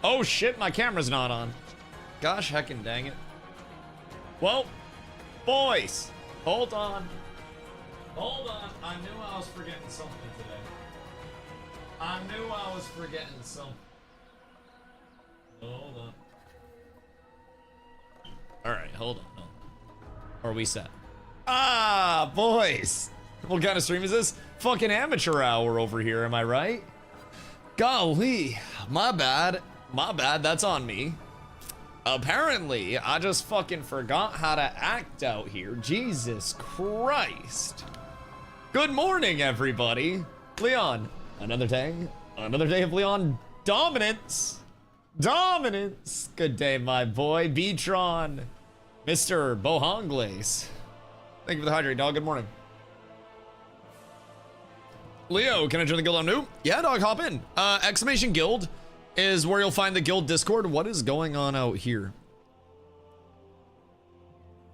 Oh shit, my camera's not on. Gosh heckin' dang it. Well, boys, hold on. Hold on. I knew I was forgetting something today. I knew I was forgetting something. Hold on. Alright, hold on. Are we set? Ah, boys. What kind of stream is this? Fucking amateur hour over here, am I right? Golly, my bad. My bad, that's on me. Apparently, I just fucking forgot how to act out here. Jesus Christ. Good morning, everybody. Leon, another day of Leon dominance. Dominance. Good day, my boy. Beatron, Mr. Bohangles. Thank you for the hydrate, dog. Good morning. Leo, can I join the guild? I'm new. Yeah, dog, hop in. Exclamation guild is where you'll find the guild Discord. What is going on out here?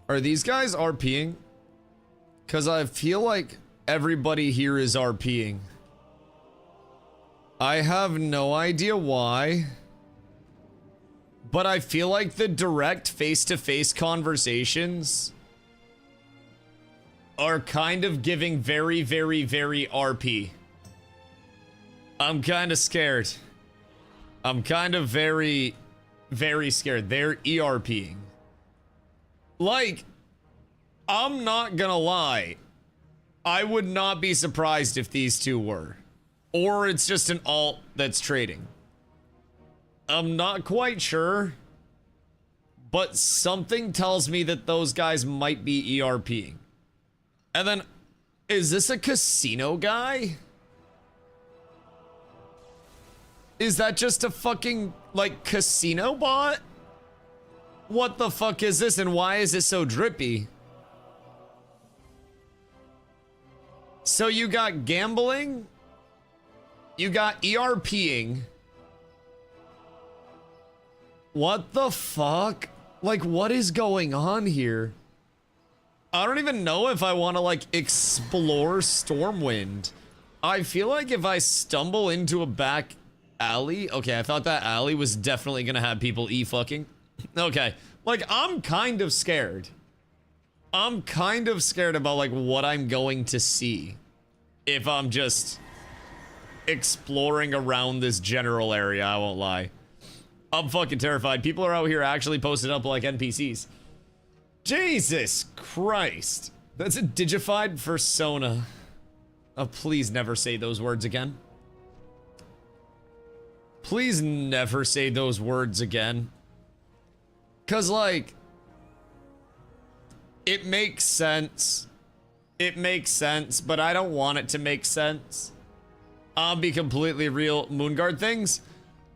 Are these guys RPing? Because I feel like everybody here is RPing. I have no idea why, but I feel like the direct face-to-face conversations are kind of giving very, very, very RP. I'm kind of scared. I'm kind of very, very scared. They're ERPing. Like, I'm not gonna lie. I would not be surprised if these two were. Or it's just an alt that's trading. I'm not quite sure. But something tells me that those guys might be ERPing. And then, is this a casino guy? Is that just a fucking, like, casino bot? What the fuck is this, and why is it so drippy? So you got gambling, you got ERPing. What the fuck? Like, what is going on here? I don't even know if I want to, like, explore Stormwind. I feel like if I stumble into a back alley... Okay, I thought that alley was definitely gonna have people E-fucking. Okay, like, I'm kind of scared. I'm kind of scared about, like, what I'm going to see if I'm just exploring around this general area, I won't lie. I'm fucking terrified. People are out here actually posted up like NPCs. Jesus Christ. That's a digified persona. Oh, please never say those words again. Please never say those words again. 'Cause, like, it makes sense. It makes sense, but I don't want it to make sense. I'll be completely real. Moonguard things.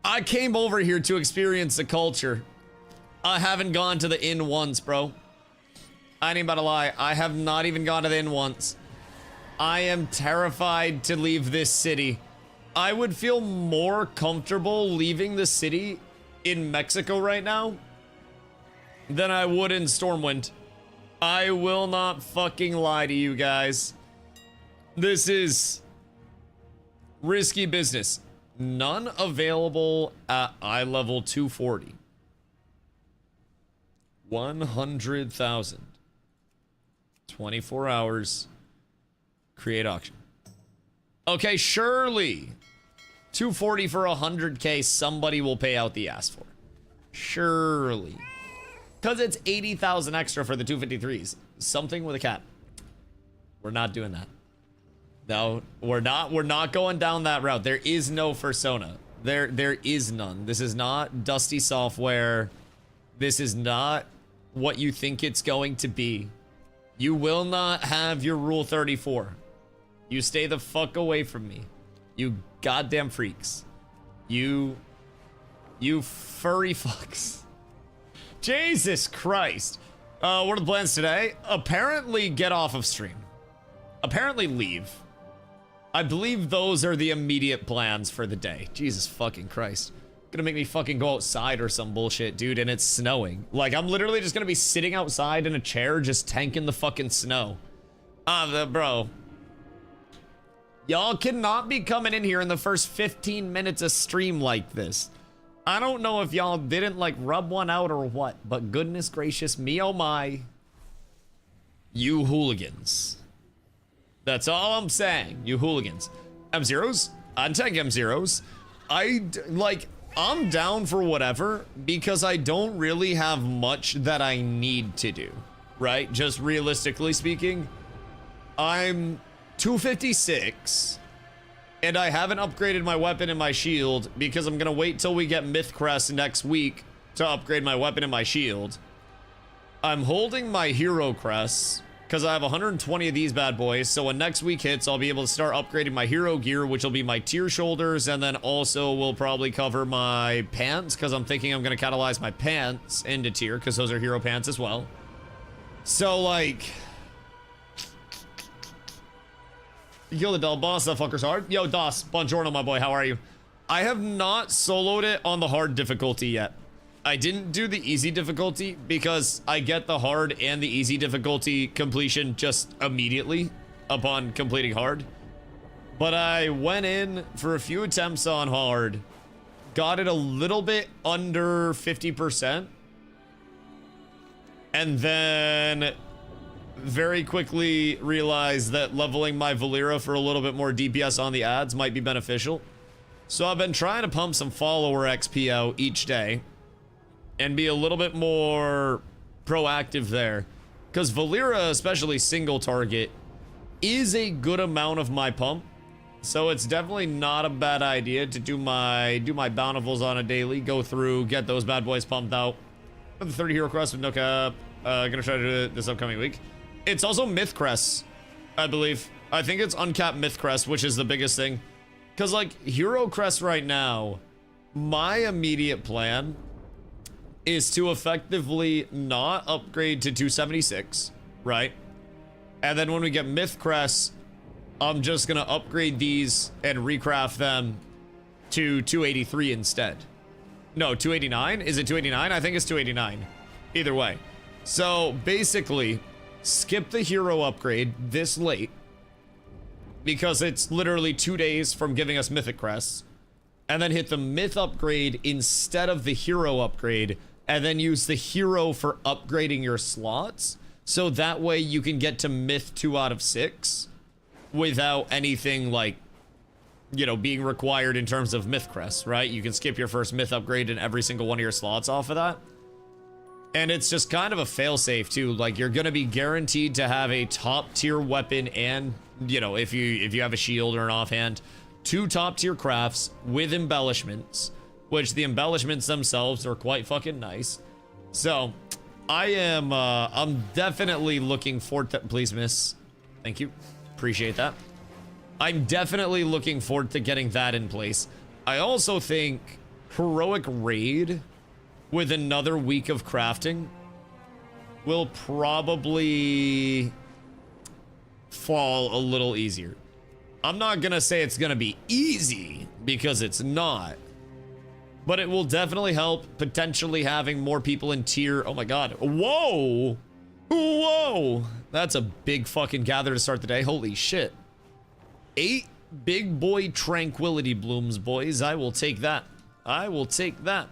I came over here to experience the culture. I haven't gone to the inn once, bro. I ain't about to lie. I have not even gone to the inn once. I am terrified to leave this city. I would feel more comfortable leaving the city in Mexico right now than I would in Stormwind. I will not fucking lie to you guys. This is risky business. None available at eye level 240. 100,000. 24 hours. Create auction. Okay, surely 240 for 100k somebody will pay out the ass for. Surely. Because it's 80,000 extra for the 253s. Something with a cat. We're not doing that. No, we're not going down that route. There is no persona. There is none. This is not Dusty software. This is not what you think it's going to be. You will not have your Rule 34. You stay the fuck away from me. You goddamn freaks. You furry fucks. Jesus Christ. What are the plans today? Apparently get off of stream. Apparently leave. I believe those are the immediate plans for the day. Jesus fucking Christ. Gonna make me fucking go outside or some bullshit, dude, and it's snowing. Like, I'm literally just gonna be sitting outside in a chair just tanking the fucking snow. Bro. Y'all cannot be coming in here in the first 15 minutes of stream like this. I don't know if y'all didn't like rub one out or what, but goodness gracious me, oh my. You hooligans. That's all I'm saying, you hooligans. M0s, I'd take M0s. I'm down for whatever because I don't really have much that I need to do, right? Just realistically speaking, I'm 256 and I haven't upgraded my weapon and my shield because I'm gonna wait till we get Myth Crest next week to upgrade my weapon and my shield. I'm holding my hero crests because I have 120 of these bad boys, so when next week hits, I'll be able to start upgrading my hero gear, which will be my tier shoulders, and then also will probably cover my pants, because I'm thinking I'm going to catalyze my pants into tier, because those are hero pants as well. So, like... You kill the dull boss, that fucker's hard. Yo, Dos, buongiorno, my boy, how are you? I have not soloed it on the hard difficulty yet. I didn't do the easy difficulty because I get the hard and the easy difficulty completion just immediately upon completing hard. But I went in for a few attempts on hard, got it a little bit under 50%, and then very quickly realized that leveling my Valera for a little bit more DPS on the ads might be beneficial. So I've been trying to pump some follower XP out each day and be a little bit more proactive there. Because Valera, especially single target, is a good amount of my pump. So it's definitely not a bad idea to do my bountifuls on a daily, go through, get those bad boys pumped out. For the 30 hero crest with no cap. Gonna try to do it this upcoming week. It's also Myth Crest, I believe. I think it's uncapped Myth Crest, which is the biggest thing. Because, like, hero crest right now, my immediate plan is to effectively not upgrade to 276, right? And then when we get Myth Crest, I'm just gonna upgrade these and recraft them to 283 instead. No, 289? Is it 289? I think it's 289. Either way. So basically, skip the hero upgrade this late because it's literally 2 days from giving us Mythic Crests, and then hit the Myth upgrade instead of the hero upgrade, and then use the hero for upgrading your slots, so that way you can get to Myth 2 out of 6 without anything like, you know, being required in terms of Myth Crest, right? You can skip your first Myth upgrade in every single one of your slots off of that. And it's just kind of a failsafe too. Like, you're gonna be guaranteed to have a top tier weapon and, you know, if you have a shield or an offhand, 2 top tier crafts with embellishments, which the embellishments themselves are quite fucking nice. So I'm definitely looking forward to, please miss. Thank you. Appreciate that. I'm definitely looking forward to getting that in place. I also think Heroic Raid with another week of crafting will probably fall a little easier. I'm not gonna say it's gonna be easy because it's not, but it will definitely help potentially having more people in tier. Oh my god. Whoa! Whoa! That's a big fucking gather to start the day. Holy shit. 8 big boy tranquility blooms, boys. I will take that. I will take that.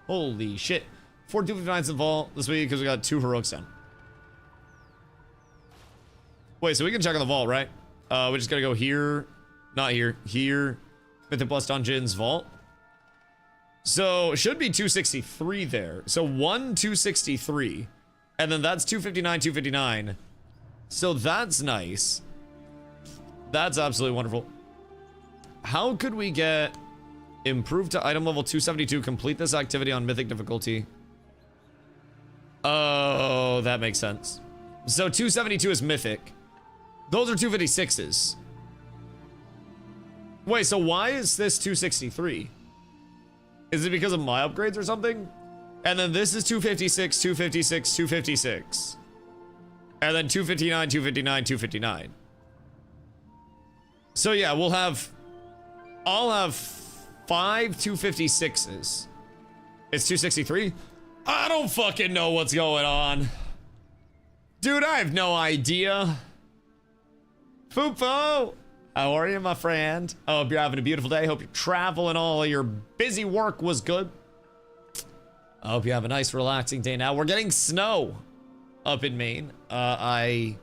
Holy shit. 4 259s in vault this week because we got 2 heroics down. Wait, so we can check on the vault, right? We just gotta go here. Not here. Here. Mythic Plus Dungeons vault. So, it should be 263 there. So, 1 263. And then that's 259, 259. So, that's nice. That's absolutely wonderful. How could we get improved to item level 272? Complete this activity on mythic difficulty. Oh, that makes sense. So, 272 is mythic. Those are 256s. Wait, so why is this 263? Is it because of my upgrades or something? And then this is 256, 256, 256. And then 259, 259, 259. So yeah, I'll have 5 256s. It's 263? I don't fucking know what's going on. Dude, I have no idea. Fupo! How are you, my friend? I hope you're having a beautiful day. Hope your travel and all your busy work was good. I hope you have a nice, relaxing day now. We're getting snow up in Maine. I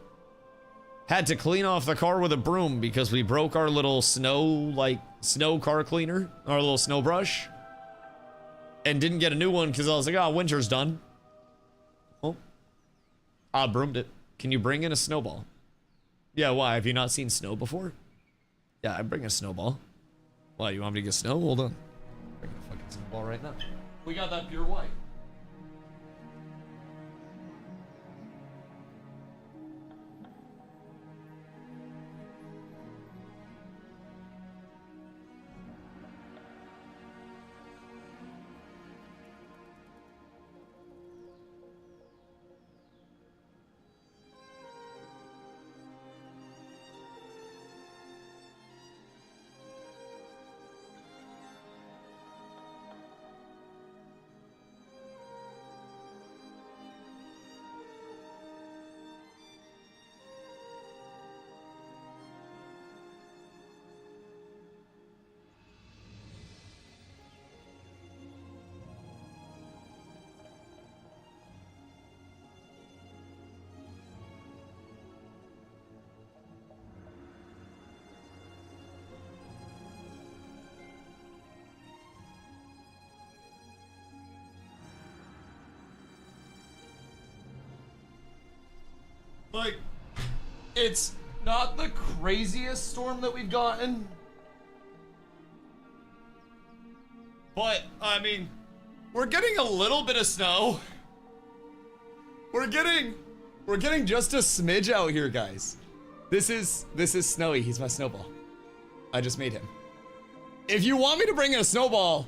had to clean off the car with a broom because we broke our little snow car cleaner, our little snow brush, and didn't get a new one because I was like, oh, winter's done. Oh, I broomed it. Can you bring in a snowball? Yeah, why? Have you not seen snow before? Yeah, I bring a snowball. Why, you want me to get snow? Hold on. Bring a fucking snowball right now. We got that pure white. Like, it's not the craziest storm that we've gotten. But, I mean, we're getting a little bit of snow. We're getting just a smidge out here, guys. This is Snowy. He's my snowball. I just made him. If you want me to bring in a snowball,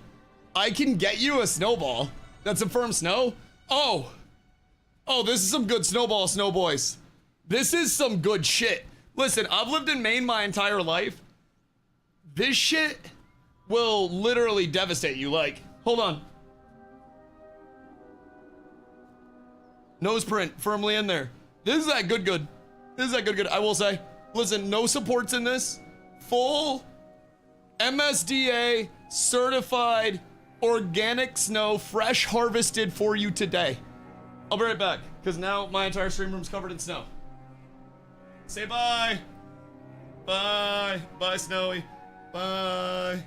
I can get you a snowball. That's a firm snow. Oh, this is some good snowball, snow boys. This is some good shit. Listen, I've lived in Maine my entire life. This shit will literally devastate you. Like, hold on. Nose print firmly in there. This is that good. This is that good. I will say, listen, no supports in this. Full MSDA certified organic snow, fresh harvested for you today. I'll be right back, because now my entire stream room's covered in snow. Say bye. Bye. Bye, Snowy. Bye.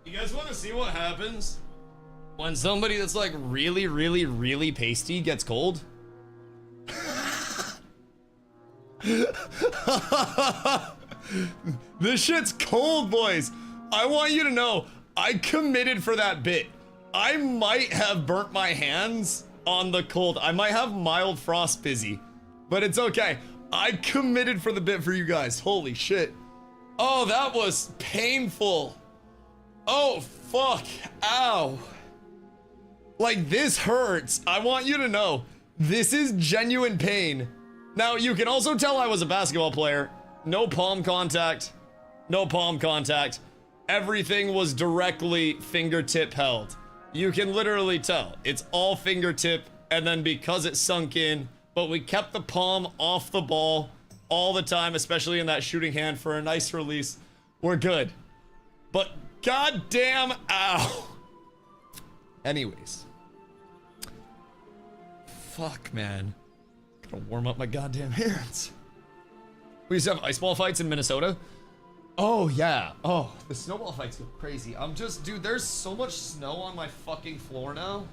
You guys want to see what happens when somebody that's like really, really, really pasty gets cold? This shit's cold, boys. I want you to know, I committed for that bit. I might have burnt my hands on the cold. I might have mild frost busy, but it's okay. I committed for the bit for you guys. Holy shit. Oh, that was painful. Oh, fuck. Ow. Like, this hurts. I want you to know, this is genuine pain. Now, you can also tell I was a basketball player. No palm contact. No palm contact. Everything was directly fingertip held. You can literally tell. It's all fingertip, and then because it sunk in, but we kept the palm off the ball all the time, especially in that shooting hand for a nice release. We're good. But goddamn, ow. Anyways. Fuck, man. Gotta warm up my goddamn hands. We used to have ice ball fights in Minnesota. Oh, yeah. Oh, the snowball fights go crazy. I'm just, dude, there's so much snow on my fucking floor now.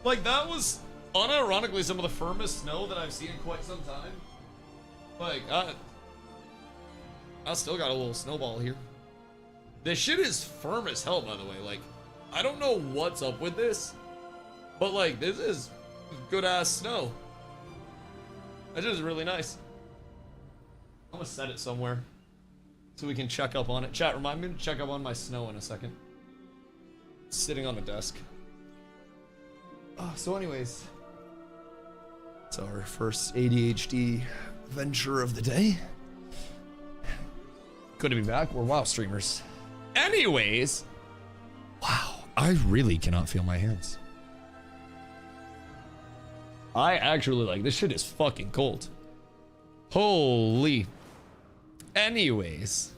Like, that was unironically some of the firmest snow that I've seen in quite some time. Like, I still got a little snowball here. This shit is firm as hell, by the way. Like, I don't know what's up with this, but like, this is good ass snow. That shit is really nice. I'm gonna set it somewhere so we can check up on it. Chat, remind me to check up on my snow in a second. It's sitting on the desk. So anyways, it's our first ADHD venture of the day. Good to be back. We're WoW streamers. Anyways, wow, I really cannot feel my hands. I actually like this shit is fucking cold. Holy. Anyways,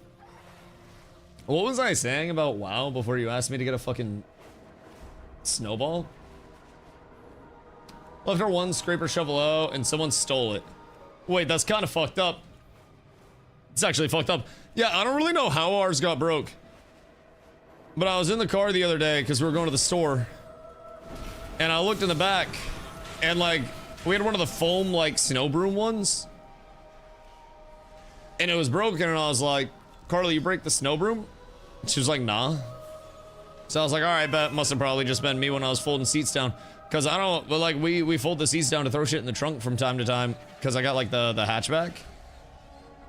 what was I saying about WoW before you asked me to get a fucking snowball? Left her one scraper shovel out and someone stole it. Wait, that's kind of fucked up. It's actually fucked up. Yeah, I don't really know how ours got broke. But I was in the car the other day because we were going to the store. And I looked in the back and like, we had one of the foam like snow broom ones. And it was broken and I was like, Carly, you break the snow broom? She was like, nah. So I was like, all right, bet. Must have probably just been me when I was folding seats down. Cause I don't, but like we fold the seats down to throw shit in the trunk from time to time. Cause I got like the hatchback.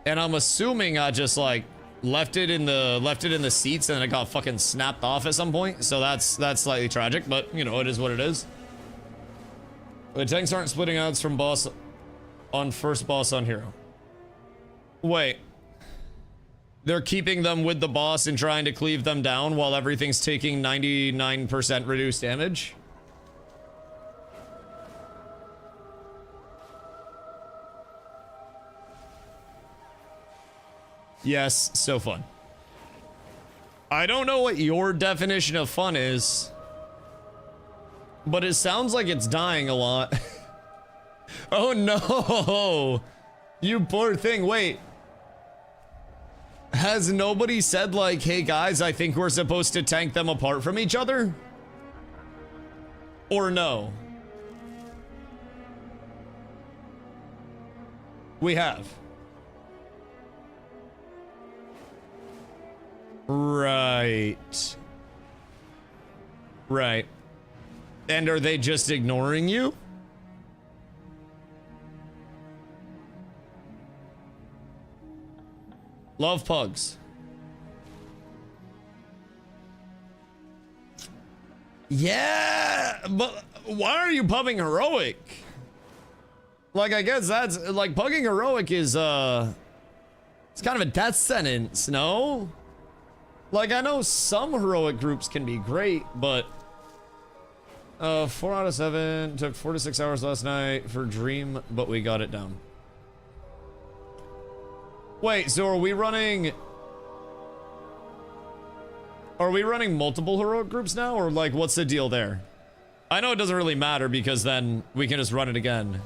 And I'm assuming I just like left it in the seats and it got fucking snapped off at some point. So that's slightly tragic, but you know, it is what it is. The tanks aren't splitting outs from boss on first boss on hero. Wait. They're keeping them with the boss and trying to cleave them down while everything's taking 99% reduced damage? Yes, so fun. I don't know what your definition of fun is, but it sounds like it's dying a lot. Oh no! You poor thing, wait. Has nobody said like, hey guys, I think we're supposed to tank them apart from each other? Or no? We have. Right. Right. And are they just ignoring you? Love pugs. Yeah, but why are you pubbing heroic? Like, I guess that's like pugging heroic is it's kind of a death sentence, no? Like, I know some heroic groups can be great, but 4 out of 7 took 4 to 6 hours last night for Dream, but we got it down. Wait, so are we running multiple heroic groups now, or like what's the deal there? I know it doesn't really matter because then we can just run it again.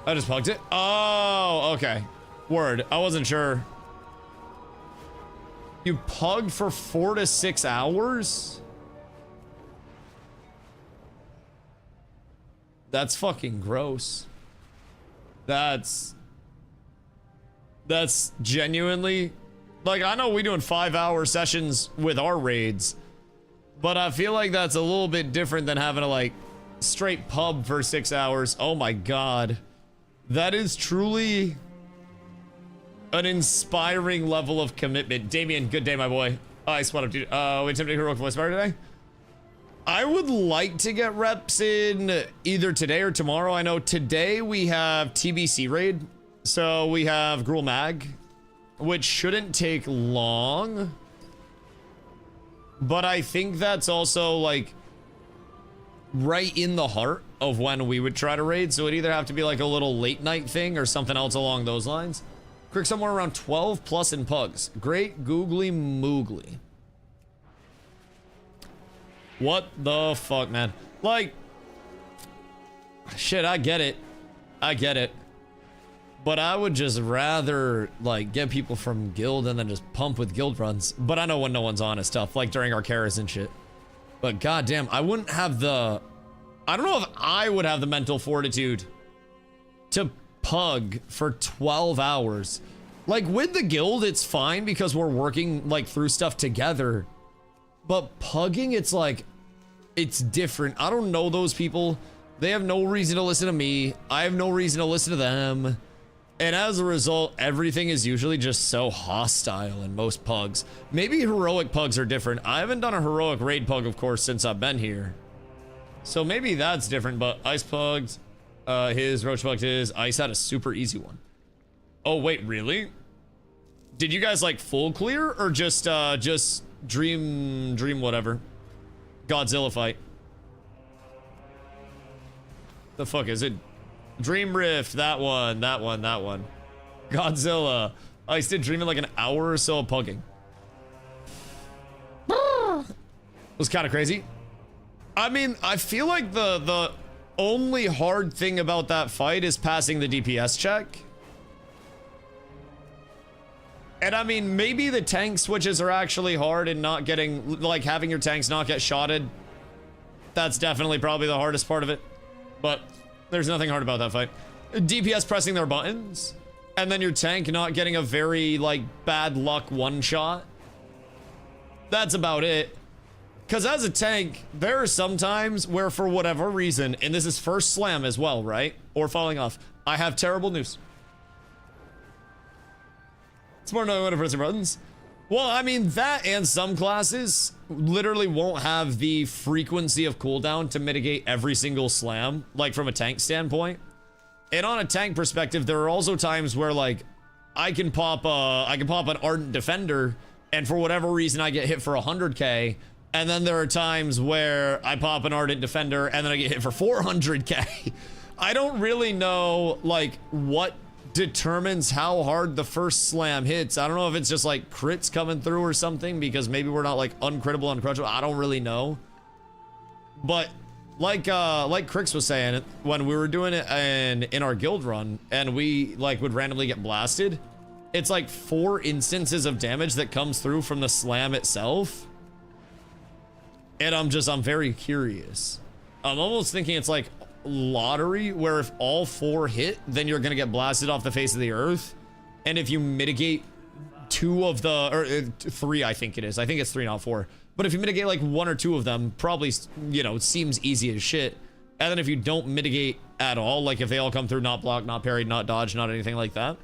I just pugged it. Oh, okay. Word. I wasn't sure. You pugged for 4 to 6 hours? That's fucking gross. That's genuinely, like, I know we're doing 5-hour sessions with our raids, but I feel like that's a little bit different than having to like straight pub for 6 hours. Oh my god. That is truly an inspiring level of commitment. Damien, good day, my boy. I spot up, dude. We attempted heroic voice fire today. I would like to get reps in either today or tomorrow. I know today we have TBC raid. So we have Gruul Mag, which shouldn't take long. But I think that's also like right in the heart of when we would try to raid. So it'd either have to be like a little late night thing or something else along those lines. Quick, somewhere around 12 plus in pugs. Great googly moogly. What the fuck, man? Like, shit, I get it. I get it. But I would just rather, like, get people from guild and then just pump with guild runs. But I know when no one's on and stuff, like during Arcaris and shit. But goddamn, I wouldn't have the... I don't know if I would have the mental fortitude to pug for 12 hours. Like, with the guild, it's fine because we're working, like, through stuff together. But pugging, it's like... It's different. I don't know those people. They have no reason to listen to me. I have no reason to listen to them. And as a result, everything is usually just so hostile in most pugs. Maybe heroic pugs are different. I haven't done a heroic raid pug, of course, since I've been here. So maybe that's different, but ice pugs, his roach pugs, his ice had a super easy one. Oh, wait, really? Did you guys like full clear or just dream whatever? Godzilla fight. The fuck is it? Dream Rift, that one. Godzilla. I did dream in like an hour or so of pugging. It was kind of crazy. I mean, I feel like the only hard thing about that fight is passing the DPS check. And I mean, maybe the tank switches are actually hard and not getting, like having your tanks not get shotted. That's definitely probably the hardest part of it. But there's nothing hard about that fight. DPS pressing their buttons, and then your tank not getting a very, like, bad luck one shot. That's about it. Because as a tank, there are some times where for whatever reason, and this is first slam as well, right? Or falling off. I have terrible news. It's more knowing when to press your buttons. Well, I mean, that and some classes literally won't have the frequency of cooldown to mitigate every single slam, like from a tank standpoint. And on a tank perspective, there are also times where like I can pop an Ardent Defender, and for whatever reason I get hit for 100k, and then there are times where I pop an Ardent Defender and then I get hit for 400k. I don't really know like what determines how hard the first slam hits. I don't know if it's just like crits coming through or something, because maybe we're not like uncrittable, uncrushable. I don't really know. But like Crix was saying, when we were doing it in our guild run and we like would randomly get blasted, it's like 4 instances of damage that comes through from the slam itself. And I'm very curious. I'm almost thinking it's like lottery, where if all 4 hit, then you're gonna get blasted off the face of the earth. And if you mitigate 2 of the, or 3, I think it is. I think it's 3, not 4. But if you mitigate like 1 or 2 of them, probably, you know, it seems easy as shit. And then if you don't mitigate at all, like if they all come through, not blocked, not parried, not dodged, not anything like that,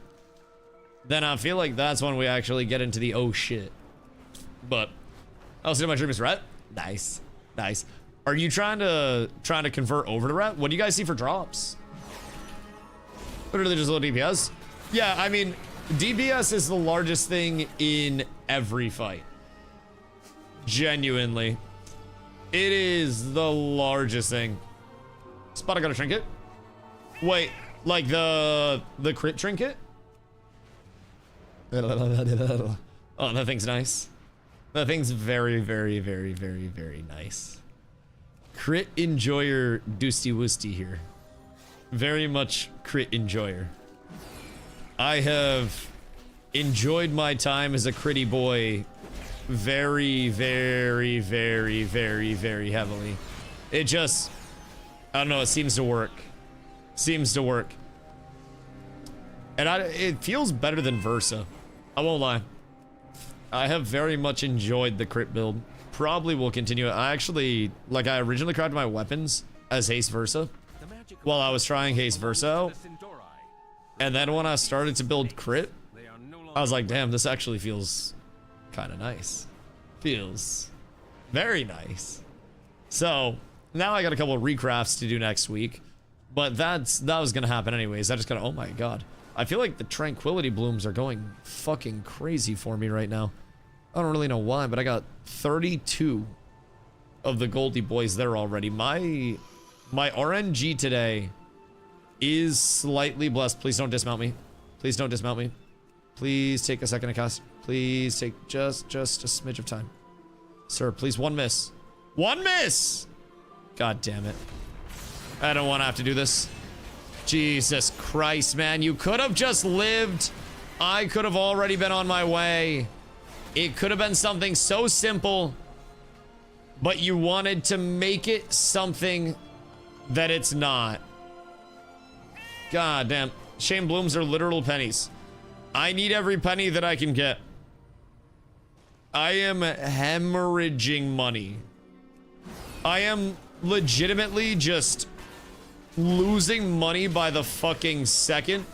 then I feel like that's when we actually get into the oh shit. But I'll see my dream is ret. Nice, nice. Are you trying to convert over to ret? What do you guys see for drops? Literally just a little DPS. Yeah, I mean, DPS is the largest thing in every fight. Genuinely, it is the largest thing. Spot, I got a trinket. Wait, like the crit trinket? Oh, that thing's nice. That thing's very, very, very, very, very nice. Crit enjoyer DustyWhy here. Very much crit enjoyer. I have enjoyed my time as a critty boy very, very, very, very, very heavily. It just, I don't know, it seems to work. Seems to work. And it feels better than Versa. I won't lie. I have very much enjoyed the crit build. Probably will continue. I actually, like, I originally crafted my weapons as Haste Versa while I was trying Haste Versa out. And then when I started to build crit, I was like, damn, this actually feels kind of nice. Feels very nice. So now I got a couple of recrafts to do next week, but that was gonna happen anyways. I just gotta, oh my god. I feel like the Tranquility Blooms are going fucking crazy for me right now. I don't really know why, but I got 32 of the Goldie Boys there already. My RNG today is slightly blessed. Please don't dismount me. Please don't dismount me. Please take a second to cast. Please take just a smidge of time. Sir, please, 1 miss. 1 miss! God damn it. I don't want to have to do this. Jesus Christ, man. You could have just lived. I could have already been on my way. It could have been something so simple, but you wanted to make it something that it's not. God damn. Shame blooms are literal pennies. I need every penny that I can get. I am hemorrhaging money. I am legitimately just losing money by the fucking second.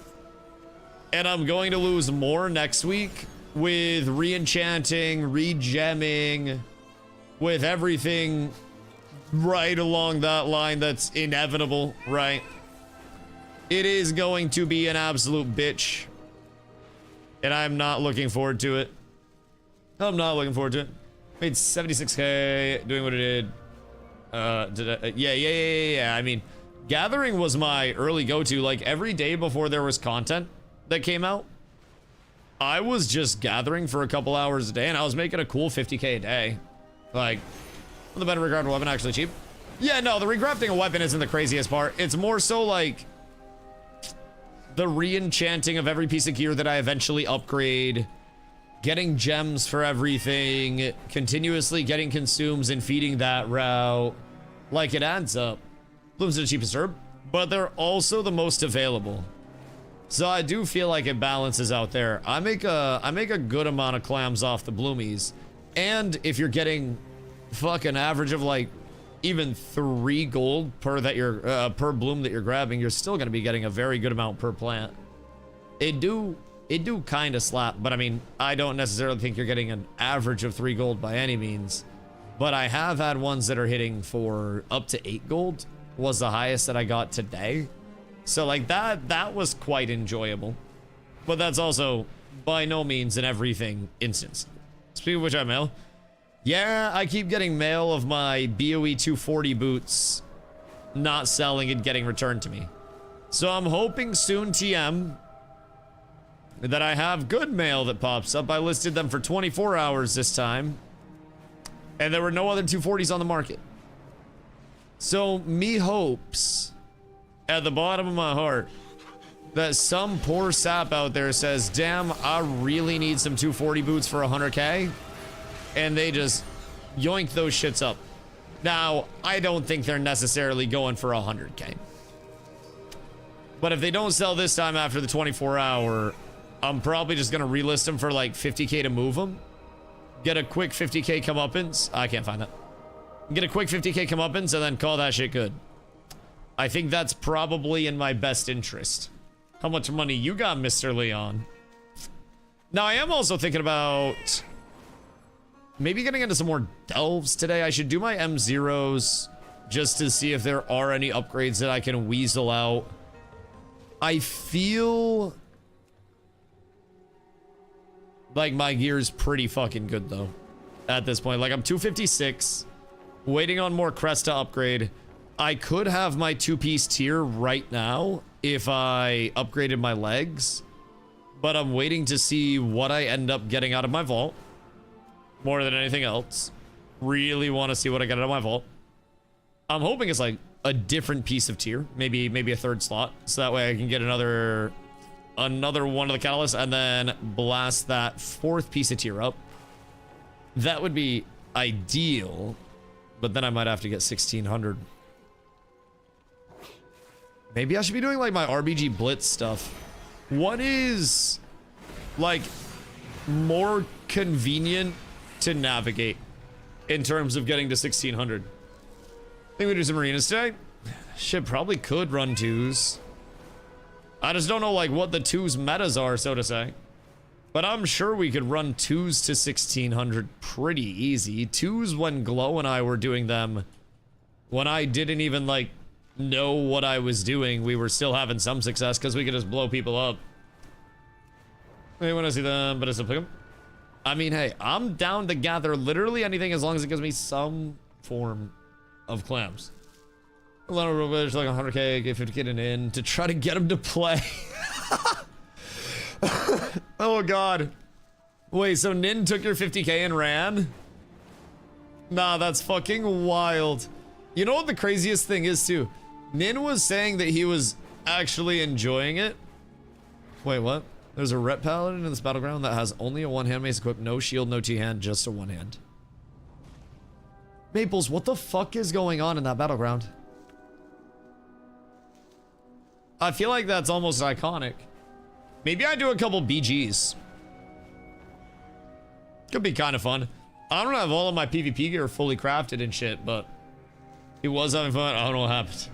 And I'm going to lose more next week with re-enchanting, re-gemming, with everything right along that line that's inevitable, right? It is going to be an absolute bitch. And I'm not looking forward to it. I'm not looking forward to it. Made 76k doing what it did. Yeah. I mean, gathering was my early go-to. Like, every day before there was content that came out, I was just gathering for a couple hours a day, and I was making a cool 50k a day. Like, the better regarded weapon actually cheap. Yeah, no, the regrafting a weapon isn't the craziest part. It's more so like the re-enchanting of every piece of gear that I eventually upgrade, getting gems for everything, continuously getting consumes and feeding that route. Like, it adds up. Blooms are the cheapest herb, but they're also the most available. So I do feel like it balances out there. I make a good amount of clams off the bloomies. And if you're getting fucking average of like even 3 gold per per bloom that you're grabbing, you're still gonna be getting a very good amount per plant. It do kind of slap, but I mean, I don't necessarily think you're getting an average of 3 gold by any means. But I have had ones that are hitting for up to 8 gold was the highest that I got today. So like that was quite enjoyable. But that's also by no means an everything instance. Speaking of which, I mail. Yeah, I keep getting mail of my BOE 240 boots not selling and getting returned to me. So I'm hoping soon, TM, that I have good mail that pops up. I listed them for 24 hours this time, and there were no other 240s on the market. So me hopes at the bottom of my heart that some poor sap out there says, damn, I really need some 240 boots for 100k, and they just yoink those shits up. Now, I don't think they're necessarily going for 100k, but if they don't sell this time after the 24 hour, I'm probably just gonna relist them for like 50k to move them, get a quick 50k comeuppance. I can't find that. Get a quick 50k comeuppance and then call that shit good. I think that's probably in my best interest. How much money you got, Mr. Leon? Now, I am also thinking about maybe getting into some more delves today. I should do my M0s just to see if there are any upgrades that I can weasel out. I feel like my gear is pretty fucking good, though, at this point. Like, I'm 256, waiting on more crest to upgrade. I could have my 2-piece tier right now if I upgraded my legs, but I'm waiting to see what I end up getting out of my vault more than anything else. Really want to see what I get out of my vault. I'm hoping it's like a different piece of tier, maybe a 3rd slot, so that way I can get another one of the catalysts and then blast that 4th piece of tier up. That would be ideal, but then I might have to get 1600. Maybe I should be doing like my RBG Blitz stuff. What is like more convenient to navigate in terms of getting to 1600? Think we do some arenas today? Shit, probably could run 2s. I just don't know like what the 2s metas are, so to say. But I'm sure we could run 2s to 1600 pretty easy. 2s when Glow and I were doing them, when I didn't even like know what I was doing, we were still having some success because we could just blow people up. Hey, when I see them, but it's a pick 'em. I mean, hey, I'm down to gather literally anything as long as it gives me some form of clams. A lot of rubbish, like 100k, get 50k in to try to get him to play. Oh god. Wait, so Nin took your 50k and ran? Nah, that's fucking wild. You know what the craziest thing is too? Nin was saying that he was actually enjoying it. Wait, what? There's a rep paladin in this battleground that has only a one-hand mace equipped, no shield, no T-hand, just a one-hand. Maples, what the fuck is going on in that battleground? I feel like that's almost iconic. Maybe I do a couple BGs. Could be kind of fun. I don't have all of my PvP gear fully crafted and shit, but he was having fun. I don't know what happened.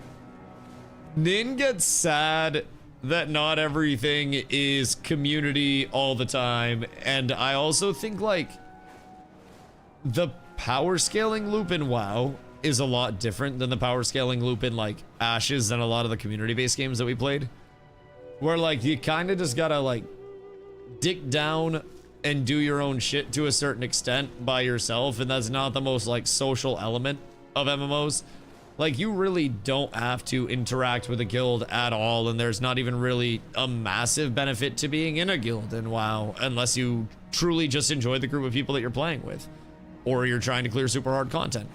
Nin gets sad that not everything is community all the time. And I also think, like, the power scaling loop in WoW is a lot different than the power scaling loop in, like, Ashes and a lot of the community-based games that we played. Where, like, you kind of just gotta, like, dig down and do your own shit to a certain extent by yourself, and that's not the most, like, social element of MMOs. Like, you really don't have to interact with a guild at all, and there's not even really a massive benefit to being in a guild in WoW, unless you truly just enjoy the group of people that you're playing with, or you're trying to clear super hard content.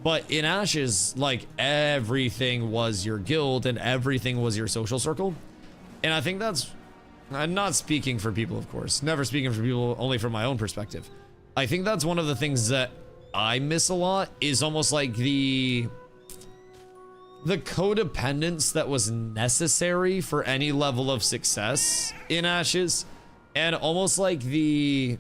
But in Ashes, like, everything was your guild, and everything was your social circle. And I think that's... I'm not speaking for people, of course. Never speaking for people, only from my own perspective. I think that's one of the things that I miss a lot, is almost like the codependence that was necessary for any level of success in Ashes, and almost like the,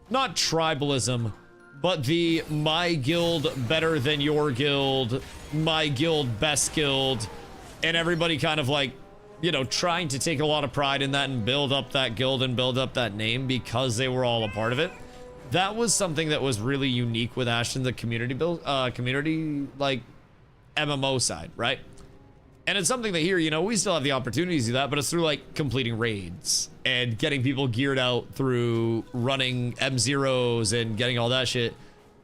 not tribalism, but the my guild better than your guild, my guild best guild, and everybody kind of like, you know, trying to take a lot of pride in that and build up that guild and build up that name because they were all a part of it. That was something that was really unique with Ashton, the community build, like, MMO side, right? And it's something that here, you know, we still have the opportunity to do that, but it's through, like, completing raids and getting people geared out through running M0s and getting all that shit,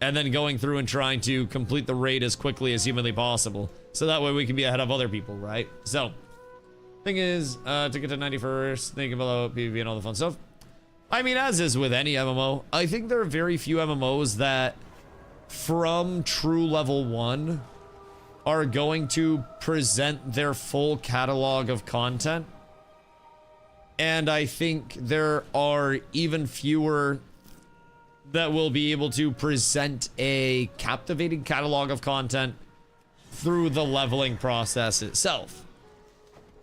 and then going through and trying to complete the raid as quickly as humanly possible, so that way we can be ahead of other people, right? So, thing is, to get to 91st, thinking below PvP and all the fun stuff. I mean, as is with any MMO, I think there are very few MMOs that, from true level 1, are going to present their full catalog of content. And I think there are even fewer that will be able to present a captivating catalog of content through the leveling process itself.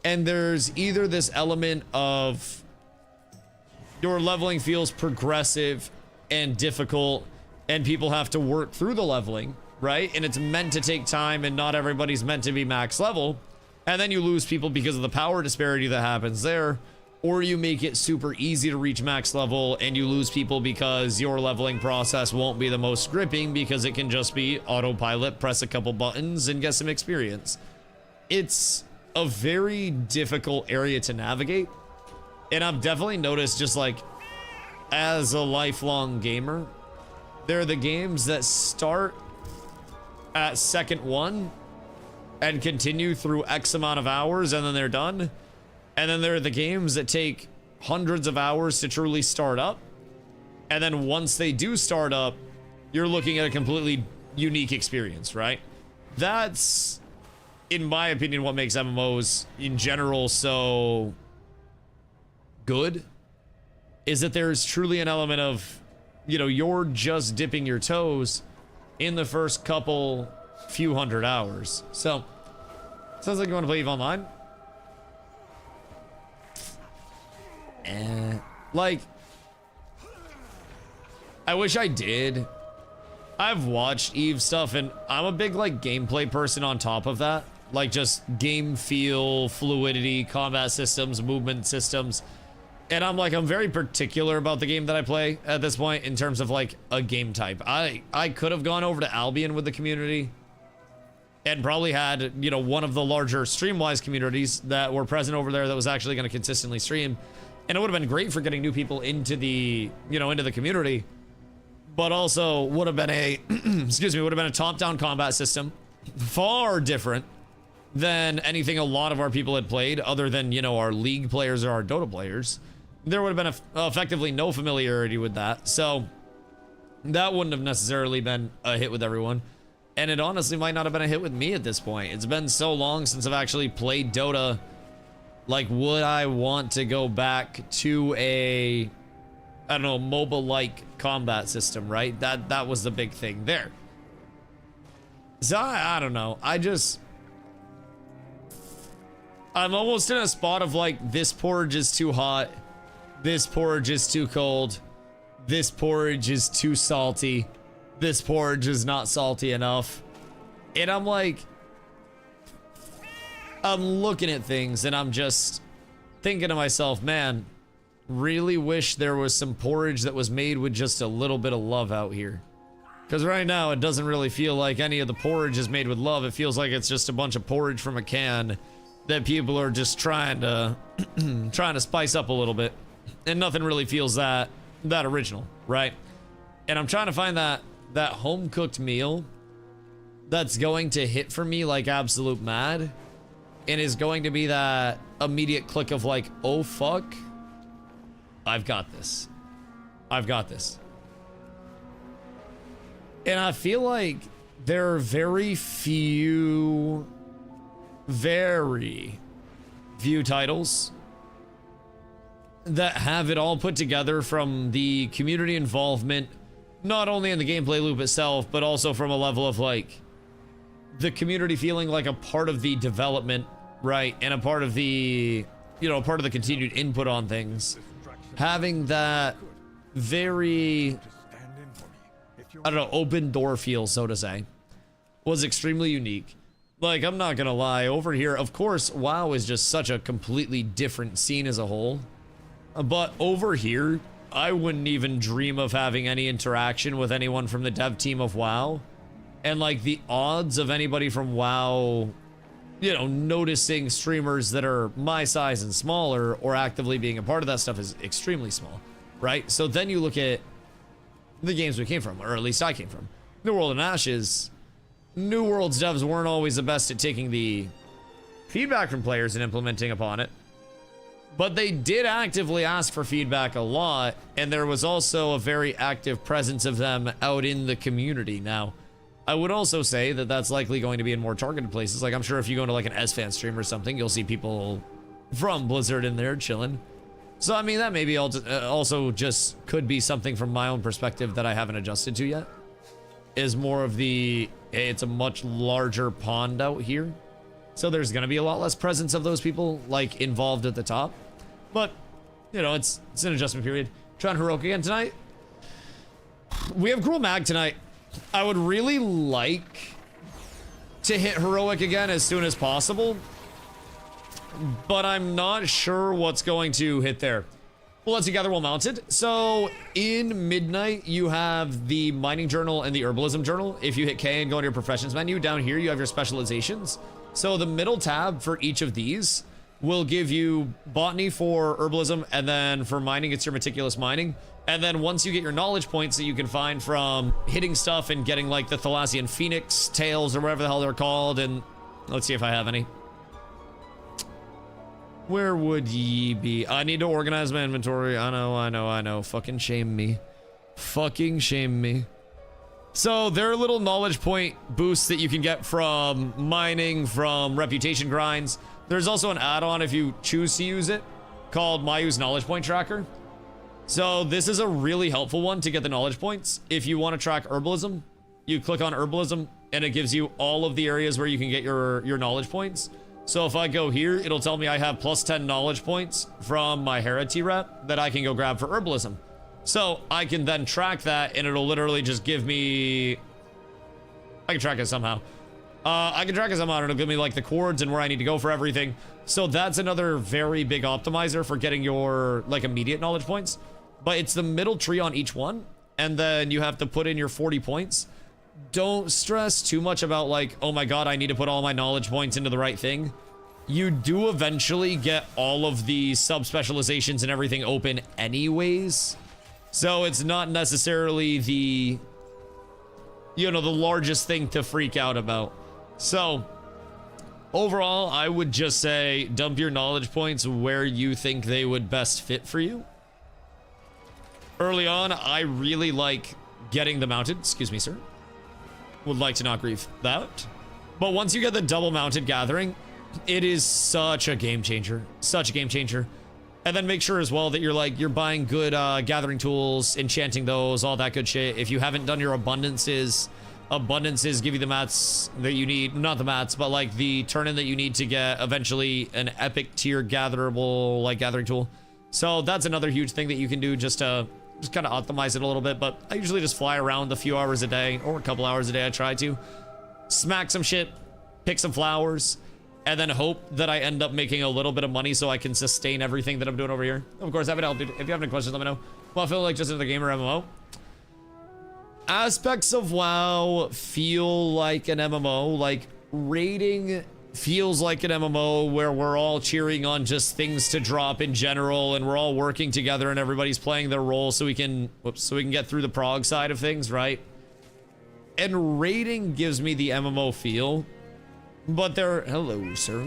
And there's either this element of your leveling feels progressive and difficult, and people have to work through the leveling, right? And it's meant to take time, and not everybody's meant to be max level. And then you lose people because of the power disparity that happens there. Or you make it super easy to reach max level, and you lose people because your leveling process won't be the most gripping, because it can just be autopilot, press a couple buttons, and get some experience. It's a very difficult area to navigate. And I've definitely noticed, just like, as a lifelong gamer, there are the games that start at second 1 and continue through X amount of hours, and then they're done. And then there are the games that take hundreds of hours to truly start up. And then once they do start up, you're looking at a completely unique experience, right? That's, in my opinion, what makes MMOs in general so good, is that there's truly an element of, you know, you're just dipping your toes in the first few hundred hours. So, sounds like you want to play EVE Online? Like, I wish I did. I've watched EVE stuff, and I'm a big, like, gameplay person on top of that. Like, just game feel, fluidity, combat systems, movement systems. And I'm very particular about the game that I play at this point in terms of, like, a game type. I could have gone over to Albion with the community and probably had, you know, one of the larger Streamwise communities that were present over there that was actually going to consistently stream. And it would have been great for getting new people into the, you know, into the community. But also would have been a, excuse me, would have been a top-down combat system. Far different than anything a lot of our people had played, other than, you know, our League players or our Dota players. There would have been effectively no familiarity with that. So that wouldn't have necessarily been a hit with everyone. And it honestly might not have been a hit with me at this point. It's been so long since I've actually played Dota. Like, would I want to go back to a, I don't know, MOBA-like combat system, right? That was the big thing there. So I don't know. I'm almost in a spot of, like, this porridge is too hot. This porridge is too cold. This porridge is too salty. This porridge is not salty enough. And I'm like, I'm looking at things and I'm just, thinking to myself, man, really wish there was some porridge that was made with just a little bit of love out here. Because right now, it doesn't really feel like any of the porridge is made with love. It feels like it's just a bunch of porridge from a can that people are just trying to trying to spice up a little bit. And nothing really feels that original, right? And I'm trying to find that home-cooked meal that's going to hit for me like absolute mad, and is going to be that immediate click of like, oh fuck, I've got this. I've got this. And I feel like there are very few titles that have it all put together, from the community involvement, not only in the gameplay loop itself, but also from a level of like the community feeling like a part of the development, right? And a part of the, you know, part of the continued input on things. Having that very, I don't know, open door feel, so to say, was extremely unique. Like, I'm not gonna lie, over here, of course, WoW is just such a completely different scene as a whole. But over here, I wouldn't even dream of having any interaction with anyone from the dev team of WoW. And like, the odds of anybody from WoW, you know, noticing streamers that are my size and smaller or actively being a part of that stuff is extremely small, right? So then you look at the games we came from, or at least I came from. New World and Ashes. New World's devs weren't always the best at taking the feedback from players and implementing upon it. But they did actively ask for feedback a lot, and there was also a very active presence of them out in the community. Now, I would also say that that's likely going to be in more targeted places. Like, I'm sure if you go into like an S-Fan stream or something, you'll see people from Blizzard in there chilling. So, I mean, that maybe also just could be something from my own perspective that I haven't adjusted to yet. Is more of the, hey, it's a much larger pond out here. So there's going to be a lot less presence of those people, like, involved at the top. But, you know, it's an adjustment period. Trying Heroic again tonight. We have Gruul Mag tonight. I would really like to hit Heroic again as soon as possible, but I'm not sure what's going to hit there. Well, let's gather well mounted. So in Midnight, you have the Mining Journal and the Herbalism Journal. If you hit K and go into your Professions menu, down here you have your specializations. So the middle tab for each of these will give you Botany for Herbalism, and then for Mining, it's your Meticulous Mining. And then once you get your knowledge points that you can find from hitting stuff and getting like the Thalassian Phoenix tails or whatever the hell they're called, and let's see if I have any. Where would ye be? I need to organize my inventory. I know. Fucking shame me. Fucking shame me. So there are little knowledge point boosts that you can get from mining, from reputation grinds. There's also an add-on if you choose to use it called Mayu's Knowledge Point Tracker. So this is a really helpful one to get the knowledge points. If you want to track herbalism, you click on herbalism and it gives you all of the areas where you can get your knowledge points. So if I go here, it'll tell me I have plus 10 knowledge points from my Heredity rep that I can go grab for herbalism. So I can then track that, and it'll literally just give me, I can track it somehow. I can track it somehow, and it'll give me like the chords and where I need to go for everything. So that's another very big optimizer for getting your like immediate knowledge points. But it's the middle tree on each one, and then you have to put in your 40 points. Don't stress too much about like, oh my god, I need to put all my knowledge points into the right thing. You do eventually get all of the sub-specializations and everything open anyways. So it's not necessarily the, you know, the largest thing to freak out about. So overall, I would just say dump your knowledge points where you think they would best fit for you. Early on, I really like getting the mounted. Excuse me, sir. Would like to not grieve that. But once you get the double mounted gathering, it is such a game changer. Such a game changer. And then make sure as well that you're buying good gathering tools, enchanting those, all that good shit. If you haven't done your abundances give you the mats that you need. Not the mats, but like the turn-in that you need to get eventually an epic tier gatherable like gathering tool. So that's another huge thing that you can do just to kind of optimize it a little bit. But I usually just fly around a few hours a day, or a couple hours a day. I try to smack some shit, pick some flowers, and then hope that I end up making a little bit of money so I can sustain everything that I'm doing over here. Of course, happy to help, dude. If you have any questions, let me know. Well, I feel like just another game or MMO. Aspects of WoW feel like an MMO, like raiding feels like an MMO where we're all cheering on just things to drop in general, and we're all working together and everybody's playing their role so we can get through the prog side of things, right? And raiding gives me the MMO feel, but hello, sir.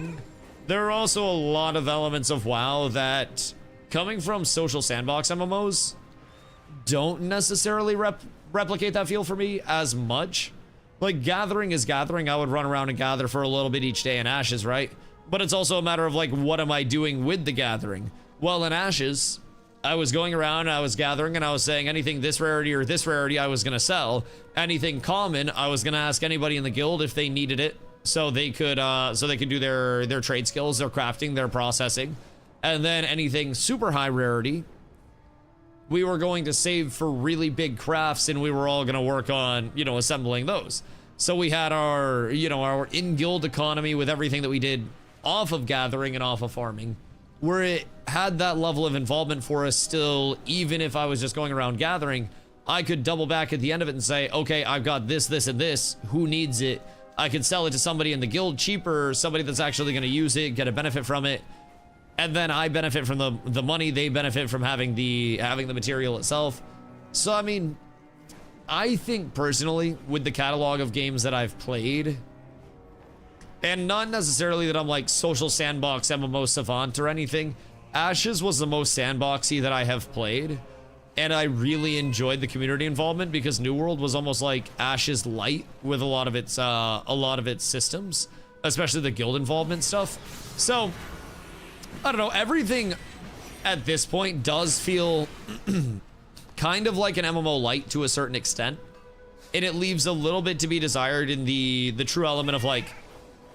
There are also a lot of elements of WoW that, coming from social sandbox MMOs, don't necessarily replicate that feel for me as much. Like, gathering is gathering. I would run around and gather for a little bit each day in Ashes, right? But it's also a matter of, like, what am I doing with the gathering? Well, in Ashes, I was going around, I was gathering, and I was saying anything this rarity or this rarity I was going to sell. Anything common, I was going to ask anybody in the guild if they needed it, so they could do their trade skills, their crafting, their processing. And then anything super high rarity, we were going to save for really big crafts, and we were all going to work on, you know, assembling those. So we had our, you know, our in-guild economy with everything that we did off of gathering and off of farming, where it had that level of involvement for us still. Even if I was just going around gathering, I could double back at the end of it and say, okay, I've got this, this, and this. Who needs it? I could sell it to somebody in the guild cheaper, somebody that's actually going to use it, get a benefit from it. And then I benefit from the money, they benefit from having the material itself. So, I mean, I think personally, with the catalog of games that I've played, and not necessarily that I'm like social sandbox MMO savant or anything, Ashes was the most sandboxy that I have played. And I really enjoyed the community involvement because New World was almost like Ashes light with a lot of its systems, especially the guild involvement stuff. So, I don't know, everything at this point does feel kind of like an MMO light to a certain extent, and it leaves a little bit to be desired in the true element of like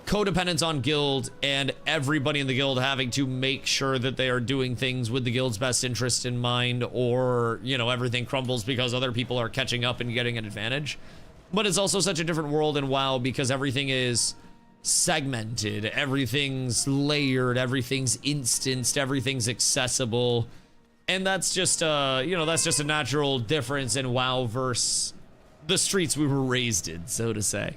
codependence on guild and everybody in the guild having to make sure that they are doing things with the guild's best interest in mind, or, you know, everything crumbles because other people are catching up and getting an advantage. But it's also such a different world in WoW because everything is segmented, everything's layered, everything's instanced, everything's accessible, and that's just you know, that's just a natural difference in WoW versus the streets we were raised in, so to say.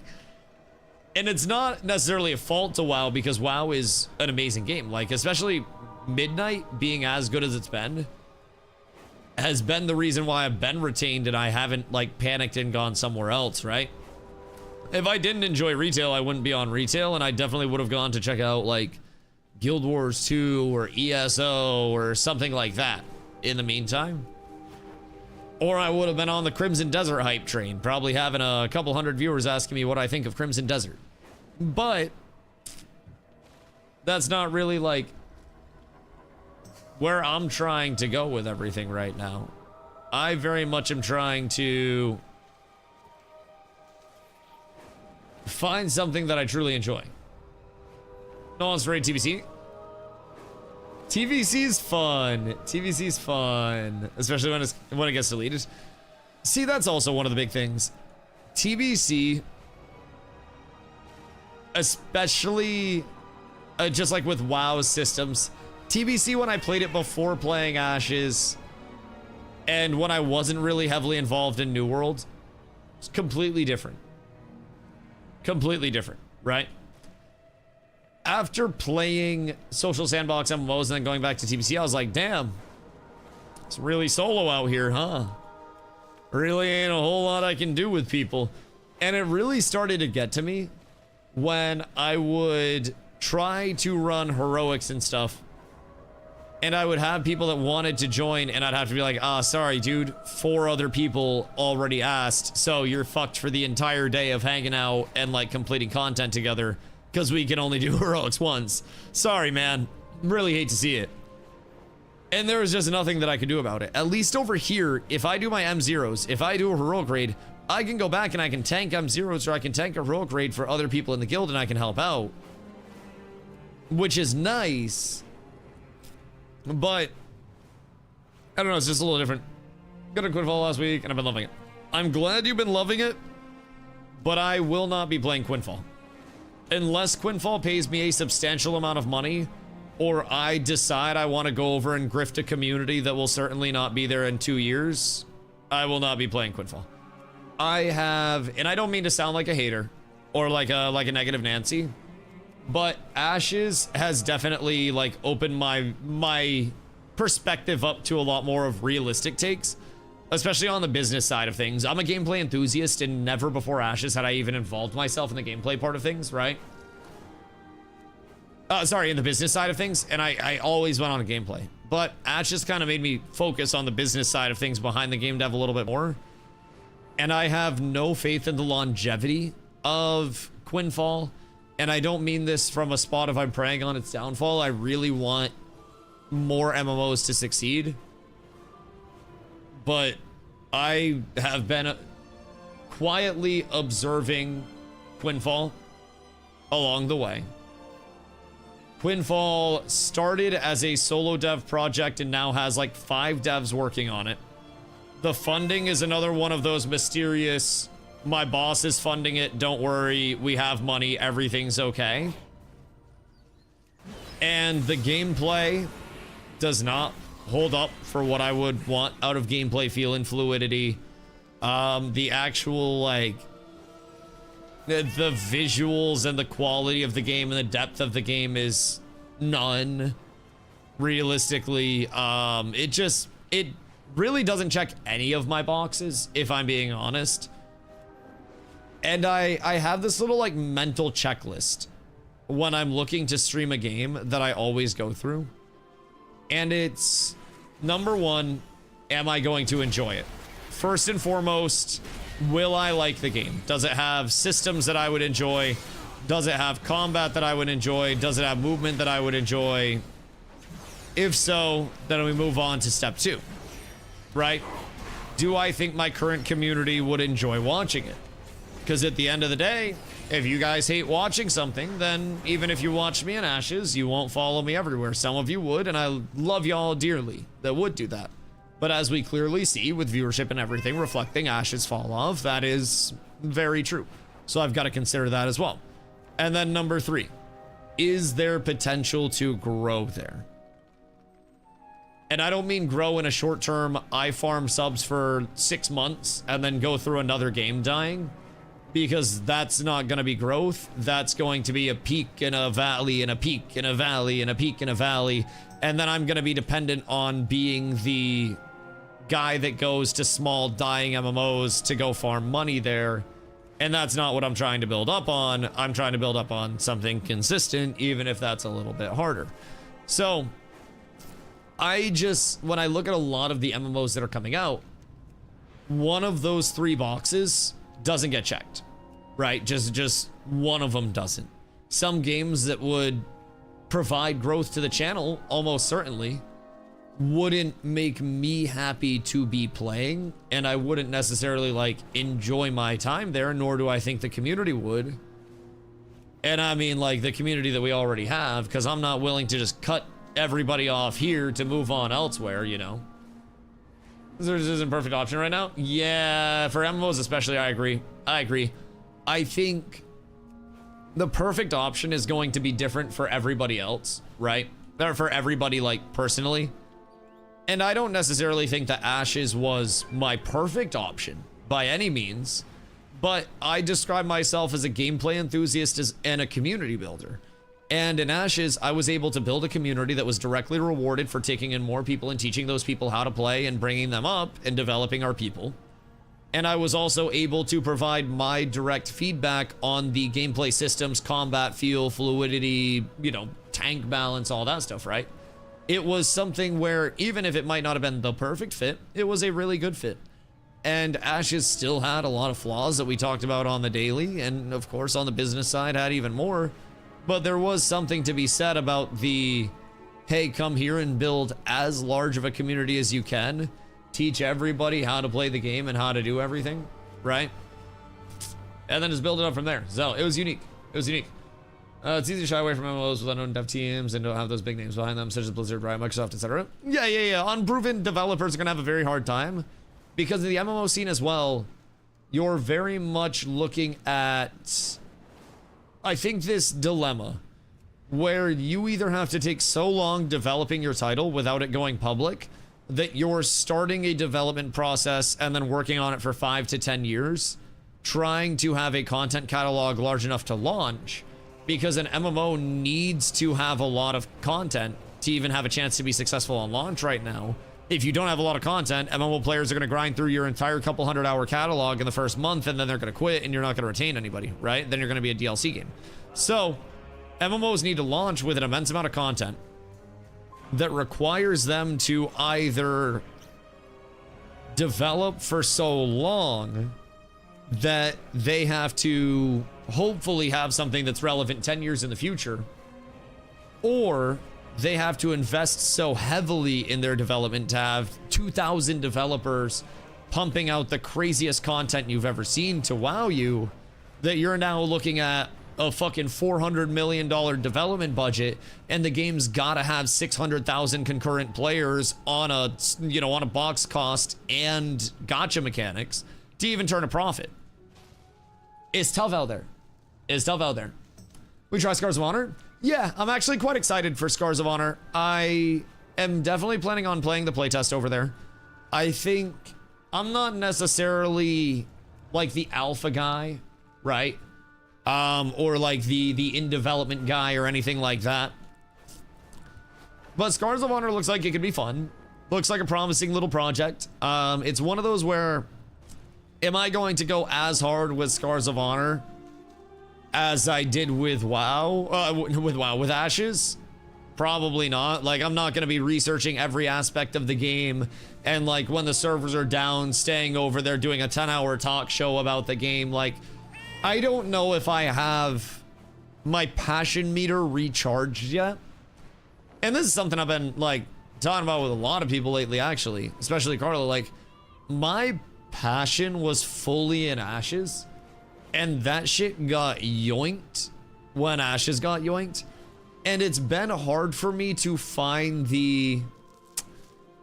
And it's not necessarily a fault to WoW because WoW is an amazing game. Like, especially Midnight being as good as it's been has been the reason why I've been retained and I haven't like panicked and gone somewhere else, right? If I didn't enjoy retail, I wouldn't be on retail, and I definitely would have gone to check out like Guild Wars 2 or ESO or something like that in the meantime. Or I would have been on the Crimson Desert hype train, probably having a couple hundred viewers asking me what I think of Crimson Desert. But that's not really like where I'm trying to go with everything right now. I very much am trying to find something that I truly enjoy. No one's afraid TBC. TVC's fun. TVC's fun, especially when it gets deleted. See, that's also one of the big things. TBC, especially just like with WoW systems, TBC when I played it before playing Ashes, and when I wasn't really heavily involved in New World, it's completely different. Completely different, right? After playing social sandbox MMOs and then going back to TBC, I was like, damn, it's really solo out here, huh? Really ain't a whole lot I can do with people. And it really started to get to me when I would try to run heroics and stuff, and I would have people that wanted to join, and I'd have to be like, sorry, dude, 4 other people already asked, so you're fucked for the entire day of hanging out and like completing content together, because we can only do heroics once. Sorry, man. Really hate to see it. And there was just nothing that I could do about it. At least over here, if I do my M0s, if I do a heroic raid, I can go back and I can tank M0s, or I can tank a heroic raid for other people in the guild, and I can help out, which is nice. But I don't know, it's just a little different. Got a Quinfall last week and I've been loving it. I'm glad you've been loving it, but I will not be playing Quinfall. unless Quinfall pays me a substantial amount of money, or I decide I want to go over and grift a community that will certainly not be there in 2 years, I will not be playing Quinfall. I have, and I don't mean to sound like a hater or like a negative Nancy, but Ashes has definitely like opened my perspective up to a lot more of realistic takes, especially on the business side of things. I'm a gameplay enthusiast, and never before Ashes had I even involved myself in the gameplay part of things, right? Sorry, in the business side of things, and I always went on a gameplay. But Ashes kind of made me focus on the business side of things behind the game dev a little bit more. And I have no faith in the longevity of Quinfall. And I don't mean this from a spot of I'm preying on its downfall. I really want more MMOs to succeed. But I have been quietly observing Quinfall along the way. Quinfall started as a solo dev project and now has like 5 devs working on it. The funding is another one of those mysterious, my boss is funding it, don't worry, we have money, everything's okay. And the gameplay does not hold up for what I would want out of gameplay feel and fluidity. The actual, like, the visuals and the quality of the game and the depth of the game is none. Realistically, it really doesn't check any of my boxes, if I'm being honest. And I have this little like mental checklist when I'm looking to stream a game that I always go through. And it's, number one, am I going to enjoy it? First and foremost, will I like the game? Does it have systems that I would enjoy? Does it have combat that I would enjoy? Does it have movement that I would enjoy? If so, then we move on to step 2, right? Do I think my current community would enjoy watching it? Because at the end of the day, if you guys hate watching something, then even if you watch me in Ashes, you won't follow me everywhere. Some of you would, and I love y'all dearly that would do that. But as we clearly see with viewership and everything reflecting Ashes fall off, that is very true. So I've got to consider that as well. And then number 3, is there potential to grow there? And I don't mean grow in a short term, I farm subs for 6 months and then go through another game dying. Because that's not going to be growth. That's going to be a peak and a valley and a peak and a valley and a peak and a valley. And then I'm going to be dependent on being the guy that goes to small dying MMOs to go farm money there. And that's not what I'm trying to build up on. I'm trying to build up on something consistent, even if that's a little bit harder. So when I look at a lot of the MMOs that are coming out, one of those 3 boxes doesn't get checked, right? Just one of them doesn't. Some games that would provide growth to the channel, almost certainly, wouldn't make me happy to be playing, and I wouldn't necessarily like enjoy my time there, nor do I think the community would. And I mean like the community that we already have, because I'm not willing to just cut everybody off here to move on elsewhere, you know? This isn't a perfect option right now. Yeah, for MMOs especially, I agree. I think the perfect option is going to be different for everybody else, right? Or for everybody, like, personally. And I don't necessarily think that Ashes was my perfect option by any means, but I describe myself as a gameplay enthusiast and a community builder. And in Ashes, I was able to build a community that was directly rewarded for taking in more people and teaching those people how to play and bringing them up and developing our people. And I was also able to provide my direct feedback on the gameplay systems, combat feel, fluidity, you know, tank balance, all that stuff, right? It was something where even if it might not have been the perfect fit, it was a really good fit. And Ashes still had a lot of flaws that we talked about on the daily, and of course on the business side had even more. But there was something to be said about the, hey, come here and build as large of a community as you can. Teach everybody how to play the game and how to do everything, right? And then just build it up from there. So it was unique. It was unique. It's easy to shy away from MMOs with unknown dev teams and don't have those big names behind them, such as Blizzard, Riot, Microsoft, etc. Yeah. Unproven developers are going to have a very hard time because of the MMO scene as well. You're very much looking at I think this dilemma where you either have to take so long developing your title without it going public that you're starting a development process and then working on it for 5 to 10 years, trying to have a content catalog large enough to launch, because an MMO needs to have a lot of content to even have a chance to be successful on launch right now. If you don't have a lot of content, MMO players are going to grind through your entire couple 100-hour catalog in the first month, and then they're going to quit, and you're not going to retain anybody, right? Then you're going to be a DLC game. So MMOs need to launch with an immense amount of content that requires them to either develop for so long that they have to hopefully have something that's relevant 10 years in the future, or they have to invest so heavily in their development to have 2,000 developers pumping out the craziest content you've ever seen to wow you, that you're now looking at a fucking $400 million development budget, and the game's gotta have 600,000 concurrent players on a, you know, on a box cost and gotcha mechanics to even turn a profit. It's tough out there. It's tough out there. We try Scars of Honor? Yeah, I'm actually quite excited for Scars of Honor. I am definitely planning on playing the playtest over there. I think I'm not necessarily like the alpha guy, right? Or like the in development guy or anything like that. But Scars of Honor looks like it could be fun. Looks like a promising little project. It's one of those where, am I going to go as hard with Scars of Honor as I did with WoW? With Ashes? Probably not. Like, I'm not going to be researching every aspect of the game, and like when the servers are down, staying over there doing a 10-hour talk show about the game. Like, I don't know if I have my passion meter recharged yet. And this is something I've been like talking about with a lot of people lately, actually, especially Carla. Like, my passion was fully in Ashes, and that shit got yoinked when Ashes got yoinked. And it's been hard for me to find the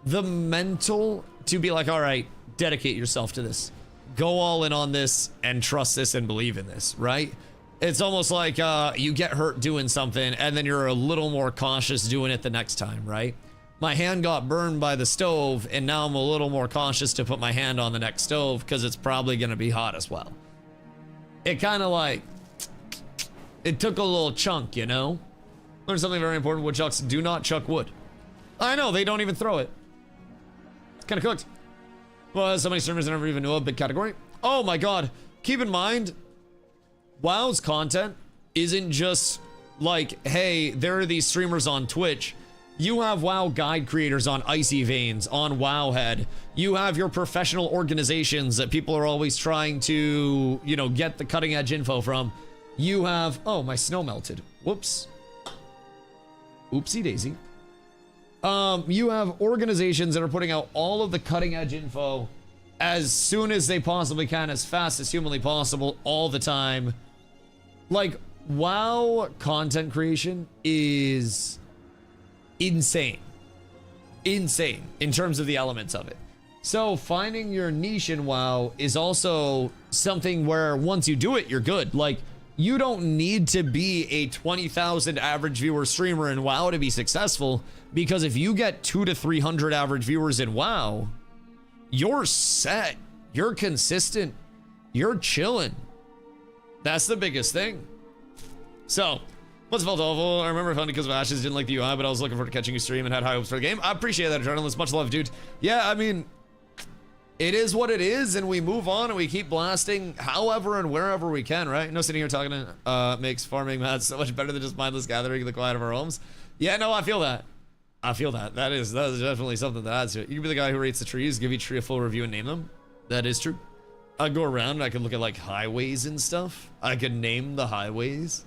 mental to be like, all right, dedicate yourself to this. Go all in on this and trust this and believe in this, right? It's almost like you get hurt doing something and then you're a little more cautious doing it the next time, right? My hand got burned by the stove, and now I'm a little more cautious to put my hand on the next stove because it's probably going to be hot as well. It kind of like, it took a little chunk, you know? Learned something very important. Woodchucks do not chuck wood. I know, they don't even throw it. It's kind of cooked. Well, so many streamers I never even knew of. Big category. Oh my god. Keep in mind, WoW's content isn't just like, hey, there are these streamers on Twitch. You have WoW guide creators on Icy Veins, on Wowhead. You have your professional organizations that people are always trying to, you know, get the cutting edge info from. You have, oh, my snow melted. Whoops. Oopsie daisy. You have organizations that are putting out all of the cutting edge info as soon as they possibly can, as fast as humanly possible, all the time. Like, WoW content creation is insane. Insane in terms of the elements of it. So finding your niche in WoW is also something where once you do it, you're good. Like, you don't need to be a 20,000 average viewer streamer in WoW to be successful, because if you get 200 to 300 average viewers in WoW, you're set. You're consistent. You're chilling. That's the biggest thing. So, what's felt awful? I remember finding because of Ashes, didn't like the UI, but I was looking forward to catching you stream and had high hopes for the game. I appreciate that, Adrenaline. Much love, dude. Yeah, I mean, it is what it is, and we move on and we keep blasting however and wherever we can, right? No sitting here talking to makes farming mad so much better than just mindless gathering in the quiet of our homes. Yeah, no, I feel that. I feel that. That is definitely something that adds to it. You can be the guy who rates the trees, give each tree a full review and name them. That is true. I'd go around and I could look at like highways and stuff. I could name the highways.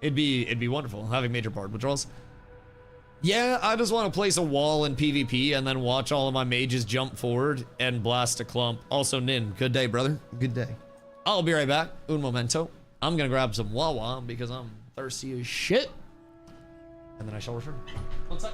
It'd be wonderful having major board withdrawals. Yeah, I just want to place a wall in PvP and then watch all of my mages jump forward and blast a clump. Also, Nin, good day, brother. Good day. I'll be right back. Un momento. I'm gonna grab some Wawa because I'm thirsty as shit. And then I shall return. One sec.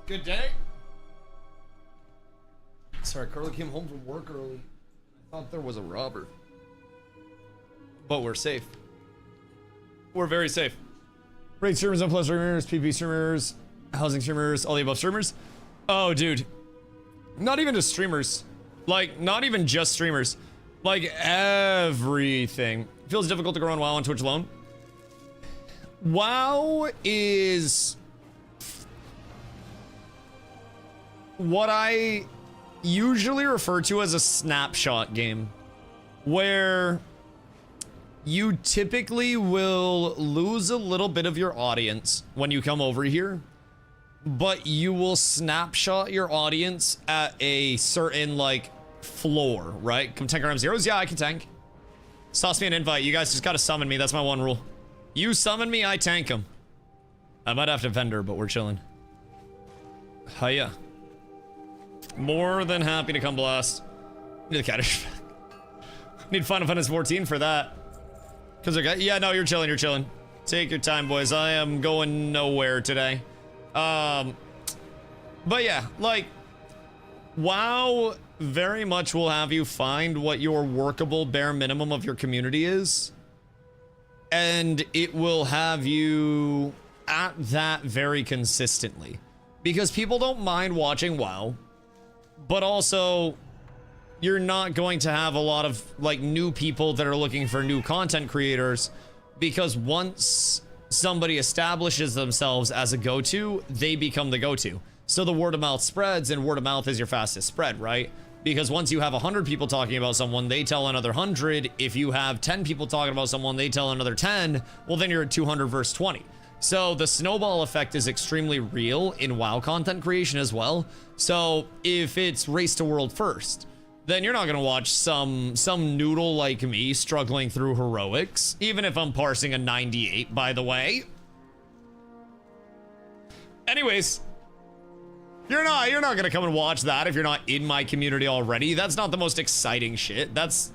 Good day. Sorry, Carla came home from work early. I thought there was a robber. But we're safe. We're very safe. Raid streamers, plus streamers, PvP streamers, housing streamers, all the above streamers. Oh, dude. Not even just streamers. Like, not even just streamers. Like, everything. Feels difficult to grow on WoW on Twitch alone. WoW is what I usually refer to as a snapshot game, where you typically will lose a little bit of your audience when you come over here, but you will snapshot your audience at a certain, like, floor, right? Come tank around zeros? Yeah, I can tank. Toss me an invite. You guys just gotta summon me. That's my one rule. You summon me, I tank him. I might have to vendor, but we're chilling. Hiya. More than happy to come blast. Need the caddish. Need Final Fantasy 14 for that. Cause yeah, no, you're chilling, you're chilling. Take your time, boys. I am going nowhere today. But yeah, like, WoW very much will have you find what your workable bare minimum of your community is. And it will have you at that very consistently. Because people don't mind watching WoW, but also you're not going to have a lot of, like, new people that are looking for new content creators, because once somebody establishes themselves as a go-to, they become the go-to. So the word of mouth spreads, and word of mouth is your fastest spread, right? Because once you have 100 people talking about someone, they tell another 100. If you have 10 people talking about someone, they tell another 10. Well, then you're at 200 versus 20. So the snowball effect is extremely real in WoW content creation as well. So if it's race to world first, then you're not gonna watch some noodle like me struggling through heroics, even if I'm parsing a 98, by the way. Anyways, you're not gonna come and watch that if you're not in my community already. That's not the most exciting shit. It's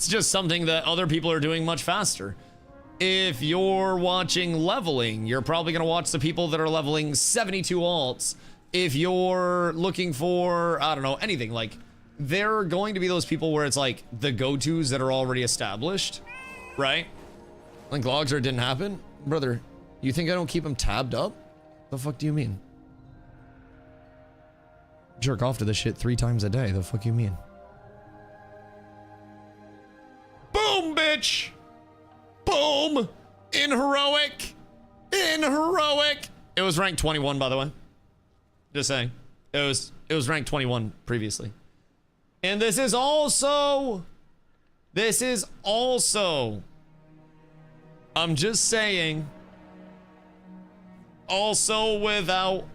just something that other people are doing much faster. If you're watching leveling, you're probably gonna watch the people that are leveling 72 alts. If you're looking for, I don't know, anything, like, there are going to be those people where it's like the go-tos that are already established, right? Like logs or it didn't happen? Brother, you think I don't keep them tabbed up? The fuck do you mean? Jerk off to this shit 3 times a day. The fuck you mean? Boom, bitch! Boom! In heroic! In heroic! It was ranked 21, by the way. Just saying. It was ranked 21 previously. And this is also, I'm just saying, also without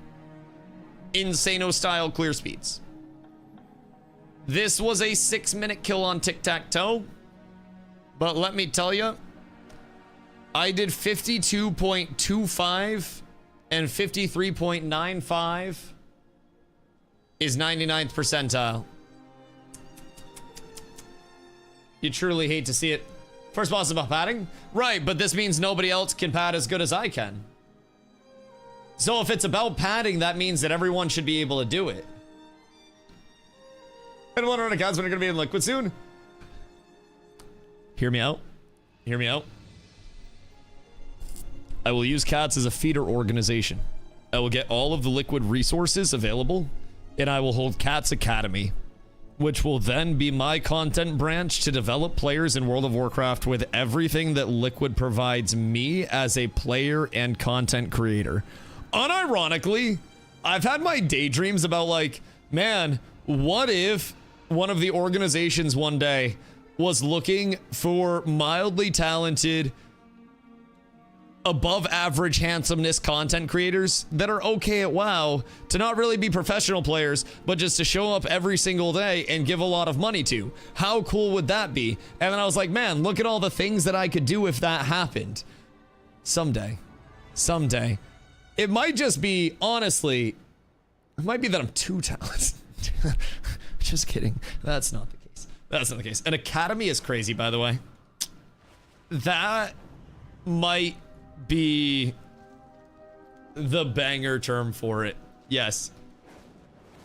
Insano style clear speeds. This was a 6-minute kill on tic-tac-toe, but let me tell you, I did 52.25 and 53.95 is 99th percentile. You truly hate to see it. First boss is about padding? Right, but this means nobody else can pad as good as I can. So if it's about padding, that means that everyone should be able to do it. I don't want to run accounts when they're going to be in liquid soon. Hear me out. Hear me out. I will use cats as a feeder organization. I will get all of the liquid resources available, and I will hold Cats Academy, which will then be my content branch to develop players in World of Warcraft with everything that Liquid provides me as a player and content creator. Unironically, I've had my daydreams about, like, man, what if one of the organizations one day was looking for mildly talented, above average handsomeness content creators that are okay at WoW to not really be professional players, but just to show up every single day and give a lot of money to. How cool would that be? And then I was like, man, look at all the things that I could do if that happened. Someday. Someday. It might just be, honestly, it might be that I'm too talented. Just kidding. That's not the case. That's not the case. An academy is crazy, by the way. That might be the banger term for it. Yes.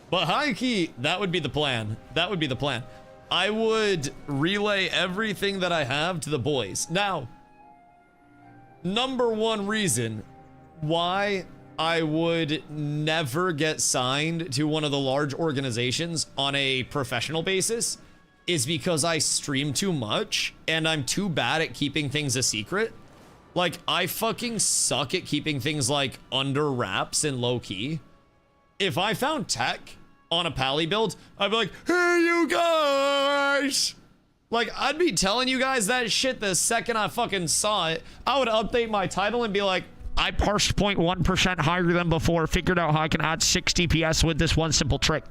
But high key, that would be the plan. That would be the plan. I would relay everything that I have to the boys. Now, number one reason why I would never get signed to one of the large organizations on a professional basis is because I stream too much and I'm too bad at keeping things a secret. Like, I fucking suck at keeping things like under wraps and low key. If I found tech on a pally build, I'd be like, hey, you guys! Like, I'd be telling you guys that shit the second I fucking saw it. I would update my title and be like, I parsed 0.1% higher than before, figured out how I can add 60 PS with this one simple trick.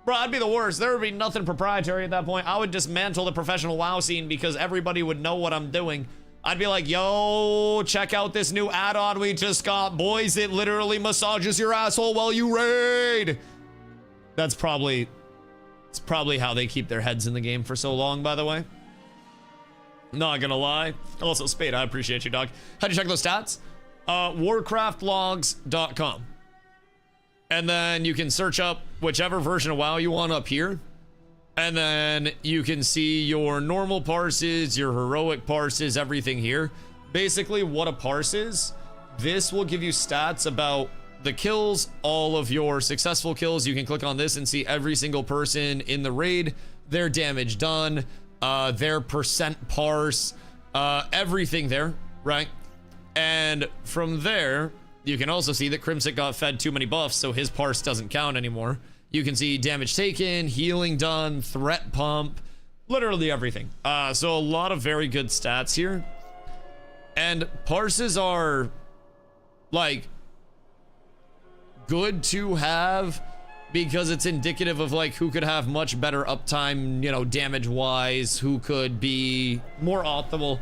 Bro, I'd be the worst. There would be nothing proprietary at that point. I would dismantle the professional WoW scene because everybody would know what I'm doing. I'd be like, yo, check out this new add-on we just got. Boys, it literally massages your asshole while you raid. It's probably how they keep their heads in the game for so long, by the way. Not gonna lie. Also, Spade, I appreciate you, dog. How'd you check those stats? Warcraftlogs.com. And then you can search up whichever version of WoW you want up here. And then you can see your normal parses, your heroic parses, everything here. Basically, what a parse is, this will give you stats about the kills, all of your successful kills. You can click on this and see every single person in the raid, their damage done, their percent parse, everything there, right? And from there, you can also see that Crimson got fed too many buffs, so his parse doesn't count anymore. You can see damage taken, healing done, threat pump, literally everything. So a lot of very good stats here. And parses are, like, good to have because it's indicative of, like, who could have much better uptime, you know, damage-wise, who could be more optimal.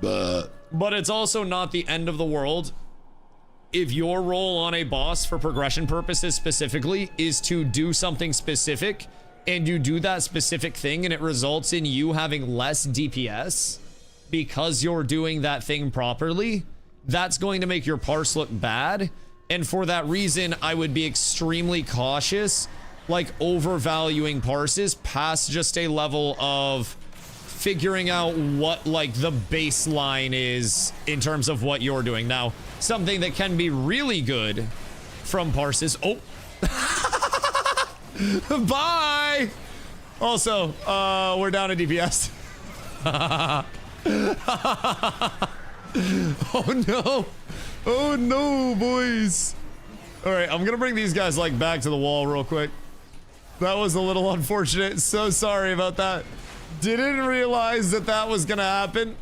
But it's also not the end of the world. If your role on a boss for progression purposes specifically is to do something specific and you do that specific thing and it results in you having less DPS because you're doing that thing properly, that's going to make your parse look bad. And for that reason, I would be extremely cautious, like overvaluing parses past just a level of figuring out what, like, the baseline is in terms of what you're doing. Now, something that can be really good from parses. Oh. Bye. Also, we're down to DPS. Oh no. Oh no, boys. All right, I'm gonna bring these guys, like, back to the wall real quick. That was a little unfortunate. So sorry about that. Didn't realize that that was gonna happen.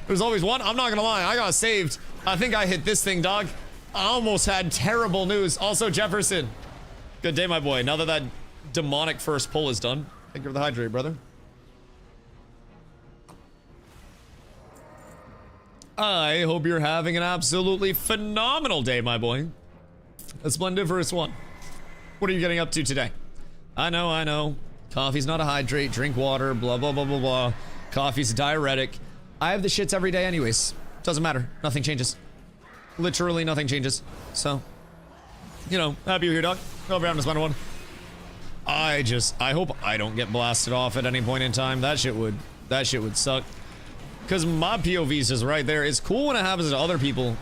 There's always one. I'm not gonna lie, I got saved. I think I hit this thing, dog. I almost had terrible news. Also, Jefferson, good day, my boy. Now that that demonic first pull is done, thank you for the hydrate, brother. I hope you're having an absolutely phenomenal day, my boy. A splendiferous one. What are you getting up to today? I know. Coffee's not a hydrate, drink water, blah, blah, blah, blah, blah. Coffee's a diuretic. I have the shits every day anyways. Doesn't matter. Nothing changes. Literally nothing changes. So, you know, happy you're here, dog. Hope you're having a fun one. I hope I don't get blasted off at any point in time. That shit would suck. Because my POV's just right there. It's cool when it happens to other people,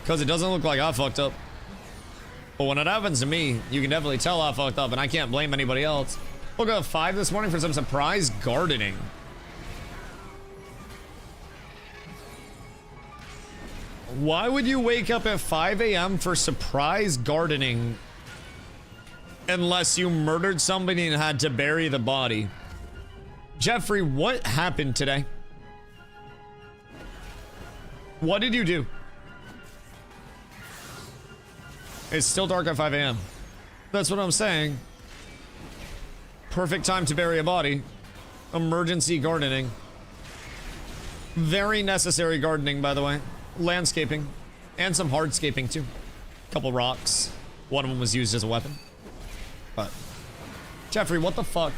because it doesn't look like I fucked up. But when it happens to me, you can definitely tell I fucked up, and I can't blame anybody else. Woke up at 5 this morning for some surprise gardening. Why would you wake up at 5 a.m. for surprise gardening unless you murdered somebody and had to bury the body? Jeffrey, what happened today? What did you do? It's still dark at 5 a.m. That's what I'm saying. Perfect time to bury a body. Emergency gardening. Very necessary gardening, by the way. Landscaping. And some hardscaping, too. Couple rocks. One of them was used as a weapon. But Jeffrey, what the fuck?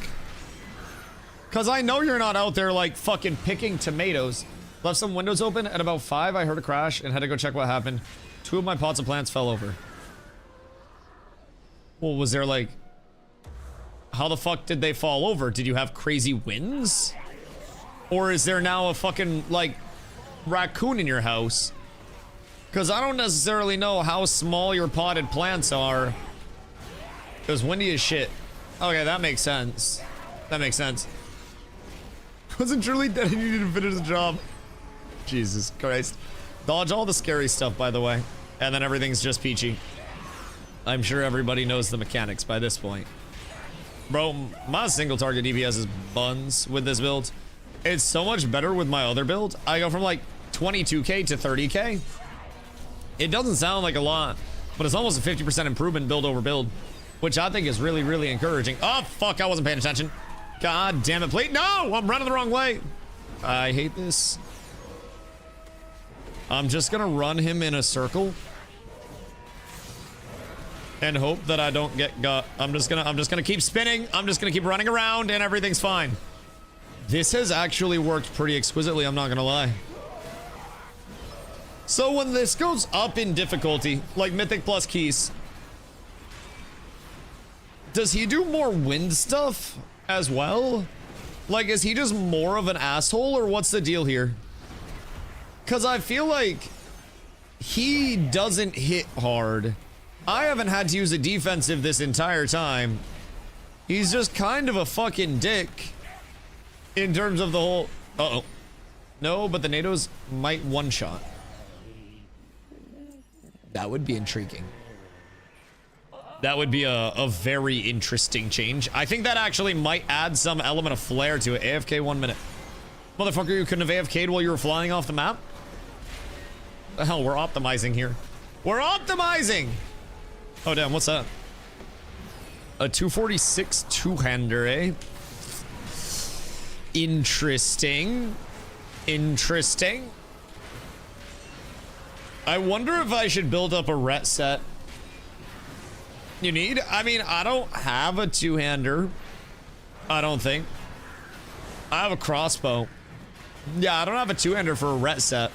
Because I know you're not out there, like, fucking picking tomatoes. Left some windows open. At about 5, I heard a crash and had to go check what happened. 2 of my pots of plants fell over. Well, was there like... How the fuck did they fall over? Did you have crazy winds? Or is there now a fucking, like, raccoon in your house? Because I don't necessarily know how small your potted plants are. It was windy as shit. Okay, that makes sense. That makes sense. Wasn't truly dead, he needed to finish the job. Jesus Christ. Dodge all the scary stuff, by the way. And then everything's just peachy. I'm sure everybody knows the mechanics by this point. Bro, my single target DPS is buns with this build. It's so much better with my other build. I go from like 22k to 30k. It doesn't sound like a lot, but it's almost a 50% improvement build over build, which I think is really, really encouraging. Oh, fuck, I wasn't paying attention. God damn it, please. No, I'm running the wrong way. I hate this. I'm just gonna run him in a circle and hope that I don't get got. I'm just gonna keep spinning. I'm just gonna keep running around and everything's fine. This has actually worked pretty exquisitely, I'm not gonna lie. So when this goes up in difficulty, like Mythic plus Keys, does he do more wind stuff as well? Like, is he just more of an asshole, or what's the deal here? Because I feel like he doesn't hit hard. I haven't had to use a defensive this entire time. He's just kind of a fucking dick in terms of the whole... Uh-oh. No, but the NATOs might one-shot. That would be intriguing. That would be a very interesting change. I think that actually might add some element of flair to it. AFK 1 minute. Motherfucker, you couldn't have AFK'd while you were flying off the map? The hell, we're optimizing here. We're optimizing! Oh, damn, what's that? A 246 two-hander, eh? Interesting. Interesting. I wonder if I should build up a ret set. You need? I mean, I don't have a two-hander. I don't think. I have a crossbow. Yeah, I don't have a two-hander for a ret set.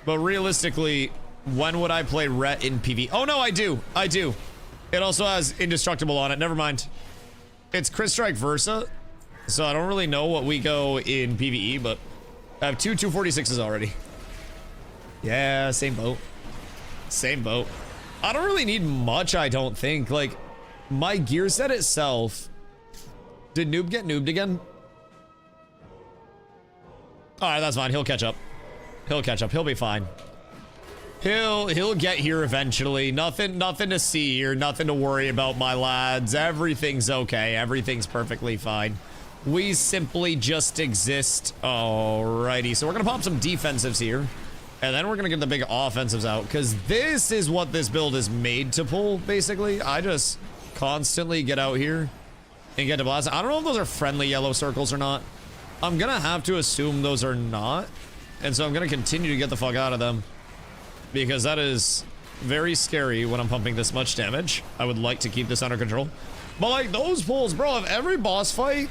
But realistically, when would I play ret in PV? Oh, no, I do. I do. It also has indestructible on it. Never mind. It's Crit Strike Versa. So I don't really know what we go in PvE, but I have two 246s already. Yeah, same boat. Same boat. I don't really need much, I don't think. Like, my gear set itself... Did Noob get noobed again? Alright, that's fine. He'll catch up. He'll catch up. He'll be fine. He'll get here eventually. Nothing to see here. Nothing to worry about, my lads. Everything's okay. Everything's perfectly fine. We simply just exist. Alrighty, so we're gonna pop some defensives here. And then we're gonna get the big offensives out, because this is what this build is made to pull, basically. I just constantly get out here and get to blast. I don't know if those are friendly yellow circles or not. I'm gonna have to assume those are not. And so I'm gonna continue to get the fuck out of them, because that is very scary when I'm pumping this much damage. I would like to keep this under control. But like those pulls, bro, if every boss fight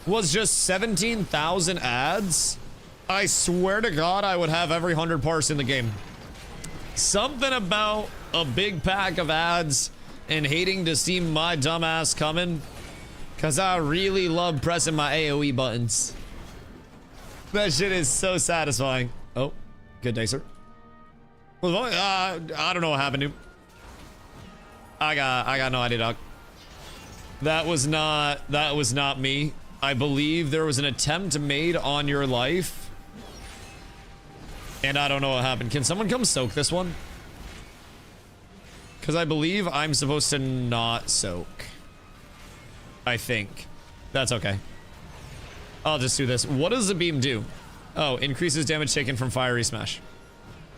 was just 17,000 ads, I swear to God, I would have every 100 parse in the game. Something about a big pack of ads and hating to see my dumb ass coming, because I really love pressing my AoE buttons. That shit is so satisfying. Oh, good day, sir. Well, I don't know what happened to him. I got no idea, dog. That was not me. I believe there was an attempt made on your life, and I don't know what happened. Can someone come soak this one? Because I believe I'm supposed to not soak. I think. That's okay. I'll just do this. What does the beam do? Oh, increases damage taken from fiery smash.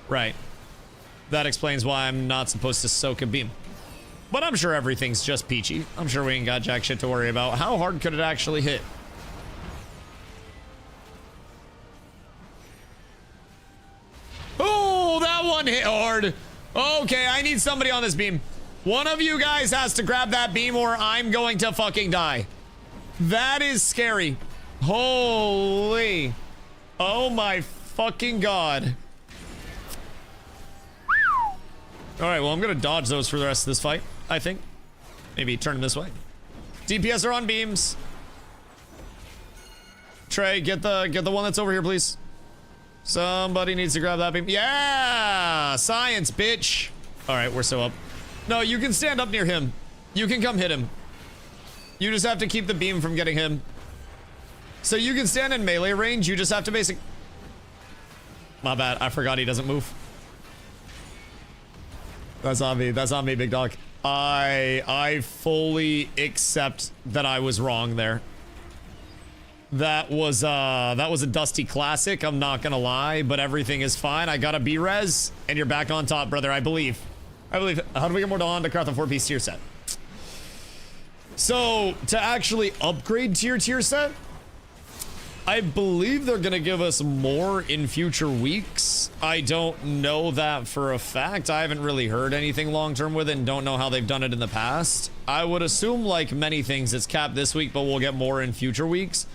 Right. That explains why I'm not supposed to soak a beam. But I'm sure everything's just peachy. I'm sure we ain't got jack shit to worry about. How hard could it actually hit? Oh, that one hit hard. Okay, I need somebody on this beam. One of you guys has to grab that beam or I'm going to fucking die. That is scary. Holy. Oh my fucking God. All right, well, I'm gonna dodge those for the rest of this fight, I think. Maybe turn him this way. DPS are on beams. Trey, get the one that's over here, please. Somebody needs to grab that beam. Yeah! Science, bitch! Alright, we're so up. No, you can stand up near him. You can come hit him. You just have to keep the beam from getting him. So you can stand in melee range, you just have to basic... My bad, I forgot he doesn't move. That's on me, big dog. I fully accept that I was wrong there. That was a Dusty classic, I'm not gonna lie, but everything is fine. I got a B-res, and you're back on top, brother, I believe. How do we get more Dawn to craft a 4-piece tier set? So, to actually upgrade tier set, I believe they're gonna give us more in future weeks. I don't know that for a fact. I haven't really heard anything long-term with it and don't know how they've done it in the past. I would assume, like many things, it's capped this week, but we'll get more in future weeks.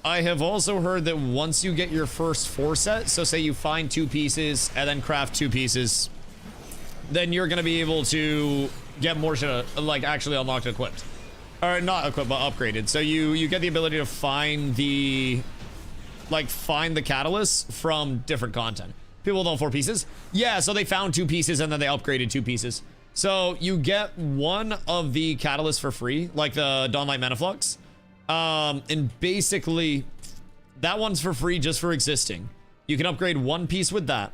I have also heard that once you get your first 4 set, so say you find 2 pieces and then craft 2 pieces, then you're gonna be able to get more shit, like actually unlocked and equipped. Or not equipped, but upgraded. So you get the ability to find the catalysts from different content. People don't 4 pieces. Yeah, so they found 2 pieces and then they upgraded 2 pieces. So you get one of the catalysts for free, like the Dawnlight Manaflux. And basically, that one's for free just for existing. You can upgrade 1 piece with that.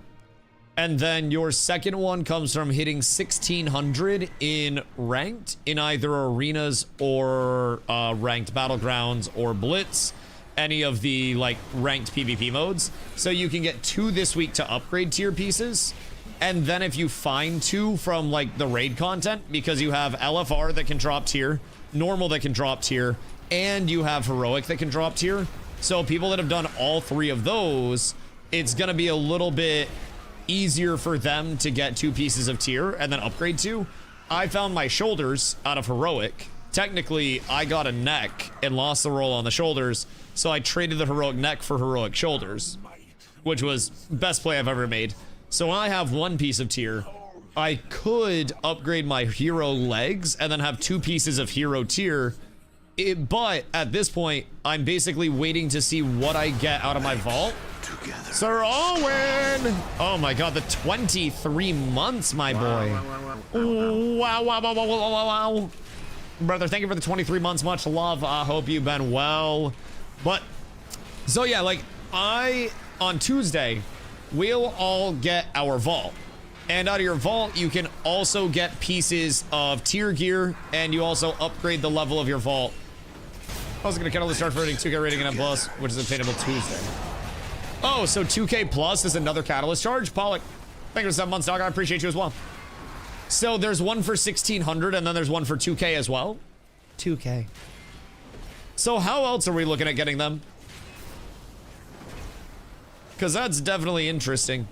And then your second one comes from hitting 1600 in ranked, in either arenas or ranked battlegrounds or blitz. Any of the like ranked PvP modes. So you can get 2 this week to upgrade tier pieces. And then if you find 2 from like the raid content, because you have LFR that can drop tier, normal that can drop tier, and you have heroic that can drop tier. So people that have done all 3 of those, it's gonna be a little bit easier for them to get 2 pieces of tier and then upgrade to. I found my shoulders out of heroic. Technically, I got a neck and lost the roll on the shoulders, so I traded the heroic neck for heroic shoulders, which was best play I've ever made. So when I have 1 piece of tier, I could upgrade my hero legs and then have 2 pieces of hero tier. But at this point, I'm basically waiting to see what I get out of my vault. Sir Owen! Oh my god, the 23 months, my boy. Wow. Brother, thank you for the 23 months. Much love. I hope you've been well. But, so yeah, like, on Tuesday, we'll all get our vault. And out of your vault, you can also get pieces of tier gear, and you also upgrade the level of your vault. I was gonna get all the start for rating 2K rating and M+, which is obtainable Tuesday. Oh, so 2K plus is another catalyst charge? Pollock, thank you for 7 months, dog. I appreciate you as well. So there's one for 1600, and then there's one for 2K as well. 2K. So how else are we looking at getting them? Because that's definitely interesting.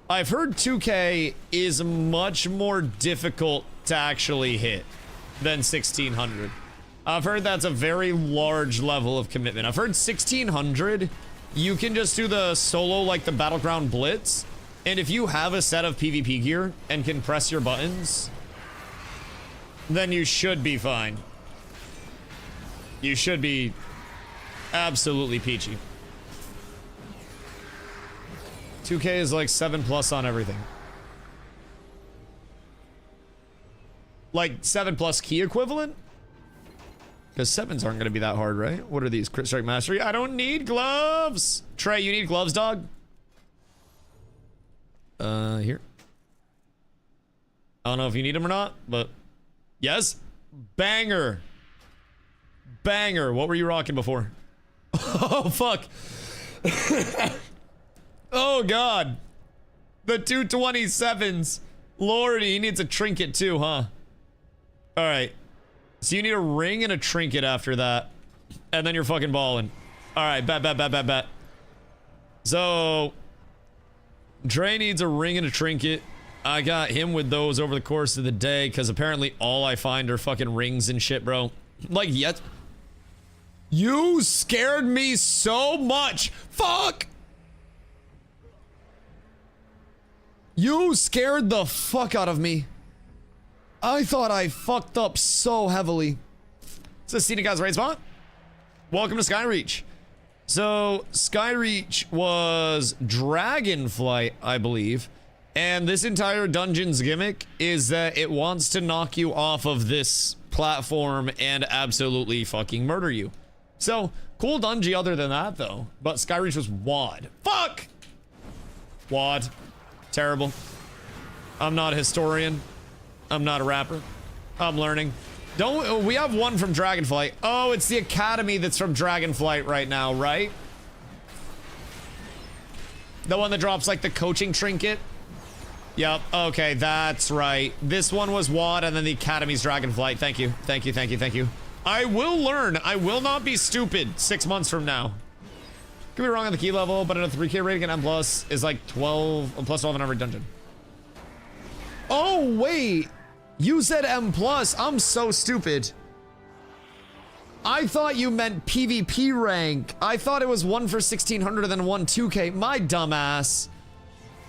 I've heard 2K is much more difficult to actually hit than 1600. I've heard that's a very large level of commitment. I've heard 1600, you can just do the solo, like the Battleground Blitz, and if you have a set of PvP gear and can press your buttons, then you should be fine. You should be absolutely peachy. 2K is like 7+ on everything. Like 7+ key equivalent? Because 7s aren't going to be that hard, right? What are these? Crit Strike Mastery? I don't need gloves! Trey, you need gloves, dog? Here. I don't know if you need them or not, but... Yes? Banger! Banger! What were you rocking before? Oh, fuck! Oh, God! The 227s! Lordy, he needs a trinket too, huh? Alright. So you need a ring and a trinket after that. And then you're fucking balling. Alright, bet. So... Dre needs a ring and a trinket. I got him with those over the course of the day, because apparently all I find are fucking rings and shit, bro. Like, yet... You scared me so much! Fuck! You scared the fuck out of me. I thought I fucked up so heavily. This is Cena Guys Raid Spot. Welcome to Skyreach. So, Skyreach was Dragonflight, I believe. And this entire dungeon's gimmick is that it wants to knock you off of this platform and absolutely fucking murder you. So, cool dungeon other than that, though. But Skyreach was WOD. Fuck! WOD. Terrible. I'm not a historian. I'm not a rapper. I'm learning. Don't we have one from Dragonflight? Oh, it's the Academy that's from Dragonflight right now, right? The one that drops like the coaching trinket? Yep, okay, that's right. This one was WOD and then the Academy's Dragonflight. Thank you, thank you, thank you, thank you. I will learn. I will not be stupid 6 months from now. Could be wrong on the key level, but at a 3K rating at M+ is like 12, plus 12 in every dungeon. Oh, wait. You said M+. I'm so stupid. I thought you meant PvP rank. I thought it was one for 1600 and then one 2K. My dumbass.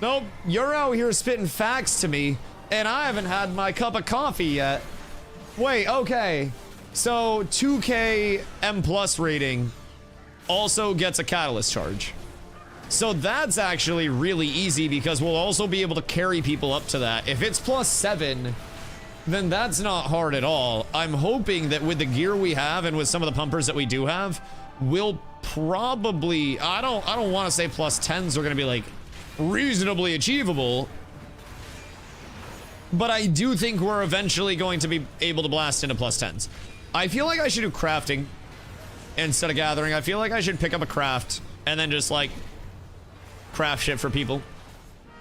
Nope, you're out here spitting facts to me, and I haven't had my cup of coffee yet. Wait, okay. So 2K M+ rating also gets a catalyst charge. So that's actually really easy because we'll also be able to carry people up to that. If it's +7, then that's not hard at all. I'm hoping that with the gear we have and with some of the pumpers that we do have, we'll probably, I don't want to say +10s are going to be like reasonably achievable, but I do think we're eventually going to be able to blast into +10s. I feel like I should do crafting instead of gathering. I feel like I should pick up a craft and then just like craft shit for people.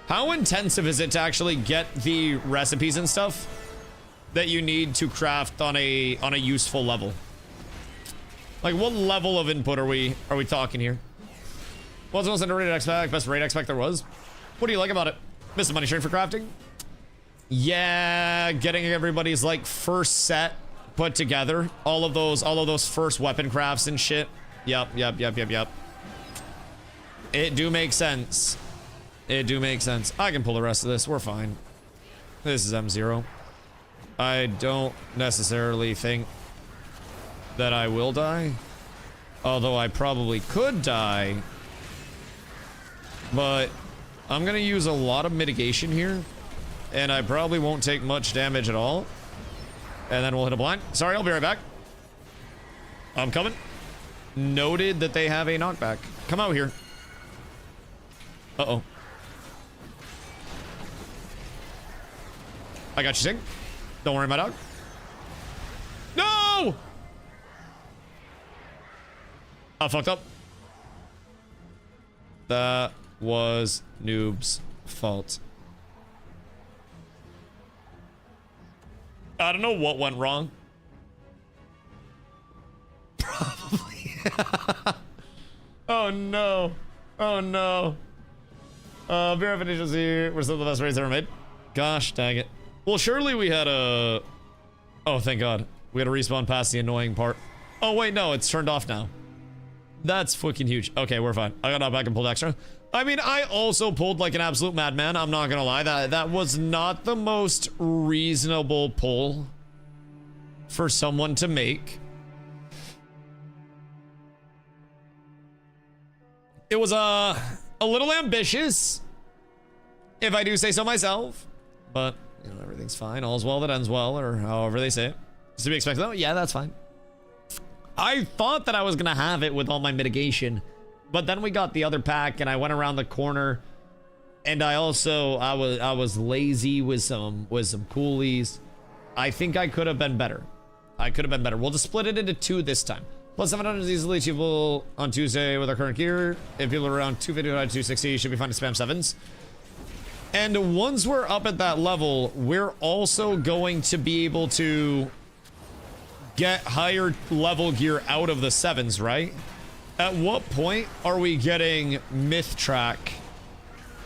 How intensive is it to actually get the recipes and stuff that you need to craft on a useful level? Like what level of input are we talking here? What's the most underrated XP? Best raid XP there was? What do you like about it? Miss the money train for crafting? Yeah, getting everybody's like first set put together. All of those first weapon crafts and shit. Yep. It do make sense. It do make sense. I can pull the rest of this. We're fine. This is M0. I don't necessarily think that I will die. Although I probably could die. But I'm gonna use a lot of mitigation here. And I probably won't take much damage at all. And then we'll hit a blind. Sorry, I'll be right back. I'm coming. Noted that they have a knockback. Come out here. Uh-oh. I got you, Sig. Don't worry, my dog. No! I fucked up. That was Noob's fault. I don't know what went wrong. Probably. Oh no. Oh no. Beer Definitions here. We're still the best raids ever made. Gosh dang it. Well, surely we had a... Oh, thank God. We had to respawn past the annoying part. Oh, wait, no. It's turned off now. That's fucking huge. Okay, we're fine. I got knocked back and pulled extra. I mean, I also pulled like an absolute madman. I'm not gonna lie. That was not the most reasonable pull for someone to make. It was a little ambitious, if I do say so myself. But, you know, everything's fine. All's well that ends well, or however they say it. Is to be expected though? Yeah, that's fine. I thought that I was gonna have it with all my mitigation. But then we got the other pack and I went around the corner and I was lazy with some coolies. I think I could have been better. We'll just split it into two this time. Plus 700 is easily achievable on Tuesday with our current gear. If people are around 250 to 260, you should be fine to spam 7s. And once we're up at that level, we're also going to be able to get higher level gear out of the 7s, right? At what point are we getting myth track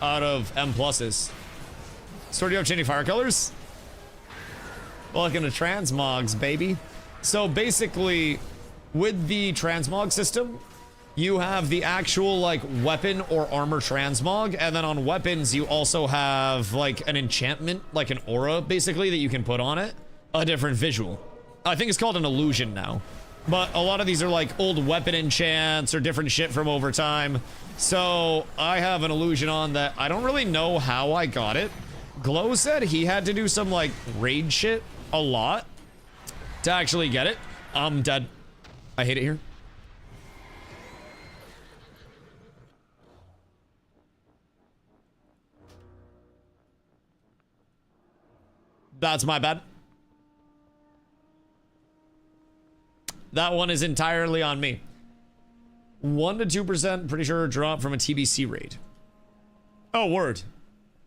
out of M+s? Sort of changing fire colors? Welcome to transmogs, baby. So basically, with the transmog system, you have the actual like weapon or armor transmog, and then on weapons you also have like an enchantment, like an aura basically that you can put on it, a different visual. I think it's called an illusion now, but a lot of these are like old weapon enchants or different shit from over time. So I have an illusion on that. I don't really know how I got it. Glow said he had to do some like raid shit a lot to actually get it. I'm dead. I hate it here. That's my bad. That one is entirely on me. 1 to 2%, pretty sure, drop from a TBC raid. Oh, word.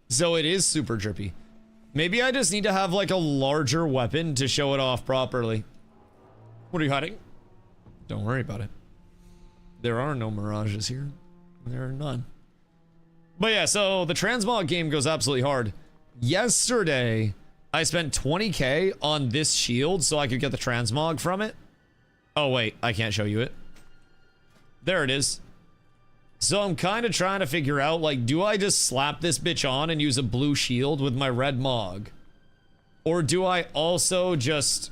So it is super drippy. Maybe I just need to have like a larger weapon to show it off properly. What are you hiding? Don't worry about it. There are no mirages here. There are none. But yeah, so the transmog game goes absolutely hard. Yesterday, I spent 20k on this shield so I could get the transmog from it. Oh wait, I can't show you it. There it is. So I'm kind of trying to figure out, like, do I just slap this bitch on and use a blue shield with my red mog? Or do I also just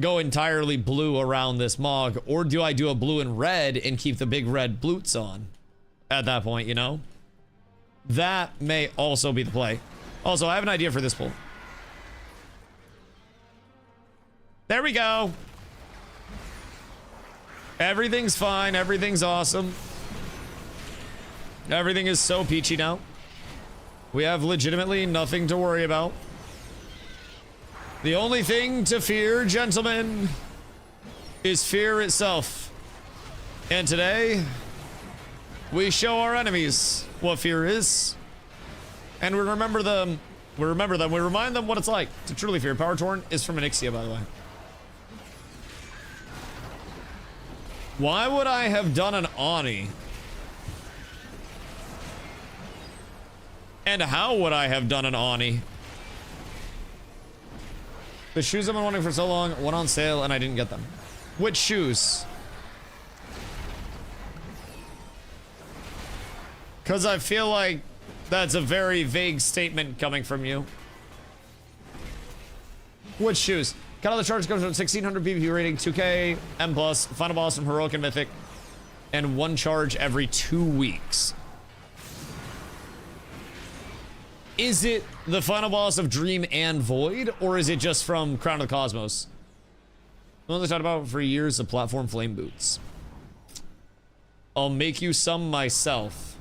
go entirely blue around this mog? Or do I do a blue and red and keep the big red bloots on at that point, you know? That may also be the play. Also, I have an idea for this pull. There we go. Everything's fine. Everything's awesome. Everything is so peachy now. We have legitimately nothing to worry about. The only thing to fear, gentlemen, is fear itself. And today, we show our enemies what fear is. And we remember them. We remember them. We remind them what it's like to truly fear. Power Torn is from Onyxia, by the way. Why would I have done an Oni? And how would I have done an Oni? The shoes I've been wanting for so long went on sale and I didn't get them. Which shoes? Because I feel like that's a very vague statement coming from you. Which shoes? Cut all the charge goes from 1600 PvP rating, 2k, M+, final boss from Heroic and Mythic, and 1 charge every 2 weeks. Is it the final boss of Dream and Void, or is it just from Crown of the Cosmos? The one they talked about for years, the platform flame boots. I'll make you some myself.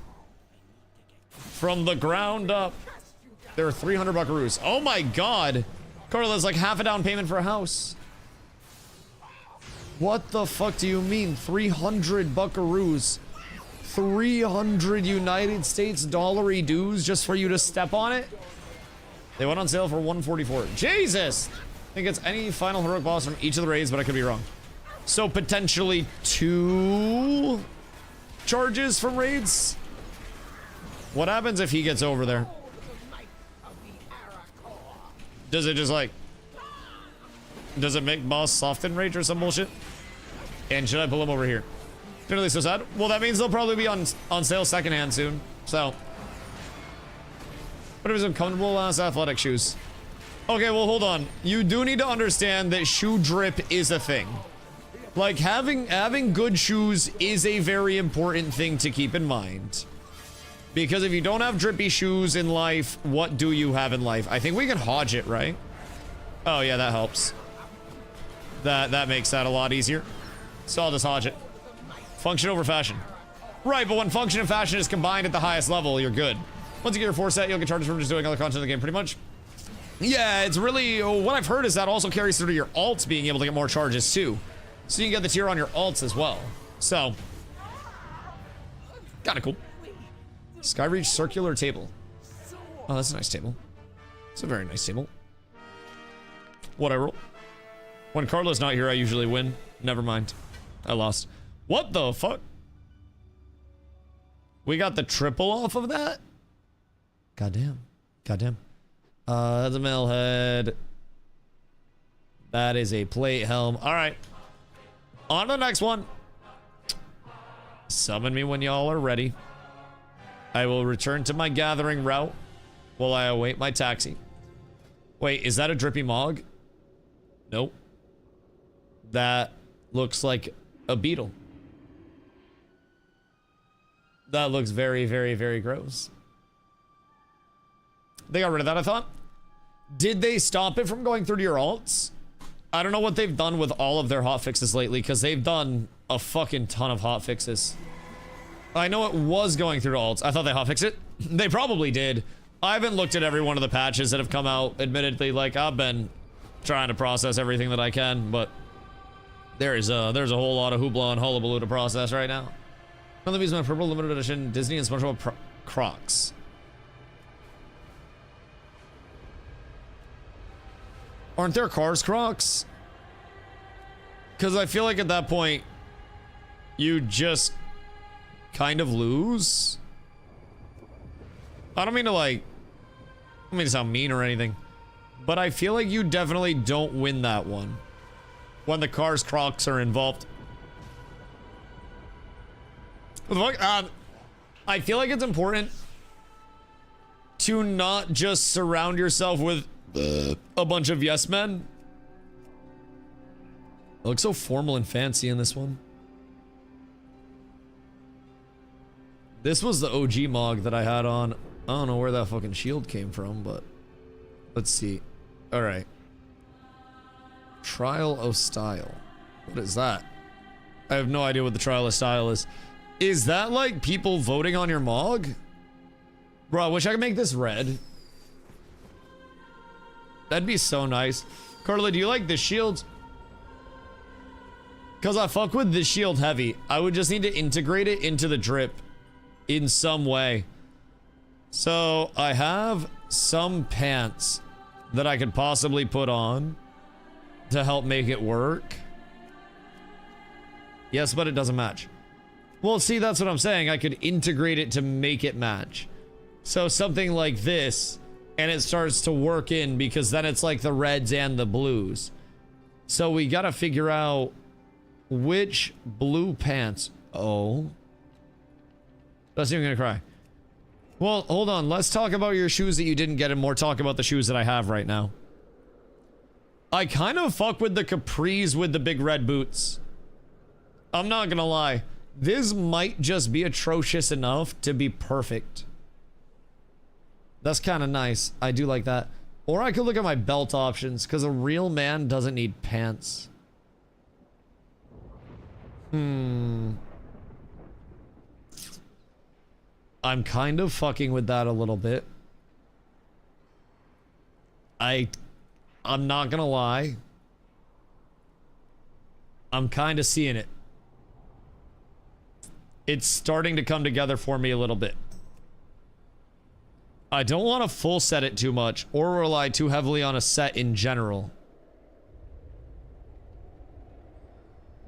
From the ground up. There are 300 buckaroos. Oh my god! Carla's like half a down payment for a house. What the fuck do you mean? 300 buckaroos. 300 United States dollary dues just for you to step on it? They went on sale for 144. Jesus! I think it's any final heroic boss from each of the raids, but I could be wrong. So potentially 2 charges from raids? What happens if he gets over there? Does it just like... Does it make boss soft in rage or some bullshit? And should I pull him over here? Generally so sad. Well, that means they'll probably be on sale secondhand soon. So. But it was some comfortable ass athletic shoes. Okay, well, hold on. You do need to understand that shoe drip is a thing. Like, having good shoes is a very important thing to keep in mind. Because if you don't have drippy shoes in life, what do you have in life? I think we can hodge it, right? Oh, yeah, that helps. That makes that a lot easier. So I'll just hodge it. Function over fashion. Right, but when function and fashion is combined at the highest level, you're good. Once you get your 4 set, you'll get charges from just doing other content in the game, pretty much. Yeah, it's really... What I've heard is that also carries through to your alts being able to get more charges, too. So you can get the tier on your alts as well. So. Kinda cool. Skyreach circular table. Oh, that's a nice table. It's a very nice table. What I roll? When Carla's not here, I usually win. Never mind. I lost. What the fuck? We got the triple off of that? Goddamn. Goddamn. That's a mailhead. That is a plate helm. Alright. On to the next one. Summon me when y'all are ready. I will return to my gathering route while I await my taxi. Wait, is that a drippy mog? Nope. That looks like a beetle. That looks very, very, very gross. They got rid of that, I thought. Did they stop it from going through to your alts? I don't know what they've done with all of their hotfixes lately, because they've done a fucking ton of hotfixes. I know it was going through to alts. I thought they hotfixed it. They probably did. I haven't looked at every one of the patches that have come out, admittedly. Like, I've been trying to process everything that I can, but there's a whole lot of hoopla and hullabaloo to process right now. One of these my purple limited edition Disney and SpongeBob Crocs. Aren't there Cars Crocs? Because I feel like at that point, you just kind of lose. I don't mean to sound mean or anything, but I feel like you definitely don't win that one when the Cars Crocs are involved. What the fuck? I feel like it's important to not just surround yourself with a bunch of yes men. It looks so formal and fancy in this one. This was the OG mog that I had on. I don't know where that fucking shield came from, but let's see. All right. Trial of Style. What is that? I have no idea what the Trial of Style is. Is that like people voting on your mog? Bro, I wish I could make this red. That'd be so nice. Carla, do you like the shields? Because I fuck with the shield heavy. I would just need to integrate it into the drip in some way. So I have some pants that I could possibly put on to help make it work. Yes, but it doesn't match. Well, see, that's what I'm saying. I could integrate it to make it match. So something like this, and it starts to work in, because then it's like the reds and the blues. So we gotta figure out which blue pants. Oh. That's even gonna cry. Well, hold on. Let's talk about your shoes that you didn't get and more talk about the shoes that I have right now. I kind of fuck with the capris with the big red boots. I'm not gonna lie. This might just be atrocious enough to be perfect. That's kind of nice. I do like that. Or I could look at my belt options, because a real man doesn't need pants. I'm kind of fucking with that a little bit. I'm not gonna lie. I'm kind of seeing it. It's starting to come together for me a little bit. I don't want to full set it too much or rely too heavily on a set in general.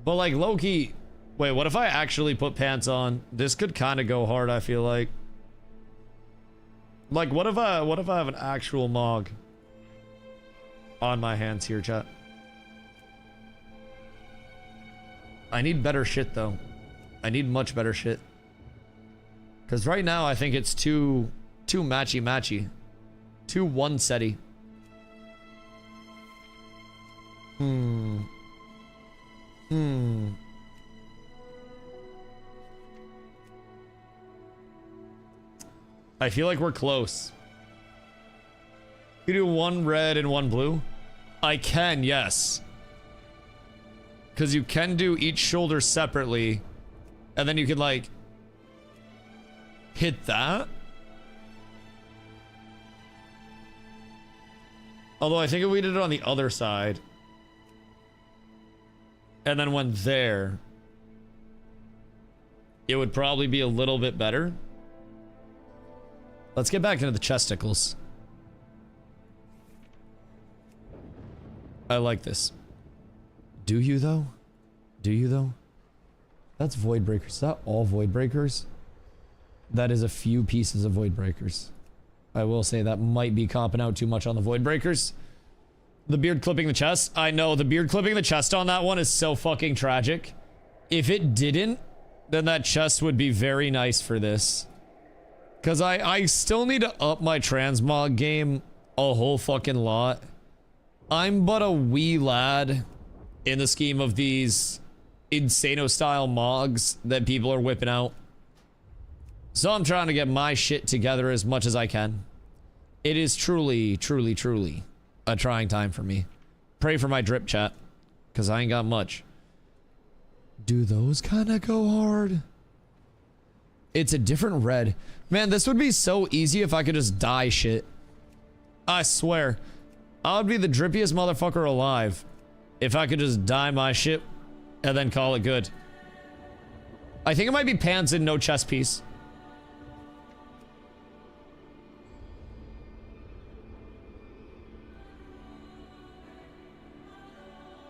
But like low-key, wait, what if I actually put pants on? This could kind of go hard, I feel like. Like what if I have an actual mog on my hands here, chat? I need better shit though. I need much better shit. Because right now I think it's too matchy-matchy. Too one-setty. I feel like we're close. You do one red and one blue? I can, yes. Because you can do each shoulder separately. And then you could, like, hit that. Although I think if we did it on the other side and then went there, it would probably be a little bit better. Let's get back into the chesticles. I like this. Do you though? Do you though? That's void breakers. Is that all void breakers? That is a few pieces of void breakers. I will say that might be copping out too much on the void breakers. The beard clipping the chest. I know, the beard clipping the chest on that one is so fucking tragic. If it didn't, then that chest would be very nice for this. Because I still need to up my transmog game a whole fucking lot. I'm but a wee lad in the scheme of these Insano-style mogs that people are whipping out. So I'm trying to get my shit together as much as I can. It is truly, truly, truly a trying time for me. Pray for my drip, chat, because I ain't got much. Do those kind of go hard? It's a different red. Man, this would be so easy if I could just dye shit. I swear. I would be the drippiest motherfucker alive if I could just dye my shit and then call it good. I think it might be pants and no chest piece.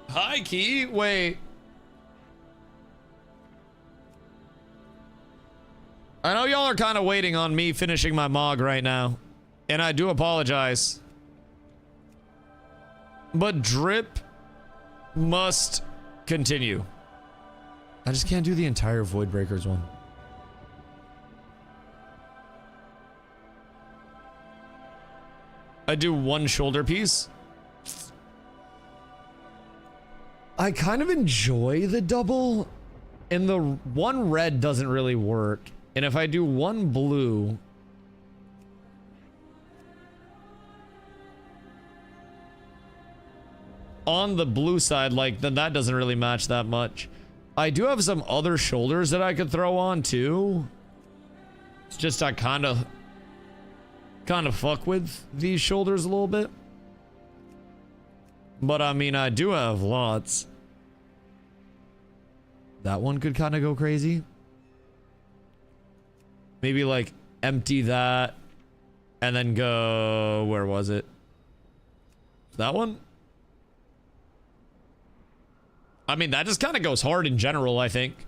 Hi, Key. Wait. I know y'all are kind of waiting on me finishing my mog right now, and I do apologize. But drip must continue. I just can't do the entire Void Breakers one. I do one shoulder piece. I kind of enjoy the double, and the one red doesn't really work. And if I do one blue, on the blue side, like, then that doesn't really match that much. I do have some other shoulders that I could throw on too. It's just I kind of fuck with these shoulders a little bit. But I mean, I do have lots. That one could kind of go crazy. Maybe like empty that and then go, where was it? That one? I mean, that just kind of goes hard in general, I think.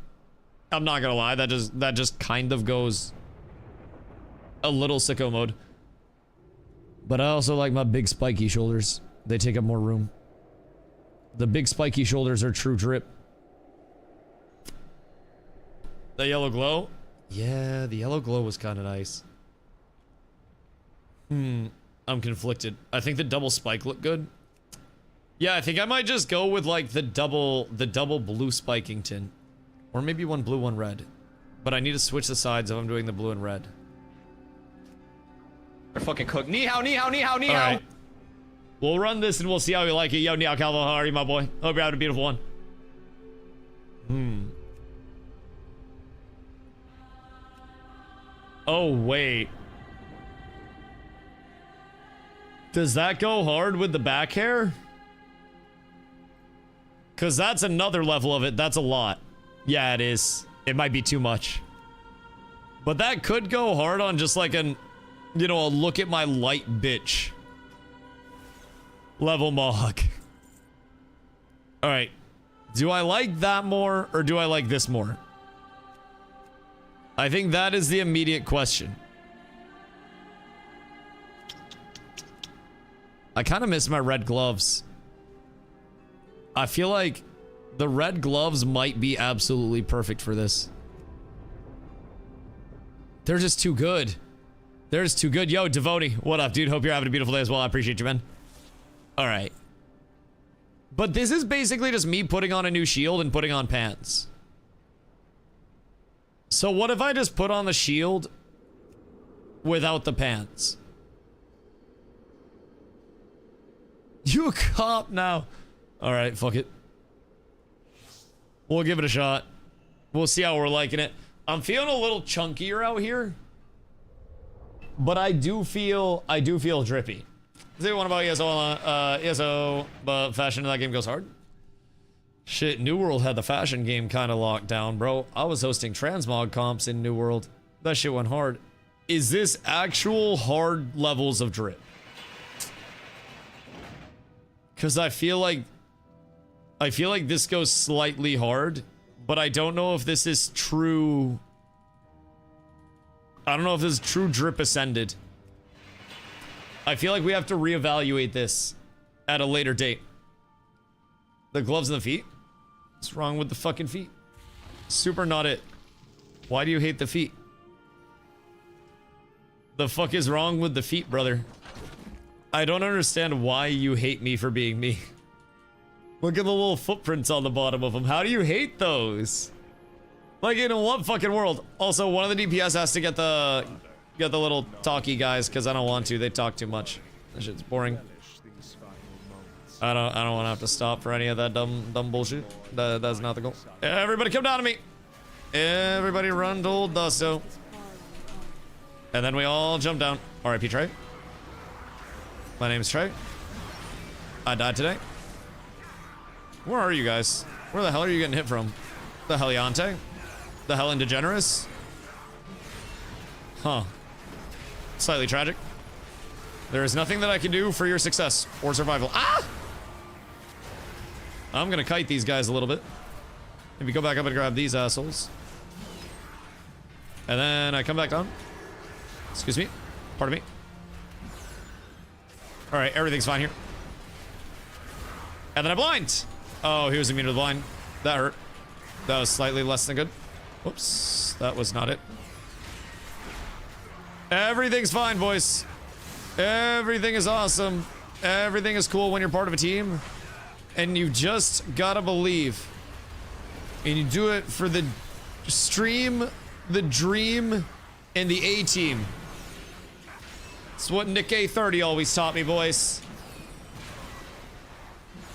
I'm not gonna lie, that just kind of goes a little sicko mode. But I also like my big spiky shoulders. They take up more room. The big spiky shoulders are true drip. The yellow glow? Yeah, the yellow glow was kind of nice. I'm conflicted. I think the double spike looked good. Yeah, I think I might just go with like the double blue spiking tint. Or maybe one blue, one red. But I need to switch the sides if I'm doing the blue and red. They're fucking cooked. Ni hao, ni hao, ni hao, ni hao. Right. We'll run this and we'll see how we like it. Yo, Neo Calvo, how are you, my boy? Hope you're having a beautiful one. Oh, wait. Does that go hard with the back hair? Because that's another level of it. That's a lot. Yeah, it is. It might be too much. But that could go hard on just like an, you know, a look at my light bitch level mog. Alright. Do I like that more or do I like this more? I think that is the immediate question. I kind of miss my red gloves. I feel like the red gloves might be absolutely perfect for this. They're just too good. They're just too good. Yo, Devotee, what up, dude? Hope you're having a beautiful day as well. I appreciate you, man. All right. But this is basically just me putting on a new shield and putting on pants. So what if I just put on the shield without the pants? You a cop now. All right, fuck it. We'll give it a shot. We'll see how we're liking it. I'm feeling a little chunkier out here. But I do feel drippy. Say one about ESO, but fashion in that game goes hard. Shit, New World had the fashion game kind of locked down, bro. I was hosting transmog comps in New World. That shit went hard. Is this actual hard levels of drip? Because I feel like this goes slightly hard, but I don't know if this is true. I don't know if this is true drip ascended. I feel like we have to reevaluate this at a later date. The gloves and the feet? What's wrong with the fucking feet? Super not it. Why do you hate the feet? The fuck is wrong with the feet, brother? I don't understand why you hate me for being me. Look at the little footprints on the bottom of them. How do you hate those? Like, in what fucking world? Also, one of the DPS has to get the little talkie guys, because I don't want to. They talk too much. That shit's boring. I don't want to have to stop for any of that dumb bullshit. That's not the goal. Everybody come down to me. Everybody run to old Dusto. And then we all jump down. R.I.P. Trey. My name is Trey. I died today. Where are you guys? Where the hell are you getting hit from? The Heliante? The Helen DeGeneres? Huh. Slightly tragic. There is nothing that I can do for your success or survival. Ah! I'm gonna kite these guys a little bit. Maybe go back up and grab these assholes. And then I come back down. Excuse me. Pardon me. Alright, everything's fine here. And then I blind. Oh, he was immune to the blind. That hurt. That was slightly less than good. Whoops. That was not it. Everything's fine, boys. Everything is awesome. Everything is cool when you're part of a team. And you just gotta believe. And you do it for the stream, the dream, and the A-team. It's what Nick A30 always taught me, boys.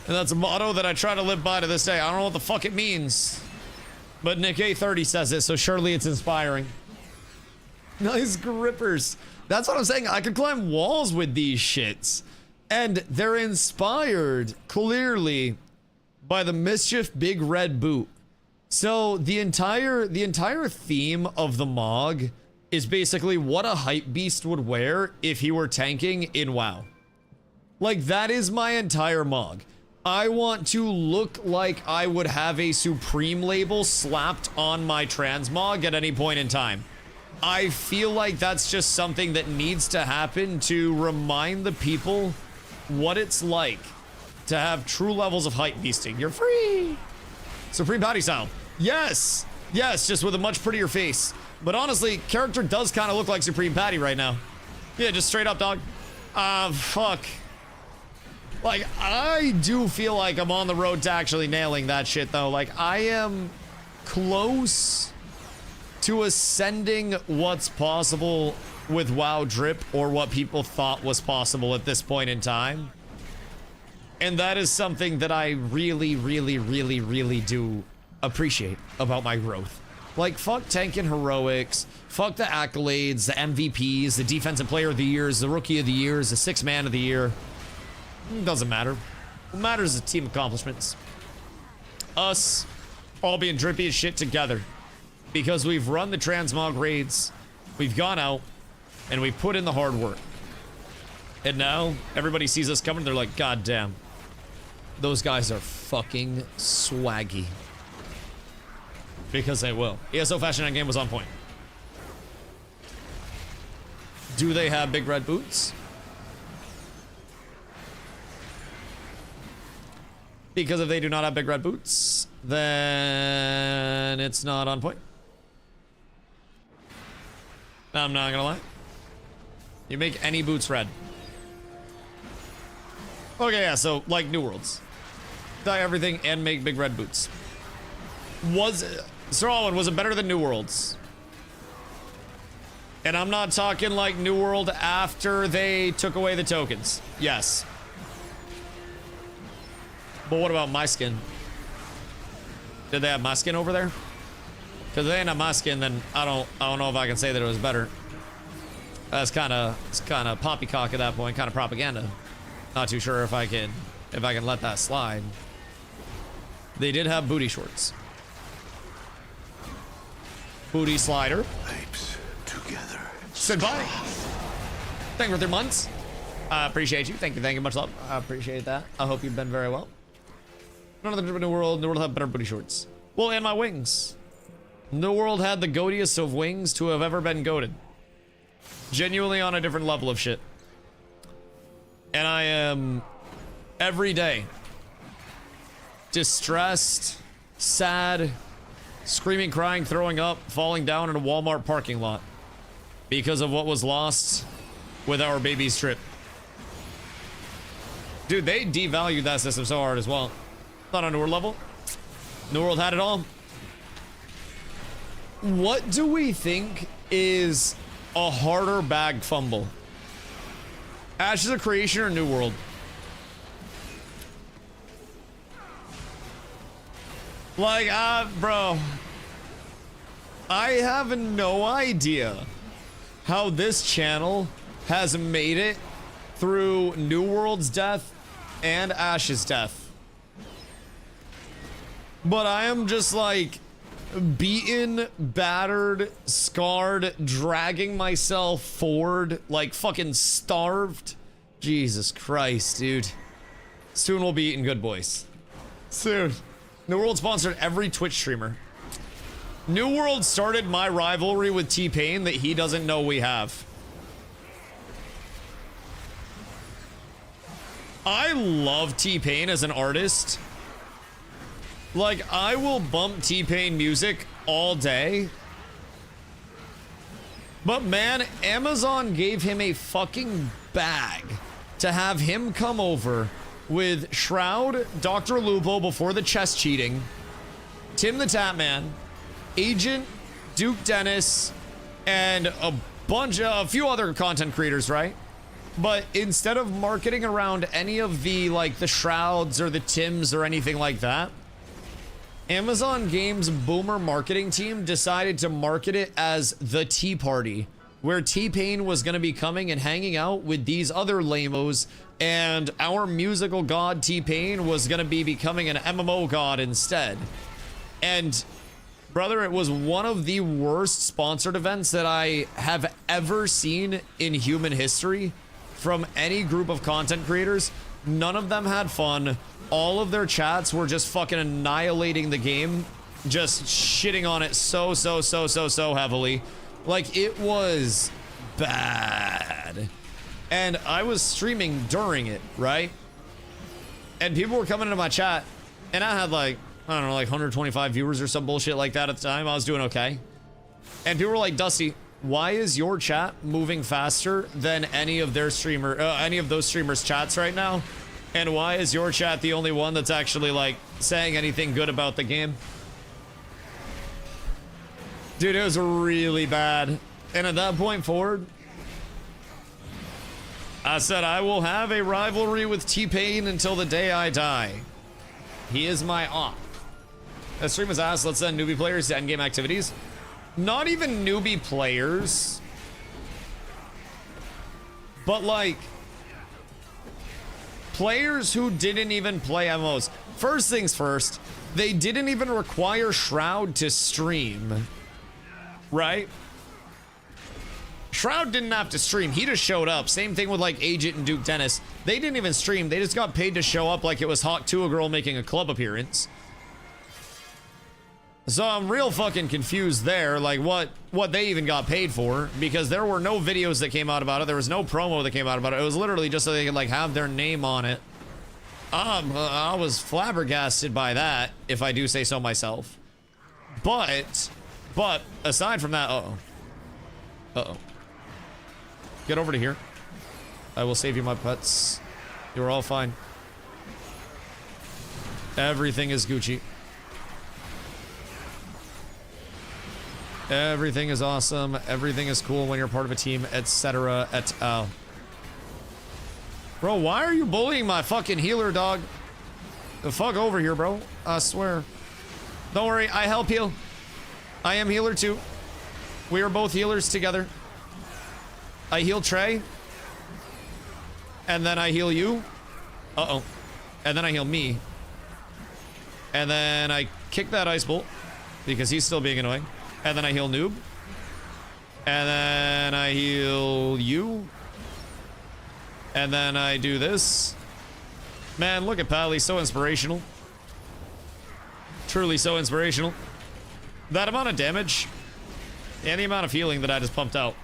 And that's a motto that I try to live by to this day. I don't know what the fuck it means. But Nick A30 says it, so surely it's inspiring. Nice grippers. That's what I'm saying. I can climb walls with these shits. And they're inspired, clearly, by the Mischief Big Red Boot. So the entire theme of the Mog is basically what a hype beast would wear if he were tanking in WoW. Like, that is my entire Mog. I want to look like I would have a Supreme label slapped on my transmog at any point in time. I feel like that's just something that needs to happen to remind the people what it's like to have true levels of hype beasting. You're free! Supreme Patty style. Yes! Yes, just with a much prettier face. But honestly, character does kind of look like Supreme Patty right now. Yeah, just straight up, dog. Fuck. Like, I do feel like I'm on the road to actually nailing that shit, though. Like, I am close to ascending what's possible with WoW Drip, or what people thought was possible at this point in time. And that is something that I really, really, really, really do appreciate about my growth. Like, fuck tank and heroics, fuck the accolades, the MVPs, the defensive player of the years, the rookie of the years, the sixth man of the year. It doesn't matter. What matters is team accomplishments. Us all being drippy as shit together. Because we've run the transmog raids, we've gone out, and we've put in the hard work. And now, everybody sees us coming, they're like, God damn. Those guys are fucking swaggy. Because they will. ESO Fashion Night game was on point. Do they have big red boots? Because if they do not have big red boots, then it's not on point. I'm not gonna lie. You make any boots red. Okay, yeah, so like New Worlds. Dye everything and make big red boots. Sir Alwyn, was it better than New Worlds? And I'm not talking like New World after they took away the tokens. Yes. But what about my skin? Did they have my skin over there? Because if they didn't have my skin, then I don't know if I can say that it was better. That's kind of poppycock at that point, kind of propaganda. Not too sure if I can let that slide. They did have booty shorts. Booty slider. Apes together. Said bye. Thank you for 3 months. I appreciate you. Thank you. Much love. I appreciate that. I hope you've been very well. None of the New World have better booty shorts. Well, and my wings. New World had the goatiest of wings to have ever been goated. Genuinely on a different level of shit. And I am Every day. Distressed, sad, screaming, crying, throwing up, falling down in a Walmart parking lot because of what was lost with our baby's trip. Dude, they devalued that system so hard as well. Not on New World level. New World had it all. What do we think is a harder bag fumble? Ashes of Creation or New World? Like, bro. I have no idea how this channel has made it through New World's death and Ash's death. But I am just like beaten, battered, scarred, dragging myself forward, like fucking starved. Jesus Christ, dude. Soon we'll be eating good, boys. Soon. New World sponsored every Twitch streamer. New World started my rivalry with T-Pain that he doesn't know we have. I love T-Pain as an artist. Like, I will bump T-Pain music all day. But man, Amazon gave him a fucking bag to have him come over with Shroud, Dr. Lupo before the chest cheating, Tim the Tatman, Agent, Duke Dennis, and a few other content creators, right? But instead of marketing around any of the, like, the Shrouds or the Tims or anything like that, Amazon Games boomer marketing team decided to market it as the Tea Party, where T-Pain was going to be coming and hanging out with these other lamos, and our musical god T-Pain was going to be becoming an MMO god instead. And brother, it was one of the worst sponsored events that I have ever seen in human history from any group of content creators. None of them had fun. All of their chats were just fucking annihilating the game, just shitting on it so heavily. Like, it was bad. And I was streaming during it, right? And people were coming into my chat, and I had like, I don't know, like 125 viewers or some bullshit like that at the time. I was doing okay. And people were like, Dusty, why is your chat moving faster than any of those streamers' chats right now? And why is your chat the only one that's actually like saying anything good about the game? Dude, it was really bad. And at that point forward, I said I will have a rivalry with T-Pain until the day I die. He is my op. That stream was asked, let's send newbie players to endgame activities. Not even newbie players. But like, players who didn't even play MMOs. First things first, they didn't even require Shroud to stream. Right? Shroud didn't have to stream. He just showed up. Same thing with like Agent and Duke Dennis. They didn't even stream. They just got paid to show up like it was Hawk 2, a girl making a club appearance. So I'm real fucking confused there, like what they even got paid for, because there were no videos that came out about it. There was no promo that came out about it. It was literally just so they could like have their name on it. I was flabbergasted by that, if I do say so myself. But aside from that, uh-oh. Get over to here. I will save you my pets. You're all fine. Everything is Gucci. Everything is awesome. Everything is cool when you're part of a team, etc. et al. Bro, why are you bullying my fucking healer, dog? The fuck over here, bro. I swear. Don't worry, I help heal. I am healer too. We are both healers together. I heal Trey. And then I heal you. Uh-oh. And then I heal me. And then I kick that ice bolt because he's still being annoying. And then I heal Noob. And then I heal you. And then I do this. Man, look at Pally, so inspirational. Truly so inspirational. That amount of damage and the amount of healing that I just pumped out.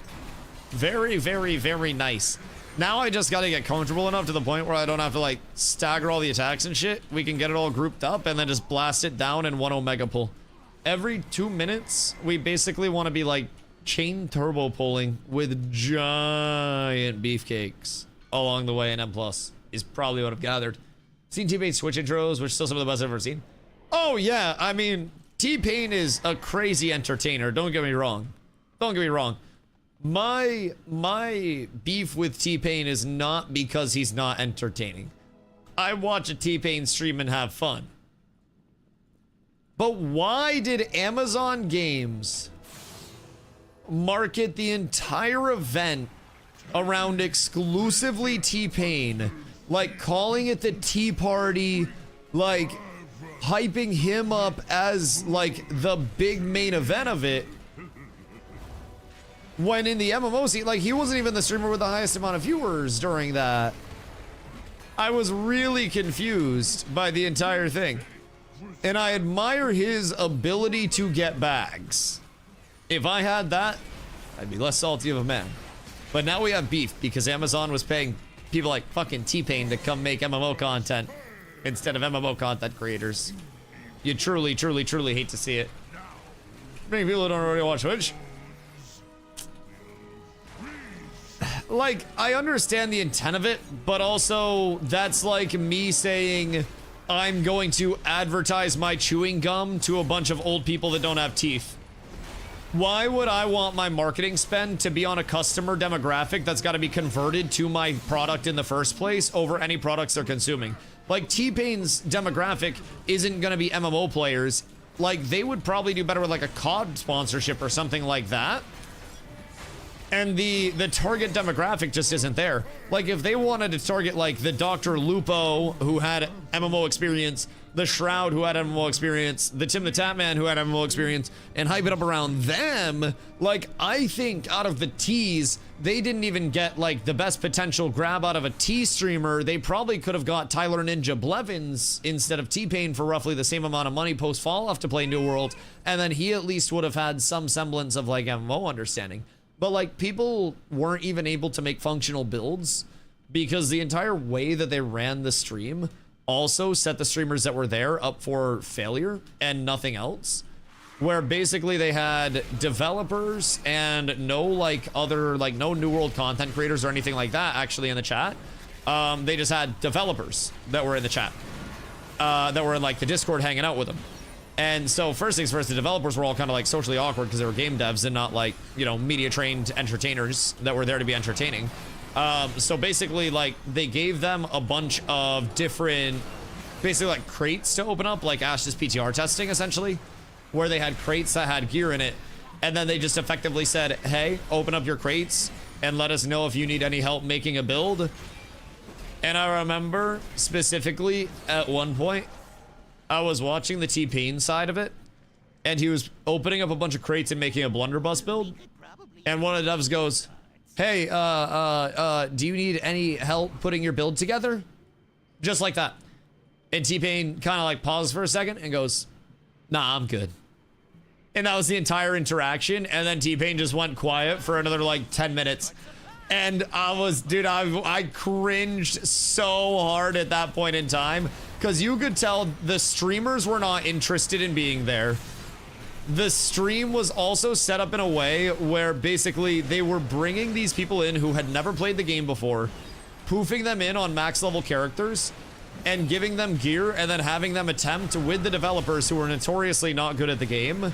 Very, very, very nice. Now I just gotta get comfortable enough to the point where I don't have to like stagger all the attacks and shit. We can get it all grouped up and then just blast it down in one Omega pull. Every 2 minutes, we basically want to be like chain turbo pulling with giant beefcakes along the way, and M+ is probably what I've gathered. Seen T-Pain Switch intros, which are still some of the best I've ever seen. Oh yeah, I mean, T-Pain is a crazy entertainer, don't get me wrong. Don't get me wrong. My beef with T-Pain is not because he's not entertaining. I watch a T-Pain stream and have fun. But why did Amazon Games market the entire event around exclusively T-Pain, like calling it the Tea Party, like hyping him up as like the big main event of it, when in the MMO scene, like he wasn't even the streamer with the highest amount of viewers during that? I was really confused by the entire thing. And I admire his ability to get bags. If I had that, I'd be less salty of a man. But now we have beef because Amazon was paying people like fucking T-Pain to come make MMO content instead of MMO content creators. You truly, truly, truly hate to see it. Many people who don't already watch Twitch. Like, I understand the intent of it, but also that's like me saying I'm going to advertise my chewing gum to a bunch of old people that don't have teeth. Why would I want my marketing spend to be on a customer demographic that's got to be converted to my product in the first place over any products they're consuming? Like, T-Pain's demographic isn't going to be MMO players. Like, they would probably do better with like a COD sponsorship or something like that. And the target demographic just isn't there. Like, if they wanted to target like the Dr. Lupo who had MMO experience, the Shroud who had MMO experience, the Tim the Tap Man who had MMO experience, and hype it up around them, like, I think out of the T's, they didn't even get like the best potential grab out of a T streamer. They probably could have got Tyler Ninja Blevins instead of T-Pain for roughly the same amount of money post Fall Off to play New World, and then he at least would have had some semblance of like MMO understanding. But like, people weren't even able to make functional builds because the entire way that they ran the stream also set the streamers that were there up for failure and nothing else. Where basically they had developers and no like other, like no New World content creators or anything like that actually in the chat. They just had developers that were in the chat, that were in like the Discord hanging out with them. And so first things first, the developers were all kind of like socially awkward because they were game devs and not like, you know, media trained entertainers that were there to be entertaining. So basically like they gave them a bunch of different, basically like crates to open up, like Ash's PTR testing essentially, where they had crates that had gear in it. And then they just effectively said, hey, open up your crates and let us know if you need any help making a build. And I remember specifically at one point, I was watching the T-Pain side of it, and he was opening up a bunch of crates and making a blunderbuss build. And one of the devs goes, hey, do you need any help putting your build together? Just like that. And T-Pain kind of like paused for a second and goes, nah, I'm good. And that was the entire interaction. And then T-Pain just went quiet for another like 10 minutes. And I was, dude, I cringed so hard at that point in time. Because you could tell the streamers were not interested in being there. The stream was also set up in a way where basically they were bringing these people in who had never played the game before, poofing them in on max level characters, and giving them gear, and then having them attempt with the developers who were notoriously not good at the game,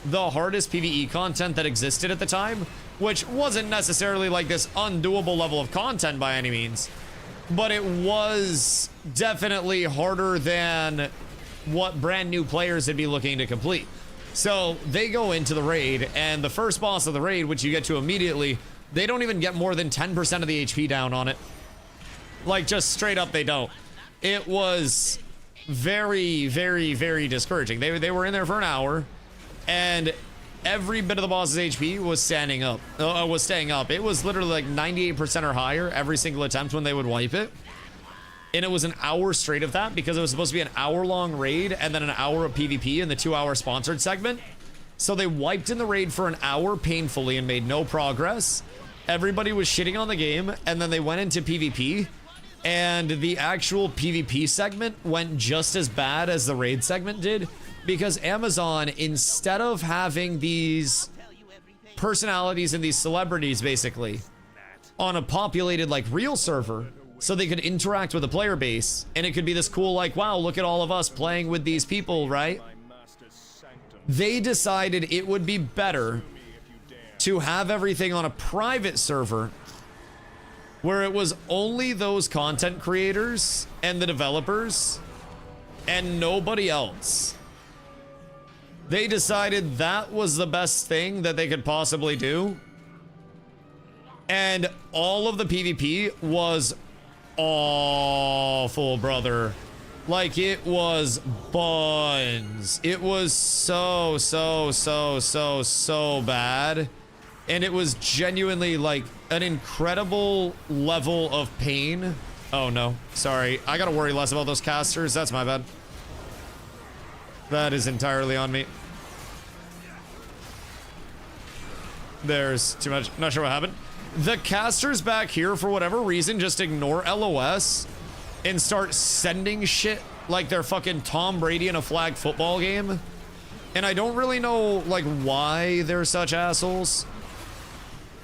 the hardest PvE content that existed at the time, which wasn't necessarily like this undoable level of content by any means. But it was definitely harder than what brand new players would be looking to complete. So they go into the raid, and the first boss of the raid, which you get to immediately, they don't even get more than 10% of the HP down on it. Like, just straight up, they don't. It was very, very, very discouraging. They were in there for an hour, and every bit of the boss's HP was staying up. It was literally like 98% or higher every single attempt when they would wipe it. And it was an hour straight of that because it was supposed to be an hour-long raid and then an hour of PvP in the 2-hour sponsored segment. So they wiped in the raid for an hour painfully and made no progress. everybody was shitting on the game, and then they went into PvP, and the actual PvP segment went just as bad as the raid segment did, because Amazon, instead of having these personalities and these celebrities basically on a populated like real server so they could interact with the player base, and it could be this cool like, wow, look at all of us playing with these people, right? They decided it would be better to have everything on a private server where it was only those content creators and the developers and nobody else. They decided that was the best thing that they could possibly do. And all of the PvP was awful, brother. Like, it was buns. It was so bad. And it was genuinely like an incredible level of pain. Oh no, sorry. I gotta worry less about those casters. That's my bad. That is entirely on me. There's too much. Not sure what happened. The casters back here, for whatever reason, just ignore LOS and start sending shit like they're fucking Tom Brady in a flag football game. And I don't really know, like, why they're such assholes.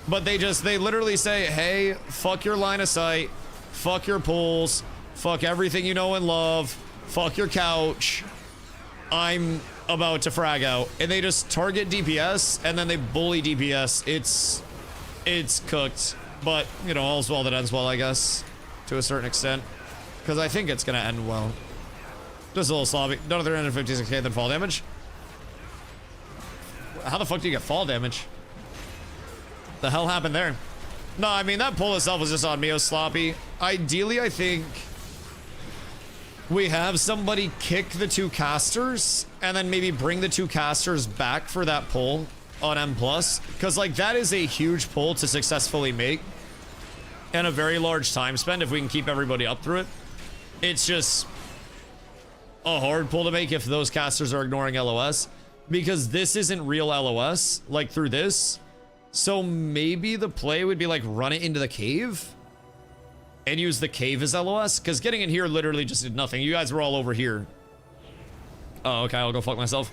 But they literally say, hey, fuck your line of sight, fuck your pools, fuck everything you know and love, fuck your couch. I'm about to frag out. And they just target DPS, and then they bully DPS. It's cooked. But, you know, all's well that ends well, I guess, to a certain extent. Because I think it's going to end well. Just a little sloppy. Done 356k, then fall damage. How the fuck do you get fall damage? The hell happened there? No, I mean, that pull itself was just on me. It was sloppy. Ideally, I think we have somebody kick the two casters and then maybe bring the two casters back for that pull on M+. Because, like, that is a huge pull to successfully make and a very large time spent if we can keep everybody up through it. It's just a hard pull to make if those casters are ignoring LOS, because this isn't real LOS, like, through this. So maybe the play would be like run it into the cave and use the cave as LOS, because getting in here literally just did nothing. You guys were all over here. Oh, okay, I'll go fuck myself.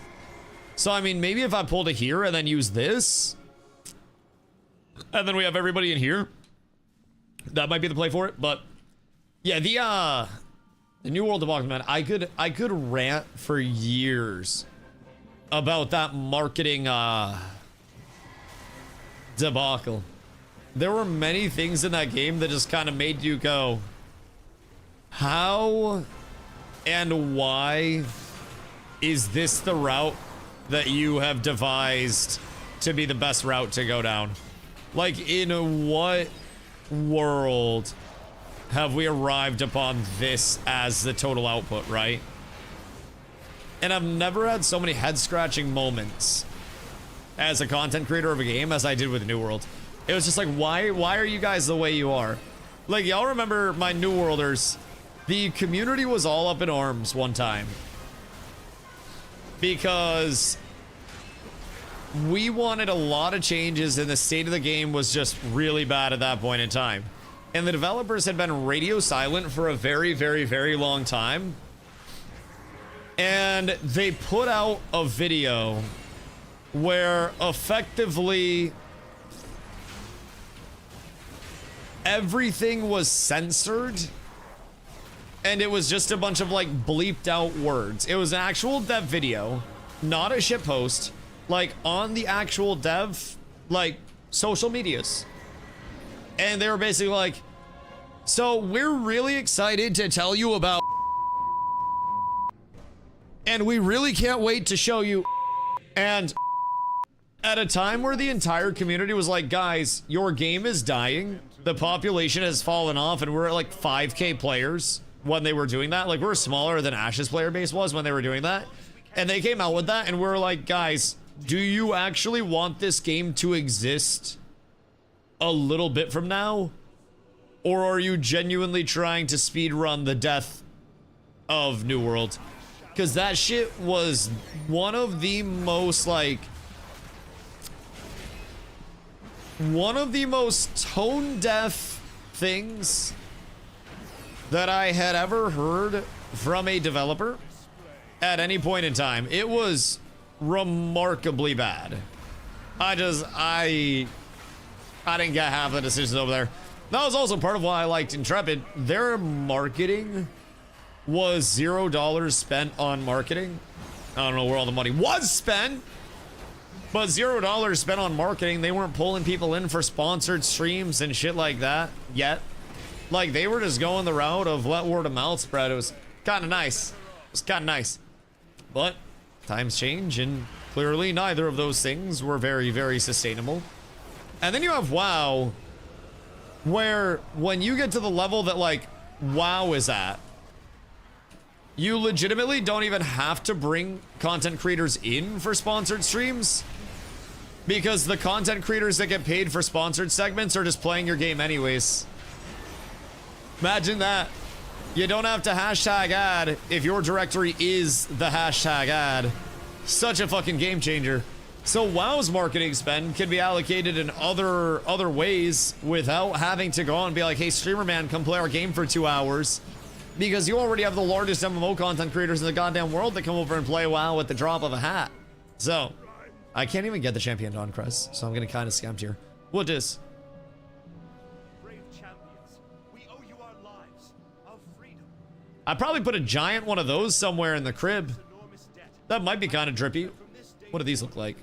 So, I mean, maybe if I pulled it here and then use this, and then we have everybody in here, that might be the play for it. But yeah, the New World debacle, man, I could rant for years about that marketing debacle. There were many things in that game that just kind of made you go, how and why is this the route that you have devised to be the best route to go down? Like, in what world have we arrived upon this as the total output, right? And I've never had so many head-scratching moments as a content creator of a game as I did with New World. It was just like, why are you guys the way you are? Like, y'all remember my New Worlders, the community was all up in arms one time because we wanted a lot of changes and the state of the game was just really bad at that point in time. And the developers had been radio silent for a very, very, very long time. And they put out a video where effectively everything was censored and it was just a bunch of like bleeped out words. It was an actual dev video, not a shitpost, like on the actual dev, like social medias. And they were basically like, so we're really excited to tell you about, and we really can't wait to show you. And at a time where the entire community was like, guys, your game is dying, the population has fallen off, and we're at like 5k players when they were doing that. Like, we're smaller than Ash's player base was when they were doing that. And they came out with that, and we're like, guys, do you actually want this game to exist a little bit from now? Or are you genuinely trying to speedrun the death of New World? Because that shit was one of the most, like, one of the most tone-deaf things that I had ever heard from a developer at any point in time. It was remarkably bad. I didn't get half the decisions over there. That was also part of why I liked Intrepid. Their marketing was $0 spent on marketing. I don't know where all the money was spent, but $0 spent on marketing. They weren't pulling people in for sponsored streams and shit like that yet. Like, they were just going the route of let word of mouth spread. It was kind of nice. It was kind of nice. But times change, and clearly neither of those things were very, very sustainable. And then you have WoW, where when you get to the level that, like, WoW is at, you legitimately don't even have to bring content creators in for sponsored streams, because the content creators that get paid for sponsored segments are just playing your game anyways. Imagine that. You don't have to hashtag ad if your directory is the hashtag ad. Such a fucking game changer. So WoW's marketing spend can be allocated in other ways without having to go and be like, hey, streamer man, come play our game for 2 hours. Because you already have the largest MMO content creators in the goddamn world that come over and play WoW at the drop of a hat. So, I can't even get the champion Dawn Crest, so I'm gonna kind of scamp here. What is? I'd probably put a giant one of those somewhere in the crib. That might be kind of drippy. What do these look like?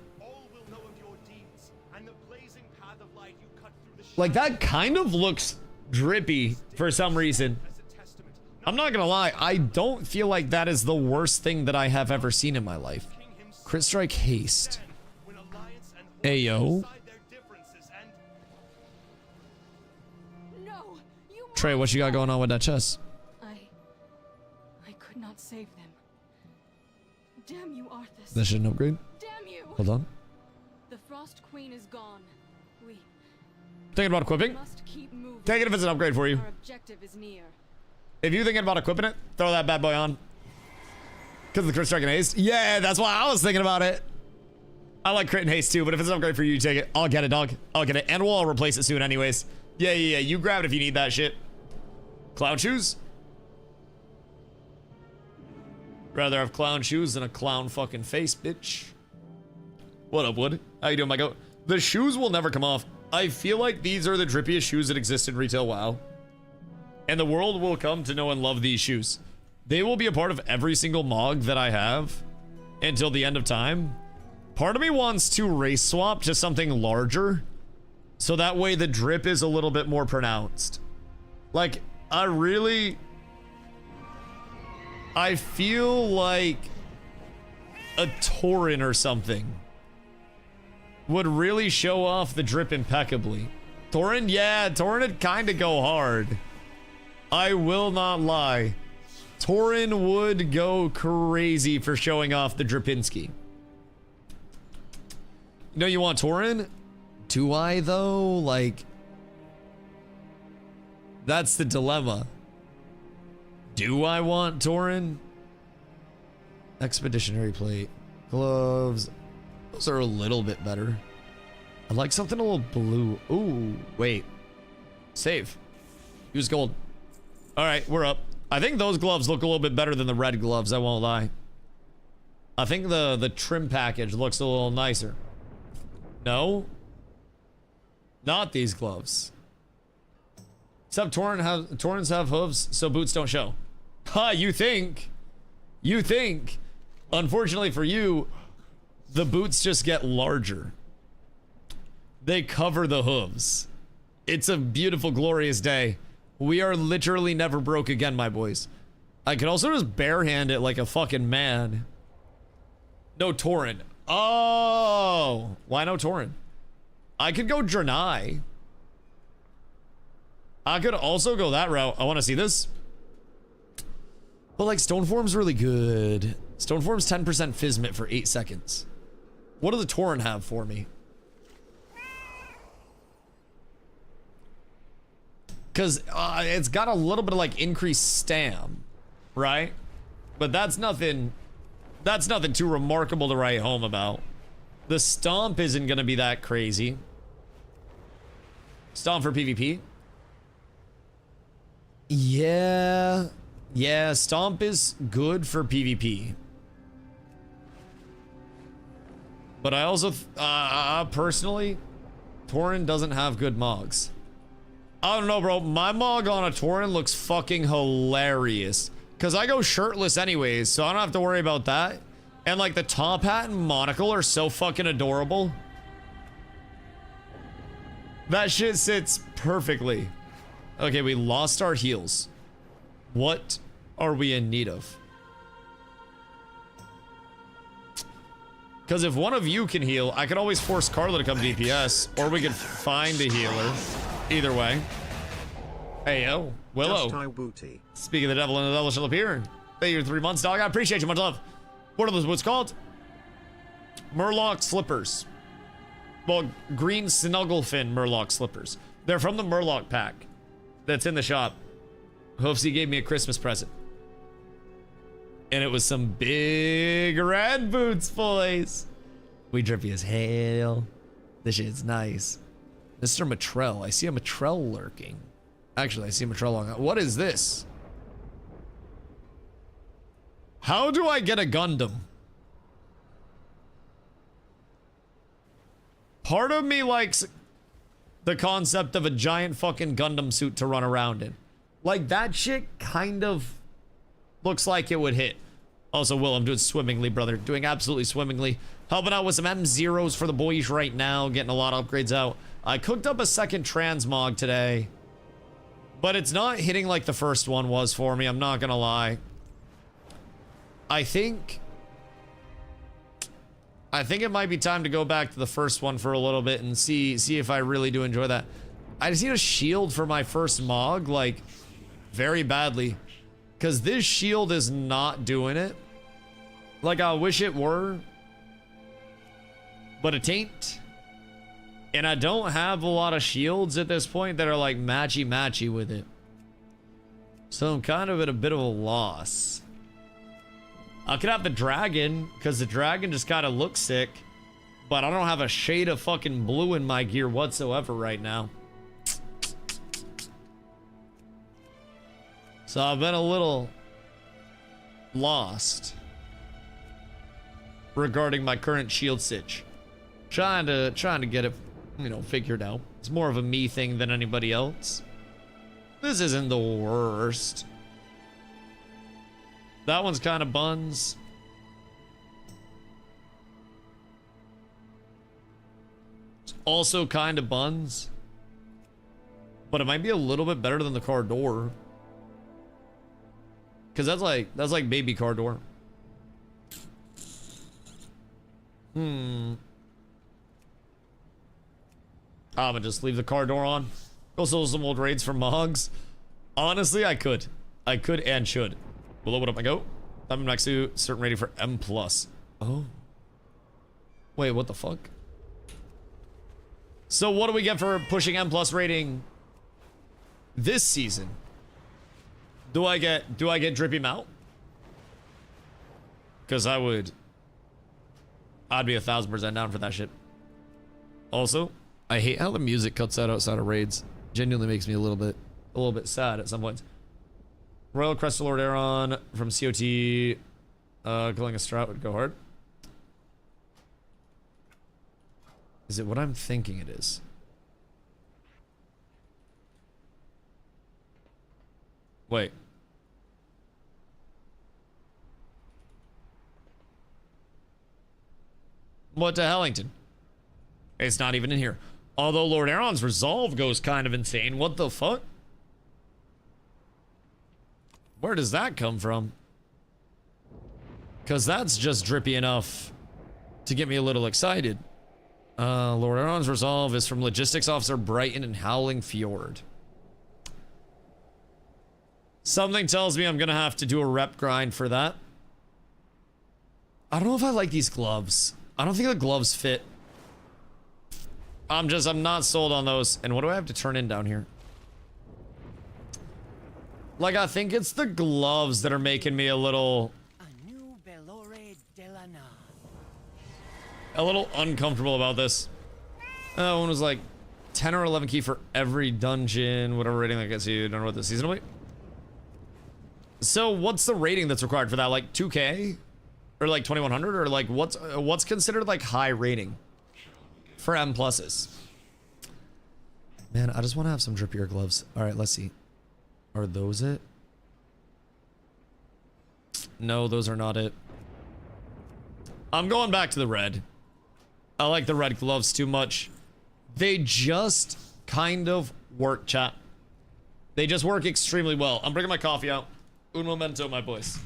Like, that kind of looks drippy for some reason. I'm not gonna lie, I don't feel like that is the worst thing that I have ever seen in my life. Crit Strike Haste. Ayo. Trey, what you got going on with that chest? I could not save them. Damn you, Arthas. That should an upgrade? Damn you. Hold on. The Frost Queen is gone. We Thinking about equipping? must keep moving. Take it if it's an upgrade for you. Our objective is near. If you're thinking about equipping it, throw that bad boy on. Because of the crit strike and haste. Yeah, that's why I was thinking about it. I like crit and haste too, but if it's an upgrade for you, you take it. I'll get it, dog. I'll get it. And we'll all replace it soon anyways. Yeah. You grab it if you need that shit. Clown shoes? Rather have clown shoes than a clown fucking face, bitch. What up, Wood? How you doing, my goat? The shoes will never come off. I feel like these are the drippiest shoes that exist in retail WoW. And the world will come to know and love these shoes. They will be a part of every single MOG that I have until the end of time. Part of me wants to race swap to something larger, so that way the drip is a little bit more pronounced. Like, I feel like a Tauren or something would really show off the drip impeccably. Tauren, yeah, Tauren would kind of go hard. I will not lie. Tauren would go crazy for showing off the Dripinski. You know you want Tauren? Do I though? Like, that's the dilemma. Do I want Tauren? Expeditionary plate. Gloves. Those are a little bit better. I'd like something a little blue. Ooh, wait. Save. Use gold. Alright, we're up. I think those gloves look a little bit better than the red gloves, I won't lie. I think the trim package looks a little nicer. No? Not these gloves. Except Taurens have hooves, so boots don't show. Ha, you think. You think. Unfortunately for you, the boots just get larger. They cover the hooves. It's a beautiful, glorious day. We are literally never broke again, my boys. I could also just barehand it like a fucking man. No Tauren. Oh, why no Tauren? I could go Draenei. I could also go that route. I want to see this. But like Stoneform's really good. Stoneform's 10% Physmit for 8 seconds. What do the Tauren have for me? Because it's got a little bit of like increased stam, right? But that's nothing too remarkable to write home about. The stomp isn't going to be that crazy. Stomp for PvP. Yeah. Yeah, Stomp is good for PvP. But I also, personally, Tauren doesn't have good mogs. I don't know, bro. My mog on a Tauren looks fucking hilarious. Because I go shirtless anyways, so I don't have to worry about that. And, like, the top hat and monocle are so fucking adorable. That shit sits perfectly. Okay, we lost our heals. What are we in need of? Because if one of you can heal, I could always force Carla to come DPS, or we could find a healer. Either way. Hey, yo. Willow. Speak of the devil, and the devil shall appear. Thank you for 3 months, dog. I appreciate you. Much love. What are those? What's called? Murloc slippers. Well, green snugglefin Murloc slippers. They're from the Murloc pack that's in the shop. Hoofsy gave me a Christmas present. And it was some big red boots, boys. We drippy as hell. This shit's nice. Mr. Matrell. I see a Matrell lurking. Actually, I see a Matrell on. What is this? How do I get a Gundam? Part of me likes the concept of a giant fucking Gundam suit to run around in. Like, that shit kind of looks like it would hit. Also, Will, I'm doing swimmingly, brother. Doing absolutely swimmingly. Helping out with some M0s for the boys right now. Getting a lot of upgrades out. I cooked up a second transmog today. But it's not hitting like the first one was for me. I'm not gonna lie. I think it might be time to go back to the first one for a little bit and see if I really do enjoy that. I just need a shield for my first mog, like, very badly. Because this shield is not doing it. Like, I wish it were. But it ain't. And I don't have a lot of shields at this point that are, like, matchy-matchy with it. So I'm kind of at a bit of a loss. I could have the dragon, because the dragon just kind of looks sick. But I don't have a shade of fucking blue in my gear whatsoever right now. So I've been a little lost regarding my current shield stitch. Trying to get it, you know, figured out. It's more of a me thing than anybody else. This isn't the worst. That one's kind of buns. It's also kind of buns. But it might be a little bit better than the car door. Cause that's like baby car door. I'm gonna just leave the car door on. Go sell some old raids for mogs. Honestly, I could and should. Willow, what up, I go? I'm next to certain rating for M+. Oh. Wait, what the fuck? So what do we get for pushing M+ rating this season? Do I get Drippy Mount? Because I'd be 1000% down for that shit. Also, I hate how the music cuts out outside of raids. Genuinely makes me a little bit sad at some points. Royal Crest of Lord Aeron from COT. Killing a Strat would go hard. Is it what I'm thinking it is? Wait. What to Hellington? It's not even in here. Although Lord Aeron's resolve goes kind of insane. What the fuck? Where does that come from? Because that's just drippy enough to get me a little excited. Lord Aeron's resolve is from Logistics Officer Brighton and Howling Fjord. Something tells me I'm gonna have to do a rep grind for that. I don't know if I like these gloves. I don't think the gloves fit. I'm not sold on those. And what do I have to turn in down here? Like, I think it's the gloves that are making me a little uncomfortable about this. One was like 10 or 11 key for every dungeon, whatever rating that gets you. Don't know what the seasonally. So what's the rating that's required for that? Like 2K or like 2100 or like what's considered like high rating for M pluses? Man, I just want to have some drippier gloves. All right, let's see. Are those it? No, those are not it. I'm going back to the red. I like the red gloves too much. They just kind of work, chat. They just work extremely well. I'm bringing my coffee out. Un momento, my boys.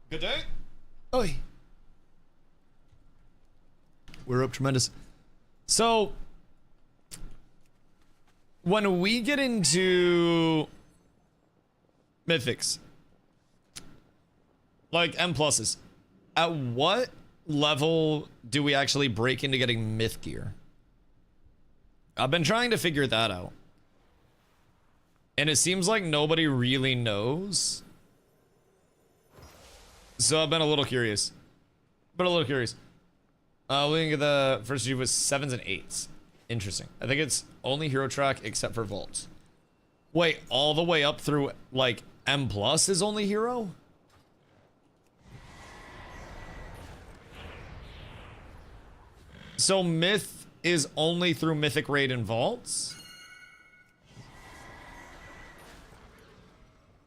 Good day. Oi. We're up tremendous. So, when we get into mythics, like M pluses, at what level do we actually break into getting myth gear? I've been trying to figure that out. And it seems like nobody really knows. So I've been a little curious. Looking at the first G was 7s and 8s. Interesting. I think it's only hero track except for vault. Wait, all the way up through like M plus is only hero? So myth is only through mythic raid and vaults?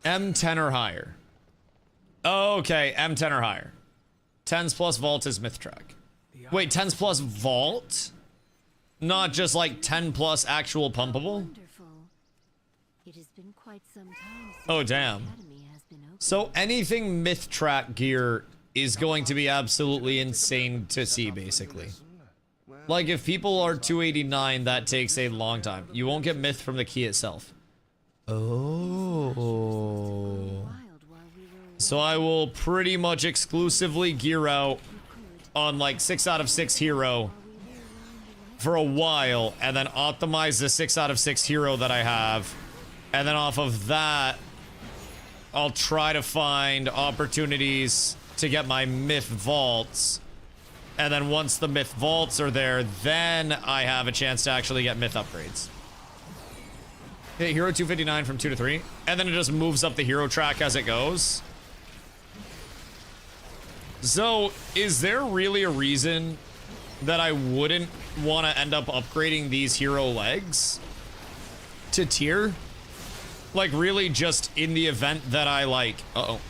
M10 or higher. Okay, M10 or higher. 10s plus vault is myth track. Wait, 10s plus vault? Not just like 10 plus actual pumpable? Wonderful. It has been quite some time since Oh, damn. the academy has been open. So anything myth track gear is going to be absolutely insane to see, basically. Like, if people are 289, that takes a long time. You won't get myth from the key itself. Oh. Wild while we were So I will pretty much exclusively gear out on like 6 out of 6 hero for a while, and then optimize the 6 out of 6 hero that I have. And then off of that, I'll try to find opportunities to get my myth vaults. And then once the myth vaults are there, then I have a chance to actually get myth upgrades. Okay, hero 259 from 2 to 3. And then it just moves up the hero track as it goes. So, is there really a reason that I wouldn't want to end up upgrading these hero legs to tier? Like, really just in the event that I, like... Uh-oh.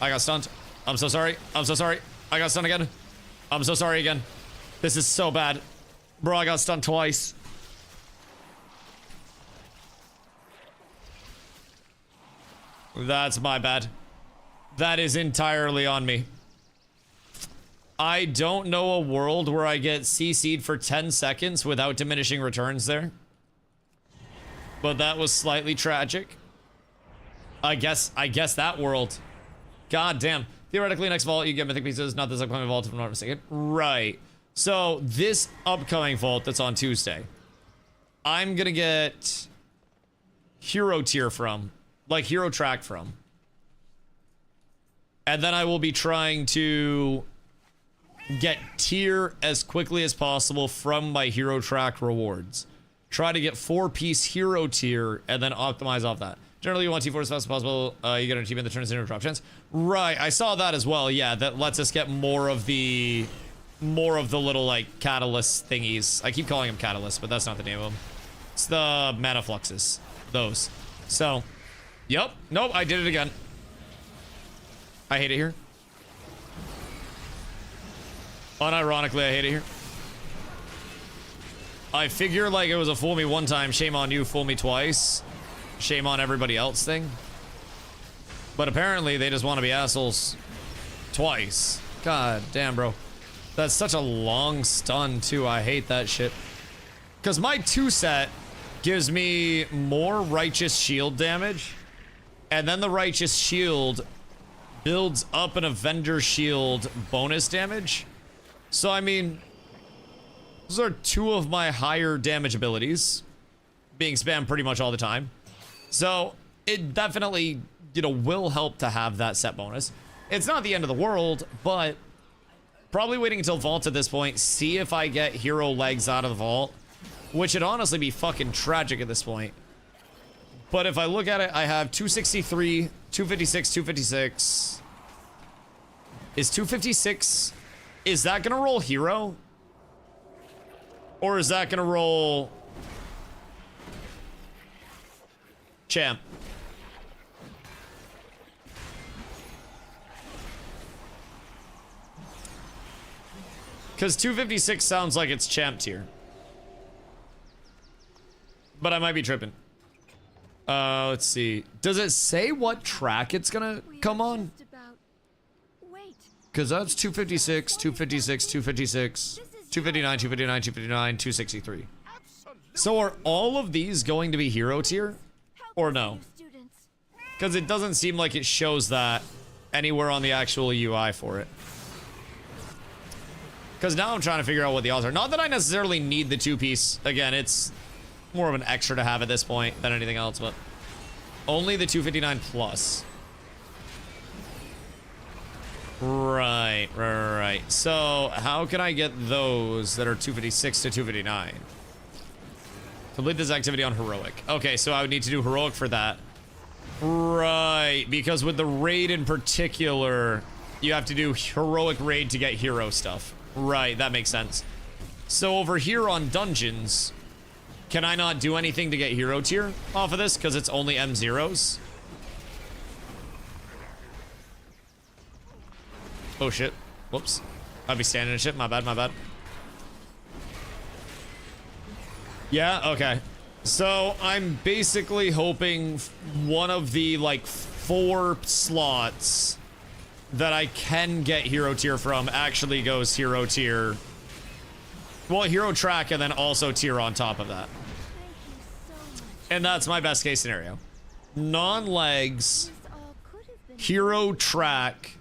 I got stunned. I'm so sorry. I'm so sorry. I got stunned again. I'm so sorry again. This is so bad. Bro, I got stunned twice. That's my bad. That is entirely on me. I don't know a world where I get CC'd for 10 seconds without diminishing returns there. But that was slightly tragic. I guess that world. God damn. Theoretically, next vault, you get mythic pieces, not this upcoming vault, if I'm not mistaken. Right. So, this upcoming vault that's on Tuesday, I'm gonna get hero tier from. Like, hero track from. And then I will be trying to get tier as quickly as possible from my hero track rewards. Try to get 4-piece hero tier and then optimize off that. Generally, you want T4 as fast as possible. You get an achievement that turns into a drop chance. Right, I saw that as well. Yeah, that lets us get more of the little, like, catalyst thingies. I keep calling them catalysts, but that's not the name of them. It's the mana fluxes. Those. So, yep. Nope, I did it again. I hate it here. Unironically, I hate it here. I figure, like, it was a fool me one time, shame on you, fool me twice. Shame on everybody else thing. But apparently, they just want to be assholes twice. God damn, bro. That's such a long stun, too. I hate that shit. Because my 2-set gives me more righteous shield damage. And then the righteous shield builds up an Avenger shield bonus damage. So, I mean, those are 2 of my higher damage abilities being spammed pretty much all the time. So, it definitely, you know, will help to have that set bonus. It's not the end of the world, but probably waiting until vault at this point, see if I get hero legs out of the vault, which would honestly be fucking tragic at this point. But if I look at it, I have 263, 256, 256. Is 256... Is that gonna roll hero? Or is that gonna roll champ? Because 256 sounds like it's champ tier. But I might be tripping. Let's see. Does it say what track it's gonna come on? Because that's 256, 256, 256, 259, 259, 259, 263. So are all of these going to be hero tier? Or no? Because it doesn't seem like it shows that anywhere on the actual UI for it. Because now I'm trying to figure out what the odds are. Not that I necessarily need the 2-piece. Again, it's more of an extra to have at this point than anything else, but only the 259 plus. Right. So, how can I get those that are 256 to 259? Complete this activity on heroic. Okay, so I would need to do heroic for that. Right, because with the raid in particular, you have to do heroic raid to get hero stuff. Right, that makes sense. So over here on dungeons, can I not do anything to get hero tier off of this because it's only M0s? Oh shit. Whoops. I'd be standing in shit. My bad. Yeah, okay. So I'm basically hoping one of the like 4 slots that I can get hero tier from actually goes hero tier. Well, hero track and then also tier on top of that. And that's my best case scenario. Non-legs, hero track,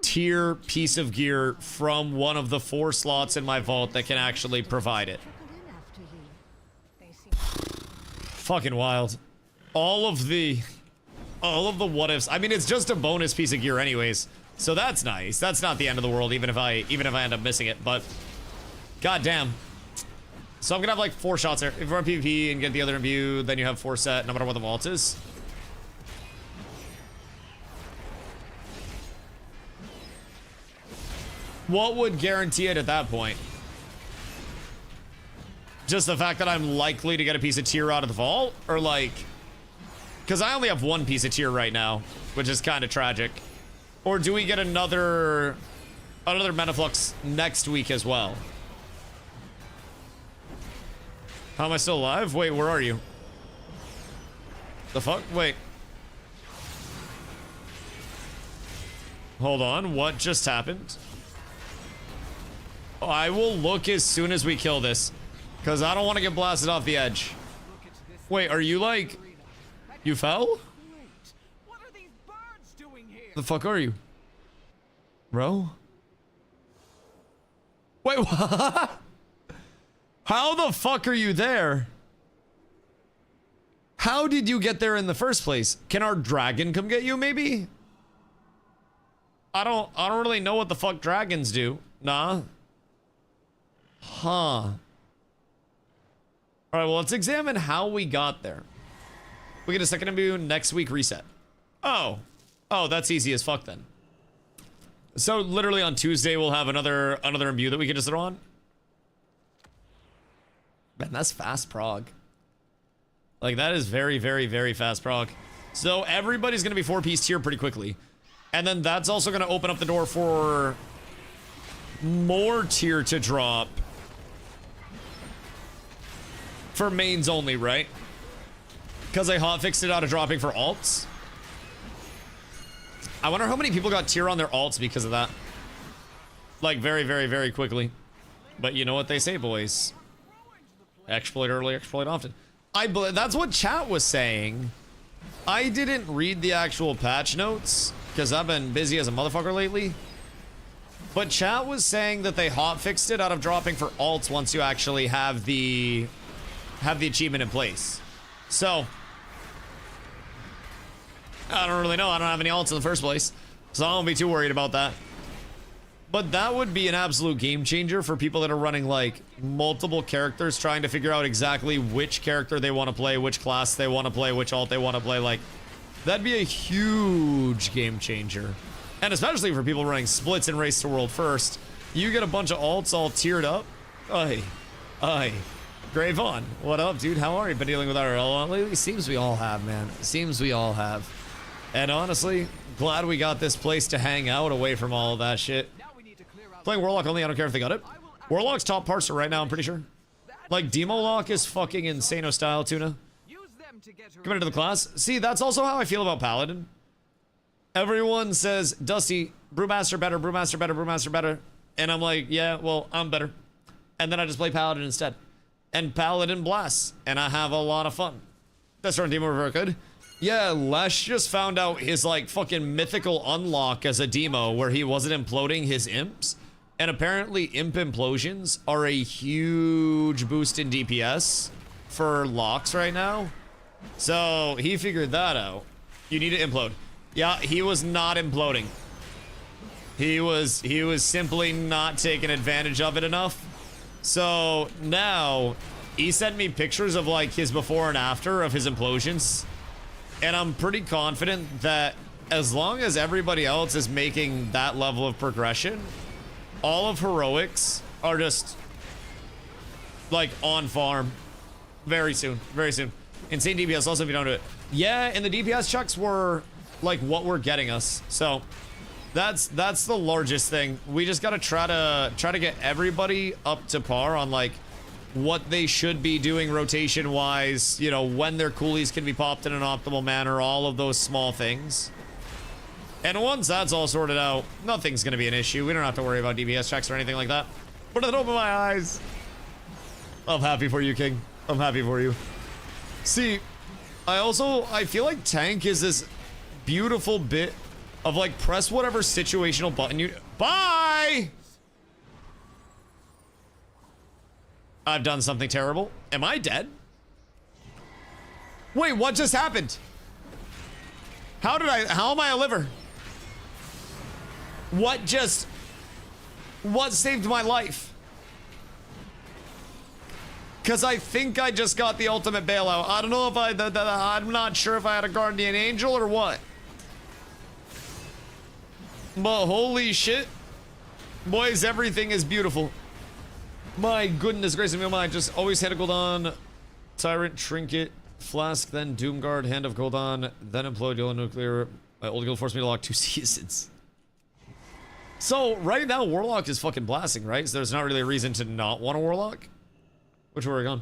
tier piece of gear from one of the 4 slots in my vault that can actually provide it. Fucking wild. All of the what ifs. I mean, it's just a bonus piece of gear anyways, so that's nice. That's not the end of the world, even if I end up missing it. But goddamn. So I'm gonna have like 4 shots there. If you run PvP and get the other in view, then you have 4 set, no matter what the vault is. What would guarantee it at that point? Just the fact that I'm likely to get a piece of tier out of the vault? Or like... Because I only have one piece of tier right now, which is kind of tragic. Or do we get another Metaflux next week as well? How am I still alive? Wait, where are you? The fuck? Wait. Hold on, what just happened? I will look as soon as we kill this, because I don't want to get blasted off the edge. Wait, are you like... You fell? What are these birds doing here? The fuck are you? Bro? Wait, what? How the fuck are you there? How did you get there in the first place? Can our dragon come get you, maybe? I don't really know what the fuck dragons do. Nah. Huh. All right, well, let's examine how we got there. We get a second imbue next week reset. Oh. Oh, that's easy as fuck then. So literally on Tuesday we'll have another imbue that we can just throw on. Man, that's fast prog. Like that is very, very, very fast prog. So everybody's gonna be 4-piece tier pretty quickly. And then that's also gonna open up the door for more tier to drop. For mains only, right? Because I hotfixed it out of dropping for alts. I wonder how many people got tier on their alts because of that. Like very, very, very quickly. But you know what they say, boys. Exploit early, exploit often. That's what chat was saying. I didn't read the actual patch notes because I've been busy as a motherfucker lately. But chat was saying that they hotfixed it out of dropping for alts once you actually have the achievement in place. So I don't really know. I don't have any alts in the first place, so I won't be too worried about that. But that would be an absolute game changer for people that are running like multiple characters, trying to figure out exactly which character they want to play, which class they want to play, which alt they want to play. Like, that'd be a huge game changer. And especially for people running splits in Race to World first. You get a bunch of alts all tiered up. Aye. Grey Vaughn, what up, dude? How are you? Been dealing with RL lately? Seems we all have, man. Seems we all have. And honestly, glad we got this place to hang out away from all of that shit. Playing Warlock only, I don't care if they got it. Warlock's top parser right now, I'm pretty sure. Like, Demo Lock is fucking insano style, Tuna. Coming into the class. See, that's also how I feel about Paladin. Everyone says, Dusty, Brewmaster better, Brewmaster better, Brewmaster better. And I'm like, yeah, well, I'm better. And then I just play Paladin instead. And Paladin blasts. And I have a lot of fun. That's our demo very good. Yeah, Lesh just found out his, like, fucking mythical unlock as a demo where he wasn't imploding his imps. And apparently imp implosions are a huge boost in DPS for locks right now. So he figured that out. You need to implode. Yeah, he was not imploding. He was simply not taking advantage of it enough. So now he sent me pictures of like his before and after of his implosions. And I'm pretty confident that as long as everybody else is making that level of progression, all of heroics are just like on farm very soon, very soon. Insane DPS also if you don't do it. Yeah, and the DPS checks were like what we're getting us. So that's the largest thing. We just gotta try to get everybody up to par on like what they should be doing rotation wise, you know, when their coolies can be popped in an optimal manner, all of those small things. And once that's all sorted out, nothing's gonna be an issue. We don't have to worry about DPS checks or anything like that. But it opened my eyes. I'm happy for you, King. I'm happy for you. See, I feel like tank is this beautiful bit of like press whatever situational button you... Bye! I've done something terrible. Am I dead? Wait, what just happened? How am I a liver? What saved my life? Because I think I just got the ultimate bailout. I don't know if I'm not sure if I had a guardian angel or what. But holy shit. Boys, everything is beautiful. My goodness gracious me, oh my. Just always had a Gul'dan, Tyrant, Trinket, Flask, then Doomguard, Hand of Gul'dan, then employed Yellow Nuclear. My old guild forced me to lock 2 seasons. So, right now, Warlock is fucking blasting, right? So there's not really a reason to not want a Warlock. Which way are we going?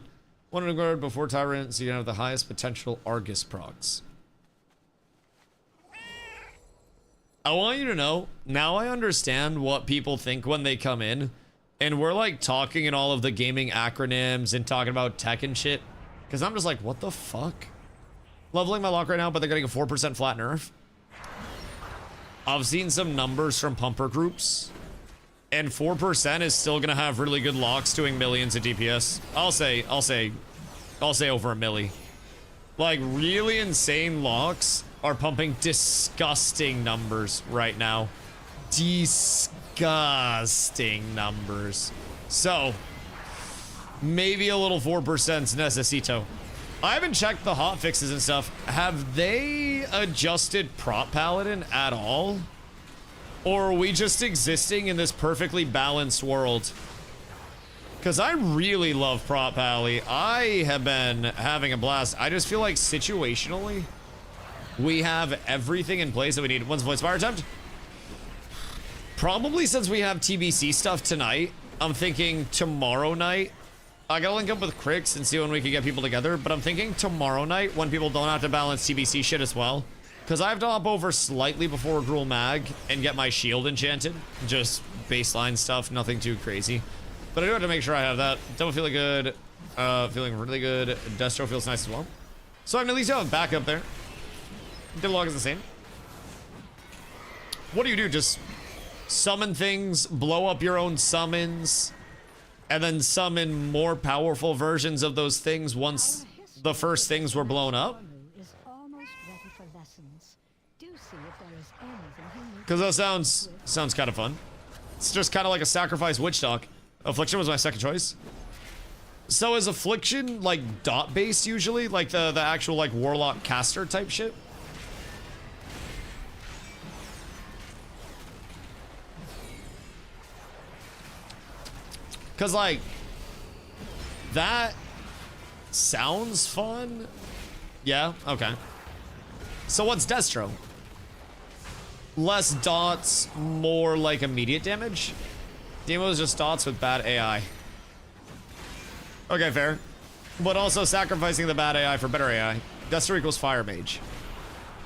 One Doomguard before Tyrant, so you can have the highest potential Argus procs. I want you to know, now I understand what people think when they come in. And we're like talking in all of the gaming acronyms and talking about tech and shit. Because I'm just like, what the fuck? Leveling my lock right now, but they're getting a 4% flat nerf. I've seen some numbers from pumper groups. And 4% is still gonna have really good locks doing millions of DPS. I'll say over a milli. Like, really insane locks are pumping disgusting numbers right now. Disgusting numbers. So, maybe a little 4%'s necesito. I haven't checked the hot fixes and stuff. Have they adjusted Prop Paladin at all? Or are we just existing in this perfectly balanced world? Because I really love Prop Pally. I have been having a blast. I just feel like situationally, we have everything in place that we need. When's Voice Fire attempt? Probably since we have TBC stuff tonight. I'm thinking tomorrow night. I gotta link up with Crix and see when we can get people together. But I'm thinking tomorrow night when people don't have to balance TBC shit as well. Because I have to hop over slightly before Gruul Mag and get my shield enchanted. Just baseline stuff, nothing too crazy. But I do have to make sure I have that. Double feeling good. Feeling really good. Destro feels nice as well. So I can at least have a backup there. Dilog is the same. What do? Just summon things, blow up your own summons, and then summon more powerful versions of those things once the first things were blown up? Because that sounds kind of fun. It's just kind of like a sacrifice witch doc. Affliction was my second choice. So is Affliction like dot based usually? Like the actual like Warlock caster type shit? Because like that sounds fun. Yeah, okay. So what's Destro? Less dots, more like immediate damage? Demo is just dots with bad AI. Okay, fair. But also sacrificing the bad AI for better AI. Destro equals Fire Mage.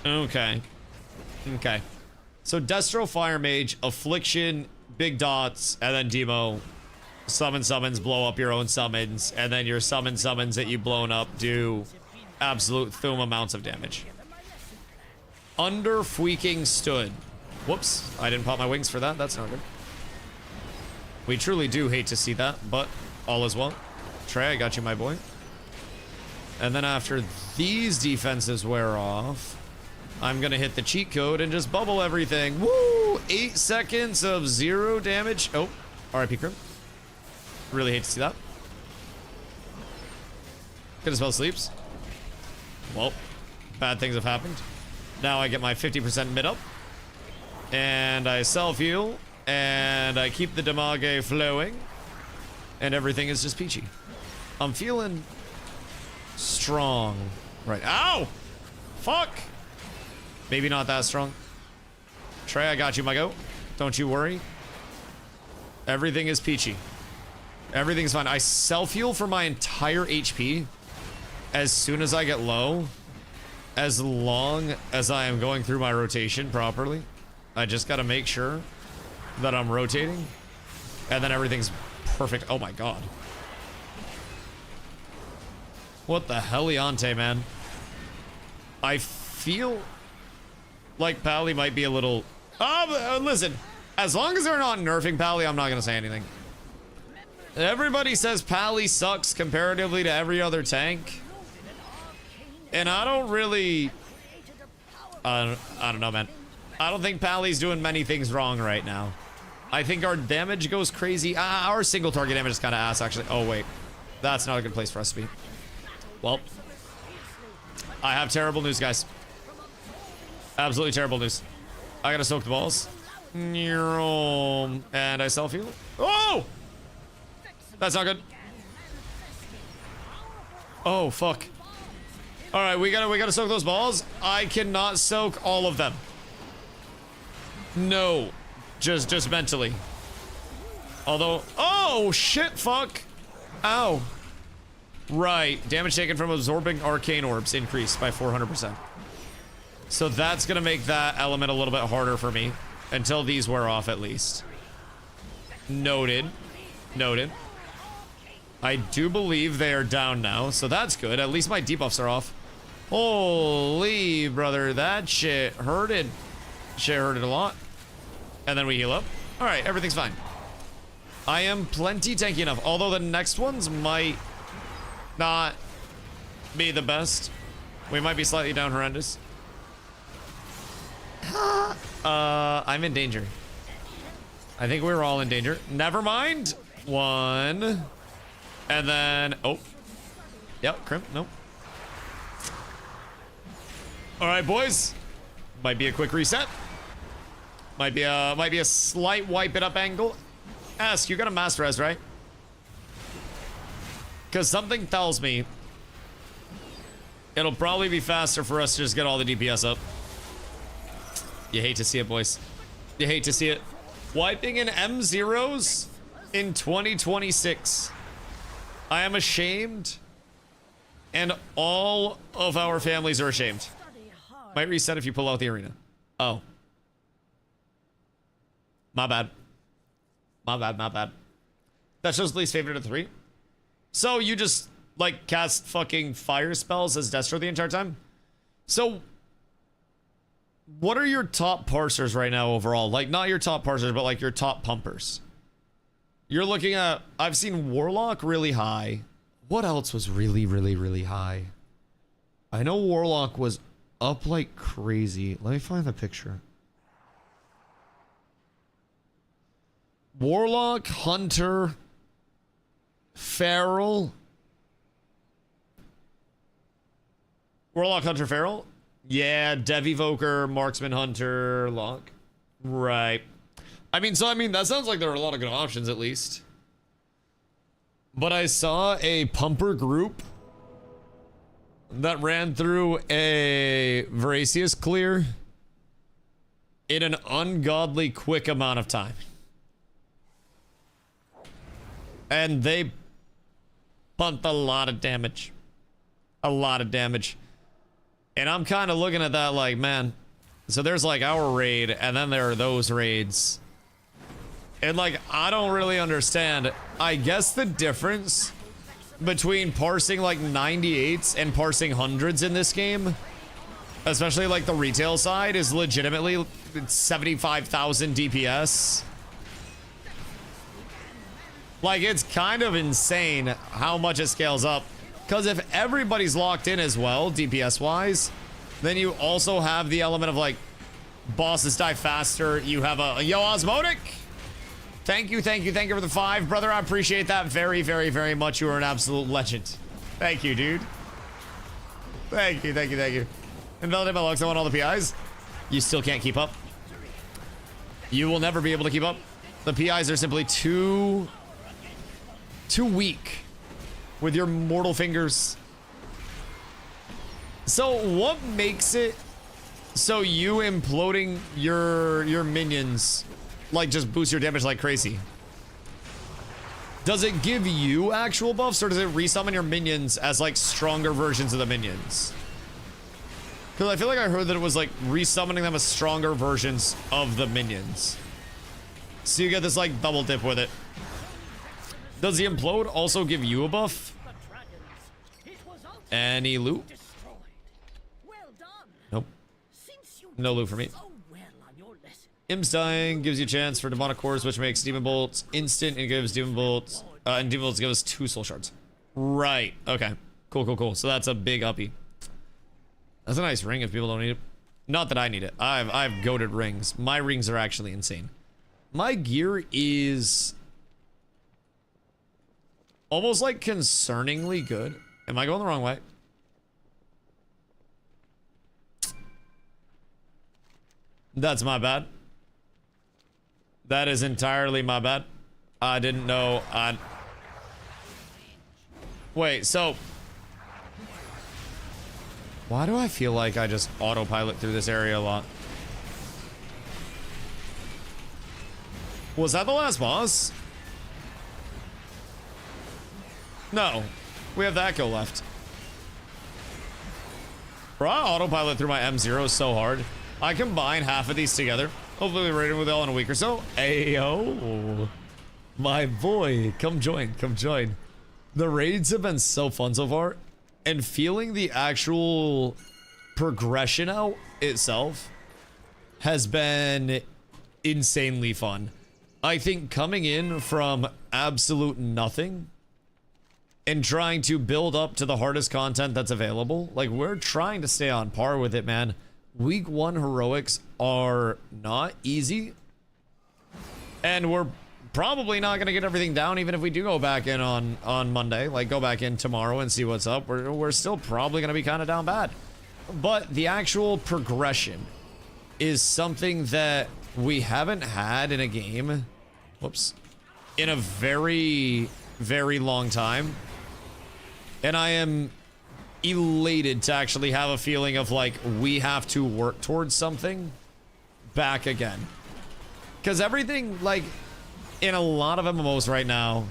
Okay. Okay. So Destro, Fire Mage, Affliction, big dots, and then Demo. Summons, blow up your own summons, and then your summons that you've blown up do absolute thum amounts of damage. Under Fweaking Stood. Whoops, I didn't pop my wings for that. That's not good. We truly do hate to see that, but all is well. Trey, I got you, my boy. And then after these defenses wear off, I'm gonna hit the cheat code and just bubble everything. Woo! 8 seconds of 0 damage. Oh, RIP Crim. Really hate to see that. Gonna spell sleeps. Well, bad things have happened. Now I get my 50% mid up. And I self-heal. And I keep the damage flowing. And everything is just peachy. I'm feeling strong. Right. Ow! Fuck! Maybe not that strong. Trey, I got you, my goat. Don't you worry. Everything is peachy. Everything's fine. I self-heal for my entire HP as soon as I get low, as long as I am going through my rotation properly. I just gotta make sure that I'm rotating, and then everything's perfect. Oh my god. What the heliante, man? I feel like Pally might be a little... listen, as long as they're not nerfing Pally, I'm not gonna say anything. Everybody says Pally sucks comparatively to every other tank. And I don't really... I don't know, man. I don't think Pally's doing many things wrong right now. I think our damage goes crazy. Our single target damage is kind of ass, actually. Oh, wait. That's not a good place for us to be. Well, I have terrible news, guys. Absolutely terrible news. I gotta soak the balls. And I self-heal. Oh! That's not good. Oh, fuck. Alright, we gotta soak those balls. I cannot soak all of them. No. Just mentally. Although, oh, shit, fuck. Ow. Right, damage taken from absorbing arcane orbs increased by 400%. So that's gonna make that element a little bit harder for me. Until these wear off, at least. Noted. Noted. I do believe they are down now, so that's good. At least my debuffs are off. Holy, brother, that shit hurted. Shit hurted a lot. And then we heal up. Alright, everything's fine. I am plenty tanky enough, although the next ones might not be the best. We might be slightly down horrendous. I'm in danger. I think we're all in danger. Never mind. One. And then, oh. Yep, crimp, nope. All right, boys. Might be a quick reset. Might be a slight wipe it up angle. Ask, you got a master res, right? Because something tells me it'll probably be faster for us to just get all the DPS up. You hate to see it, boys. You hate to see it. Wiping in M0s in 2026. I am ashamed, and all of our families are ashamed. Might reset if you pull out the arena. Oh. My bad. My bad, my bad. That shows least favorite of 3. So you just, like, cast fucking fire spells as Destro the entire time? So, what are your top parsers right now overall? Like, not your top parsers, but like your top pumpers. You're looking at, I've seen Warlock really high. What else was really, really, really high? I know Warlock was up like crazy. Let me find the picture. Warlock, Hunter, Feral. Warlock, Hunter, Feral? Yeah, Dev Evoker, Marksman, Hunter, Lock. Right. I mean, that sounds like there are a lot of good options, at least. But I saw a pumper group that ran through a Voracious clear in an ungodly quick amount of time. And they pumped a lot of damage. A lot of damage. And I'm kind of looking at that like, man, so there's like our raid, and then there are those raids. And like, I don't really understand. I guess the difference between parsing like 98s and parsing hundreds in this game, especially like the retail side, is legitimately 75,000 DPS. Like, it's kind of insane how much it scales up. Because if everybody's locked in as well, DPS-wise, then you also have the element of, like, bosses die faster. You have a... Yo, Osmotic! Thank you for the 5, brother. I appreciate that very, very, very much. You are an absolute legend. Thank you, dude. Thank you. Invalidate my logs. I want all the PIs. You still can't keep up. You will never be able to keep up. The PIs are simply too weak with your mortal fingers. So what makes it so you imploding your minions like just boost your damage like crazy? Does it give you actual buffs, or does it resummon your minions as like stronger versions of the minions? Because I feel like I heard that it was like resummoning them as stronger versions of the minions. So you get this like double dip with it. Does the implode also give you a buff? Any loot? Nope. No loot for me. Imps dying gives you a chance for demonic cores, which makes demon bolts instant and gives demon bolts. And demon bolts give us 2 soul shards. Right. Okay. Cool. So that's a big uppy. That's a nice ring if people don't need it. Not that I need it. I've goated rings. My rings are actually insane. My gear is almost like concerningly good. Am I going the wrong way? That's my bad. That is entirely my bad. I didn't know. Wait, so why do I feel like I just autopilot through this area a lot? Was that the last boss? No. We have that go left. Bro, I autopilot through my M0 so hard. I combine half of these together. Hopefully we're ready with it all in a week or so. Ayo. My boy. Come join. Come join. The raids have been so fun so far. And feeling the actual progression out itself has been insanely fun. I think coming in from absolute nothing and trying to build up to the hardest content that's available, like, we're trying to stay on par with it, man. Week 1 heroics are not easy, and we're probably not going to get everything down even if we do go back in on Monday, like go back in tomorrow and see what's up. We're still probably going to be kind of down bad, but the actual progression is something that we haven't had in a game, whoops, in a very, very long time. And I am elated to actually have a feeling of like we have to work towards something back again. Because everything, like, in a lot of MMOs right now,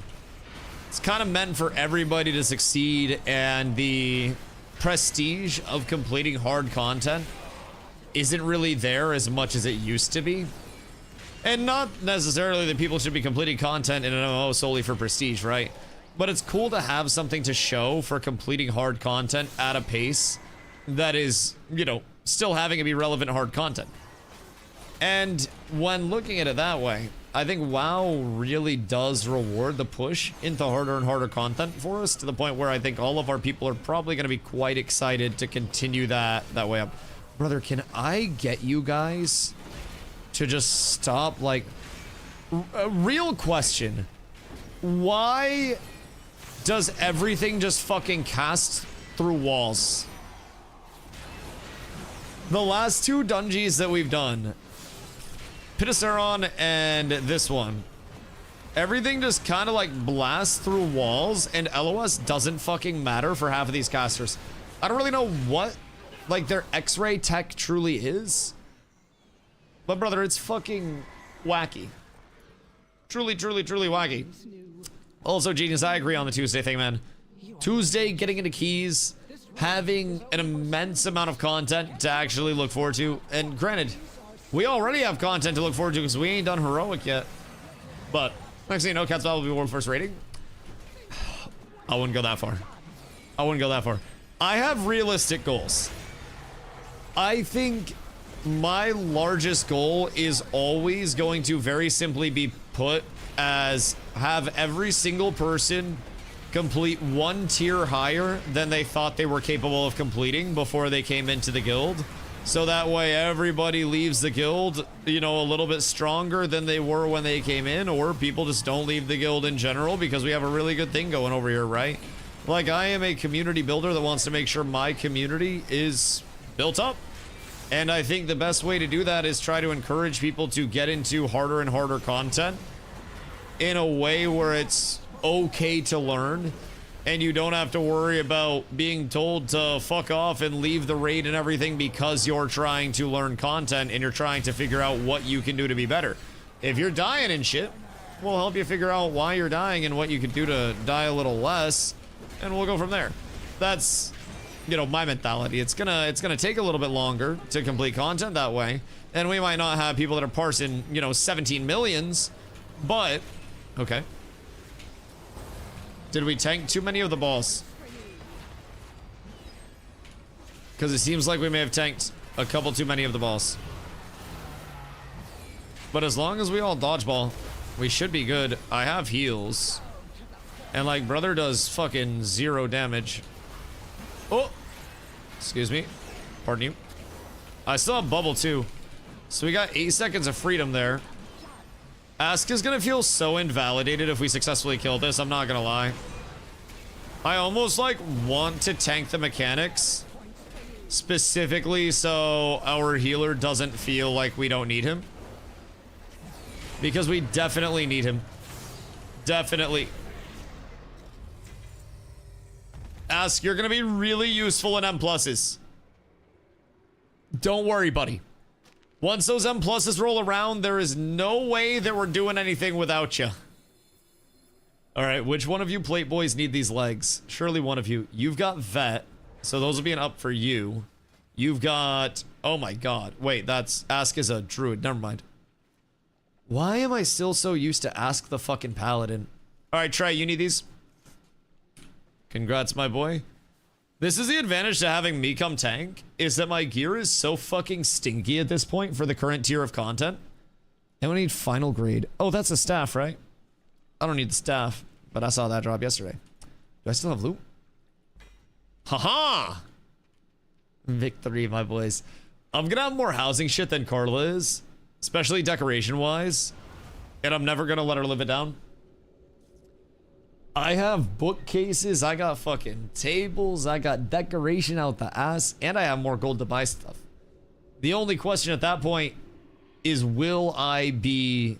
it's kind of meant for everybody to succeed, and the prestige of completing hard content isn't really there as much as it used to be. And not necessarily that people should be completing content in an MMO solely for prestige, right? But it's cool to have something to show for completing hard content at a pace that is, you know, still having it be relevant hard content. And when looking at it that way, I think WoW really does reward the push into harder and harder content for us, to the point where I think all of our people are probably going to be quite excited to continue that way up. Brother, can I get you guys to just stop? Like, a real question. Why does everything just fucking cast through walls? The last 2 dungeons that we've done, Pitaceron and this one, everything just kind of like blasts through walls, and LOS doesn't fucking matter for half of these casters. I don't really know what, like, their X-ray tech truly is, but brother, it's fucking wacky. Truly, truly, truly wacky. Also, Genius, I agree on the Tuesday thing, man. Tuesday, getting into keys, having an immense amount of content to actually look forward to. And granted, we already have content to look forward to because we ain't done heroic yet. But next thing you know, Cat's Battle will be world first rating. I wouldn't go that far. I wouldn't go that far. I have realistic goals. I think my largest goal is always going to very simply be put as have every single person complete 1 tier higher than they thought they were capable of completing before they came into the guild. So that way everybody leaves the guild, you know, a little bit stronger than they were when they came in, or people just don't leave the guild in general because we have a really good thing going over here, right? Like, I am a community builder that wants to make sure my community is built up. And I think the best way to do that is try to encourage people to get into harder and harder content in a way where it's okay to learn, and you don't have to worry about being told to fuck off and leave the raid and everything because you're trying to learn content and you're trying to figure out what you can do to be better. If you're dying and shit, we'll help you figure out why you're dying and what you can do to die a little less, and we'll go from there. That's, you know, my mentality. It's gonna take a little bit longer to complete content that way, and we might not have people that are parsing, you know, 17 millions, but okay. Did we tank too many of the balls? Because it seems like we may have tanked a couple too many of the balls. But as long as we all dodgeball, we should be good. I have heals. And like, brother does fucking 0 damage. Oh! Excuse me. Pardon you. I still have bubble too. So we got 8 seconds of freedom there. Ask is gonna feel so invalidated if we successfully kill this, I'm not gonna lie. I almost like want to tank the mechanics specifically so our healer doesn't feel like we don't need him. Because we definitely need him. Definitely. Ask, you're gonna be really useful in M pluses. Don't worry, buddy. Once those M pluses roll around, there is no way that we're doing anything without you. All right, which one of you plate boys need these legs? Surely one of you. You've got vet, so those will be an up for you. You've got... Oh my god. Wait, that's... Ask is a druid. Never mind. Why am I still so used to Ask the fucking paladin? All right, Trey, you need these? Congrats, my boy. This is the advantage to having me come tank, is that my gear is so fucking stinky at this point for the current tier of content. And we need final grade. Oh, that's a staff, right? I don't need the staff, but I saw that drop yesterday. Do I still have loot? Haha! Victory, my boys. I'm gonna have more housing shit than Carla is, especially decoration-wise, and I'm never gonna let her live it down. I have bookcases, I got fucking tables, I got decoration out the ass, and I have more gold to buy stuff. The only question at that point is, will I be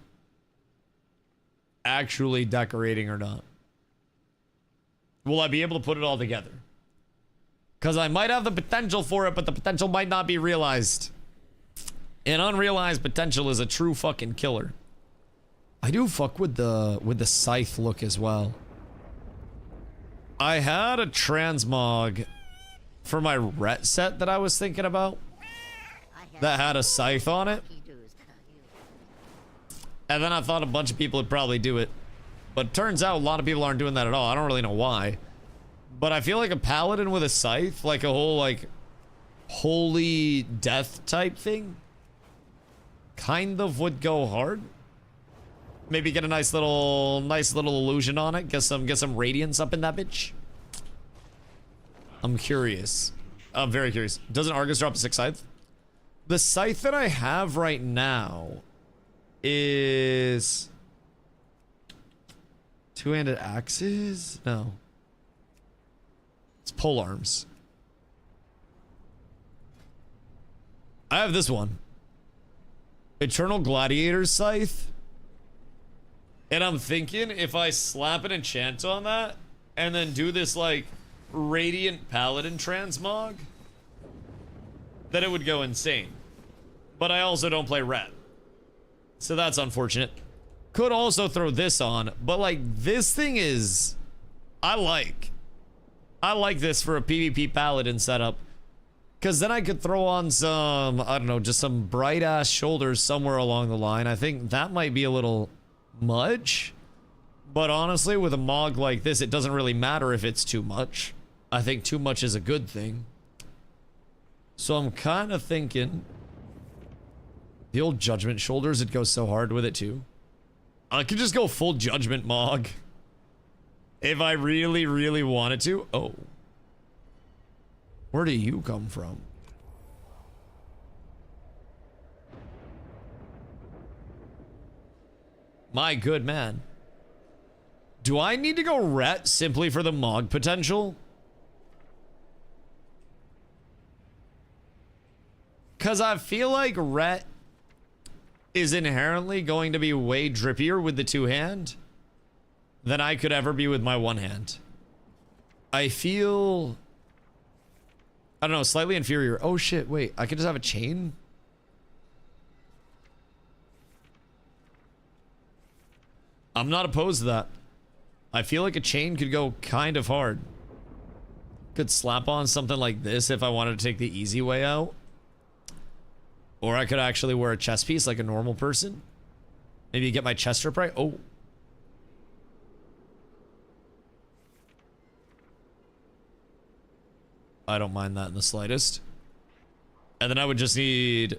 actually decorating or not? Will I be able to put it all together? Because I might have the potential for it, but the potential might not be realized. And unrealized potential is a true fucking killer. I do fuck with the scythe look as well. I had a transmog for my ret set that I was thinking about that had a scythe on it. And then I thought a bunch of people would probably do it. But turns out a lot of people aren't doing that at all. I don't really know why. But I feel like a paladin with a scythe, like a whole like holy death type thing, kind of would go hard. Maybe get a nice little illusion on it. Get some radiance up in that bitch. I'm curious. I'm very curious. Doesn't Argus drop a 6 scythe? The scythe that I have right now is two-handed axes? No. It's pole arms. I have this one. Eternal Gladiator's Scythe. And I'm thinking if I slap an enchant on that and then do this like Radiant Paladin transmog, that it would go insane. But I also don't play ret, so that's unfortunate. Could also throw this on, but like this thing is, I like this for a PvP Paladin setup. Because then I could throw on some, I don't know, just some bright ass shoulders somewhere along the line. I think that might be a little much, but honestly with a mog like this it doesn't really matter if it's too much. I think too much is a good thing, so I'm kind of thinking the old judgment shoulders, it goes so hard with it too. I could just go full judgment mog if I really wanted to. Oh, where do you come from? My good man. Do I need to go ret simply for the mog potential? Because I feel like ret is inherently going to be way drippier with the two-hand than I could ever be with my one hand. I feel, I don't know, slightly inferior. Oh shit, wait, I could just have a chain? I'm not opposed to that. I feel like a chain could go kind of hard. Could slap on something like this if I wanted to take the easy way out. Or I could actually wear a chest piece like a normal person. Maybe get my chest strip right. Oh. I don't mind that in the slightest. And then I would just need...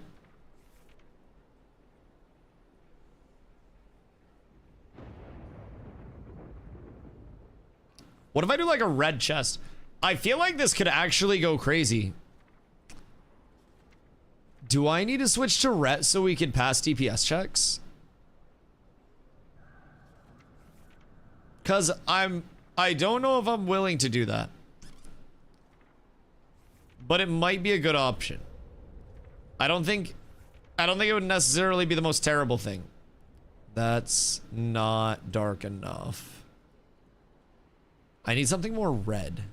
What if I do like a red chest? I feel like this could actually go crazy. Do I need to switch to ret so we can pass DPS checks? Cause I don't know if I'm willing to do that. But it might be a good option. I don't think it would necessarily be the most terrible thing. That's not dark enough. I need something more red.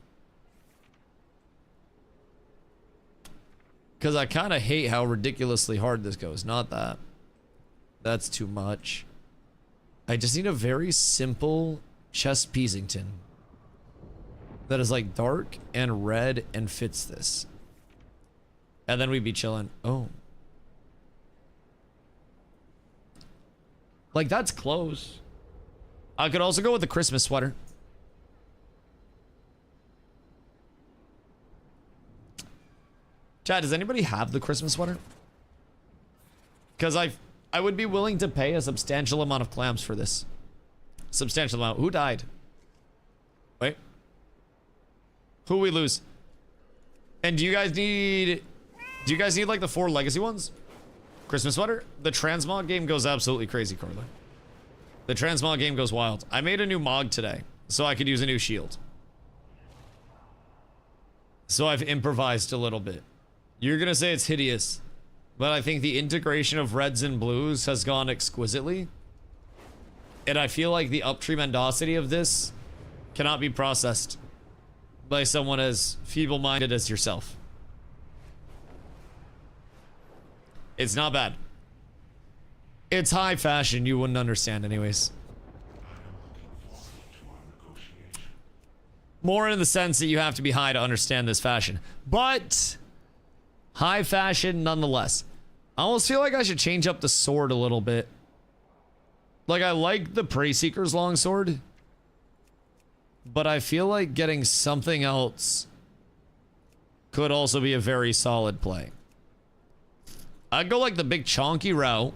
Because I kind of hate how ridiculously hard this goes. Not that. That's too much. I just need a very simple chest Peasington that is like dark and red and fits this. And then we'd be chilling. Oh. Like, that's close. I could also go with the Christmas sweater. Chad, does anybody have the Christmas sweater? Because I would be willing to pay a substantial amount of clams for this. Substantial amount. Who died? Wait. Who we lose? And do you guys need like the 4 legacy ones? Christmas sweater? The transmog game goes absolutely crazy, Carla. The transmog game goes wild. I made a new mog today, so I could use a new shield. So I've improvised a little bit. You're gonna say it's hideous, but I think the integration of reds and blues has gone exquisitely. And I feel like the up tremendosity of this cannot be processed by someone as feeble-minded as yourself. It's not bad. It's high fashion, you wouldn't understand anyways. More in the sense that you have to be high to understand this fashion. But high fashion nonetheless. I almost feel like I should change up the sword a little bit. Like, I like the Prey Seeker's longsword, but I feel like getting something else could also be a very solid play. I'd go like the big chonky route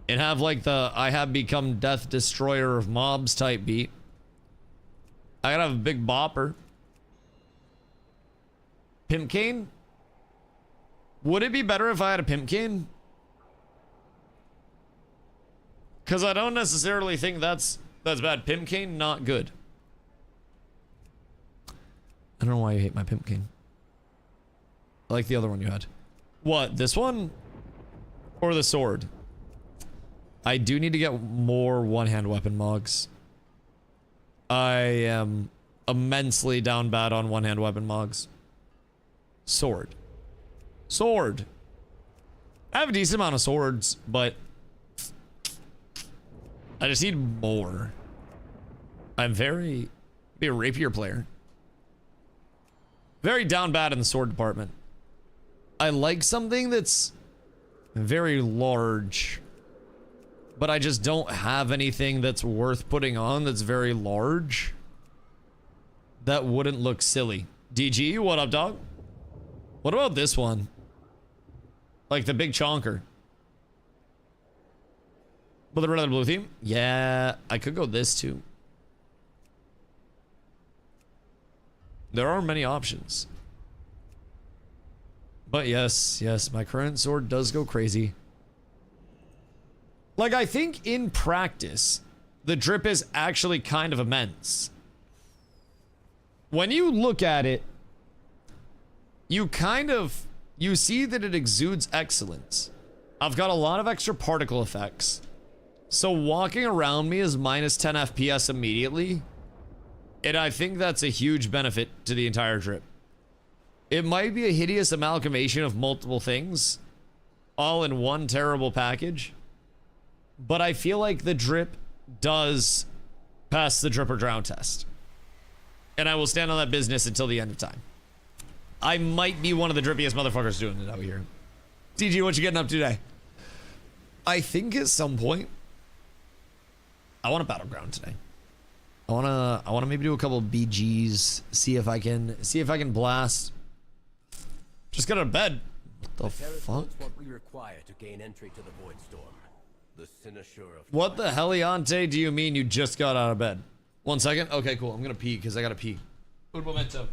and have like the I have become death destroyer of mobs type beat. I gotta have a big bopper. Pimp cane? Would it be better if I had a pimp cane? Because I don't necessarily think that's bad. Pimp cane, not good. I don't know why you hate my pimp cane. I like the other one you had. What, this one? Or the sword? I do need to get more one-hand weapon mogs. I am immensely down bad on one-hand weapon mogs. Sword. Sword. I have a decent amount of swords, but I just need more. I'm be a rapier player. Very down bad in the sword department. I like something that's very large, but I just don't have anything that's worth putting on that's very large. That wouldn't look silly. DG, what up, dog? What about this one? Like the big chonker. With the red and blue theme? Yeah, I could go this too. There are many options. But yes, my current sword does go crazy. Like, I think in practice, the drip is actually kind of immense. When you look at it, you see that it exudes excellence. I've got a lot of extra particle effects. So walking around me is minus 10 FPS immediately. And I think that's a huge benefit to the entire drip. It might be a hideous amalgamation of multiple things, all in one terrible package. But I feel like the drip does pass the drip or drown test. And I will stand on that business until the end of time. I might be one of the drippiest motherfuckers doing it out here. DG, what you getting up to today? I think at some point, I want a battleground today. I wanna maybe do a couple of BGs, see if I can blast. Just get out of bed. What the fuck? What we require to gain entry to the Void Storm. The Cynosure of What the heliante do you mean you just got out of bed? 1 second. Okay, cool. I'm gonna pee because I gotta pee. Un momento.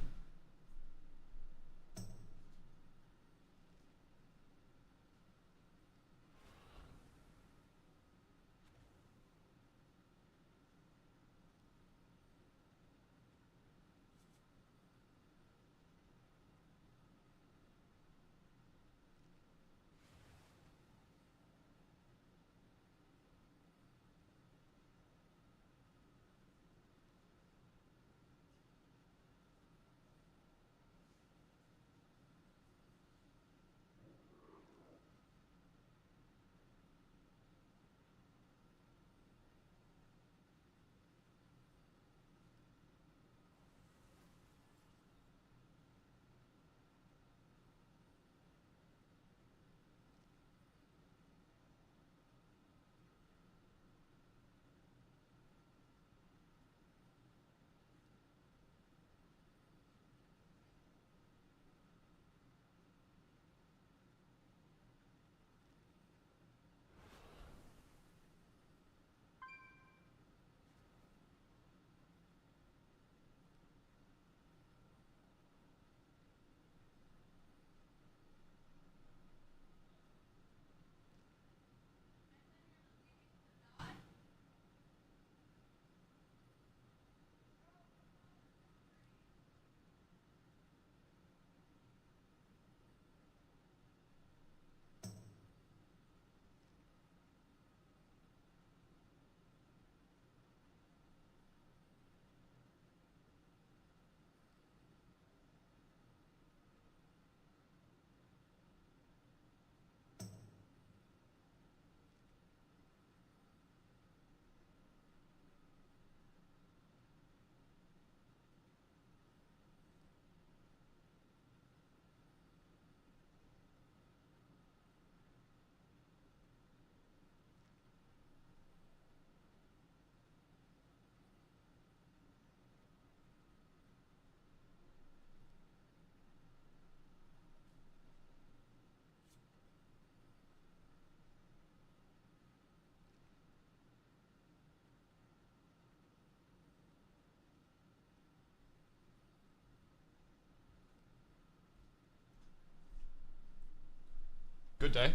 Good day.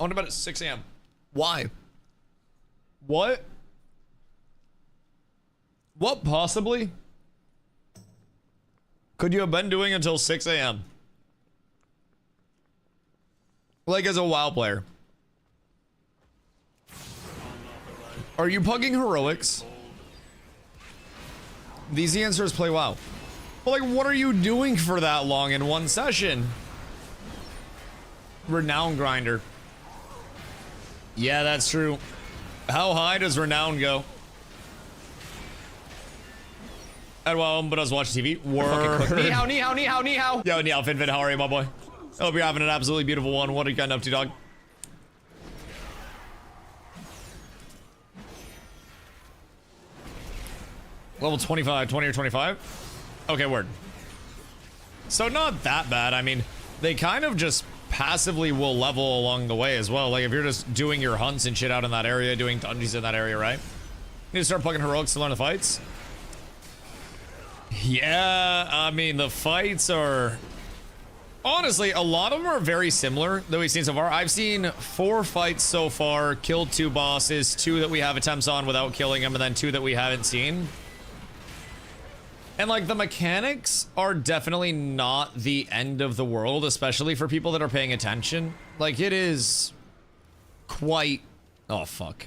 I went to bed at 6 a.m. Why? What? What possibly could you have been doing until 6 a.m.? Like as a WoW player. Are you pugging heroics? The easy answer is play WoW. But like, what are you doing for that long in one session? Renown grinder. Yeah, that's true. How high does renown go? At WoW, but I was watching TV. Word. Ni hao, ni hao, ni hao, ni hao. Yo, Neil, Finfin, how are you, my boy? I hope you're having an absolutely beautiful one. What are you getting up to, dog? Level 25, 20 or 25? Okay, word. So not that bad. I mean, they kind of just passively will level along the way as well. Like if you're just doing your hunts and shit out in that area, doing dungeons in that area, right? You need to start plugging heroics to learn the fights. Yeah, I mean, the fights are... Honestly, a lot of them are very similar that we've seen so far. I've seen 4 fights so far, killed 2 bosses, 2 that we have attempts on without killing them, and then 2 that we haven't seen. And like the mechanics are definitely not the end of the world, especially for people that are paying attention. Like it is quite... Oh, fuck.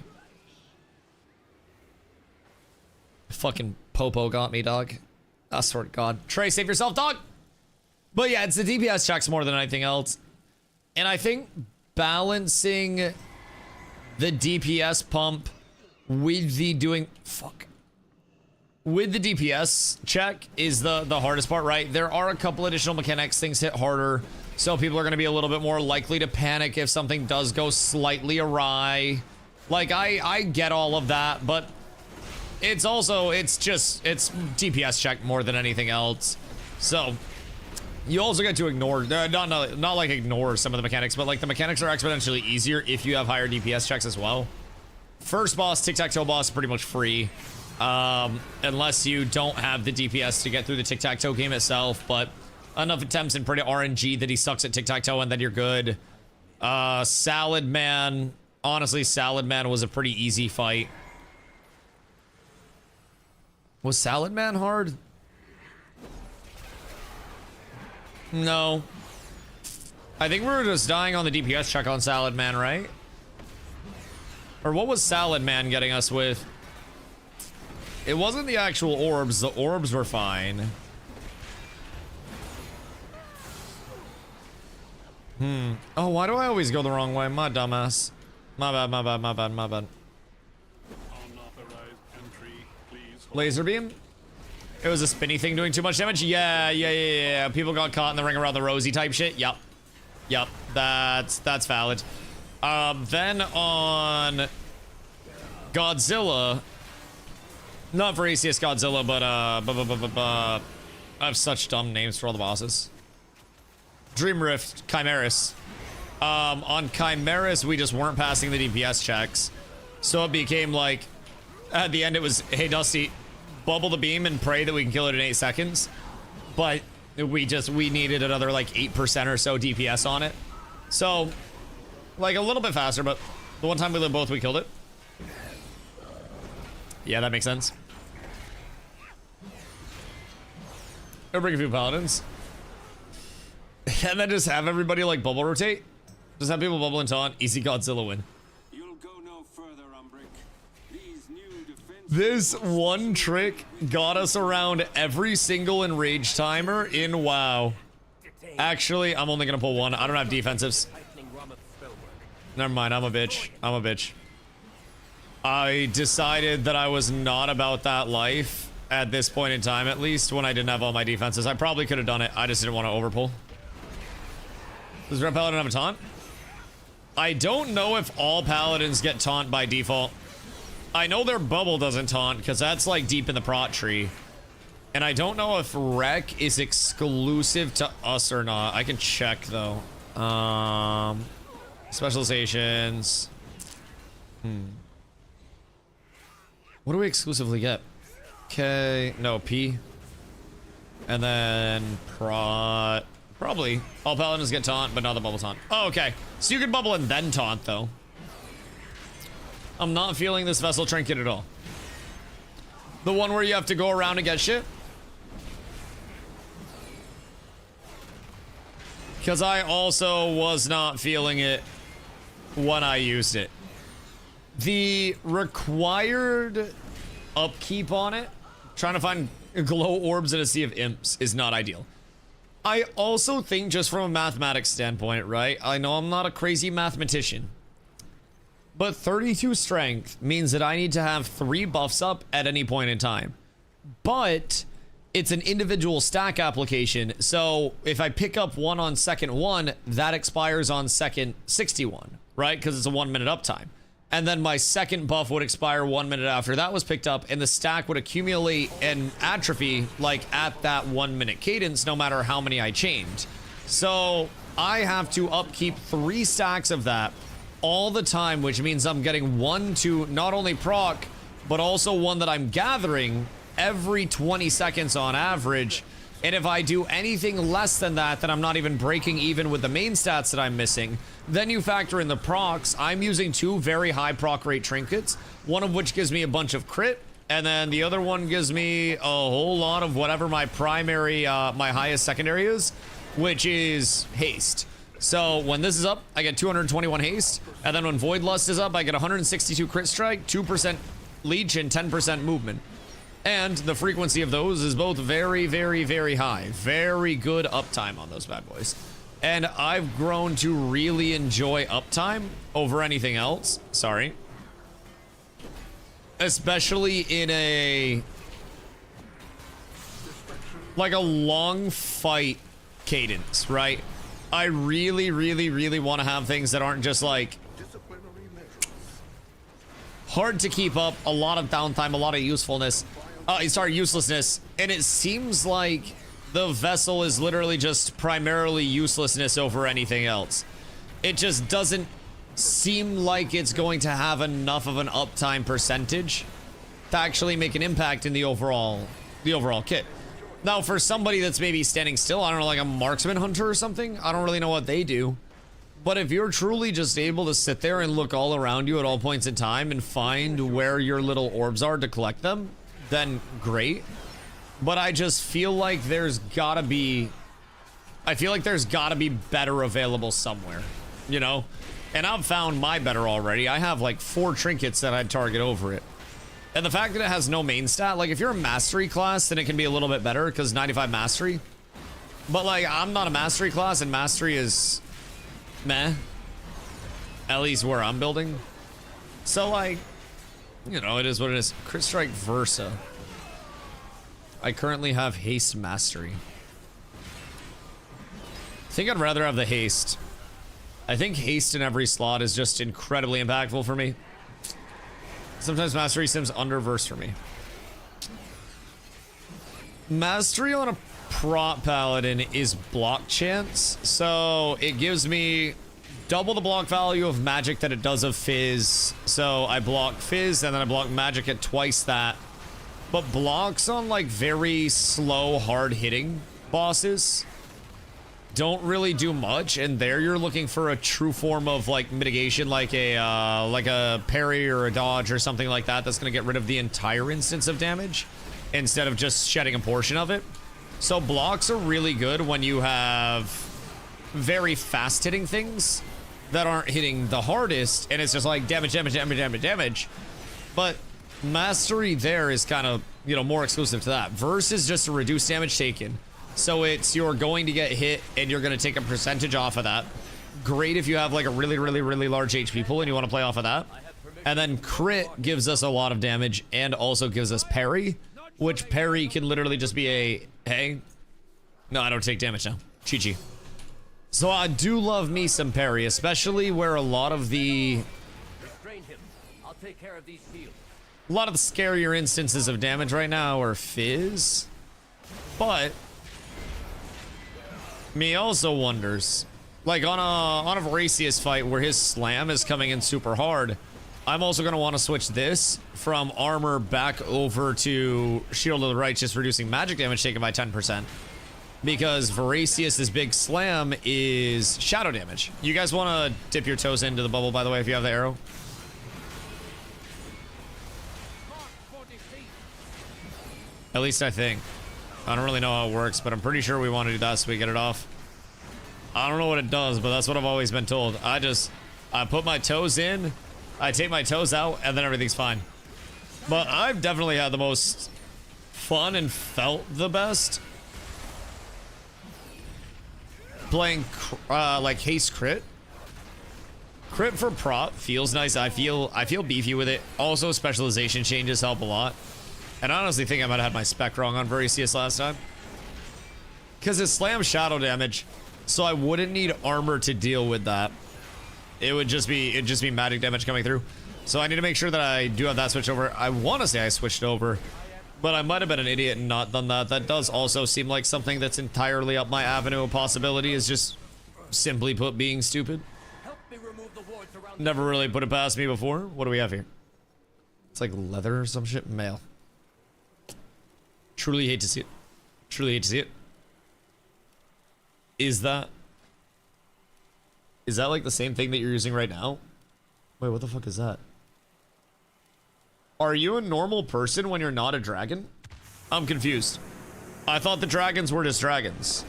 Fucking Popo got me, dog. I swear to God. Trey, save yourself, dog! But yeah, it's the DPS checks more than anything else. And I think balancing the DPS pump with the doing... Fuck. With the DPS check is the hardest part, right? There are a couple additional mechanics, things hit harder. So people are going to be a little bit more likely to panic if something does go slightly awry. Like, I get all of that, but... It's also, it's DPS check more than anything else. So, you also get to ignore, not like ignore some of the mechanics, but like the mechanics are exponentially easier if you have higher DPS checks as well. First boss, tic-tac-toe boss, pretty much free. Unless you don't have the DPS to get through the tic-tac-toe game itself, but enough attempts and pretty RNG that he sucks at tic-tac-toe and then you're good. Salad Man, honestly, Salad Man was a pretty easy fight. Was Salad Man hard? No. I think we were just dying on the DPS check on Salad Man, right? Or what was Salad Man getting us with? It wasn't the actual orbs. The orbs were fine. Oh, why do I always go the wrong way? My dumbass. My bad, my bad, my bad, my bad. Laser beam? It was a spinny thing doing too much damage? Yeah. People got caught in the ring around the rosy type shit. Yup. That's valid. Then on Godzilla, not for ACS Godzilla, but I have such dumb names for all the bosses. Dream Rift, Chimeras. On Chimeras, we just weren't passing the DPS checks. So it became like, at the end it was, hey Dusty, bubble the beam and pray that we can kill it in 8 seconds. But we needed another like 8% or so DPS on it. So, like a little bit faster, but the one time we lived both, we killed it. Yeah, that makes sense. Go bring a few paladins. And then just have everybody like bubble rotate. Just have people bubble and taunt. Easy Godzilla win. You'll go no further, Umbrick. These new defense... This one trick got us around every single enrage timer in WoW. Actually, I'm only gonna pull one. I don't have defensives. Never mind, I'm a bitch. I decided that I was not about that life at this point in time, at least when I didn't have all my defenses. I probably could have done it. I just didn't want to overpull. Does Red Paladin have a taunt? I don't know if all paladins get taunt by default. I know their bubble doesn't taunt because that's like deep in the prot tree. And I don't know if Wreck is exclusive to us or not. I can check though. Specializations. What do we exclusively get? K, no, P. And then prot, Probably. All paladins get taunt, but not the bubble taunt. Oh, okay. So you can bubble and then taunt, though. I'm not feeling this vessel trinket at all. The one where you have to go around and get shit? Because I also was not feeling it when I used it. The required upkeep on it, trying to find glow orbs in a sea of imps, is not ideal. I also think, just from a mathematics standpoint, right? I know I'm not a crazy mathematician, but 32 strength means that I need to have 3 buffs up at any point in time. But it's an individual stack application, so if I pick up one on second 1, that expires on second 61, right? Because it's a 1 minute uptime. And then my second buff would expire 1 minute after that was picked up, and the stack would accumulate and atrophy like at that 1 minute cadence, no matter how many I chained. So I have to upkeep 3 stacks of that all the time, which means I'm getting 1 to not only proc, but also 1 that I'm gathering every 20 seconds on average. And if I do anything less than that, then I'm not even breaking even with the main stats that I'm missing. Then you factor in the procs. I'm using 2 very high proc rate trinkets, one of which gives me a bunch of crit, and then the other one gives me a whole lot of whatever my primary, my highest secondary is, which is haste. So when this is up, I get 221 haste, and then when Void Lust is up, I get 162 crit strike, 2% leech, and 10% movement. And the frequency of those is both very, very, very high. Very good uptime on those bad boys. And I've grown to really enjoy uptime over anything else. Sorry. Especially in a... like a long fight cadence, right? I really, really, really want to have things that aren't just like... hard to keep up, a lot of downtime, a lot of usefulness. Uselessness. And it seems like the vessel is literally just primarily uselessness over anything else. It just doesn't seem like it's going to have enough of an uptime percentage to actually make an impact in the overall kit. Now, for somebody that's maybe standing still, I don't know, like a marksman hunter or something, I don't really know what they do. But if you're truly just able to sit there and look all around you at all points in time and find where your little orbs are to collect them, then great. But I just feel like there's gotta be... I feel like there's gotta be better available somewhere, you know? And I've found my better already. I have like 4 trinkets that I'd target over it. And the fact that it has no main stat, like if you're a mastery class, then it can be a little bit better because 95 mastery. But like, I'm not a mastery class, and mastery is meh. At least where I'm building. So like, you know, it is what it is. Crit Strike Versa. I currently have Haste Mastery. I think I'd rather have the Haste. I think Haste in every slot is just incredibly impactful for me. Sometimes Mastery seems underversed for me. Mastery on a prop paladin is block chance, so it gives me double the block value of magic that it does of fizz. So I block fizz and then I block magic at twice that. But blocks on like very slow, hard hitting bosses don't really do much, and there you're looking for a true form of like mitigation, like a parry or a dodge or something like that that's gonna get rid of the entire instance of damage instead of just shedding a portion of it. So blocks are really good when you have very fast hitting things that aren't hitting the hardest, and it's just like damage, damage, damage, damage, damage. But mastery there is kind of, you know, more exclusive to that. Verse is just a reduced damage taken. So it's, you're going to get hit and you're going to take a percentage off of that. Great if you have like a really, really, really large HP pool and you want to play off of that. And then crit gives us a lot of damage and also gives us parry, which parry can literally just be a, hey, no, I don't take damage now. Chi-chi. So I do love me some parry, especially where a lot of the... Restrain him. I'll take care of these shields. A lot of the scarier instances of damage right now are fizz. But... me also wonders, like on a Voracious fight where his slam is coming in super hard, I'm also going to want to switch this from armor back over to Shield of the Righteous, reducing magic damage taken by 10%. because Voracious's big slam is shadow damage. You guys want to dip your toes into the bubble, by the way, if you have the arrow? At least I think. I don't really know how it works, but I'm pretty sure we want to do that so we get it off. I don't know what it does, but that's what I've always been told. I put my toes in, I take my toes out, and then everything's fine. But I've definitely had the most fun and felt the best playing like haste crit. Crit for prop feels nice. I feel beefy with it. Also, specialization changes help a lot. And I honestly think I might have had my spec wrong on Voracious last time, because it slams shadow damage, so I wouldn't need armor to deal with that. It'd just be magic damage coming through. So I need to make sure that I do have that switch over. I want to say I switched over, but I might have been an idiot and not done that. That does also seem like something that's entirely up my avenue of possibility, is just simply put being stupid. Help me remove the wards around. Never really put it past me before. What do we have here? It's like leather or some shit. Mail. Truly hate to see it. Truly hate to see it. Is that like the same thing that you're using right now? Wait, what the fuck is that? Are you a normal person when you're not a dragon? I'm confused. I thought the dragons were just dragons.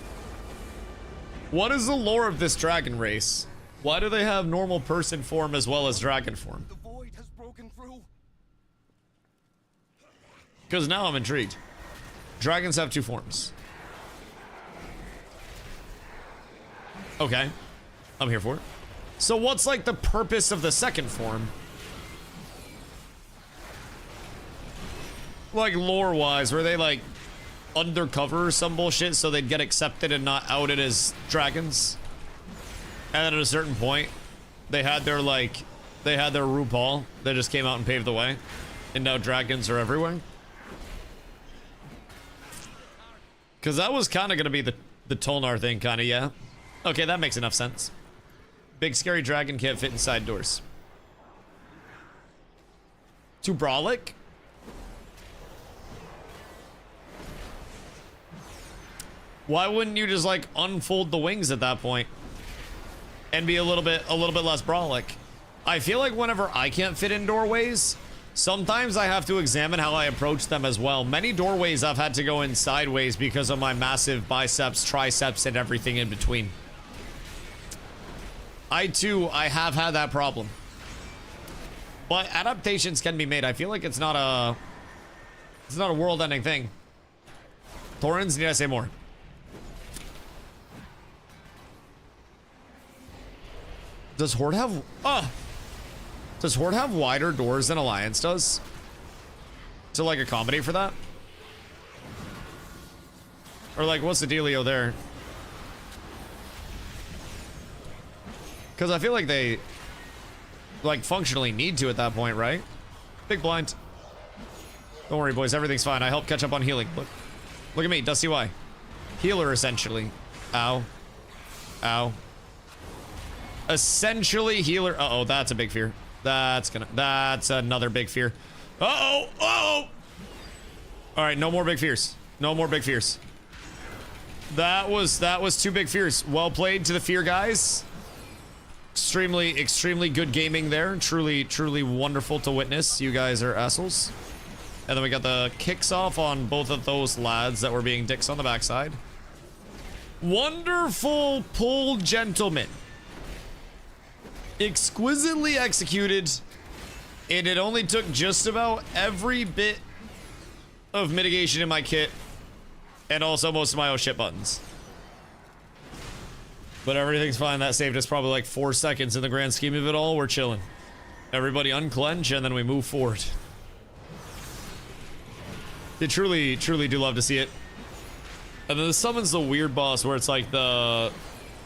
What is the lore of this dragon race? Why do they have normal person form as well as dragon form? The void has broken through. Because now I'm intrigued. Dragons have two forms. Okay. I'm here for it. So what's like the purpose of the second form? Like lore-wise, were they like undercover or some bullshit so they'd get accepted and not outed as dragons? And then at a certain point, they had their RuPaul. They just came out and paved the way. And now dragons are everywhere. Because that was kind of going to be the Tolnar thing, kind of, yeah. Okay, that makes enough sense. Big scary dragon can't fit inside doors. Too brolic? Why wouldn't you just like unfold the wings at that point and be a little bit less brolic? I feel like whenever I can't fit in doorways, sometimes I have to examine how I approach them as well. Many doorways I've had to go in sideways because of my massive biceps, triceps, and everything in between. I have had that problem. But adaptations can be made. I feel like it's not a world-ending thing. Thorns, need I say more? Does Horde have wider doors than Alliance does? To like accommodate for that? Or like what's the dealio there? Because I feel like they like functionally need to at that point, right? Big blind. Don't worry, boys, everything's fine. I helped catch up on healing. Look at me, DustyWhy. Healer essentially. Ow. Ow. Essentially healer. Uh-oh, that's a big fear. That's another big fear. Uh-oh. Uh-oh. All right, no more big fears. No more big fears. That was two big fears. Well played to the fear guys. Extremely good gaming there. Truly wonderful to witness. You guys are assholes. And then we got the kicks off on both of those lads that were being dicks on the backside. Wonderful pull, gentlemen. Exquisitely executed. And it only took just about every bit of mitigation in my kit. And also most of my oh shit buttons. But everything's fine. That saved us probably like 4 seconds in the grand scheme of it all. We're chilling. Everybody unclench and then we move forward. They truly do love to see it. And then the summon's the weird boss where it's like the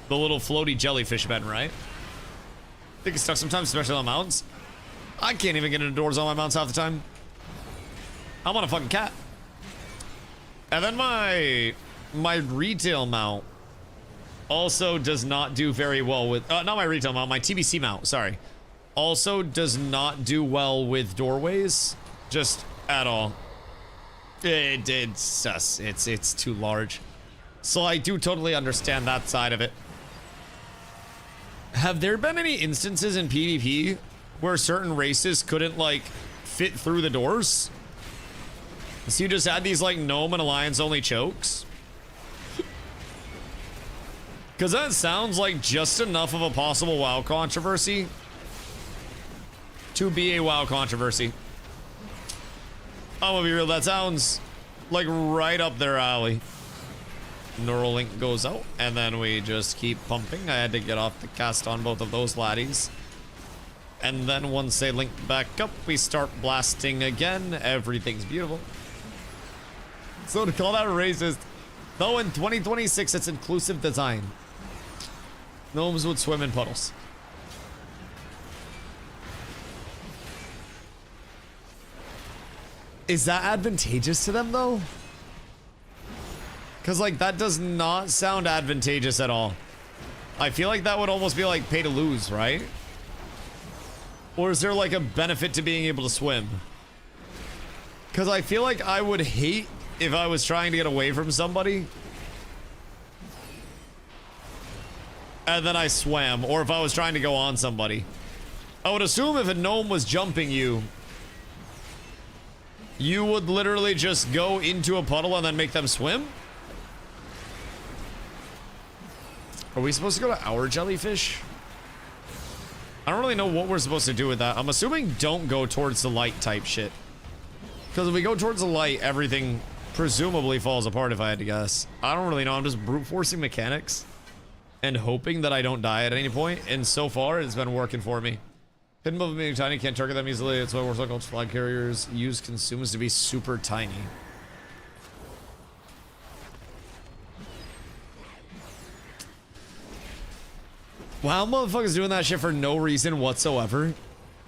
little floaty jellyfish men, right? I think it's stuck sometimes, especially on mountains. I can't even get into doors on my mounts half the time. I'm on a fucking cat. And then my retail mount also does not do very well with not my retail mount, my TBC mount, sorry. Also does not do well with doorways, just at all. It's too large. So I do totally understand that side of it. Have there been any instances in PvP where certain races couldn't, like, fit through the doors? So you just had these, like, gnome and alliance only chokes? Because that sounds like just enough of a possible WoW controversy to be a WoW controversy. I'm gonna be real, that sounds like right up their alley. Neural link goes out, and then we just keep pumping. I had to get off the cast on both of those laddies. And then once they link back up, we start blasting again. Everything's beautiful. So to call that racist, though in 2026 it's inclusive design. Gnomes would swim in puddles. Is that advantageous to them though? Because, like, that does not sound advantageous at all. I feel like that would almost be like pay to lose, right? Or is there, like, a benefit to being able to swim? Because I feel like I would hate if I was trying to get away from somebody and then I swam, or if I was trying to go on somebody. I would assume if a gnome was jumping you, you would literally just go into a puddle and then make them swim? Are we supposed to go to our jellyfish? I don't really know what we're supposed to do with that. I'm assuming don't go towards the light type shit. Because if we go towards the light, everything presumably falls apart if I had to guess. I don't really know. I'm just brute forcing mechanics and hoping that I don't die at any point. And so far, it's been working for me. Hidden above being tiny, can't target them easily. It's why Warcraft flag carriers use consumes to be super tiny. Wow, motherfuckers doing that shit for no reason whatsoever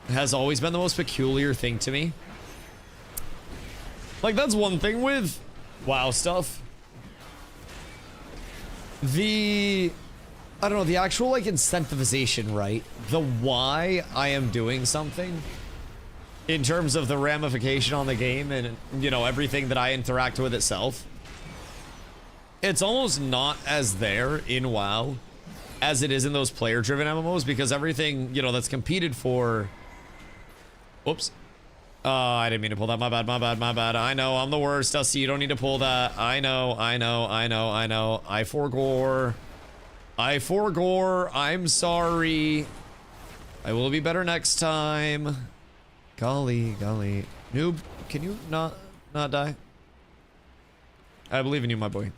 has always been the most peculiar thing to me. Like, that's one thing with WoW stuff. I don't know, the actual, like, incentivization, right? The why I am doing something in terms of the ramification on the game and, you know, everything that I interact with itself. It's almost not as there in WoW as it is in those player-driven MMOs, because everything, you know, that's competed for... Whoops. I didn't mean to pull that. My bad, my bad, my bad. I know, I'm the worst. Dusty, you don't need to pull that. I know. I forgore. I'm sorry. I will be better next time. Golly. Noob, can you not die? I believe in you, my boy.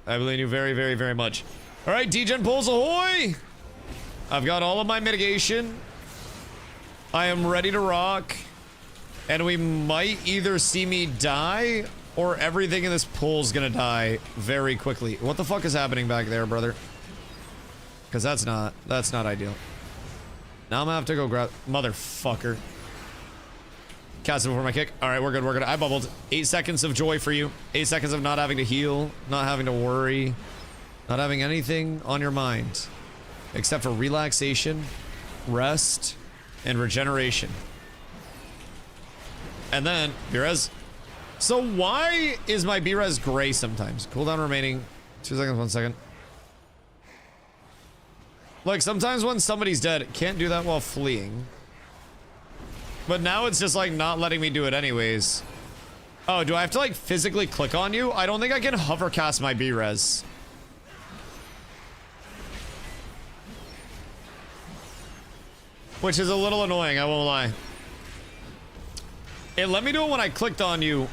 I believe in you very, very, very much. All right, D-Gen pulls ahoy! I've got all of my mitigation. I am ready to rock. And we might either see me die or everything in this pool's gonna die very quickly. What the fuck is happening back there, brother? Because that's not ideal. Now I'm gonna have to go grab... Motherfucker. Cast it before my kick. All right, we're good. I bubbled. 8 seconds of joy for you. 8 seconds of not having to heal, not having to worry. Not having anything on your mind except for relaxation, rest, and regeneration. And then, B-Res. So why is my B-Res gray sometimes? Cooldown remaining 2 seconds, 1 second. Like, sometimes when somebody's dead, it can't do that while fleeing. But now it's just, like, not letting me do it anyways. Oh, do I have to, like, physically click on you? I don't think I can hover cast my B-Res. Which is a little annoying, I won't lie. It let me do it when I clicked on you.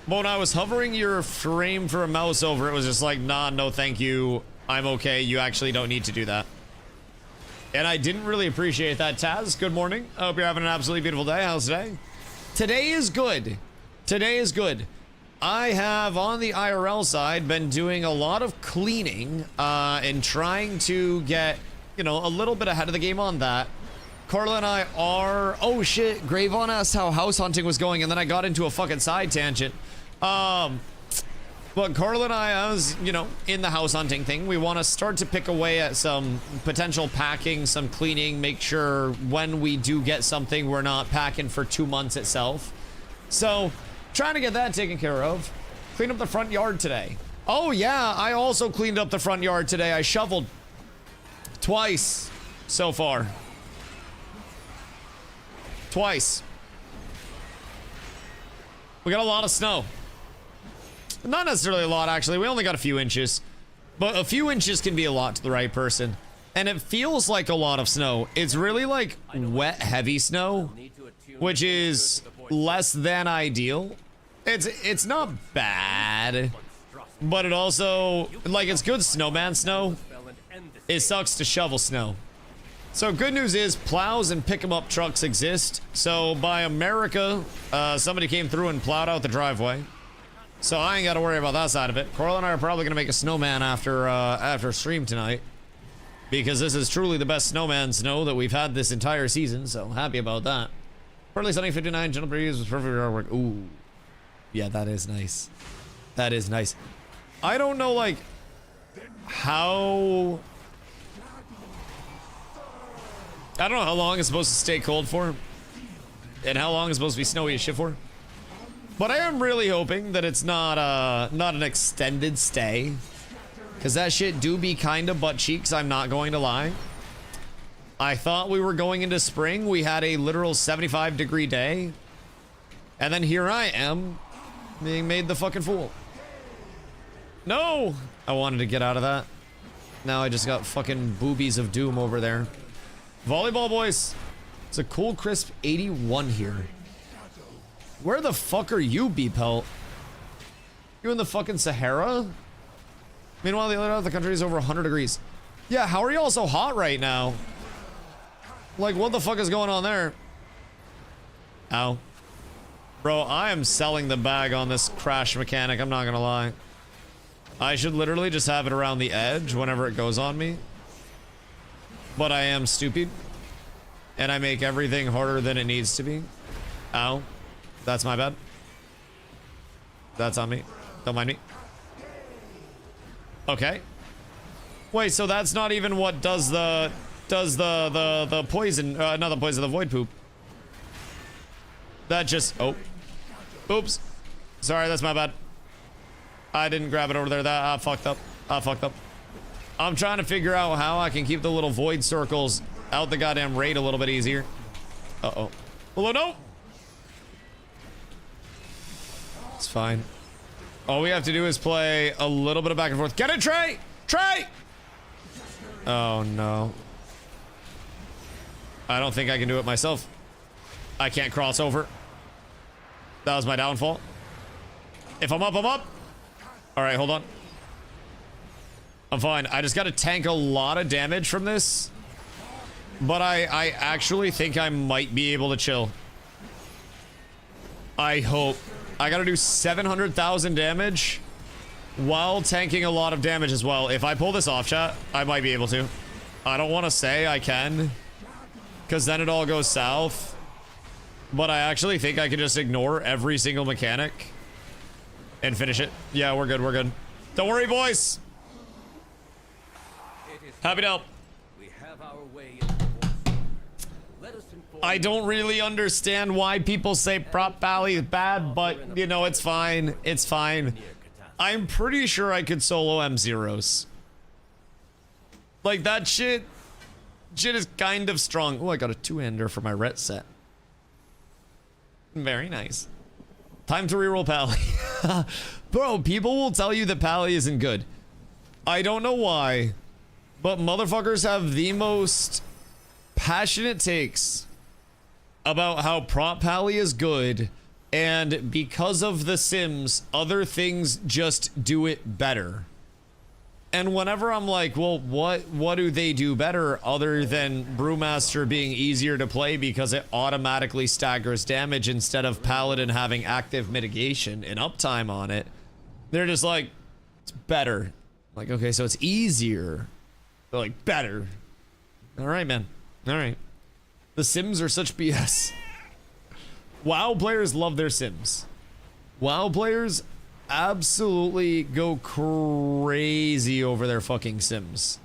But when I was hovering your frame for a mouse over, it was just like, nah, no thank you. I'm okay, you actually don't need to do that. And I didn't really appreciate that, Taz. Good morning. I hope you're having an absolutely beautiful day. How's today? Today is good. Today is good. I have, on the IRL side, been doing a lot of cleaning and trying to get, you know, a little bit ahead of the game on that. Carla and I are... Oh, shit. Gravon asked how house hunting was going, and then I got into a fucking side tangent. But Carla and I was, you know, in the house hunting thing. We want to start to pick away at some potential packing, some cleaning, make sure when we do get something, we're not packing for 2 months itself. So, trying to get that taken care of. Clean up the front yard today. Oh yeah, I also cleaned up the front yard today. I shoveled twice so far. Twice. We got a lot of snow. Not necessarily a lot, actually. We only got a few inches. But a few inches can be a lot to the right person. And it feels like a lot of snow. It's really like wet, heavy snow, which is less than ideal. It's not bad, but it also, like, it's good snowman snow. It sucks to shovel snow. So good news is plows and pick 'em up trucks exist. So by America, somebody came through and plowed out the driveway. So I ain't got to worry about that side of it. Coral and I are probably going to make a snowman after stream tonight, because this is truly the best snowman snow that we've had this entire season. So happy about that. Partly sunny 59, gentle breeze with perfect artwork. Ooh. Yeah, that is nice. That is nice. I don't know, like, how... I don't know how long it's supposed to stay cold for, and how long it's supposed to be snowy as shit for. But I am really hoping that it's not an extended stay, because that shit do be kind of butt cheeks, I'm not going to lie. I thought we were going into spring. We had a literal 75-degree day, and then here I am being made the fucking fool. No! I wanted to get out of that. Now I just got fucking boobies of doom over there. Volleyball boys. It's a cool crisp 81 here. Where the fuck are you, B-Pelt? You in the fucking Sahara? Meanwhile, the other half of the country is over 100 degrees. Yeah, how are y'all so hot right now? Like, what the fuck is going on there? Ow. Bro, I am selling the bag on this crash mechanic, I'm not gonna lie. I should literally just have it around the edge whenever it goes on me. But I am stupid. And I make everything harder than it needs to be. Ow. That's my bad. That's on me. Don't mind me. Okay. Wait, so that's not even what does the poison, not the poison, the void poop. That just, oh. Oops. Sorry, that's my bad. I didn't grab it over there. That, I fucked up. I fucked up. I'm trying to figure out how I can keep the little void circles out the goddamn raid a little bit easier. Uh-oh. Hello, no! It's fine. All we have to do is play a little bit of back and forth. Get it, Trey! Trey! Oh, no. I don't think I can do it myself. I can't cross over. That was my downfall. If I'm up, I'm up. All right, hold on. I'm fine. I just got to tank a lot of damage from this. But I actually think I might be able to chill. I hope. I got to do 700,000 damage while tanking a lot of damage as well. If I pull this off, chat, I might be able to. I don't want to say I can, because then it all goes south. But I actually think I can just ignore every single mechanic and finish it. Yeah, we're good, we're good. Don't worry, boys. Happy to help. We have our way into the void. Let us inform I don't really understand why people say Prop Valley is bad, but, you know, it's fine. It's fine. I'm pretty sure I could solo M0s. Like, that shit is kind of strong. Oh, I got a two-hander for my ret set. Very nice. Time to reroll Pally. Bro, people will tell you that Pally isn't good. I don't know why, but motherfuckers have the most passionate takes about how Prop Pally is good, and because of The Sims, other things just do it better. And whenever I'm like, well, what do they do better other than Brewmaster being easier to play because it automatically staggers damage instead of Paladin having active mitigation and uptime on it? They're just like, it's better. Like, okay, so it's easier. They're like, better. All right, man. All right. The Sims are such BS. WoW players love their Sims. WoW players absolutely go crazy over their fucking Sims.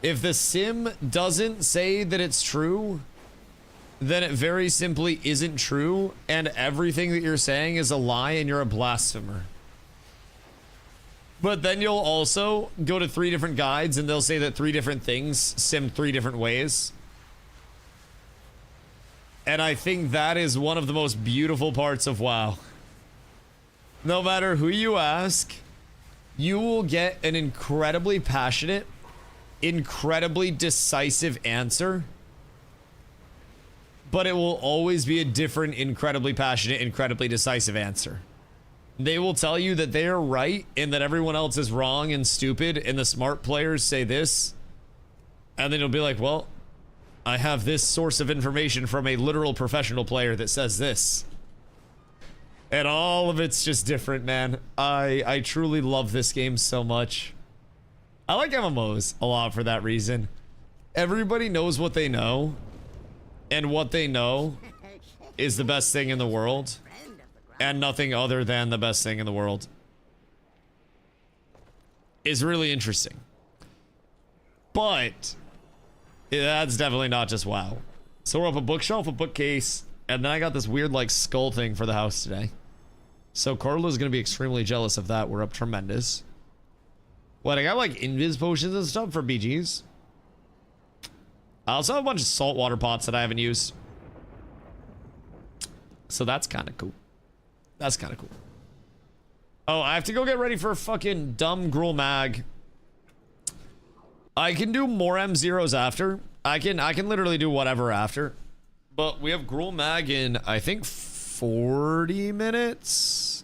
If the Sim doesn't say that it's true, then it very simply isn't true, and everything that you're saying is a lie and you're a blasphemer. But then you'll also go to 3 different guides and they'll say that 3 different things sim 3 different ways. And I think that is one of the most beautiful parts of WoW. No matter who you ask, you will get an incredibly passionate, incredibly decisive answer. But it will always be a different, incredibly passionate, incredibly decisive answer. They will tell you that they are right and that everyone else is wrong and stupid and the smart players say this. And then you'll be like, well, I have this source of information from a literal professional player that says this. And all of it's just different, man. I truly love this game so much. I like MMOs a lot for that reason. Everybody knows what they know. And what they know is the best thing in the world. And nothing other than the best thing in the world. Is really interesting. But that's definitely not just WoW. So we're up a bookshelf, a bookcase, and then I got this weird like skull thing for the house today. So Carla's gonna be extremely jealous of that. We're up tremendous. What, I got like invis potions and stuff for BGs. I also have a bunch of saltwater pots that I haven't used. So that's kind of cool. That's kind of cool. Oh, I have to go get ready for a fucking dumb Gruul Mag. I can do more M0s after. I can literally do whatever after. But we have Gruul Mag in, I think, 40 minutes.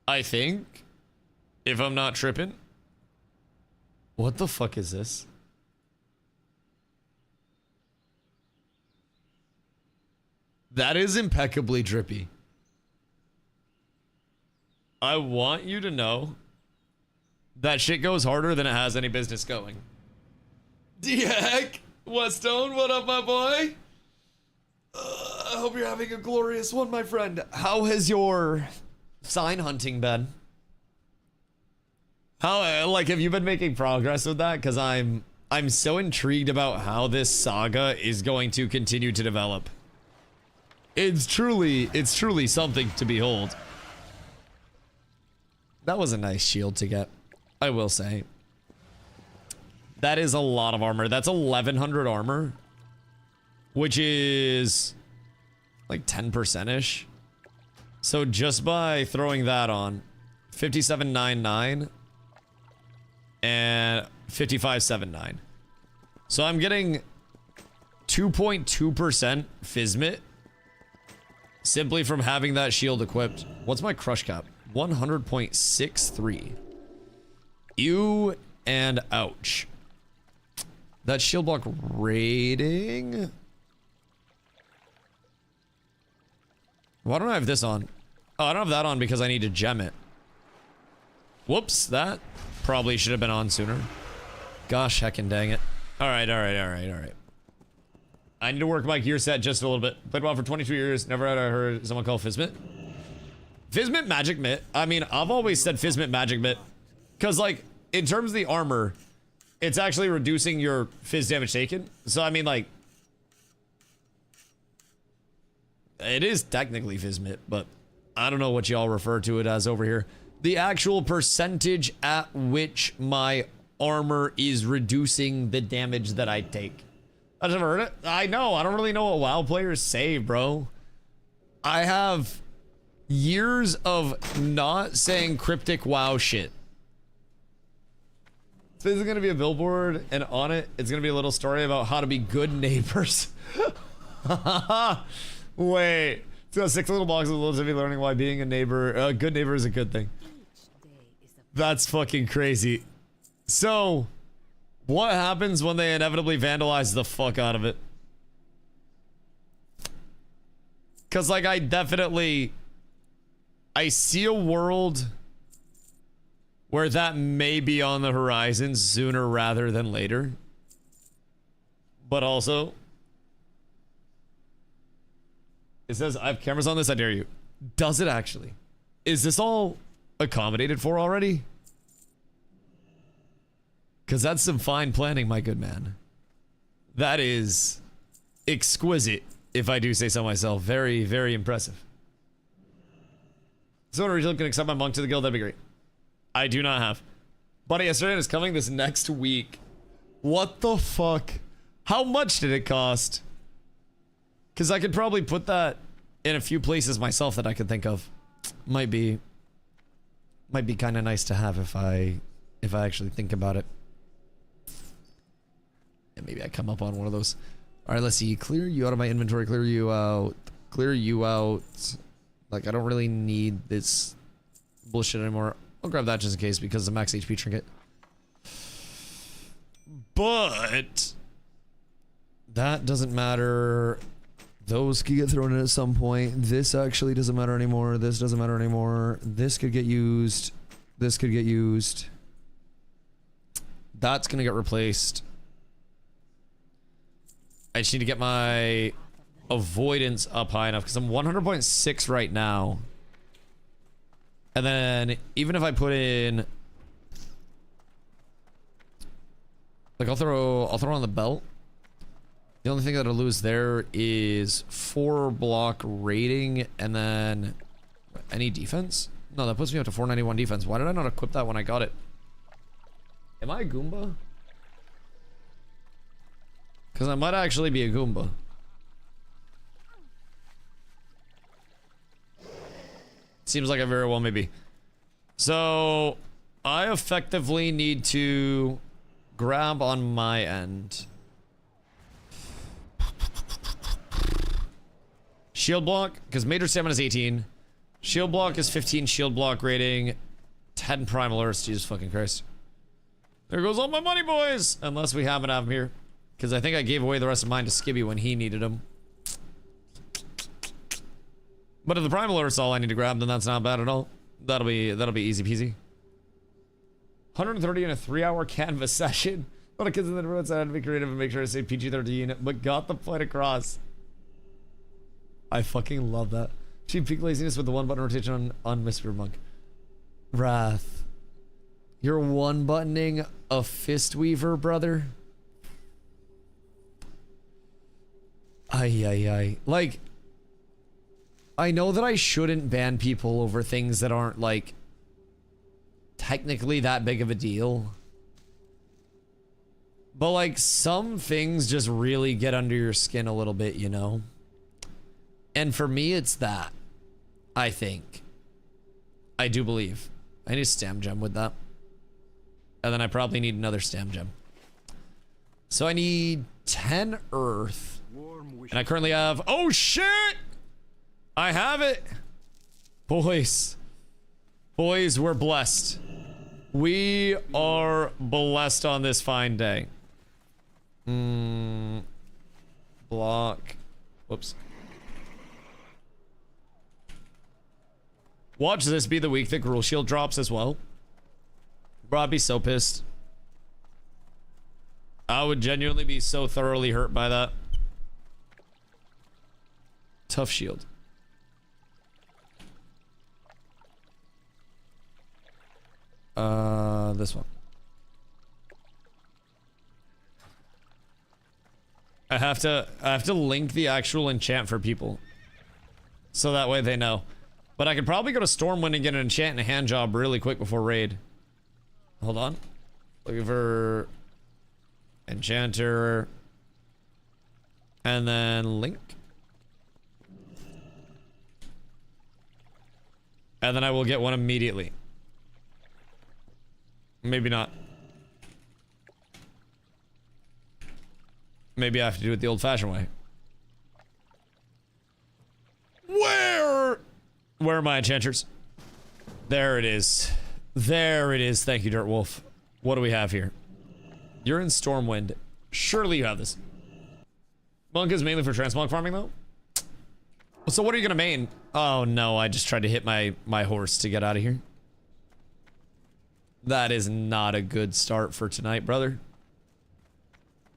I think. If I'm not tripping. What the fuck is this? That is impeccably drippy. I want you to know that shit goes harder than it has any business going. D-Heck! Westone, what up, my boy? I hope you're having a glorious one, my friend. How has your sign hunting been? How, like, have you been making progress with that? Because I'm so intrigued about how this saga is going to continue to develop. It's truly something to behold. That was a nice shield to get, I will say. That is a lot of armor. That's 1100 armor, which is like 10%-ish. So just by throwing that on, 5799 and 5579. So I'm getting 2.2% Physmit simply from having that shield equipped. What's my crush cap? 100.63. Ew and ouch. That shield block rating. Why don't I have this on? Oh, I don't have that on because I need to gem it. Whoops, that probably should have been on sooner. Gosh, heckin' dang it. Alright. I need to work my gear set just a little bit. Played WoW for 22 years. Never had I heard someone call Physmit. Physmit Magic Mitt. I mean, I've always said Physmit Magic Mitt. Because, like, in terms of the armor, it's actually reducing your Phys damage taken. So, I mean, like, it is technically Physmit, but I don't know what y'all refer to it as over here. The actual percentage at which my armor is reducing the damage that I take. I've never heard it. I know. I don't really know what WoW players say, bro. I have years of not saying cryptic WoW shit. So this is going to be a billboard, and on it, it's going to be a little story about how to be good neighbors. Wait. It's got 6 little boxes with little Timmy learning why being a neighbor, a good neighbor is a good thing. That's fucking crazy. So, what happens when they inevitably vandalize the fuck out of it? Because, like, I see a world where that may be on the horizon sooner rather than later. But also, it says, I have cameras on this, I dare you. Does it actually? Is this all accommodated for already? Because that's some fine planning, my good man. That is exquisite, if I do say so myself. Very, very impressive. So when originally can accept my monk to the guild, that'd be great. I do not have. Buddy Yesterday is coming this next week. What the fuck? How much did it cost? Because I could probably put that in a few places myself that I could think of. Might be kind of nice to have if I actually think about it. And maybe I come up on one of those. All right, let's see. Clear you out of my inventory. Clear you out. Clear you out. Like, I don't really need this bullshit anymore. I'll grab that just in case because of the max HP trinket. But that doesn't matter. Those could get thrown in at some point. This actually doesn't matter anymore. This doesn't matter anymore. This could get used. This could get used. That's gonna get replaced. I just need to get my avoidance up high enough because I'm 100.6 right now. And then even if I put in, like, I'll throw on the belt. The only thing that I'll lose there is 4 block rating and then any defense. No, that puts me up to 491 defense. Why did I not equip that when I got it? Am I a Goomba? Because I might actually be a Goomba. Seems like I very well may be. So I effectively need to grab on my end. Shield block, because major stamina is 18. Shield block is 15 shield block rating. 10 primal earths, Jesus fucking Christ. There goes all my money, boys! Unless we happen to have them here. Because I think I gave away the rest of mine to Skibby when he needed them. But if the primal earth's all I need to grab, then that's not bad at all. That'll be easy peasy. 130 in a 3-hour canvas session. A lot of kids in the neighborhood said I had to be creative and make sure I say PG-13, but got the point across. I fucking love that. Cheap peak laziness with the 1-button rotation on Mr. Monk. Wrath. You're 1-buttoning a fist weaver, brother? Ay. Like, I know that I shouldn't ban people over things that aren't, like, technically that big of a deal. But, like, some things just really get under your skin a little bit, you know? And for me, it's that. I think. I do believe. I need a stam gem with that. And then I probably need another stam gem. So I need 10 earth. And I currently have... Oh, shit! I have it! Boys. Boys, we're blessed. We are blessed on this fine day. Block. Whoops. Watch this be the week that Gruul Shield drops as well. Bro, I'd be so pissed. I would genuinely be so thoroughly hurt by that. Tough shield. This one. I have to link the actual enchant for people. So that way they know. But I could probably go to Stormwind and get an enchant and a hand job really quick before raid. Hold on. Looking for enchanter. And then link. And then I will get one immediately. Maybe not. Maybe I have to do it the old-fashioned way. Where are my enchanters? There it is. There it is. Thank you, Dirt Wolf. What do we have here? You're in Stormwind. Surely you have this. Monk is mainly for transmog farming, though? So what are you gonna main? Oh no, I just tried to hit my horse to get out of here. That is not a good start for tonight, brother.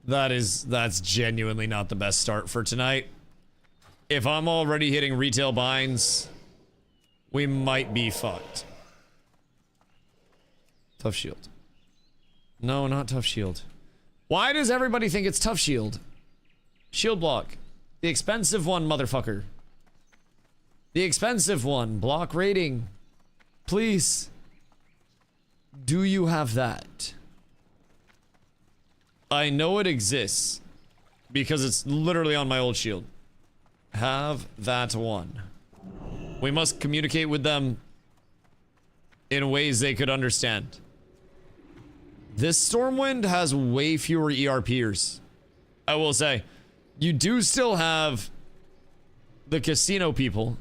That's genuinely not the best start for tonight. If I'm already hitting retail binds, we might be fucked. Tough shield. No, not tough shield. Why does everybody think it's tough shield? Shield block. The expensive one, motherfucker. The expensive one. Block rating. Please. Do you have that? I know it exists because it's literally on my old shield. Have that one. We must communicate with them in ways they could understand. This Stormwind has way fewer ERPers. I will say, you do still have the casino people,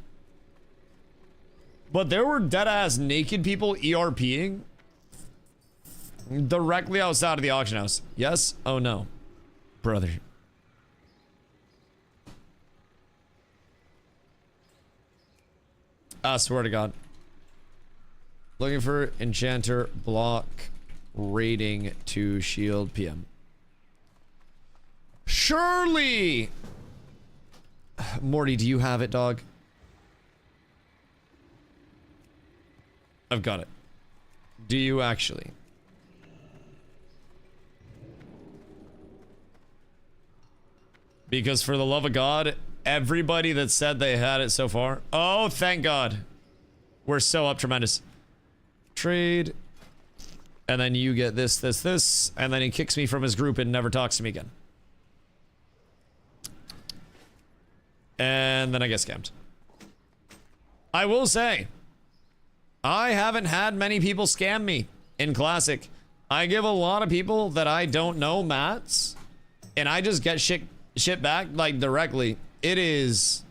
but there were dead-ass naked people ERPing directly outside of the auction house. Yes? Oh no. Brother. I swear to God. Looking for enchanter block rating to shield PM. Surely! Morty, do you have it, dog? I've got it. Do you actually? Because for the love of God, everybody that said they had it so far. Oh, thank God. We're so up tremendous. Trade. And then you get this, this, this. And then he kicks me from his group and never talks to me again. And then I get scammed. I will say, I haven't had many people scam me in Classic. I give a lot of people that I don't know mats, and I just get shit back, like, directly. It is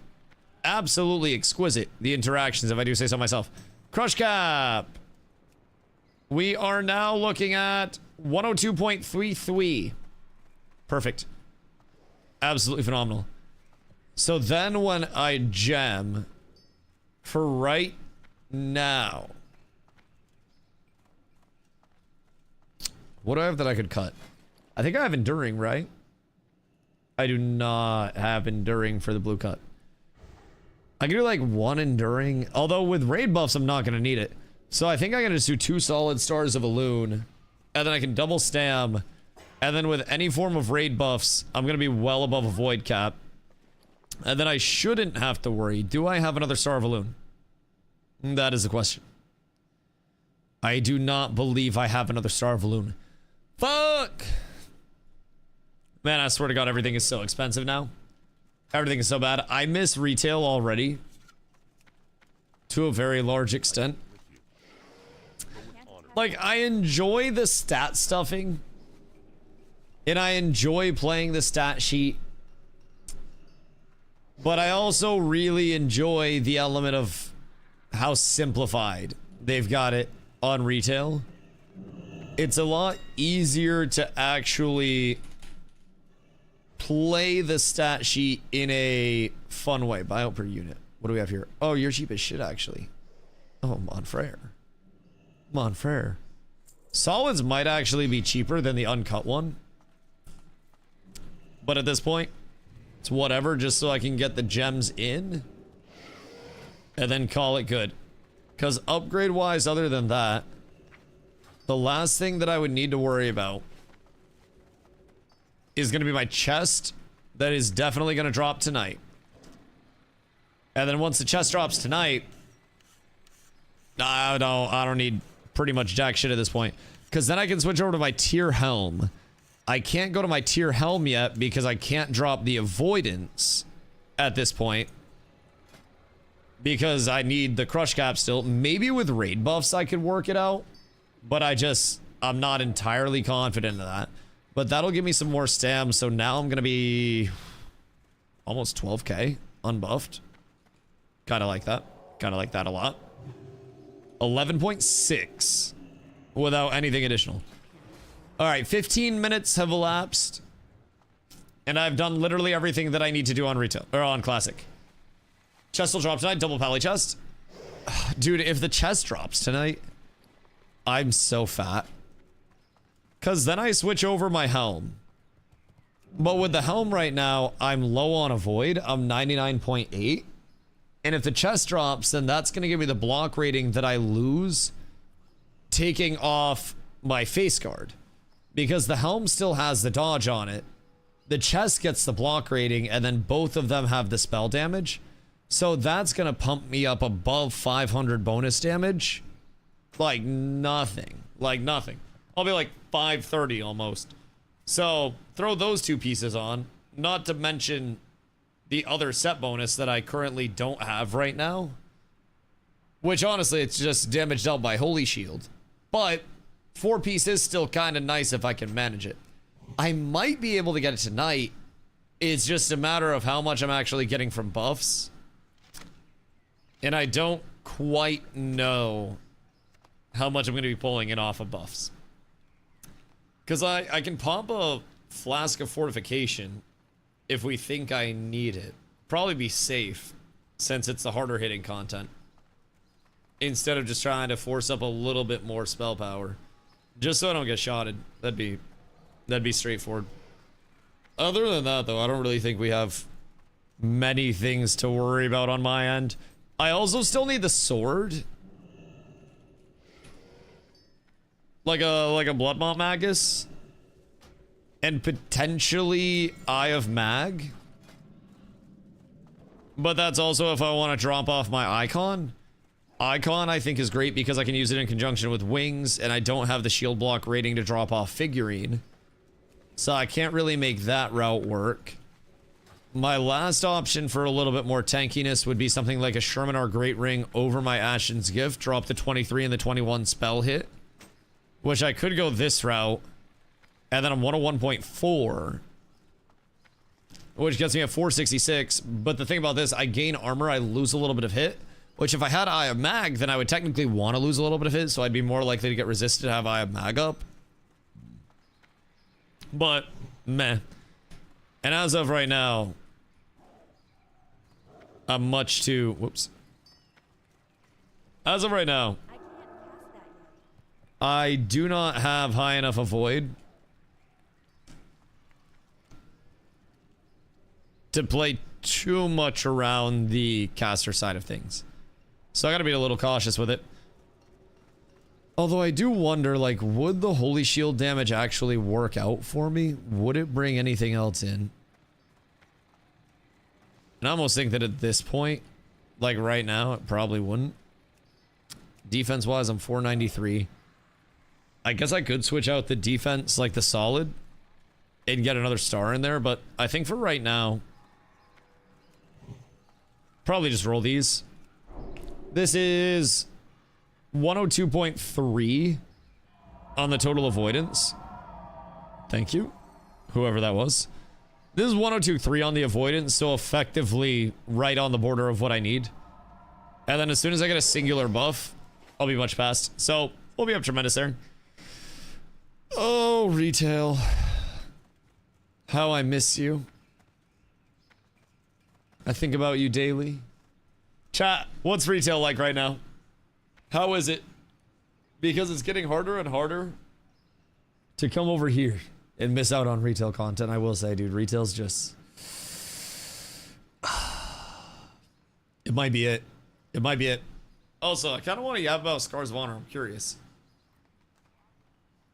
absolutely exquisite, the interactions, if I do say so myself. Crush Cap. We are now looking at 102.33. Perfect. Absolutely phenomenal. So then when I gem, for right now, what do I have that I could cut? I think I have Enduring, right? I do not have Enduring for the blue cut. I can do like 1 Enduring, although with raid buffs, I'm not going to need it. So I think I'm going to just do 2 solid stars of Elune, and then I can double stam, and then with any form of raid buffs, I'm going to be well above a void cap. And then I shouldn't have to worry. Do I have another Star of Elune? That is the question. I do not believe I have another Star of Elune. Fuck! Man, I swear to God, everything is so expensive now. Everything is so bad. I miss retail already. To a very large extent. Like, I enjoy the stat stuffing. And I enjoy playing the stat sheet. But I also really enjoy the element of how simplified they've got it on retail. It's a lot easier to actually play the stat sheet in a fun way. Buyout per unit. What do we have here? Oh, you're cheap as shit, actually. Oh, Monfrere. Monfrere. Solids might actually be cheaper than the uncut one. But at this point, it's whatever, just so I can get the gems in. And then call it good. Because upgrade-wise, other than that, the last thing that I would need to worry about is going to be my chest. That is definitely going to drop tonight. And then once the chest drops tonight, I don't need pretty much jack shit at this point. Because then I can switch over to my tier helm. I can't go to my tier helm yet because I can't drop the avoidance at this point. Because I need the crush cap still. Maybe with raid buffs I could work it out. But I'm not entirely confident in that. But that'll give me some more stam. So now I'm going to be almost 12k unbuffed. Kind of like that. Kind of like that a lot. 11.6 without anything additional. All right, 15 minutes have elapsed. And I've done literally everything that I need to do on retail or on classic. Chest will drop tonight, double pally chest. Dude, if the chest drops tonight, I'm so fat. Because then I switch over my helm. But with the helm right now, I'm low on a void. I'm 99.8. And if the chest drops, then that's going to give me the block rating that I lose taking off my face guard. Because the helm still has the dodge on it. The chest gets the block rating, and then both of them have the spell damage. So that's going to pump me up above 500 bonus damage. Like nothing. Like nothing. I'll be like 530 almost. So throw those two pieces on, not to mention the other set bonus that I currently don't have right now. Which honestly, it's just damage dealt by Holy Shield. But 4 pieces still kind of nice if I can manage it. I might be able to get it tonight. It's just a matter of how much I'm actually getting from buffs. And I don't quite know how much I'm going to be pulling in off of buffs. Because I can pump a flask of fortification if we think I need it. Probably be safe since it's the harder hitting content. Instead of just trying to force up a little bit more spell power. Just so I don't get shotted. That'd be straightforward. Other than that, though, I don't really think we have many things to worry about on my end. I also still need the sword. Like a Bloodmont Magus. And potentially Eye of Mag. But that's also if I want to drop off my icon. Icon, I think, is great because I can use it in conjunction with wings, and I don't have the shield block rating to drop off figurine. So I can't really make that route work. My last option for a little bit more tankiness would be something like a Shermanar Great Ring over my Ashen's Gift, drop the 23 and the 21 spell hit. Which I could go this route, and then I'm 101.4. Which gets me at 466, but the thing about this, I gain armor, I lose a little bit of hit. Which if I had Eye of Mag, then I would technically want to lose a little bit of hit, so I'd be more likely to get resisted to have Eye of Mag up. But, meh. And as of right now, I'm much too... Whoops. As of right now, I do not have high enough avoid to play too much around the caster side of things. So I gotta be a little cautious with it. Although I do wonder, like, would the Holy Shield damage actually work out for me? Would it bring anything else in? And I almost think that at this point, like right now, it probably wouldn't. Defense-wise, I'm 493. I guess I could switch out the defense, like the solid, and get another star in there, but I think for right now, probably just roll these. This is 102.3 on the total avoidance. Thank you, whoever that was. This is 102.3 on the avoidance, so effectively right on the border of what I need. And then as soon as I get a singular buff, I'll be much past. So we'll be up tremendous there. Oh, retail. How I miss you. I think about you daily. Chat, what's retail like right now? How is it? Because it's getting harder and harder to come over here and miss out on retail content. I will say, dude, retail's just... It might be it. It might be it. Also, I kind of want to yap about Scars of Honor. I'm curious.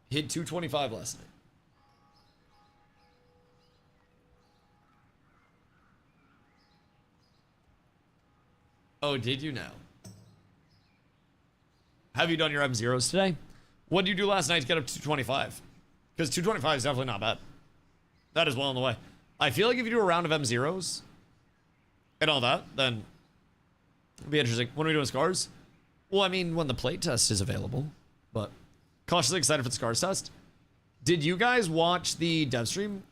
Hit 225 last night. Oh, did you now? Have you done your M0s today? What did you do last night to get up to 225? Because 225 is definitely not bad. That is well on the way. I feel like if you do a round of M0s and all that, then it'll be interesting. When are we doing Scars? Well, I mean, when the plate test is available, but cautiously excited for the Scars test. Did you guys watch the dev stream?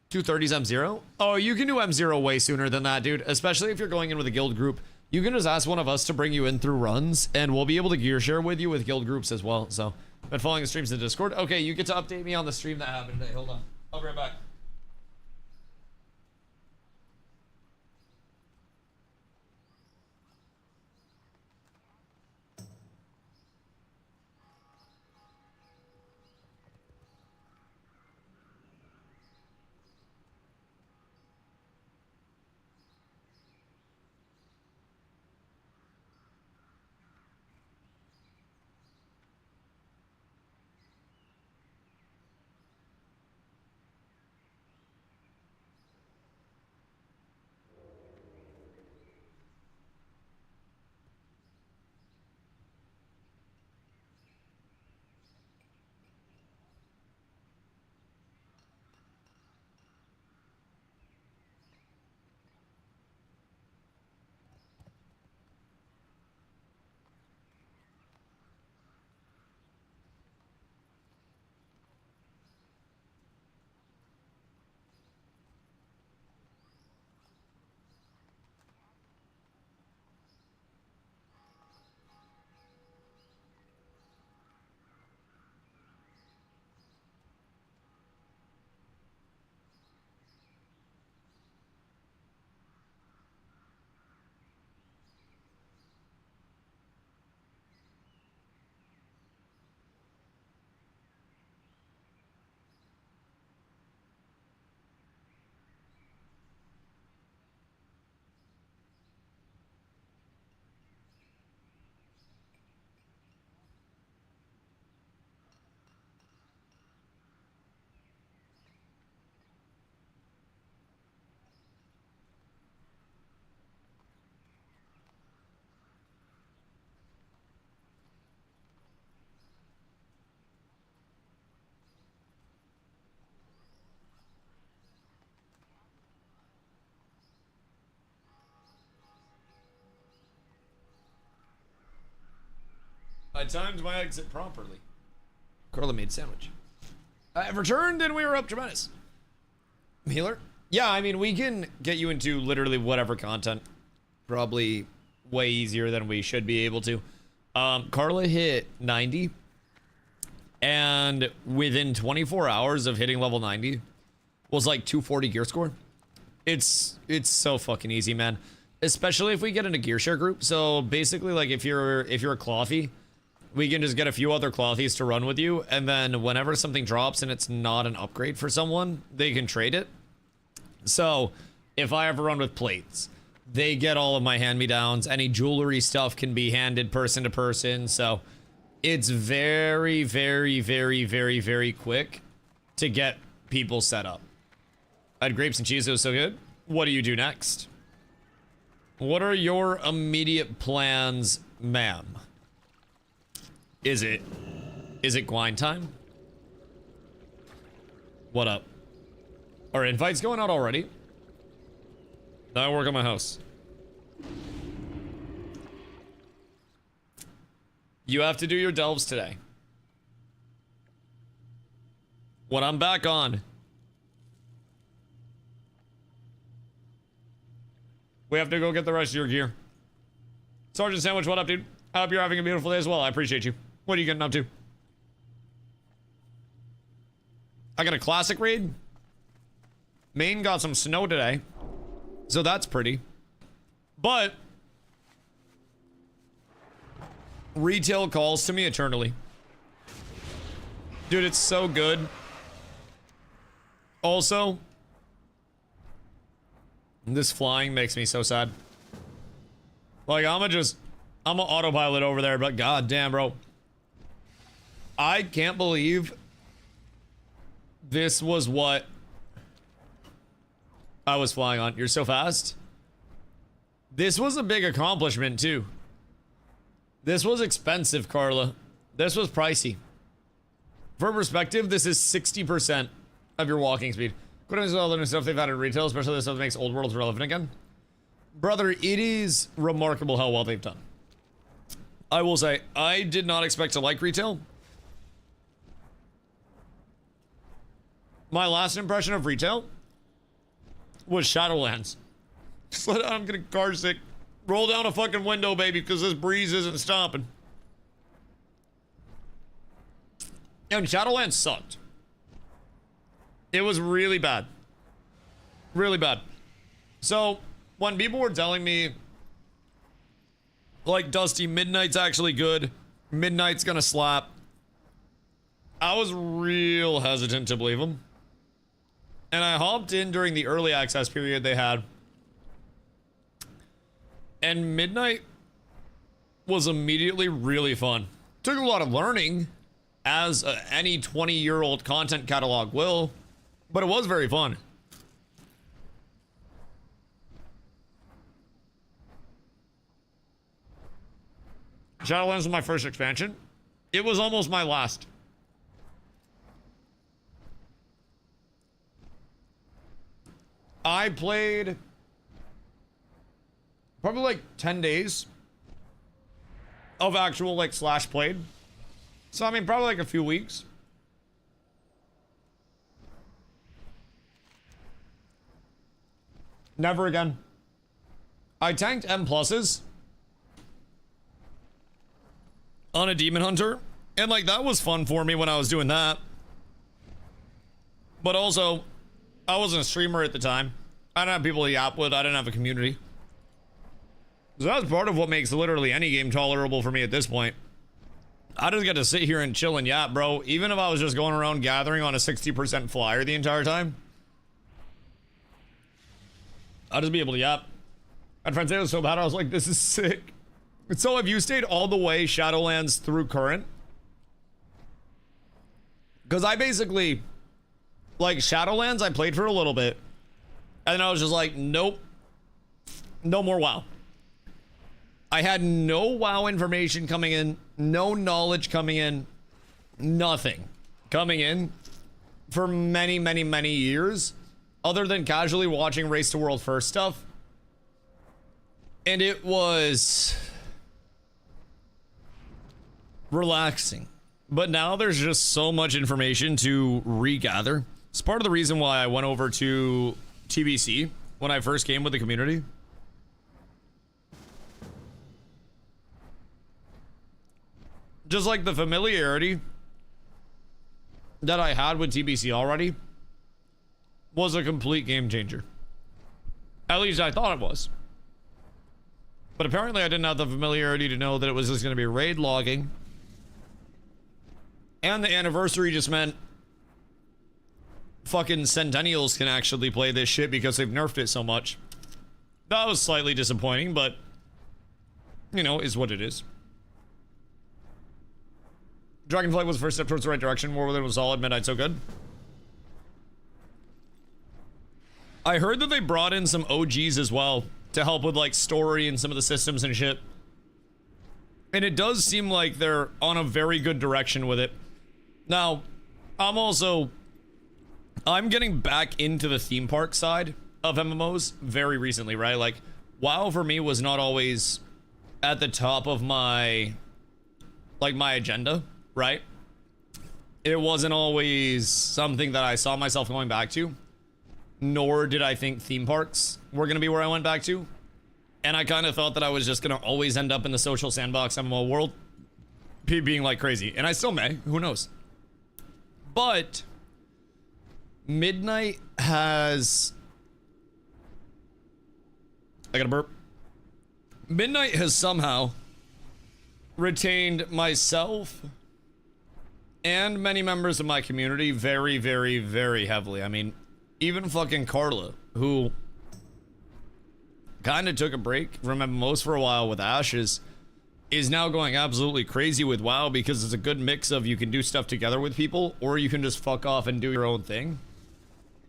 230's M0? Oh, you can do M0 way sooner than that, dude. Especially if you're going in with a guild group. You can just ask one of us to bring you in through runs, and we'll be able to gear share with you with guild groups as well. So, been following the streams in Discord. Okay, you get to update me on the stream that happened today. Hold on. I'll be right back. timed my exit properly. Carla made sandwich. I've returned and we were up tremendous. Healer? Yeah, I mean, we can get you into literally whatever content. Probably way easier than we should be able to. Carla hit 90. And within 24 hours of hitting level 90 was like 240 gear score. It's so fucking easy, man. Especially if we get in a gear share group. So basically, like, if you're a clothy, we can just get a few other clothies to run with you, and then whenever something drops and it's not an upgrade for someone, they can trade it. So if I ever run with plates, they get all of my hand-me-downs. Any jewelry stuff can be handed person to person. So it's very, very, very, very, very quick to get people set up. I had grapes and cheese. It was so good. What do you do next? What are your immediate plans, ma'am? Is it grind time? What up? Are invites going out already? I work on my house. You have to do your delves today. When I'm back on, we have to go get the rest of your gear. Sergeant Sandwich, what up, dude? I hope you're having a beautiful day as well. I appreciate you. What are you getting up to? I got a classic raid. Maine got some snow today, so that's pretty. But retail calls to me eternally. Dude, it's so good. Also, this flying makes me so sad. Like, I'm an autopilot over there, but goddamn, bro. I can't believe this was what I was flying on. You're so fast. This was a big accomplishment, too. This was expensive, Carla. This was pricey. For perspective, this is 60% of your walking speed. According to all the new stuff they've had in retail, especially the stuff that makes old worlds relevant again. Brother, it is remarkable how well they've done. I will say, I did not expect to like retail. My last impression of retail was Shadowlands. Slow down, I'm getting car sick. Roll down a fucking window, baby, because this breeze isn't stopping. And Shadowlands sucked. It was really bad. Really bad. So, when people were telling me, like, Dusty, Midnight's actually good, Midnight's gonna slap, I was real hesitant to believe them. And I hopped in during the early access period they had. And Midnight was immediately really fun. Took a lot of learning, as any 20-year-old content catalog will, but it was very fun. Shadowlands was my first expansion. It was almost my last. I played probably like 10 days of actual like slash played. So I mean probably like a few weeks. Never again. I tanked M pluses on a demon hunter, and like that was fun for me when I was doing that. But also, I wasn't a streamer at the time. I didn't have people to yap with. I didn't have a community. So that's part of what makes literally any game tolerable for me at this point. I just get to sit here and chill and yap, bro. Even if I was just going around gathering on a 60% flyer the entire time, I'd just be able to yap. My friend said it was so bad, I was like, this is sick. So have you stayed all the way Shadowlands through current? Because I basically, like, Shadowlands, I played for a little bit. And then I was just like, nope. No more WoW. I had no WoW information coming in. No knowledge coming in. Nothing coming in for many, many, many years. Other than casually watching Race to World First stuff. And it was relaxing. But now there's just so much information to regather. It's part of the reason why I went over to TBC when I first came with the community. Just like the familiarity that I had with TBC already was a complete game changer. At least I thought it was. But apparently I didn't have the familiarity to know that it was just going to be raid logging. And the anniversary just meant fucking Centennials can actually play this shit because they've nerfed it so much. That was slightly disappointing, but, you know, is what it is. Dragonflight was the first step towards the right direction. War Within was solid. Midnight so good. I heard that they brought in some OGs as well to help with like story and some of the systems and shit. And it does seem like they're on a very good direction with it. Now, I'm getting back into the theme park side of MMOs very recently, right? Like, WoW for me was not always at the top of my, like, my agenda, right? It wasn't always something that I saw myself going back to, nor did I think theme parks were going to be where I went back to. And I kind of thought that I was just going to always end up in the social sandbox MMO world, being like crazy. And I still may, who knows? But Midnight has... I gotta burp. Midnight has somehow retained myself and many members of my community very, very, very heavily. I mean, even fucking Carla, who kind of took a break from MMOs for a while with Ashes, is now going absolutely crazy with WoW because it's a good mix of you can do stuff together with people or you can just fuck off and do your own thing.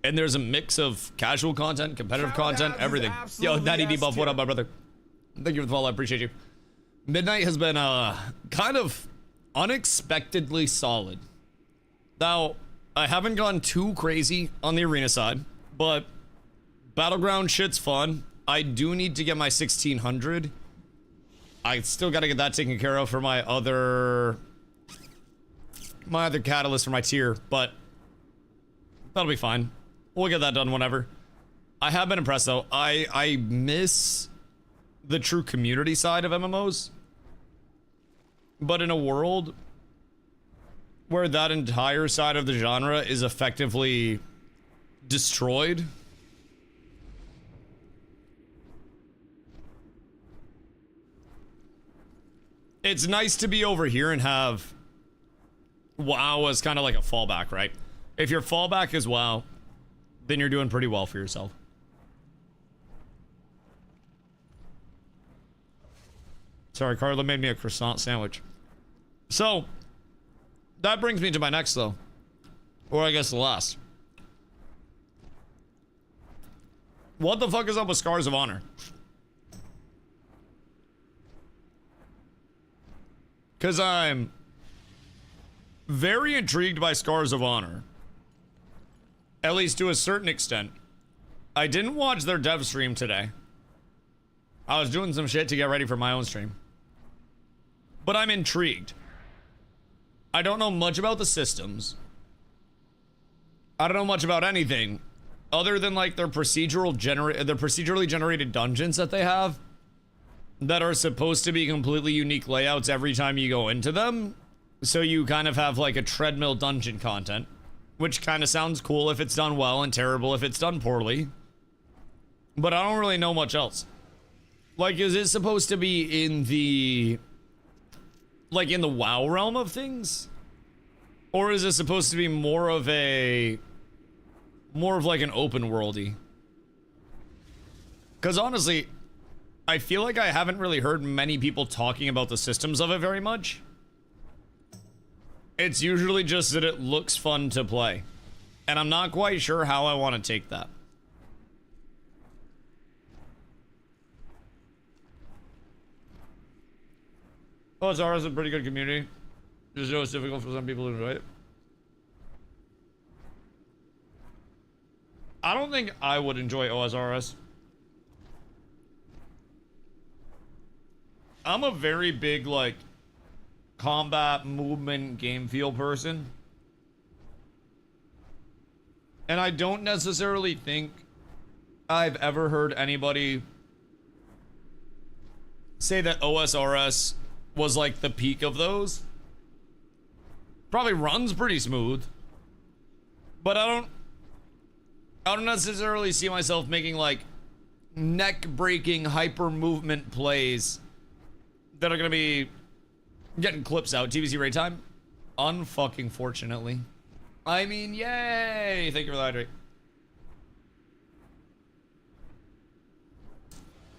And there's a mix of casual content, competitive content, everything. Yo, Daddy Debuff, what up, my brother? Thank you for the follow, I appreciate you. Midnight has been kind of unexpectedly solid. Now, I haven't gone too crazy on the arena side, but Battleground shit's fun. I do need to get my 1600. I still got to get that taken care of for my other catalyst for my tier, but that'll be fine. We'll get that done whenever. I have been impressed though. I miss the true community side of MMOs, but in a world where that entire side of the genre is effectively destroyed, it's nice to be over here and have WoW as kind of like a fallback, right? If your fallback is WoW, then you're doing pretty well for yourself. Sorry, Carla made me a croissant sandwich. So, that brings me to my next, though. Or I guess the last. What the fuck is up with Scars of Honor? Because I'm very intrigued by Scars of Honor. At least to a certain extent. I didn't watch their dev stream today. I was doing some shit to get ready for my own stream. But I'm intrigued. I don't know much about the systems. I don't know much about anything other than like their procedurally generated dungeons that they have that are supposed to be completely unique layouts every time you go into them. So you kind of have like a treadmill dungeon content, which kind of sounds cool if it's done well and terrible if it's done poorly. But I don't really know much else. Like, is it supposed to be in the, like, in the WoW realm of things? Or is it supposed to be more of like an open worldy? Because honestly, I feel like I haven't really heard many people talking about the systems of it very much. It's usually just that it looks fun to play. And I'm not quite sure how I want to take that. Oh, it's always a pretty good community. Just know it's difficult for some people to enjoy it. I don't think I would enjoy OSRS. I'm a very big, like, combat movement game feel person. And I don't necessarily think I've ever heard anybody say that OSRS was like the peak of those. Probably runs pretty smooth. But I don't necessarily see myself making like neck-breaking hyper movement plays that are gonna be getting clips out. TBC raid time? Unfucking fortunately. I mean, yay! Thank you for the hydrate.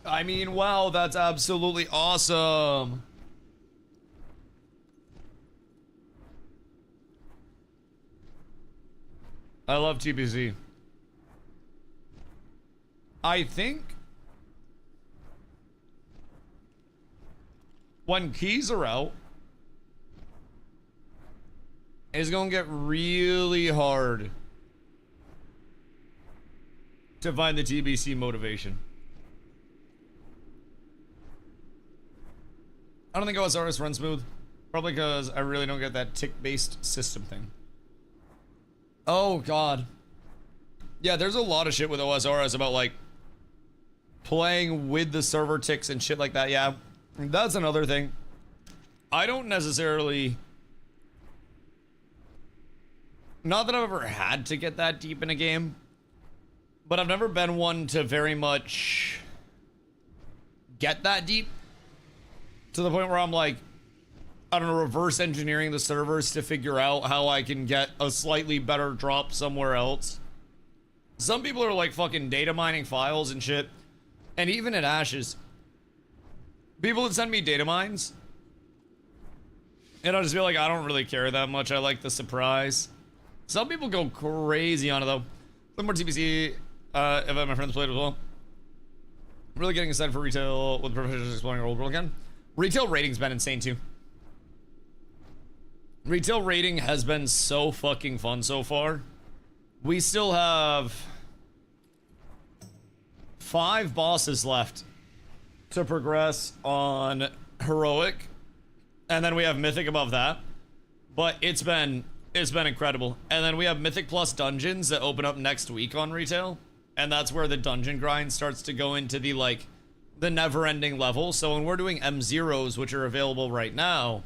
I mean, wow, that's absolutely awesome. I love TBC. I think when keys are out, it's gonna get really hard to find the TBC motivation. I don't think OSRS runs smooth. Probably because I really don't get that tick-based system thing. Oh, God. Yeah, there's a lot of shit with OSRS about, like, playing with the server ticks and shit like that. Yeah, that's another thing. I don't necessarily... Not that I've ever had to get that deep in a game, but I've never been one to very much get that deep to the point where I'm like, I don't know, reverse engineering the servers to figure out how I can get a slightly better drop somewhere else. Some people are like fucking data mining files and shit. And even at Ashes, people would send me data mines. And I'll just be like, I don't really care that much. I like the surprise. Some people go crazy on it though. Some more TBC, if my friends played as well. Really getting excited for retail with professionals exploring our old world again. Retail rating's been insane too. Retail rating has been so fucking fun so far. We still have 5 bosses left to progress on heroic, and then we have mythic above that. But it's been incredible. And then we have mythic plus dungeons that open up next week on retail, and that's where the dungeon grind starts to go into the like the never-ending level. So when we're doing M0s, which are available right now,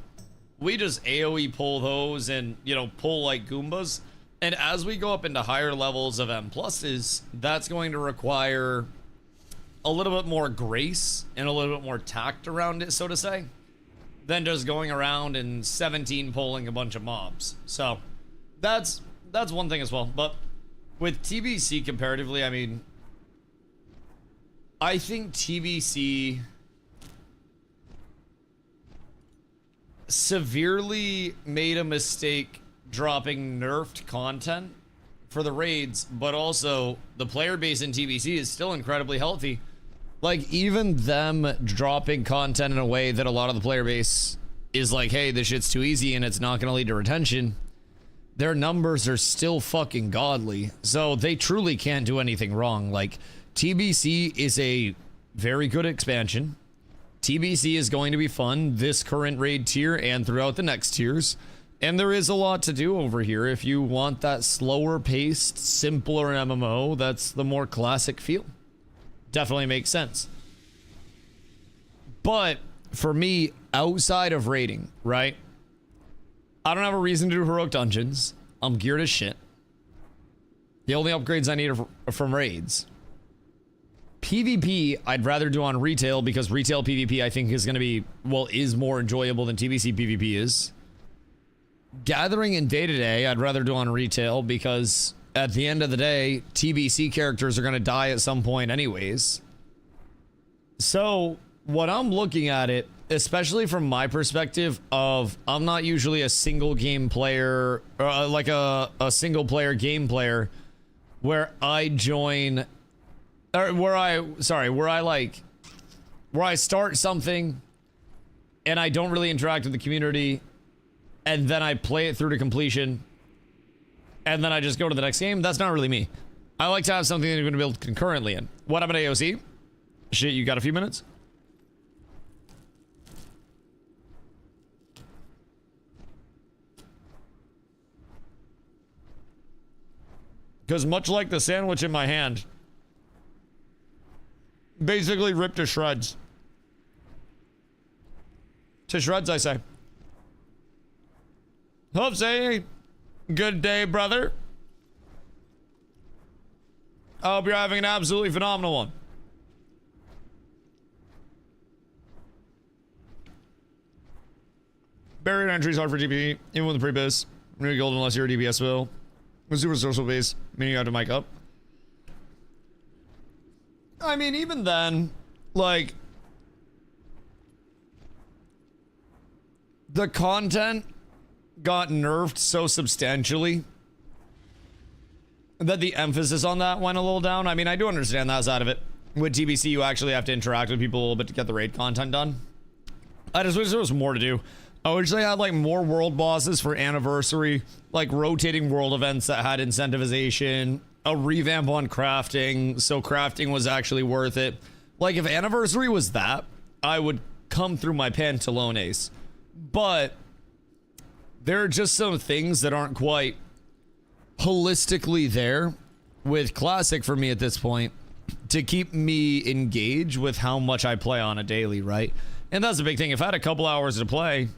we just AoE pull those and, you know, pull like Goombas. And as we go up into higher levels of M pluses, that's going to require a little bit more grace and a little bit more tact around it, so to say, than just going around and 17 pulling a bunch of mobs. So that's one thing as well. But with TBC comparatively, I mean, I think TBC severely made a mistake dropping nerfed content for the raids, but also the player base in TBC is still incredibly healthy. Like, even them dropping content in a way that a lot of the player base is like, hey, this shit's too easy and it's not going to lead to retention, their numbers are still fucking godly. So they truly can't do anything wrong. Like, TBC is a very good expansion. TBC is going to be fun this current raid tier and throughout the next tiers. And there is a lot to do over here. If you want that slower paced, simpler MMO, that's the more classic feel. Definitely makes sense. But for me, outside of raiding, right? I don't have a reason to do heroic dungeons. I'm geared as shit. The only upgrades I need are from raids. PvP, I'd rather do on retail because retail PvP I think is going to be, well, is more enjoyable than TBC PvP is. Gathering and day-to-day, I'd rather do on retail because at the end of the day, TBC characters are going to die at some point anyways. So what I'm looking at it, especially from my perspective of, I'm not usually a single game player, or like a single player game player where I join, or where I start something and I don't really interact with the community and then I play it through to completion and then I just go to the next game. That's not really me. I like to have something that you're going to build concurrently in. What happened to AOC? Shit, you got a few minutes? Because much like the sandwich in my hand, basically ripped to shreds. To shreds, I say. Hope say, good day, brother. I hope you're having an absolutely phenomenal one. Barrier entry is hard for DP, even with the pre-biz. No gold unless you're a DPS will. With super social base, meaning you have to mic up. I mean, even then, like, the content got nerfed so substantially that the emphasis on that went a little down. I mean, I do understand that side of it. With TBC, you actually have to interact with people a little bit to get the raid content done. I just wish there was more to do. I wish they had, like, more world bosses for Anniversary, like rotating world events that had incentivization, a revamp on crafting, so crafting was actually worth it. Like, if Anniversary was that, I would come through my pantalones. But there are just some things that aren't quite holistically there with Classic for me at this point to keep me engaged with how much I play on a daily, right? And that's the big thing. If I had a couple hours to play,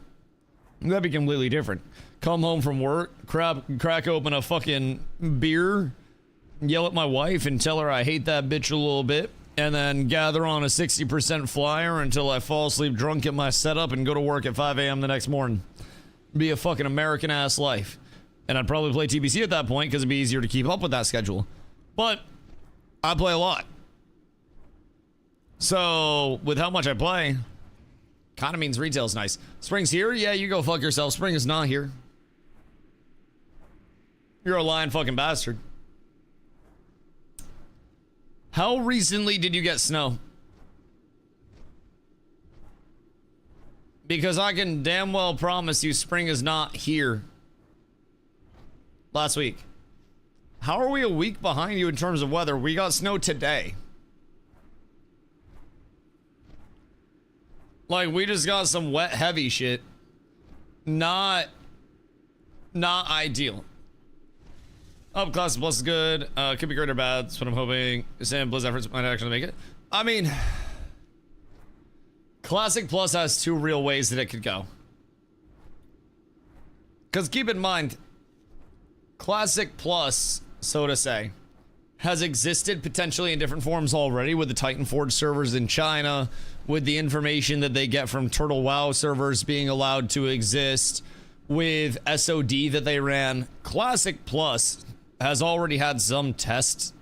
that'd be completely different. Come home from work, crack open a fucking beer, yell at my wife and tell her I hate that bitch a little bit, and then gather on a 60% flyer until I fall asleep drunk at my setup and go to work at 5 a.m. the next morning. Be a fucking American-ass life. And I'd probably play TBC at that point because it'd be easier to keep up with that schedule. But I play a lot. So, with how much I play, kind of means retail's nice. Spring's here? Yeah, you go fuck yourself. Spring is not here. You're a lying fucking bastard. How recently did you get snow? Because I can damn well promise you spring is not here. Last week. How are we a week behind you in terms of weather? We got snow today. Like, we just got some wet, heavy shit. Not ideal. Up class plus is good. Could be great or bad. That's what I'm hoping. Sam Blizz efforts might actually make it. I mean, Classic Plus has two real ways that it could go. Because keep in mind, Classic Plus, so to say, has existed potentially in different forms already with the Titan Forge servers in China, with the information that they get from Turtle WoW servers being allowed to exist, with SOD that they ran. Classic Plus has already had some test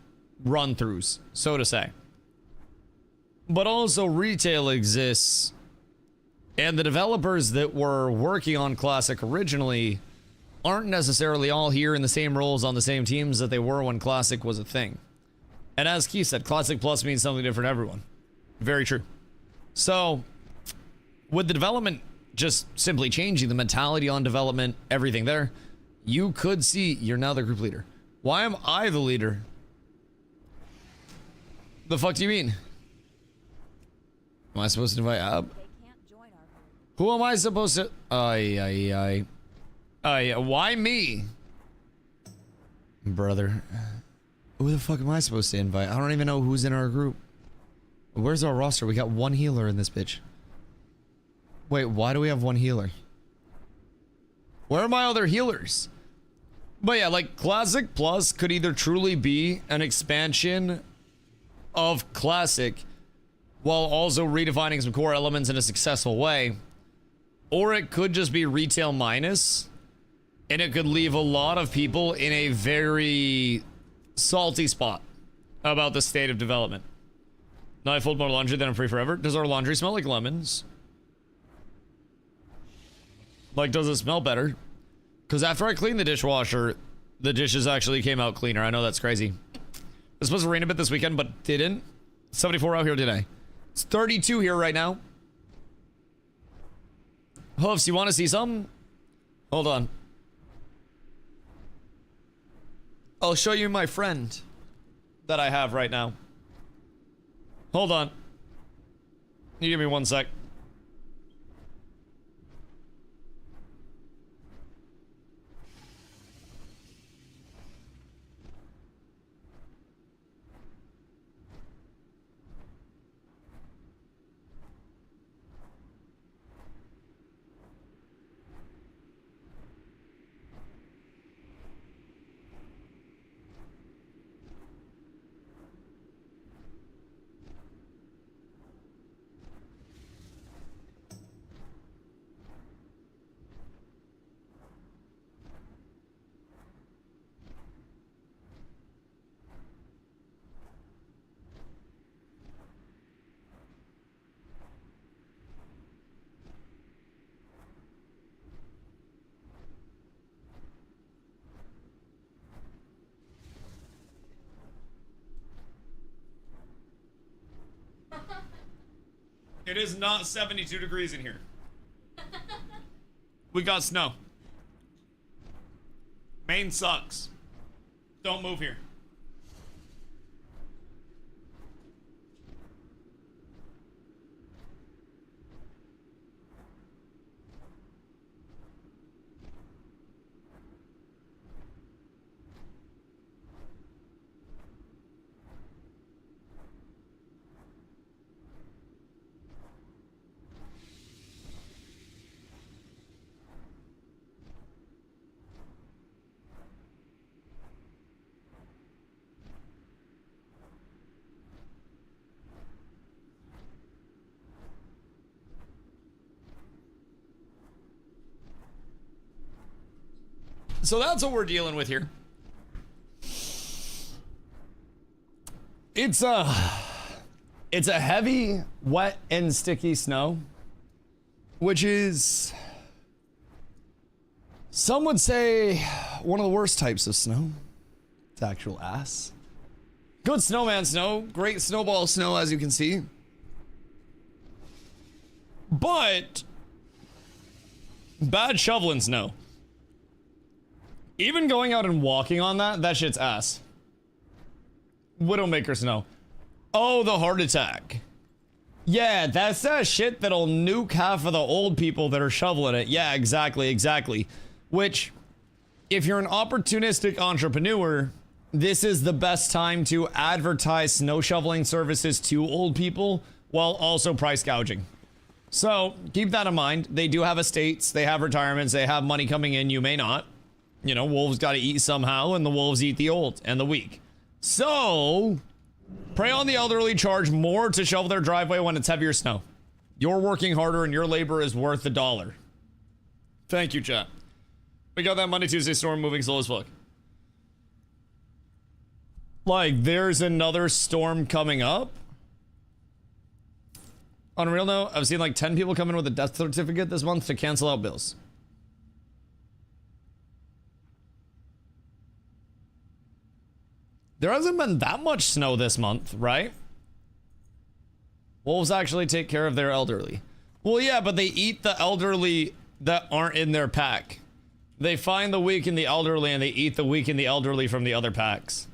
run-throughs, so to say. But also retail exists, and the developers that were working on Classic originally aren't necessarily all here in the same roles on the same teams that they were when Classic was a thing. And as Keith said, Classic Plus means something different to everyone. Very true. So, with the development just simply changing, the mentality on development, everything there, you could see you're now the group leader. Why am I the leader? The fuck do you mean? Am I supposed to invite Ab? Who am I supposed to? Why me? Brother. Who the fuck am I supposed to invite? I don't even know who's in our group. Where's our roster? We got one healer in this bitch. Wait, why do we have one healer? Where are my other healers? But yeah, like, Classic Plus could either truly be an expansion of Classic while also redefining some core elements in a successful way, or it could just be retail minus, and it could leave a lot of people in a very salty spot about the state of development. Now I fold more laundry than I'm free forever. Does our laundry smell like lemons? Like, does it smell better? Because after I cleaned the dishwasher, the dishes actually came out cleaner. I know that's crazy. It was supposed to rain a bit this weekend, but didn't. 74 out here today. It's 32 here right now. Hoofs, you want to see something? Hold on. I'll show you my friend that I have right now. Hold on. You give me 1 sec. It is not 72 degrees in here. We got snow. Maine sucks. Don't move here. So that's what we're dealing with here. It's a heavy, wet, and sticky snow, which is, some would say, one of the worst types of snow. It's actual ass. Good snowman snow, great snowball snow, as you can see. But bad shoveling snow. Even going out and walking on that shit's ass. Widowmaker snow. Oh, the heart attack. Yeah, that's that shit that'll nuke half of the old people that are shoveling it. Yeah, exactly. Which, if you're an opportunistic entrepreneur, this is the best time to advertise snow shoveling services to old people while also price gouging. So, keep that in mind. They do have estates, they have retirements, they have money coming in, you may not. You know, wolves gotta eat somehow, and the wolves eat the old and the weak. So, prey on the elderly, charge more to shovel their driveway when it's heavier snow. You're working harder and your labor is worth $1. Thank you, chat. We got that Monday, Tuesday storm moving slow as fuck. Like, there's another storm coming up. On a real note, I've seen like 10 people come in with a death certificate this month to cancel out bills. There hasn't been that much snow this month, right? Wolves actually take care of their elderly. Well, yeah, but they eat the elderly that aren't in their pack. They find the weak in the elderly and they eat the weak in the elderly from the other packs.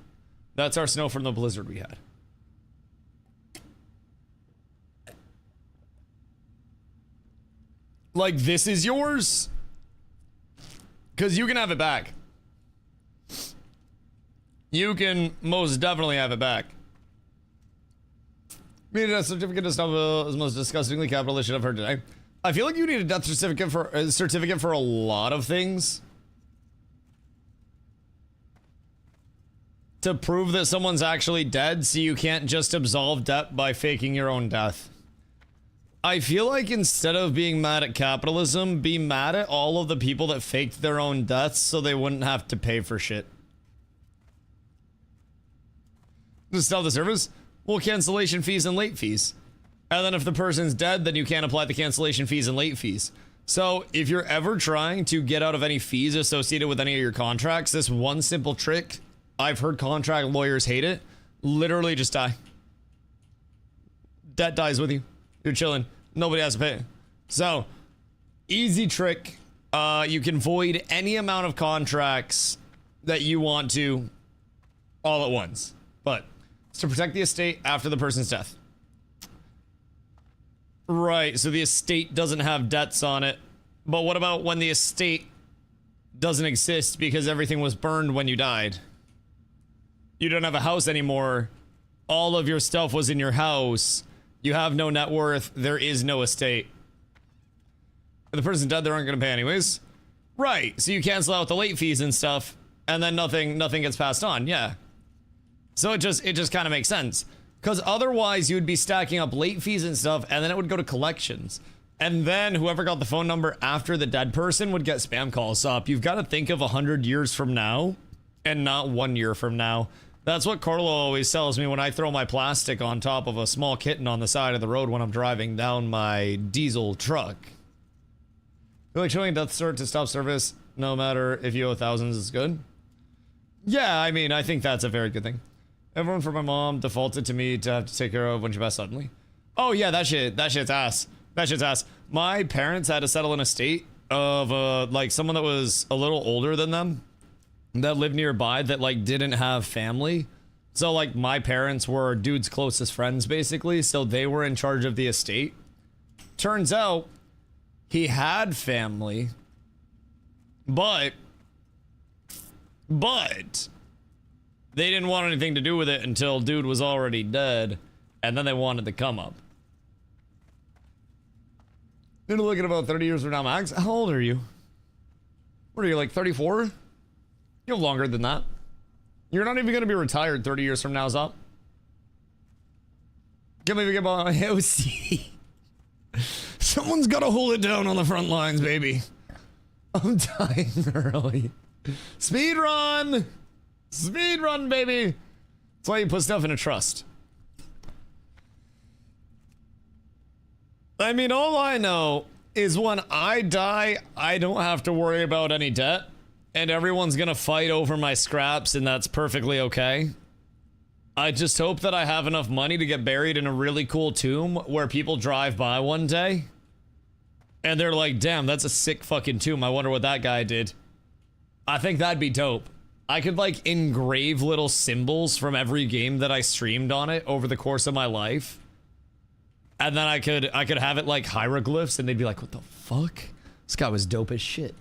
That's our snow from the blizzard we had. Like, this is yours? Because you can have it back. You can most definitely have it back. Needed a certificate of stuff is the most disgustingly capitalist shit I've heard today. I feel like you need a death certificate for a lot of things. To prove that someone's actually dead, so you can't just absolve debt by faking your own death. I feel like instead of being mad at capitalism, be mad at all of the people that faked their own deaths so they wouldn't have to pay for shit. Just sell the service? Well, cancellation fees and late fees. And then if the person's dead, then you can't apply the cancellation fees and late fees. So if you're ever trying to get out of any fees associated with any of your contracts, this one simple trick, I've heard contract lawyers hate it, literally just die. Debt dies with you. You're chilling. Nobody has to pay. So, easy trick. You can void any amount of contracts that you want to all at once. But it's to protect the estate after the person's death. Right, so the estate doesn't have debts on it. But what about when the estate doesn't exist because everything was burned when you died? You don't have a house anymore. All of your stuff was in your house. You have no net worth. There is no estate. If the person's dead, they aren't going to pay anyways. Right, so you cancel out the late fees and stuff, and then nothing gets passed on. Yeah. So it just kind of makes sense. Because otherwise, you'd be stacking up late fees and stuff, and then it would go to collections. And then whoever got the phone number after the dead person would get spam calls up. You've got to think of 100 years from now, and not 1 year from now. That's what Carlo always tells me when I throw my plastic on top of a small kitten on the side of the road when I'm driving down my diesel truck. I feel like showing death cert to stop service, no matter if you owe thousands, is good. Yeah, I mean, I think that's a very good thing. Everyone from my mom defaulted to me to have to take care of when she passed suddenly. Oh yeah, that shit's ass. That shit's ass. My parents had to settle an estate of like someone that was a little older than them that lived nearby that like didn't have family. So like my parents were dude's closest friends basically, so they were in charge of the estate. Turns out he had family, but they didn't want anything to do with it until dude was already dead, and then they wanted to come up. You're looking about 30 years from now, Max. How old are you? What are you, like 34? You're longer than that. You're not even going to be retired 30 years from now, Zop. Can't believe you get my OC. Someone's got to hold it down on the front lines, baby. I'm dying early. Speed run! Speed run, baby! That's why you put stuff in a trust. I mean, all I know is when I die, I don't have to worry about any debt, and everyone's gonna fight over my scraps, and that's perfectly okay. I just hope that I have enough money to get buried in a really cool tomb where people drive by one day, and they're like, damn, that's a sick fucking tomb. I wonder what that guy did. I think that'd be dope. I could, like, engrave little symbols from every game that I streamed on it over the course of my life. And then I could have it like hieroglyphs, and they'd be like, what the fuck? This guy was dope as shit.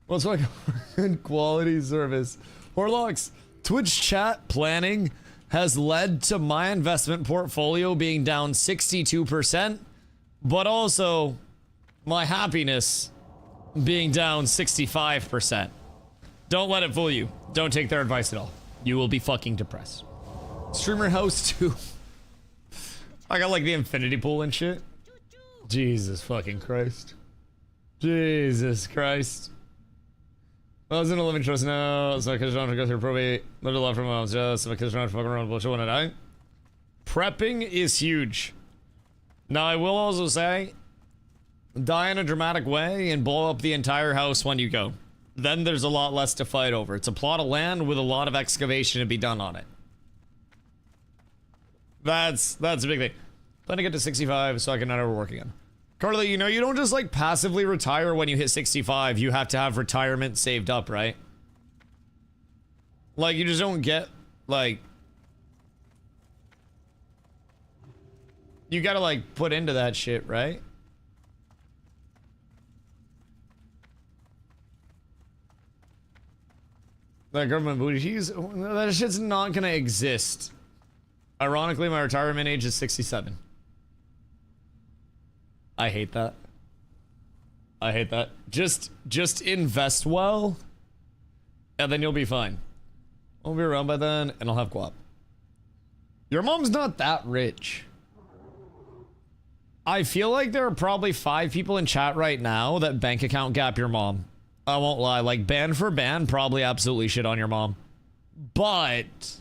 What's like good quality service? Horlocks, Twitch chat planning has led to my investment portfolio being down 62%, but also my happiness being down 65%. Don't let it fool you. Don't take their advice at all. You will be fucking depressed. Streamer house 2. I got like the infinity pool and shit. Jesus fucking Christ. Jesus Christ. I was in a living trust now, so I could not go through probate. Lived a lot from mom's just so I could not fucking around bullshit when I die. Prepping is huge. Now I will also say, die in a dramatic way and blow up the entire house when you go. Then there's a lot less to fight over. It's a plot of land with a lot of excavation to be done on it. That's a big thing. Plan to get to 65 so I can not ever work again. Carly, you know, you don't just like passively retire when you hit 65. You have to have retirement saved up, right? Like, you just don't get, like... You gotta, like, put into that shit, right? That government booty cheese, that shit's not gonna exist. Ironically, my retirement age is 67. I hate that. I hate that. Just invest well, and then you'll be fine. I'll be around by then, and I'll have guap. Your mom's not that rich. I feel like there are probably 5 people in chat right now that bank account gap your mom. I won't lie. Like, band for band, probably absolutely shit on your mom. But...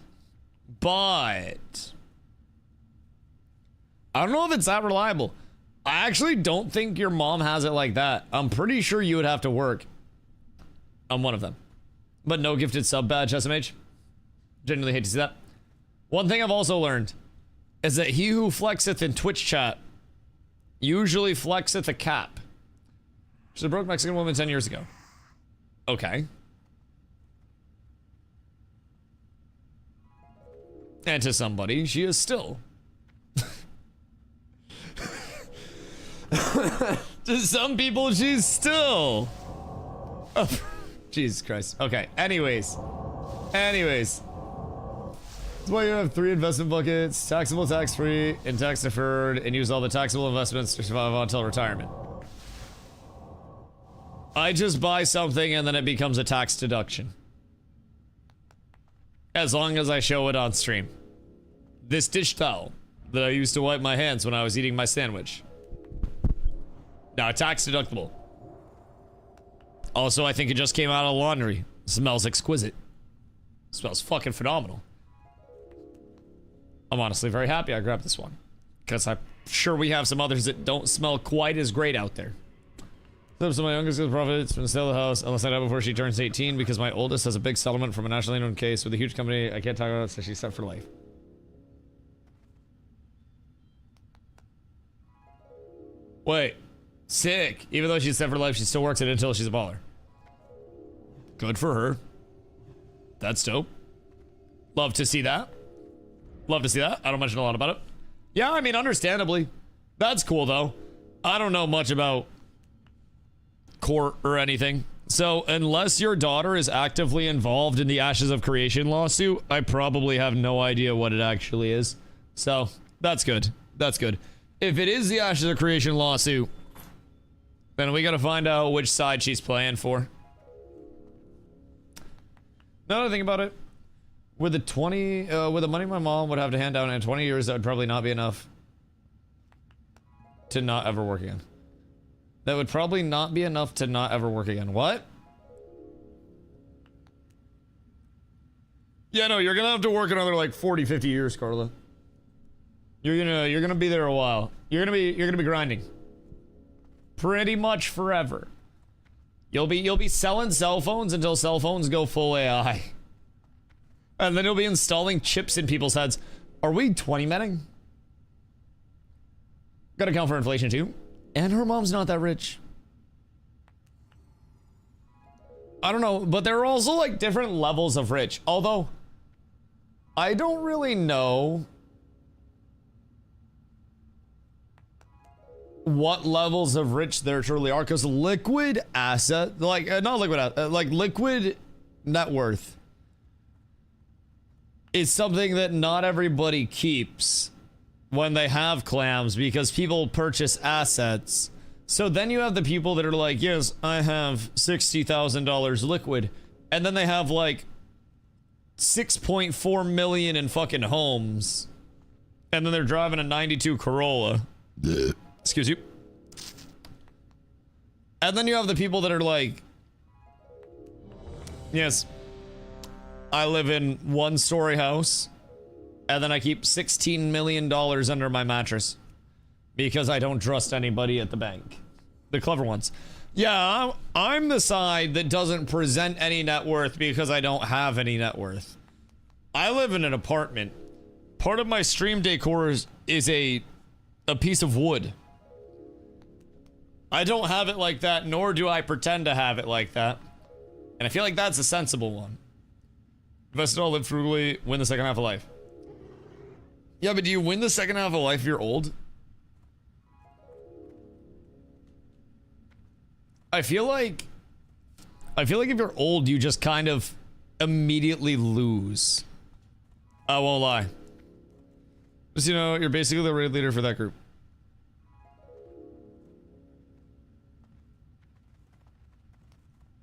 I don't know if it's that reliable. I actually don't think your mom has it like that. I'm pretty sure you would have to work. I'm one of them. But no gifted sub badge, SMH. Genuinely hate to see that. One thing I've also learned is that he who flexeth in Twitch chat usually flexeth a cap. She's a broke Mexican woman 10 years ago. Okay. And to somebody, she is still. To some people, she's still. Oh, Jesus Christ. Okay, anyways. That's why you have 3 investment buckets, taxable, tax-free, and tax-deferred, and use all the taxable investments to survive until retirement. I just buy something and then it becomes a tax deduction. As long as I show it on stream. This dish towel that I used to wipe my hands when I was eating my sandwich. Now, tax deductible. Also, I think it just came out of laundry. Smells exquisite. Smells fucking phenomenal. I'm honestly very happy I grabbed this one. Because I'm sure we have some others that don't smell quite as great out there. So my youngest gets profits from the sale of the house unless I die before she turns 18 because my oldest has a big settlement from a nationally known case with a huge company I can't talk about, so she's set for life. Wait. Sick. Even though she's set for life, she still works it until she's a baller. Good for her. That's dope. Love to see that. Love to see that. I don't mention a lot about it. Yeah, I mean, understandably. That's cool, though. I don't know much about court or anything. So, unless your daughter is actively involved in the Ashes of Creation lawsuit, I probably have no idea what it actually is. So, that's good. That's good. If it is the Ashes of Creation lawsuit, then we gotta find out which side she's playing for. Now that I think about it, with the money my mom would have to hand down in 20 years, that would probably not be enough to not ever work again. That would probably not be enough to not ever work again. What? Yeah, no, you're gonna have to work another like 40, 50 years, Carla. You're gonna be there a while. You're gonna be grinding. Pretty much forever. You'll be selling cell phones until cell phones go full AI. And then you'll be installing chips in people's heads. Are we 20-menning? Gotta account for inflation too. And her mom's not that rich. I don't know, but there are also like different levels of rich. Although, I don't really know what levels of rich there truly are, because liquid asset, like not liquid, like liquid net worth is something that not everybody keeps when they have clams, because people purchase assets. So then you have the people that are like, yes, I have $60,000 liquid, and then they have like 6.4 million in fucking homes, and then they're driving a 92 Corolla. Excuse you. And then you have the people that are like, yes, I live in one-story house, and then I keep $16 million under my mattress because I don't trust anybody at the bank. The clever ones. Yeah, I'm the side that doesn't present any net worth because I don't have any net worth. I live in an apartment. Part of my stream decor is a piece of wood. I don't have it like that, nor do I pretend to have it like that. And I feel like that's a sensible one. Invest it all, live frugally, win the second half of life. Yeah, but do you win the second half of life if you're old? I feel like if you're old, you just kind of immediately lose. I won't lie. Just, you know, you're basically the raid leader for that group.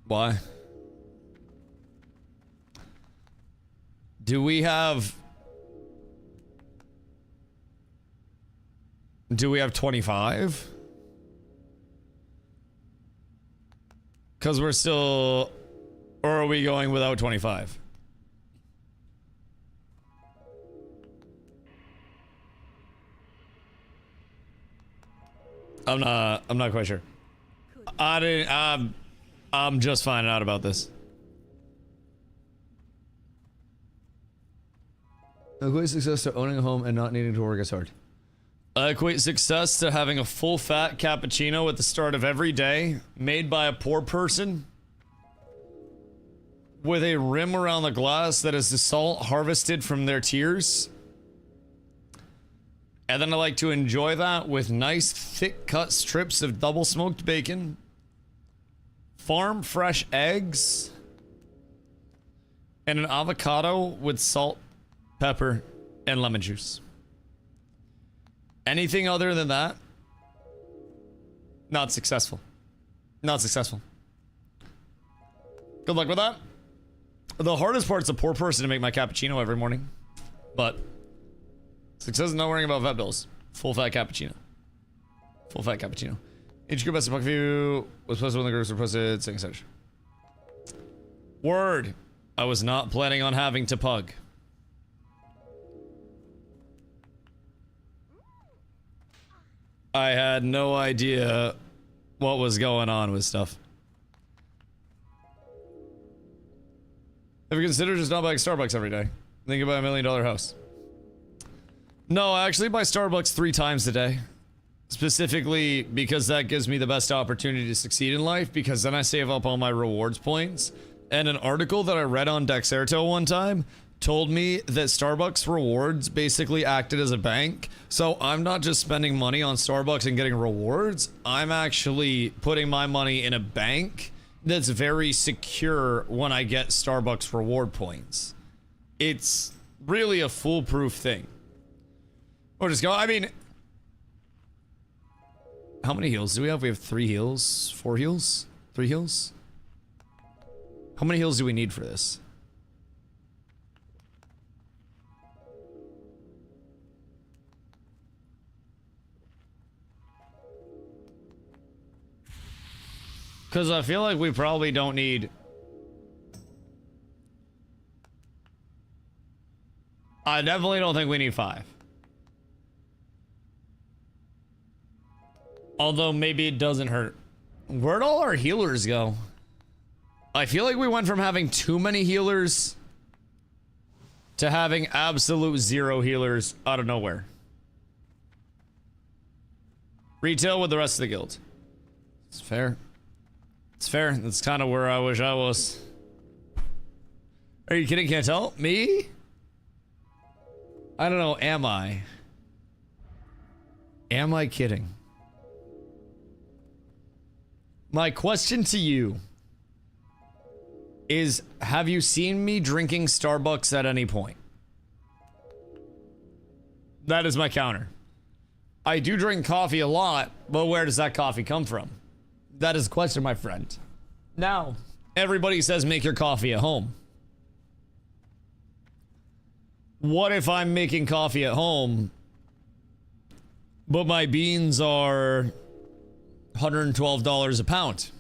Why? Do we have 25? Because we're still... Or are we going without 25? I'm not quite sure. I'm just finding out about this. Equate success to owning a home and not needing to work as hard. I equate success to having a full fat cappuccino at the start of every day, made by a poor person, with a rim around the glass that is the salt harvested from their tears. And then I like to enjoy that with nice thick cut strips of double smoked bacon, farm fresh eggs, and an avocado with salt, pepper, and lemon juice. Anything other than that, not successful. Not successful. Good luck with that. The hardest part is a poor person to make my cappuccino every morning. But success is not worrying about vet bills. Full fat cappuccino. Full fat cappuccino. Each group has a puck view. Was posted when the groups were posted. Saying such. Word. I was not planning on having to pug. I had no idea what was going on with stuff. Have you considered just not buying Starbucks every day? Then you buy $1 million house. No, I actually buy Starbucks 3 times a day. Specifically because that gives me the best opportunity to succeed in life, because then I save up all my rewards points. And an article that I read on Dexerto one time told me that Starbucks rewards basically acted as a bank. So I'm not just spending money on Starbucks and getting rewards. I'm actually putting my money in a bank that's very secure when I get Starbucks reward points. It's really a foolproof thing. Or just go, I mean, how many heals do we have? We have 3 heals, 4 heals, 3 heals. How many heals do we need for this? Because I feel like we probably don't need... I definitely don't think we need 5. Although maybe it doesn't hurt. Where'd all our healers go? I feel like we went from having too many healers to having absolute 0 healers out of nowhere. Retail with the rest of the guild. It's fair. It's fair. That's kind of where I wish I was. Are you kidding? Can't tell? Me? I don't know. Am I? Am I kidding? My question to you is, have you seen me drinking Starbucks at any point? That is my counter. I do drink coffee a lot, but where does that coffee come from? That is a question, my friend. Now, everybody says make your coffee at home. What if I'm making coffee at home, but my beans are $112 a pound?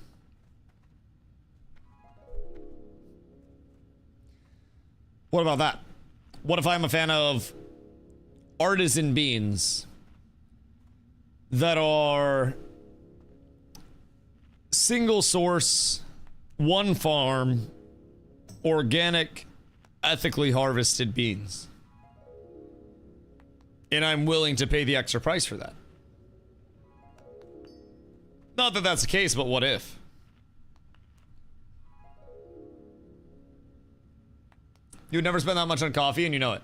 What about that? What if I'm a fan of artisan beans that are single source, one farm, organic, ethically harvested beans? And I'm willing to pay the extra price for that. Not that that's the case, but what if? You would never spend that much on coffee and you know it.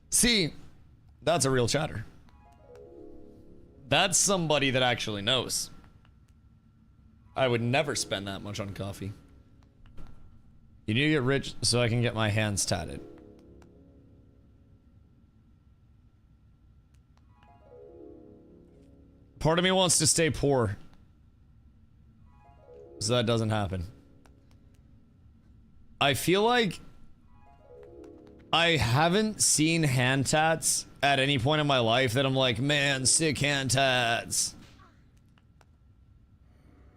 See, that's a real chatter. That's somebody that actually knows. I would never spend that much on coffee. You need to get rich so I can get my hands tatted. Part of me wants to stay poor, so that doesn't happen. I feel like I haven't seen hand tats at any point in my life that I'm like, man, sick hand tats.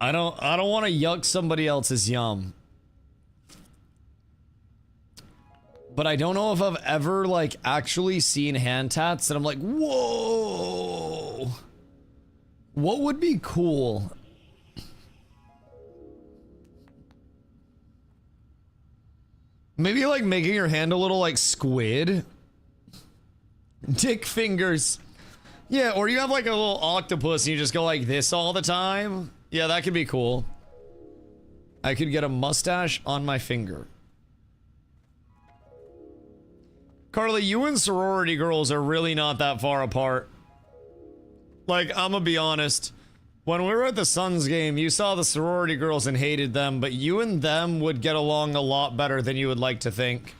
I don't want to yuck somebody else's yum. But I don't know if I've ever like actually seen hand tats that I'm like, whoa. What would be cool? Maybe like making your hand a little like squid. Dick fingers. Yeah, or you have like a little octopus and you just go like this all the time. Yeah, that could be cool. I could get a mustache on my finger. Carly, you and sorority girls are really not that far apart. Like, I'm gonna be honest. When we were at the Suns game, you saw the sorority girls and hated them, but you and them would get along a lot better than you would like to think.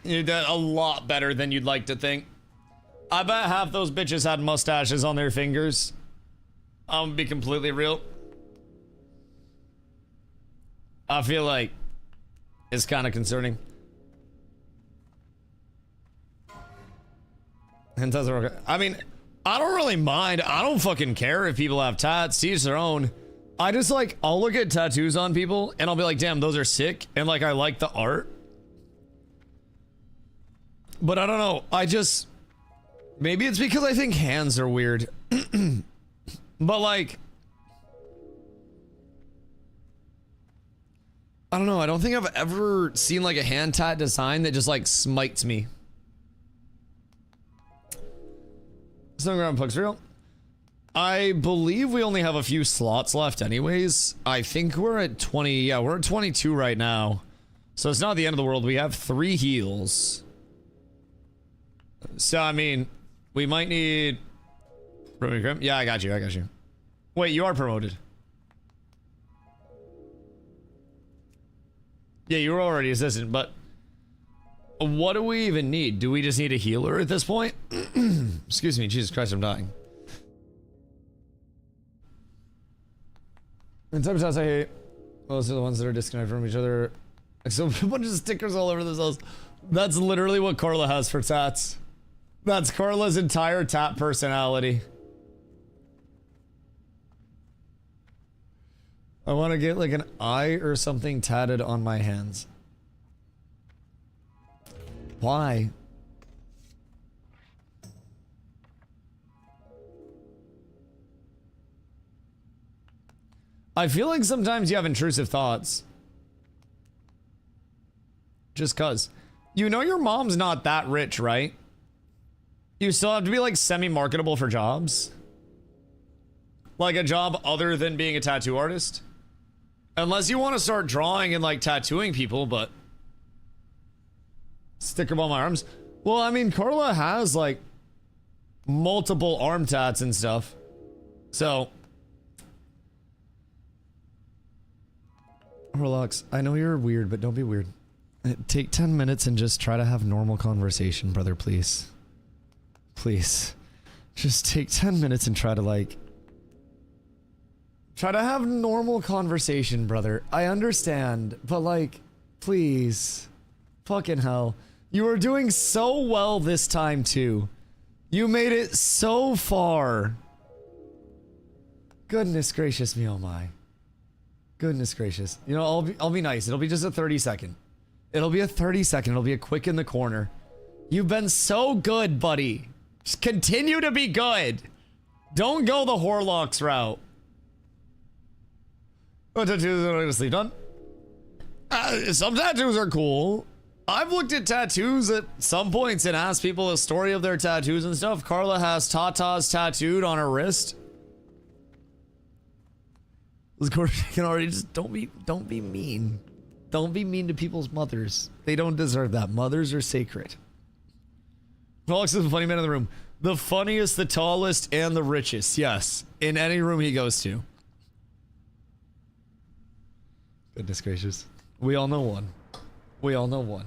A lot better than you'd like to think. I bet half those bitches had mustaches on their fingers. I'm gonna be completely real. I feel like it's kind of concerning. And I mean, I don't really mind. I don't fucking care if people have tats. To each their own. I just like, I'll look at tattoos on people and I'll be like, damn, those are sick. And like, I like the art. But I don't know. I just, maybe it's because I think hands are weird. But like, I don't know. I don't think I've ever seen like a hand tat design that just like smites me. Snowground Puck's real. I believe we only have a few slots left anyways. I think we're at 20. Yeah, we're at 22 right now. So it's not the end of the world. We have 3 heals. So, I mean, we might need... Yeah, I got you. I got you. Wait, you are promoted. Yeah, you were already assistant, but... What do we even need? Do we just need a healer at this point? Excuse me, Jesus Christ, I'm dying. And sometimes I hate most of the ones that are disconnected from each other. So a bunch of stickers all over themselves. That's literally what Carla has for tats. That's Carla's entire tat personality. I want to get like an eye or something tatted on my hands. Why? I feel like sometimes you have intrusive thoughts. Just cuz. You know your mom's not that rich, right? You still have to be like semi-marketable for jobs. Like a job other than being a tattoo artist. Unless you want to start drawing and like tattooing people, but... Sticker on my arms. Well, I mean, Carla has like multiple arm tats and stuff. So... Relax. I know you're weird, but don't be weird. Take 10 minutes and just try to have normal conversation, brother, please. Please. Just take 10 minutes and try to like... Try to have normal conversation, brother. I understand, but like, please. Fucking hell. You were doing so well this time, too. You made it so far. Goodness gracious me, oh my. Goodness gracious. You know, I'll be nice. It'll be just a 30-second. It'll be a 30-second. It'll be a quick in the corner. You've been so good, buddy. Just continue to be good. Don't go the Horlocks route. What tattoos are to sleep on? Some tattoos are cool. I've looked at tattoos at some points and asked people a story of their tattoos and stuff. Carla has tatas tattooed on her wrist. You can already just don't be mean. Don't be mean to people's mothers. They don't deserve that. Mothers are sacred. Alex is the funny man in the room. The funniest, the tallest, and the richest. Yes. In any room he goes to. Goodness gracious. We all know one. We all know one.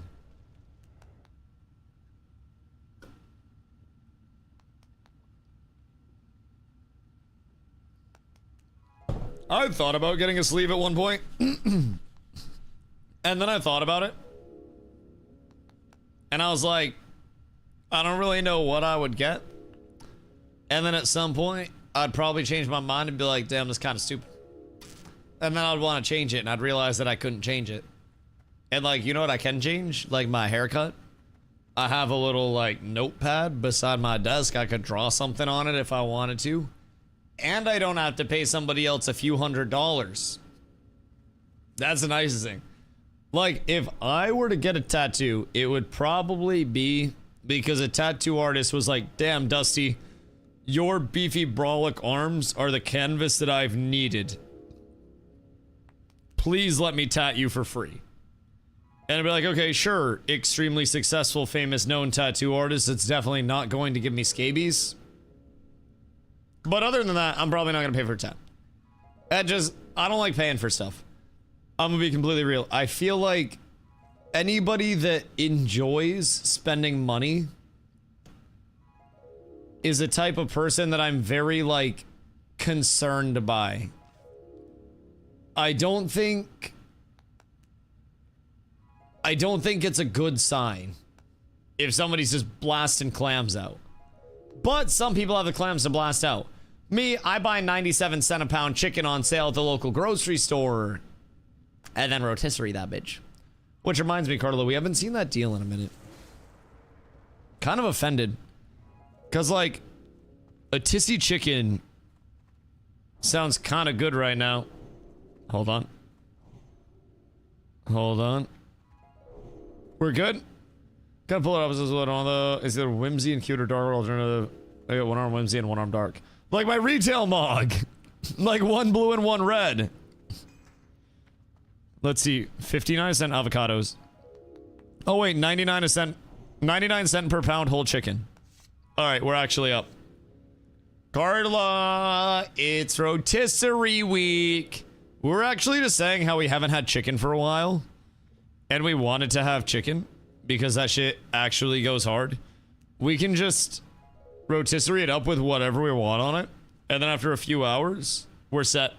I thought about getting a sleeve at one point. And then I thought about it. And I was like, I don't really know what I would get. And then at some point, I'd probably change my mind and be like, damn, this is kind of stupid. And then I'd want to change it, and I'd realize that I couldn't change it. And like, you know what I can change? Like my haircut. I have a little like notepad beside my desk. I could draw something on it if I wanted to. And I don't have to pay somebody else a few $100s. That's the nicest thing. Like, if I were to get a tattoo, it would probably be because a tattoo artist was like, damn, Dusty, your beefy brolic arms are the canvas that I've needed. Please let me tat you for free. And I'd be like, okay, sure, extremely successful, famous, known tattoo artist. It's definitely not going to give me scabies. But other than that, I'm probably not going to pay for a tat. I don't like paying for stuff. I'm going to be completely real. I feel like anybody that enjoys spending money is a type of person that I'm very, like, concerned by. I don't think it's a good sign if somebody's just blasting clams out. But some people have the clams to blast out. Me, I buy 97 cent a pound chicken on sale at the local grocery store. And then rotisserie that bitch. Which reminds me, Carla, we haven't seen that deal in a minute. Kind of offended. Because, like, a tissy chicken sounds kind of good right now. Hold on. Hold on. We're good? Gotta pull it up. Is there whimsy and cute or darker alternative? I got one arm Whimsy and one arm Dark. Like my retail mog. Like one blue and one red. Let's see. 59-cent avocados. Oh wait, 99 cent per pound whole chicken. Alright, we're actually up. Carla, it's rotisserie week. We're actually just saying how we haven't had chicken for a while. And we wanted to have chicken. Because that shit actually goes hard. We can just rotisserie it up with whatever we want on it. And then after a few hours, we're set.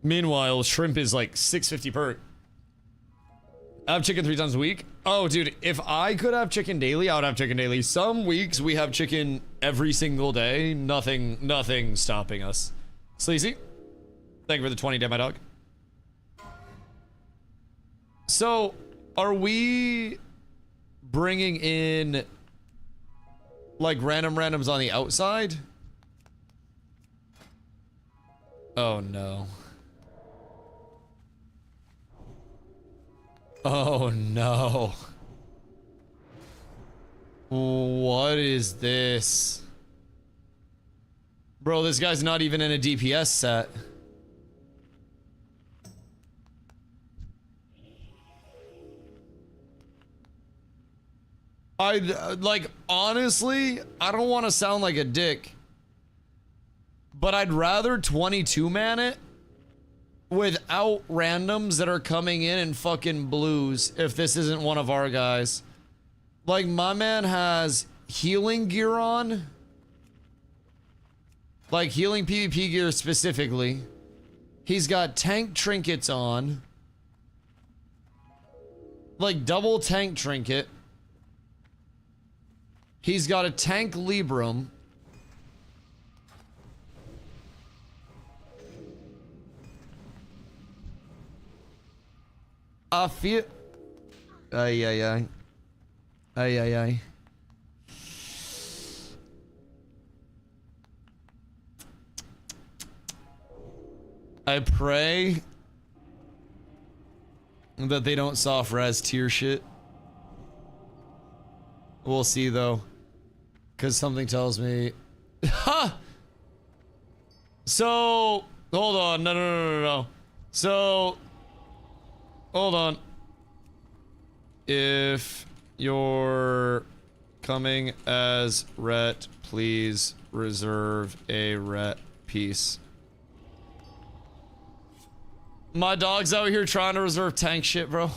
Meanwhile, shrimp is like $6.50 per. I have chicken 3 times a week. Oh, dude, if I could have chicken daily, I would have chicken daily. Some weeks we have chicken every single day. Nothing stopping us. Sleazy, thank you for the 20, damn my dog. So, are we bringing in like randoms on the outside? Oh no. Oh no. What is this? Bro, this guy's not even in a DPS set. Like, honestly, I don't want to sound like a dick, but I'd rather 22-man it without randoms that are coming in fucking blues if this isn't one of our guys. Like, my man has healing gear on. Like, healing PvP gear specifically. He's got tank trinkets on. Like, double tank trinket. He's got a tank Libram. I feel... Ay. I pray that they don't soft res tier shit. We'll see though. Because something tells me... Ha! So... Hold on. No. So... Hold on. If you're coming as Ret, please reserve a Ret piece. My dog's out here trying to reserve tank shit, bro.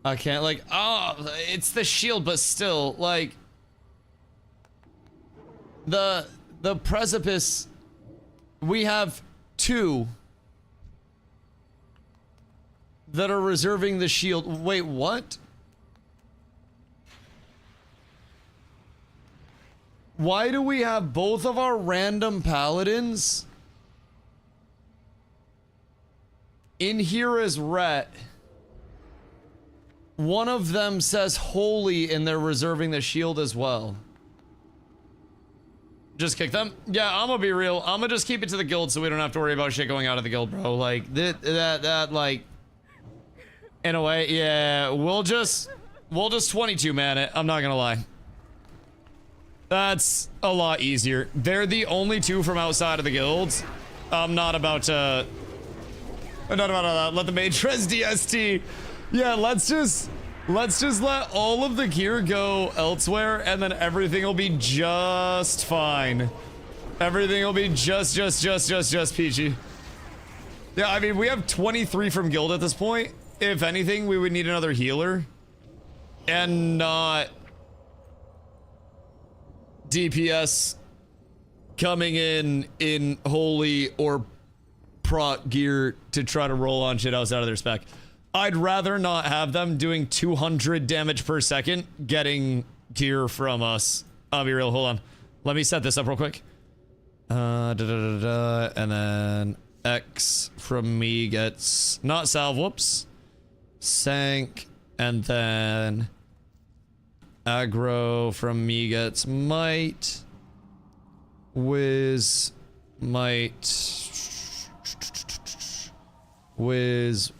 I can't, like, oh, it's the shield, but still, like, the precipice, we have 2 that are reserving the shield. Wait, what? Why do we have both of our random paladins in here as Ret? One of them says holy and they're reserving the shield as well. Just kick them? Yeah, I'm gonna be real. I'm gonna just keep it to the guild so we don't have to worry about shit going out of the guild, bro. Like, that, like... In a way, yeah, we'll just 22-man it. I'm not gonna lie. That's a lot easier. They're the only 2 from outside of the guilds. I'm not about to... Let the mage res DST. Yeah, let's just let all of the gear go elsewhere, and then everything will be just fine. Everything will be just peachy. Yeah, I mean, we have 23 from guild at this point. If anything, we would need another healer. And not DPS coming in holy or proc gear to try to roll on shit outside of their spec. I'd rather not have them doing 200 damage per second getting gear from us. I'll be real, hold on. Let me set this up real quick. And then X from me gets not salve, whoops. Sank, and then aggro from me gets might. Whiz, might. Whiz.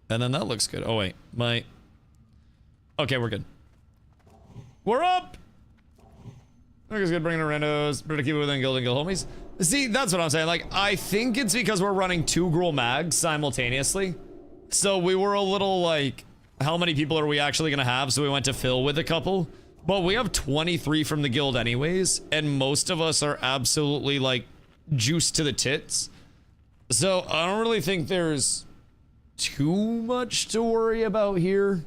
And then that looks good. Oh wait, might. Okay, we're good. We're up! I think it's good bringing in randos. Better to keep it within guild and guild homies. See, that's what I'm saying. Like, I think it's because we're running 2 Gruul mags simultaneously. So we were a little like, how many people are we actually gonna have? So we went to fill with a couple. But we have 23 from the guild anyways. And most of us are absolutely like juiced to the tits. So I don't really think there's too much to worry about here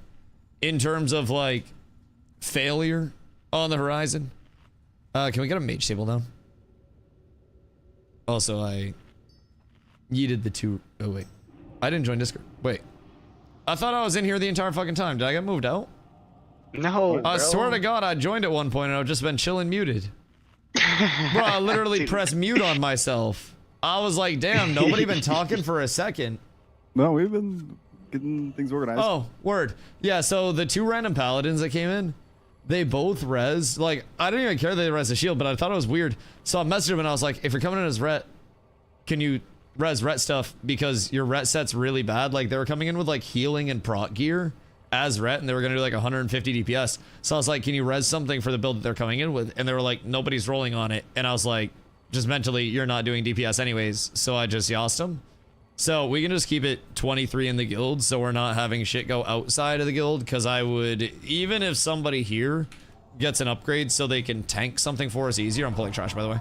in terms of like failure on the horizon. Can we get a mage table down? Also, I yeeted the 2. Oh, wait. I didn't join Discord. Wait. I thought I was in here the entire fucking time. Did I get moved out? No, I swear to God, I joined at one point and I've just been chilling muted. Bro, I literally pressed mute on myself. I was like, damn, nobody been talking for a second. No, we've been getting things organized. Oh, word. Yeah, so the 2 random paladins that came in, they both res. Like, I didn't even care they res the shield, but I thought it was weird. So I messaged him and I was like, if you're coming in as ret, can you res ret stuff? Because your ret set's really bad. Like, they were coming in with like healing and proc gear as ret, and they were gonna do like 150 DPS. So I was like, can you res something for the build that they're coming in with? And they were like, nobody's rolling on it. And I was like, just mentally, you're not doing DPS anyways. So I just yossed them. So we can just keep it 23 in the guild, so we're not having shit go outside of the guild, because I would, even if somebody here gets an upgrade so they can tank something for us easier, I'm pulling trash by the way,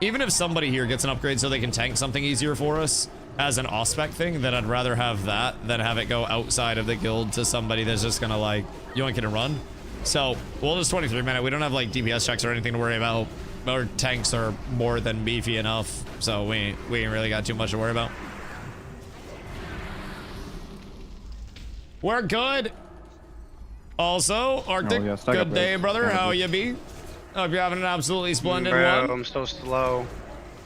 even if somebody here gets an upgrade so they can tank something easier for us as an off-spec thing, then I'd rather have that than have it go outside of the guild to somebody that's just gonna like yoink it and run. So we'll just 23 minute. We don't have like DPS checks or anything to worry about. Our tanks are more than beefy enough, so we ain't really got too much to worry about. We're good. Also, Arctic, good day, brother. How you be? Hope you're having an absolutely splendid one. I'm so slow.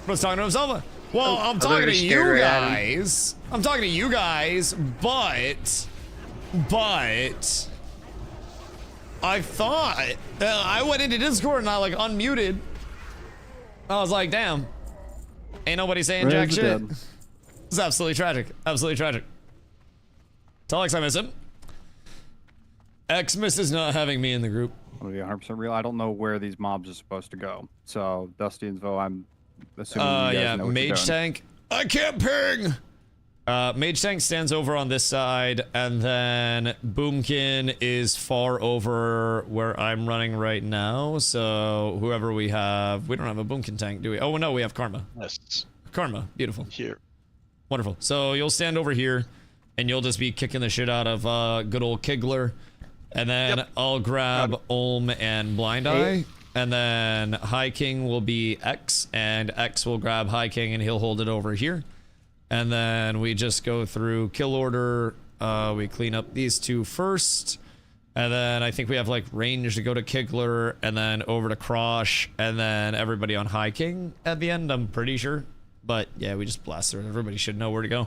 What's talking to himself? Well, I'm talking to you guys. I'm talking to you guys, but I thought I went into Discord and I like unmuted. I was like, damn, ain't nobody saying jack shit. It's absolutely tragic. Absolutely tragic. Tell X I miss him. X misses not having me in the group. I'm gonna be 100% real. I don't know where these mobs are supposed to go. So, Dusty and Vo, I'm assuming you guys yeah, know what mage tank. I can't ping! Mage tank stands over on this side, and then Boomkin is far over where I'm running right now. So, whoever we have, we don't have a Boomkin tank, do we? Oh, no, we have Karma. Yes. Karma, beautiful. Here. Wonderful. So, you'll stand over here. And you'll just be kicking the shit out of good old Kigler. And then I'll grab Olm and Blind Eye. And then High King will be X. And X will grab High King and he'll hold it over here. And then we just go through kill order. We clean up these 2 first. And then I think we have like range to go to Kigler. And then over to Krosh. And then everybody on High King at the end, I'm pretty sure. But yeah, we just blast through. Everybody should know where to go.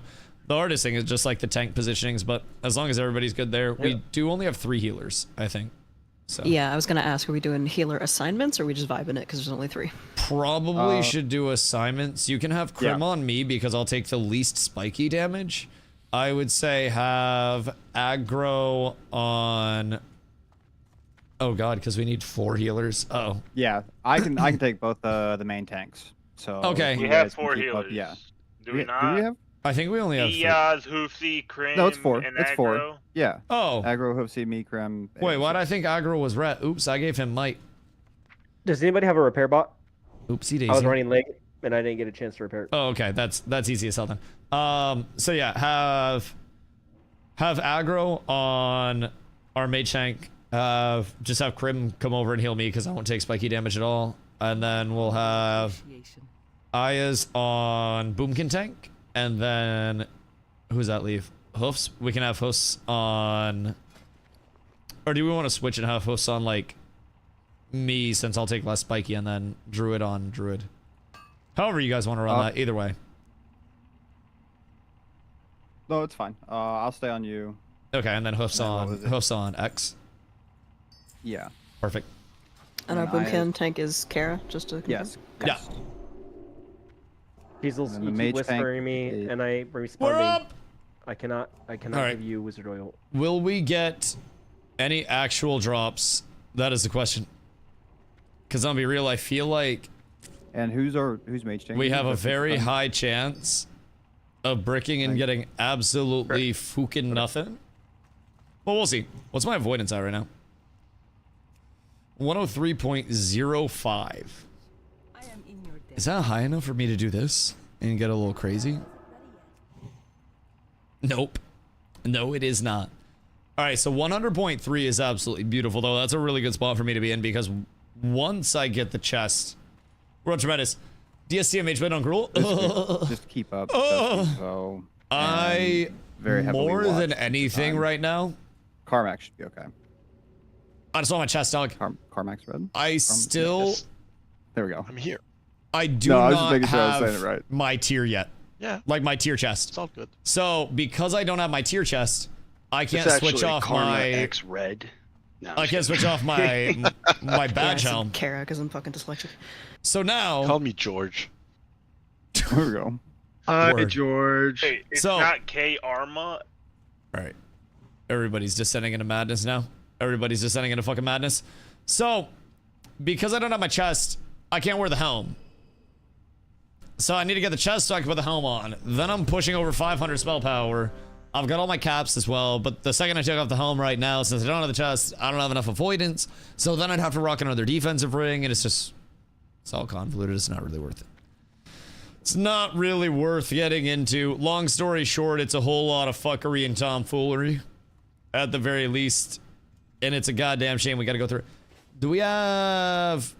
The hardest thing is just like the tank positionings, but as long as everybody's good there, we do only have 3 healers, I think. So yeah, I was gonna ask, are we doing healer assignments or are we just vibing it because there's only 3? Probably should do assignments. You can have Crim on me because I'll take the least spiky damage. I would say have aggro on. Oh god, because we need 4 healers. Oh yeah, I can take both the main tanks. So okay, we have 4 healers. Yeah. Do we not? Do we have? I think we only have Diaz, Hoofsy, Krim, No, it's 4. and It's Aggro. 4. Yeah. Oh. Aggro, Hoofsy, me, Krim. Wait, why'd I think aggro was ret? Oops, I gave him might. Does anybody have a repair bot? Oopsie daisy. I was running late and I didn't get a chance to repair it. Oh, okay, that's easy as hell then. So yeah, have aggro on our mage tank. Just have Krim come over and heal me because I won't take spiky damage at all. And then we'll have Aya's on Boomkin tank. And then, who's that leave? Hoofs? We can have Hoofs on... Or do we want to switch and have Hoofs on, like, me, since I'll take less spiky, and then Druid on Druid? However you guys want to run that, either way. No, it's fine. I'll stay on you. Okay, and then Hoofs on X. Yeah. Perfect. And our Boomkin tank is Kara, just to confirm? Yes. Yeah. Peasel's whispering me, and I responding. We're up! I cannot right. give you wizard oil. Will we get any actual drops That is the question. Because I'll be real, I feel like And who's mage tank? we have a very high chance of bricking and getting absolutely fucking nothing. Well, we'll see. What's my avoidance at right now? 103.05. Is that high enough for me to do this and get a little crazy? Nope. No, it is not. All right, so 100.3 is absolutely beautiful, though. That's a really good spot for me to be in because once I get the chest, World Tremendous, DST mage bit on Gruel. Just keep up. So I very heavily more than watched anything right now. Carmack should be okay. I just saw my chest, dog. Carmack's red. I still. There we go. I'm here. I do No, I was just not making sure I was have saying it right. my tier yet. Yeah. Like my tier chest. It's all good. So because I don't have my tier chest, I can't It's switch actually off Karma my. X red. No, I'm I just can't kidding. switch off my badge Yeah, helm. Kara, because I'm fucking dyslexic. So now. Call me George. There we go. Hi, Word. George. Hey, it's So- not K Arma. All right. Everybody's descending into madness now. Everybody's descending into fucking madness. So, because I don't have my chest, I can't wear the helm. So I need to get the chest so I can put the helm on. Then I'm pushing over 500 spell power. I've got all my caps as well, but the second I take off the helm right now, since I don't have the chest, I don't have enough avoidance. So then I'd have to rock another defensive ring, and it's all convoluted. It's not really worth it. It's not really worth getting into. Long story short, it's a whole lot of fuckery and tomfoolery, at the very least. And it's a goddamn shame we gotta go through it. Do we have...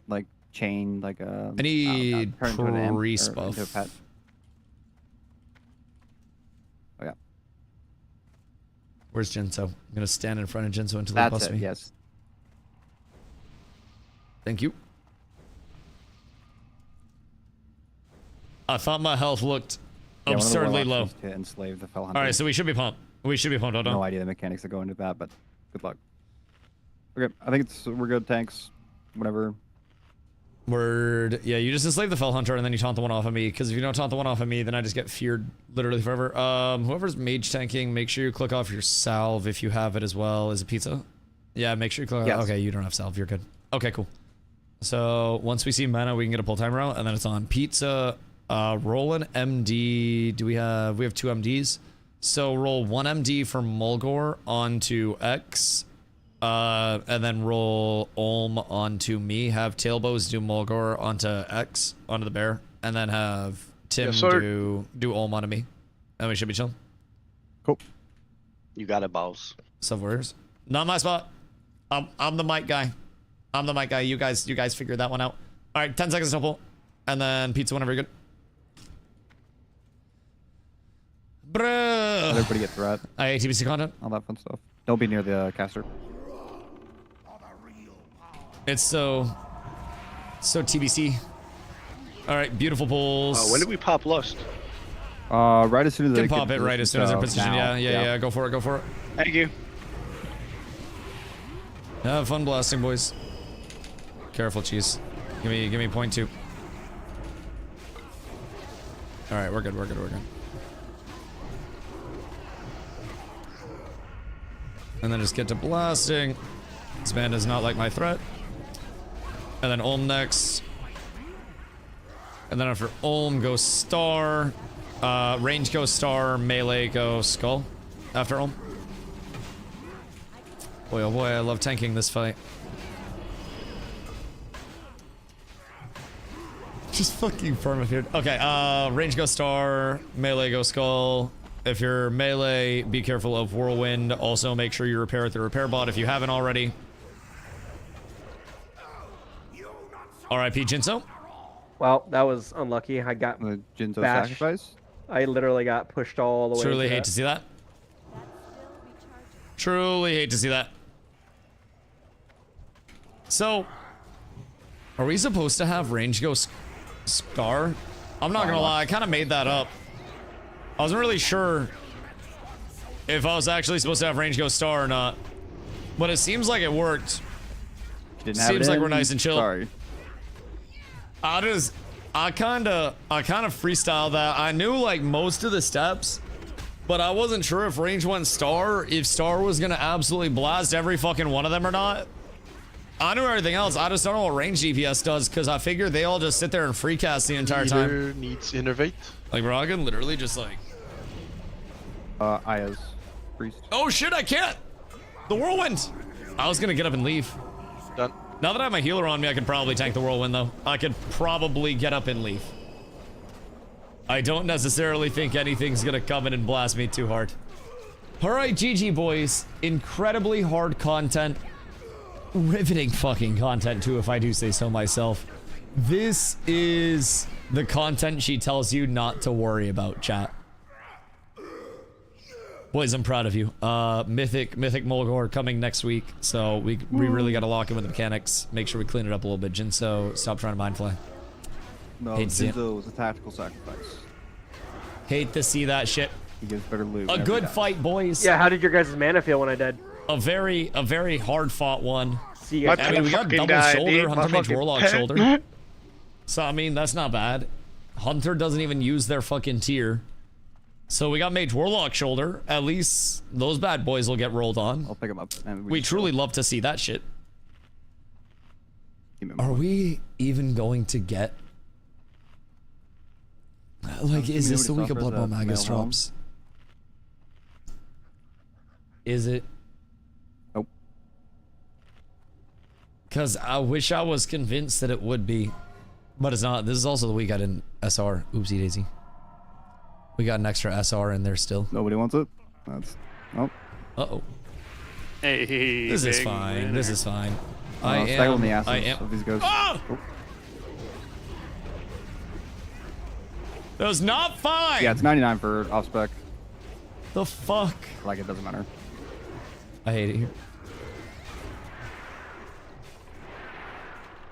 Like chain, like a. I need turn into an amp, or priest into a buff. pet. Oh yeah. Where's Jinso? I'm gonna stand in front of Jinso until he That's busts it. me. Yes. Thank you. I thought my health looked Yeah, one of the absurdly warlocks low. needs to enslave the fell hunter. All right, so we should be pumped. We should be pumped. Hold on. No idea the mechanics that go into that, but good luck. Okay, I think we're good. Tanks, whatever. Word. Yeah, you just enslave the fell hunter and then you taunt the one off of me. Because if you don't taunt the one off of me, then I just get feared literally forever. Whoever's mage tanking, make sure you click off your salve if you have it as well. Is it pizza? Yeah, make sure you click. Yes. Okay, you don't have salve. You're good. Okay, cool. So once we see mana, we can get a pull timer out, and then it's on pizza. Roll an MD. We have 2 MDs. So roll 1 MD for Mulgore onto X. And then roll Olm onto me. Have Tailbows do Mulgore onto X, onto the bear. And then have Tim do Olm onto me. And we should be chilling. Cool. You got it, boss. Sub-warriors. Not my spot. I'm the mic guy. I'm the mic guy. You guys figure that one out. All right, 10 seconds to pull. And then pizza whenever you're good. Bruh. Let everybody get threat. TBC content. All that fun stuff. Don't be near the caster. It's so TBC. All right, beautiful pulls. When did we pop Lust? Right as soon as You they can pop it right as soon as they're positioned. now. Yeah. Go for it. Thank you. Have fun blasting, boys. Careful, cheese. Give me 0.2. All right, we're good. And then just get to blasting. This man does not like my threat. And then Olm next. And then after Olm, go Star. Range go Star. Melee go Skull. After Olm. Boy, oh boy, I love tanking this fight. Just fucking perma-feared. Okay, range go Star. Melee go Skull. If you're melee, be careful of Whirlwind. Also, make sure you repair at the repair bot if you haven't already. R.I.P. Jinso. Well, that was unlucky. I got The Jinzo bashed. sacrifice. I literally got pushed all the way. Truly into hate that. to see that. Truly hate to see that. So, are we supposed to have range go Scar? I'm not gonna lie, I kind of made that up. I wasn't really sure if I was actually supposed to have range go Star or not, but it seems like it worked. Didn't have Seems it like in. we're nice and chill. Sorry. I kind of freestyled that. I knew like most of the steps, But I wasn't sure if range 1 Star, if Star was gonna absolutely blast every fucking one of them or not. I know everything else. I just don't know what range DPS does because I figure they all just sit there and free cast the entire time. Needs innervate. Like, bro, I can literally just like. Aya's priest. Oh shit, I can't! The whirlwind! I was gonna get up and leave. Done. Now that I have my healer on me, I could probably tank the whirlwind though. I could probably get up and leave. I don't necessarily think anything's gonna come in and blast me too hard. Alright, GG boys. Incredibly hard content. Riveting fucking content too, if I do say so myself. This is the content she tells you not to worry about, chat. Boys, I'm proud of you. Mythic Mulgore coming next week, so we really gotta lock in with the mechanics. Make sure we clean it up a little bit. Jinso, stop trying to mind fly. No, Jinso was a tactical sacrifice. Hate to see that shit. He gives better loot. A good fight, boys. Yeah, how did your guys' mana feel when I died? A very hard fought one. See you guys. I mean, we got double shoulder, Hunter Mage Warlock shoulder. So I mean, that's not bad. Hunter doesn't even use their fucking tier. So we got Mage Warlock shoulder. At least those bad boys will get rolled on. I'll pick them up. And we truly love to see that shit. Are we even going to get... Like, is this the week of Blood Bowl Magus drops? Is it? Nope. Because I wish I was convinced that it would be. But it's not. This is also the week I didn't SR. Oopsie daisy. We got an extra SR in there still. Nobody wants it? That's... Nope. Uh-oh. Hey, this is fine. winner. This is fine. I am of these ghosts. Oh! That was not fine! Yeah, it's 99 for off-spec. The fuck? Like, it doesn't matter. I hate it here.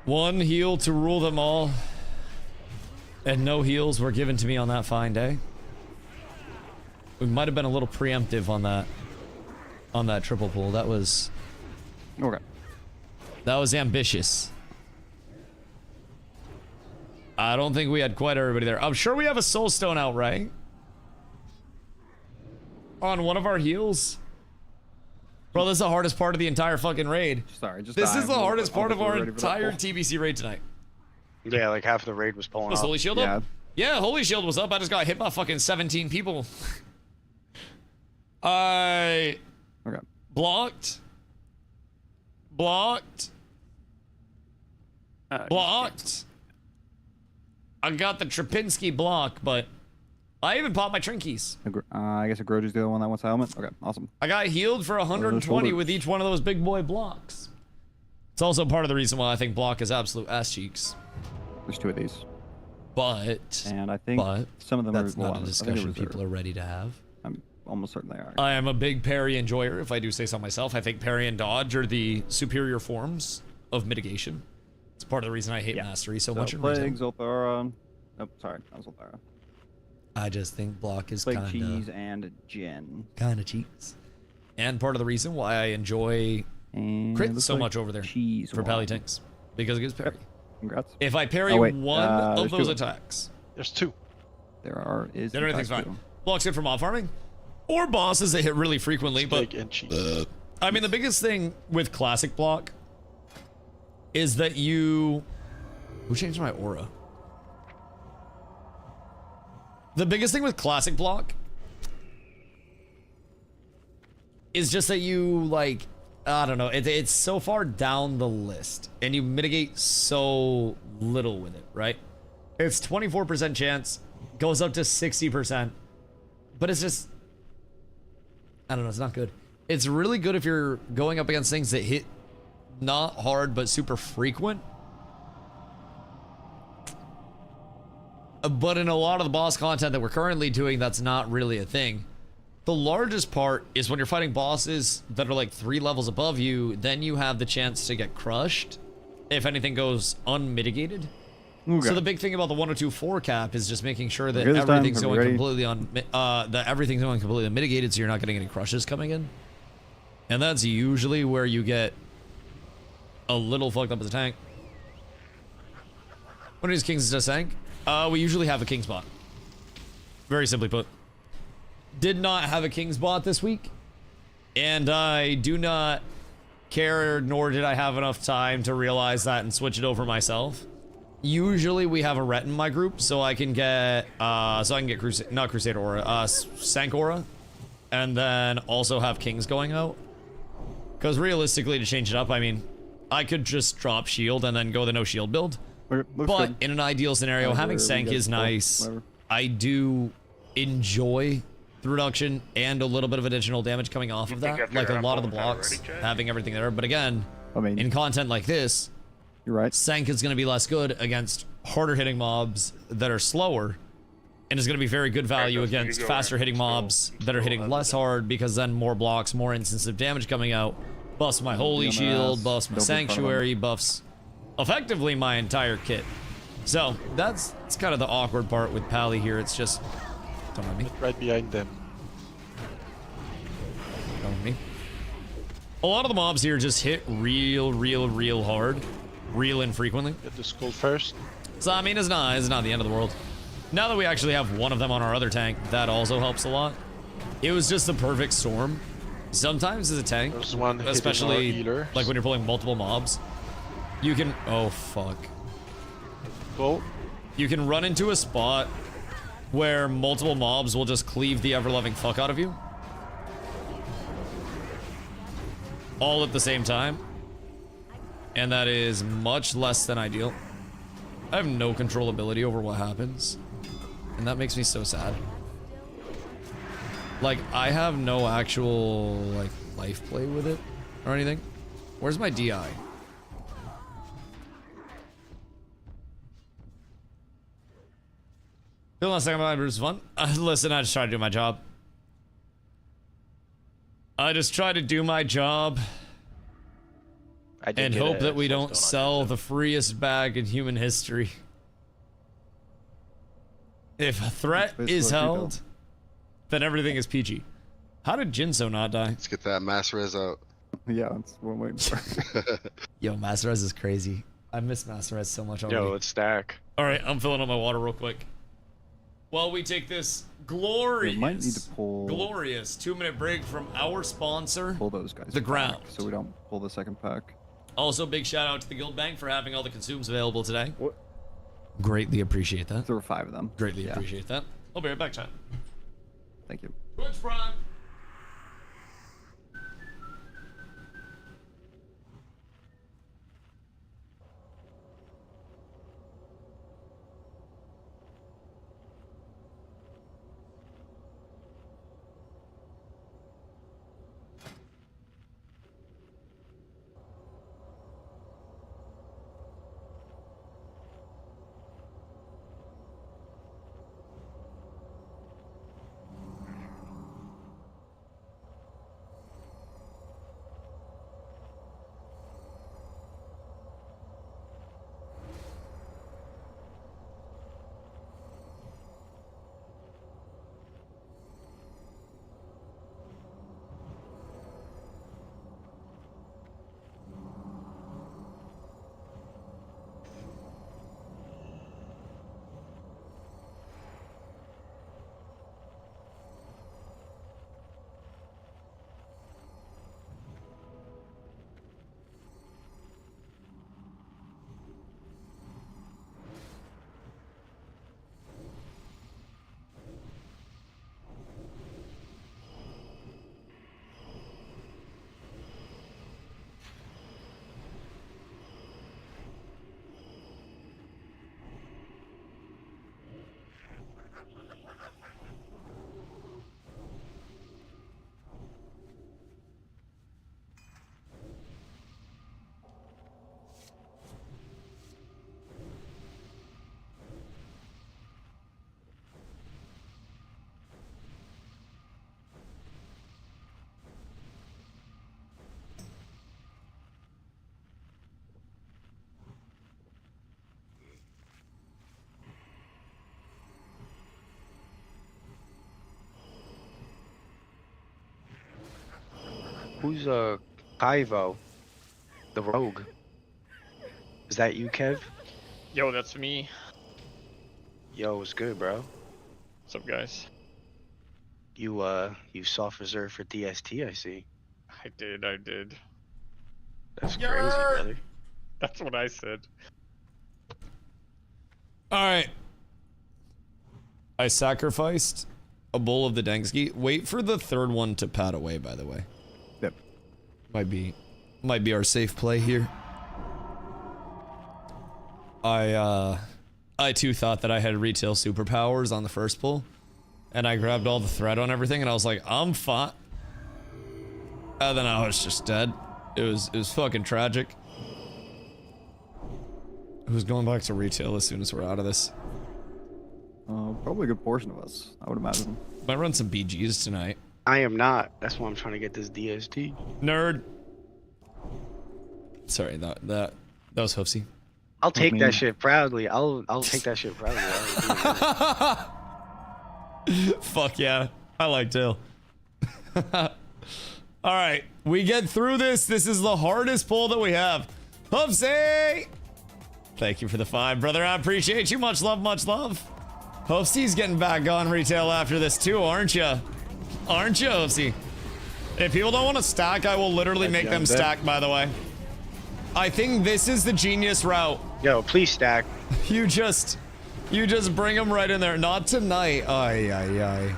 One heal to rule them all. And no heals were given to me on that fine day. We might have been a little preemptive on that triple pull. That was... Okay. That was ambitious. I don't think we had quite everybody there. I'm sure we have a soul stone out, right? On one of our heals. Bro, this is the hardest part of the entire fucking raid. Sorry, just this is the hardest part of our entire TBC raid tonight. Yeah, like half of the raid was pulling Was off. Holy Shield up? Yeah, Holy Shield was up. I just got hit by fucking 17 people. I blocked. Blocked. Blocked. I got the Trapinski block, but I even popped my Trinkies. I guess a Grudge is the other one that wants a helmet. Okay, awesome. I got healed for 120 with each one of those big boy blocks. It's also part of the reason why I think block is absolute ass cheeks. There's two of these. But and I think some of them that's are not a discussion people are ready to have. I'm almost certain they are. I am a big parry enjoyer, if I do say so myself. I think parry and dodge are the superior forms of mitigation. It's part of the reason I hate mastery so much in Plague, retail. Zolthara. Oh, sorry, not Zolthara. I just think block is Plague, kind cheese, of and Jin. Kind of cheats. And part of the reason why I enjoy crit so much over there for pally tanks. Because it gives parry. Congrats. If I parry one of those attacks. There's two. There are. Then everything's fine. Block's good for mob farming. Or bosses that hit really frequently. But I mean, the biggest thing with classic block is that you... Who changed my aura? The biggest thing with classic block is just that you, like, I don't know, it's so far down the list and you mitigate so little with it, right? It's 24% chance, goes up to 60%, but it's just, I don't know, it's not good. It's really good if you're going up against things that hit not hard but super frequent. But in a lot of the boss content that we're currently doing, that's not really a thing. The largest part is when you're fighting bosses that are like 3 levels above you, then you have the chance to get crushed if anything goes unmitigated. Okay. So the big thing about the 102.4 cap is just making sure that everything's going completely unmitigated, so you're not getting any crushes coming in. And that's usually where you get a little fucked up as a tank. When is King's just tank? We usually have a king spot. Very simply put. did not have a King's bot this week, and I do not care, nor did I have enough time to realize that and switch it over myself. Usually we have a ret in my group, so I can get Crusader Aura, Sank Aura, and then also have Kings going out. Because realistically, to change it up, I mean, I could just drop shield and then go the no shield build. But good. in an ideal scenario, having Sank is nice. I do enjoy the reduction and a little bit of additional damage coming off of that. Like a lot of the blocks, having everything there. But again, I mean, in content like this, you're right. Sank is going to be less good against harder hitting mobs that are slower, and is going to be very good value against faster hitting mobs that are hitting less hard, because then more blocks, more instances of damage coming out, buffs my holy shield, buffs my sanctuary, buffs effectively my entire kit. So that's kind of the awkward part with Pally here. It's just, don't mind me. Right behind them. Don't mind me. A lot of the mobs here just hit real hard, real infrequently. Get the skull first. So I mean, it's not the end of the world. Now that we actually have one of them on our other tank, that also helps a lot. It was just the perfect storm. Sometimes as a tank, especially like when you're pulling multiple mobs, you can, oh fuck. Well, you can run into a spot where multiple mobs will just cleave the ever-loving fuck out of you. All at the same time. And that is much less than ideal. I have no controllability over what happens. And that makes me so sad. Like, I have no actual, like, life play with it or anything. Where's my DI? The last thing about it was fun. Listen, I just try to do my job. And hope that we don't sell the freest bag in human history. If a threat is held, then everything is PG. How did Jinso not die? Let's get that mass res out. Yeah, that's what I'm waiting for. Yo, mass res is crazy. I miss mass res so much already. Yo, let's stack. Alright, I'm filling up my water real quick. While we take this glorious, we might need to pull, glorious 2-minute break from our sponsor, pull those guys The Ground, so we don't pull the second pack. Also, big shout out to the Guild Bank for having all the consumes available today. What? Greatly appreciate that. There were 5 of them. Greatly appreciate that. I'll be right back, chat. Thank you. Twitch Prime. Who's Kaivo? The rogue. Is that you, Kev? Yo, that's me. Yo, what's good, bro? What's up, guys? You soft reserve for DST, I see. I did. That's crazy, brother. That's what I said. Alright. I sacrificed a bowl of the Dengski. Wait for the third one to pad away, by the way. Yep. Might be our safe play here. I too thought that I had retail superpowers on the first pull. And I grabbed all the thread on everything and I was like, I'm fine. And then I was just dead. It was fucking tragic. Who's going back to retail as soon as we're out of this? Probably a good portion of us, I would imagine. Might run some BGs tonight. I am not. That's why I'm trying to get this DST. Nerd. Sorry, that was Hoofsy. I'll take that shit proudly. I'll take that shit proudly. Fuck yeah. I like Tail. Alright, we get through this. This is the hardest pull that we have. Hoofsy! Thank you for the 5, brother. I appreciate you. Much love, much love. Hoofsy's getting back on retail after this too, aren't you? Aren't you, Hoofsy? If people don't want to stack, I will literally make them stack, by the way. I think this is the genius route. Yo, please stack. You just bring them right in there. Not tonight. Aye.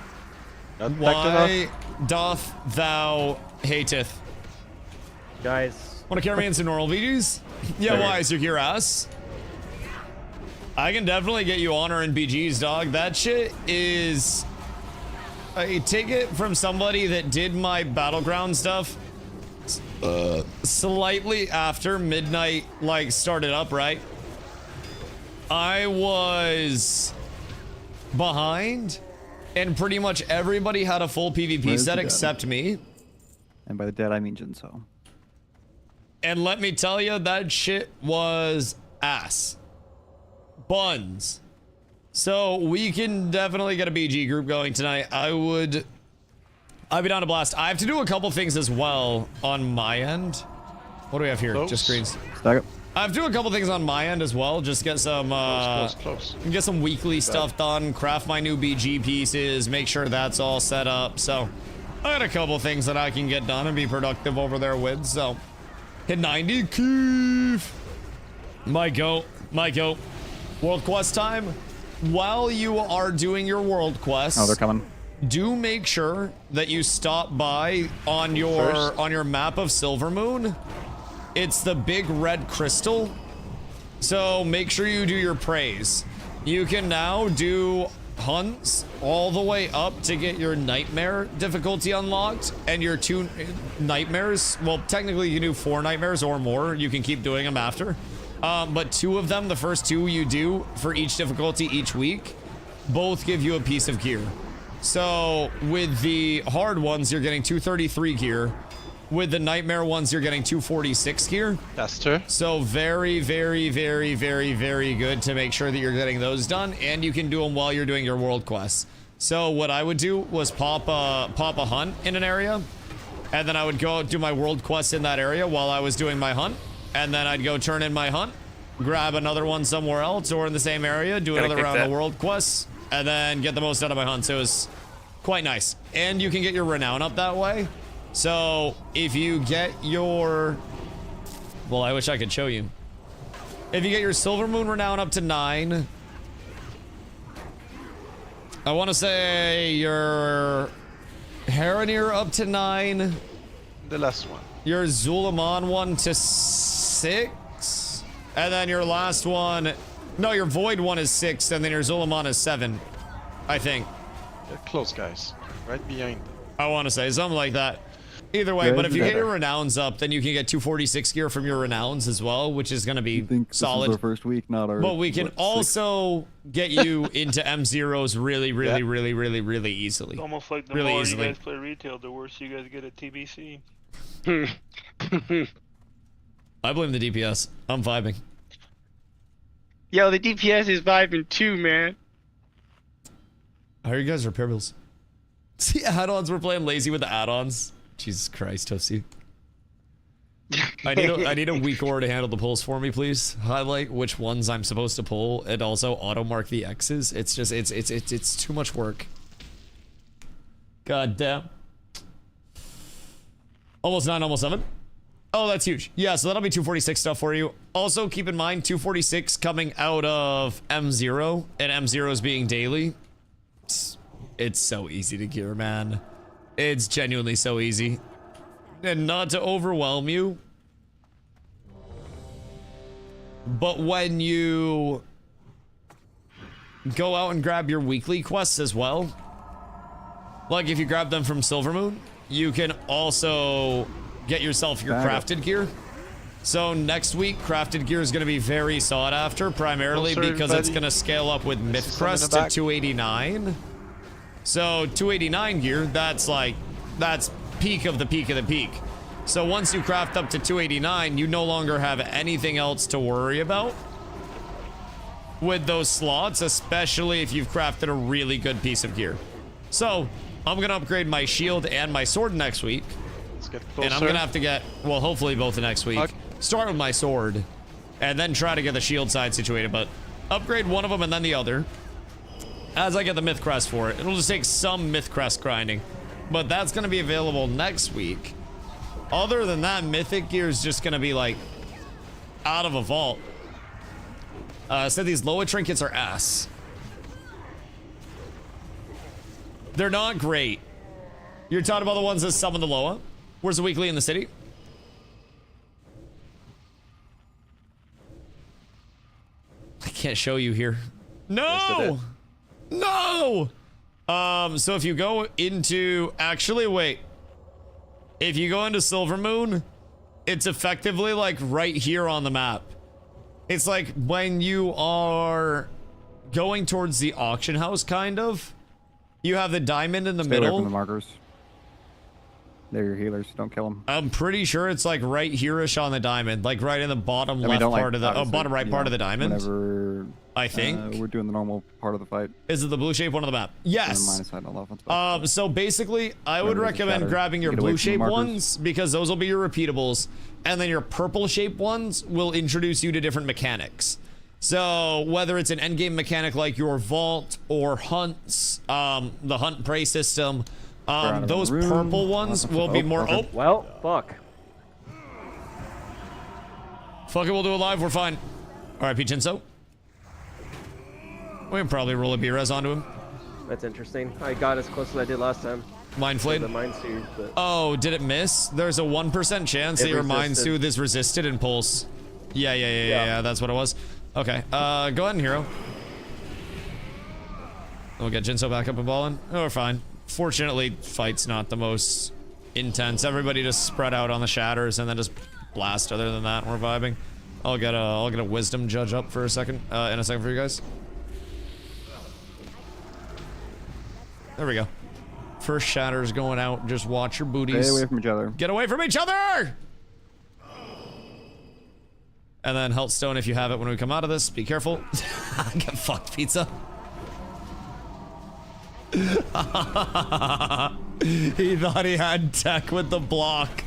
Why doth thou hateth? Guys. Want to carry me in some normal BGs? Yeah, why is your ass? I can definitely get you honor in BGs, dog. That shit is... I take it from somebody that did my battleground stuff slightly after midnight, like, started up, right? I was behind, and pretty much everybody had a full PvP set except me. And by the dead, I mean Jinso. And let me tell you, that shit was ass. Buns. So we can definitely get a BG group going tonight. I'd be down to blast. I have to do a couple things as well on my end. What do we have here? Close. Just screens. Stack up. I have to do a couple things on my end as well. Just get some Close. get some weekly stuff done, craft my new BG pieces, make sure that's all set up. So I got a couple things that I can get done and be productive over there with. So hit 90 Keef. My goat. World quest time. While you are doing your world quests, Oh, they're coming. do make sure that you stop by on your map of Silvermoon. It's the big red crystal. So make sure you do your praise. You can now do hunts all the way up to get your nightmare difficulty unlocked, and your 2 nightmares. Well, technically you can do 4 nightmares or more. You can keep doing them after. But 2 of them, the first 2 you do for each difficulty each week, both give you a piece of gear. So with the hard ones, you're getting 233 gear. With the nightmare ones, you're getting 246 gear. That's true. So very, very, very, very, very good to make sure that you're getting those done, and you can do them while you're doing your world quests. So what I would do was pop a hunt in an area, and then I would go do my world quest in that area while I was doing my hunt, and then I'd go turn in my hunt, grab another one somewhere else or in the same area, do another round of world quests, and then get the most out of my hunt. So it was quite nice. And you can get your renown up that way. So if you get your... Well, I wish I could show you. If you get your Silvermoon renown up to 9... I want to say your Heronir up to 9. The last one. Your Zulaman one to 6. And then your last one... No, your Void one is 6, and then your Zulaman is 7. I think. They're close, guys. Right behind them. I want to say something like that. Either way, but if you get your renowns up, then you can get 246 gear from your renowns as well, which is going to be solid. This is our first week, not our... But we can also get you into M0s really easily. It's almost like the really more easily. you guys play retail, the worse you guys get at TBC. I blame the DPS. I'm vibing. Yo, the DPS is vibing too, man. How are you guys repair bills? See, add-ons, we're playing lazy with the add-ons. Jesus Christ, Toasty. I need a weak aura to handle the pulls for me, please. Highlight which ones I'm supposed to pull, and also auto mark the X's. It's just it's too much work. God damn. Almost 9, almost 7. Oh, that's huge. Yeah, so that'll be 246 stuff for you. Also, keep in mind, 246 coming out of M0, and M0's being daily. It's so easy to gear, man. It's genuinely so easy. And not to overwhelm you, but when you go out and grab your weekly quests as well, like if you grab them from Silvermoon, you can also get yourself your crafted gear. So next week, crafted gear is going to be very sought after, primarily because it's going to scale up with Myth Crest to 289. So 289 gear, that's peak of the peak of the peak. So once you craft up to 289, you no longer have anything else to worry about with those slots, especially if you've crafted a really good piece of gear. So I'm going to upgrade my shield and my sword next week. And I'm going to have to get, well, hopefully both next week. Start with my sword and then try to get the shield side situated, but upgrade one of them and then the other as I get the Myth Crest for it. It'll just take some Myth Crest grinding, but that's going to be available next week. Other than that, Mythic gear is just going to be like out of a vault. So these Loa trinkets are ass. They're not great. You're talking about the ones that summon the Loa? Where's the weekly in the city? I can't show you here. No! No! So if you go into... Actually, wait. If you go into Silvermoon, it's effectively like right here on the map. It's like when you are going towards the auction house, kind of. You have the diamond in the middle. Away from the markers. They're your healers. Don't kill them. I'm pretty sure it's like right here-ish on the diamond, like right in the bottom left part of the bottom right part of the diamond. Whenever I think we're doing the normal part of the fight. Is it the blue shape one on the map? Yes. So basically, I would recommend grabbing your blue shape ones because those will be your repeatables, and then your purple shape ones will introduce you to different mechanics. So whether it's an endgame mechanic like your vault or hunts, the hunt and prey system. Those purple ones will be more. Oh, well, fuck. Fuck it, we'll do it live. We're fine. All right, Pichinso. We can probably roll a B-res onto him. That's interesting. I got as close as I did last time. Mind Flayed? The Mind Soothe, but... Oh, did it miss? There's a 1% chance that your Mind Soothe is resisted in Pulse. Yeah, that's what it was. Okay, go ahead and hero. We'll get Jinso back up and balling. Oh, we're fine. Fortunately, fight's not the most intense. Everybody just spread out on the shatters and then just blast. Other than that, we're vibing. I'll get a wisdom judge up for a second, in a second for you guys. There we go. First shatters going out. Just watch your booties. Stay away from each other. Get away from each other! And then Healthstone if you have it when we come out of this. Be careful. Get fucked, pizza. He thought he had tech with the block.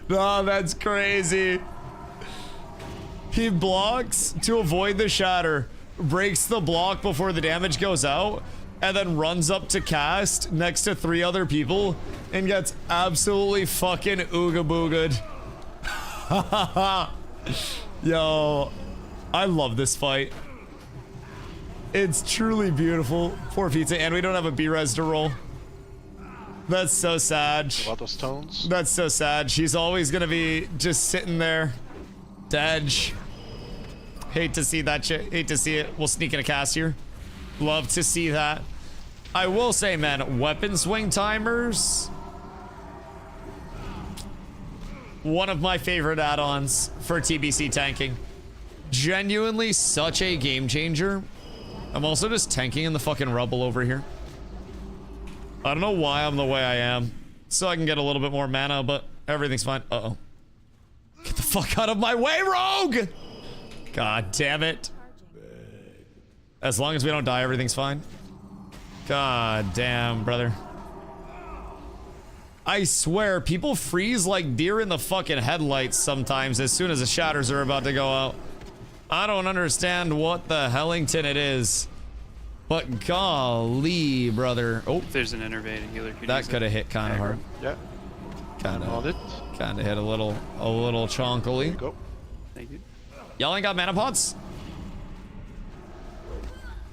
Oh, that's crazy. He blocks to avoid the shatter, breaks the block before the damage goes out, and then runs up to cast next to 3 other people and gets absolutely fucking ooga booga'd. Yo, I love this fight. It's truly beautiful. Poor pizza, and we don't have a B-res to roll. That's so sad. What about those tones? That's so sad. She's always gonna be just sitting there. Dead. Hate to see that shit. Hate to see it. We'll sneak in a cast here. Love to see that. I will say, man, weapon swing timers. One of my favorite add-ons for TBC tanking. Genuinely such a game changer. I'm also just tanking in the fucking rubble over here. I don't know why I'm the way I am. So I can get a little bit more mana, but everything's fine. Uh-oh. Get the fuck out of my way, rogue! God damn it. As long as we don't die, everything's fine. God damn, brother. I swear, people freeze like deer in the fucking headlights sometimes as soon as the shatters are about to go out. I don't understand what the hellington it is. But golly, brother. Oh, There's an innervating healer. that could have hit kind of hard. Yeah. Kind Hold of. it. Kind of hit a little chonkily. Go. Thank you. Y'all ain't got mana pots?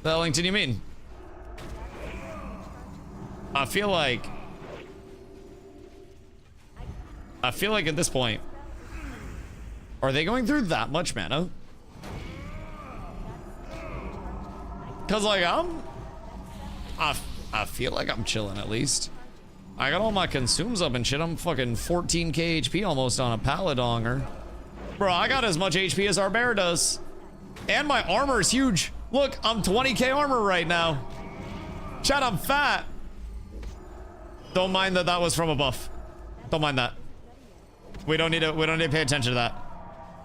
The Ellington, you mean? I feel like at this point, are they going through that much mana? Cause like I feel like I'm chilling at least. I got all my consumes up and shit. I'm fucking 14k HP almost on a Paladonger. Bro, I got as much HP as our bear does. And my armor is huge. Look, I'm 20k armor right now. Chat, I'm fat. Don't mind that was from a buff. Don't mind that. We don't need to pay attention to that.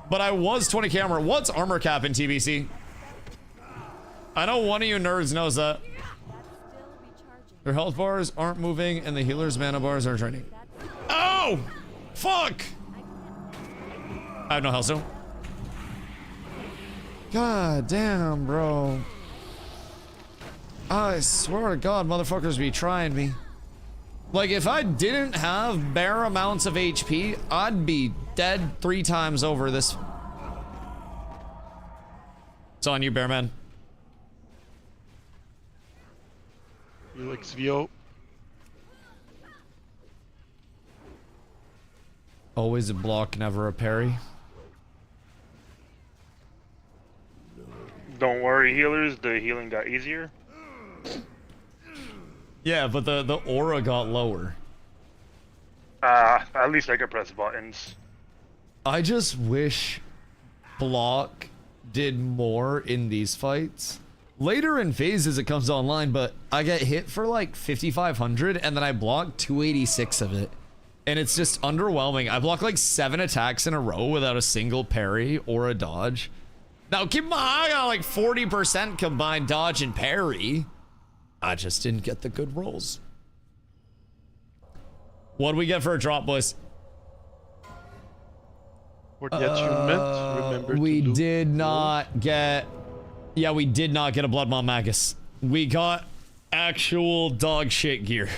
But I was 20k armor. What's armor cap in TBC? I know one of you nerds knows that. Their health bars aren't moving and the healer's mana bars are draining. Oh! Fuck! I have no health still. God damn, bro. I swear to God, motherfuckers be trying me. Like, if I didn't have bare amounts of HP, I'd be dead 3 times over this. It's on you, Bearman. XVO. Always a block, never a parry. Don't worry, healers. The healing got easier. Yeah, but the aura got lower. At least I could press buttons. I just wish block did more in these fights. Later in phases it comes online, but I get hit for like 5,500 and then I block 286 of it. And it's just underwhelming. I block like 7 attacks in a row without a single parry or a dodge. Now keep in mind, I got like 40% combined dodge and parry. I just didn't get the good rolls. What do we get for a drop, boys? What the attunement? Remember We to do. did not get... Yeah, we did not get a Blood Maw Magus. We got actual dog shit gear.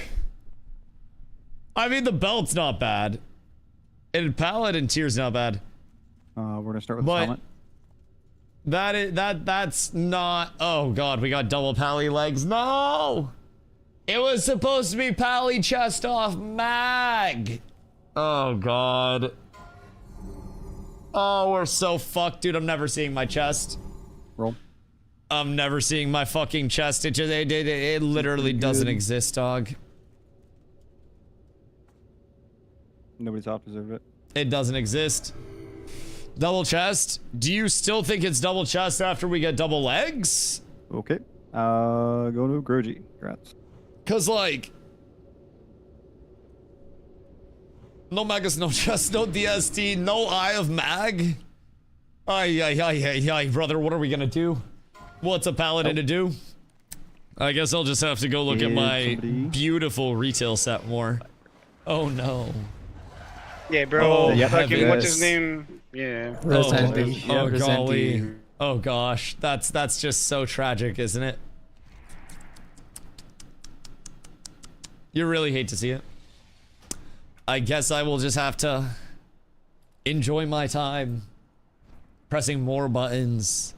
I mean, the belt's not bad. And Paladin tier's not bad. We're gonna start with the helmet. That's not... Oh god, we got double pally legs. No! It was supposed to be pally chest off mag. Oh god. Oh, we're so fucked, dude. I'm never seeing my chest. Roll. I'm never seeing my fucking chest. It literally doesn't exist, dog. Nobody's off deserve it. It doesn't exist. Double chest? Do you still think it's double chest after we get double legs? Okay. Go to Groji. Congrats. Cause like... No Magus, no chest, no DST, no Eye of Mag. Ay, brother, what are we gonna do? What's a paladin to do? I guess I'll just have to go look at my beautiful retail set more. Oh no. Yeah, bro. Oh, Fucking, what's his name? Yeah. Oh golly. Oh gosh. That's just so tragic, isn't it? You really hate to see it. I guess I will just have to enjoy my time pressing more buttons,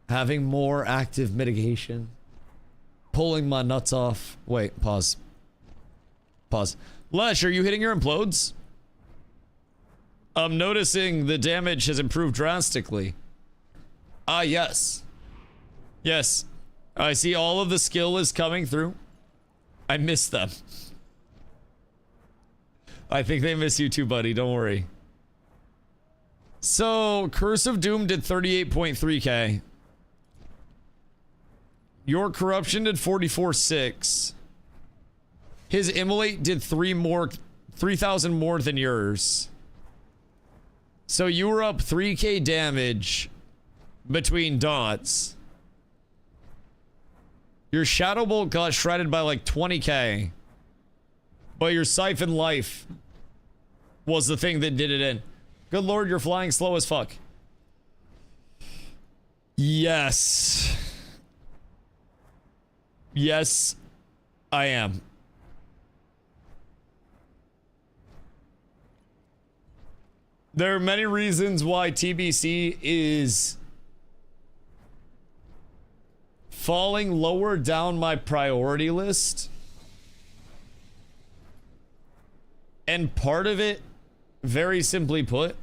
having more active mitigation, pulling my nuts off. Wait, pause. Pause. Lesh, are you hitting your implodes? I'm noticing the damage has improved drastically. Ah, yes. Yes. I see all of the skill is coming through. I miss them. I think they miss you too, buddy. Don't worry. So, Curse of Doom did 38.3k. Your Corruption did 44.6. His Immolate did 3,000 more than yours. So you were up 3k damage between dots. Your Shadow Bolt got shredded by like 20k. But your Siphon Life was the thing that did it in. Good lord, you're flying slow as fuck. Yes. Yes, I am. There are many reasons why TBC is falling lower down my priority list. And part of it, very simply put,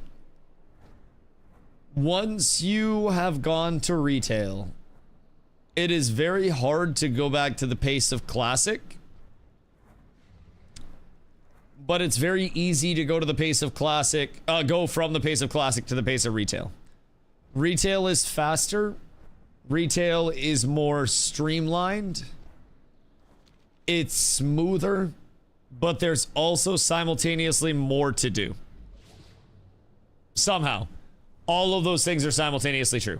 once you have gone to retail, it is very hard to go back to the pace of classic. But it's very easy to go to the pace of classic, go from the pace of classic to the pace of retail. Retail is faster. Retail is more streamlined. It's smoother, but there's also simultaneously more to do. Somehow. All of those things are simultaneously true.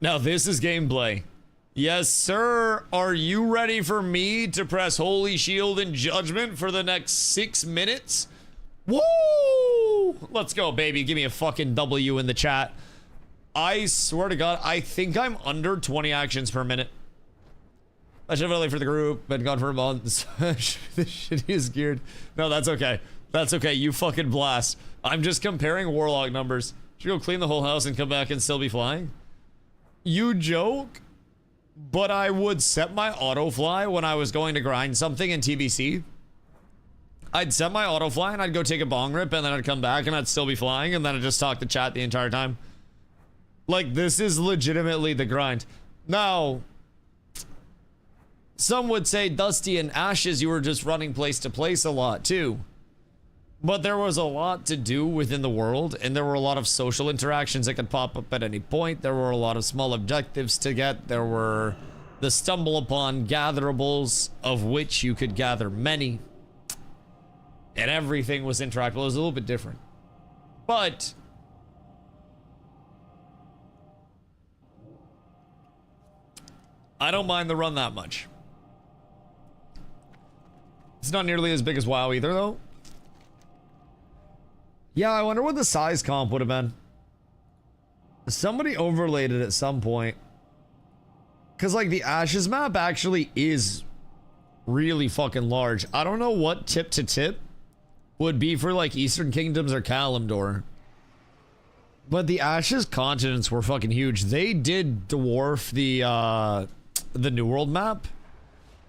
Now, this is gameplay. Yes, sir. Are you ready for me to press Holy Shield and Judgment for the next 6 minutes? Woo! Let's go, baby. Give me a fucking W in the chat. I swear to God, I think I'm under 20 actions per minute. I should have really for the group, been gone for a month. This shit is geared. No, that's okay. That's okay. You fucking blast. I'm just comparing Warlock numbers. Should go clean the whole house and come back and still be flying? You joke? But I would set my auto fly when I was going to grind something in TBC. I'd set my auto fly and I'd go take a bong rip and then I'd come back and I'd still be flying and then I'd just talk to chat the entire time. Like, this is legitimately the grind. Now, some would say Dusty and Ashes, you were just running place to place a lot too. But there was a lot to do within the world, and there were a lot of social interactions that could pop up at any point. There were a lot of small objectives to get. There were the stumble upon gatherables, of which you could gather many. And everything was interactable. It was a little bit different. But I don't mind the run that much. It's not nearly as big as WoW either, though. Yeah, I wonder what the size comp would have been. Somebody overlaid it at some point. Because, like, the Ashes map actually is really fucking large. I don't know what tip to tip would be for, like, Eastern Kingdoms or Kalimdor. But the Ashes continents were fucking huge. They did dwarf the New World map.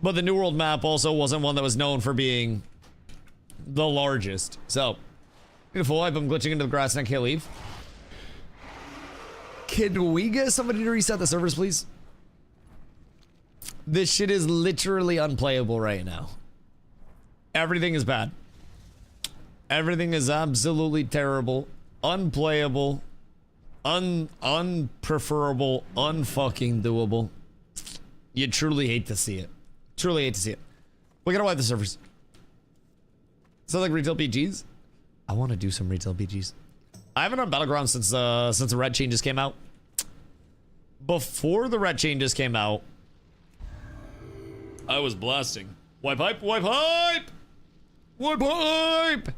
But the New World map also wasn't one that was known for being the largest. So, beautiful. I'm glitching into the grass and I can't leave. Can we get somebody to reset the servers, please? This shit is literally unplayable right now. Everything is bad. Everything is absolutely terrible. Unplayable. Unpreferable. Unfucking doable. You truly hate to see it. Truly hate to see it. We gotta wipe the servers. Sounds like retail BGs. I want to do some retail BGs. I haven't done Battlegrounds since the red changes came out. Before the red changes came out, I was blasting. Wipe hype, wipe hype! Wipe hype!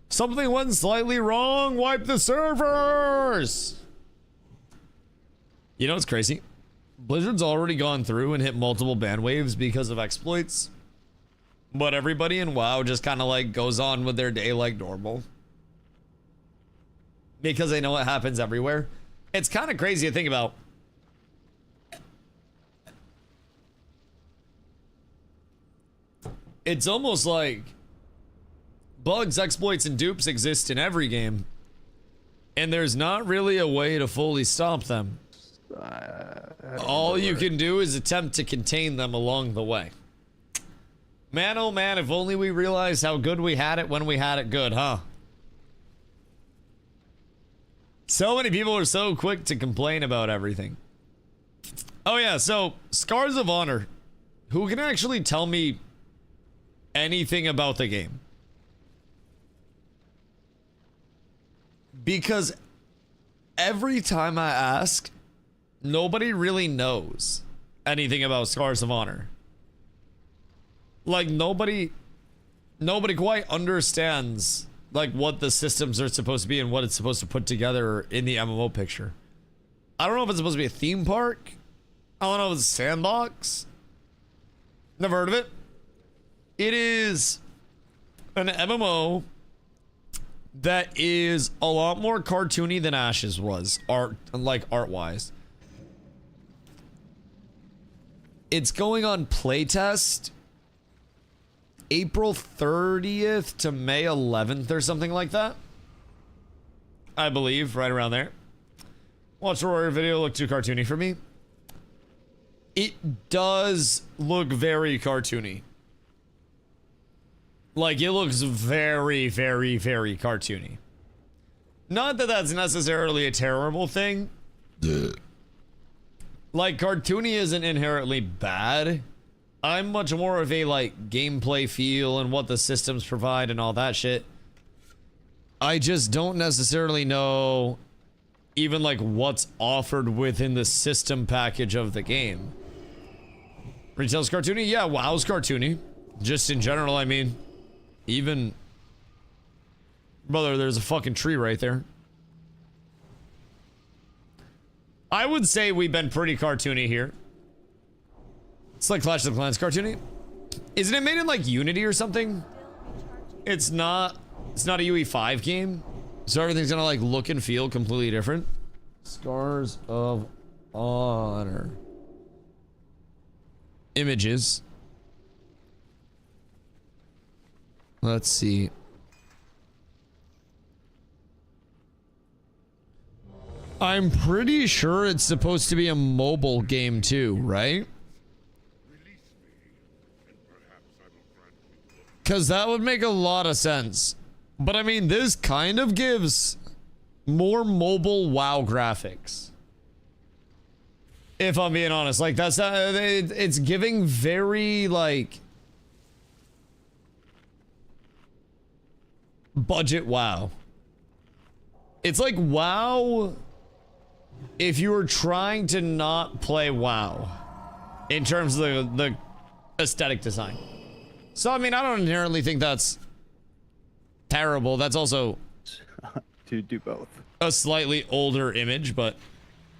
Something went slightly wrong, wipe the servers! You know what's crazy? Blizzard's already gone through and hit multiple ban waves because of exploits. But everybody in WoW just kind of like goes on with their day like normal. Because they know it happens everywhere. It's kind of crazy to think about. It's almost like bugs, exploits, and dupes exist in every game. And there's not really a way to fully stop them. All you can do is attempt to contain them along the way. Man, oh man, if only we realized how good we had it when we had it good, huh? So many people are so quick to complain about everything. Oh yeah, so Scars of Honor. Who can actually tell me anything about the game? Because every time I ask, nobody really knows anything about Scars of Honor. Like nobody quite understands like what the systems are supposed to be and what it's supposed to put together in the MMO picture. I don't know if it's supposed to be a theme park. I don't know if it's a sandbox. Never heard of it. It is an MMO that is a lot more cartoony than Ashes was, art-wise. It's going on playtest April 30th to May 11th or something like that. I believe, right around there. Watch the Warrior video, look too cartoony for me. It does look very cartoony. Like, it looks very, very, very cartoony. Not that that's necessarily a terrible thing. Like, cartoony isn't inherently bad. I'm much more of a, like, gameplay feel and what the systems provide and all that shit. I just don't necessarily know even, like, what's offered within the system package of the game. Retail's cartoony? Yeah, WoW's cartoony. Just in general, I mean. Even... Brother, there's a fucking tree right there. I would say we've been pretty cartoony here. It's like Clash of the Clans cartoony. Isn't it made in like Unity or something? It's not a UE5 game. So everything's gonna like look and feel completely different. Scars of Honor. Images. Let's see. I'm pretty sure it's supposed to be a mobile game too, right? Because that would make a lot of sense. But I mean, this kind of gives more mobile WoW graphics. If I'm being honest, like that's it's giving very like budget WoW. It's like WoW if you were trying to not play WoW in terms of the aesthetic design. So I mean, I don't inherently think that's terrible. That's also to do both. A slightly older image, but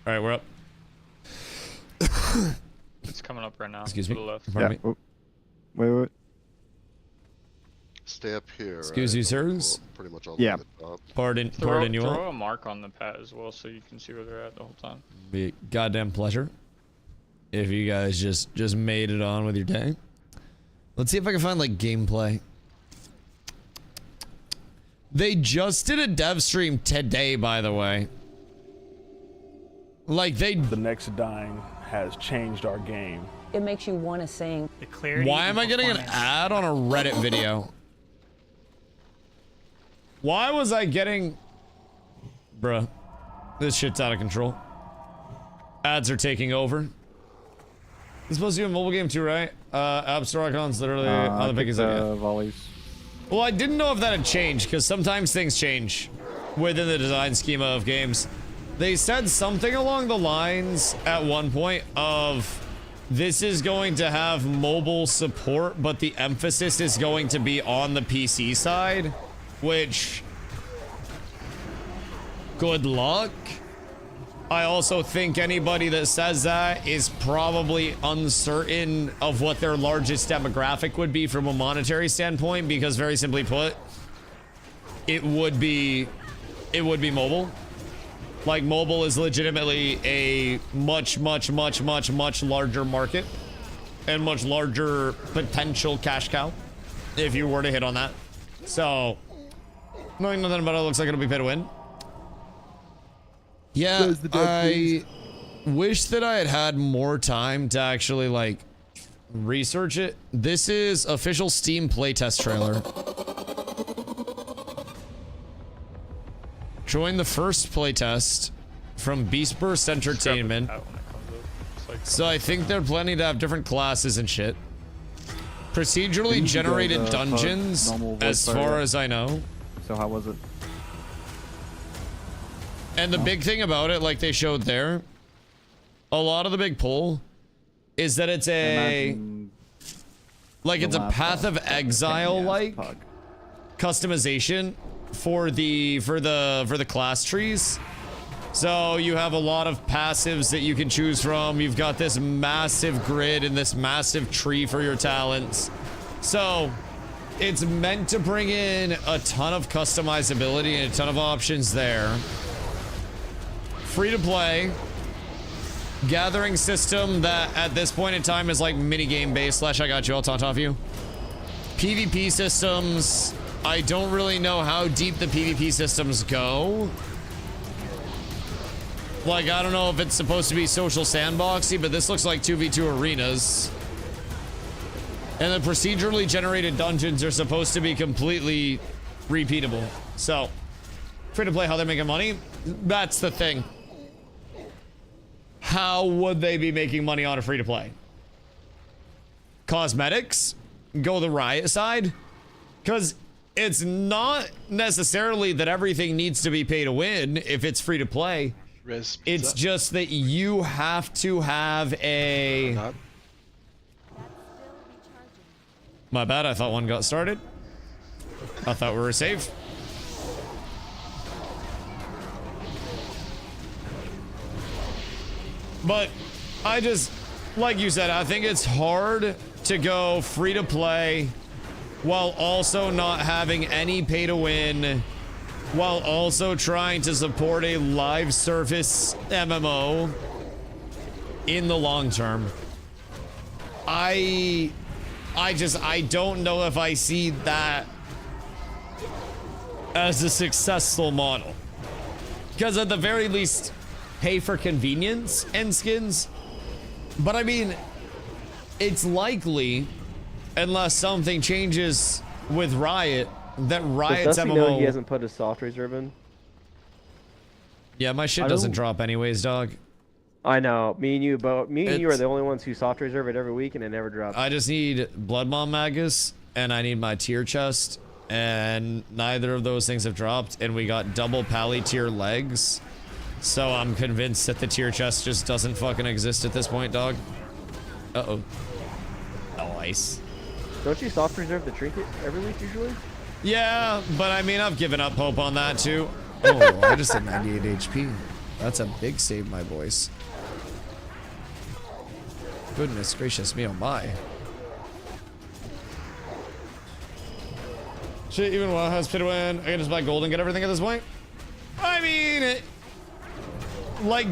all right, we're up. It's coming up right now. Excuse me. To the left. Pardon me. Oh. Wait. Stay up here. Excuse you, sirs. Pretty much all yeah. the way to the top. Pardon you all. Throw a mark on the pad as well, so you can see where they're at the whole time. Be a goddamn pleasure if you guys just made it on with your day. Let's see if I can find like gameplay. They just did a dev stream today, by the way. Like the next dying has changed our game. It makes you want to sing. The clarity. Why am I getting an ad on a Reddit video? Why was I getting... Bruh. This shit's out of control. Ads are taking over. It's supposed to be a mobile game too, right? App Store icons literally on the pick is volleys. Well, I didn't know if that had changed, because sometimes things change within the design schema of games. They said something along the lines at one point of this is going to have mobile support, but the emphasis is going to be on the PC side, which... Good luck. I also think anybody that says that is probably uncertain of what their largest demographic would be from a monetary standpoint, because very simply put, it would be mobile. Like, mobile is legitimately a much larger market and much larger potential cash cow if you were to hit on that. So, knowing nothing about it, looks like it'll be pay to win. Yeah, I wish that I had had more time to actually, like, research it. This is official Steam playtest trailer. Join the first playtest from Beast Burst Entertainment. So I think they're planning to have different classes and shit. Procedurally generated dungeons, as far as I know. So how was it? And the big thing about it, like they showed there, a lot of the big pull is that it's a it's a Path of Exile like customization for the class trees. So you have a lot of passives that you can choose from. You've got this massive grid and this massive tree for your talents. So it's meant to bring in a ton of customizability and a ton of options there. Free to play. Gathering system that at this point in time is like minigame based. Slash, I got you. I'll taunt off you. PvP systems. I don't really know how deep the PvP systems go. Like, I don't know if it's supposed to be social sandboxy, but this looks like 2v2 arenas. And the procedurally generated dungeons are supposed to be completely repeatable. So, free to play, how they're making money? That's the thing. How would they be making money on a free to play? Cosmetics? Go the Riot side? Because it's not necessarily that everything needs to be pay to win if it's free to play. It's just that you have to have a... My bad, I thought one got started. I thought we were safe. But I just, like you said, I think it's hard to go free to play while also not having any pay to win, while also trying to support a live service MMO in the long term. I don't know if I see that as a successful model. Because at the very least, pay for convenience and skins. But I mean, it's likely, unless something changes with Riot, that Riot's Does Dusty MMO... know he hasn't put his soft reserve in? Yeah, my shit doesn't drop anyways, dog. I know. Me and you are the only ones who soft reserve it every week and it never drops. I just need Blood Mom Magus, and I need my tier chest, and neither of those things have dropped, and we got double pally tier legs. So I'm convinced that the tier chest just doesn't fucking exist at this point, dog. Uh-oh. Nice. Don't you soft reserve the trinket every week usually? Yeah, but I mean, I've given up hope on that too. Oh, I just had 98 HP. That's a big save, my boys. Goodness gracious me, oh my. Shit, even WoW has pay to win. I can just buy gold and get everything at this point. I mean, like,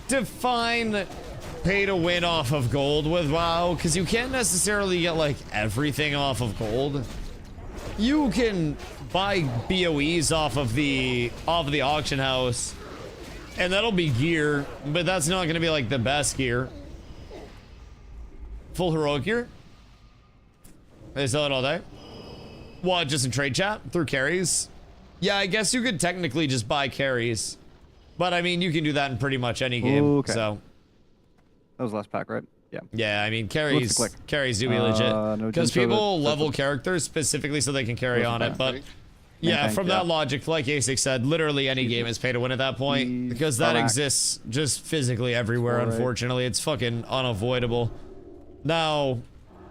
define pay to win off of gold with WoW, because you can't necessarily get like everything off of gold. You can buy BOEs off of the auction house, and that'll be gear, but that's not going to be like the best gear. Full heroic gear. They sell it all day. What, just in trade chat through carries? Yeah, I guess you could technically just buy carries, but I mean, you can do that in pretty much any game. Okay. So that was last pack, right? Yeah. Yeah, I mean, carries do be legit, because people level characters specifically so they can carry on it. But yeah, from that logic, like Asik said, literally any game is pay to win at that point, because that exists just physically everywhere. Unfortunately, it's fucking unavoidable. Now,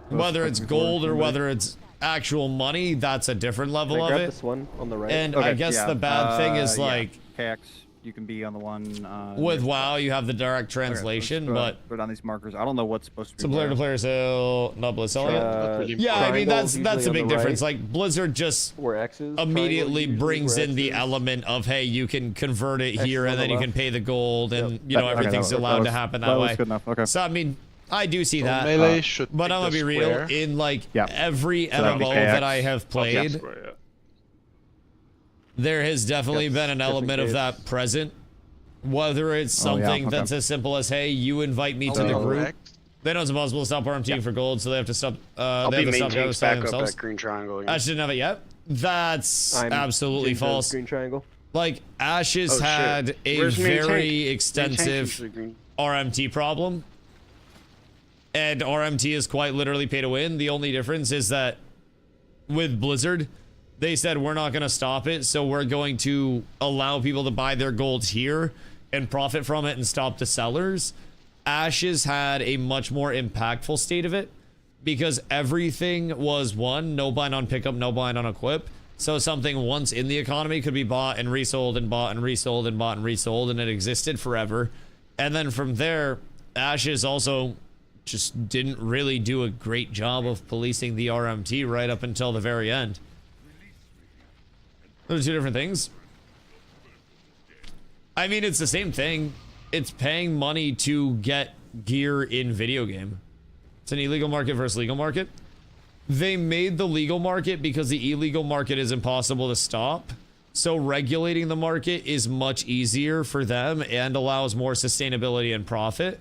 whether it's gold or whether it's actual money, that's a different level of it. This one on the right. And I guess the bad thing is like KX, you can be on the one with WoW, you have the direct translation, but go down these markers. I don't know what's supposed to be. Some player to player sale, not Blizz selling it. Yeah, I mean that's a big difference. Like Blizzard just immediately brings in the element of, hey, you can convert it here and then you can pay the gold, and you know everything's allowed to happen that way. Good enough. Okay. So I mean, I do see that, but I'm gonna be real. In like every MMO that I have played, there has definitely been an element of that present. Whether it's something that's as simple as, hey, you invite me to the group. Then it's impossible to stop RMT for gold, so they have to stop. They have to stop selling themselves. Green Triangle. Ash didn't have it yet. That's absolutely false. Green Triangle. Like Ash's had a very extensive RMT problem. And RMT is quite literally pay to win. The only difference is that with Blizzard, they said we're not going to stop it, so we're going to allow people to buy their golds here and profit from it and stop the sellers. Ashes had a much more impactful state of it because everything was no bind on pickup, no bind on equip. So something once in the economy could be bought and resold and bought and resold and bought and resold, and it existed forever. And then from there, Ashes also just didn't really do a great job of policing the RMT right up until the very end. Those are two different things. I mean, it's the same thing. It's paying money to get gear in video game. It's an illegal market versus legal market. They made the legal market because the illegal market is impossible to stop. So regulating the market is much easier for them and allows more sustainability and profit.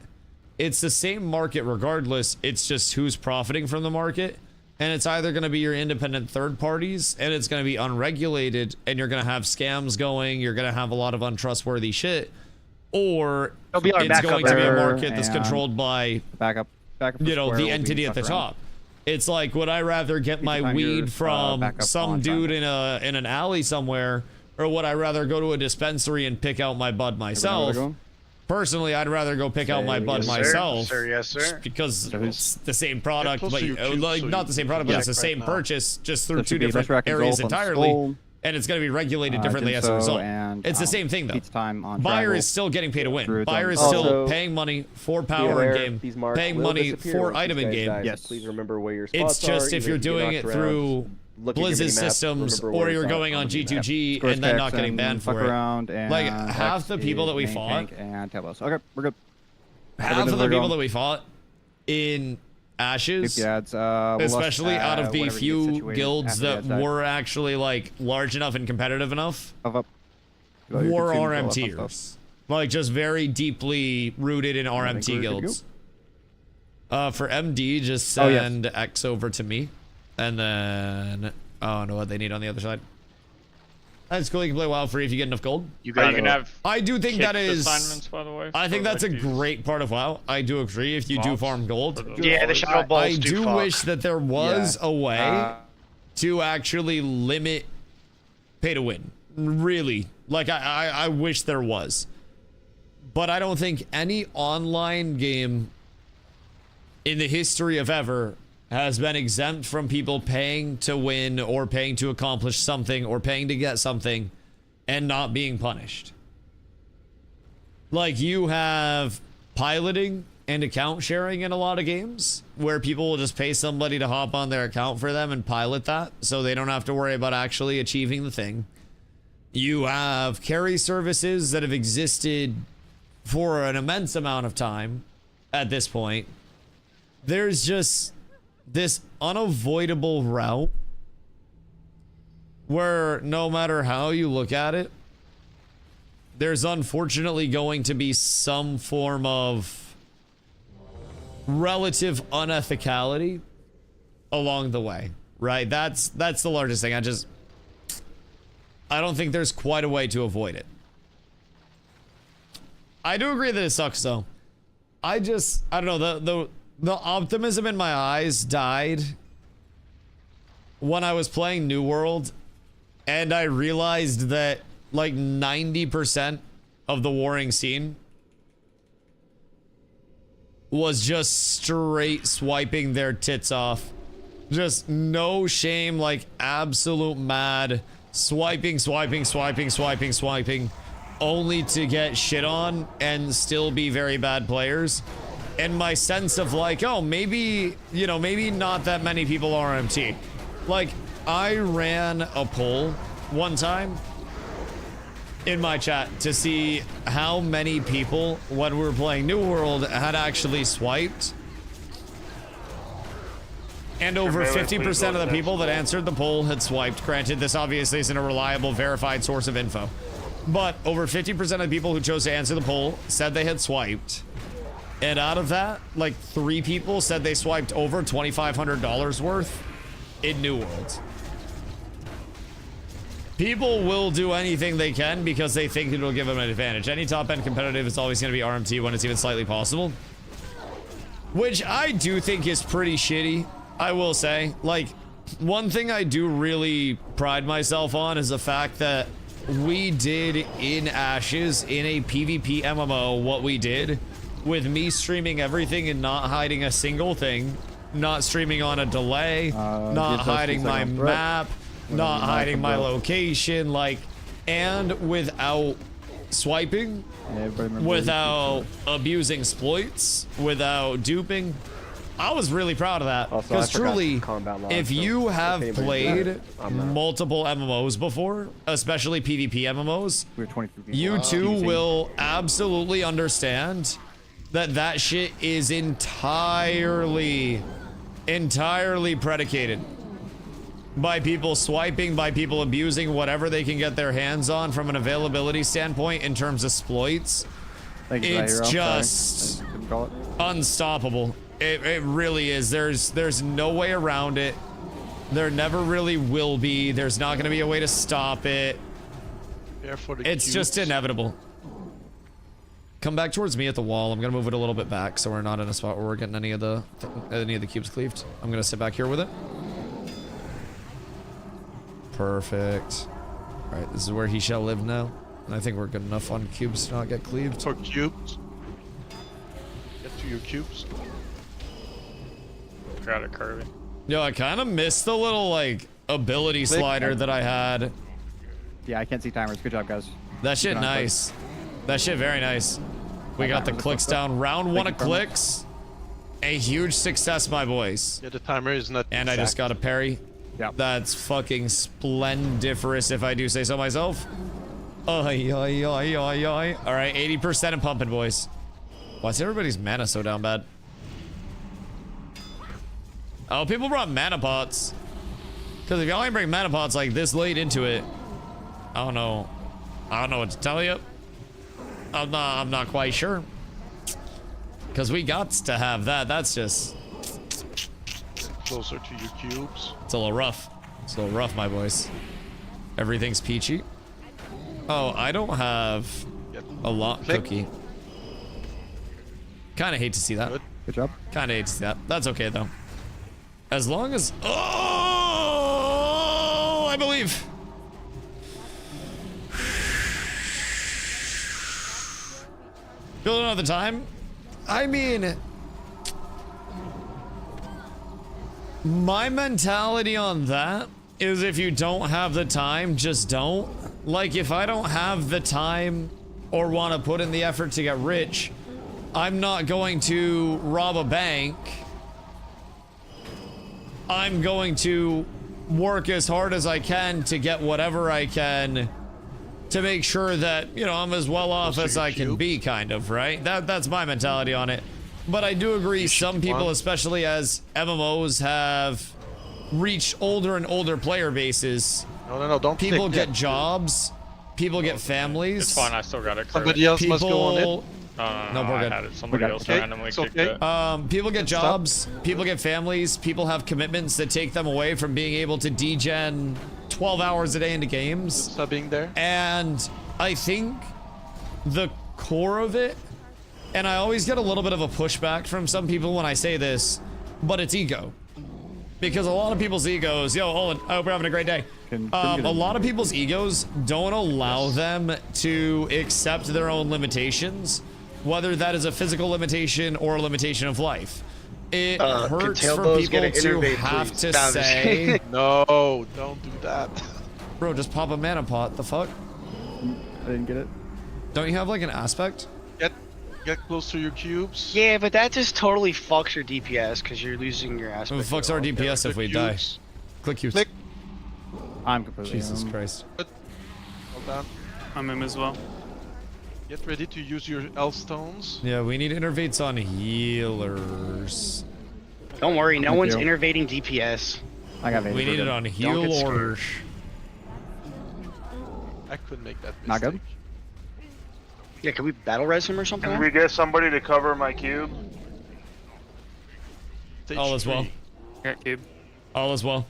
It's the same market regardless. It's just who's profiting from the market. And it's either going to be your independent third parties, and it's going to be unregulated, and you're going to have scams going, you're going to have a lot of untrustworthy shit, or it's going to be a market that's controlled by backup you know, the entity at the top. It's like, would I rather get my weed from some dude in an alley somewhere, or would I rather go to a dispensary and pick out my bud myself? Personally, I'd rather go pick out my bud myself. Sir, yes, sir. Because it's the same product, but like not the same product, but it's the same purchase, just through two different areas entirely. And it's going to be regulated differently as a result. It's the same thing, though. Buyer is still getting paid to win. Buyer is still paying money for power in game, paying money for item in game. Yes. Please remember where your spots it's just if you're doing it through Blizz's systems, or you're going on G2G and then not getting banned for it. Like, half the people that we fought... Okay, we're good. Half of the people that we fought in Ashes, especially out of the few guilds that were actually like large enough and competitive enough, were RMTers. Like, just very deeply rooted in RMT guilds. For MD, just send X over to me, and then oh no, what they need on the other side. That's cool. You can play WoW free if you get enough gold. You can have. I do think that is. Assignments, by the way. I think that's a great part of WoW. I do agree if you do farm gold. Yeah, the shadow balls I do wish that there was a way to actually limit pay to win. Really, like I wish there was, but I don't think any online game in the history of ever has been exempt from people paying to win, or paying to accomplish something, or paying to get something and not being punished. Like, you have piloting and account sharing in a lot of games where people will just pay somebody to hop on their account for them and pilot that, so they don't have to worry about actually achieving the thing. You have carry services that have existed for an immense amount of time at this point. There's just this unavoidable route where no matter how you look at it, there's unfortunately going to be some form of relative unethicality along the way, right? That's the largest thing. I don't think there's quite a way to avoid it. I do agree that it sucks, though. I don't know, the optimism in my eyes died when I was playing New World, and I realized that like 90% of the warring scene was just straight swiping their tits off. Just no shame, like absolute mad swiping, only to get shit on and still be very bad players. And my sense of like, oh, maybe, you know, maybe not that many people are RMT. Like, I ran a poll one time in my chat to see how many people, when we were playing New World, had actually swiped. And over 50% of the people that answered the poll had swiped. Granted, this obviously isn't a reliable, verified source of info. But over 50% of the people who chose to answer the poll said they had swiped. And out of that, like 3 people said they swiped over $2,500 worth in New World. People will do anything they can because they think it'll give them an advantage. Any top-end competitive is always going to be RMT when it's even slightly possible. Which I do think is pretty shitty, I will say. Like, one thing I do really pride myself on is the fact that we did in Ashes, in a PvP MMO, what we did with me streaming everything and not hiding a single thing, not streaming on a delay, not give hiding Dusty a my second breath. map, When not the hiding map my comes up. location, like, and without swiping, Yeah, everybody remember without abusing exploits, without duping. I was really proud of that. Also, I Because forgot truly, combat log, if so you if have anybody's played mad, I'm not. multiple MMOs before, especially PvP MMOs, We were 23 people. you too PvC. will absolutely understand that that shit is entirely predicated by people swiping, by people abusing whatever they can get their hands on from an availability standpoint in terms of exploits. Thank you, It's Zairo. Sorry. just I couldn't call it. unstoppable. It really is. There's no way around it. There never really will be. There's not going to be a way to stop it. There for the It's just cubes. inevitable. Come back towards me at the wall. I'm gonna move it a little bit back so we're not in a spot where we're getting any of the cubes cleaved. I'm gonna sit back here with it. Perfect. All right, this is where he shall live now, and I think we're good enough on cubes to not get cleaved. For cubes. Get to your cubes. Got it, Kirby. Yo, I kind of missed the little like ability Click. slider that I had. Yeah, I can't see timers. Good job, guys. That shit Good on, nice. That shit very nice. We got the clicks down. Round one of clicks. A huge success, my boys. Yeah, the timer is not. And I just got a parry. Yep. That's fucking splendiferous, if I do say so myself. Ay, ay, ay, ay, ay. All right, 80% and pumping, boys. Why is everybody's mana so down bad? Oh, people brought mana pots. Because if y'all ain't bring mana pots like this late into it, I don't know. I don't know what to tell you. I'm not quite sure. Because we got to have that. That's just... Closer to your cubes. It's a little rough. It's a little rough, my boys. Everything's peachy. Oh, I don't have a lot Click. cookie. Kind of hate to see that. Good job. Kind of hate to see that. That's okay, though. As long as... Oh, I believe. Build another time. I mean... My mentality on that is if you don't have the time, just don't. Like, if I don't have the time or want to put in the effort to get rich, I'm not going to rob a bank. I'm going to work as hard as I can to get whatever I can to make sure that, you know, I'm as well off as I can be, kind of, right? That's my mentality on it. But I do agree, some people, especially as MMOs have reached older and older player bases, No, don't people click get yet. jobs, people get families. It's fine, I still got it. Kirby. Somebody else must go on it. No, we're I good. had it. Somebody else Okay, randomly it's kicked okay. it. People get jobs, people get families, people have commitments that take them away from being able to degen 12 hours a day into games. Subbing there. And I think the core of it, and I always get a little bit of a pushback from some people when I say this, but it's ego. Because a lot of people's egos, yo, Olin, I hope you're having a great day. A lot of people's egos don't allow them to accept their own limitations, whether that is a physical limitation or a limitation of life. It hurts for people to have to say, No, don't do that. bro, just pop a mana pot, the fuck? I didn't get it. Don't you have like an aspect? Get close to your cubes. Yeah, but that just totally fucks your DPS because you're losing your aspect. It fucks our DPS if we die. Click Qs. Click. I'm completely... Jesus Christ. Well done. I'm him as well. Get ready to use your elf stones. Yeah, we need innervates on healers. Don't worry, no one's innervating DPS. I got We need it on Don't get healers. I could make that mistake. Not good. Yeah, can we battle res him or something? Can we get somebody to cover my cube? Stage All is well. 3. Got cube. All is well.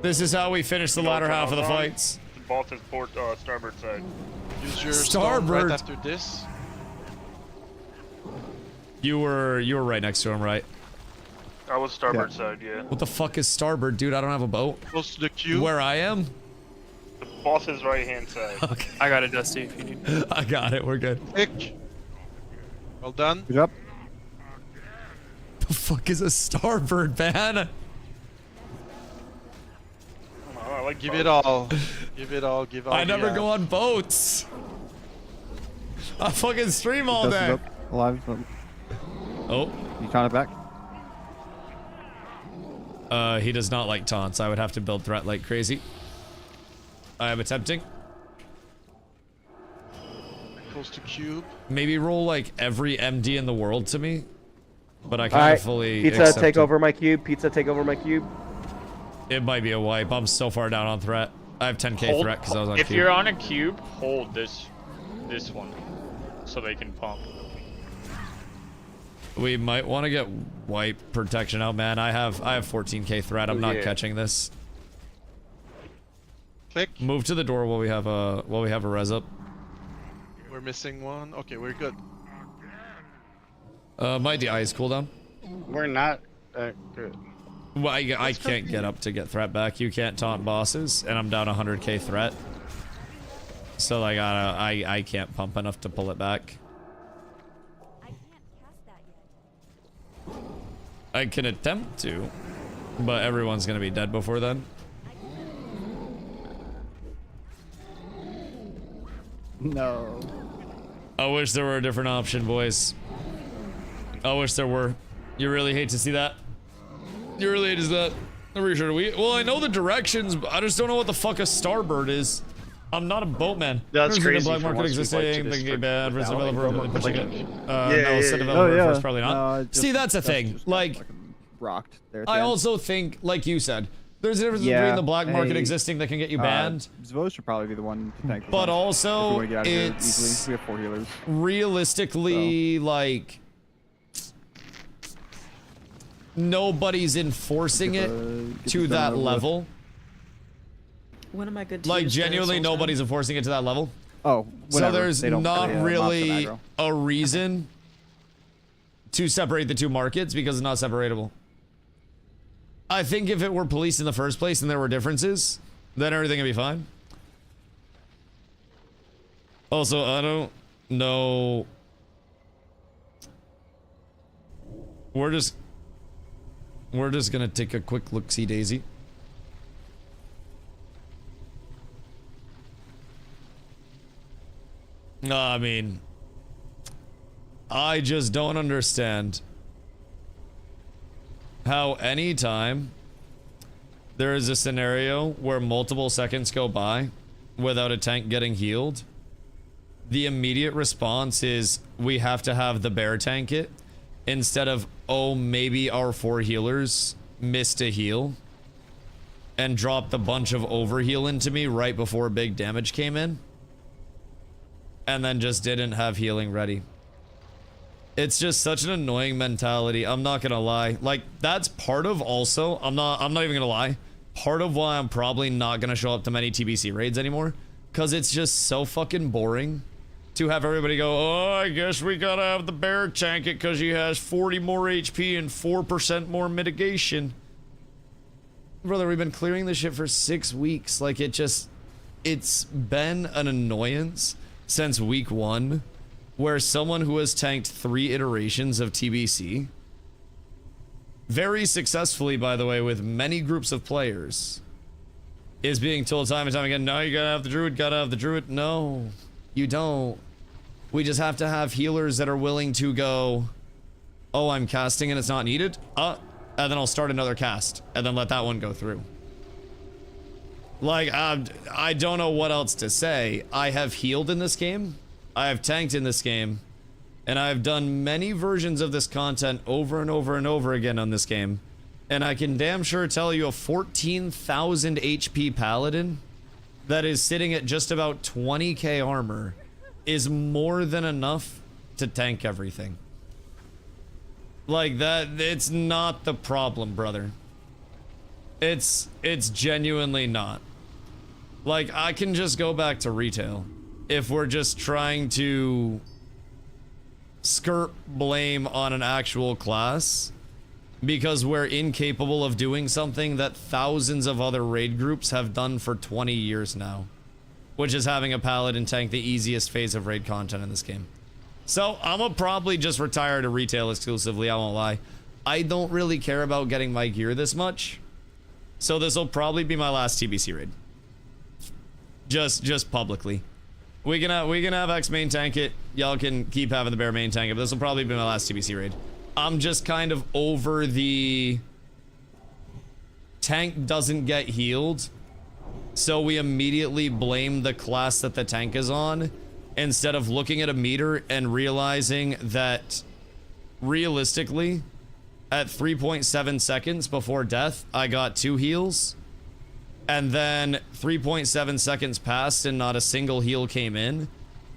This is how we finish the latter half of the fights. Baltus port, starboard side. Use your Starboard. stone right after this. You were right next to him, right? I was starboard side, yeah. What the fuck is starboard, dude? I don't have a boat. Close to the cube. Where I am? The boss's right hand side. Okay. I got it, Dusty, if you need. I got it. We're good. Click. Well done. Good job. The fuck is a starboard, man? I like Give boats. it all. Give it all. Give all. I you never have. go on boats. I fucking stream all Dusty's day. up, alive. Oh. You taunt it back? He does not like taunts. I would have to build threat like crazy. I am attempting. Close to cube. Maybe roll like every MD in the world to me. But I kind Alright, of fully Pizza, accept take it. over my cube. Pizza, take over my cube. It might be a wipe. I'm so far down on threat. I have 10k threat because I was on If cube. you're on a cube, hold this one, so they can pump. We might want to get wipe protection out, man. I have 14k threat. I'm not catching this. Click. Move to the door while we have a res up. We're missing one. Okay, we're good. My DI is cooldown. We're not good. Well, I can't get up to get threat back. You can't taunt bosses, and I'm down 100k threat. So like I can't pump enough to pull it back. I can attempt to, but everyone's gonna be dead before then. No. I wish there were a different option, boys. I wish there were. You really hate to see that. You really hate to see that. I'm pretty sure well, I know the directions, but I just don't know what the fuck a starboard is. I'm not a boatman. That's crazy. Black for market once we've wiped existing, this thinking for- bad for without developer. like, No, set developer first, probably not. No, it See, just- that's a Dust thing. just got Like, fucking rocked there at I the end. also think, like you said, there's a difference Yeah, between the black market hey, existing that can get you banned, Zvo should probably be the one to tank. but if we also wanna get out of here it's easily. We have 4 healers. realistically like nobody's enforcing Get it the to zone that over with. level. When am I good to Like use the genuinely Soul Stone? nobody's enforcing it to that level. Oh, So whatever. there's They don't not mob the really aggro. a reason to separate the two markets because it's not separatable. I think if it were policed in the first place and there were differences, then everything would be fine. Also, I don't know. We're just gonna take a quick look-see, Daisy. No, I mean, I just don't understand how anytime there is a scenario where multiple seconds go by without a tank getting healed, the immediate response is we have to have the bear tank it instead of, oh, maybe our 4 healers missed a heal and dropped a bunch of overheal into me right before big damage came in and then just didn't have healing ready. It's just such an annoying mentality. I'm not gonna lie. Like, that's part of also, I'm not even gonna lie, part of why I'm probably not gonna show up to many TBC raids anymore, because it's just so fucking boring to have everybody go, oh, I guess we gotta have the bear tank it because he has 40 more HP and 4% more mitigation. Brother, we've been clearing this shit for 6 weeks. Like, it's been an annoyance since week 1, where someone who has tanked 3 iterations of TBC, very successfully, by the way, with many groups of players, is being told time and time again, no, you gotta have the druid, gotta have the druid. No, you don't. We just have to have healers that are willing to go, oh, I'm casting and it's not needed, and then I'll start another cast, and then let that one go through. Like, I don't know what else to say. I have healed in this game, I have tanked in this game, and I've done many versions of this content over and over and over again on this game, and I can damn sure tell you a 14,000 HP paladin that is sitting at just about 20k armor is more than enough to tank everything. Like, that, it's not the problem, brother. It's genuinely not. Like, I can just go back to retail if we're just trying to skirt blame on an actual class because we're incapable of doing something that thousands of other raid groups have done for 20 years now, which is having a paladin tank the easiest phase of raid content in this game. So I'm gonna probably just retire to retail exclusively, I won't lie. I don't really care about getting my gear this much. So this will probably be my last TBC raid. Just publicly. We can have X main tank it. Y'all can keep having the bear main tank it, but this will probably be my last TBC raid. I'm just kind of over the tank doesn't get healed, so we immediately blame the class that the tank is on instead of looking at a meter and realizing that realistically at 3.7 seconds before death I got 2 heals, and then 3.7 seconds passed and not a single heal came in.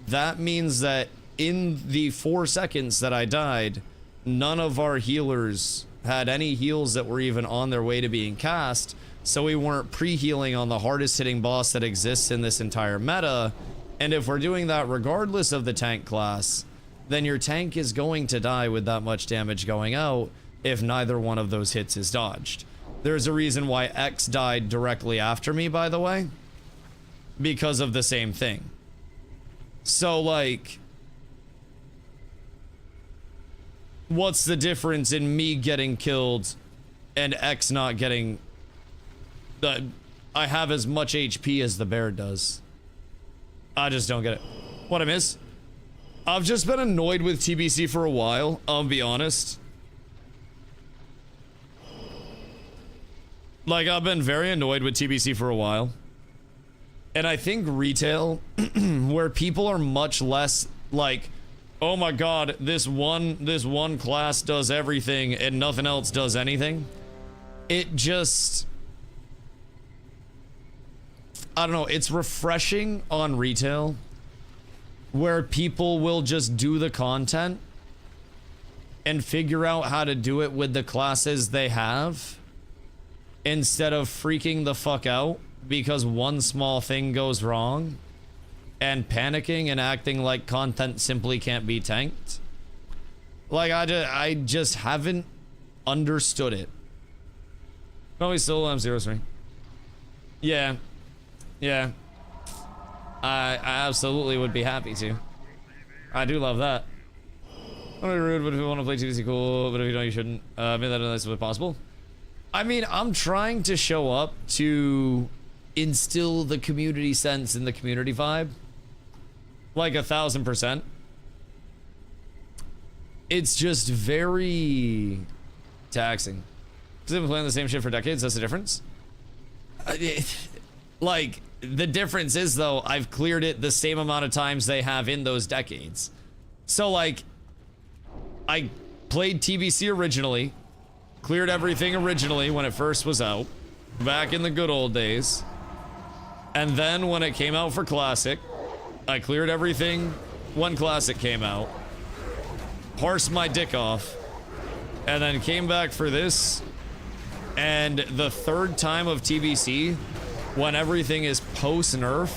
That means that in the 4 seconds that I died, none of our healers had any heals that were even on their way to being cast, so we weren't pre-healing on the hardest hitting boss that exists in this entire meta. And if we're doing that regardless of the tank class, then your tank is going to die with that much damage going out if neither one of those hits is dodged. There's a reason why X died directly after me, by the way, because of the same thing. So, like, what's the difference in me getting killed and X not getting... I have as much HP as the bear does. I just don't get it. What I miss? I've just been annoyed with TBC for a while, I'll be honest. Like, I've been very annoyed with TBC for a while. And I think retail, where people are much less like, oh my god, this one class does everything and nothing else does anything. It just... I don't know, it's refreshing on retail where people will just do the content and figure out how to do it with the classes they have instead of freaking the fuck out because one small thing goes wrong and panicking and acting like content simply can't be tanked. Like, I just haven't understood it. Probably still M03. Yeah. Yeah. I absolutely would be happy to. I do love that. I don't be rude, but if you want to play TDC, cool. But if you don't, you shouldn't. Make that as nice as possible. I mean, I'm trying to show up to instill the community sense and the community vibe. Like 1000%. It's just very taxing. Because I've been playing the same shit for decades, that's the difference. Like, the difference is, though, I've cleared it the same amount of times they have in those decades. So, like, I played TBC originally, cleared everything originally when it first was out, back in the good old days. And then when it came out for Classic, I cleared everything when Classic came out, parsed my dick off, and then came back for this. And the third time of TBC, when everything is post-nerf,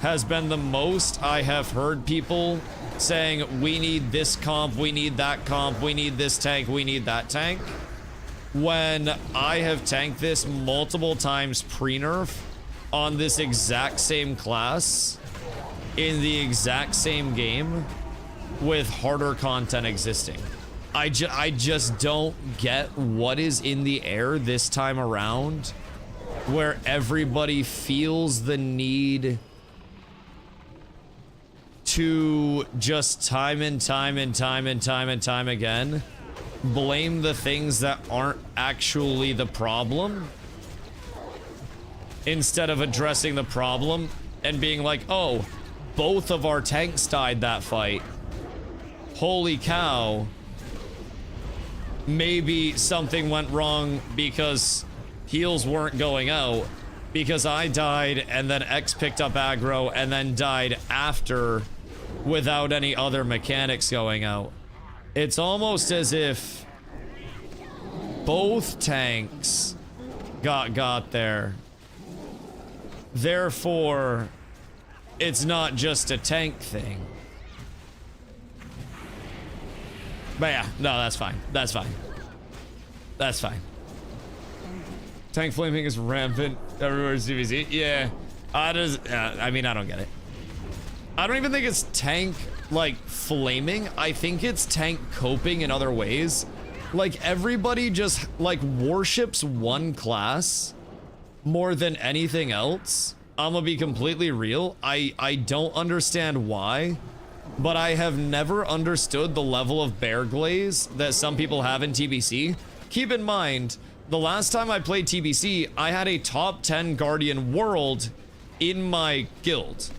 has been the most I have heard people saying, we need this comp, we need that comp, we need this tank, we need that tank. When I have tanked this multiple times pre-nerf on this exact same class, in the exact same game, with harder content existing. I just don't get what is in the air this time around, where everybody feels the need to just time and time again blame the things that aren't actually the problem instead of addressing the problem and being like, oh, both of our tanks died that fight. Holy cow. Maybe something went wrong because heals weren't going out, because I died and then X picked up aggro and then died after without any other mechanics going out. It's almost as if both tanks got there. Therefore, it's not just a tank thing. But yeah, no, that's fine. That's fine. That's fine. Tank flaming is rampant everywhere's DBZ. Yeah, I mean, I don't get it. I don't even think it's tank, like, flaming. I think it's tank coping in other ways. Like, everybody just, like, worships one class more than anything else. I'm gonna be completely real. I don't understand why, but I have never understood the level of bear glaze that some people have in TBC. Keep in mind, the last time I played TBC, I had a top 10 Guardian world in my guild.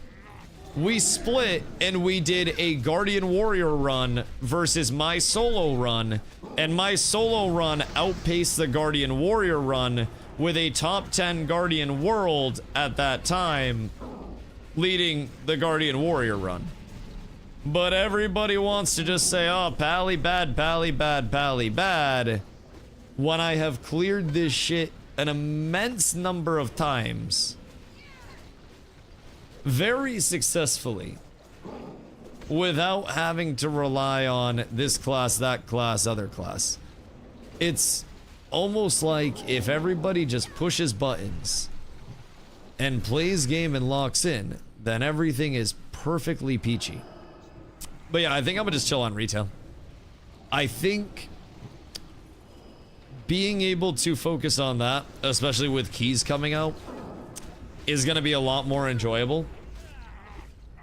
We split and we did a Guardian Warrior run versus my solo run, and my solo run outpaced the Guardian Warrior run with a top 10 Guardian world at that time, leading the Guardian Warrior run. But everybody wants to just say, oh, Pally bad, Pally bad, Pally bad, when I have cleared this shit an immense number of times, very successfully, without having to rely on this class, that class, other class. It's almost like if everybody just pushes buttons and plays game and locks in, then everything is perfectly peachy. But yeah, I think I'm gonna just chill on retail. I think being able to focus on that, especially with keys coming out, is gonna be a lot more enjoyable.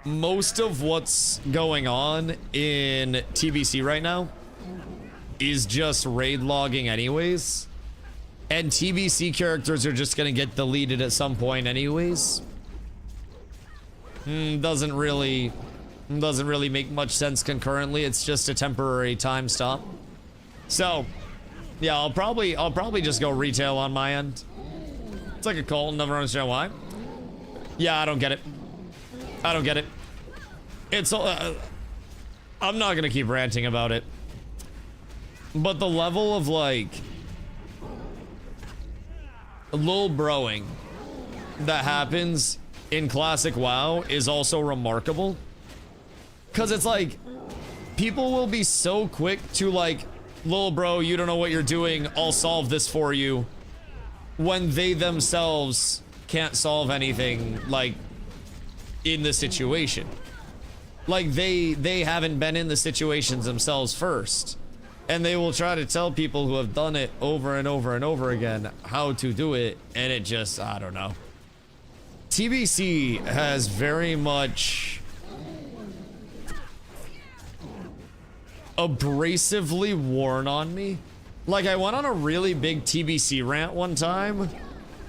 Most of what's going on in TBC right now is just raid logging anyways, and TBC characters are just gonna get deleted at some point anyways. Doesn't really make much sense concurrently. It's just a temporary time stop. So yeah, I'll probably just go retail on my end. It's like a cult, never understand why. Yeah, I don't get it. I don't get it. It's I'm not gonna keep ranting about it, but the level of like lil broing that happens in classic WoW is also remarkable, because it's like people will be so quick to like, lil bro, you don't know what you're doing, I'll solve this for you, when they themselves can't solve anything like in the situation. Like they haven't been in the situations themselves first, and they will try to tell people who have done it over and over and over again how to do it, and it just, I don't know. TBC has very much abrasively worn on me. Like, I went on a really big TBC rant one time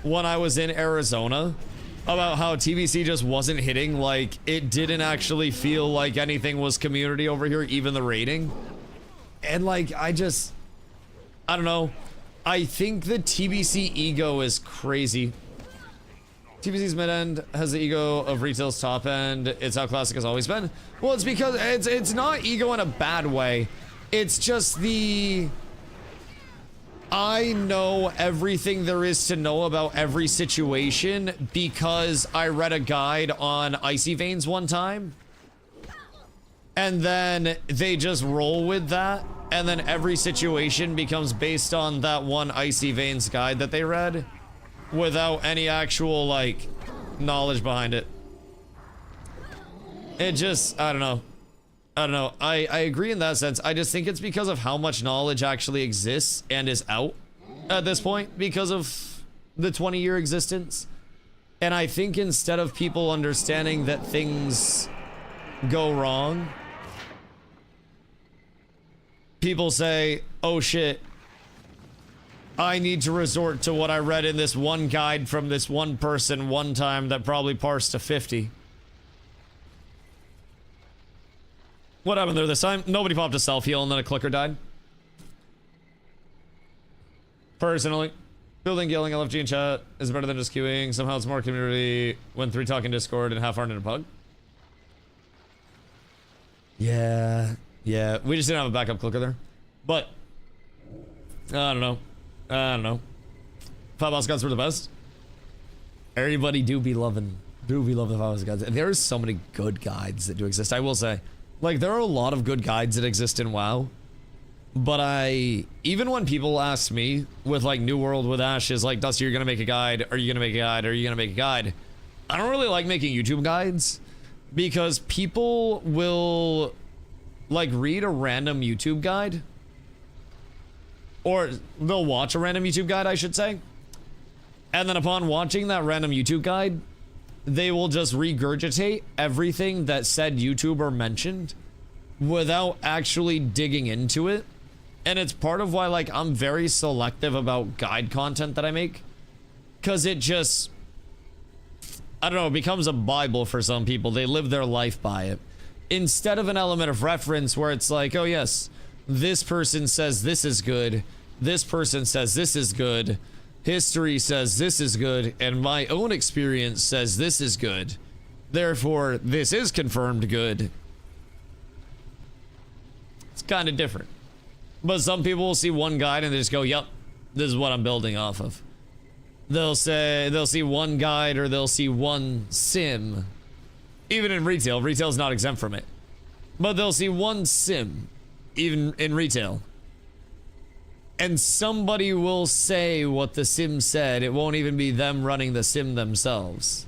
when I was in Arizona about how TBC just wasn't hitting. Like, it didn't actually feel like anything was community over here, even the rating. And like, I don't know. I think the TBC ego is crazy. TBC's mid-end has the ego of retail's top end. It's how classic has always been. Well, it's because it's not ego in a bad way. It's just the, I know everything there is to know about every situation because I read a guide on Icy Veins one time, and then they just roll with that, and then every situation becomes based on that one Icy Veins guide that they read without any actual like knowledge behind it. It just, I don't know. I agree in that sense. I just think it's because of how much knowledge actually exists and is out at this point because of the 20-year existence. And I think instead of people understanding that things go wrong, people say, oh shit, I need to resort to what I read in this one guide from this one person one time that probably parsed to 50. What happened there this time? Nobody popped a self-heal and then a clicker died. Personally, building killing LFG in chat is better than just queuing. Somehow it's more community when 3 talk in Discord and half aren't in a pug. Yeah, we just didn't have a backup clicker there. But I don't know. 5 boss gods were the best. Everybody do be loving the 5 boss gods. There's so many good guides that do exist, I will say. Like, there are a lot of good guides that exist in WoW. But even when people ask me with like New World with Ashes, like, Dusty, you're gonna make a guide, are you gonna make a guide, are you gonna make a guide? I don't really like making YouTube guides because people will like read a random YouTube guide or they'll watch a random YouTube guide, I should say. And then upon watching that random YouTube guide, they will just regurgitate everything that said YouTuber mentioned without actually digging into it. And it's part of why, like, I'm very selective about guide content that I make. Because it just, I don't know, it becomes a Bible for some people. They live their life by it. Instead of an element of reference where it's like, oh yes, this person says this is good. This person says this is good. History says this is good, and my own experience says this is good. Therefore, this is confirmed good. It's kind of different. But some people will see one guide and they just go, yep, this is what I'm building off of. They'll see one guide or they'll see one sim. Even in retail, retail's not exempt from it. But they'll see one sim, even in retail. And somebody will say what the sim said. It won't even be them running the sim themselves.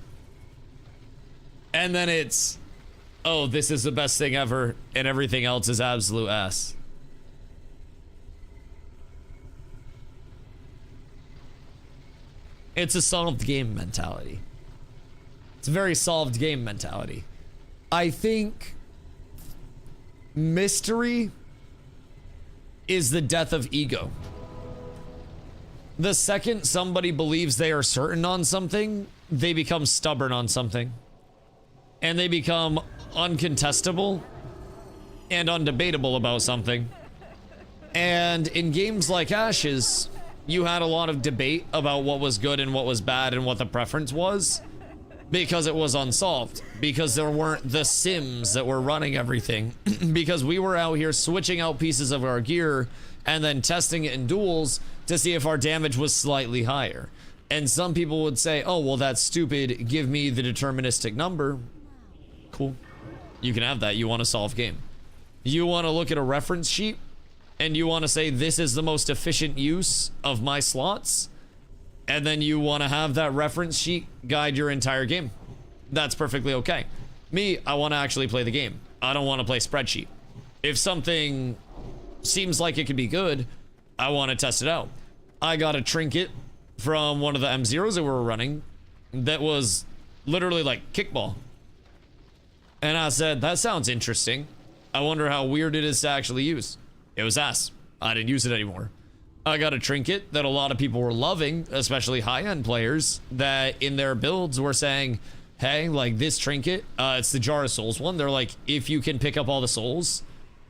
And then it's, oh, this is the best thing ever, and everything else is absolute ass. It's a solved game mentality. It's a very solved game mentality. I think mystery is the death of ego. The second somebody believes they are certain on something, they become stubborn on something. And they become uncontestable and undebatable about something. And in games like Ashes, you had a lot of debate about what was good and what was bad and what the preference was. Because it was unsolved. Because there weren't the sims that were running everything. Because we were out here switching out pieces of our gear and then testing it in duels to see if our damage was slightly higher. And some people would say, oh, well, that's stupid. Give me the deterministic number. Cool. You can have that. You want to solve game. You want to look at a reference sheet and you want to say, this is the most efficient use of my slots. And then you want to have that reference sheet guide your entire game. That's perfectly okay. Me, I want to actually play the game. I don't want to play spreadsheet. If something seems like it could be good, I want to test it out. I got a trinket from one of the M0s that we were running that was literally like kickball. And I said, that sounds interesting. I wonder how weird it is to actually use. It was ass. I didn't use it anymore. I got a trinket that a lot of people were loving, especially high-end players, that in their builds were saying, hey, like this trinket, it's the Jar of Souls one. They're like, if you can pick up all the souls,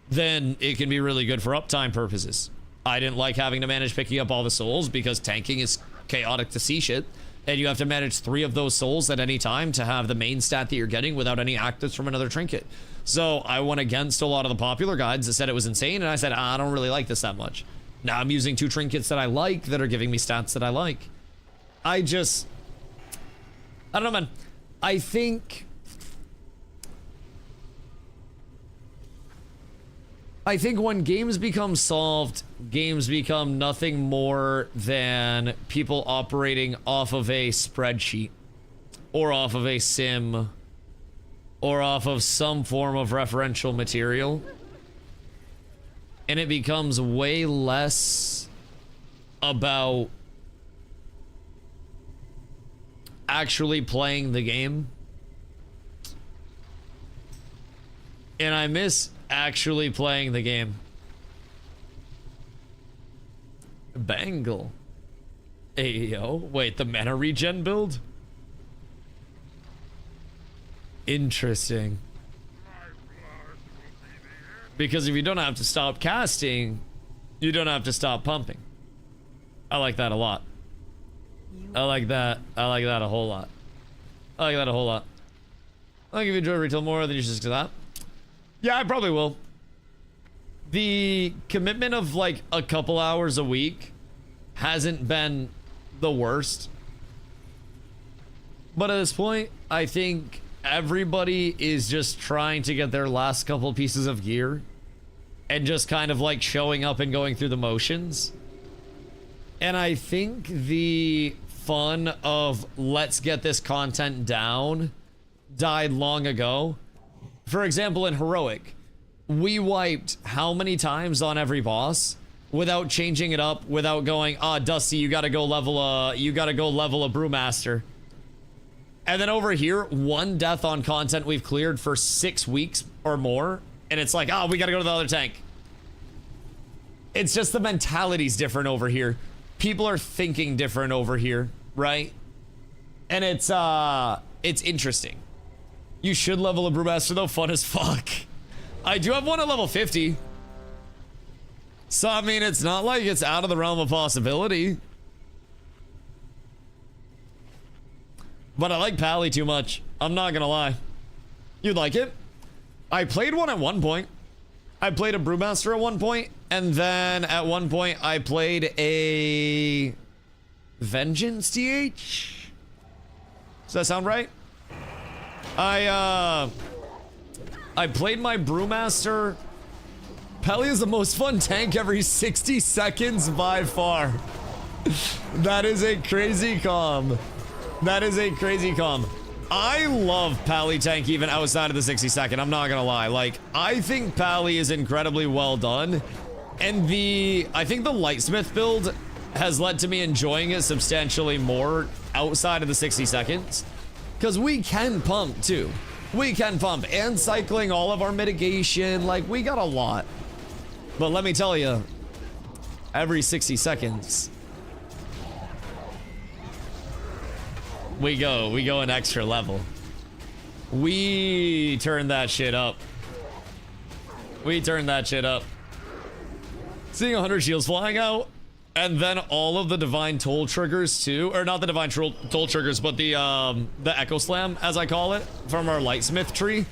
then it can be really good for uptime purposes. I didn't like having to manage picking up all the souls because tanking is chaotic to see shit. And you have to manage 3 of those souls at any time to have the main stat that you're getting without any actives from another trinket. So I went against a lot of the popular guides that said it was insane, and I said, I don't really like this that much. Now I'm using 2 trinkets that I like that are giving me stats that I like. I don't know, man. I think when games become solved, games become nothing more than people operating off of a spreadsheet or off of a sim or off of some form of referential material. And it becomes way less about actually playing the game. And I miss actually playing the game. Bangle. Ayo. Wait, the mana regen build? Interesting. Because if you don't have to stop casting, you don't have to stop pumping. I like that a lot. I like that a whole lot. I like that a whole lot. I think if you enjoy retail more, then you should stick to that. Yeah, I probably will. The commitment of like a couple hours a week hasn't been the worst. But at this point, I think everybody is just trying to get their last couple pieces of gear and just kind of like showing up and going through the motions. And I think the fun of let's get this content down died long ago. For example, in Heroic, we wiped how many times on every boss without changing it up, without going, Dusty, you gotta go level a brewmaster. And then over here, 1 death on content we've cleared for 6 weeks or more, and it's like, we gotta go to the other tank. It's just the mentality's different over here. People are thinking different over here, right? And it's interesting. You should level a brewmaster though, fun as fuck. I do have one at level 50. So, I mean, it's not like it's out of the realm of possibility. But I like Pally too much. I'm not gonna lie. You'd like it? I played one at one point. I played a brewmaster at one point, and then at one point I played a Vengeance DH. Does that sound right? I played my brewmaster. Pally is the most fun tank every 60 seconds by far. That is a crazy comm. That is a crazy comm. I love Pally tank even outside of the 60 second. I'm not gonna lie. Like, I think Pally is incredibly well done. And I think the Lightsmith build has led to me enjoying it substantially more outside of the 60 seconds. Because we can pump too. We can pump and cycling all of our mitigation. Like, we got a lot. But let me tell you, every 60 seconds, we go an extra level. We turn that shit up. We turn that shit up. Seeing 100 shields flying out, and then all of the divine toll triggers too, or not the divine toll triggers, but the echo slam, as I call it, from our lightsmith tree.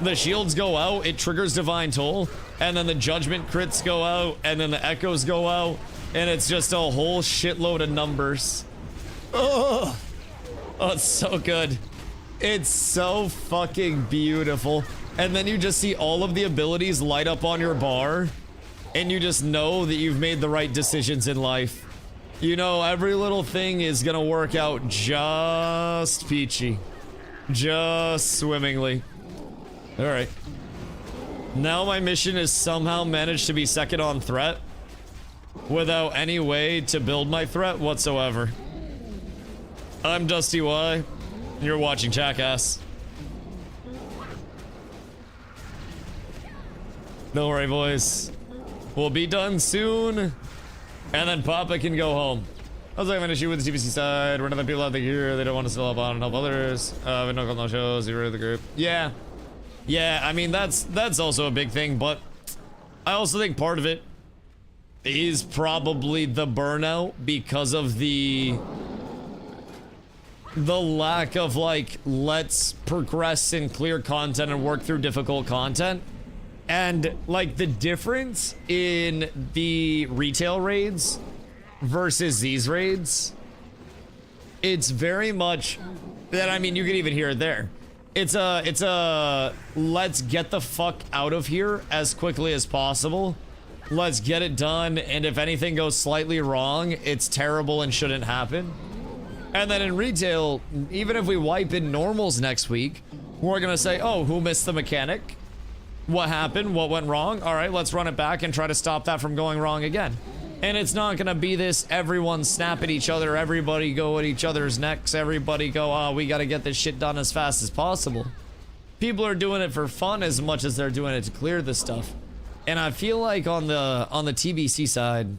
The shields go out, it triggers divine toll, and then the judgment crits go out, and then the echoes go out, and it's just a whole shitload of numbers. Oh, it's so good. It's so fucking beautiful. And then you just see all of the abilities light up on your bar, and you just know that you've made the right decisions in life. You know, every little thing is gonna work out just peachy. Just swimmingly. Alright. Now my mission is somehow manage to be second on threat without any way to build my threat whatsoever. I'm DustyWhy, and you're watching Jackass. Don't worry, boys. We'll be done soon, and then Papa can go home. I was having an issue with the TBC side, where other people out there, they don't want to still help out and help others. No shows, you're the group. Yeah. Yeah, I mean, that's also a big thing, but I also think part of it is probably the burnout because of the lack of, like, let's progress and clear content and work through difficult content. And, like, the difference in the retail raids versus these raids, it's very much that, I mean, you can even hear it there. It's a let's get the fuck out of here as quickly as possible. Let's get it done, and if anything goes slightly wrong, it's terrible and shouldn't happen. And then in retail, even if we wipe in normals next week, we're gonna say, oh, who missed the mechanic? What happened? What went wrong? All right, let's run it back and try to stop that from going wrong again. And it's not gonna be this everyone snap at each other, everybody go at each other's necks, everybody go, we gotta get this shit done as fast as possible. People are doing it for fun as much as they're doing it to clear this stuff. And I feel like on the TBC side,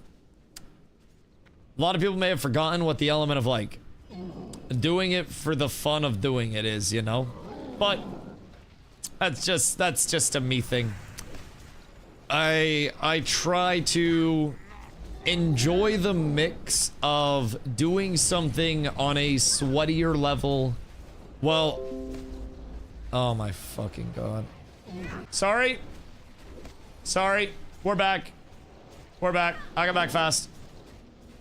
a lot of people may have forgotten what the element of, like, doing it for the fun of doing it is, you know? But that's just a me thing. I try to enjoy the mix of doing something on a sweatier level. Well, oh my fucking god. Sorry. We're back. I got back fast.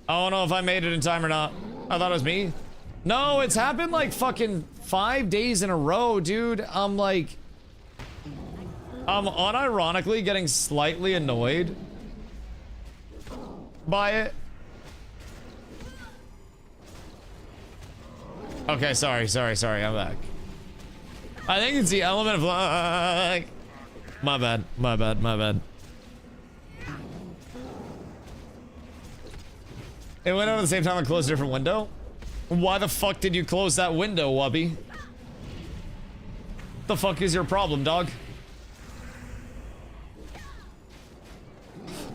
I don't know if I made it in time or not. I thought it was me. No, it's happened like fucking 5 days in a row, dude. I'm unironically getting slightly annoyed by it. Okay, sorry, I'm back. I think it's the element of luck. My bad. It went out at the same time I closed a different window? Why the fuck did you close that window, Wubby? The fuck is your problem, dog?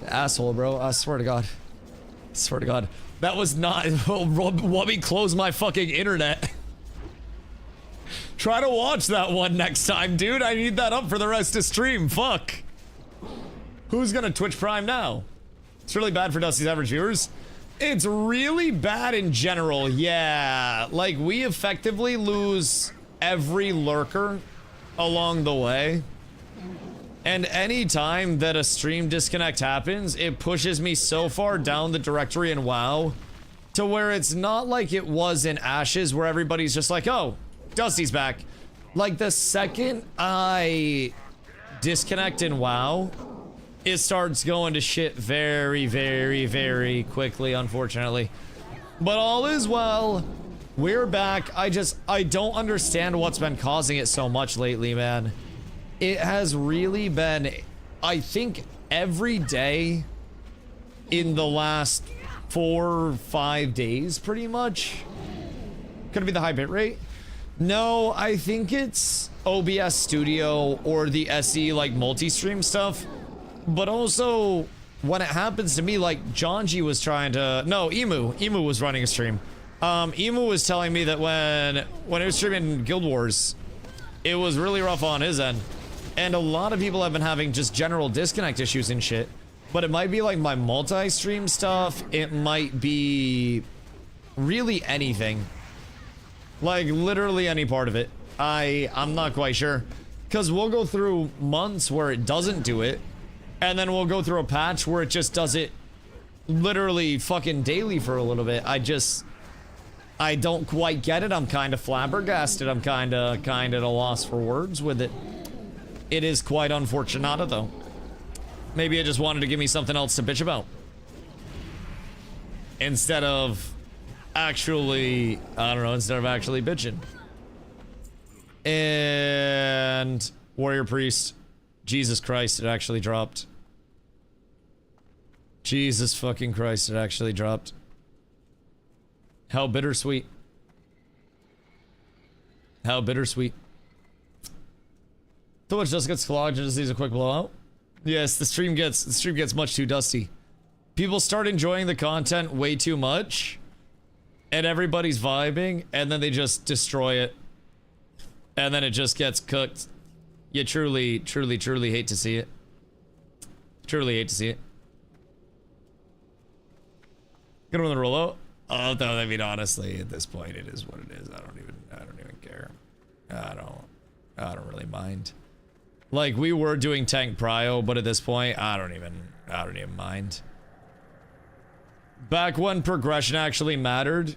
Asshole, bro. I swear to God. I swear to God. That was not... Wubby closed my fucking internet. Try to watch that one next time, dude. I need that up for the rest of stream. Fuck. Who's gonna Twitch Prime now? It's really bad for Dusty's average viewers. It's really bad in general, yeah. Like, we effectively lose every lurker along the way. And any time that a stream disconnect happens, it pushes me so far down the directory in WoW to where it's not like it was in Ashes where everybody's just like, oh, Dusty's back. Like, the second I disconnect in WoW, it starts going to shit very, very, very quickly, unfortunately. But all is well. We're back. I don't understand what's been causing it so much lately, man. It has really been, I think, every day in the last 4 or 5 days, pretty much. Could it be the high bitrate? No, I think it's OBS Studio or the SE, like, multi-stream stuff. But also, when it happens to me, like, Janji was trying to... No, Emu was running a stream. Emu was telling me that when he was streaming Guild Wars, it was really rough on his end. And a lot of people have been having just general disconnect issues and shit. But it might be like my multi-stream stuff. It might be really anything. Like literally any part of it. I'm not quite sure. Because we'll go through months where it doesn't do it. And then we'll go through a patch where it just does it literally fucking daily for a little bit. I don't quite get it. I'm kind of flabbergasted. I'm kind of at a loss for words with it. It is quite unfortunate, though. Maybe I just wanted to give me something else to bitch about. Instead of actually, I don't know, instead of actually bitching. And Warrior Priest. Jesus Christ, it actually dropped. Jesus fucking Christ, it actually dropped. How bittersweet. How bittersweet. So much just gets clogged and just needs a quick blowout. Yes, the stream gets much too dusty. People start enjoying the content way too much, and everybody's vibing, and then they just destroy it, and then it just gets cooked. You truly, truly, truly hate to see it. Truly hate to see it. Gonna run the rollout. Oh, though, I mean, honestly, at this point, it is what it is. I don't even care. I don't really mind. Like, we were doing tank prio, but at this point, I don't even mind. Back when progression actually mattered,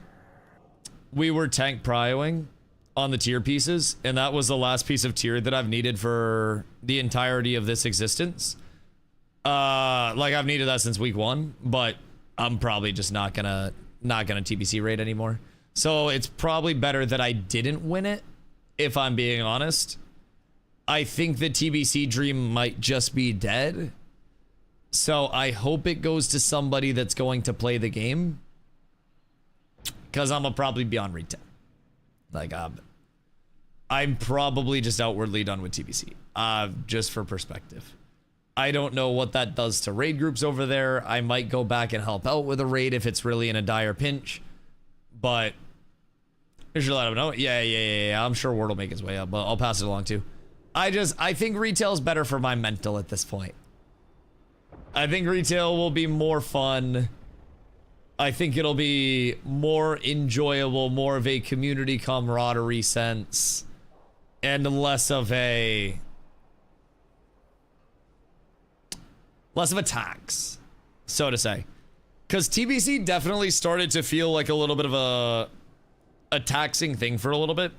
we were tank prioing on the tier pieces, and that was the last piece of tier that I've needed for the entirety of this existence. Like, I've needed that since week 1, but I'm probably just not gonna TBC raid anymore. So it's probably better that I didn't win it, if I'm being honest. I think the TBC dream might just be dead. So I hope it goes to somebody that's going to play the game. Because I'm gonna probably be on retail. Like, I'm probably just outwardly done with TBC. Just for perspective. I don't know what that does to raid groups over there. I might go back and help out with a raid if it's really in a dire pinch. But you should let them know. Yeah. I'm sure word will make its way up, but I'll pass it along too. I think retail is better for my mental at this point. I think retail will be more fun. I think it'll be more enjoyable, more of a community camaraderie sense, and less of a tax, so to say. Because TBC definitely started to feel like a little bit of a taxing thing for a little bit,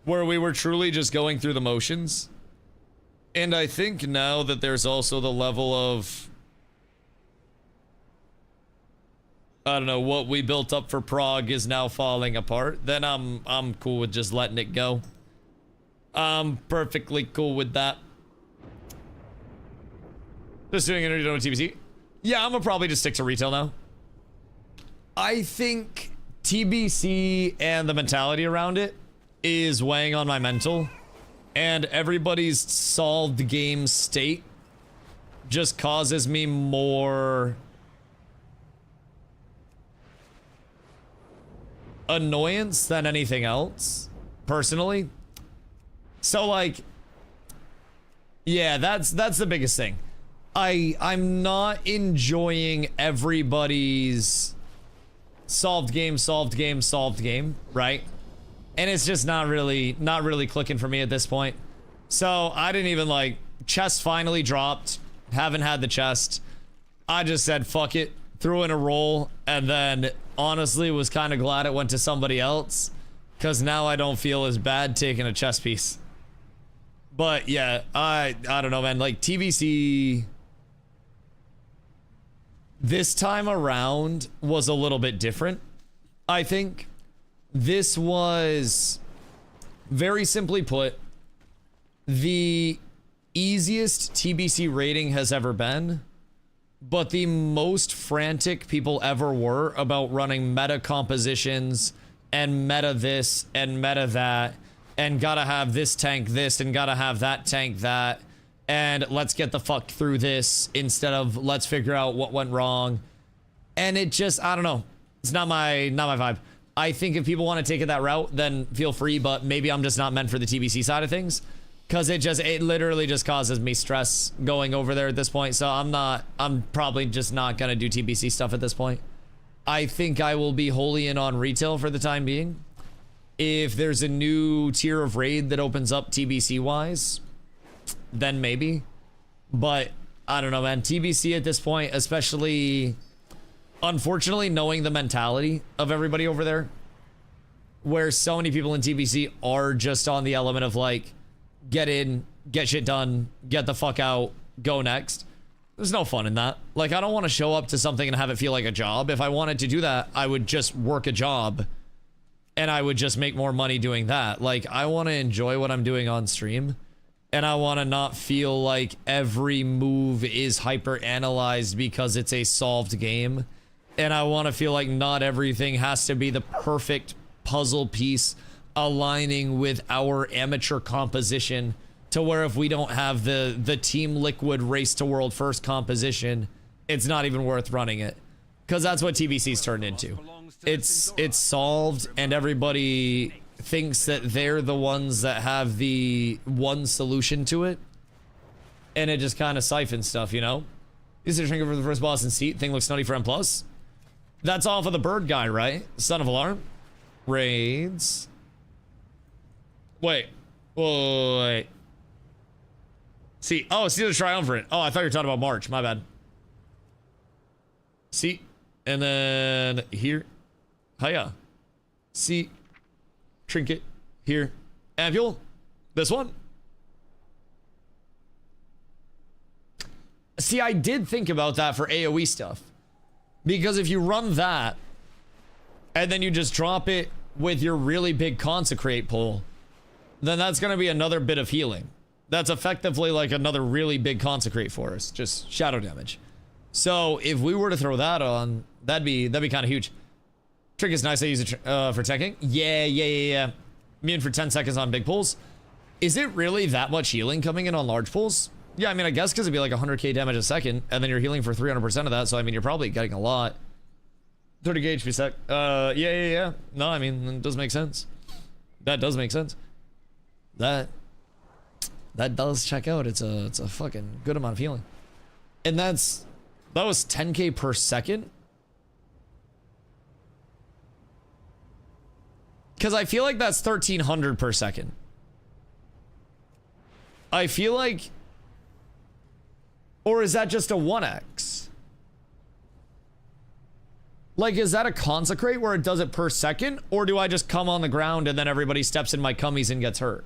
where we were truly just going through the motions. And I think now that there's also the level of, I don't know, what we built up for Prague is now falling apart, then I'm cool with just letting it go. I'm perfectly cool with that. Just doing interview on TBC. Yeah, I'm gonna probably just stick to retail now. I think TBC and the mentality around it is weighing on my mental, and everybody's solved game state just causes me more annoyance than anything else, personally. So like, yeah, that's the biggest thing. I'm not enjoying everybody's solved game, right? And it's just not really clicking for me at this point. So I didn't even like, chest finally dropped, haven't had the chest. I just said fuck it, threw in a roll, and then honestly was kind of glad it went to somebody else, because now I don't feel as bad taking a chest piece. But yeah, I don't know, man. Like TBC this time around was a little bit different. I think this was, very simply put, the easiest TBC rating has ever been, but the most frantic people ever were about running meta compositions and meta this and meta that, and gotta have this tank this and gotta have that tank that, and let's get the fuck through this instead of let's figure out what went wrong. And it just, I don't know, it's not my vibe. I think if people want to take it that route, then feel free, but maybe I'm just not meant for the TBC side of things, because it literally just causes me stress going over there at this point. So I'm probably just not gonna do TBC stuff at this point. I think I will be wholly in on retail for the time being. If there's a new tier of raid that opens up TBC wise, then maybe. But I don't know, man. TBC at this point, especially, unfortunately, knowing the mentality of everybody over there, where so many people in TBC are just on the element of like, get in, get shit done, get the fuck out, go next. There's no fun in that. Like, I don't want to show up to something and have it feel like a job. If I wanted to do that, I would just work a job and I would just make more money doing that. Like, I want to enjoy what I'm doing on stream, and I want to not feel like every move is hyper analyzed because it's a solved game. And I want to feel like not everything has to be the perfect puzzle piece aligning with our amateur composition, to where if we don't have the Team Liquid race to world first composition, it's not even worth running it. Because that's what TBC's turned into. It's solved, and everybody thinks that they're the ones that have the one solution to it, and it just kind of siphons stuff, you know? Is it trying for the first boss in seat? Thing looks nutty for M+. That's off of the bird guy, right? Son of Alarm. Raids. Wait. See, oh, Steelers Triumvirate. Oh, I thought you were talking about March. My bad. See, and then here. Hiya. See, trinket here. Ampule. This one. See, I did think about that for AoE stuff, because if you run that and then you just drop it with your really big consecrate pull, then that's going to be another bit of healing. That's effectively like another really big consecrate for us, just shadow damage. So if we were to throw that on, that'd be kind of huge. Trick is nice. I use it for teching. Yeah. Immune for 10 seconds on big pulls. Is it really that much healing coming in on large pulls? Yeah, I mean, I guess because it'd be like 100k damage a second, and then you're healing for 300% of that. So I mean, you're probably getting a lot. 30k HP sec. Yeah. No, I mean, it does make sense. That does make sense. That does check out. It's a fucking good amount of healing. And that was 10k per second. Because I feel like that's 1300 per second. I feel like, or is that just a 1x? Like, is that a consecrate where it does it per second? Or do I just come on the ground and then everybody steps in my cummies and gets hurt?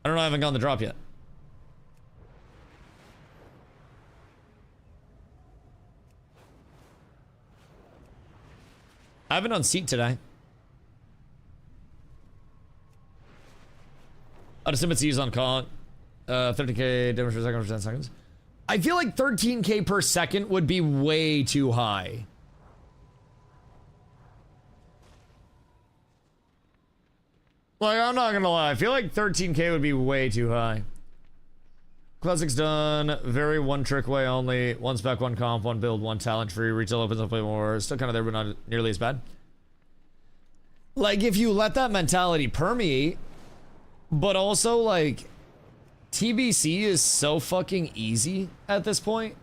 I don't know, I haven't gotten the drop yet. I haven't done seat today. I'd assume it's used on con. 30k damage per second for 10 seconds. I feel like 13K per second would be way too high. Like, I'm not gonna lie. I feel like 13K would be way too high. Classic's done. Very one trick way only. One spec, one comp, one build, one talent free. Retail opens up way more. Still kind of there, but not nearly as bad. Like, if you let that mentality permeate, but also, like, TBC is so fucking easy at this point,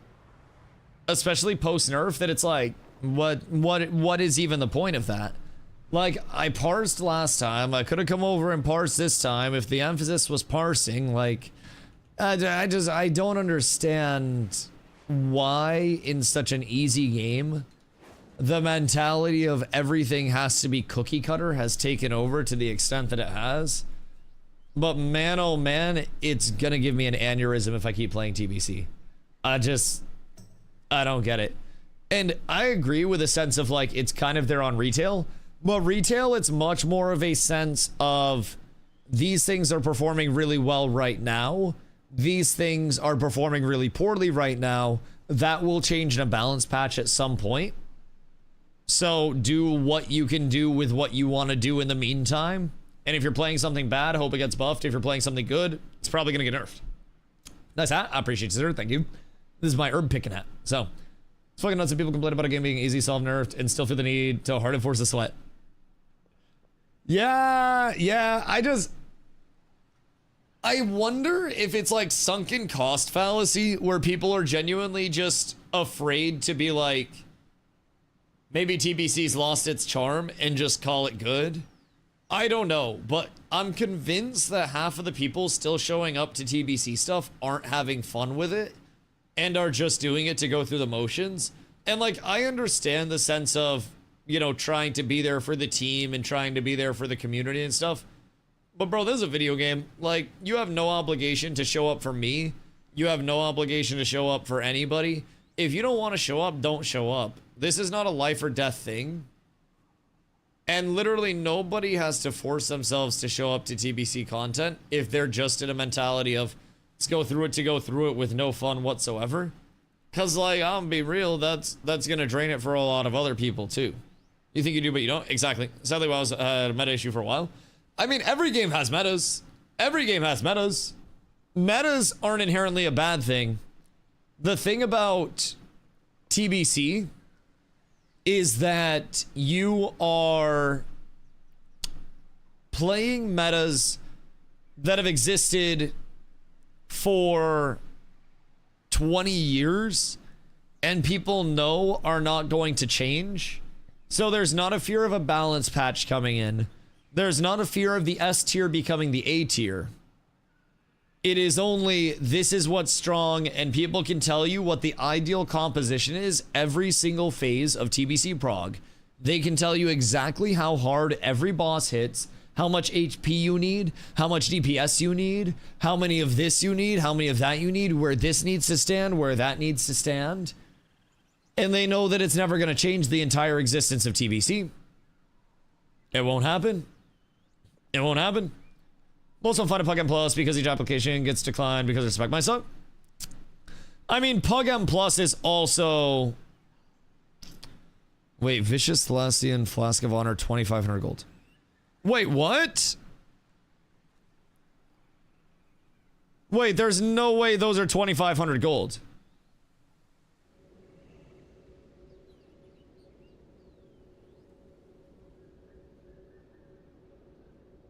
especially post-nerf, that it's like, what is even the point of that? Like, I parsed last time. I could have come over and parsed this time if the emphasis was parsing. Like, I don't understand why in such an easy game the mentality of everything has to be cookie cutter has taken over to the extent that it has. But man, oh man, it's gonna give me an aneurysm if I keep playing TBC. I don't get it. And I agree with a sense of like, it's kind of there on retail, but retail, it's much more of a sense of these things are performing really well right now. These things are performing really poorly right now. That will change in a balance patch at some point. So do what you can do with what you want to do in the meantime. And if you're playing something bad, hope it gets buffed. If you're playing something good, it's probably going to get nerfed. Nice hat. I appreciate you, sir. Thank you. This is my herb picking hat. So, it's fucking nuts that people complain about a game being easy, solve, nerfed, and still feel the need to hard enforce the sweat. Yeah. I wonder if it's like sunken cost fallacy where people are genuinely just afraid to be like, maybe TBC's lost its charm and just call it good. I don't know, but I'm convinced that half of the people still showing up to TBC stuff aren't having fun with it and are just doing it to go through the motions. And like, I understand the sense of, you know, trying to be there for the team and trying to be there for the community and stuff. But bro, this is a video game. Like, you have no obligation to show up for me. You have no obligation to show up for anybody. If you don't want to show up, don't show up. This is not a life or death thing. And literally nobody has to force themselves to show up to TBC content if they're just in a mentality of, let's go through it to go through it with no fun whatsoever. Cause like, I'm gonna be real, that's gonna drain it for a lot of other people too. You think you do, but you don't? Exactly. Sadly, I was a meta issue for a while. I mean, every game has metas. Every game has metas. Metas aren't inherently a bad thing. The thing about TBC is that you are playing metas that have existed for 20 years and people know are not going to change. So there's not a fear of a balance patch coming in. There's not a fear of the S tier becoming the A tier. It is only, this is what's strong, and people can tell you what the ideal composition is every single phase of TBC Prog. They can tell you exactly how hard every boss hits, how much HP you need, how much DPS you need, how many of this you need, how many of that you need, where this needs to stand, where that needs to stand. And they know that it's never going to change the entire existence of TBC. It won't happen. It won't happen. Most don't find a plug-in plus because each application gets declined because of spec my suck. I mean, plug-in plus is also... Wait, Vicious Celestian Flask of Honor 2,500 gold. Wait, what? Wait, there's no way those are 2,500 gold.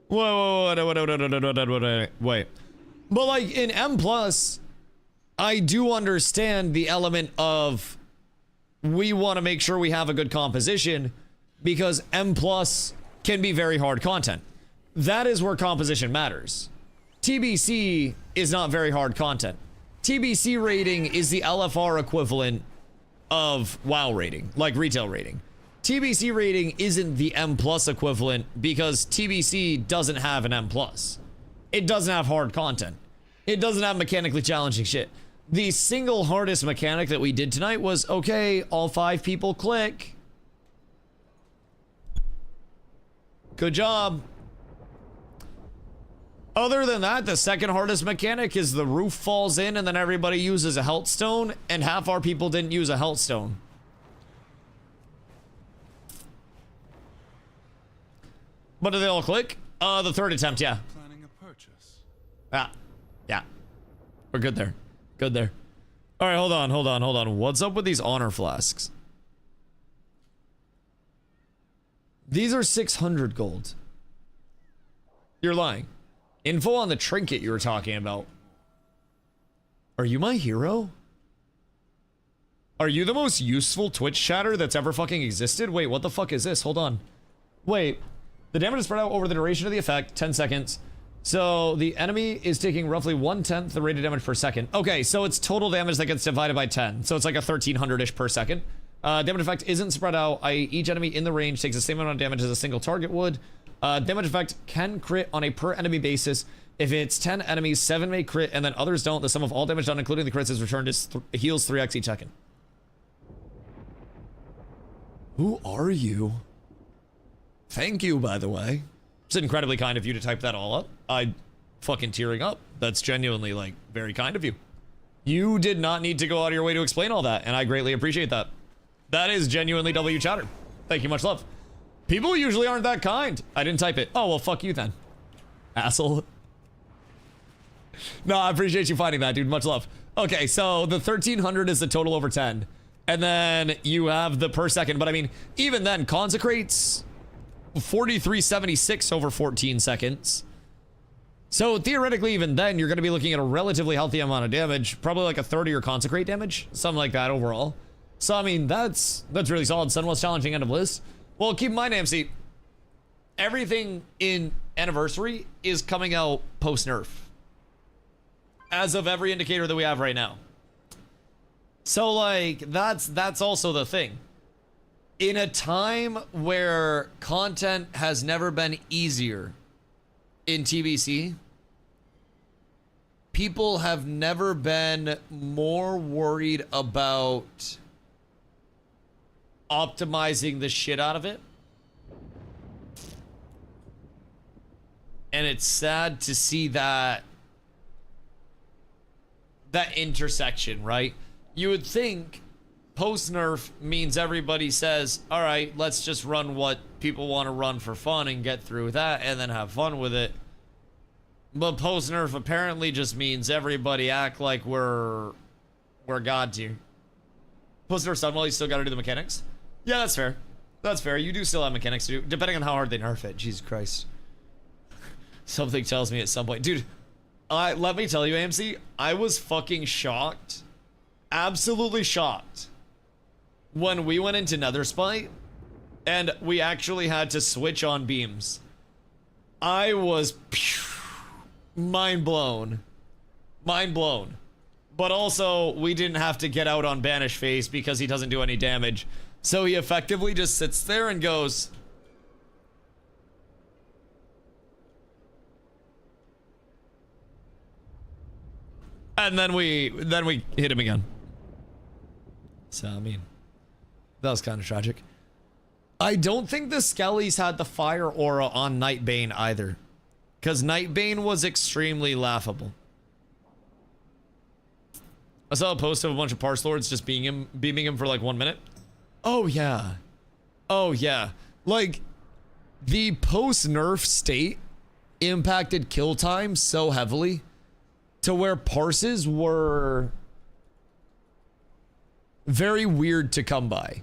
Wait. But like in M+, I do understand the element of we want to make sure we have a good composition because M+ can be very hard content. That is where composition matters. TBC is not very hard content. TBC rating is the LFR equivalent of WoW rating, like retail rating. TBC rating isn't the M+ equivalent because TBC doesn't have an M+. It doesn't have hard content. It doesn't have mechanically challenging shit. The single hardest mechanic that we did tonight was, okay, all 5 people click. Good job. Other than that, the second hardest mechanic is the roof falls in and then everybody uses a health stone, and half our people didn't use a health stone. But do they all click? The third attempt, yeah. Planning a purchase. Yeah. We're good there. Good there. All right, hold on. What's up with these honor flasks? These are 600 gold. You're lying. Info on the trinket you were talking about. Are you my hero? Are you the most useful Twitch chatter that's ever fucking existed? Wait, what the fuck is this? Hold on. Wait. The damage is spread out over the duration of the effect, 10 seconds. So the enemy is taking roughly 1/10 the rated damage per second. Okay, so it's total damage that gets divided by 10. So it's like a 1300-ish per second. Damage effect isn't spread out, i.e. each enemy in the range takes the same amount of damage as a single target would. Damage effect can crit on a per enemy basis. If it's 10 enemies, 7 may crit and then others don't. The sum of all damage done, including the crits, is returned as heals 3x each second. Who are you? Thank you, by the way. It's incredibly kind of you to type that all up. I'm fucking tearing up. That's genuinely, like, very kind of you. You did not need to go out of your way to explain all that, and I greatly appreciate that. That is genuinely W chatter. Thank you, much love. People usually aren't that kind. I didn't type it. Oh, well, fuck you then. Asshole. No, I appreciate you finding that, dude. Much love. Okay, so the 1300 is the total over 10. And then you have the per second. But I mean, even then, consecrates 4376 over 14 seconds. So theoretically, even then, you're going to be looking at a relatively healthy amount of damage. Probably like a 30 or consecrate damage. Something like that overall. So, I mean, that's really solid. Sunwell's challenging end of list. Well, keep in mind, AMC, everything in Anniversary is coming out post-nerf. As of every indicator that we have right now. So, like, that's also the thing. In a time where content has never been easier in TBC, people have never been more worried about optimizing the shit out of it. And it's sad to see that intersection, right? You would think post-nerf means everybody says, all right, let's just run what people want to run for fun and get through that and then have fun with it. But post-nerf apparently just means everybody act like we're god tier. Post-nerf Sunwell, you still got to do the mechanics? Yeah, that's fair. That's fair. You do still have mechanics to do, depending on how hard they nerf it. Jesus Christ. Something tells me at some point. Dude, let me tell you, AMC, I was fucking shocked. Absolutely shocked. When we went into Nether Spite, and we actually had to switch on beams. I was mind blown. Mind blown. But also, we didn't have to get out on Banish Face because he doesn't do any damage. So he effectively just sits there and goes... And then we hit him again. So, I mean, that was kind of tragic. I don't think the Skellies had the fire aura on Nightbane either. Because Nightbane was extremely laughable. I saw a post of a bunch of Parse Lords just beaming him for like 1 minute. Oh, yeah. Oh, yeah. Like, the post-nerf state impacted kill time so heavily to where Parses were very weird to come by.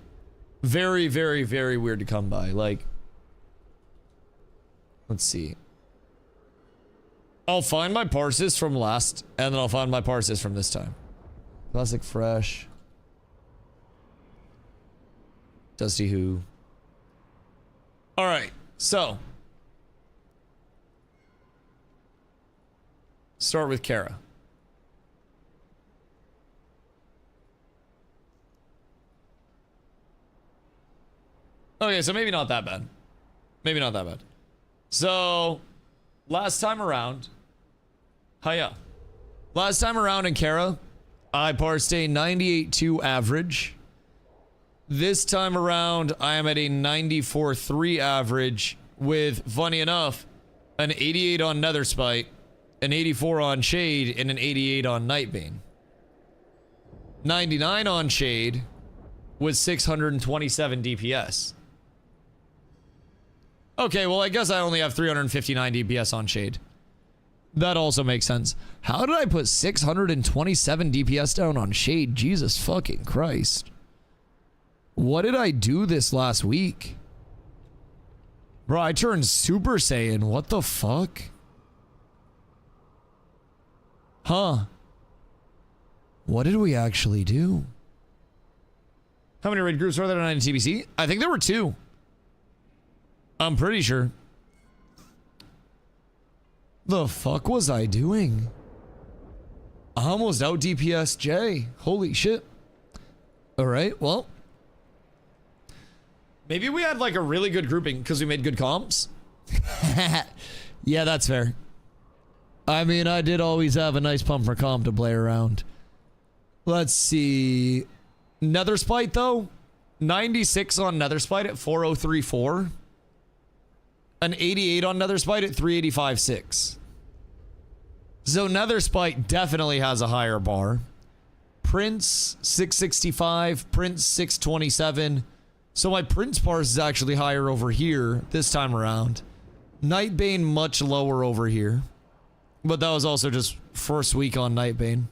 Very, very, very weird to come by. Like, let's see. I'll find my Parses from last, and then I'll find my Parses from this time. Classic Fresh. Dusty Who. Alright, so. Start with Kara. Okay, so maybe not that bad. Maybe not that bad. So, last time around... Hiya. Last time around in Kara, I parsed a 98.2 average. This time around, I am at a 94.3 average with, funny enough, an 88 on Nether Spite an 84 on Shade, and an 88 on Nightbane. 99 on Shade with 627 DPS. Okay, well, I guess I only have 359 DPS on Shade. That also makes sense. How did I put 627 DPS down on Shade? Jesus fucking Christ. What did I do this last week? Bro, I turned Super Saiyan. What the fuck? Huh. What did we actually do? How many raid groups were there on TBC? I think there were 2. I'm pretty sure. The fuck was I doing? I almost out DPS J. Holy shit. Alright, well. Maybe we had like a really good grouping because we made good comps. Yeah, that's fair. I mean, I did always have a nice pump for comp to play around. Let's see. Netherspite though. 96 on Netherspite at 4034. An 88 on Netherspite at 385.6. So Netherspite definitely has a higher bar. Prince 665, Prince 627. So my Prince bars is actually higher over here this time around. Nightbane much lower over here. But that was also just first week on Nightbane.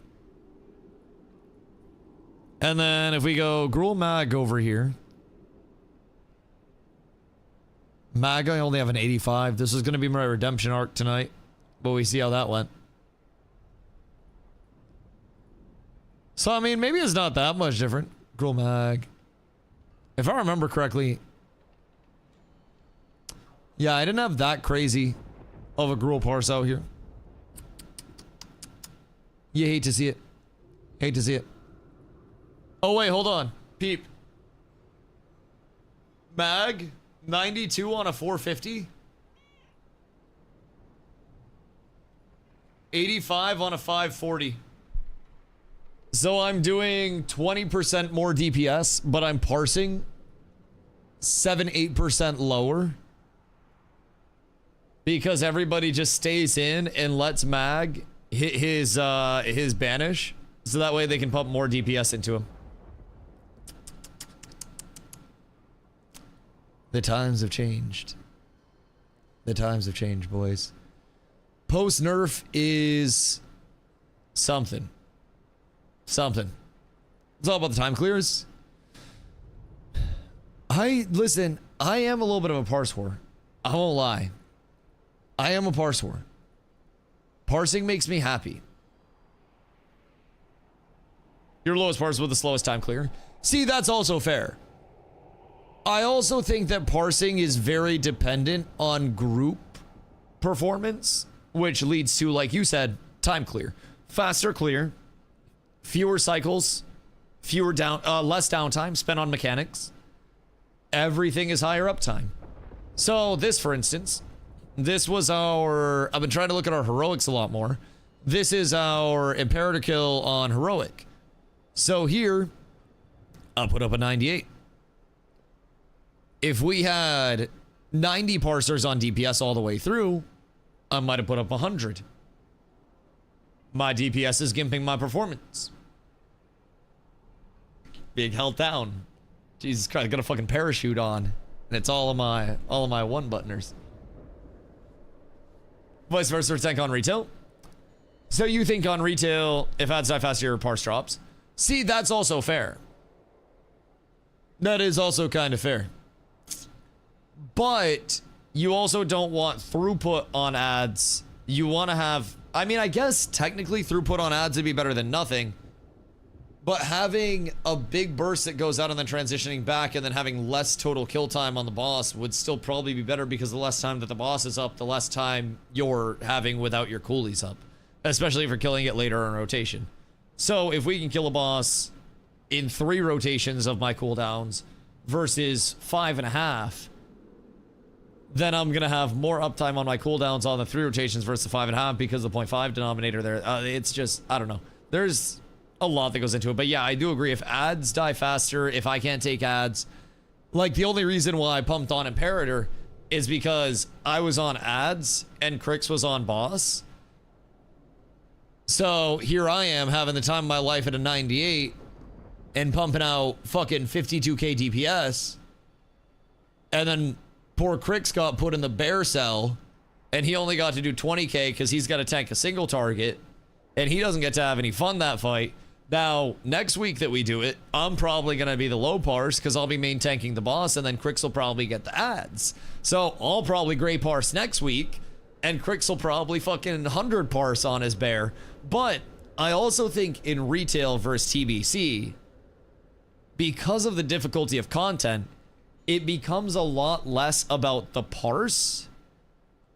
And then if we go Gruul Mag over here. Mag, I only have an 85. This is going to be my redemption arc tonight. But we see how that went. So, I mean, maybe it's not that much different. Gruul Mag. If I remember correctly. Yeah, I didn't have that crazy of a Gruul parse out here. You hate to see it. Hate to see it. Oh, wait, hold on. Peep. Mag, 92 on a 450. 85 on a 540. So I'm doing 20% more DPS, but I'm parsing 7-8% lower. Because everybody just stays in and lets Mag hit his banish. So that way they can pump more DPS into him. The times have changed. The times have changed, boys. Post nerf is something. Something. It's all about the time clears. Listen, I am a little bit of a parse whore. I won't lie. I am a parse whore. Parsing makes me happy. Your lowest parse with the slowest time clear. See, that's also fair. I also think that parsing is very dependent on group performance, which leads to, like you said, time clear. Faster clear, fewer cycles, less downtime spent on mechanics. Everything is higher uptime. So this, for instance, this was our... I've been trying to look at our heroics a lot more. This is our Imperator kill on heroic. So here, I'll put up a 98. If we had 90 parsers on DPS all the way through, I might have put up 100. My DPS is gimping my performance. Big health down. Jesus Christ, I got a fucking parachute on. And it's all of my one buttoners. Vice versa for tank on retail. So you think on retail, if ads die faster, your parse drops. See, that's also fair. That is also kind of fair. But you also don't want throughput on ads. You want to have... I mean, I guess technically throughput on ads would be better than nothing. But having a big burst that goes out and then transitioning back and then having less total kill time on the boss would still probably be better, because the less time that the boss is up, the less time you're having without your coolies up. Especially if you're killing it later in rotation. So if we can kill a boss in 3 rotations of my cooldowns versus 5.5, then I'm going to have more uptime on my cooldowns on the 3 rotations versus the 5.5 because of the 0.5 denominator there. It's just, I don't know. There's a lot that goes into it. But yeah, I do agree. If ads die faster, if I can't take ads, like the only reason why I pumped on Imperator is because I was on ads and Crix was on boss. So here I am having the time of my life at a 98 and pumping out fucking 52k DPS. And then poor Crix got put in the bear cell and he only got to do 20k because he's got to tank a single target and he doesn't get to have any fun that fight. Now, next week that we do it, I'm probably going to be the low parse because I'll be main tanking the boss and then Crix will probably get the ads. So I'll probably gray parse next week and Crix will probably fucking 100 parse on his bear. But I also think in retail versus TBC, because of the difficulty of content, it becomes a lot less about the parse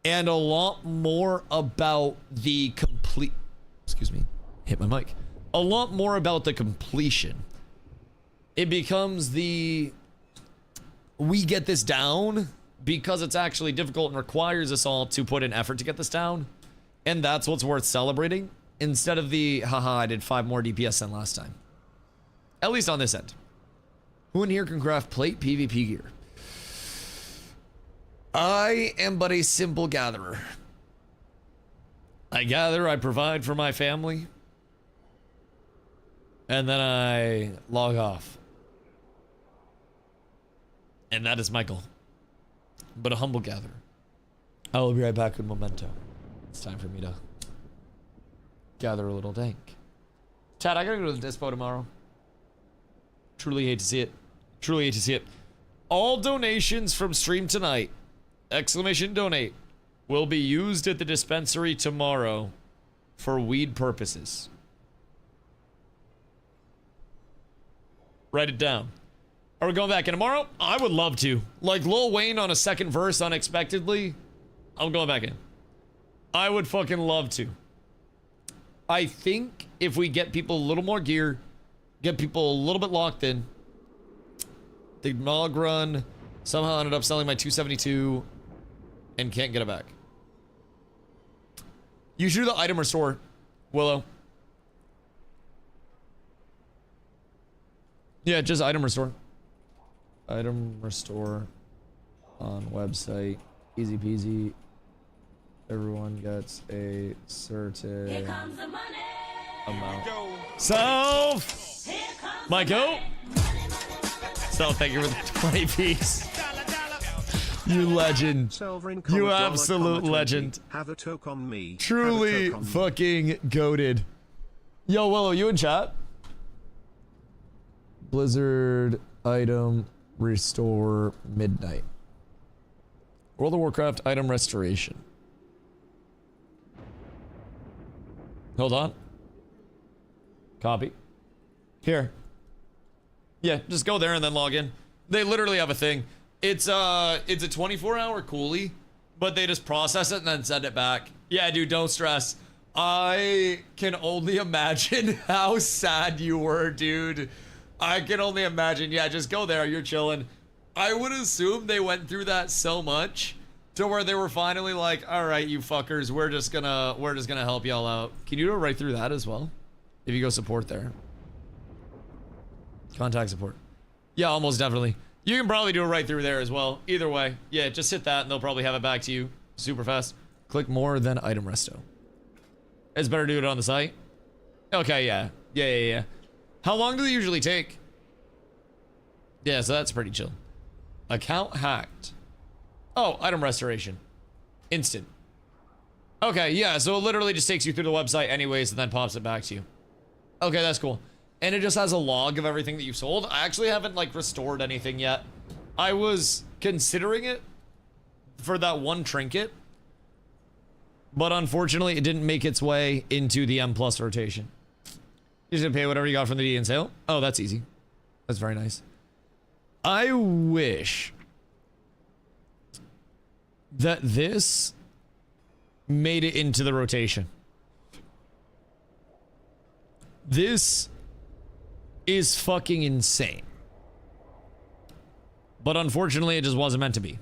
and a lot more about the complete, excuse me, hit my mic. A lot more about the completion. It becomes the, we get this down because it's actually difficult and requires us all to put in effort to get this down. And that's what's worth celebrating instead of the, haha, I did 5 more DPS than last time. At least on this end. Who in here can craft plate PvP gear? I am but a simple gatherer. I gather, I provide for my family, and then I log off. And that is Michael. But a humble gatherer. I will be right back with Memento. It's time for me to gather a little dank. Chad, I gotta go to the dispo tomorrow. Truly hate to see it. Truly hate to see it. All donations from stream tonight, exclamation donate, will be used at the dispensary tomorrow for weed purposes. Write it down. Are we going back in tomorrow? I would love to. Like Lil Wayne on a second verse unexpectedly. I'm going back in. I would fucking love to. I think if we get people a little more gear, get people a little bit locked in, the Mog run somehow ended up selling my 272 and can't get it back. You should do the item restore, Willow. Yeah, just item restore. Item restore on website. Easy peasy. Everyone gets a certain amount. Self! Michael! Self, thank you for the 20 piece. You legend. You absolute legend. Have a toke on me. Truly fucking goated. Yo, Willow, you in chat? Blizzard item restore midnight. World of Warcraft item restoration. Hold on. Copy. Here. Yeah, just go there and then log in. They literally have a thing. It's a 24-hour coolie, but they just process it and then send it back. Yeah, dude, don't stress. I can only imagine how sad you were, dude. I can only imagine. Yeah, just go there. You're chilling. I would assume they went through that so much to where they were finally like, all right, you fuckers, we're just gonna help y'all out. Can you do it right through that as well? If you go support there. Contact support. Yeah, almost definitely. You can probably do it right through there as well. Either way. Yeah, just hit that and they'll probably have it back to you super fast. Click more than item resto. It's better to do it on the site. Okay, yeah. Yeah. How long do they usually take? Yeah, so that's pretty chill. Account hacked. Oh, item restoration. Instant. Okay, yeah, so it literally just takes you through the website anyways and then pops it back to you. Okay, that's cool. And it just has a log of everything that you've sold. I actually haven't, like, restored anything yet. I was considering it for that one trinket, but unfortunately it didn't make its way into the M+ rotation. You just pay whatever you got from the DN sale? Oh, that's easy. That's very nice. I wish that this made it into the rotation. This is fucking insane. But unfortunately, it just wasn't meant to be.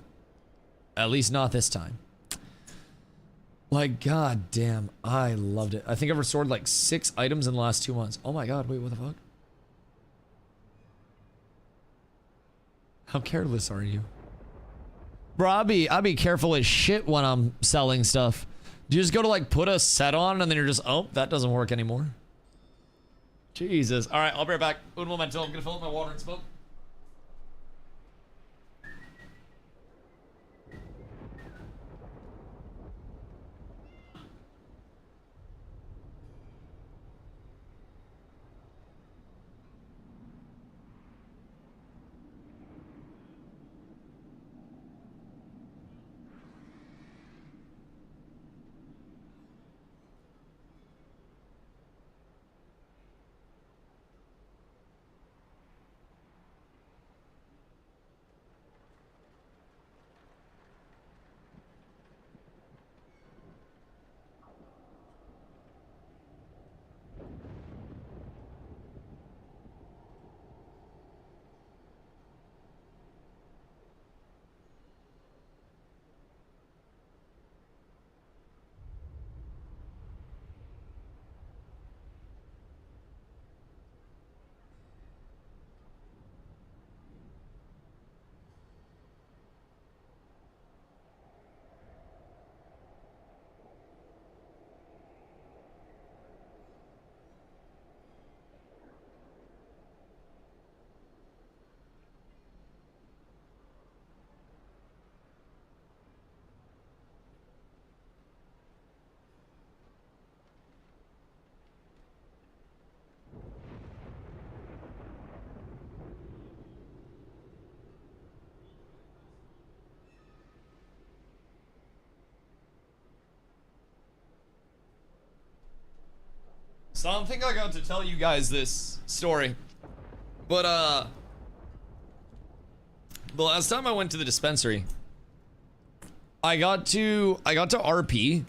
At least not this time. Like, god damn, I loved it. I think I've restored like 6 items in the last 2 months. Oh my god, wait, what the fuck? How careless are you? Bro, I'll be careful as shit when I'm selling stuff. Do you just go to like put a set on and then you're just, oh, that doesn't work anymore? Jesus. All right, I'll be right back. Un momento. I'm gonna fill up my water and smoke. So I don't think I got to tell you guys this story, but the last time I went to the dispensary, I got to RP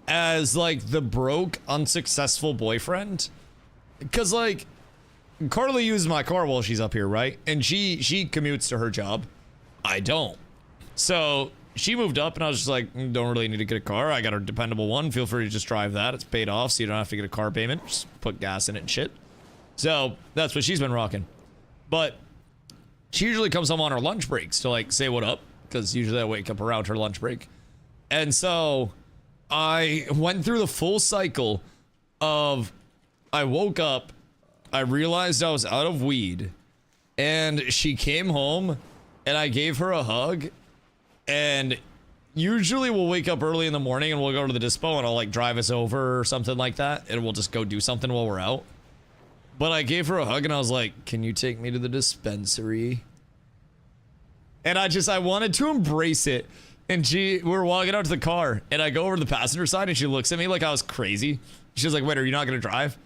as like the broke, unsuccessful boyfriend, because like Carly uses my car while she's up here, right? And she commutes to her job. I don't. So she moved up and I was just like, don't really need to get a car. I got a dependable one. Feel free to just drive that. It's paid off, so you don't have to get a car payment. Just put gas in it and shit. So that's what she's been rocking. But she usually comes home on her lunch breaks to like say what up, because usually I wake up around her lunch break. And so I went through the full cycle of, I woke up, I realized I was out of weed, and she came home and I gave her a hug. And usually we'll wake up early in the morning and we'll go to the dispo and I'll like drive us over or something like that, and we'll just go do something while we're out. But I gave her a hug and I was like, can you take me to the dispensary? And I wanted to embrace it. And we were walking out to the car and I go over to the passenger side and she looks at me like I was crazy. She was like, wait, are you not going to drive?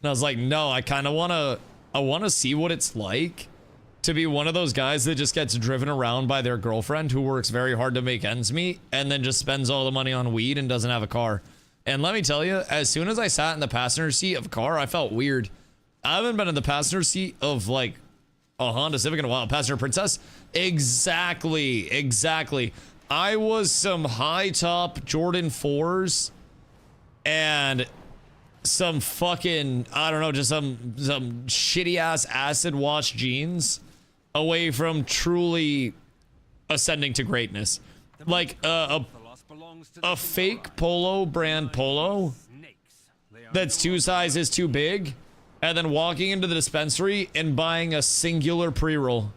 And I was like, no, I kind of want to see what it's like to be one of those guys that just gets driven around by their girlfriend who works very hard to make ends meet and then just spends all the money on weed and doesn't have a car. And let me tell you, as soon as I sat in the passenger seat of a car, I felt weird. I haven't been in the passenger seat of like a Honda Civic in a while. Passenger Princess? Exactly. I was some high top Jordan 4s and some fucking, I don't know, just some shitty ass acid wash jeans away from truly ascending to greatness. Like a fake polo brand polo that's 2 sizes too big, and then walking into the dispensary and buying a singular pre-roll.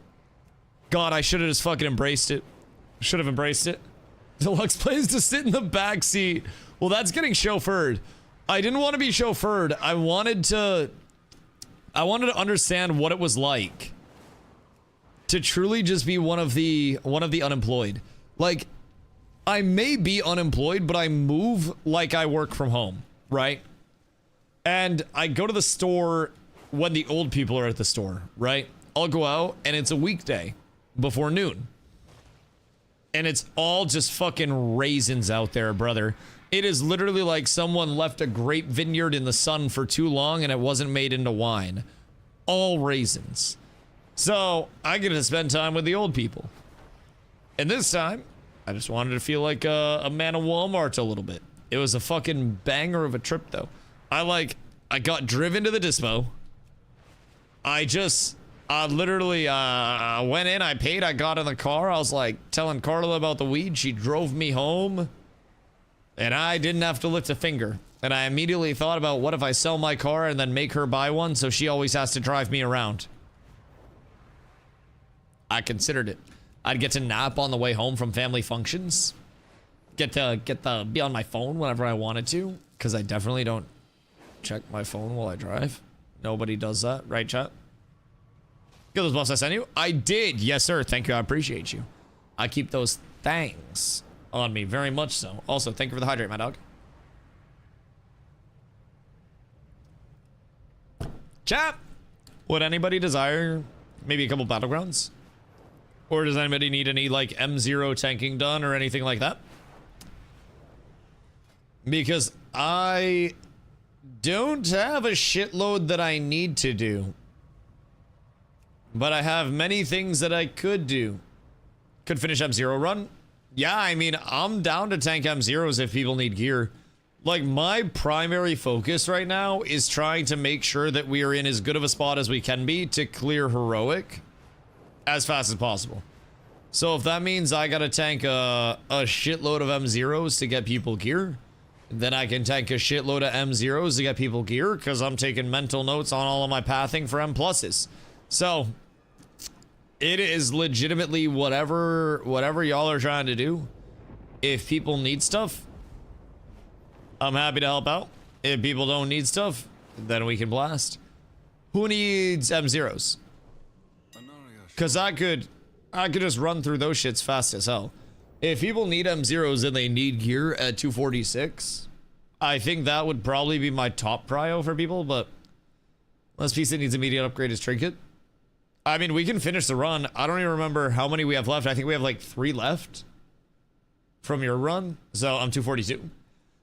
God, I should have just fucking embraced it. Should have embraced it. Deluxe plays to sit in the back seat. Well, that's getting chauffeured. I didn't want to be chauffeured. I wanted to understand what it was like to truly just be one of the unemployed. Like, I may be unemployed, but I move like I work from home, right? And I go to the store when the old people are at the store, right? I'll go out and it's a weekday before noon. And it's all just fucking raisins out there, brother. It is literally like someone left a grape vineyard in the sun for too long and it wasn't made into wine. All raisins. So I get to spend time with the old people. And this time, I just wanted to feel like a man of Walmart a little bit. It was a fucking banger of a trip, though. I got driven to the dispo. I literally went in, I paid, I got in the car. I was like telling Carla about the weed. She drove me home. And I didn't have to lift a finger. And I immediately thought about what if I sell my car and then make her buy one so she always has to drive me around. I considered it. I'd get to nap on the way home from family functions. Get to be on my phone whenever I wanted to. Because I definitely don't check my phone while I drive. Nobody does that, right, chat? Get those buffs I sent you? I did. Yes, sir. Thank you. I appreciate you. I keep those things on me, very much so. Also, thank you for the hydrate, my dog. Chat, would anybody desire maybe a couple battlegrounds? Or does anybody need any, like, M0 tanking done or anything like that? Because I don't have a shitload that I need to do. But I have many things that I could do. Could finish M0 run. Yeah, I mean, I'm down to tank M0s if people need gear. Like, my primary focus right now is trying to make sure that we are in as good of a spot as we can be to clear heroic as fast as possible. So if that means I gotta tank a shitload of M0s to get people gear, then I can tank a shitload of M0s to get people gear, because I'm taking mental notes on all of my pathing for M+s. So it is legitimately whatever y'all are trying to do. If people need stuff, I'm happy to help out. If people don't need stuff, then we can blast. Who needs M0s? Because I could just run through those shits fast as hell. If people need M0s and they need gear at 246, I think that would probably be my top prio for people, but unless piece that needs immediate upgrade is trinket. I mean, we can finish the run. I don't even remember how many we have left. I think we have like 3 left from your run. So I'm 242.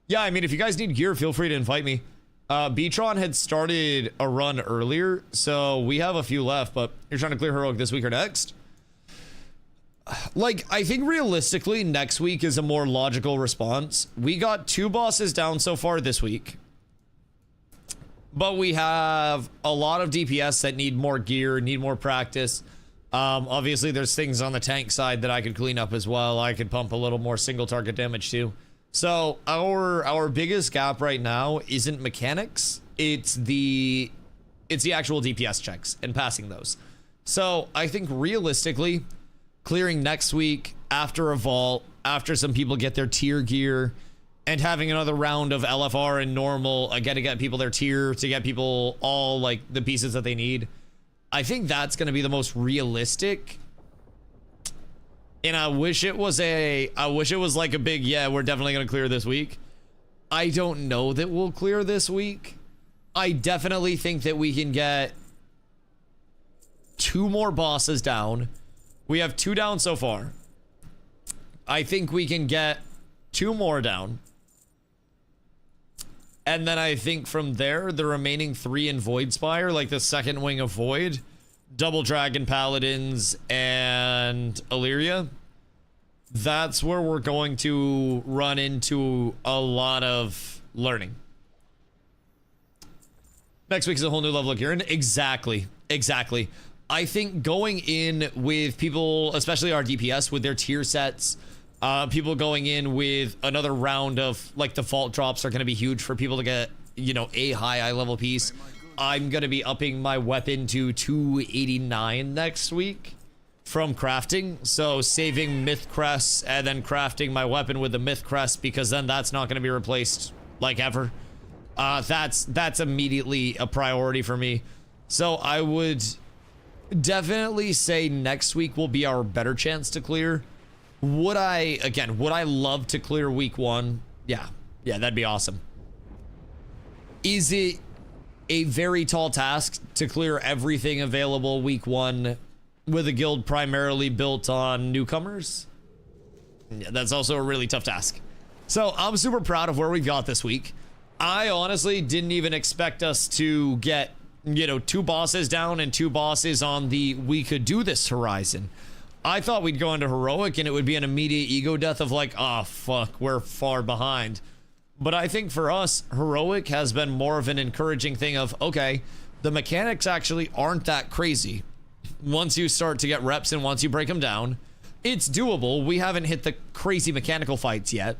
Yeah, I mean, if you guys need gear, feel free to invite me. Beatron had started a run earlier, so we have a few left, but you're trying to clear heroic this week or next? Like, I think realistically, next week is a more logical response. We got 2 bosses down so far this week. But we have a lot of DPS that need more gear, need more practice. Obviously, there's things on the tank side that I could clean up as well. I could pump a little more single target damage too. So our biggest gap right now isn't mechanics. It's the actual DPS checks and passing those. So I think realistically, clearing next week after a vault, after some people get their tier gear, and having another round of LFR and normal, again, to get people their tier, to get people all like the pieces that they need. I think that's going to be the most realistic. And I wish it was like a big, yeah, we're definitely going to clear this week. I don't know that we'll clear this week. I definitely think that we can get 2 more bosses down. We have 2 down so far. I think we can get 2 more down. And then I think from there, the remaining 3 in Void Spire, like the second wing of Void, Double Dragon Paladins, and Illyria, that's where we're going to run into a lot of learning. Next week is a whole new level of gear. Exactly. I think going in with people, especially our DPS, with their tier sets, people going in with another round of like the vault drops are going to be huge for people to get, you know, a high level piece. I'm going to be upping my weapon to 289 next week from crafting. So saving myth crests and then crafting my weapon with the myth crest, because then that's not going to be replaced like ever. That's immediately a priority for me. So I would definitely say next week will be our better chance to clear. Would I love to clear week 1? Yeah, that'd be awesome. Is it a very tall task to clear everything available week 1 with a guild primarily built on newcomers? Yeah, that's also a really tough task. So I'm super proud of where we got this week. I honestly didn't even expect us to get, you know, 2 bosses down and 2 bosses on the we could do this horizon. I thought we'd go into heroic and it would be an immediate ego death of like, oh fuck, we're far behind. But I think for us, heroic has been more of an encouraging thing of, okay, the mechanics actually aren't that crazy. Once you start to get reps and once you break them down, it's doable. We haven't hit the crazy mechanical fights yet.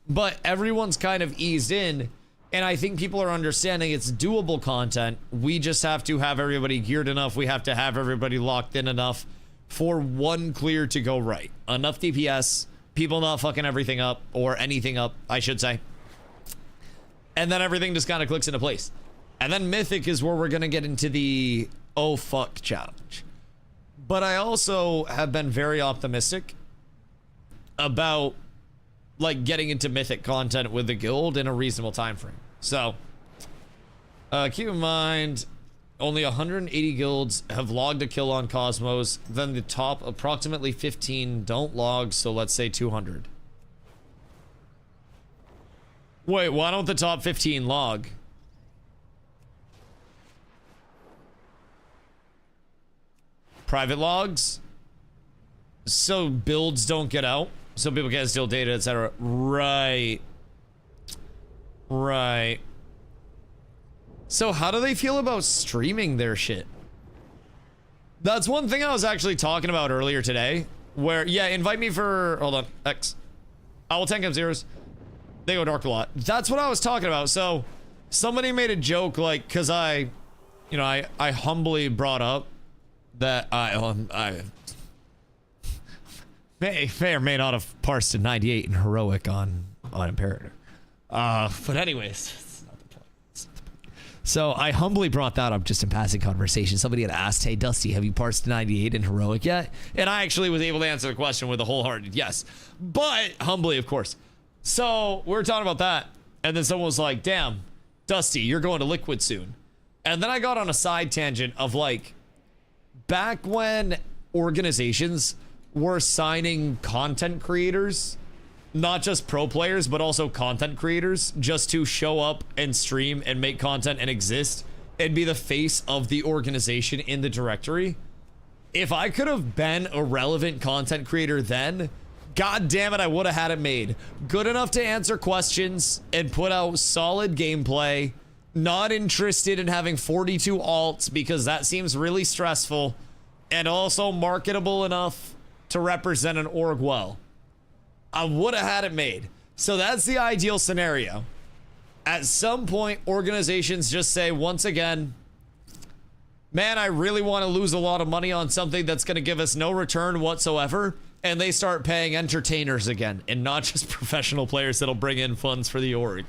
but everyone's kind of eased in, and I think people are understanding it's doable content. We just have to have everybody geared enough. We have to have everybody locked in enough for one clear to go right. Enough DPS, people not fucking everything up, or anything up, I should say. And then everything just kind of clicks into place. And then Mythic is where we're going to get into the oh fuck challenge. But I also have been very optimistic about like getting into Mythic content with the guild in a reasonable time frame. So keep in mind, only 180 guilds have logged a kill on Cosmos. Then the top approximately 15 don't log, so let's say 200. Wait, why don't the top 15 log? Private logs? So builds don't get out? So people can't steal data, etc. Right. Right. So how do they feel about streaming their shit? That's one thing I was actually talking about earlier today. Where, yeah, invite me for, hold on, X. I will tank up zeros. They go dark a lot. That's what I was talking about. So somebody made a joke, like, cause I humbly brought up that I may or may not have parsed a 98 in heroic on Imperator. But anyways, it's not the point. It's not the point. So I humbly brought that up just in passing conversation. Somebody had asked, hey Dusty, have you parsed a 98 in heroic yet? And I actually was able to answer the question with a wholehearted yes. But humbly, of course. So we were talking about that. And then someone was like, damn, Dusty, you're going to Liquid soon. And then I got on a side tangent of like, back when organizations were signing content creators, not just pro players, but also content creators, just to show up and stream and make content and exist and be the face of the organization in the directory. If I could have been a relevant content creator then, god damn it, I would have had it made. Good enough to answer questions and put out solid gameplay. Not interested in having 42 alts because that seems really stressful, and also marketable enough to represent an org well. I would have had it made. So that's the ideal scenario. At some point, organizations just say, once again, man, I really want to lose a lot of money on something that's going to give us no return whatsoever. And they start paying entertainers again, and not just professional players that'll bring in funds for the org.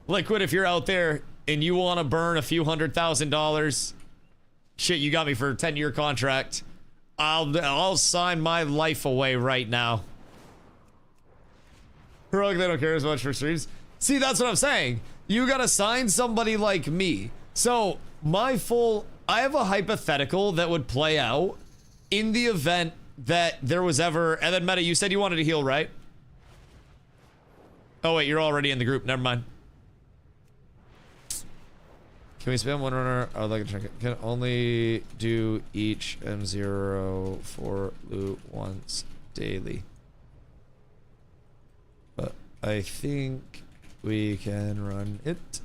Liquid, if you're out there and you want to burn a few $100,000, shit, you got me for a 10-year contract. I'll sign my life away right now. Heroic, they don't care as much for streams. See, that's what I'm saying. You gotta sign somebody like me. So I have a hypothetical that would play out in the event that there was ever, and then Meta, you said you wanted to heal, right? Oh wait, you're already in the group, never mind. Can we spam one runner? I would like to check it. Can only do each M0 for loot once daily. But I think we can run it.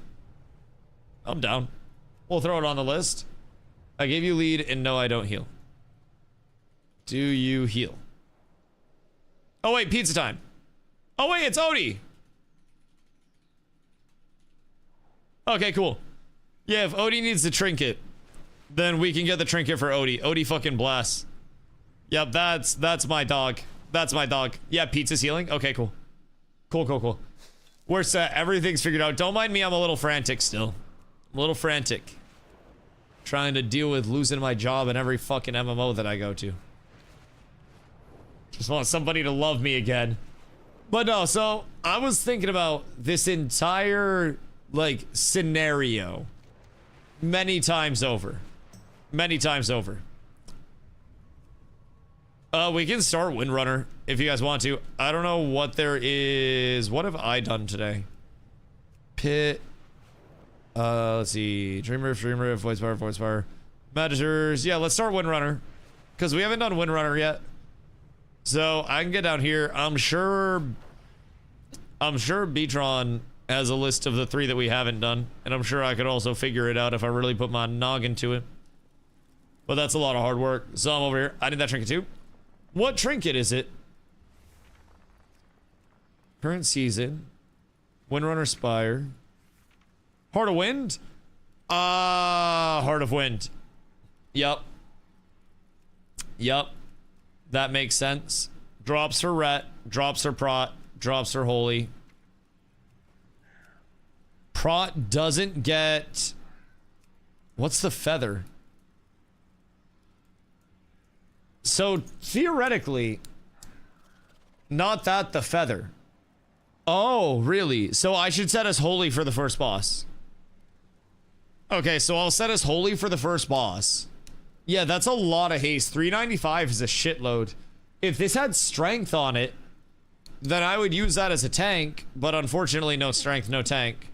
I'm down. We'll throw it on the list. I gave you lead and no, I don't heal. Do you heal? Oh wait, pizza time. Oh wait, it's Odie. Okay, cool. Yeah, if Odie needs the trinket, then we can get the trinket for Odie. Odie fucking blasts. Yep, that's my dog. That's my dog. Yeah, pizza's healing. Okay, cool. Cool. We're set. Everything's figured out. Don't mind me, I'm a little frantic still. I'm a little frantic. Trying to deal with losing my job in every fucking MMO that I go to. Just want somebody to love me again. But no, so I was thinking about this entire, like, scenario many times over. Many times over. We can start Windrunner if you guys want to. I don't know what there is. What have I done today? Pit. Let's see. Dreamer, voice fire. Managers. Yeah, let's start Windrunner. Because we haven't done Windrunner yet. So I can get down here. I'm sure Beatron has a list of the 3 that we haven't done. And I'm sure I could also figure it out if I really put my noggin to it. But that's a lot of hard work. So I'm over here. I need that trinket too. What trinket is it? Current season. Windrunner Spire. Heart of Wind? Heart of Wind. Yup. Yup. That makes sense. Drops her Ret. Drops her Prot. Drops her Holy. Prot doesn't get... What's the feather? So, theoretically... Not that the feather. Oh, really? So I should set as Holy for the first boss. Okay, so I'll set as Holy for the first boss. Yeah, that's a lot of haste. 395 is a shitload. If this had strength on it, then I would use that as a tank. But unfortunately, no strength, no tank.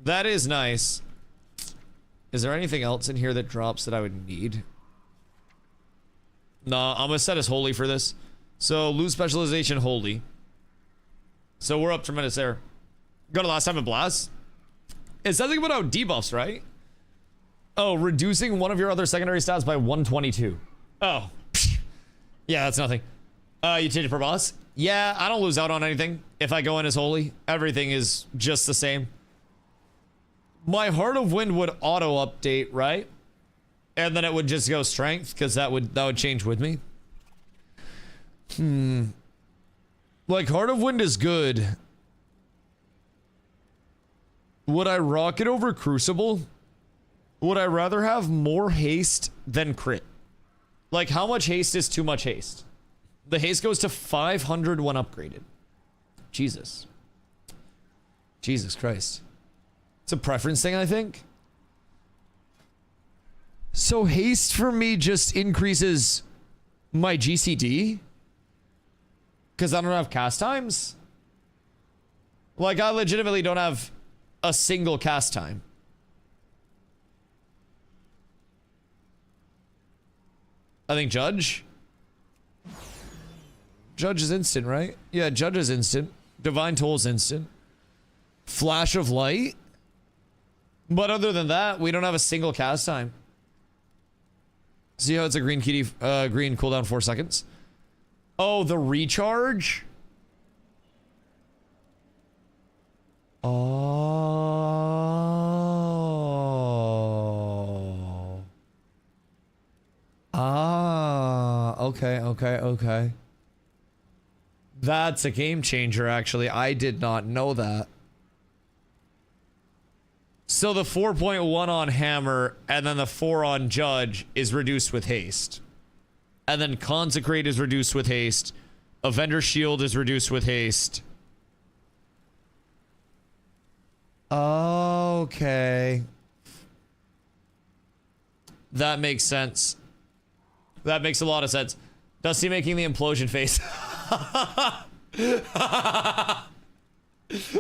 That is nice. Is there anything else in here that drops that I would need? Nah, I'm gonna set as Holy for this. So, lose specialization, Holy. So, we're up tremendous there. Go to last time in Blast. It's something about debuffs, right? Oh, reducing one of your other secondary stats by 122. Oh. Yeah, that's nothing. You change it per boss? Yeah, I don't lose out on anything if I go in as Holy. Everything is just the same. My Heart of Wind would auto-update, right? And then it would just go strength, because that would change with me. Like, Heart of Wind is good. Would I rock it over Crucible? Would I rather have more haste than crit? Like, how much haste is too much haste? The haste goes to 500 when upgraded. Jesus. Jesus Christ. It's a preference thing, I think. So haste for me just increases my GCD? Because I don't have cast times? Like, I legitimately don't have a single cast time. I think Judge? Judge is instant, right? Yeah, Judge is instant. Divine Toll is instant. Flash of Light? But other than that, we don't have a single cast time. See how it's a green kitty, green cooldown 4 seconds? Oh, the recharge? Oh. Okay. That's a game changer, actually. I did not know that. So the 4.1 on Hammer and then the 4 on Judge is reduced with haste. And then Consecrate is reduced with haste. Avenger Shield is reduced with haste. Okay. That makes sense. That makes a lot of sense. Dusty making the implosion face.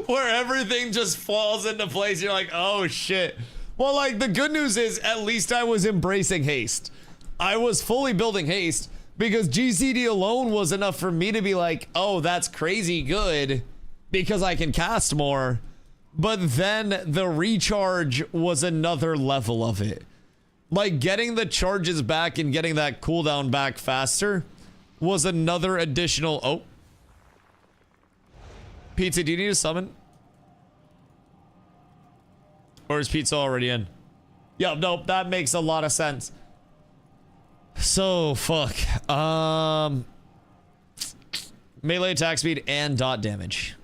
Where everything just falls into place. You're like, oh shit. Well, like, the good news is at least I was embracing haste. I was fully building haste because GCD alone was enough for me to be like, oh, that's crazy good because I can cast more. But then the recharge was another level of it. Like, getting the charges back and getting that cooldown back faster was another additional... Oh. Pizza, do you need a summon? Or is Pizza already in? Yeah, nope, that makes a lot of sense. So, fuck. Melee attack speed and dot damage.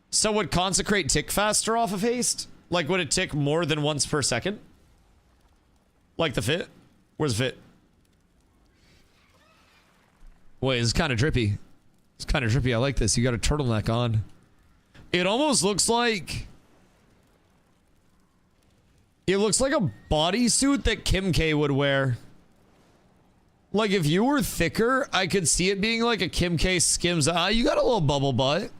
So would Consecrate tick faster off of haste? Like, would it tick more than once per second? Like the Fit? Where's Fit? Wait, it's kind of drippy. It's kind of drippy. I like this. You got a turtleneck on. It almost looks like... It looks like a bodysuit that Kim K would wear. Like, if you were thicker, I could see it being like a Kim K Skims. You got a little bubble butt.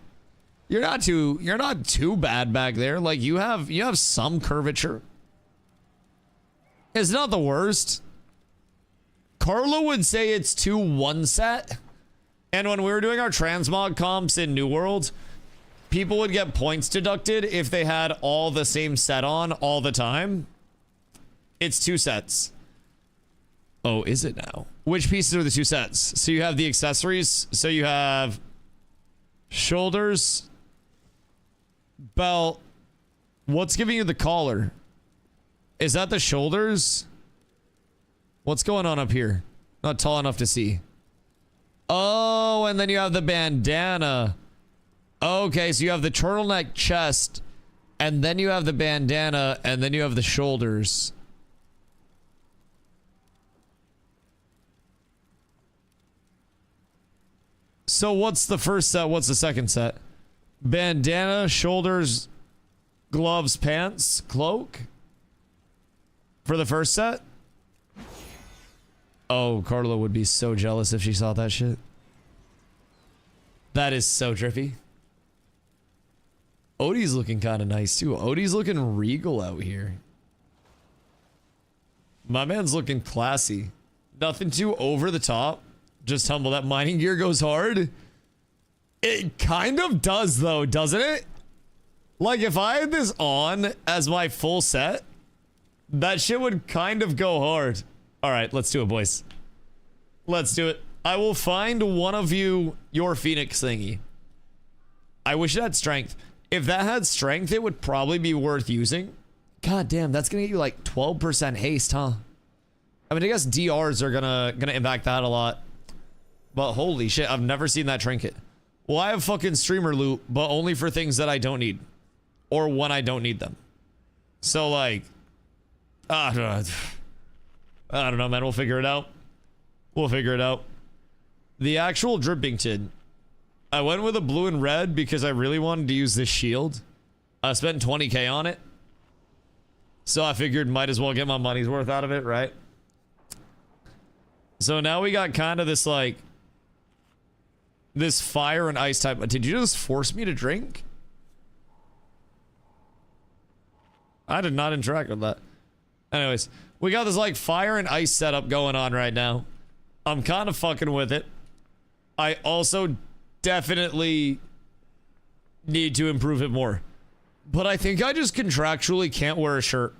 You're not too bad back there. Like, you have some curvature. It's not the worst. Carlo would say it's too one set. And when we were doing our transmog comps in New World, people would get points deducted if they had all the same set on all the time. It's 2 sets. Oh, is it now? Which pieces are the 2 sets? So you have the accessories. So you have shoulders, belt. What's giving you the collar? Is that the shoulders? What's going on up here? Not tall enough to see. Oh, and then you have the bandana. Okay, so you have the turtleneck chest, and then you have the bandana, and then you have the shoulders. So what's the first set? What's the second set? Bandana, shoulders, gloves, pants, cloak? For the first set? Oh, Carla would be so jealous if she saw that shit. That is so trippy. Odie's looking kind of nice too. Odie's looking regal out here. My man's looking classy. Nothing too over the top. Just humble. That mining gear goes hard. It kind of does though, doesn't it? Like if I had this on as my full set, that shit would kind of go hard. All right, let's do it, boys. Let's do it. I will find one of you your Phoenix thingy. I wish it had strength. If that had strength, it would probably be worth using. God damn, that's gonna get you like 12% haste, huh? I mean, I guess DRs are gonna impact that a lot. But holy shit, I've never seen that trinket. Well, I have fucking streamer loot, but only for things that I don't need. Or when I don't need them. So like... I don't know, man. We'll figure it out. We'll figure it out. The actual Drippington. I went with a blue and red because I really wanted to use this shield. I spent 20k on it. So I figured might as well get my money's worth out of it, right? So now we got kind of this like... this fire and ice type. Did you just force me to drink? I did not interact with that. Anyways, we got this like fire and ice setup going on right now. I'm kind of fucking with it. I also definitely need to improve it more. But I think I just contractually can't wear a shirt.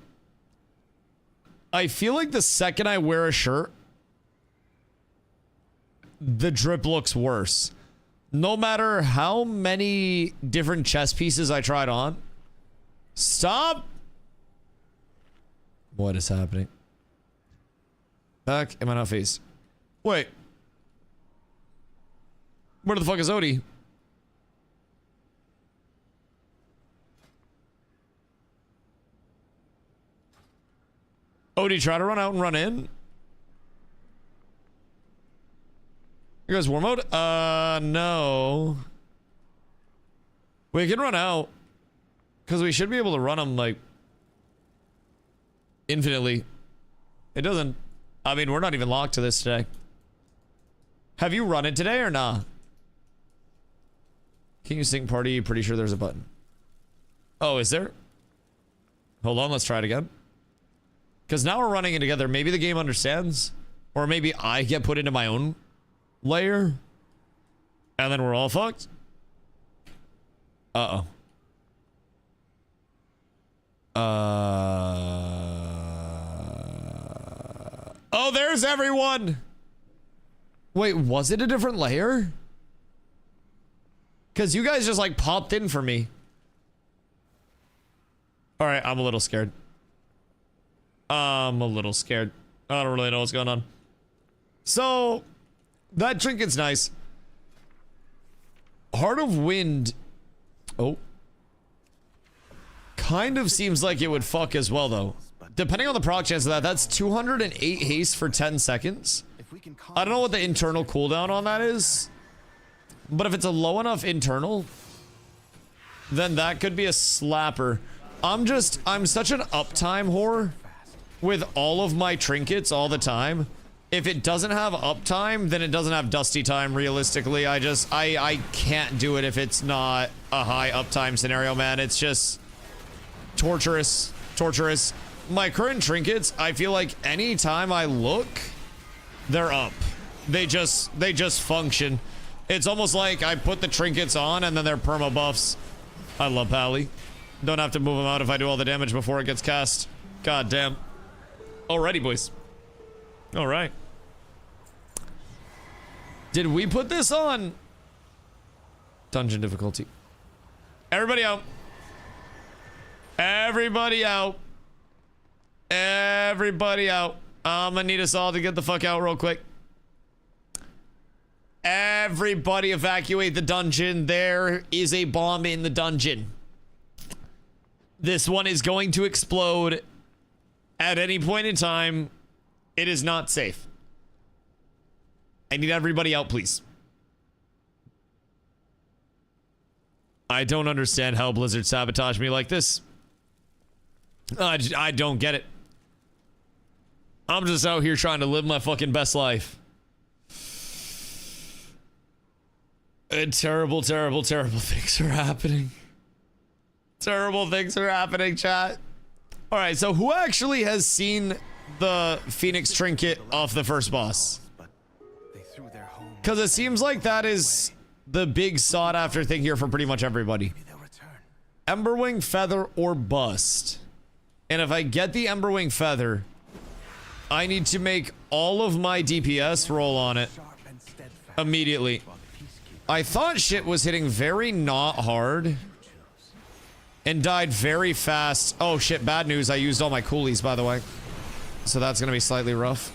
I feel like the second I wear a shirt, the drip looks worse. No matter how many different chest pieces I tried on. Stop! What is happening? Back? Am I not phased? Wait. Where the fuck is Odie? Odie, try to run out and run in. You guys war mode? No. We can run out. Because we should be able to run them, like, infinitely. It doesn't... I mean, we're not even locked to this today. Have you run it today or nah? Can you sync party? Pretty sure there's a button. Oh, is there? Hold on, let's try it again. Because now we're running it together. Maybe the game understands. Or maybe I get put into my own layer. And then we're all fucked. Uh-oh. Oh, there's everyone! Wait, was it a different layer? Because you guys just, like, popped in for me. Alright, I'm a little scared. I'm a little scared. I don't really know what's going on. So, that trinket's nice. Heart of Wind... Oh. Kind of seems like it would fuck as well, though. Depending on the proc chance of that, that's 208 haste for 10 seconds. I don't know what the internal cooldown on that is. But if it's a low enough internal, then that could be a slapper. I'm such an uptime whore with all of my trinkets all the time. If it doesn't have uptime, then it doesn't have dusty time, realistically. I can't do it if it's not a high uptime scenario, man. It's just torturous. Torturous. My current trinkets, I feel like anytime I look, they're up. They just function. It's almost like I put the trinkets on and then they're perma buffs. I love Pally. Don't have to move them out if I do all the damage before it gets cast. God damn. Alrighty, boys. All right. Did we put this on dungeon difficulty? Everybody out. Everybody out. Everybody out. I'm gonna need us all to get the fuck out real quick. Everybody evacuate the dungeon. There is a bomb in the dungeon. This one is going to explode at any point in time. It is not safe. I need everybody out, please. I don't understand how Blizzard sabotaged me like this. I don't get it. I'm just out here trying to live my fucking best life. Terrible, terrible, terrible things are happening. Terrible things are happening, chat. All right, so who actually has seen the Phoenix Trinket off the first boss? Because it seems like that is the big sought after thing here for pretty much everybody. Emberwing Feather or bust. And if I get the Emberwing Feather, I need to make all of my DPS roll on it immediately. I thought shit was hitting very not hard and died very fast. Oh shit, bad news. I used all my coolies, by the way. So that's gonna be slightly rough.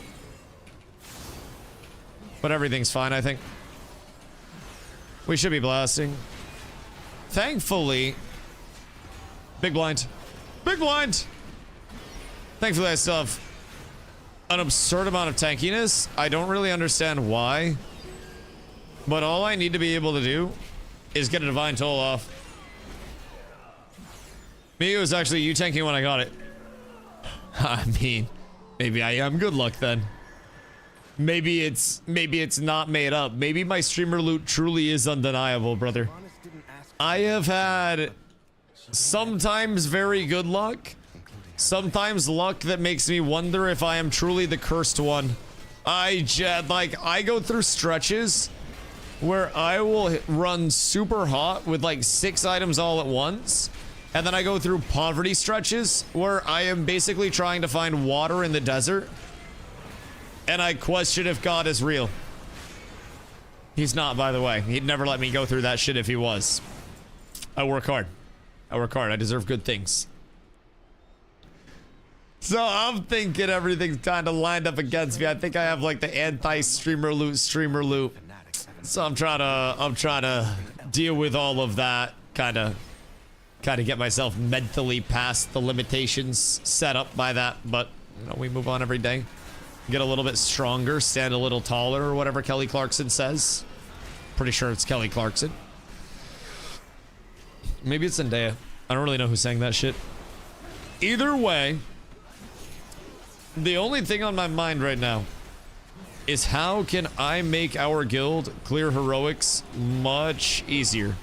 But everything's fine, I think. We should be blasting. Thankfully... Big blind. Big blind! Thankfully, I still have an absurd amount of tankiness. I don't really understand why. But all I need to be able to do is get a Divine Toll off. Me, it was actually you tanking when I got it. I mean, maybe I am good luck then. Maybe it's not made up. Maybe my streamer loot truly is undeniable, brother. I have had sometimes very good luck, sometimes luck that makes me wonder if I am truly the cursed one. I go through stretches where I will run super hot with like 6 items all at once, and then I go through poverty stretches where I am basically trying to find water in the desert. And I question if God is real. He's not, by the way. He'd never let me go through that shit if he was. I work hard. I work hard. I deserve good things. So I'm thinking everything's kind of lined up against me. I think I have like the anti-streamer loot, So I'm trying to deal with all of that. Kind of get myself mentally past the limitations set up by that. But, you know, we move on every day. Get a little bit stronger, stand a little taller, or whatever Kelly Clarkson says. Pretty sure it's Kelly Clarkson. Maybe it's Zendaya. I don't really know who's saying that shit. Either way, the only thing on my mind right now is how can I make our guild clear heroics much easier?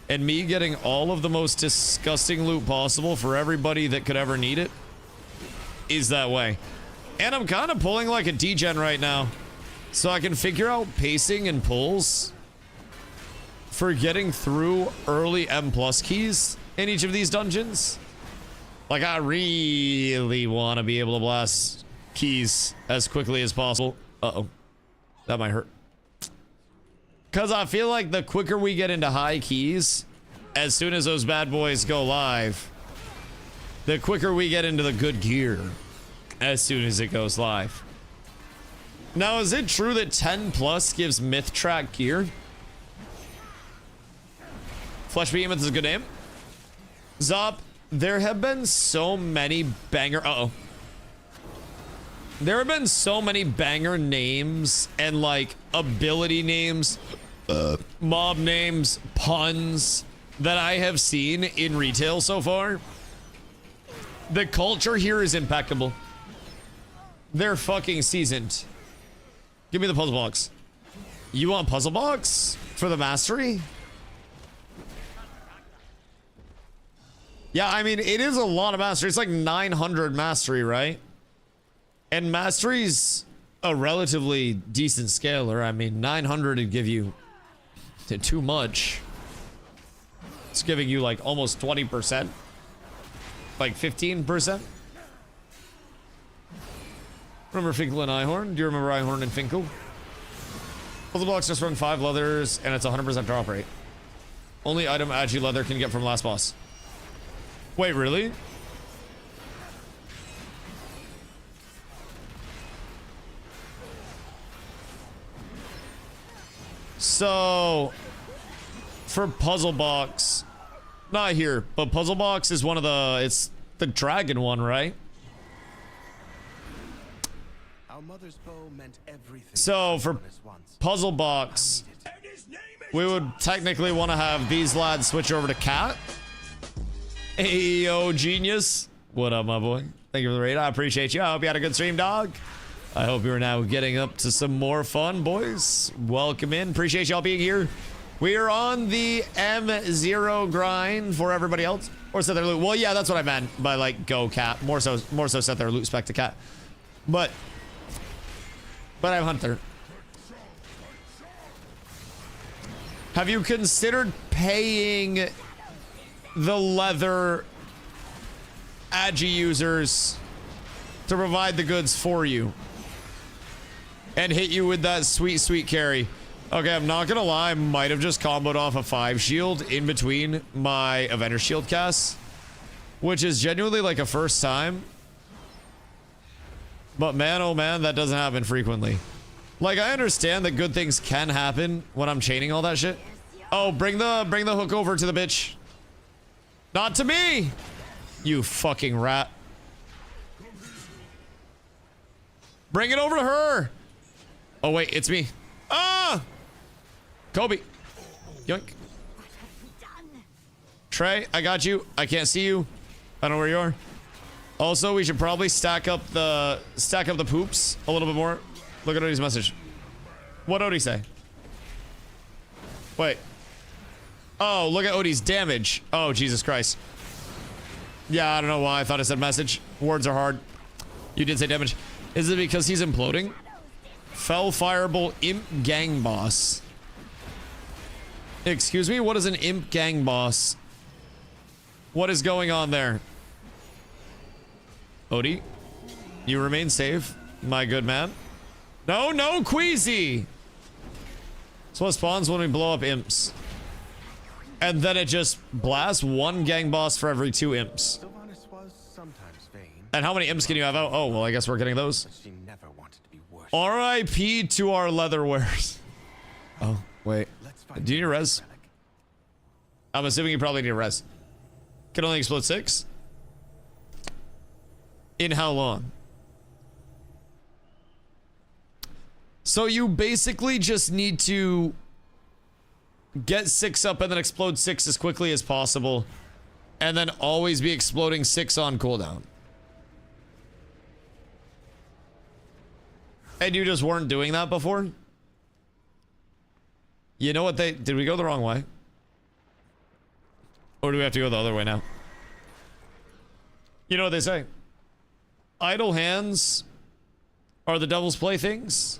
And me getting all of the most disgusting loot possible for everybody that could ever need it is that way. And I'm kind of pulling like a degen right now, so I can figure out pacing and pulls for getting through early M+ keys in each of these dungeons. Like, I really want to be able to blast keys as quickly as possible. Uh-oh. That might hurt. Because I feel like the quicker we get into high keys, as soon as those bad boys go live, the quicker we get into the good gear as soon as it goes live. Now, is it true that 10+ gives myth track gear? Flesh Behemoth is a good name. Zop, there have been so many banger... There have been so many banger names and, like, ability names, mob names, puns that I have seen in retail so far. The culture here is impeccable. They're fucking seasoned. Give me the puzzle box. You want puzzle box for the mastery? Yeah, I mean, it is a lot of mastery. It's like 900 mastery, right? And mastery's a relatively decent scaler. I mean, 900 would give you too much. It's giving you like almost 20%. Like 15%. Remember Finkel and Ihorn? Do you remember Ihorn and Finkel? Puzzle blocks just run 5 leathers, and it's 100% drop rate. Only item Agi leather can get from last boss. Wait, really? So, for puzzle box, not here, but puzzle box is one of the, it's the dragon one, right? Our mother's bow meant everything. So for puzzle box, we would technically want to have these lads switch over to cat. Ayo, genius. What up, my boy? Thank you for the raid. I appreciate you. I hope you had a good stream, dog. I hope you're now getting up to some more fun, boys. Welcome in. Appreciate y'all being here. We are on the M0 grind for everybody else. Or set their loot. Well, yeah, that's what I meant by like go cat. More so set their loot spec to cat. But I'm Hunter. Have you considered paying the leather Agi users to provide the goods for you and hit you with that sweet, sweet carry? Okay, I'm not gonna lie, I might have just comboed off a 5 shield in between my Avenger shield casts, which is genuinely like a first time. But man, oh man, that doesn't happen frequently. Like, I understand that good things can happen when I'm chaining all that shit. Oh, bring the hook over to the bitch. Not to me, you fucking rat. Bring it over to her. Oh wait, it's me. Ah! Kobe. Yoink. Trey, I got you. I can't see you. I don't know where you are. Also, we should probably stack up the poops a little bit more. Look at Odie's message. What'd Odie say? Wait. Oh, look at Odie's damage. Oh, Jesus Christ. Yeah, I don't know why I thought it said message. Words are hard. You did say damage. Is it because he's imploding? Fell Fireball Imp Gang Boss. Excuse me? What is an Imp Gang Boss? What is going on there? Odie, you remain safe, my good man. No, no, Queasy! So what spawns when we blow up imps? And then it just blasts 1 gang boss for every 2 imps. And how many imps can you have out? Oh, well, I guess we're getting those. RIP to our leather wares. Oh, wait. Do you need a res? I'm assuming you probably need a res. Can only explode 6? In how long? So you basically just need to get 6 up and then explode 6 as quickly as possible. And then always be exploding 6 on cooldown. And you just weren't doing that before? You know what they... Did we go the wrong way? Or do we have to go the other way now? You know what they say? Idle hands are the devil's playthings.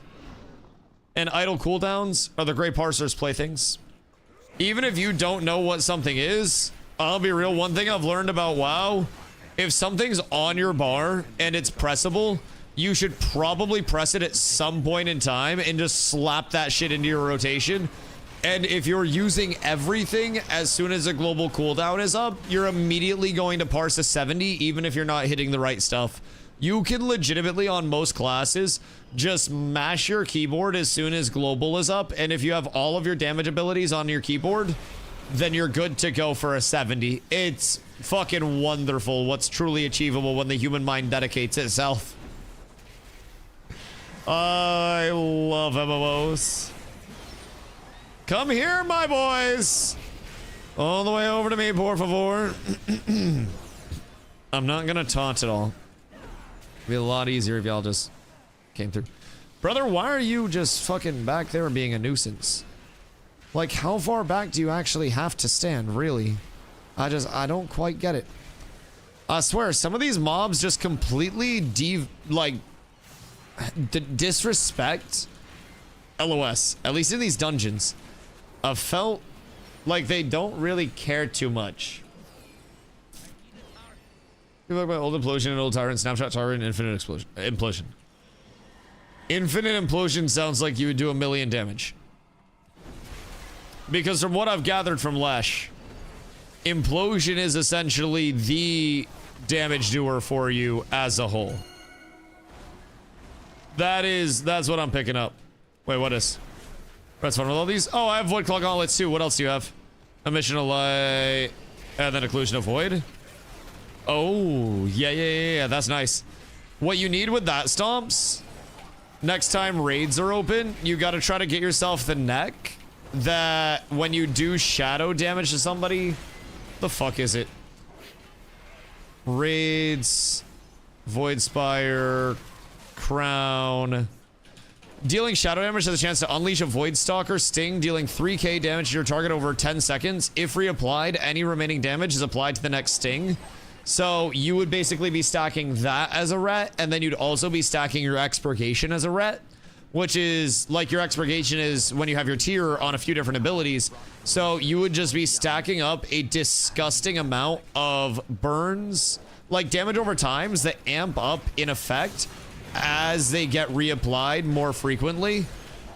And idle cooldowns are the Grey Parser's playthings. Even if you don't know what something is, I'll be real, one thing I've learned about WoW, if something's on your bar and it's pressable, you should probably press it at some point in time and just slap that shit into your rotation. And if you're using everything as soon as a global cooldown is up, you're immediately going to parse a 70 even if you're not hitting the right stuff. You can legitimately, on most classes, just mash your keyboard as soon as global is up, and if you have all of your damage abilities on your keyboard, then you're good to go for a 70. It's fucking wonderful what's truly achievable when the human mind dedicates itself. I love MMOs. Come here, my boys! All the way over to me, por favor. I'm not gonna taunt at all. It'd be a lot easier if y'all just came through. Brother, why are you just fucking back there being a nuisance? Like, how far back do you actually have to stand, really? I don't quite get it. I swear, some of these mobs just completely disrespect LOS, at least in these dungeons. I've felt like they don't really care too much. You look about old implosion and old tyrant, snapshot tyrant, infinite implosion. Infinite implosion sounds like you would do 1,000,000 damage. Because from what I've gathered from Lesh, implosion is essentially the damage doer for you as a whole. That's what I'm picking up. Wait, what is? Press one with all these. Oh, I have Void Claw Gauntlets too. What else do you have? Emission of Light, and then Occlusion of Void. Oh, yeah. That's nice. What you need with that stomps, next time raids are open, you got to try to get yourself the neck that when you do shadow damage to somebody, the fuck is it? Raids, Void Spire, Crown. Dealing shadow damage has a chance to unleash a Void Stalker Sting, dealing 3k damage to your target over 10 seconds. If reapplied, any remaining damage is applied to the next Sting. So you would basically be stacking that as a ret, and then you'd also be stacking your Expurgation as a ret, which is like your Expurgation is when you have your tier on a few different abilities. So you would just be stacking up a disgusting amount of burns, like damage over times that amp up in effect as they get reapplied more frequently,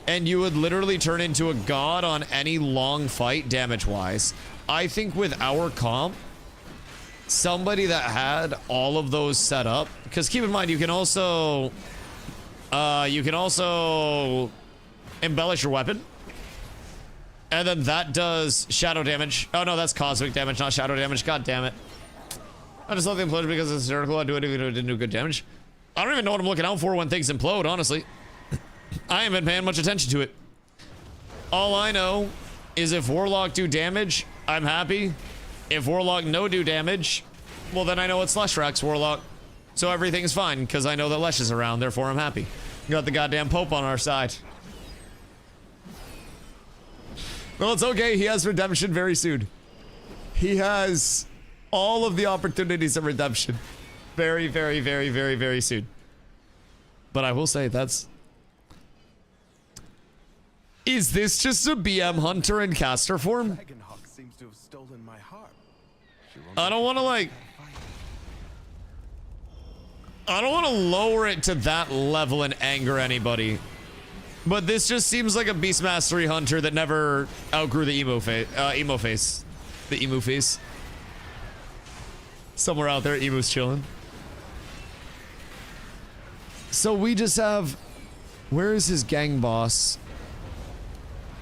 and you would literally turn into a god on any long fight damage-wise. I think with our comp, somebody that had all of those set up, because keep in mind you can also embellish your weapon, and then that does shadow damage. Oh no, that's cosmic damage, not shadow damage. God damn it! I just love the implosion because it's hysterical. I didn't do good damage. I don't even know what I'm looking out for when things implode, honestly. I haven't been paying much attention to it. All I know is if Warlock do damage, I'm happy. If Warlock no do damage, well then I know it's Leshrax's Warlock. So everything's fine, because I know that Lesh is around, therefore I'm happy. Got the goddamn Pope on our side. Well, it's okay, he has redemption very soon. He has all of the opportunities of redemption. Very, very, very, very, very soon. But I will say that's... Is this just a BM Hunter in caster form? I don't want to like... I don't want to lower it to that level and anger anybody. But this just seems like a Beast Mastery Hunter that never outgrew the emo face. The emo face. Somewhere out there, emo's chilling. So we just have... Where is his gang boss?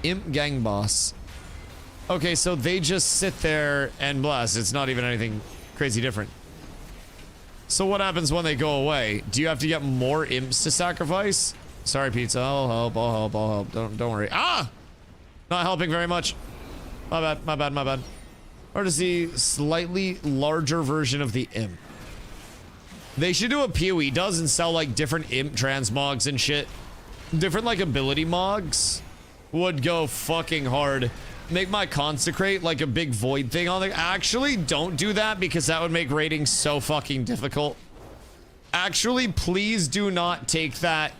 Imp gang boss. Okay, so they just sit there and blast. It's not even anything crazy different. So what happens when they go away? Do you have to get more imps to sacrifice? Sorry, Pizza. I'll help. Don't worry. Ah! Not helping very much. My bad. Or is the slightly larger version of the imp? They should do a PoE does and sell like different imp transmogs and shit. Different like ability mogs would go fucking hard. Make my consecrate like a big void thing on there. Actually, don't do that because that would make raiding so fucking difficult. Actually, please do not take that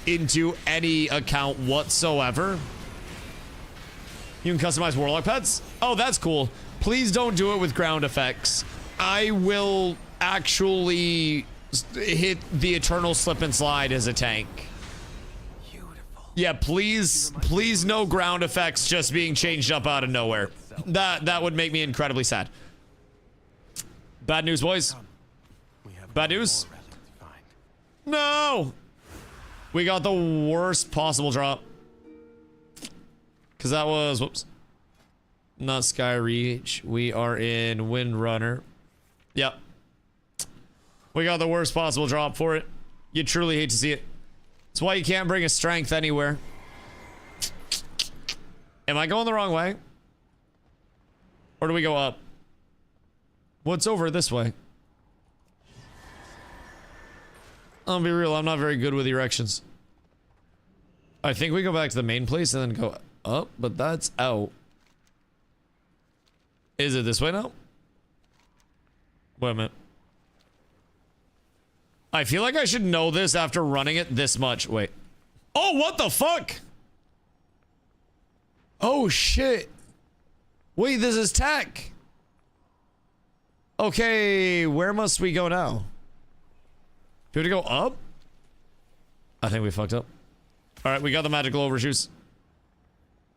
into any account whatsoever. You can customize Warlock pets? Oh, that's cool. Please don't do it with ground effects. I will actually hit the Eternal Slip and Slide as a tank. Yeah, please no ground effects just being changed up out of nowhere. That would make me incredibly sad. Bad news, boys. Bad news? No! We got the worst possible drop. Because that was, whoops. Not Skyreach. We are in Windrunner. Yep. We got the worst possible drop for it. You truly hate to see it. That's why you can't bring a strength anywhere. Am I going the wrong way? Or do we go up? What's over this way? I'll be real, I'm not very good with directions. I think we go back to the main place and then go up, but that's out. Is it this way now? Wait a minute. I feel like I should know this after running it this much. Wait. Oh, what the fuck? Oh, shit. Wait, this is tech. Okay, where must we go now? Do we have to go up? I think we fucked up. All right, we got the magical overshoes.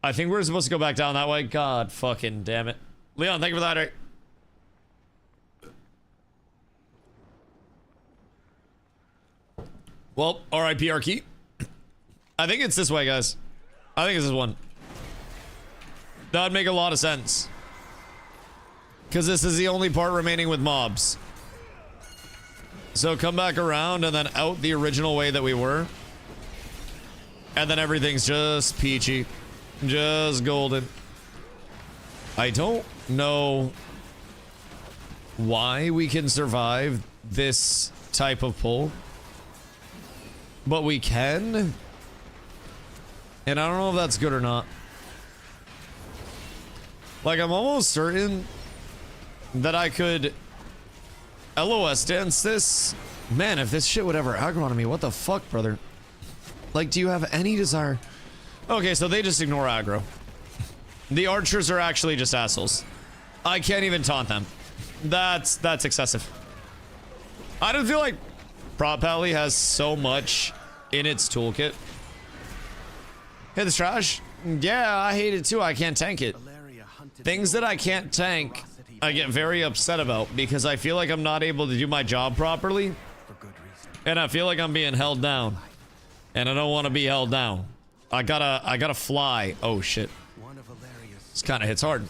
I think we're supposed to go back down that way. God fucking damn it. Leon, thank you for that. Right? Well, RIP our key. I think it's this way, guys. I think it's this one. That'd make a lot of sense. Because this is the only part remaining with mobs. So come back around and then out the original way that we were. And then everything's just peachy. Just golden. I don't know why we can survive this type of pull. But we can. And I don't know if that's good or not. Like, I'm almost certain that I could LOS dance this. Man, if this shit would ever aggro on me, what the fuck, brother? Like, do you have any desire? Okay, so they just ignore aggro. The archers are actually just assholes. I can't even taunt them. That's excessive. I don't feel like Prop Pally has so much in its toolkit. Hey, this trash? Yeah, I hate it too. I can't tank it. Things that I can't tank, I get very upset about because I feel like I'm not able to do my job properly. And I feel like I'm being held down. And I don't want to be held down. I gotta fly. Oh shit. This kind of hits hard.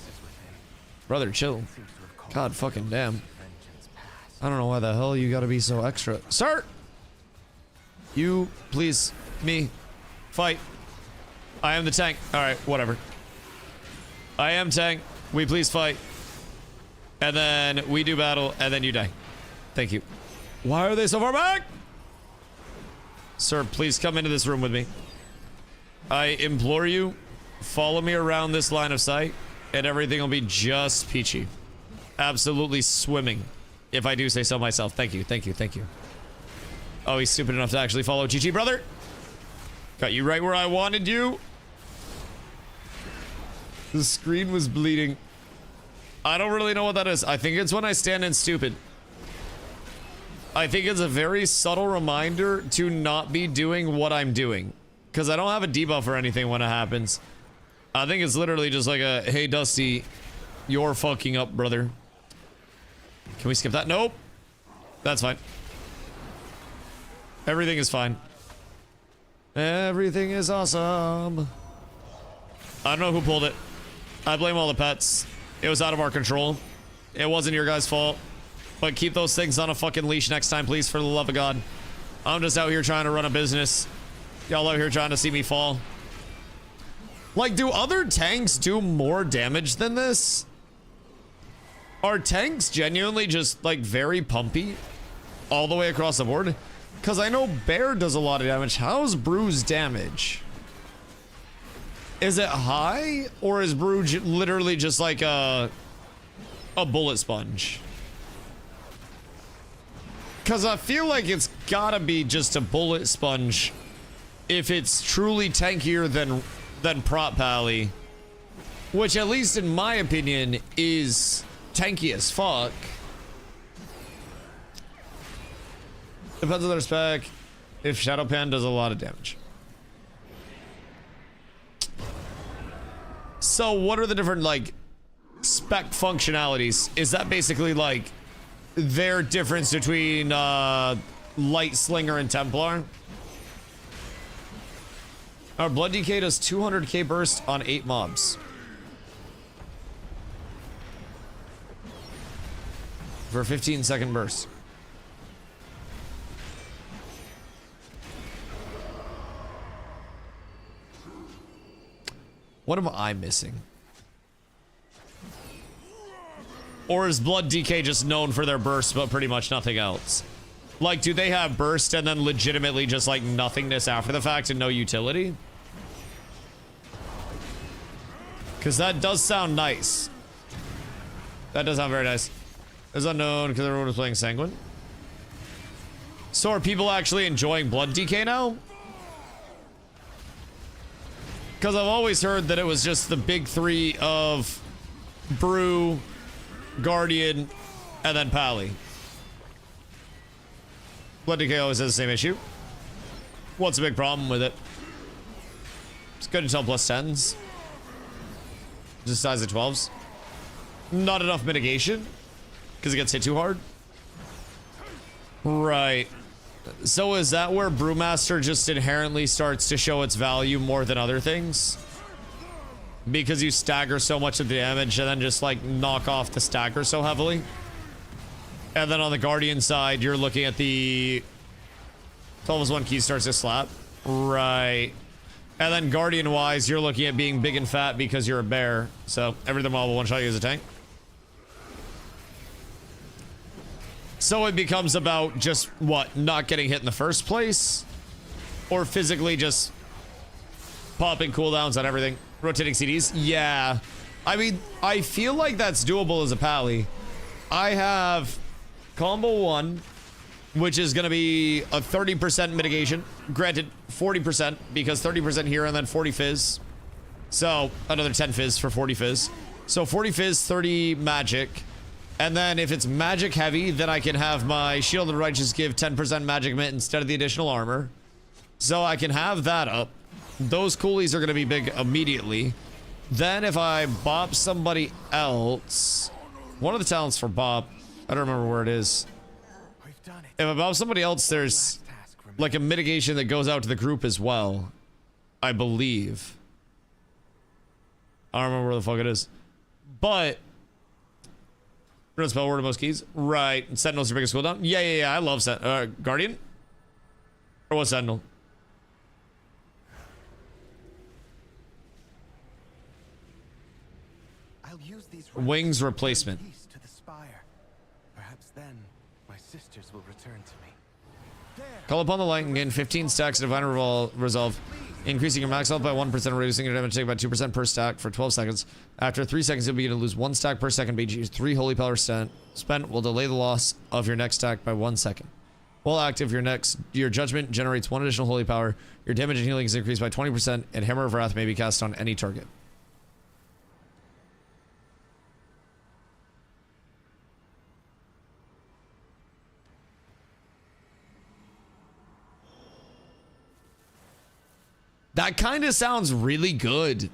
Brother, chill. God fucking damn. I don't know why the hell you gotta be so extra. Sir! You, please, me, fight. I am the tank. Alright, whatever. I am tank. We please fight. And then we do battle, and then you die. Thank you. Why are they so far back? Sir, please come into this room with me. I implore you, follow me around this line of sight, and everything will be just peachy. Absolutely swimming, if I do say so myself. Thank you, thank you, thank you. Oh, he's stupid enough to actually follow GG, brother. Got you right where I wanted you. The screen was bleeding. I don't really know what that is. I think it's when I stand in stupid. I think it's a very subtle reminder to not be doing what I'm doing. Because I don't have a debuff or anything when it happens. I think it's literally just like a, hey, Dusty, you're fucking up, brother. Can we skip that? Nope. That's fine. Everything is fine. Everything is awesome. I don't know who pulled it. I blame all the pets. It was out of our control. It wasn't your guys' fault. But keep those things on a fucking leash next time, please, for the love of God. I'm just out here trying to run a business. Y'all out here trying to see me fall. Like, do other tanks do more damage than this? Are tanks genuinely just, like, very pumpy all the way across the board? Because I know Bear does a lot of damage. How's Brew's damage? Is it high? Or is Brew literally just like a bullet sponge? Because I feel like it's gotta be just a bullet sponge if it's truly tankier than Prop Pally. Which, at least in my opinion, is tanky as fuck. Depends on their spec. If Shadow Pan does a lot of damage. So what are the different, like, spec functionalities? Is that basically, like, their difference between, Light Slinger and Templar? Our Blood DK does 200k burst on 8 mobs. For a 15-second burst. What am I missing? Or is Blood DK just known for their burst, but pretty much nothing else? Like, do they have burst and then legitimately just, like, nothingness after the fact and no utility? Because that does sound nice. That does sound very nice. It's unknown because everyone was playing Sanguine. So are people actually enjoying Blood DK now? Because I've always heard that it was just the big three of Brew, Guardian, and then Pally. Blood DK always has the same issue. What's the big problem with it? good until +10s. Just size of 12s. Not enough mitigation because it gets hit too hard. Right. So is that where Brewmaster just inherently starts to show its value more than other things? Because you stagger so much of the damage and then just like knock off the stagger so heavily? And then on the Guardian side, you're looking at the 12+1 key starts to slap. Right. And then Guardian wise, you're looking at being big and fat because you're a bear. So everything will one shot you as a tank. So it becomes about just what? Not getting hit in the first place? Or physically just popping cooldowns on everything? Rotating CDs? Yeah. I mean, I feel like that's doable as a pally. I have combo 1, which is going to be a 30% mitigation. Granted, 40% because 30% here and then 40 fizz. So another 10 fizz for 40 fizz. So 40 fizz, 30 magic. And then if it's magic heavy, then I can have my Shield and Righteous give 10% magic mint instead of the additional armor. So I can have that up. Those coolies are going to be big immediately. Then if I bop somebody else, one of the talents for bop, I don't remember where it is. If I bop somebody else, there's like a mitigation that goes out to the group as well, I believe. I don't remember where the fuck it is. But run spell word of most keys. Right. Sentinel's your biggest cooldown. Yeah. I love Guardian. Or what Sentinel? I'll use these Wings replacement. to the spire. Perhaps then my sisters will return to me. Call upon the light and gain 15 stacks of Divine Resolve, increasing your max health by 1%, reducing your damage take by 2% per stack for 12 seconds. After 3 seconds, you'll begin to lose 1 stack per second. BG 3 holy power spent will delay the loss of your next stack by 1 second. While active, your judgment generates 1 additional holy power. Your damage and healing is increased by 20%, and Hammer of Wrath may be cast on any target. That kind of sounds really good.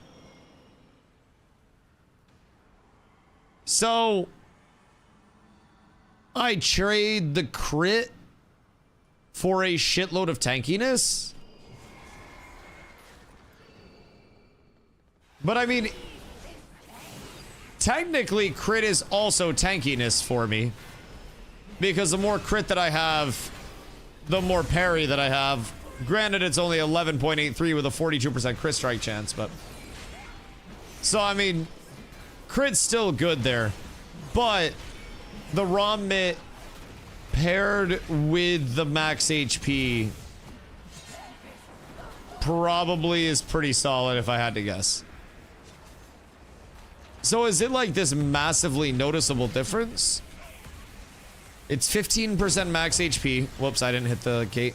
So I trade the crit for a shitload of tankiness. But I mean, technically crit is also tankiness for me, because the more crit that I have, the more parry that I have. Granted, it's only 11.83 with a 42% crit strike chance, but... So, I mean, crit's still good there. But the ROM mitt paired with the max HP probably is pretty solid if I had to guess. So is it like this massively noticeable difference? It's 15% max HP. Whoops, I didn't hit the gate.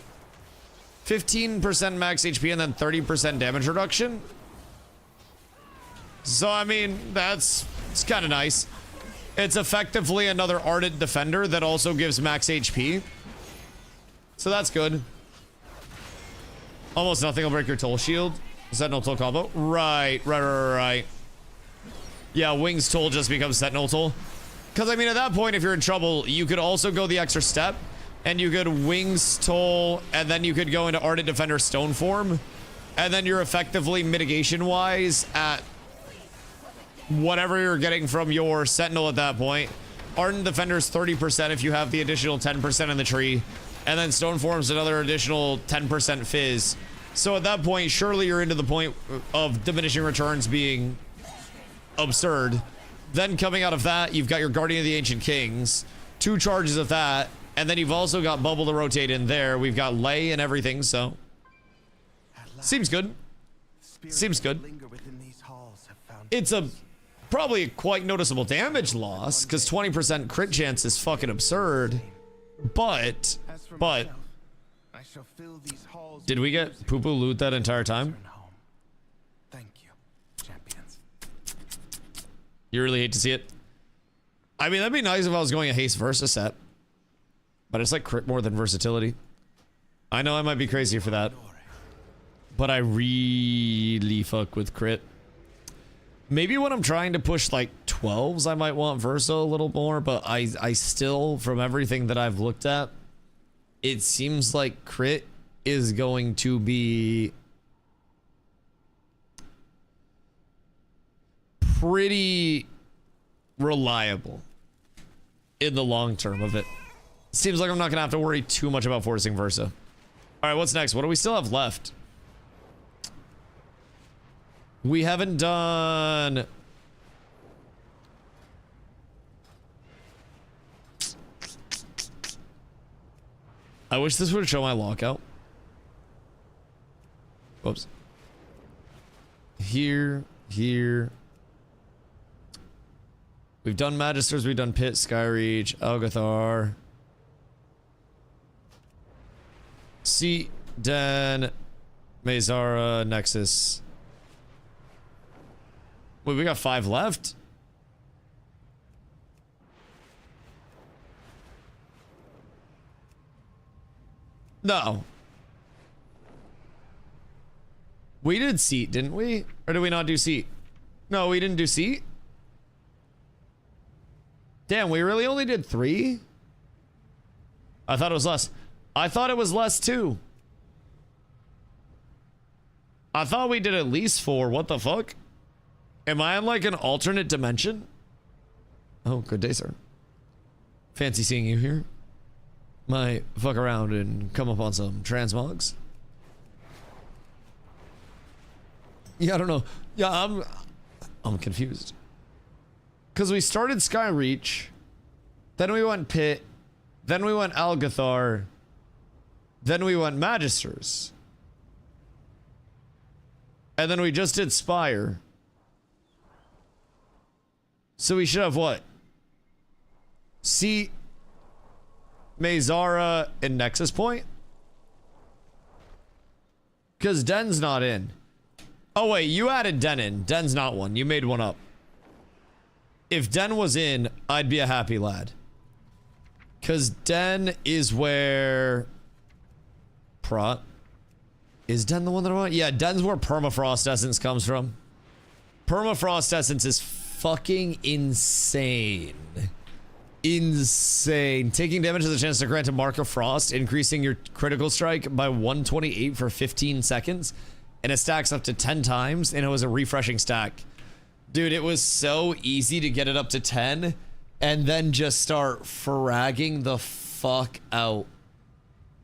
15% max HP and then 30% damage reduction. So, I mean, it's kind of nice. It's effectively another Ardent Defender that also gives max HP. So that's good. Almost nothing will break your Toll Shield. Sentinel Toll combo. Right. Yeah, Wings Toll just becomes Sentinel Toll. Because, I mean, at that point, if you're in trouble, you could also go the extra step. And you could Wings Toll, and then you could go into Ardent Defender Stone Form. And then you're effectively, mitigation-wise, at whatever you're getting from your Sentinel at that point. Ardent Defender's 30% if you have the additional 10% in the tree. And then Stone Form's another additional 10% fizz. So at that point, surely you're into the point of diminishing returns being absurd. Then coming out of that, you've got your Guardian of the Ancient Kings. 2 charges of that. And then you've also got Bubble to rotate in there. We've got Lay and everything, so... Seems good. Seems good. It's probably a quite noticeable damage loss, because 20% crit chance is fucking absurd. But... Did we get poo-poo loot that entire time? Thank you, champions. You really hate to see it? I mean, that'd be nice if I was going a Haste Versa set. But it's like crit more than versatility. I know I might be crazy for that. but I really fuck with crit. Maybe when I'm trying to push like 12s, I might want Versa a little more, but I still, from everything that I've looked at, it seems like crit is going to be pretty reliable in the long term of it. Seems like I'm not gonna have to worry too much about forcing Versa. All right, what's next? What do we still have left? We haven't done... I wish this would show my lockout. Whoops. Here. We've done Magisters, we've done Pit, Skyreach, Algathar. Seat, Den, Mezara, Nexus. Wait, we got 5 left? No. We did Seat, didn't we? Or did we not do Seat? No, we didn't do Seat. Damn, we really only did 3? I thought it was less. I thought it was less too. I thought we did at least 4. What the fuck? Am I in like an alternate dimension? Oh, good day, sir. Fancy seeing you here. Might fuck around and come up on some transmogs. Yeah, I don't know. Yeah, I'm confused. Because we started Skyreach, then we went Pit, then we went Algathar, then we went Magisters. And then we just did Spire. So we should have what? Seat, Mezara, and Nexus Point? Because Den's not in. Oh wait, you added Den in. Den's not one. You made one up. If Den was in, I'd be a happy lad. Because Den is where... Is Den the one that I want? Yeah, Den's where Permafrost Essence comes from. Permafrost Essence is fucking insane. Insane. Taking damage has a chance to grant a Mark of Frost, increasing your critical strike by 128 for 15 seconds. And it stacks up to 10 times, and it was a refreshing stack. Dude, it was so easy to get it up to 10, and then just start fragging the fuck out.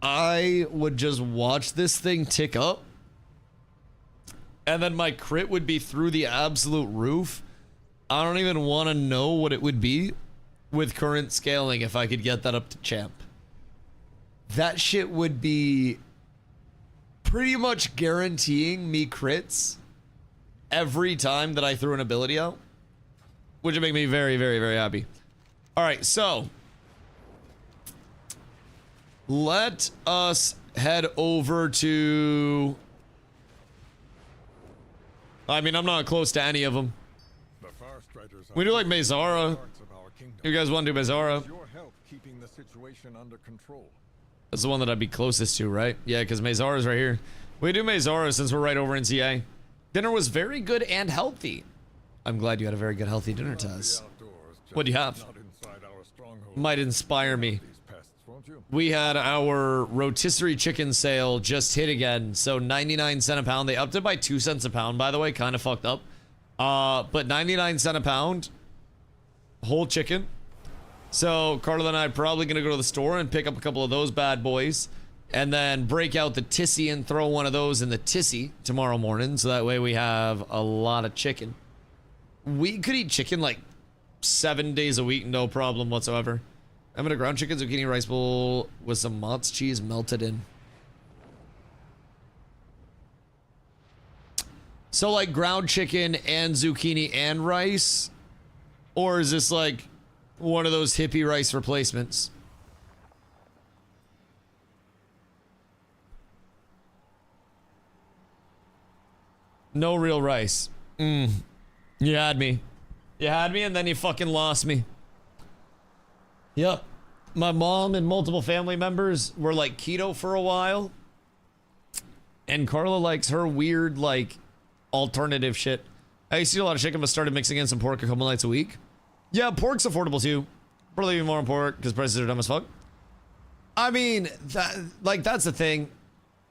I would just watch this thing tick up, and then my crit would be through the absolute roof. I don't even want to know what it would be with current scaling if I could get that up to champ. That shit would be pretty much guaranteeing me crits every time that I threw an ability out, which would make me very, very, very happy. All right, so let us head over to... I mean, I'm not close to any of them. We do like Mezara. You guys want to do Mezara? That's the one that I'd be closest to, right? Yeah, because Mezara's right here. We do Mezara since we're right over in CA. Dinner was very good and healthy. I'm glad you had a very good healthy dinner, Taz. What do you have? Might inspire me. We had our rotisserie chicken sale just hit again. So 99 cents a pound. They upped it by 2 cents a pound, by the way. Kind of fucked up. But 99 cents a pound. Whole chicken. So Carla and I are probably going to go to the store and pick up a couple of those bad boys. And then break out the Tissy and throw one of those in the Tissy tomorrow morning. So that way we have a lot of chicken. We could eat chicken like 7 days a week, no problem whatsoever. I'm gonna ground chicken zucchini rice bowl with some Mott's cheese melted in. So like ground chicken and zucchini and rice? Or is this like one of those hippie rice replacements? No real rice. You had me. You had me and then you fucking lost me. Yep. My mom and multiple family members were like keto for a while. And Carla likes her weird, like, alternative shit. I used to eat a lot of chicken, but started mixing in some pork a couple nights a week. Yeah, pork's affordable too. Probably even more on pork because prices are dumb as fuck. I mean, that's the thing.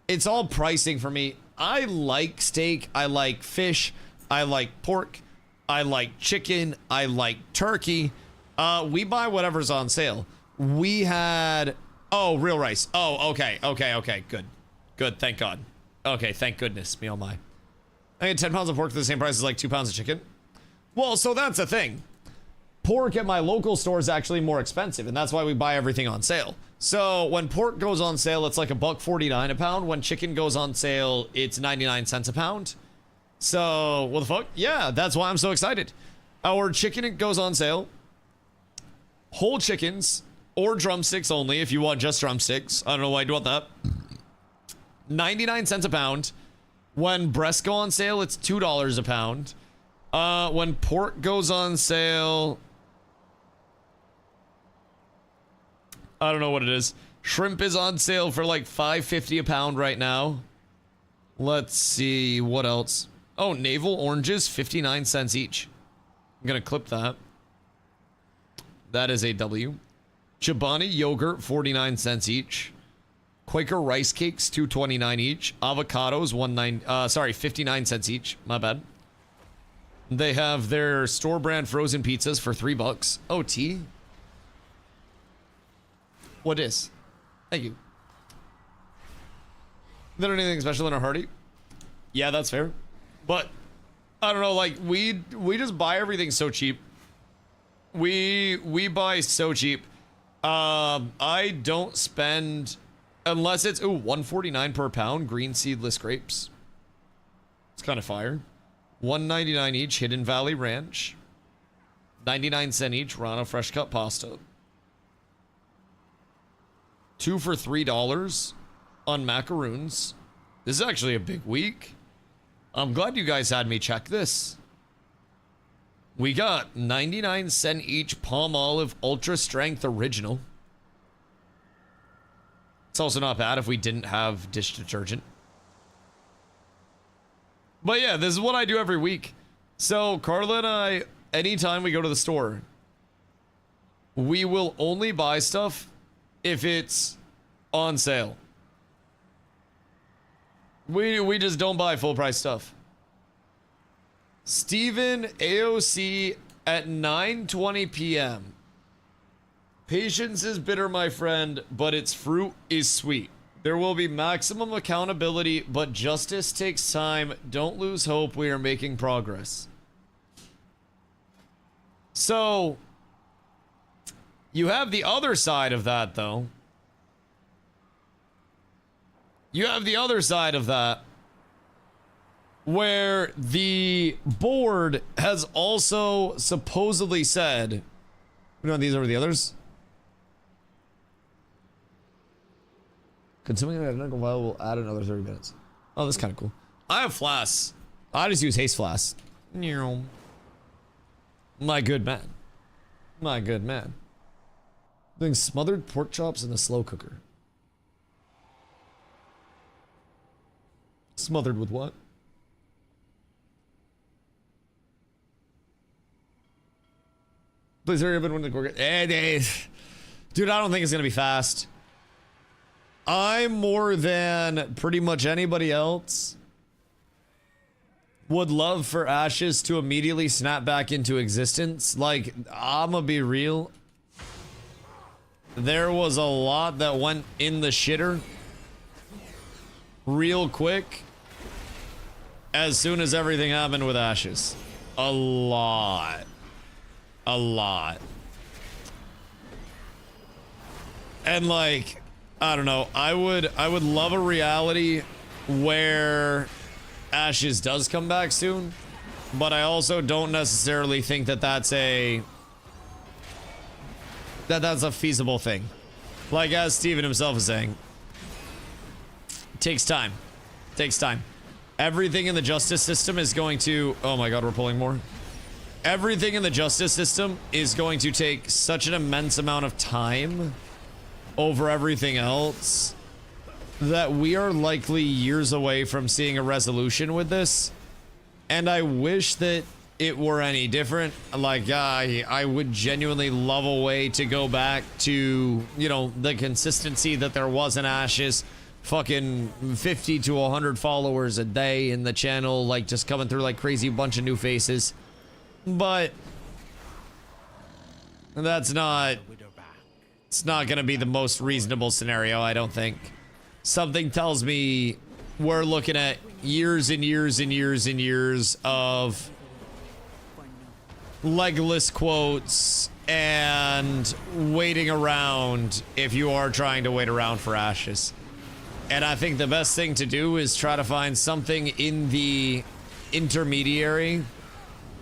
It's all pricing for me. I like steak. I like fish. I like pork. I like chicken. I like turkey. We buy whatever's on sale. We had... Oh, real rice. Oh, okay. Good. Good, thank God. Okay, thank goodness. Me oh my. I get 10 pounds of pork for the same price as like 2 pounds of chicken. Well, so that's the thing. Pork at my local store is actually more expensive, and that's why we buy everything on sale. So when pork goes on sale, it's like $1.49 a pound. When chicken goes on sale, it's 99 cents a pound. So, what the fuck? Yeah, that's why I'm so excited. Our chicken goes on sale. Whole chickens or drumsticks only if you want just drumsticks. I don't know why you'd want that. 99 cents a pound. When breasts go on sale, it's $2 a pound. When pork goes on sale, I don't know what it is. Shrimp is on sale for like $5.50 a pound right now. Let's see what else. Oh, navel oranges, 59 cents each. I'm gonna clip that. That is a W. Chobani yogurt, 49 cents each. Quaker rice cakes, $2.29 each. Avocados, 59 cents each. My bad. They have their store brand frozen pizzas for $3. Oh, tea? What is? Thank you. Is there anything special in a hearty? Yeah, that's fair. But I don't know, like we just buy everything so cheap. We buy so cheap. I don't spend unless it's $1.49 per pound green seedless grapes. It's kind of fire. $1.99 each Hidden Valley Ranch. 99 cents each Rana fresh cut pasta. 2 for $3 on macaroons. This is actually a big week. I'm glad you guys had me check this. We got 99 cents each Palm Olive Ultra Strength Original. It's also not bad if we didn't have dish detergent. But yeah, this is what I do every week. So Carla and I, anytime we go to the store, we will only buy stuff if it's on sale. We just don't buy full price stuff. Steven AOC at 9:20 p.m. Patience is bitter, my friend, but its fruit is sweet. There will be maximum accountability, but justice takes time. Don't lose hope. We are making progress. So, you have the other side of that, though. You have the other side of that, where the board has also supposedly said, no, these are the others. Consuming an identical vial will add another 30 minutes. Oh, that's kind of cool. I have flasks. I just use haste flasks. My good man. My good man. Doing smothered pork chops in a slow cooker. Smothered with what? Please hurry up and win the cork. Dude, I don't think it's gonna be fast. I, more than pretty much anybody else, would love for Ashes to immediately snap back into existence. Like, I'ma be real. There was a lot that went in the shitter real quick as soon as everything happened with Ashes. A lot. A lot. And like, I don't know, I would love a reality where Ashes does come back soon, but I also don't necessarily think that that's a feasible thing. Like, as Steven himself is saying, it takes time. It takes time. Everything in the justice system is going to... Oh my god, we're pulling more. Everything in the justice system is going to take such an immense amount of time over everything else that we are likely years away from seeing a resolution with this. And I wish that it were any different. Like, I would genuinely love a way to go back to, you know, the consistency that there was in Ashes. Fucking 50 to 100 followers a day in the channel, like just coming through like crazy, bunch of new faces. But that's not, it's not gonna be the most reasonable scenario, I don't think. Something tells me we're looking at years and years and years and years of legless quotes and waiting around if you are trying to wait around for Ashes. And I think the best thing to do is try to find something in the intermediary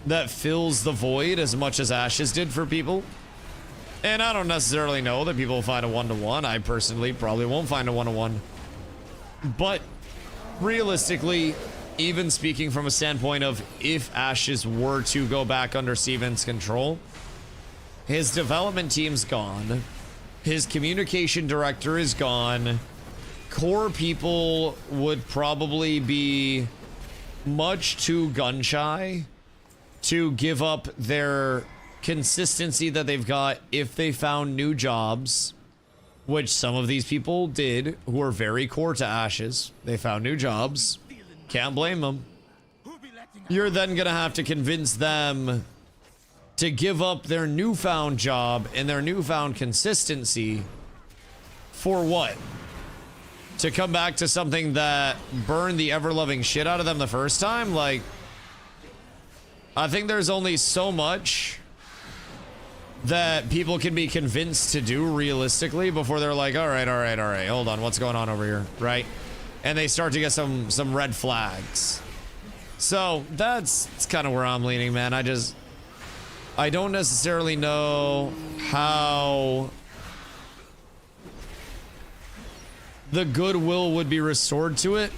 that fills the void as much as Ashes did for people. And I don't necessarily know that people will find a one-to-one. I personally probably won't find a one-to-one. But realistically, even speaking from a standpoint of if Ashes were to go back under Steven's control, his development team's gone. His communication director is gone. Core people would probably be much too gun shy to give up their consistency that they've got if they found new jobs, which some of these people did who are very core to Ashes. They found new jobs. Can't blame them. You're then gonna have to convince them to give up their newfound job and their newfound consistency for what? To come back to something that burned the ever-loving shit out of them the first time? Like, I think there's only so much that people can be convinced to do realistically before they're like, all right, hold on, what's going on over here, right? And they start to get some red flags. So that's kind of where I'm leaning, man. I don't necessarily know how the goodwill would be restored to it,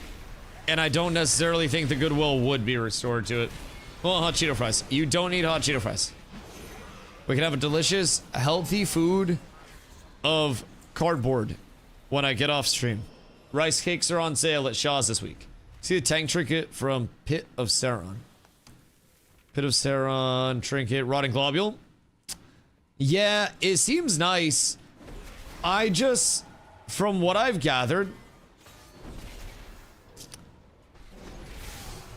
and I don't necessarily think the goodwill would be restored to it. Well, hot Cheeto fries. You don't need hot Cheeto fries. We can have a delicious, healthy food of cardboard when I get off stream. Rice cakes are on sale at Shaw's this week. See the tank trinket from Pit of Sauron. Pit of Sauron trinket, rotting globule. Yeah, it seems nice. I just, from what I've gathered,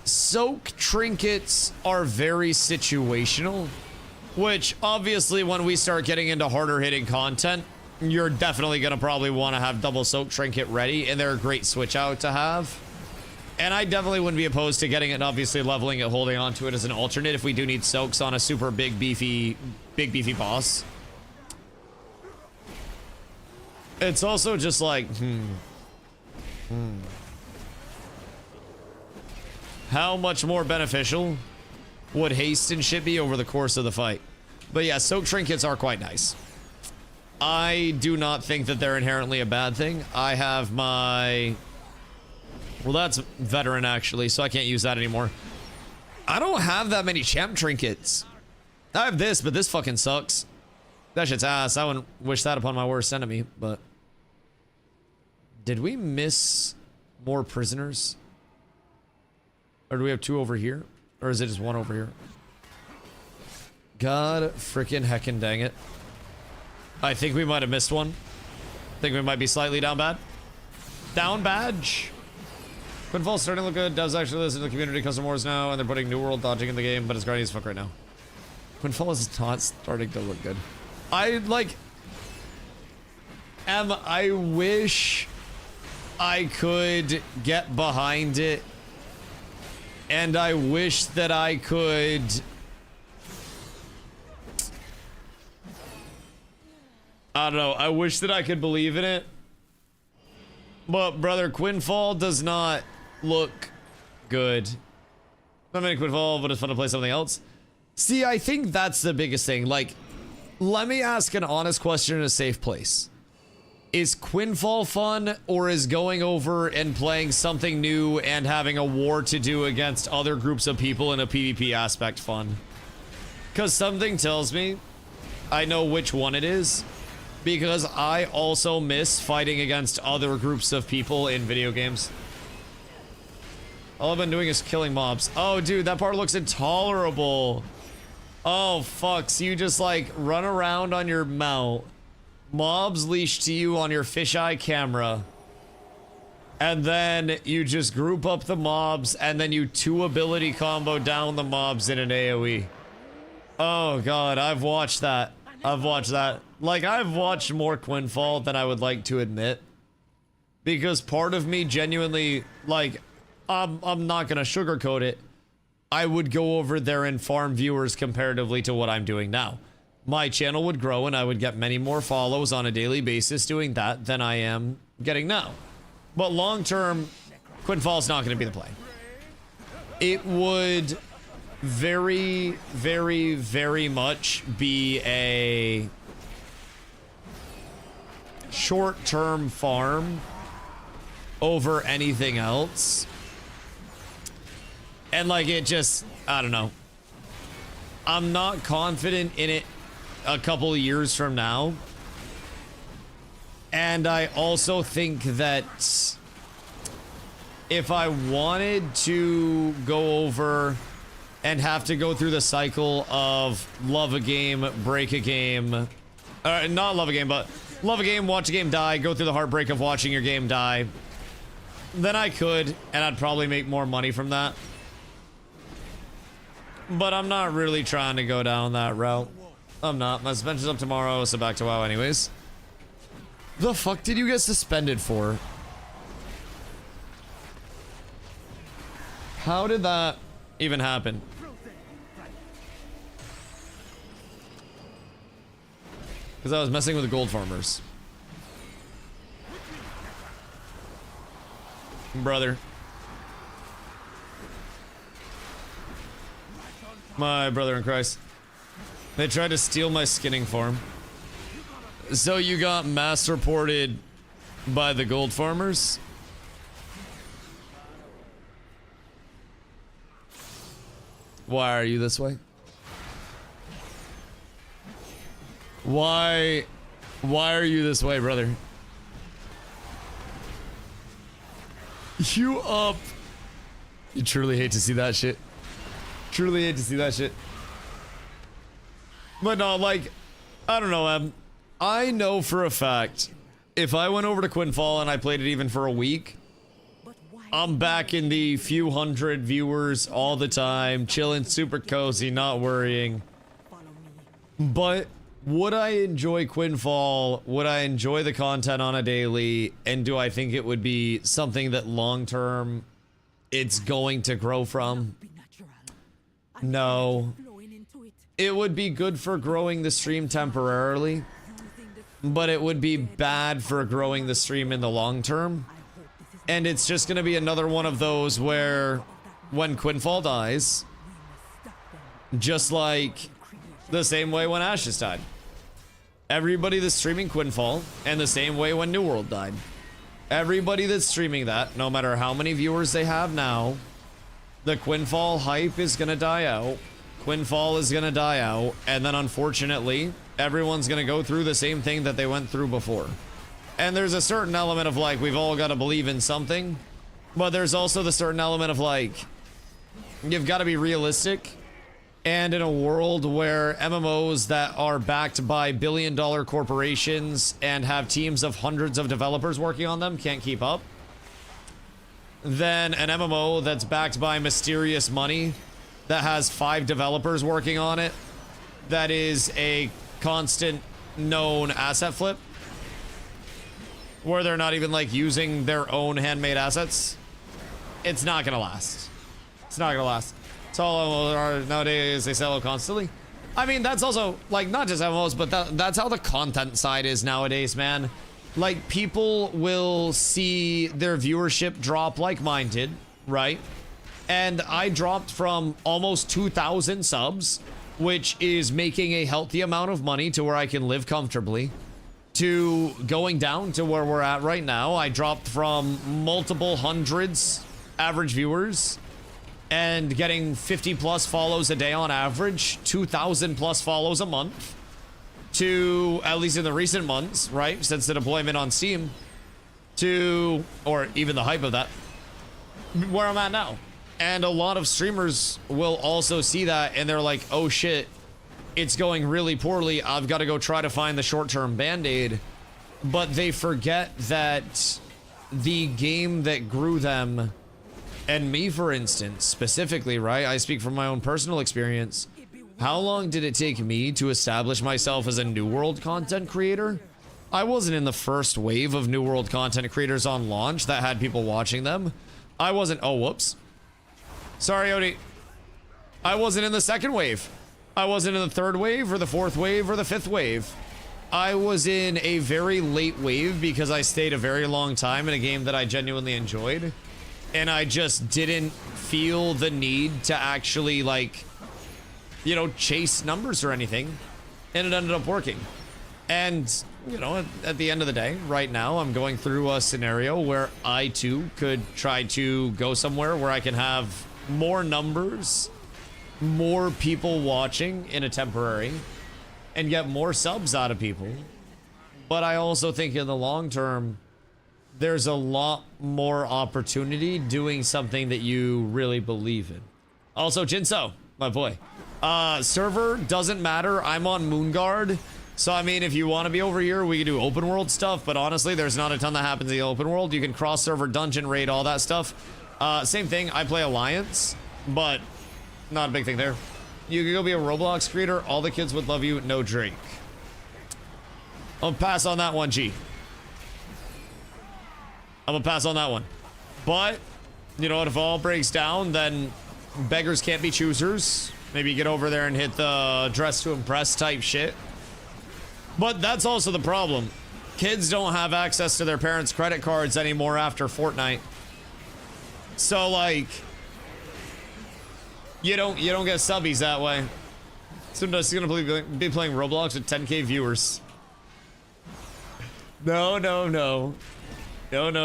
soak trinkets are very situational, which obviously when we start getting into harder hitting content, you're definitely going to probably want to have double soak trinket ready, and they're a great switch out to have. And I definitely wouldn't be opposed to getting it and obviously leveling it, holding on to it as an alternate if we do need soaks on a super big beefy boss. It's also just like, how much more beneficial would haste and shit be over the course of the fight? But yeah, soak trinkets are quite nice. I do not think that they're inherently a bad thing. I have my... Well, that's veteran, actually, so I can't use that anymore. I don't have that many champ trinkets. I have this, but this fucking sucks. That shit's ass. I wouldn't wish that upon my worst enemy, but... Did we miss more prisoners? Or do we have two over here? Or is it just one over here? God freaking heckin' dang it. I think we might have missed one. I think we might be slightly down bad. Down badge. Quinfall's starting to look good. Devs actually listen to the community custom wars now, and they're putting new world dodging in the game, but it's grindy as fuck right now. Quinfall is not starting to look good. I wish I could get behind it, and I wish that I could... I don't know. I wish that I could believe in it. But, brother, Quinfall does not look good. Not many Quinfall, but it's fun to play something else. See, I think that's the biggest thing. Like, let me ask an honest question in a safe place. Is Quinfall fun, or is going over and playing something new and having a war to do against other groups of people in a PvP aspect fun? Because something tells me I know which one it is. because I also miss fighting against other groups of people in video games. All I've been doing is killing mobs. Oh, dude, that part looks intolerable. Oh, fuck. So you just, like, run around on your mount. Mobs leash to you on your fisheye camera. And then you just group up the mobs, and then you 2 ability combo down the mobs in an AoE. Oh, God, I've watched that. I've watched that. Like, I've watched more Quinfall than I would like to admit. Because part of me genuinely, like, I'm not gonna sugarcoat it. I would go over there and farm viewers comparatively to what I'm doing now. My channel would grow and I would get many more follows on a daily basis doing that than I am getting now. But long term, Quinfall's not gonna be the play. It would very, very, very much be a short-term farm over anything else. And like it just, I don't know. I'm not confident in it a couple of years from now. And I also think that if I wanted to go over and have to go through the cycle of love a game, break a game, not love a game, but love a game, watch a game die, go through the heartbreak of watching your game die, then I could, and I'd probably make more money from that. But I'm not really trying to go down that route. I'm not. My suspension's up tomorrow, so back to WoW anyways. The fuck did you get suspended for? How did that even happen? Because I was messing with the gold farmers. Brother. My brother in Christ. They tried to steal my skinning farm. So you got mass reported by the gold farmers? Why are you this way? Why are you this way, brother? You up. You truly hate to see that shit. Truly hate to see that shit. But no, like, I don't know, I know for a fact, if I went over to Quinfall and I played it even for a week, I'm back in the few hundred viewers all the time, chilling super cozy, not worrying. But would I enjoy Quinfall? Would I enjoy the content on a daily? And do I think it would be something that long term it's going to grow from? No. It would be good for growing the stream temporarily, but it would be bad for growing the stream in the long term. And it's just going to be another one of those where when Quinfall dies, just like the same way when Ashes died, everybody that's streaming Quinfall, and the same way when New World died, everybody that's streaming that, no matter how many viewers they have now, the Quinfall hype is gonna die out. Quinfall is gonna die out, and then unfortunately, everyone's gonna go through the same thing that they went through before. And there's a certain element of like, we've all got to believe in something, but there's also the certain element of like, you've got to be realistic. And in a world where MMOs that are backed by billion-dollar corporations and have teams of hundreds of developers working on them can't keep up, then an MMO that's backed by mysterious money that has 5 developers working on it, that is a constant known asset flip, where they're not even like using their own handmade assets, it's not gonna last. It's not gonna last. It's all MMOs nowadays, they sell constantly. I mean, that's also like not just MMOs, but that's how the content side is nowadays, man. Like, people will see their viewership drop like mine did, right? And I dropped from almost 2,000 subs, which is making a healthy amount of money to where I can live comfortably, to going down to where we're at right now. I dropped from multiple hundreds average viewers and getting 50 plus follows a day on average, 2,000 plus follows a month. to, at least in the recent months, right, since the deployment on Steam, to, or even the hype of that, where I'm at now. And a lot of streamers will also see that and they're like, oh shit, it's going really poorly. I've got to go try to find the short-term band-aid. But they forget that the game that grew them, and me for instance, specifically, right? I speak from my own personal experience. How long did it take me to establish myself as a New World content creator? I wasn't in the first wave of New World content creators on launch that had people watching them. I wasn't, oh, whoops. Sorry, Odie. I wasn't in the second wave. I wasn't in the third wave or the fourth wave or the fifth wave. I was in a very late wave because I stayed a very long time in a game that I genuinely enjoyed. And I just didn't feel the need to actually, like, you know, chase numbers or anything. And it ended up working. And, you know, at the end of the day, right now, I'm going through a scenario where I, too, could try to go somewhere where I can have more numbers, more people watching in a temporary, and get more subs out of people. But I also think in the long term, there's a lot more opportunity doing something that you really believe in. Also, Jinso, my boy. Server doesn't matter. I'm on Moonguard. So, I mean, if you want to be over here, we can do open world stuff. But honestly, there's not a ton that happens in the open world. You can cross server, dungeon raid, all that stuff. Same thing. I play Alliance, but not a big thing there. You can go be a Roblox creator. All the kids would love you. No Drake. I'll pass on that one, G. I'm gonna pass on that one. But, you know what? If all breaks down, then beggars can't be choosers. Maybe get over there and hit the dress to impress type shit. But that's also the problem. Kids don't have access to their parents' credit cards anymore after Fortnite. So, like, you don't get subbies that way. Sometimes he's gonna be playing Roblox with 10k viewers. No. No. Guild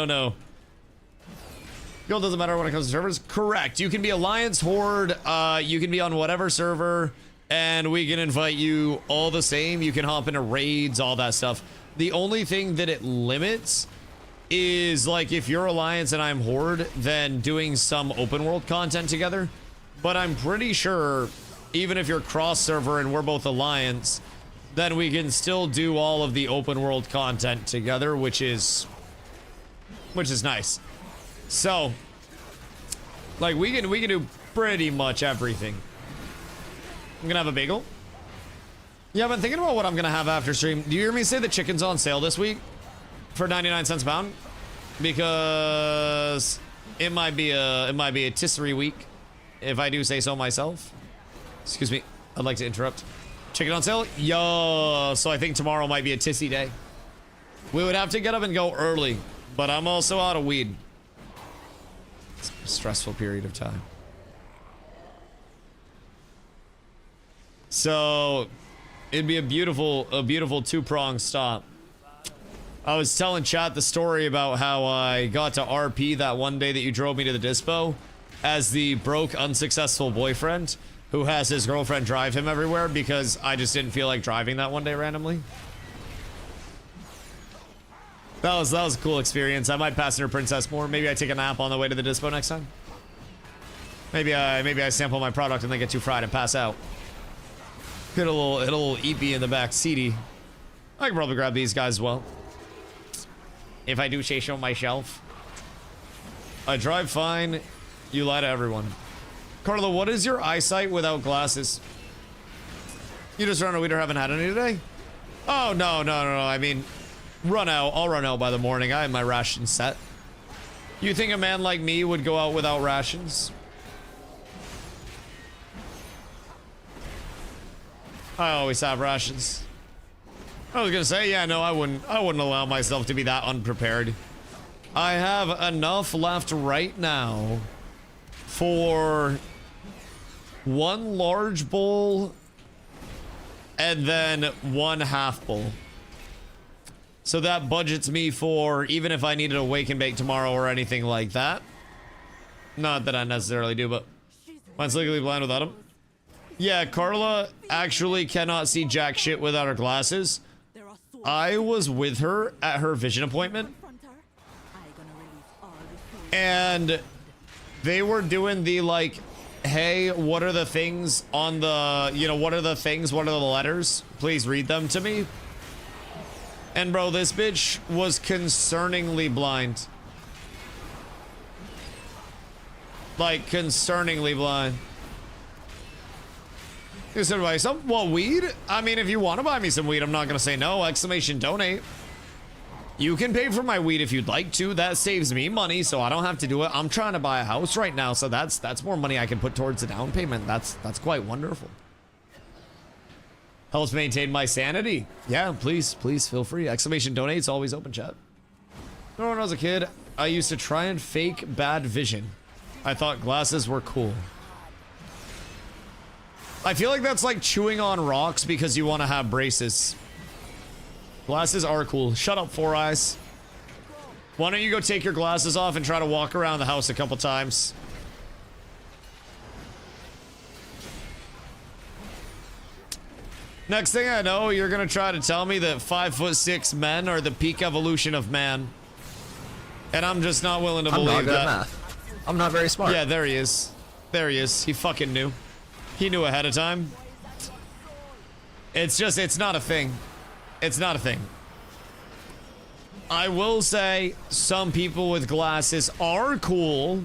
doesn't matter when it comes to servers. Correct. You can be Alliance, Horde. You can be on whatever server, and we can invite you all the same. You can hop into raids, all that stuff. The only thing that it limits is, like, if you're Alliance and I'm Horde, then doing some open world content together. But I'm pretty sure, even if you're cross-server and we're both Alliance, then we can still do all of the open world content together, which is nice. So, like, we can do pretty much everything. I'm gonna have a bagel. Yeah, I've been thinking about what I'm gonna have after stream. Do you hear me say the chicken's on sale this week for 99 cents a pound? Because it might be a tisserie week, if I do say so myself. Excuse me, I'd like to interrupt. Chicken on sale? Yo, so I think tomorrow might be a tissy day. We would have to get up and go early, but I'm also out of weed. It's a stressful period of time. So it'd be a beautiful two-pronged stop. I was telling chat the story about how I got to RP that one day that you drove me to the dispo as the broke, unsuccessful boyfriend who has his girlfriend drive him everywhere because I just didn't feel like driving that one day randomly. That was a cool experience. I might pass her Princess more. Maybe I take a nap on the way to the dispo next time. Maybe I sample my product and then get too fried and pass out. Get a little eepy in the back seaty. I can probably grab these guys as well. If I do say so myself. I drive fine. You lie to everyone. Carla, what is your eyesight without glasses? You just run a weeder, haven't had any today? Oh, no. I mean, run out. I'll run out by the morning. I have my rations set. You think a man like me would go out without rations? I always have rations. I was gonna say, yeah, no, I wouldn't allow myself to be that unprepared. I have enough left right now for one large bowl and then one half bowl. So that budgets me for even if I needed a wake and bake tomorrow or anything like that. Not that I necessarily do, but mine's legally blind without him. Yeah, Carla actually cannot see jack shit without her glasses. I was with her at her vision appointment. And they were doing the like, hey, what are the things on the, you know, what are the things, what are the letters? Please read them to me. And bro, this bitch was concerningly blind. Like, concerningly blind. You said, buy some? Well, weed? I mean, if you want to buy me some weed, I'm not going to say no. Exclamation donate. You can pay for my weed if you'd like to. That saves me money, so I don't have to do it. I'm trying to buy a house right now, so that's more money I can put towards the down payment. That's quite wonderful. Helps maintain my sanity. Yeah, please feel free. Exclamation donate's always open, chat. Remember when I was a kid, I used to try and fake bad vision. I thought glasses were cool. I feel like that's like chewing on rocks because you want to have braces. Glasses are cool. Shut up, Four Eyes. Why don't you go take your glasses off and try to walk around the house a couple times? Next thing I know, you're gonna try to tell me that 5'6" men are the peak evolution of man. And I'm just not willing to believe I'm not good that. at math. I'm not very smart. Yeah, there he is. There he is. He fucking knew. He knew ahead of time. It's just, it's not a thing. It's not a thing. I will say some people with glasses are cool.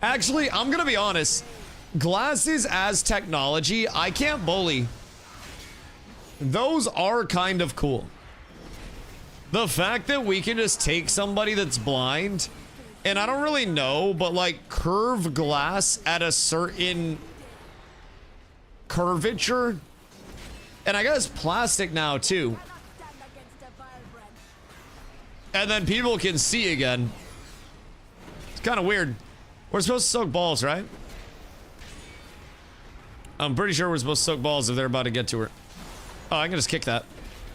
Actually, I'm gonna be honest. Glasses as technology, I can't bully. Those are kind of cool. The fact that we can just take somebody that's blind, and I don't really know, but like curve glass at a certain curvature, and I guess plastic now too, and then people can see again. It's kind of weird. We're supposed to soak balls, right? I'm pretty sure we're supposed to soak balls if they're about to get to her. Oh, I can just kick that.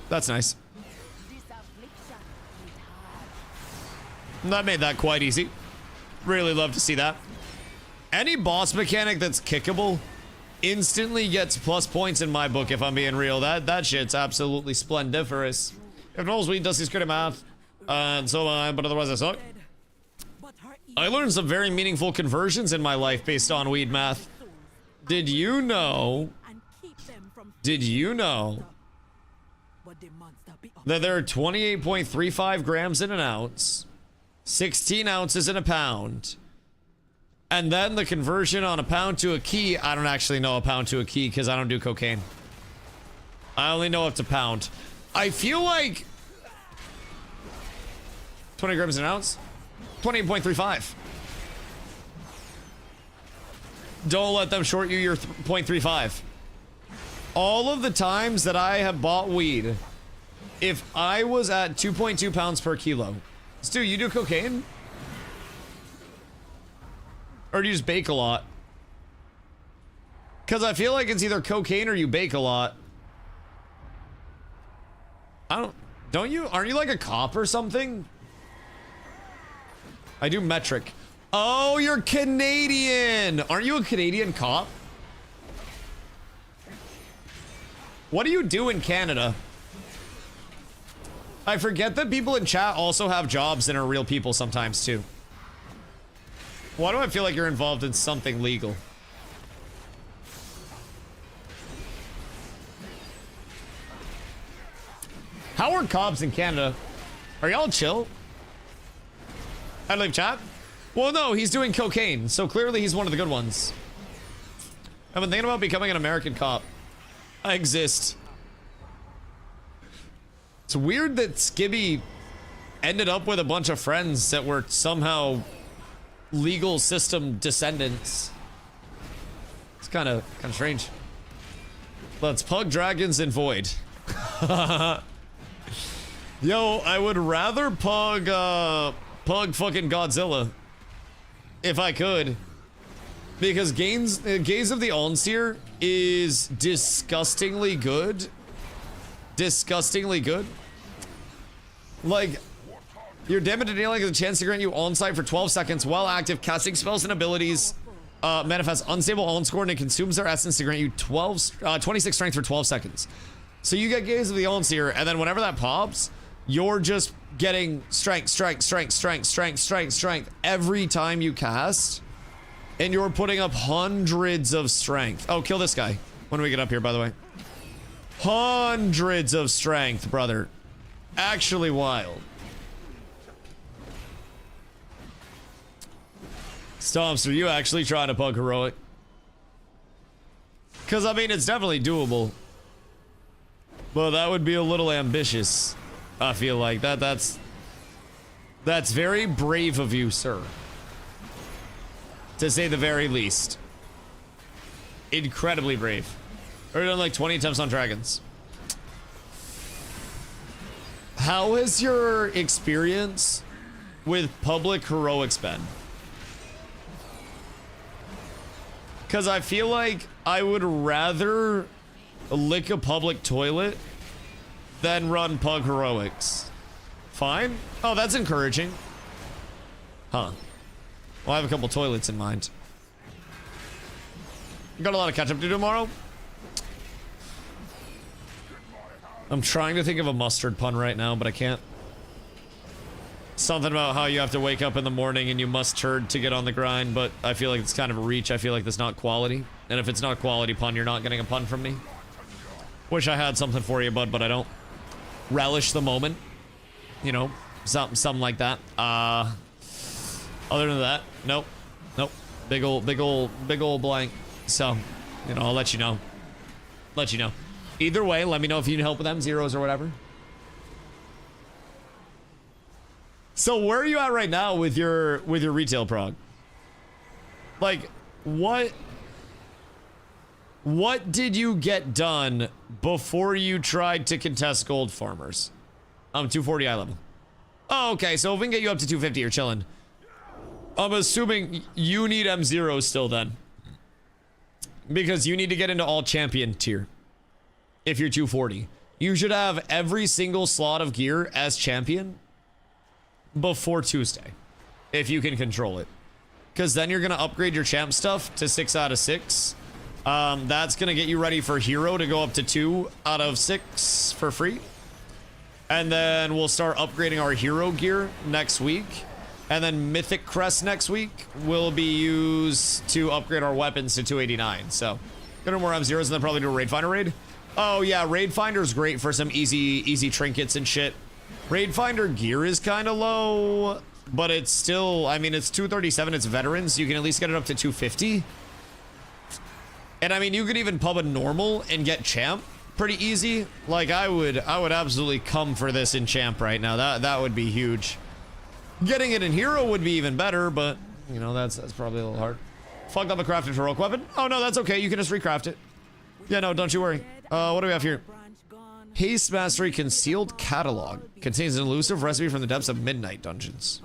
That's nice. That made that quite easy. Really love to see that. Any boss mechanic that's kickable instantly gets plus points in my book, if I'm being real. That shit's absolutely splendiferous. If Knowles weed does, he's good at math. And so am I, but otherwise I suck. I learned some very meaningful conversions in my life based on weed math. Did you know that there are 28.35 grams in an ounce, 16 ounces in a pound, and then the conversion on a pound to a key? I don't actually know a pound to a key because I don't do cocaine. I only know up to pound. I feel like 20 grams in an ounce, 28.35. Don't let them short you your 0.35. All of the times that I have bought weed, if I was at 2.2 pounds per kilo. Stu, you do cocaine? Or do you just bake a lot? Because I feel like it's either cocaine or you bake a lot. Don't you? Aren't you like a cop or something? I do metric. Oh, you're Canadian. Aren't you a Canadian cop? What do you do in Canada? I forget that people in chat also have jobs and are real people sometimes too. Why do I feel like you're involved in something legal? How are cops in Canada? Are y'all chill? I'd leave chat. Well, no, he's doing cocaine, so clearly he's one of the good ones. I've been thinking about becoming an American cop. I exist. It's weird that Skibby ended up with a bunch of friends that were somehow legal system descendants. It's kind of strange. Let's pug dragons and void. Yo, I would rather pug fucking Godzilla if I could, because Gaze of the Allseer is disgustingly good. Disgustingly good. Like, your damage to dealing has a chance to grant you on-site for 12 seconds while active, casting spells and abilities manifests unstable on score and it consumes their essence to grant you 26 strength for 12 seconds. So you get Gaze of the Seer, and then whenever that pops, you're just getting strength every time you cast. And you're putting up hundreds of strength. Oh, kill this guy when we get up here, by the way. Hundreds of strength, brother. Actually wild. Stomps, are you actually trying to pug heroic? Because, I mean, it's definitely doable. But that would be a little ambitious. I feel like that's very brave of you, sir. To say the very least. Incredibly brave. Already done like 20 attempts on dragons. How has your experience with public heroics been? Because I feel like I would rather lick a public toilet than run pug heroics. Fine? Oh, that's encouraging. Huh. Well, I have a couple toilets in mind. Got a lot of catch up to do tomorrow. I'm trying to think of a mustard pun right now, but I can't. Something about how you have to wake up in the morning and you must turd to get on the grind, but I feel like it's kind of a reach. I feel like that's not quality. And if it's not quality pun, you're not getting a pun from me. Wish I had something for you, bud, but I don't. Relish the moment. You know, something like that. Other than that, nope. Nope. Big old blank. So, you know, I'll let you know. Let you know. Either way, let me know if you need help with M0s or whatever. So where are you at right now with your retail prog? Like, what did you get done before you tried to contest gold farmers? 240 eye level. Oh, okay, so if we can get you up to 250, you're chilling. I'm assuming you need M0 still then. Because you need to get into all champion tier. If you're 240. You should have every single slot of gear as champion before Tuesday. If you can control it. Because then you're going to upgrade your champ stuff to 6 out of 6. That's going to get you ready for hero to go up to 2 out of 6 for free. And then we'll start upgrading our hero gear next week. And then Mythic Crest next week will be used to upgrade our weapons to 289. So, gonna do more M0s and then probably do a Raid Finder raid. Oh yeah, Raid Finder's great for some easy trinkets and shit. Raid Finder gear is kind of low, but it's still, I mean, it's 237, it's veterans. You can at least get it up to 250. And I mean, you could even pub a normal and get champ pretty easy. Like, I would absolutely come for this in champ right now. That would be huge. Getting it in hero would be even better, but you know, that's probably a little hard. Fucked up a crafted heroic weapon. Oh no, that's okay. You can just recraft it. Yeah, no, don't you worry. What do we have here? Haste Mastery Concealed Catalog. Contains an elusive recipe from the depths of Midnight Dungeons.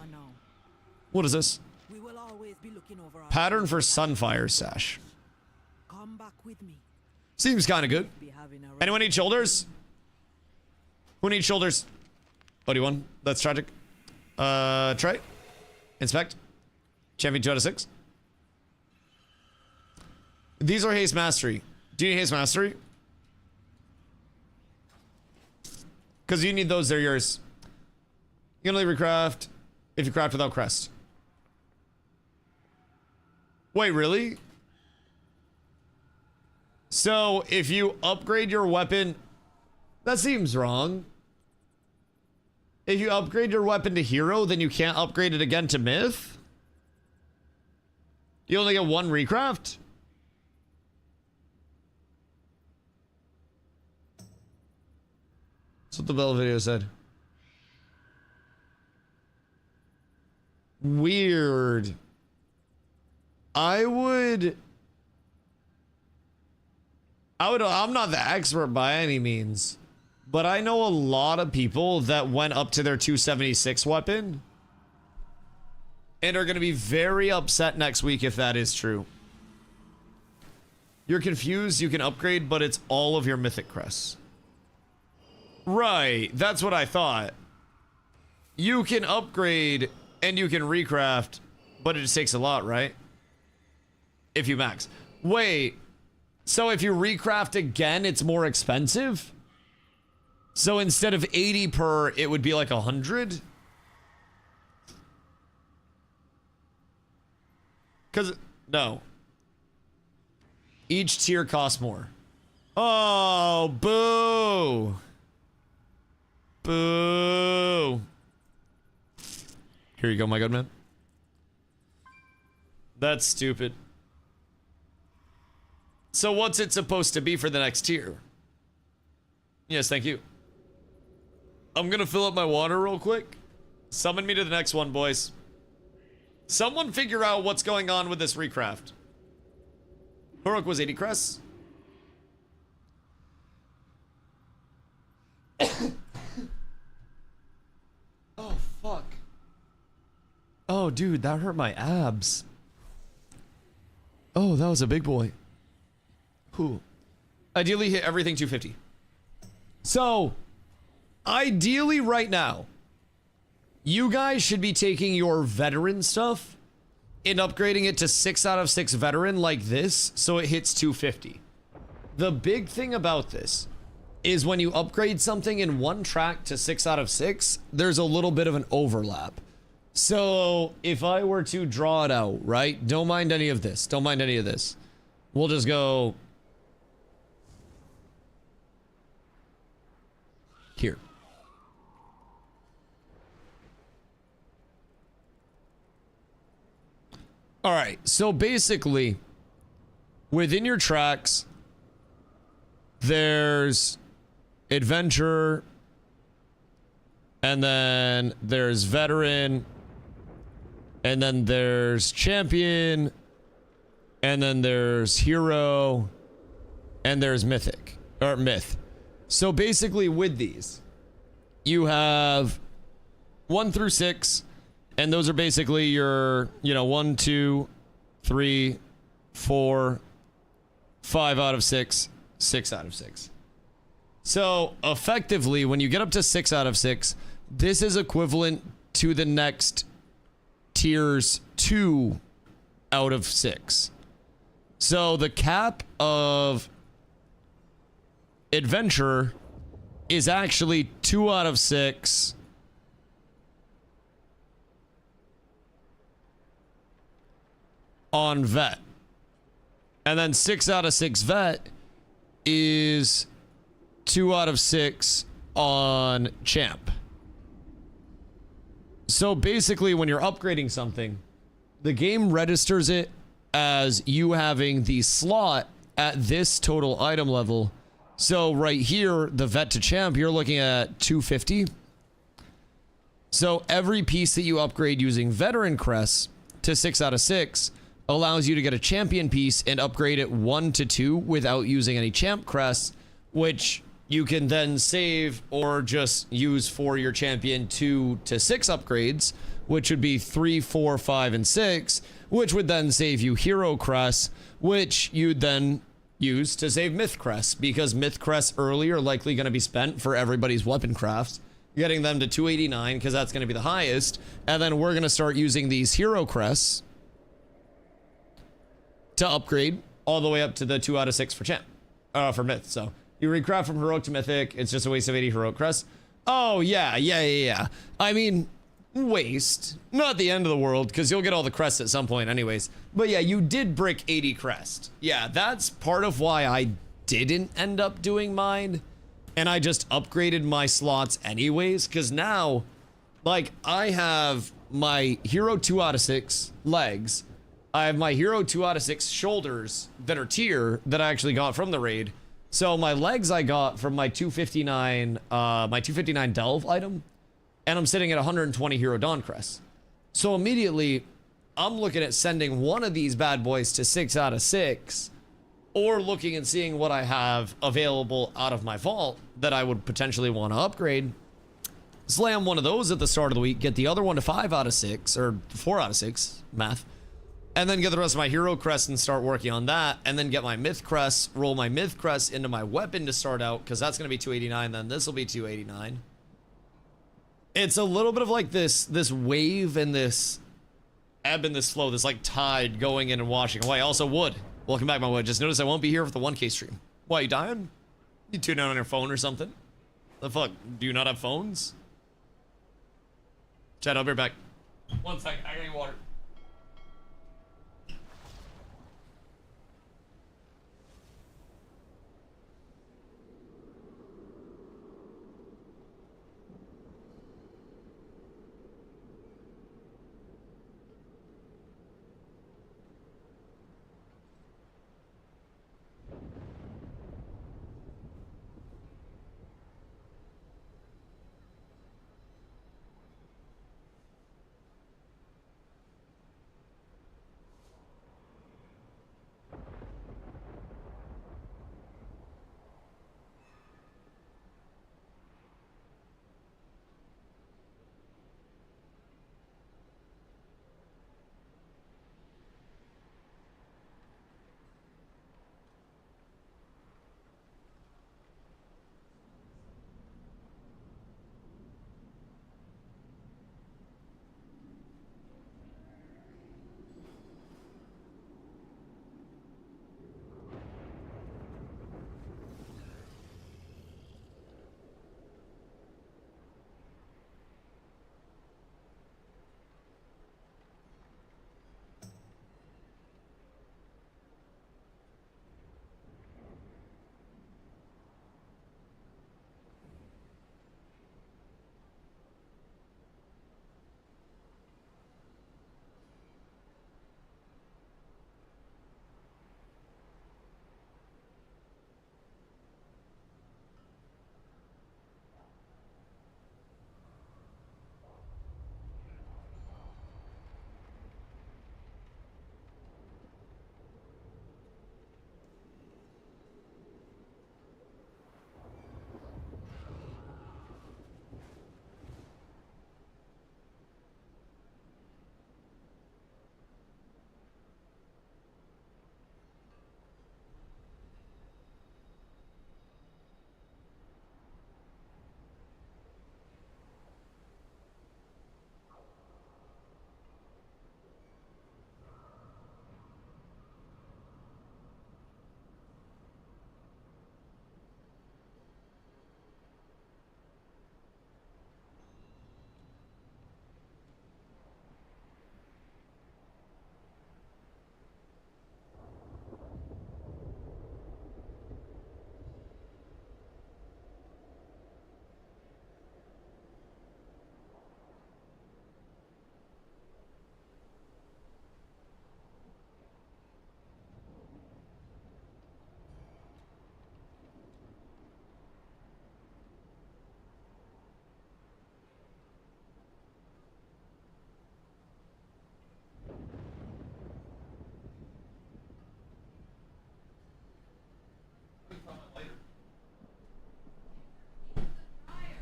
What is this? Pattern for Sunfire Sash. Seems kind of good. Anyone need shoulders? Who needs shoulders? OD1. That's tragic. Try. Inspect. Champion 2 out of 6. These are Haste Mastery. Do you need Haste Mastery? Because you need those, they're yours. You can only recraft if you craft without crest. Wait, really? So, if you upgrade your weapon... That seems wrong. If you upgrade your weapon to hero, then you can't upgrade it again to myth? You only get 1 recraft? That's what the Bell video said. Weird. I'm not the expert by any means, but I know a lot of people that went up to their 276 weapon and are going to be very upset next week if that is true. You're confused, you can upgrade, but it's all of your mythic crests. Right, that's what I thought. You can upgrade and you can recraft, but it just takes a lot, right? if you max. Wait, so if you recraft again, it's more expensive? So instead of 80 per, it would be like 100? Because, no. Each tier costs more. Oh, boo. Boo. Here you go, my good man. That's stupid. So what's it supposed to be for the next tier? Yes, thank you. I'm gonna fill up my water real quick. Summon me to the next one, boys. Someone figure out what's going on with this recraft. Huruk was 80 crests. Oh, fuck. Oh, dude, that hurt my abs. Oh, that was a big boy. Whew. Ideally hit everything 250. So, ideally right now, you guys should be taking your veteran stuff and upgrading it to 6 out of 6 veteran like this, so it hits 250. The big thing about this is when you upgrade something in one track to 6 out of 6, there's a little bit of an overlap. So if I were to draw it out, right? Don't mind any of this. Don't mind any of this. We'll just go here. All right, so basically, within your tracks, there's adventure, and then there's veteran, and then there's champion, and then there's hero, and there's mythic, or myth. So basically with these, you have 1 through 6, and those are basically your, 1, 2, 3, 4, 5 out of 6, 6 out of 6. So effectively, when you get up to 6 out of 6, this is equivalent to the next tiers 2 out of 6. So the cap of adventure is actually 2 out of 6 on vet. And then 6 out of 6 vet is 2 out of 6 on champ. So basically when you're upgrading something, the game registers it as you having the slot at this total item level. So right here, the vet to champ, you're looking at 250. So every piece that you upgrade using veteran crests to 6 out of 6 allows you to get a champion piece and upgrade it 1 to 2 without using any champ crests, which you can then save or just use for your champion 2 to 6 upgrades, which would be 3, 4, 5, and 6, which would then save you hero crests, which you'd then use to save myth crests, because myth crests early are likely going to be spent for everybody's weapon crafts, getting them to 289 because that's going to be the highest, and then we're going to start using these hero crests to upgrade all the way up to the 2 out of 6 for champ, for myth. So you recraft from heroic to mythic, it's just a waste of 80 heroic crests. Oh yeah. I mean, waste, not the end of the world, because you'll get all the crests at some point anyways. But yeah, you did brick 80 crest. Yeah, that's part of why I didn't end up doing mine, and I just upgraded my slots anyways, because now, like, I have my hero 2 out of 6 legs, I have my hero 2 out of 6 shoulders that are tier that I actually got from the raid. So my legs I got from my 259 delve item, and I'm sitting at 120 hero dawn crests. So immediately I'm looking at sending one of these bad boys to 6 out of 6, or looking and seeing what I have available out of my vault that I would potentially want to upgrade. Slam one of those at the start of the week, get the other one to 5 out of 6, or 4 out of 6, math. And then get the rest of my hero crest and start working on that, and then get my myth crest, roll my myth crest into my weapon to start out, because that's going to be 289, then this will be 289. It's a little bit of like this wave and this ebb in this flow, this like tide going in and washing away. Also, Wood. Welcome back, my Wood. Just notice I won't be here for the 1K stream. Why, you dying? You tune in on your phone or something? The fuck? Do you not have phones? Chad, I'll be right back. 1 second, I gotta get water.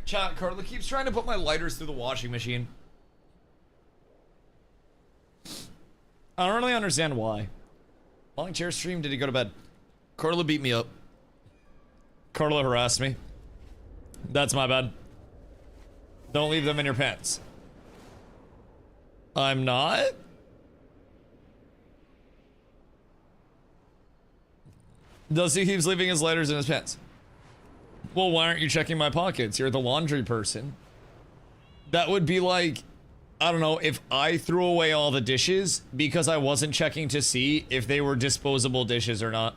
Chat, Carla keeps trying to put my lighters through the washing machine. I don't really understand why. Long chair stream, did he go to bed? Carla beat me up. Carla harassed me. That's my bad. Don't leave them in your pants. I'm not? Dusty keeps leaving his lighters in his pants. Well, why aren't you checking my pockets? You're the laundry person. That would be like, I don't know, if I threw away all the dishes because I wasn't checking to see if they were disposable dishes or not.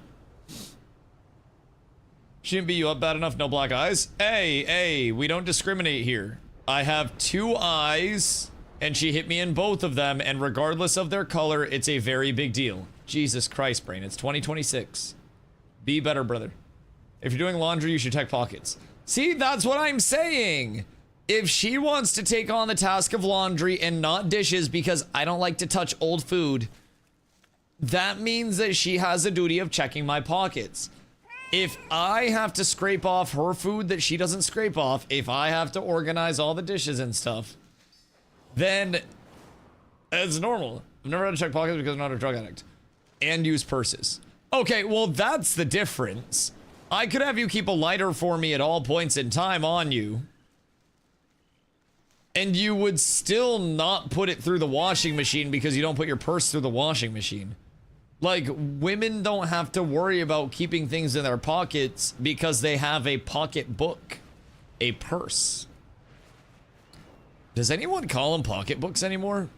Shouldn't beat you up bad enough, no black eyes? Hey, we don't discriminate here. I have 2 eyes, and she hit me in both of them, and regardless of their color, it's a very big deal. Jesus Christ, Brain, it's 2026. Be better, brother. If you're doing laundry, you should check pockets. See, that's what I'm saying. If she wants to take on the task of laundry and not dishes because I don't like to touch old food, that means that she has a duty of checking my pockets. If I have to scrape off her food that she doesn't scrape off, if I have to organize all the dishes and stuff, then it's normal. I've never had to check pockets because I'm not a drug addict. And use purses. Okay, well, that's the difference. I could have you keep a lighter for me at all points in time on you. And you would still not put it through the washing machine because you don't put your purse through the washing machine. Like, women don't have to worry about keeping things in their pockets because they have a pocketbook, a purse. Does anyone call them pocketbooks anymore?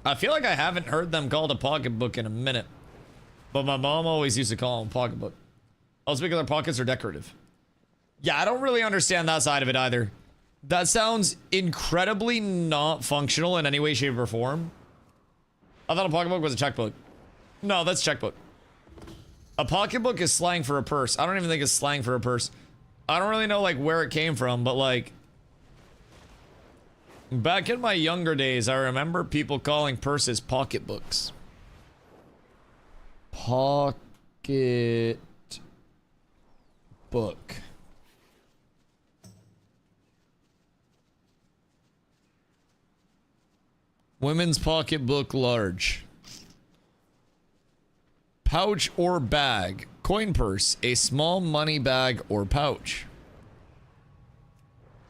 I feel like I haven't heard them called a pocketbook in a minute. But my mom always used to call them pocketbook. Also because their pockets are decorative. Yeah, I don't really understand that side of it either. That sounds incredibly not functional in any way, shape, or form. I thought a pocketbook was a checkbook. No, that's checkbook. A pocketbook is slang for a purse. I don't even think it's slang for a purse. I don't really know like where it came from, but like back in my younger days, I remember people calling purses pocketbooks. Pocket book. Women's pocketbook large. Pouch or bag. Coin purse. A small money bag or pouch.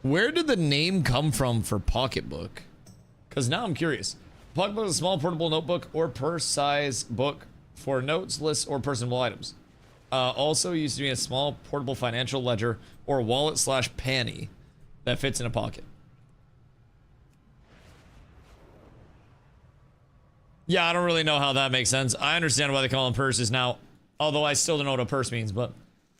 Where did the name come from for pocketbook? Because now I'm curious. Pocketbook is a small portable notebook or purse size book for notes, lists, or personal items. Also used to be a small portable financial ledger or wallet / panty that fits in a pocket. Yeah, I don't really know how that makes sense. I understand why they call them purses now, although I still don't know what a purse means, but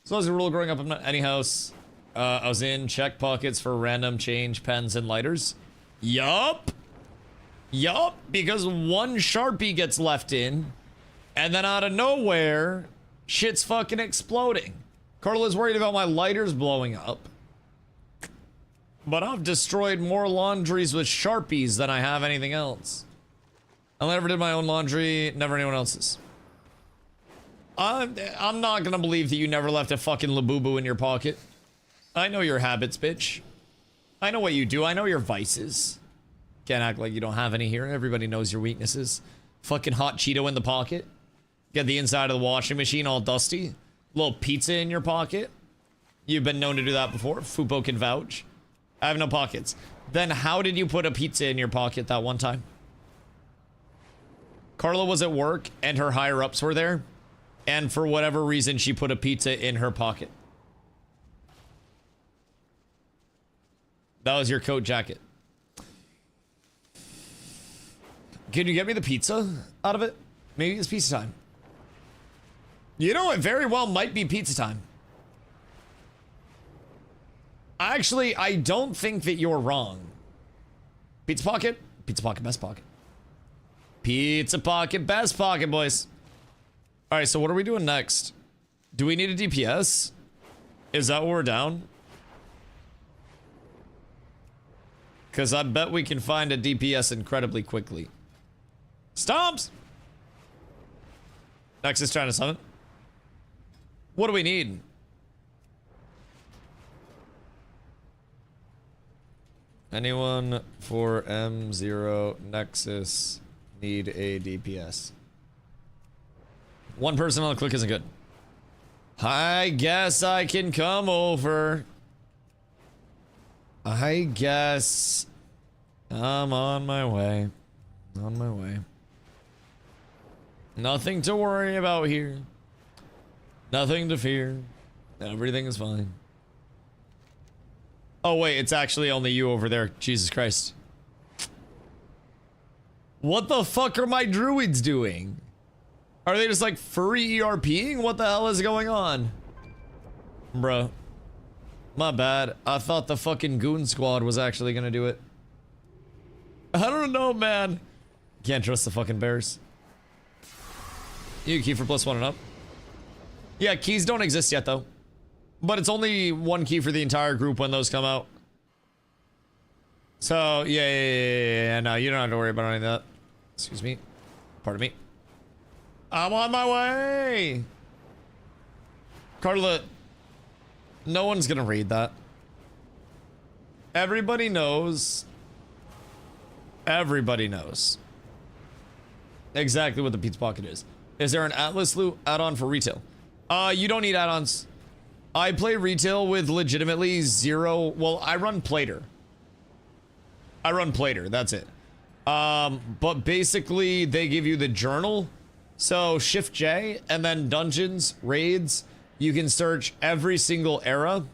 so as a rule growing up in any house, I was in check pockets for random change, pens, and lighters. Yup, because one Sharpie gets left in, and then out of nowhere, shit's fucking exploding. Carla's worried about my lighters blowing up. But I've destroyed more laundries with Sharpies than I have anything else. I never did my own laundry, never anyone else's. I'm not gonna believe that you never left a fucking Labubu in your pocket. I know your habits, bitch. I know what you do. I know your vices. Can't act like you don't have any here. Everybody knows your weaknesses. Fucking hot Cheeto in the pocket. Get the inside of the washing machine all dusty. Little pizza in your pocket. You've been known to do that before. Fupo can vouch. I have no pockets. Then how did you put a pizza in your pocket that one time? Carla was at work and her higher ups were there. And for whatever reason, she put a pizza in her pocket. That was your coat jacket. Can you get me the pizza out of it? Maybe it's pizza time. You know, it very well might be pizza time. Actually, I don't think that you're wrong. Pizza pocket, best pocket. Pizza pocket, best pocket, boys. All right, so what are we doing next? Do we need a DPS? Is that what we're down? Because I bet we can find a DPS incredibly quickly. Stomps! Nexus trying to summon. What do we need? Anyone for M0 Nexus need a DPS? One person on the click isn't good. I guess I can come over. I guess I'm on my way. On my way. Nothing to worry about here. Nothing to fear. Everything is fine. Oh wait, it's actually only you over there. Jesus Christ. What the fuck are my druids doing? Are they just like furry ERPing? What the hell is going on? Bruh. My bad. I thought the fucking goon squad was actually gonna do it. I don't know, man. Can't trust the fucking bears. You key for +1 and up. Yeah, keys don't exist yet though. But it's only one key for the entire group when those come out. So, yeah, no, you don't have to worry about any of that. Excuse me. Pardon me. I'm on my way! Carla, no one's gonna read that. Everybody knows. Everybody knows exactly what the pizza pocket is. Is there an Atlas loot add-on for retail? You don't need add-ons. I play retail with legitimately zero. Well, I run Plater. That's it. But basically they give you the journal. So Shift J and then dungeons, raids. You can search every single era,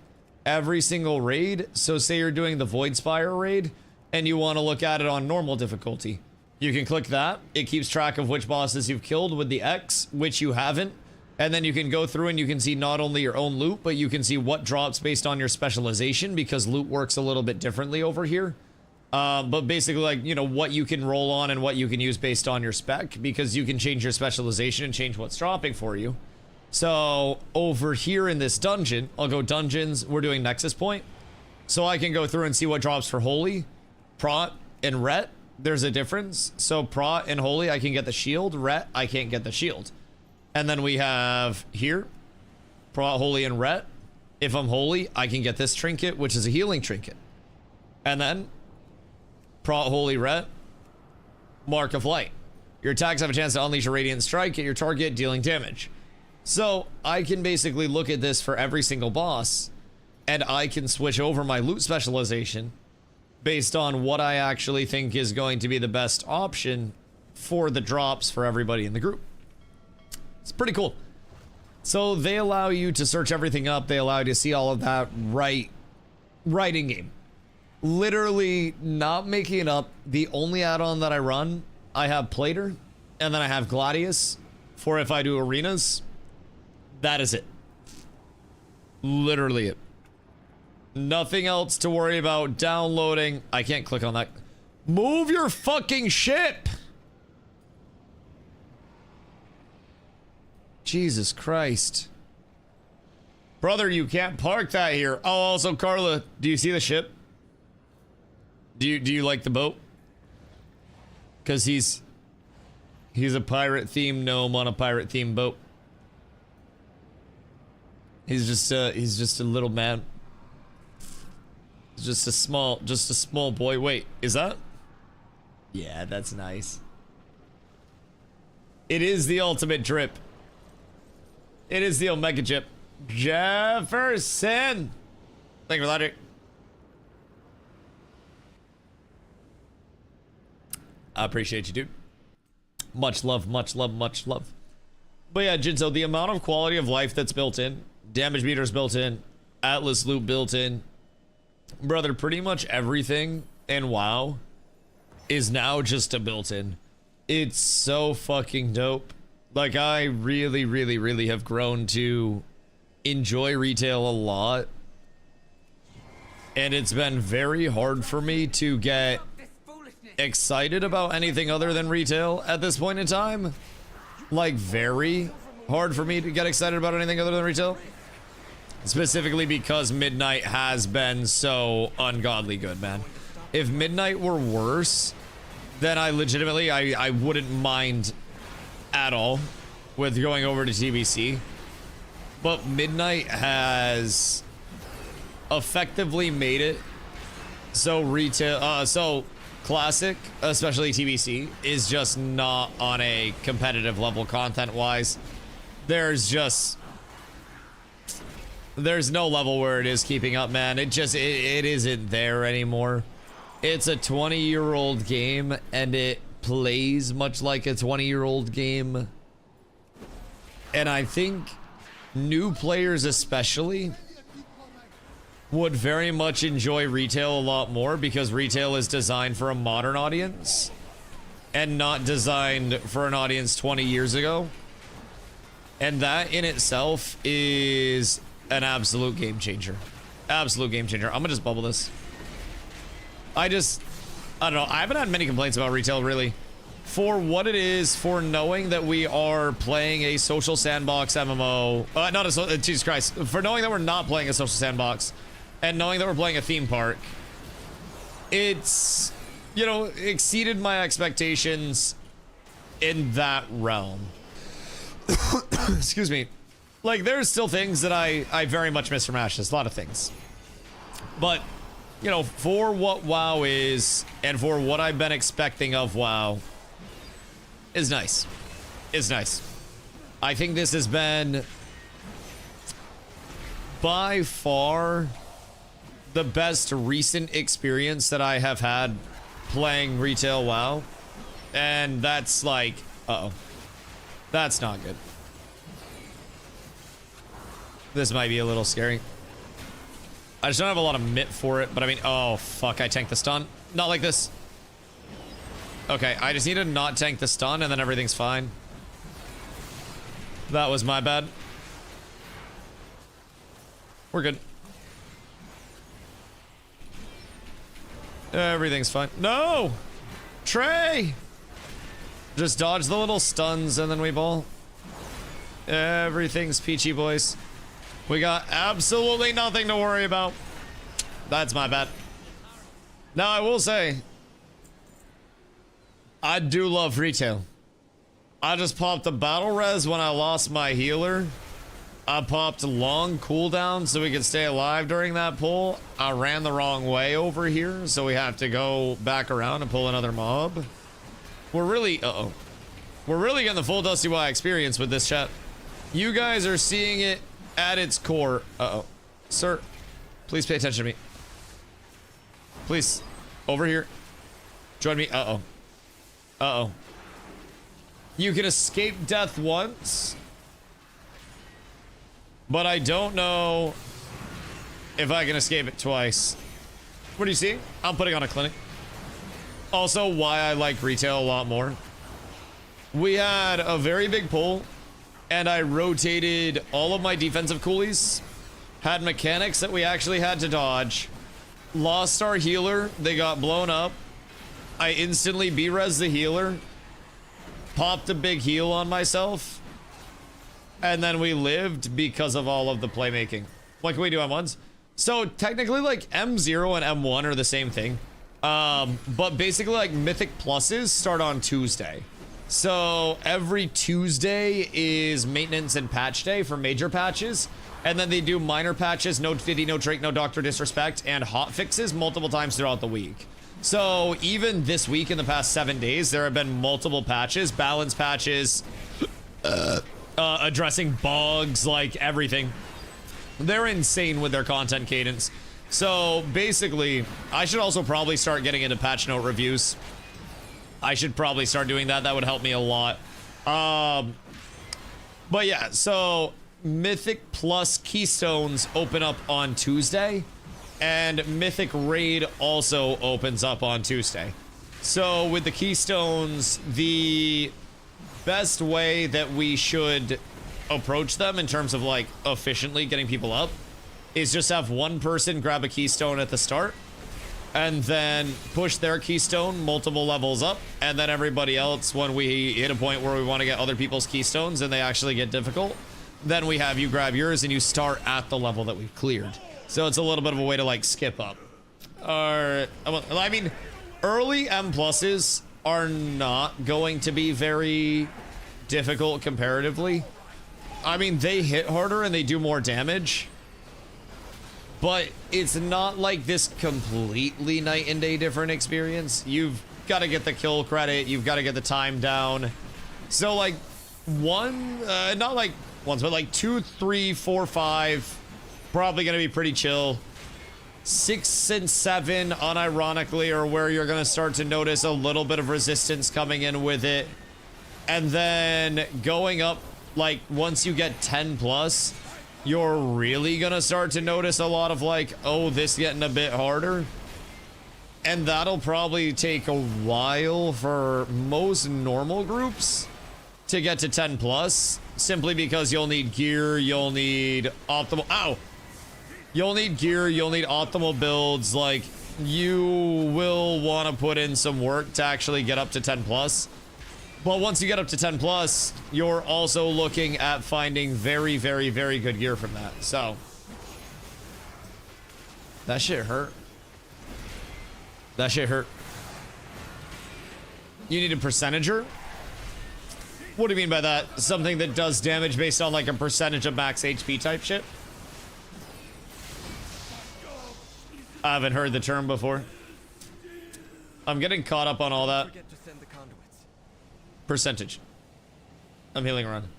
every single raid. So say you're doing the Voidspire raid and you want to look at it on normal difficulty. You can click that. It keeps track of which bosses you've killed with the X, which you haven't. And then you can go through and you can see not only your own loot, but you can see what drops based on your specialization, because loot works a little bit differently over here. But basically, like, you know, what you can roll on and what you can use based on your spec, because you can change your specialization and change what's dropping for you. So over here in this dungeon, I'll go dungeons. We're doing Nexus Point. So I can go through and see what drops for Holy, Prot, and Ret. There's a difference. So Prot and Holy, I can get the shield. Ret, I can't get the shield. And then we have here, Prot, Holy, and Ret. If I'm Holy, I can get this trinket, which is a healing trinket. And then Prot, Holy, Ret, Mark of Light. Your attacks have a chance to unleash a radiant strike at your target, dealing damage. So I can basically look at this for every single boss, and I can switch over my loot specialization based on what I actually think is going to be the best option for the drops for everybody in the group. It's pretty cool. So they allow you to search everything up. They allow you to see all of that right in game. Literally not making it up. The only add-on that I run, I have Plater, and then I have Gladius for if I do arenas. That is it. Literally it. Nothing else to worry about downloading. I can't click on that. Move your fucking ship! Jesus Christ. Brother, you can't park that here. Oh, also, Carla, do you see the ship? Do you like the boat? Because he's a pirate-themed gnome on a pirate-themed boat. He's just a little man. He's just a small boy. Wait, is that? Yeah, that's nice. It is the ultimate drip. It is the Omega chip. Jefferson! Thank you for that. I appreciate you, dude. Much love, much love, much love. But yeah, Jinzo, the amount of quality of life that's built in, damage meters built in, Atlas loot built in, brother, pretty much everything in WoW is now just a built-in. It's so fucking dope. Like, I really, really, really have grown to enjoy retail a lot. And it's been very hard for me to get excited about anything other than retail at this point in time. Like, very hard for me to get excited about anything other than retail. Specifically because Midnight has been so ungodly good, man. If Midnight were worse, then I legitimately, I wouldn't mind at all with going over to TBC. But Midnight has effectively made it so retail, so Classic, especially TBC, is just not on a competitive level content-wise. There's no level where it is keeping up, man. It isn't there anymore. It's a 20-year-old game, and it plays much like a 20-year-old game. And I think new players especially would very much enjoy retail a lot more, because retail is designed for a modern audience and not designed for an audience 20 years ago. And that in itself is an absolute game changer. Absolute game changer. I'm gonna just bubble this. I don't know. I haven't had many complaints about retail, really. For what it is, for knowing that we are playing a social sandbox MMO. Jesus Christ. For knowing that we're not playing a social sandbox and knowing that we're playing a theme park. It's, you know, exceeded my expectations in that realm. Excuse me. Like, there's still things that I very much miss from Ashes. A lot of things. But, you know, for what WoW is, and for what I've been expecting of WoW, is nice. Is nice. I think this has been by far the best recent experience that I have had playing retail WoW. And that's like, uh-oh. That's not good. This might be a little scary. I just don't have a lot of MIT for it, but I mean, oh, fuck, I tanked the stun. Not like this. Okay, I just need to not tank the stun and then everything's fine. That was my bad. We're good. Everything's fine. No! Trey! Just dodge the little stuns and then we ball. Everything's peachy, boys. We got absolutely nothing to worry about. That's my bad. Now, I will say, I do love retail. I just popped the battle res when I lost my healer. I popped long cooldown so we could stay alive during that pull. I ran the wrong way over here, so we have to go back around and pull another mob. We're really, we're really getting the full DustyWhy experience with this chat. You guys are seeing it at its core. Sir, please pay attention to me. Please, over here. Join me. You can escape death once, but I don't know if I can escape it twice. What do you see? I'm putting on a clinic. Also, why I like retail a lot more. We had a very big pull, and I rotated all of my defensive coolies, had mechanics that we actually had to dodge, lost our healer, they got blown up. I instantly B-res the healer, popped a big heal on myself, and then we lived because of all of the playmaking. What can we do M1s? So technically, like, M0 and M1 are the same thing. But basically, like, Mythic Pluses start on Tuesday. So every Tuesday is maintenance and patch day for major patches. And then they do minor patches, no Fiddy, no Drake, no Doctor Disrespect, and hot fixes multiple times throughout the week. So even this week, in the past 7 days, there have been multiple patches, balance patches, addressing bugs, like everything. They're insane with their content cadence. So basically, I should also probably start getting into patch note reviews. I should probably start doing that. That would help me a lot. But yeah, so Mythic Plus Keystones open up on Tuesday, and Mythic Raid also opens up on Tuesday. So with the Keystones, the best way that we should approach them in terms of like efficiently getting people up is just have one person grab a keystone at the start and then push their keystone multiple levels up, and then everybody else, when we hit a point where we want to get other people's keystones and they actually get difficult, then we have you grab yours and you start at the level that we've cleared. So it's a little bit of a way to like skip up. I mean, early M pluses are not going to be very difficult comparatively. I mean, they hit harder and they do more damage, but it's not like this completely night and day different experience. You've got to get the kill credit, you've got to get the time down. So like not like once, but like 2, 3, 4, 5, probably gonna be pretty chill. 6 and 7, unironically, are where you're gonna start to notice a little bit of resistance coming in with it. And then going up, like once you get 10 plus, you're really gonna start to notice a lot of like, oh, this getting a bit harder. And that'll probably take a while for most normal groups to get to 10 plus, simply because you'll need gear, you'll need optimal, you'll need gear, you'll need optimal builds. Like, you will want to put in some work to actually get up to 10 plus. But once you get up to 10 plus, you're also looking at finding very, very, very good gear from that. So that shit hurt. That shit hurt. You need a percentager? What do you mean by that? Something that does damage based on like a percentage of max HP type shit? I haven't heard the term before. I'm getting caught up on all that. Percentage. I'm healing around.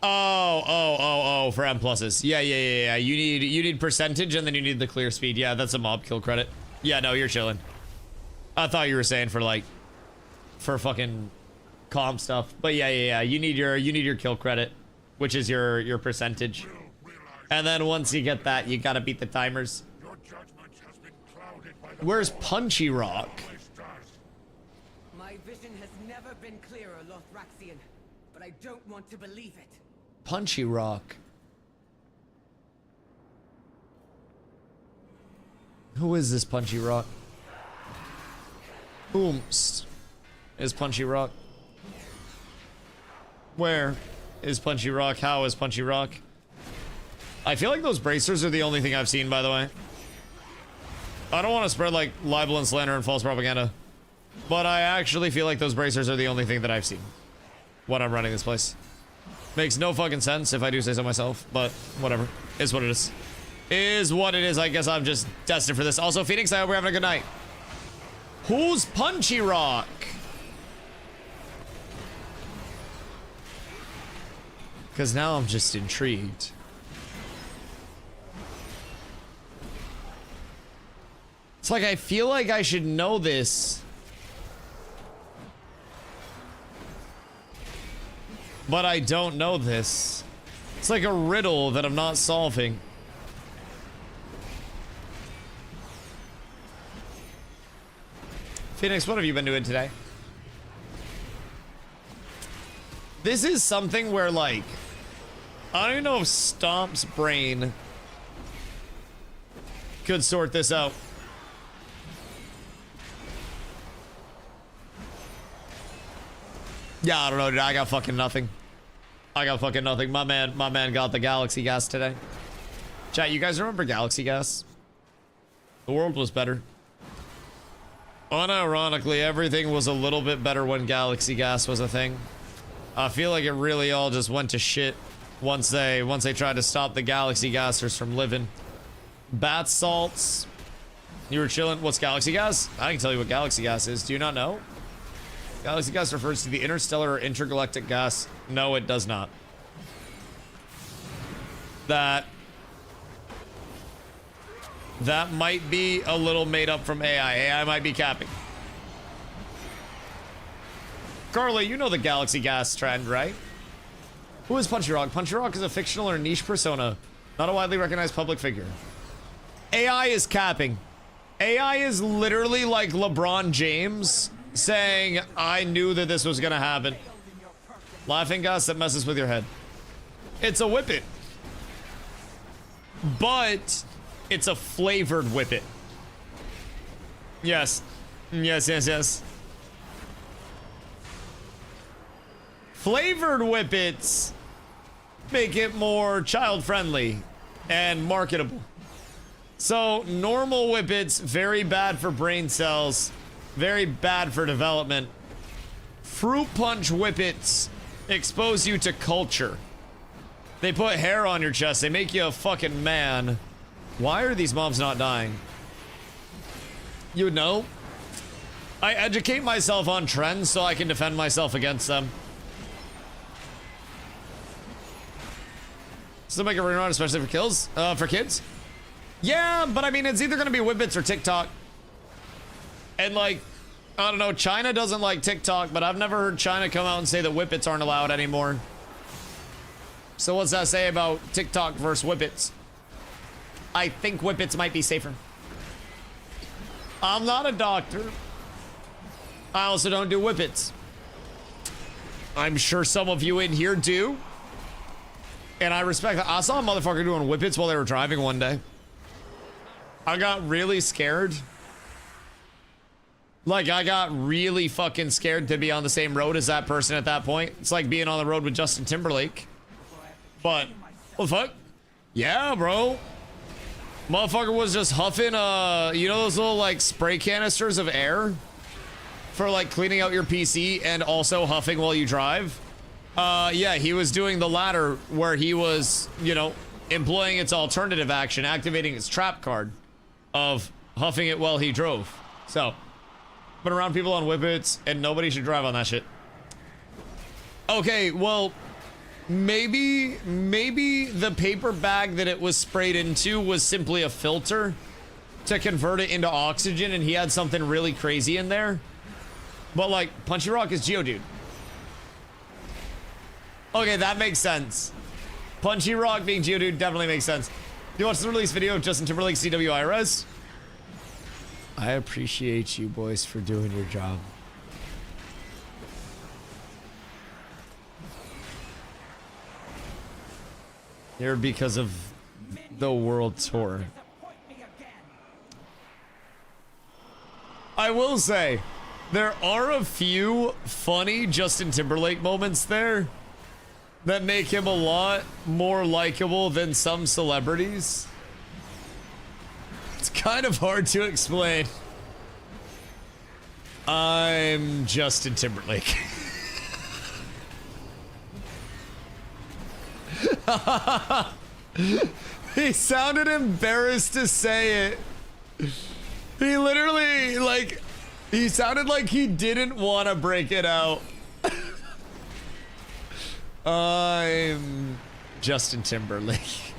Oh, for M pluses. Yeah. You need percentage and then you need the clear speed. Yeah, that's a mob kill credit. Yeah, no, you're chilling. I thought you were saying for like, for fucking comp stuff. But yeah. You need your kill credit, which is your percentage. And then once you get that, you gotta beat the timers. Where's Punchy Rock? My vision has never been clearer, Lothraxian, but I don't want to believe it. Punchy Rock. Who is this Punchy Rock? Whomst is Punchy Rock? Where is Punchy Rock? How is Punchy Rock? I feel like those bracers are the only thing I've seen, by the way. I don't want to spread like libel and slander and false propaganda, but I actually feel like those bracers are the only thing that I've seen when I'm running this place. Makes no fucking sense if I do say so myself, but whatever. Is what it is. Is what it is. I guess I'm just destined for this. Also, Phoenix, I hope we're having a good night. Who's Punchy Rock? Because now I'm just intrigued. It's like I feel like I should know this. But I don't know this. It's like a riddle that I'm not solving. Phoenix, what have you been doing today? This is something where, like, I don't even know if Stomp's brain could sort this out. Yeah, I don't know, dude. I got fucking nothing. I got fucking nothing. My man got the galaxy gas today. Chat, you guys remember galaxy gas? The world was better. Unironically, everything was a little bit better when galaxy gas was a thing. I feel like it really all just went to shit once they tried to stop the galaxy gassers from living. Bath salts. You were chilling. What's galaxy gas? I can tell you what galaxy gas is. Do you not know? Galaxy gas refers to the interstellar or intergalactic gas. No, it does not. That might be a little made up from AI. AI might be capping. Carly, you know the galaxy gas trend, right? Who is Punchy Rock? Punchy Rock is a fictional or niche persona, not a widely recognized public figure. AI is capping. AI is literally like LeBron James saying, I knew that this was gonna happen. Laughing gas that messes with your head. It's a whippet. But it's a flavored whippet. Yes. Yes. Flavored whippets make it more child-friendly and marketable. So normal whippets, very bad for brain cells, very bad for development. Fruit punch whippets expose you to culture. They put hair on your chest. They make you a fucking man. Why are these mobs not dying? You would know. I educate myself on trends so I can defend myself against them. Still make a ring around, especially for kills, for kids. Yeah, but I mean, it's either gonna be Whippets or TikTok. And like, I don't know, China doesn't like TikTok, but I've never heard China come out and say that Whippets aren't allowed anymore. So what's that say about TikTok versus Whippets? I think Whippets might be safer. I'm not a doctor. I also don't do Whippets. I'm sure some of you in here do. And I respect that. I saw a motherfucker doing Whippets while they were driving one day. I got really scared. Like, I got really fucking scared to be on the same road as that person at that point. It's like being on the road with Justin Timberlake. But, what the fuck? Yeah, bro. Motherfucker was just huffing, you know those little, like, spray canisters of air? For, like, cleaning out your PC and also huffing while you drive? Yeah, he was doing the latter where he was, you know, employing its alternative action, activating its trap card of huffing it while he drove. So, been around people on Whippets and nobody should drive on that shit. Okay, well, maybe the paper bag that it was sprayed into was simply a filter to convert it into oxygen, and he had something really crazy in there. But like, Punchy Rock is Geodude. Okay, that makes sense. Punchy Rock being Geodude definitely makes sense. You watch the release video of Justin Timberlake's DustyWhy res? I appreciate you boys for doing your job. Here because of the world tour. I will say, there are a few funny Justin Timberlake moments there that make him a lot more likable than some celebrities. It's kind of hard to explain. I'm Justin Timberlake. He sounded embarrassed to say it. He literally, like, he sounded like he didn't want to break it out. I'm Justin Timberlake.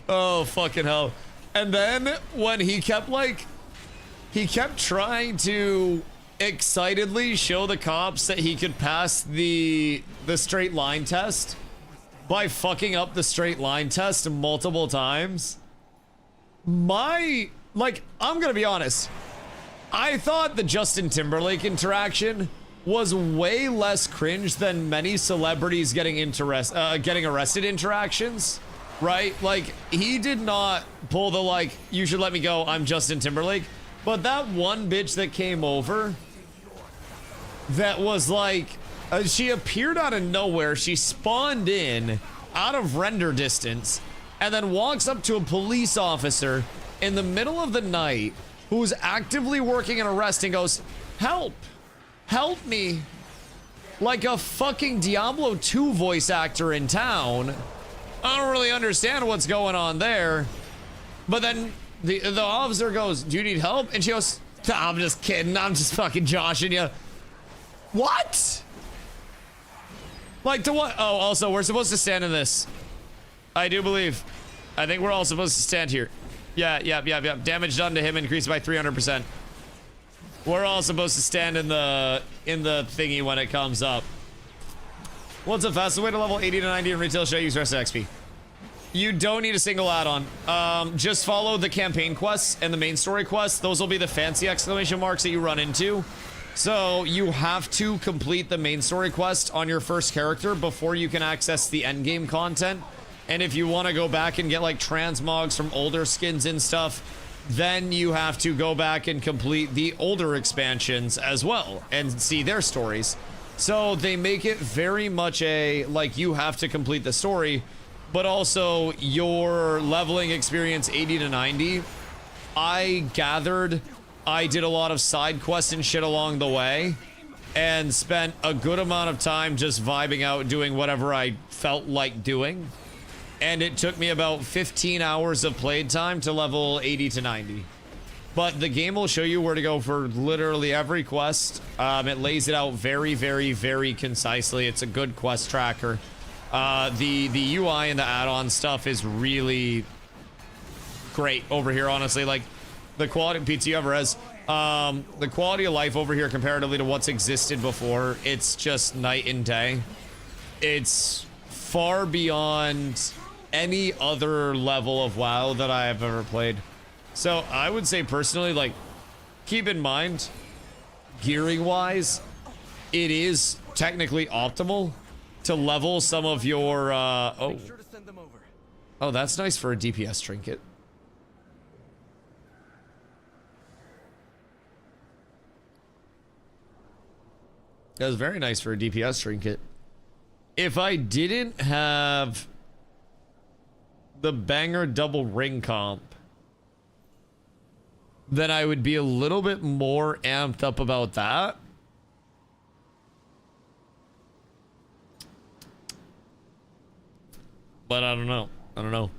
Oh, fucking hell. And then when he kept trying to excitedly show the cops that he could pass the straight line test by fucking up the straight line test multiple times. I'm gonna be honest. I thought the Justin Timberlake interaction was way less cringe than many celebrities getting arrested interactions, right? Like, he did not pull the, like, you should let me go, I'm Justin Timberlake. But that one bitch that came over, that was like, she appeared out of nowhere. She spawned in out of render distance and then walks up to a police officer in the middle of the night who's actively working an arrest and goes, help, help me. Like a fucking Diablo 2 voice actor in town. I don't really understand what's going on there. But then the officer goes, do you need help? And she goes, I'm just kidding. I'm just fucking joshing you. What? Like, to what? Oh, also, we're supposed to stand in this. I do believe. I think we're all supposed to stand here. Yeah. Damage done to him increased by 300%. We're all supposed to stand in the thingy when it comes up. What's the fastest way to level 80 to 90 in retail show? Use rest of XP. You don't need a single add-on. Just follow the campaign quests and the main story quests. Those will be the fancy exclamation marks that you run into. So you have to complete the main story quest on your first character before you can access the endgame content. And if you want to go back and get like transmogs from older skins and stuff, then you have to go back and complete the older expansions as well and see their stories. So they make it very much a, like, you have to complete the story, but also your leveling experience 80 to 90. I gathered I did a lot of side quests and shit along the way and spent a good amount of time just vibing out doing whatever I felt like doing. And it took me about 15 hours of playtime to level 80 to 90. But the game will show you where to go for literally every quest. It lays it out very, very, very concisely. It's a good quest tracker. The UI and the add-on stuff is really great over here, honestly. Like, the quality of PT Everest, the quality of life over here comparatively to what's existed before, it's just night and day. It's far beyond any other level of WoW that I have ever played. So I would say personally, like, keep in mind, gearing wise, it is technically optimal to level some of your, oh, that's nice for a DPS trinket. That was very nice for a DPS trinket. If I didn't have the banger double ring comp, then I would be a little bit more amped up about that. But I don't know. I don't know.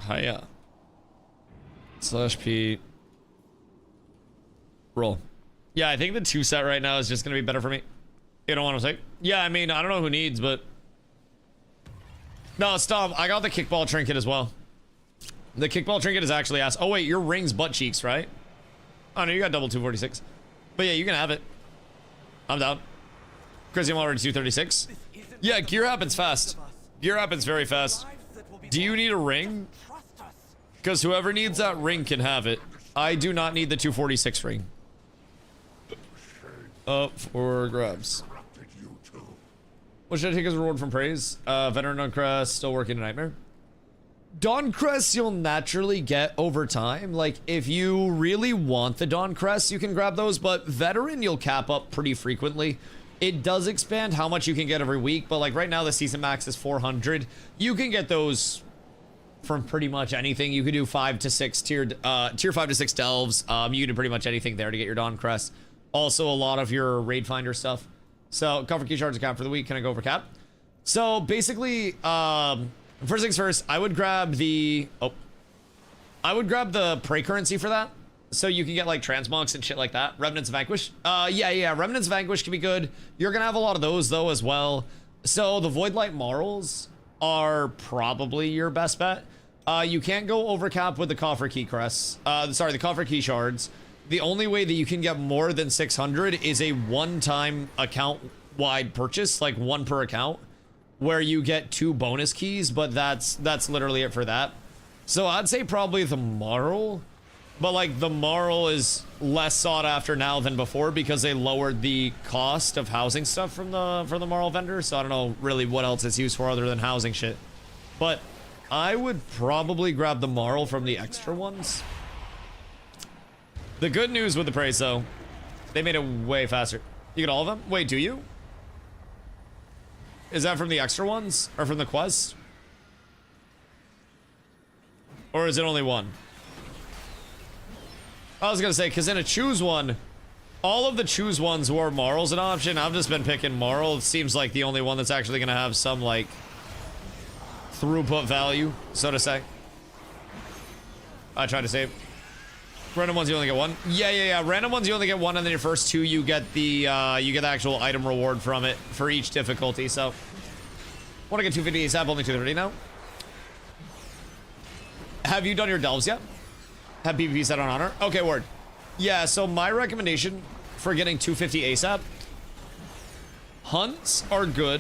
Hiya. /P. Roll. Yeah, I think the 2 set right now is just gonna be better for me. You know what I'm saying? Yeah, I mean, I don't know who needs, but... No, stop. I got the kickball trinket as well. The kickball trinket is actually ass. Oh, wait, your ring's butt cheeks, right? Oh, no, you got double 246. But yeah, you can have it. I'm down. Crazy, I'm already 236. Yeah, gear happens fast. Gear happens very fast. Do you need a ring? Because whoever needs that ring can have it. I do not need the 246 ring. Up for grabs. What should I take as a reward from praise? Veteran Dawn still working a nightmare. Dawn Crest you'll naturally get over time. Like, if you really want the Dawn Crest, you can grab those, but Veteran you'll cap up pretty frequently. It does expand how much you can get every week, but like right now the season max is 400. You can get those from pretty much anything. You could do 5 to 6 tier 5 to 6 delves. You can do pretty much anything there to get your Dawn Crest. Also a lot of your raid finder stuff. So cover key shards account for the week. Can I go over cap? So basically, first things first, I would grab the prey currency for that. So you can get like transmogs and shit like that. Remnants of Vanquish. Yeah. Remnants of Vanquish can be good. You're gonna have a lot of those though as well. So the Voidlight Marls are probably your best bet. You can't go over cap with the coffer key crests. The coffer key shards. The only way that you can get more than 600 is a one-time account-wide purchase, like 1 per account, where you get 2 bonus keys, but that's literally it for that. So I'd say probably the Marl, but like the Marl is less sought after now than before because they lowered the cost of housing stuff from the Marl vendor. So I don't know really what else it's used for other than housing shit. But I would probably grab the Marl from the extra ones. The good news with the praise, though, they made it way faster. You get all of them? Wait, do you? Is that from the extra ones? Or from the quest? Or is it only one? I was gonna say, because in a choose one, all of the choose ones were Marl's an option. I've just been picking Marl. It seems like the only one that's actually gonna have some, like, throughput value, so to say. I tried to save. Random ones you only get 1. Yeah. Random ones you only get 1, and then your first 2 you get the actual item reward from it for each difficulty. So, want to get 250 ASAP? Only 230 now. Have you done your delves yet? Have PvP set on honor? Okay, word. Yeah. So my recommendation for getting 250 ASAP. Hunts are good,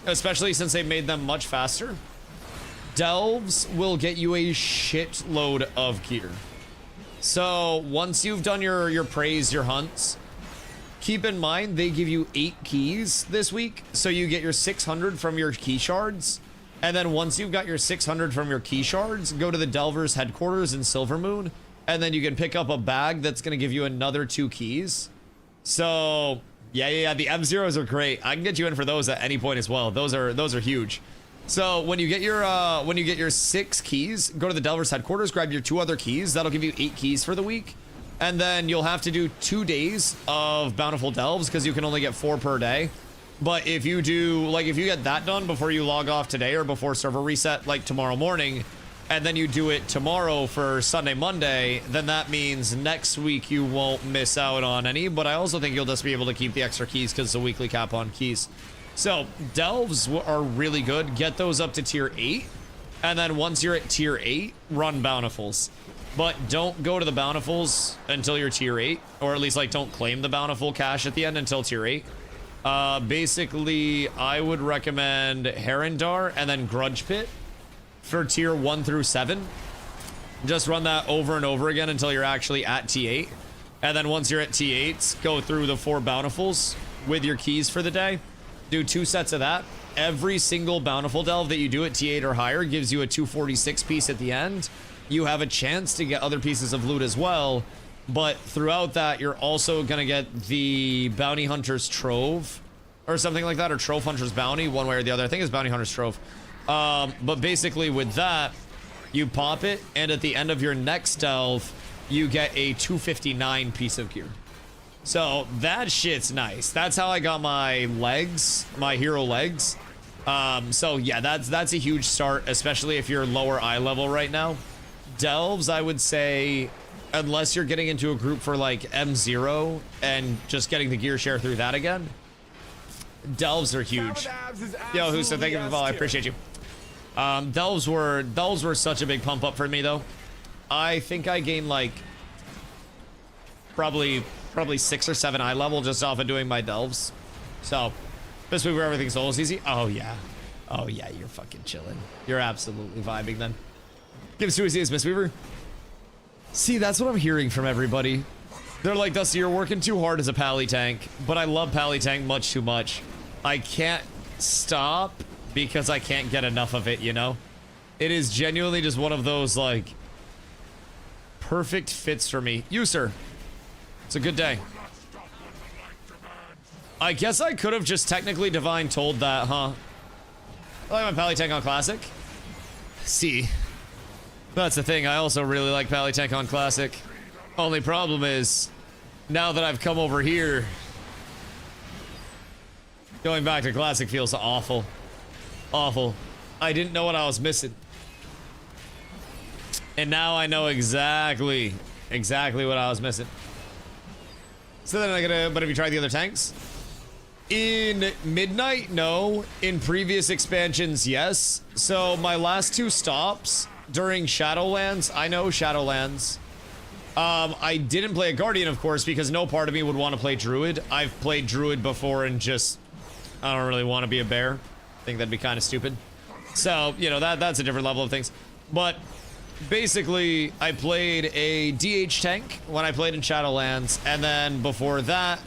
especially since they made them much faster. Delves will get you a shitload of gear. So once you've done your praise, your hunts, keep in mind they give you 8 keys this week. So you get your 600 from your key shards. And then once you've got your 600 from your key shards, go to the Delver's headquarters in Silvermoon. And then you can pick up a bag that's going to give you another 2 keys. So yeah, the M0s are great. I can get you in for those at any point as well. Those are huge. So when you get your 6 keys, go to the Delver's headquarters, grab your 2 other keys. That'll give you 8 keys for the week. And then you'll have to do 2 days of Bountiful Delves because you can only get 4 per day. But if you do, like, if you get that done before you log off today or before server reset, like tomorrow morning, and then you do it tomorrow for Sunday, Monday, then that means next week you won't miss out on any. But I also think you'll just be able to keep the extra keys because it's a weekly cap on keys. So, Delves are really good. Get those up to tier 8. And then once you're at tier 8, run Bountifuls. But don't go to the Bountifuls until you're tier 8. Or at least, like, don't claim the Bountiful cash at the end until tier 8. Basically, I would recommend Herondar and then Grudge Pit for tier 1 through 7. Just run that over and over again until you're actually at T8. And then once you're at T8, go through the 4 Bountifuls with your keys for the day. Do 2 sets of that. Every single Bountiful Delve that you do at T8 or higher gives you a 246 piece at the end. You have a chance to get other pieces of loot as well. But throughout that, you're also going to get the Bounty Hunter's Trove or something like that, or Trove Hunter's Bounty, one way or the other. I think it's Bounty Hunter's Trove. But basically with that, you pop it, and at the end of your next delve, you get a 259 piece of gear. So that shit's nice. That's how I got my legs, my hero legs. So yeah, that's a huge start, especially if you're lower eye level right now. Delves, I would say, unless you're getting into a group for like M0 and just getting the gear share through that again, Delves are huge. Yo, who said thank you for the follow? I appreciate you. Delves were such a big pump up for me though. I think I gained like probably 6 or 7 eye level just off of doing my Delves. So this week where everything's always easy. Oh yeah, you're fucking chilling. You're absolutely vibing then. Give Suicide Miss Weaver. See, that's what I'm hearing from everybody. They're like, Dusty, you're working too hard as a pally tank, but I love pally tank much too much. I can't stop because I can't get enough of it, you know? It is genuinely just one of those, like, perfect fits for me. You, sir. It's a good day. I guess I could have just technically Divine told that, huh? I like my pally tank on Classic. See. That's the thing, I also really like pally tank on Classic. Only problem is, now that I've come over here, going back to Classic feels awful. Awful. I didn't know what I was missing. And now I know exactly what I was missing. So then I gotta, but have you tried the other tanks? In Midnight, no. In previous expansions, yes. So my last 2 stops during Shadowlands, I know Shadowlands. I didn't play a Guardian, of course, because no part of me would want to play Druid. I've played Druid before and just, I don't really want to be a bear. I think that'd be kind of stupid. So, you know, that's a different level of things. But basically, I played a DH tank when I played in Shadowlands, and then before that,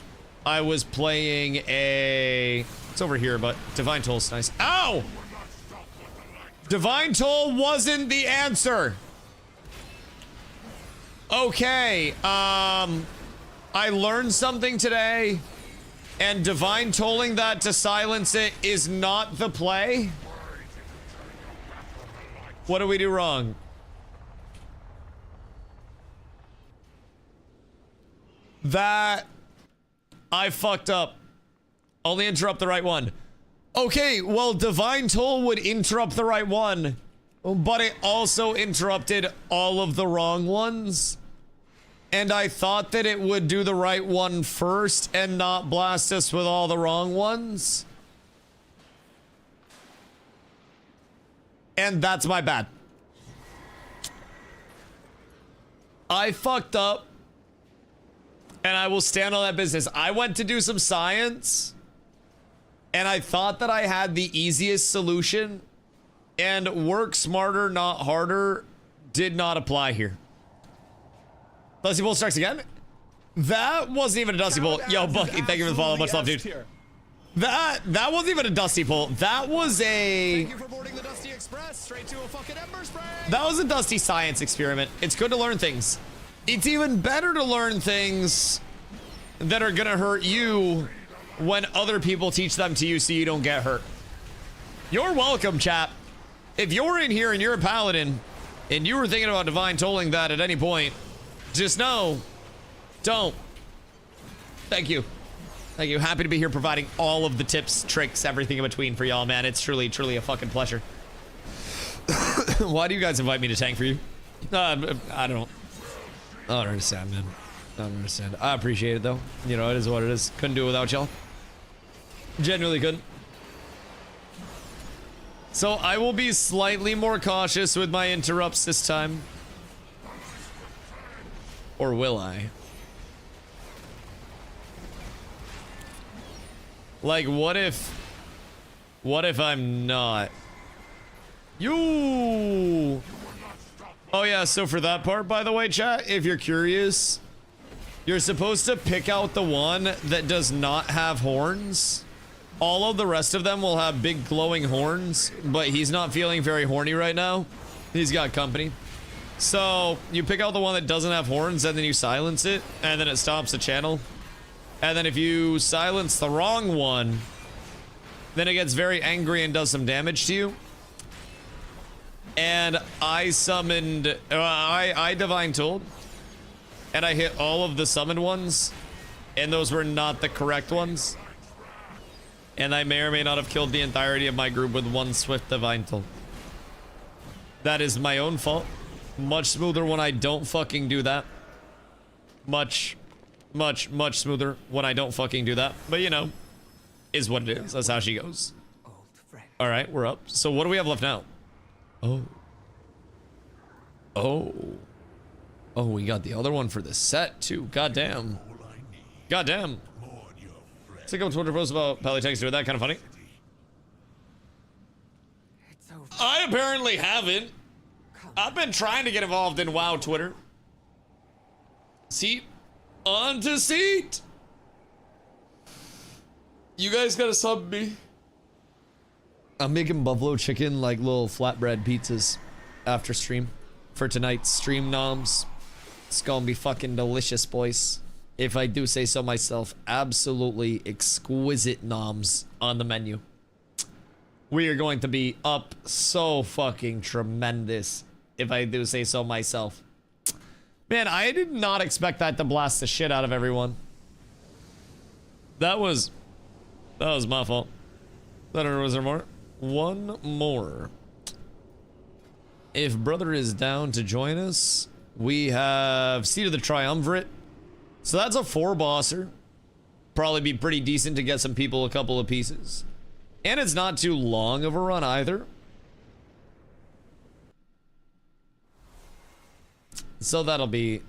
I was playing a... It's over here, but Divine Toll's nice. Ow! Divine Toll wasn't the answer. Okay, I learned something today, and Divine Tolling that to silence it is not the play. What do we do wrong? That I fucked up. Only interrupt the right one. Okay, well, Divine Toll would interrupt the right one, but it also interrupted all of the wrong ones. And I thought that it would do the right one first and not blast us with all the wrong ones. And that's my bad. I fucked up. And I will stand on that business. I went to do some science, and I thought that I had the easiest solution, and work smarter, not harder, did not apply here. Dusty Bolt strikes again? That wasn't even a Dusty Bolt. Yo, Bucky, thank you for the follow. Much love, dude. That wasn't even a Dusty Bolt. That was a... Thank you for boarding the Dusty Express straight to a fucking Ember Spray. That was a Dusty science experiment. It's good to learn things. It's even better to learn things that are gonna hurt you when other people teach them to you so you don't get hurt. You're welcome, chap. If you're in here and you're a paladin and you were thinking about Divine Tolling that at any point, just know, don't. Thank you. Thank you. Happy to be here providing all of the tips, tricks, everything in between for y'all, man. It's truly, truly a fucking pleasure. Why do you guys invite me to tank for you? I don't understand, man. I don't understand. I appreciate it, though. You know, it is what it is. Couldn't do it without y'all. Genuinely couldn't. So I will be slightly more cautious with my interrupts this time. Or will I? Like, what if I'm not? You. Oh yeah, so for that part, by the way, chat, if you're curious, you're supposed to pick out the one that does not have horns. All of the rest of them will have big glowing horns, but he's not feeling very horny right now. He's got company. So you pick out the one that doesn't have horns, and then you silence it, and then it stops the channel. And then if you silence the wrong one, then it gets very angry and does some damage to you. And I summoned, I Divine Tolled, and I hit all of the summoned ones, and those were not the correct ones. And I may or may not have killed the entirety of my group with one swift Divine Toll. That is my own fault. Much smoother when I don't fucking do that. Much smoother when I don't fucking do that. But you know, is what it is. That's how she goes. All right, we're up. So what do we have left now? Oh. Oh. Oh, we got the other one for the set too. Goddamn. Goddamn. Let's take a Twitter post about Polytext doing that. Kind of funny. I apparently haven't. I've been trying to get involved in WoW Twitter. Seat onto seat. You guys gotta sub me. I'm making buffalo chicken like little flatbread pizzas after stream for tonight's stream noms. It's gonna be fucking delicious, boys. If I do say so myself, absolutely exquisite noms on the menu. We are going to be up so fucking tremendous, if I do say so myself. Man, I did not expect that to blast the shit out of everyone. That was my fault. Was there more? One more. If brother is down to join us, we have Seat of the Triumvirate. So that's a 4-bosser. Probably be pretty decent to get some people a couple of pieces. And it's not too long of a run either. So that'll be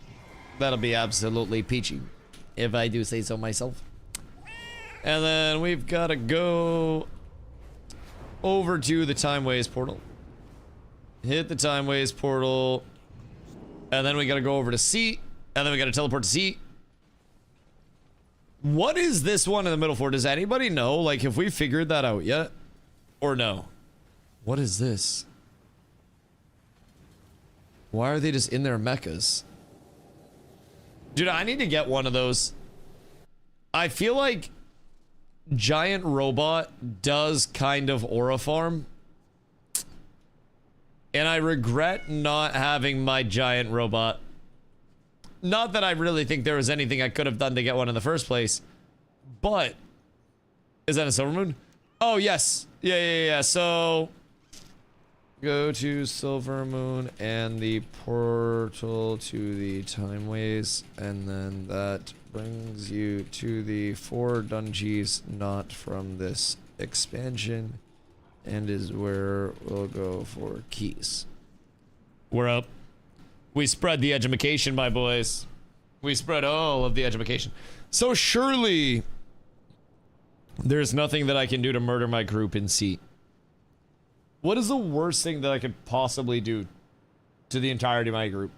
absolutely peachy, if I do say so myself. And then we've got to go over to the Time Waste portal. Hit the Time Waste portal. And then we got to go over to Seat. And then we got to teleport to Seat. What is this one in the middle for? Does anybody know? Like, have we figured that out yet? Or no? What is this? Why are they just in their mechas? Dude, I need to get one of those. I feel like Giant Robot does kind of aura farm. And I regret not having my Giant Robot. Not that I really think there was anything I could have done to get one in the first place. But... is that a Silver Moon? Oh, yes. Yeah. So... go to Silver Moon and the portal to the Time Ways. And then that brings you to the 4 dungeons not from this expansion. And is where we'll go for keys. We're up. We spread the edumacation, my boys. We spread all of the edumacation. So surely there's nothing that I can do to murder my group in Seat. What is the worst thing that I could possibly do to the entirety of my group?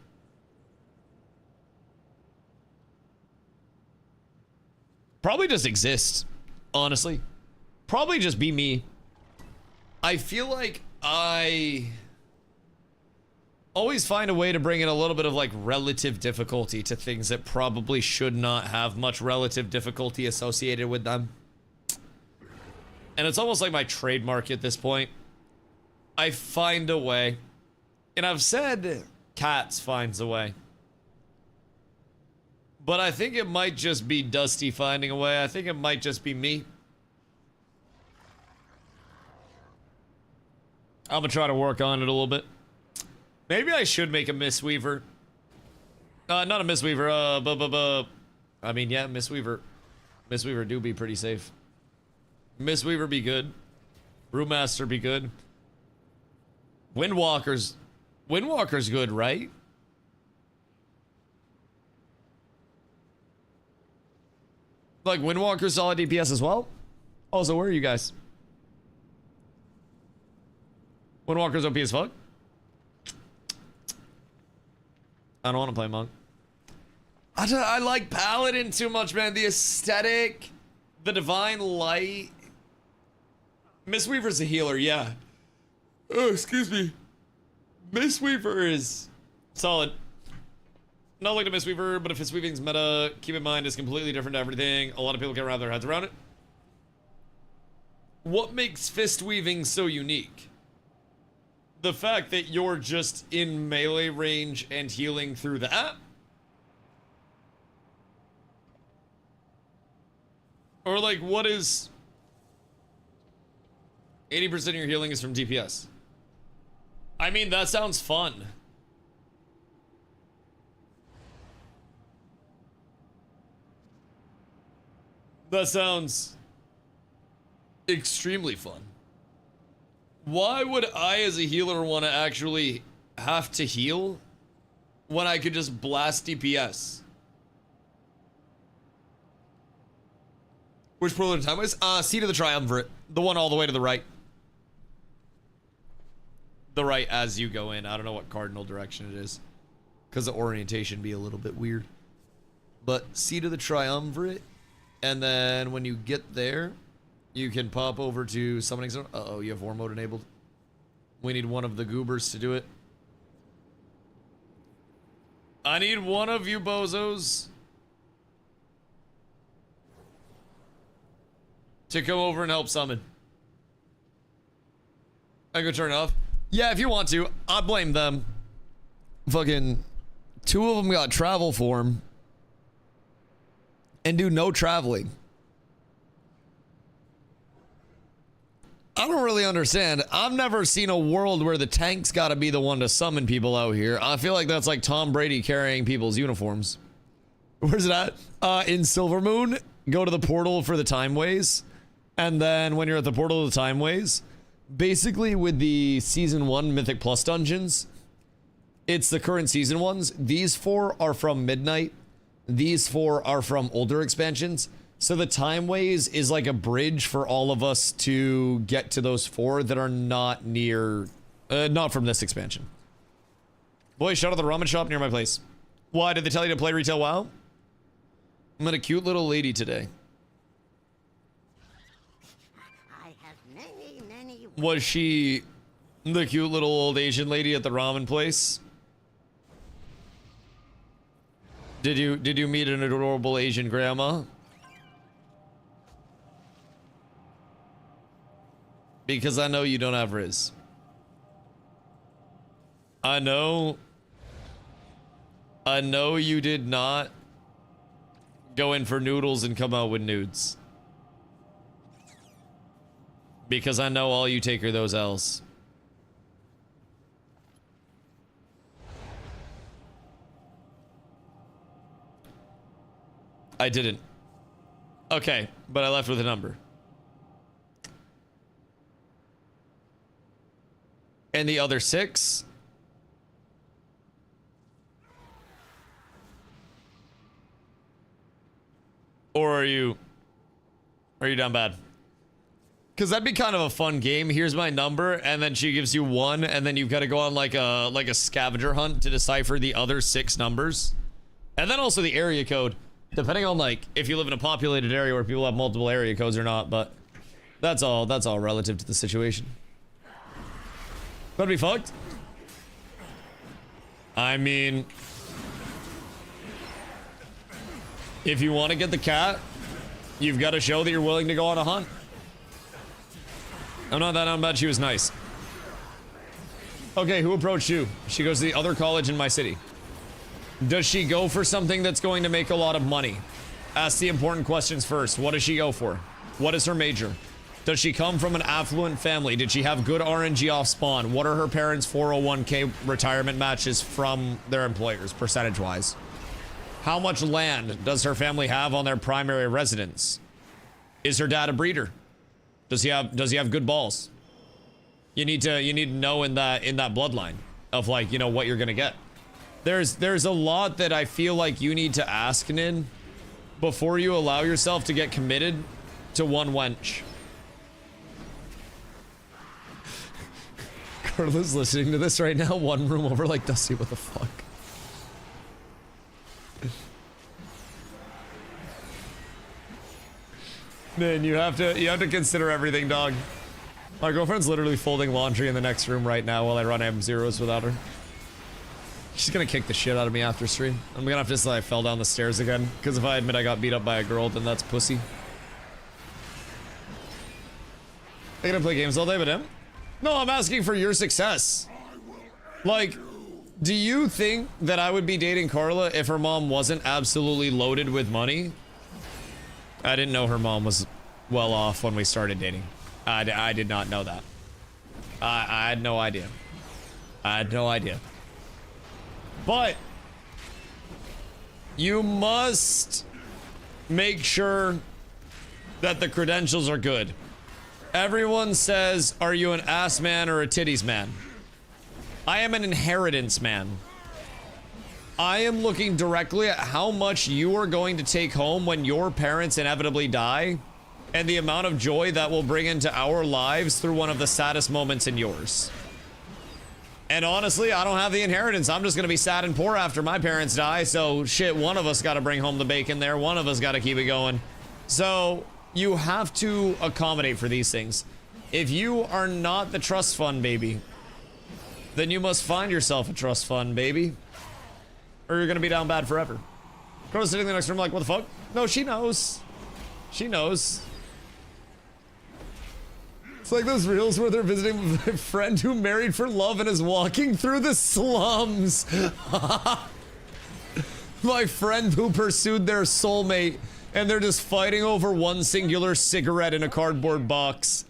Probably just exist, honestly. Probably just be me. I feel like I always find a way to bring in a little bit of like relative difficulty to things that probably should not have much relative difficulty associated with them. And it's almost like my trademark at this point. I find a way. And I've said Cats finds a way. But I think it might just be Dusty finding a way. I think it might just be me. I'm gonna try to work on it a little bit. Maybe I should make a Mistweaver. Not a Mistweaver, I mean, yeah, Mistweaver. Mistweaver do be pretty safe. Mistweaver be good. Brewmaster be good. Windwalker's good, right? Like, Windwalker's solid DPS as well? Also, where are you guys? Windwalker's OP as fuck? I don't want to play Monk. I like Paladin too much, man. The aesthetic, the divine light. Mistweaver's a healer, yeah. Oh, excuse me. Mistweaver is solid. Not like a Mistweaver, but if his weaving's meta, keep in mind it's completely different to everything. A lot of people can't wrap their heads around it. What makes fist weaving so unique? The fact that you're just in melee range and healing through that? Or like, what is... 80% of your healing is from DPS. I mean, that sounds fun. That sounds extremely fun. Why would I, as a healer, want to actually have to heal when I could just blast DPS? Which portal in time was? Seat of the Triumvirate. The one all the way to the right. The right as you go in. I don't know what cardinal direction it is, because the orientation be a little bit weird. But Seat of the Triumvirate, and then when you get there, you can pop over to summoning zone. Uh-oh, you have war mode enabled. We need one of the goobers to do it. I need one of you bozos to come over and help summon. I go turn it off. Yeah, if you want to. I blame them. Fucking 2 of them got travel form and do no traveling. I don't really understand. I've never seen a world where the tank's got to be the one to summon people out here. I feel like that's like Tom Brady carrying people's uniforms. Where's it at? In Silvermoon, go to the portal for the Time Ways. And then when you're at the portal of the Time Ways, basically with the Season 1 Mythic Plus dungeons, it's the current season ones. These 4 are from Midnight. These 4 are from older expansions. So the Time Ways is like a bridge for all of us to get to those 4 that are not near, not from this expansion. Boy, shout out the ramen shop near my place. Why, did they tell you to play retail WoW? I'm at a cute little lady today. I have many Was she the cute little old Asian lady at the ramen place? Did you meet an adorable Asian grandma? Because I know you don't have Riz. I know you did not go in for noodles and come out with nudes. Because I know all you take are those L's. I didn't. Okay, but I left with a number. And the other 6? Or are you down bad? Because that'd be kind of a fun game. Here's my number, and then she gives you 1, and then you've got to go on like a scavenger hunt to decipher the other 6 numbers. And then also the area code, depending on like if you live in a populated area where people have multiple area codes or not, but that's all relative to the situation. That'd be fucked. I mean, if you want to get the cat, you've got to show that you're willing to go on a hunt. I'm not that bad. She was nice. Okay, who approached you? She goes to the other college in my city. Does she go for something that's going to make a lot of money? Ask the important questions first. What does she go for? What is her major? Does she come from an affluent family? Did she have good RNG off spawn? What are her parents' 401k retirement matches from their employers, percentage-wise? How much land does her family have on their primary residence? Is her dad a breeder? Does he have good balls? You need to know in that bloodline of like, you know, what you're gonna get. There's a lot that I feel like you need to ask Nin before you allow yourself to get committed to one wench. Carla's listening to this right now, one room over, like, Dusty, what the fuck? Man, you have to consider everything, dog. My girlfriend's literally folding laundry in the next room right now while I run M0s without her. She's gonna kick the shit out of me after stream. I'm gonna have to say I fell down the stairs again, because if I admit I got beat up by a girl, then that's pussy. I gonna play games all day with him? No, I'm asking for your success. Like, do you think that I would be dating Carla if her mom wasn't absolutely loaded with money? I didn't know her mom was well off when we started dating. I did not know that. I had no idea. I had no idea. But you must make sure that the credentials are good. Everyone says, are you an ass man or a titties man? I am an inheritance man. I am looking directly at how much you are going to take home when your parents inevitably die, and the amount of joy that will bring into our lives through one of the saddest moments in yours. And honestly, I don't have the inheritance. I'm just gonna be sad and poor after my parents die, so shit, one of us gotta bring home the bacon there, one of us gotta keep it going. So, you have to accommodate for these things. If you are not the trust fund baby, then you must find yourself a trust fund baby, or you're gonna be down bad forever. Girl's sitting in the next room like, what the fuck? No, she knows. She knows. It's like those reels where they're visiting a friend who married for love and is walking through the slums. My friend who pursued their soulmate and they're just fighting over one singular cigarette in a cardboard box.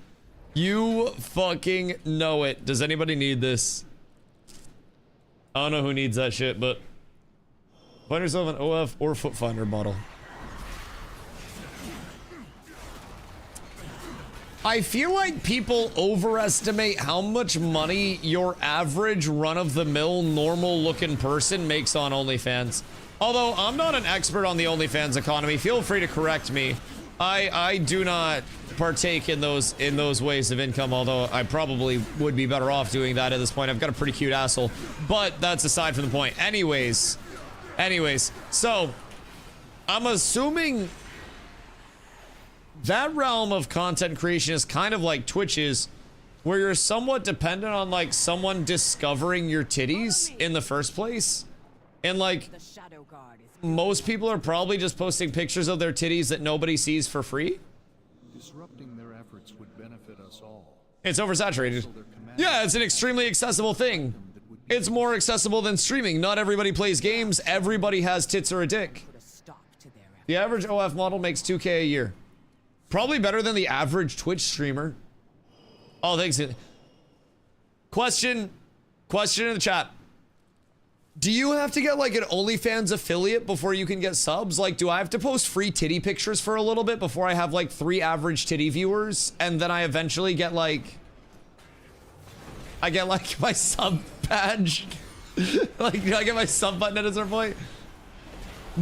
You fucking know it. Does anybody need this? I don't know who needs that shit, but find yourself an OF or foot finder model. I feel like people overestimate how much money your average run-of-the-mill normal-looking person makes on OnlyFans. Although I'm not an expert on the OnlyFans economy, feel free to correct me. I do not partake in those ways of income, although I probably would be better off doing that at this point. I've got a pretty cute asshole, but that's aside from the point. Anyways, so I'm assuming that realm of content creation is kind of like Twitch's, where you're somewhat dependent on like someone discovering your titties in the first place. And like most people are probably just posting pictures of their titties that nobody sees for free. Disrupting their efforts would benefit us all. It's oversaturated. Yeah, it's an extremely accessible thing. It's more accessible than streaming. Not everybody plays games. Everybody has tits or a dick. The average OF model makes 2K a year. Probably better than the average Twitch streamer. Oh, thanks. Question in the chat. Do you have to get like an OnlyFans affiliate before you can get subs? Like, do I have to post free titty pictures for a little bit before I have like 3 average titty viewers? And then I eventually get like... I get like my sub badge? Like, do I get my sub button at a certain point?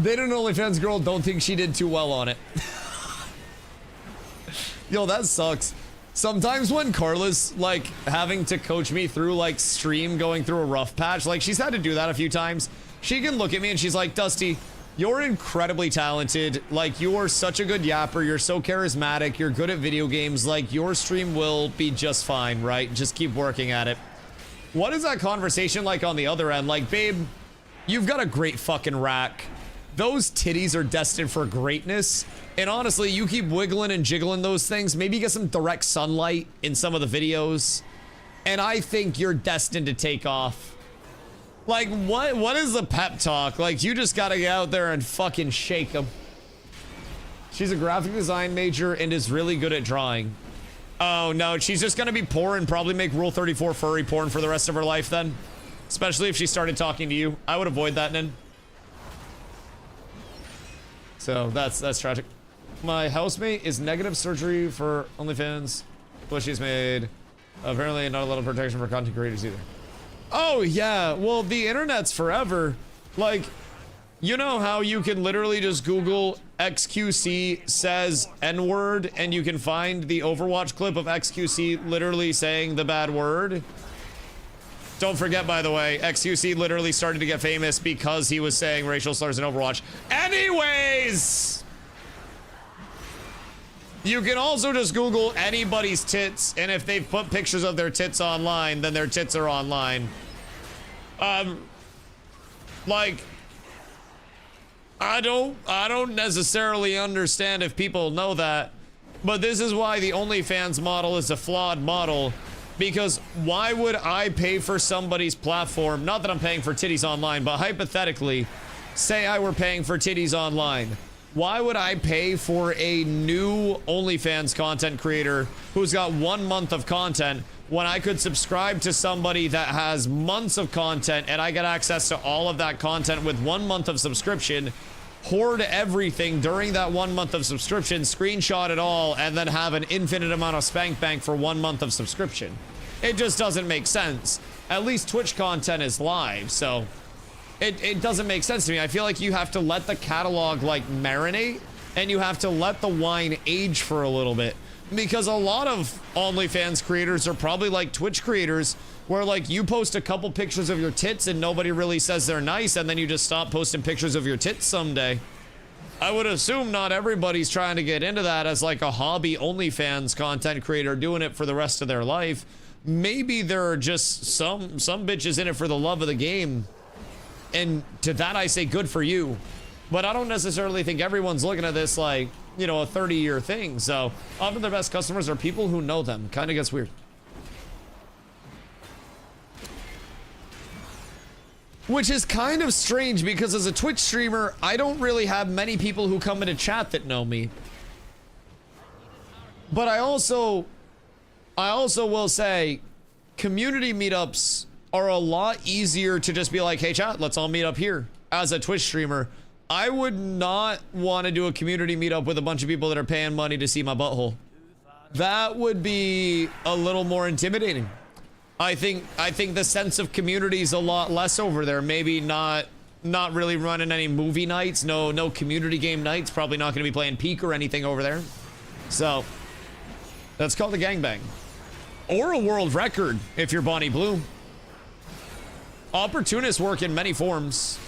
Dated an OnlyFans girl, don't think she did too well on it. Yo, that sucks. Sometimes when Carla's like having to coach me through like stream going through a rough patch, like she's had to do that a few times, she can look at me and she's like, Dusty, you're incredibly talented. Like, you're such a good yapper. You're so charismatic. You're good at video games. Like, your stream will be just fine, right? Just keep working at it. What is that conversation like on the other end? Like, babe, you've got a great fucking rack. Those titties are destined for greatness. And honestly, you keep wiggling and jiggling those things. Maybe get some direct sunlight in some of the videos. And I think you're destined to take off. Like, what is the pep talk? Like, you just gotta get out there and fucking shake them. She's a graphic design major and is really good at drawing. Oh, no, she's just gonna be poor and probably make Rule 34 furry porn for the rest of her life then. Especially if she started talking to you. I would avoid that, Nin. So that's tragic. My housemate is negative surgery for OnlyFans, but she's made apparently not a lot of protection for content creators either. Oh yeah, well the internet's forever. Like, you know how you can literally just Google XQC says N-word and you can find the Overwatch clip of XQC literally saying the bad word? Don't forget, by the way, XQC literally started to get famous because he was saying racial slurs in Overwatch. Anyways! You can also just Google anybody's tits, and if they've put pictures of their tits online, then their tits are online. Like, I don't necessarily understand if people know that, but this is why the OnlyFans model is a flawed model. Because why would I pay for somebody's platform? Not that I'm paying for titties online, but hypothetically, say I were paying for titties online. Why would I pay for a new OnlyFans content creator who's got 1 month of content when I could subscribe to somebody that has months of content and I get access to all of that content with 1 month of subscription? hoard everything during that 1 month of subscription, screenshot it all, and then have an infinite amount of spank bank for 1 month of subscription. It just doesn't make sense. At least Twitch content is live, so it doesn't make sense to me. I feel like you have to let the catalog like marinate, and you have to let the wine age for a little bit, because a lot of OnlyFans creators are probably like Twitch creators, where like you post a couple pictures of your tits and nobody really says they're nice, and then you just stop posting pictures of your tits someday. I would assume not everybody's trying to get into that as like a hobby OnlyFans content creator doing it for the rest of their life. Maybe there are just some bitches in it for the love of the game, and to that I say good for you. But I don't necessarily think everyone's looking at this like, you know, a 30-year thing. So often their best customers are people who know them. Kind of gets weird. Which is kind of strange, because as a Twitch streamer, I don't really have many people who come into chat that know me. But I also will say, community meetups are a lot easier to just be like, hey chat, let's all meet up here. As a Twitch streamer, I would not want to do a community meetup with a bunch of people that are paying money to see my butthole. That would be a little more intimidating. I think the sense of community is a lot less over there. Maybe not really running any movie nights, no community game nights, probably not going to be playing Peak or anything over there. So that's called a gangbang. Or a world record if you're Bonnie Bloom. Opportunists work in many forms.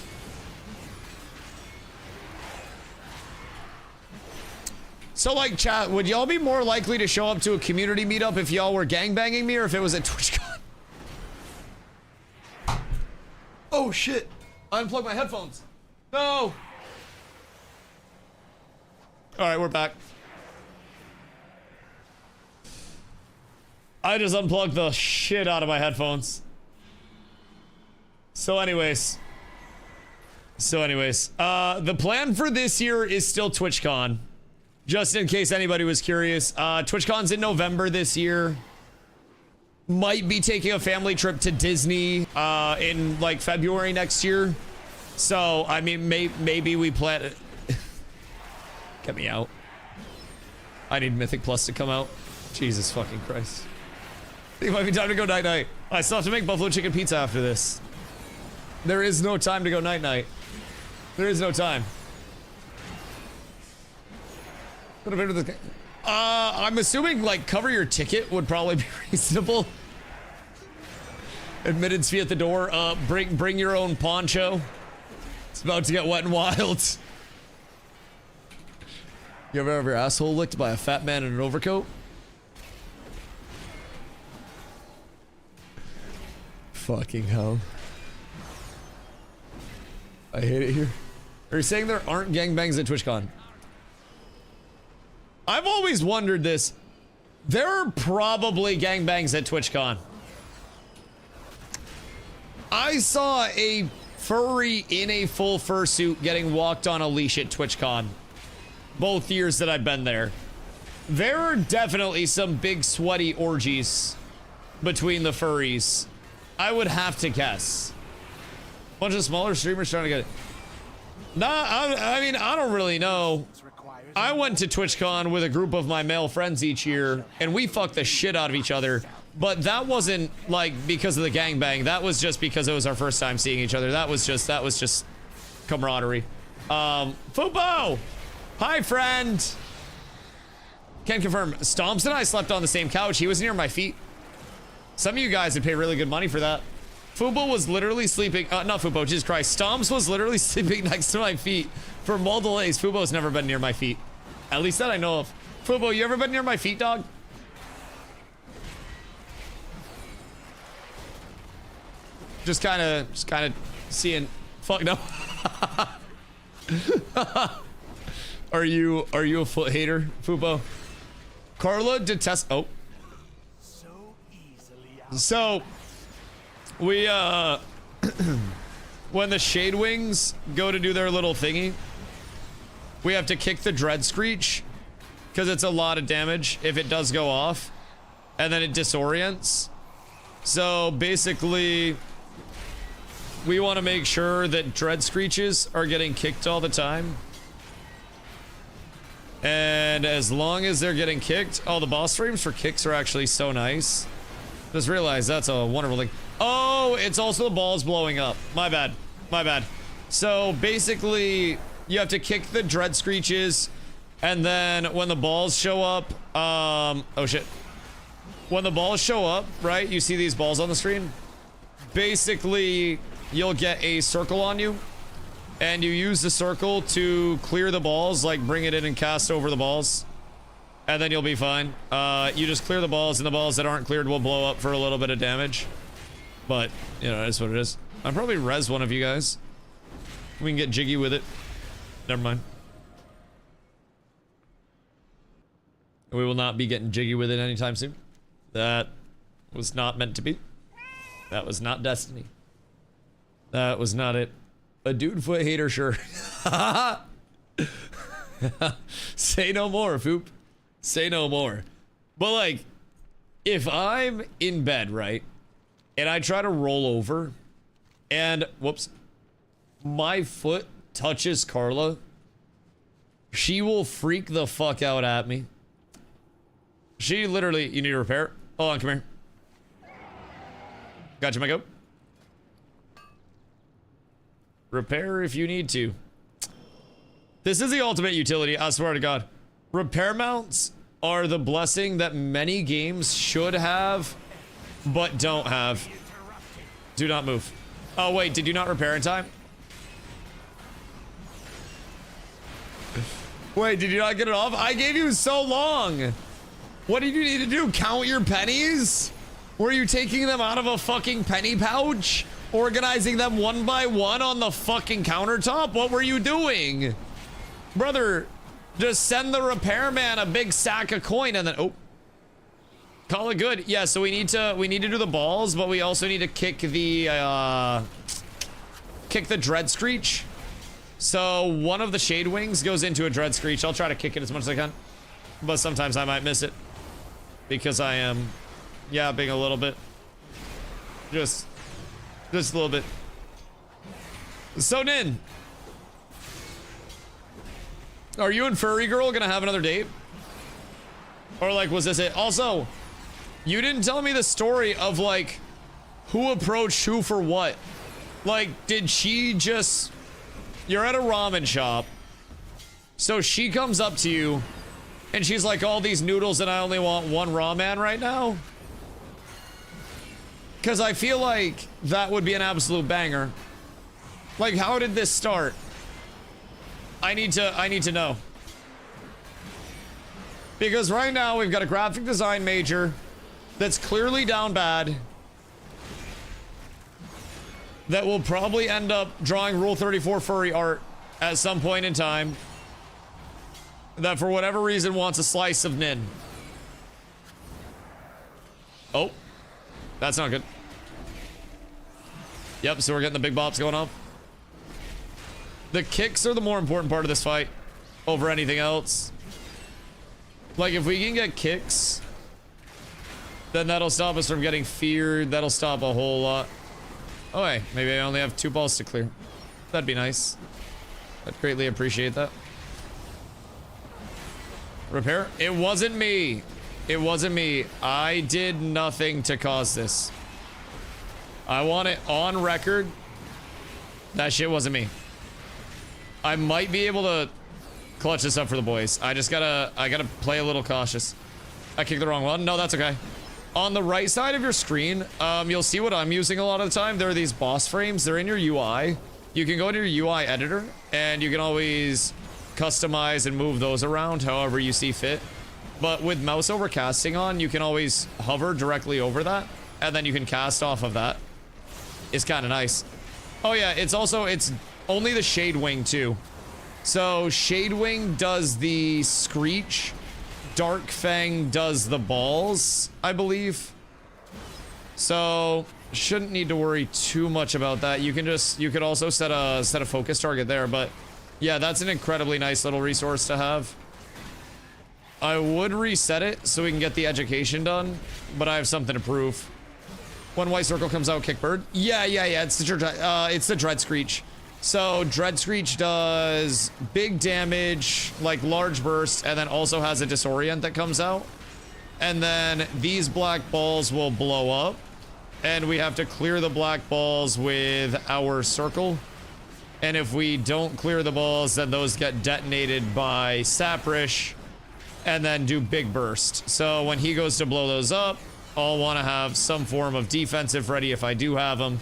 So like chat, would y'all be more likely to show up to a community meetup if y'all were gangbanging me, or if it was at TwitchCon? Oh shit, I unplugged my headphones. No. All right, we're back. I just unplugged the shit out of my headphones. So anyways, the plan for this year is still TwitchCon. Just in case anybody was curious, TwitchCon's in November this year. Might be taking a family trip to Disney in like February next year. So, I mean, maybe we plan it. Get me out. I need Mythic Plus to come out. Jesus fucking Christ. I think it might be time to go night-night. I still have to make buffalo chicken pizza after this. There is no time to go night-night. There is no time. I'm assuming like cover your ticket would probably be reasonable. Admittance fee at the door. Bring your own poncho. It's about to get wet and wild. You ever have your asshole licked by a fat man in an overcoat? Fucking hell. I hate it here. Are you saying there aren't gangbangs at TwitchCon? I've always wondered this. There are probably gangbangs at TwitchCon. I saw a furry in a full fursuit getting walked on a leash at TwitchCon. Both years that I've been there. There are definitely some big sweaty orgies between the furries. I would have to guess. Bunch of smaller streamers trying to get it. Nah, I mean, I don't really know. I went to TwitchCon with a group of my male friends each year, and we fucked the shit out of each other. But that wasn't like because of the gangbang. That was just because it was our first time seeing each other. That was just camaraderie. Fubo! Hi, friend! Can confirm, Stomps and I slept on the same couch. He was near my feet. Some of you guys would pay really good money for that. Fubo was literally sleeping, not Fubo, Jesus Christ. Stomps was literally sleeping next to my feet for multiple days. Fubo's never been near my feet. At least that I know of. Fubo, you ever been near my feet, dog? Just kind of seeing, fuck no. Are you a foot hater, Fubo? Carla detests, oh. So, we, when the Shade Wings go to do their little thingy, we have to kick the Dread Screech, because it's a lot of damage if it does go off, and then it disorients. So, basically, we want to make sure that dread screeches are getting kicked all the time. And as long as they're getting kicked, oh, the boss frames for kicks are actually so nice. Just realized that's a wonderful thing. Oh, it's also the balls blowing up. My bad. My bad. So basically, you have to kick the dread screeches, and then when the balls show up, oh shit. When the balls show up, right, you see these balls on the screen? Basically, you'll get a circle on you, and you use the circle to clear the balls, like bring it in and cast over the balls, and then you'll be fine. You just clear the balls, and the balls that aren't cleared will blow up for a little bit of damage. But, you know, that's what it is. I'll probably res one of you guys. We can get jiggy with it. Never mind. We will not be getting jiggy with it anytime soon. That was not meant to be. That was not destiny. That was not it. A dude foot hater, sure. Say no more, Foop. Say no more. But like, if I'm in bed, right, and I try to roll over, and whoops, my foot touches Carla, she will freak the fuck out at me. She literally, you need to repair? Hold on, come here. Gotcha, my goat. Repair if you need to. This is the ultimate utility, I swear to God. Repair mounts are the blessing that many games should have, but don't have. Do not move. Oh, wait, did you not repair in time? Wait, did you not get it off? I gave you so long. What did you need to do? Count your pennies? Were you taking them out of a fucking penny pouch? Organizing them one by one on the fucking countertop? What were you doing? Brother, just send the repairman a big sack of coin and then, oh. Call it good. Yeah, so we need to do the balls, but we also need to kick the dread screech. So one of the shade wings goes into a dread screech. I'll try to kick it as much as I can, but sometimes I might miss it because I am yapping a little bit. Just a little bit. So Nin, are you and Furry Girl gonna have another date? Or like, was this it? Also, you didn't tell me the story of like who approached who for what. Like, did she just, you're at a ramen shop, so she comes up to you and she's like, all these noodles and I only want one ramen right now? Because I feel like that would be an absolute banger. Like, how did this start? I need to know. Because right now we've got a graphic design major that's clearly down bad, that will probably end up drawing Rule 34 furry art at some point in time, that for whatever reason wants a slice of Nin. Oh, that's not good. Yep, so we're getting the big bops going off. The kicks are the more important part of this fight over anything else. Like, if we can get kicks, then that'll stop us from getting feared. That'll stop a whole lot. Oh, hey, maybe I only have 2 balls to clear. That'd be nice. I'd greatly appreciate that. Repair? It wasn't me. It wasn't me. I did nothing to cause this. I want it on record. That shit wasn't me. I might be able to clutch this up for the boys. I gotta play a little cautious. I kicked the wrong one. No, that's okay. On the right side of your screen, you'll see what I'm using a lot of the time. There are these boss frames. They're in your UI. You can go into your UI editor, and you can always customize and move those around however you see fit. But with mouse over casting on, you can always hover directly over that, and then you can cast off of that. It's kind of nice. Oh yeah, it's only the Shade Wing too. So Shade Wing does the screech. Dark Fang does the balls, I believe. So shouldn't need to worry too much about that. You could also set a focus target there, but yeah, that's an incredibly nice little resource to have. I would reset it so we can get the education done, but I have something to prove. When white circle comes out, kick bird. Yeah. It's the Dread Screech. So Dread Screech does big damage, like large burst, and then also has a disorient that comes out. And then these black balls will blow up, and we have to clear the black balls with our circle. And if we don't clear the balls, then those get detonated by Saprish and then do big burst. So when he goes to blow those up, I'll want to have some form of defensive ready if I do have them.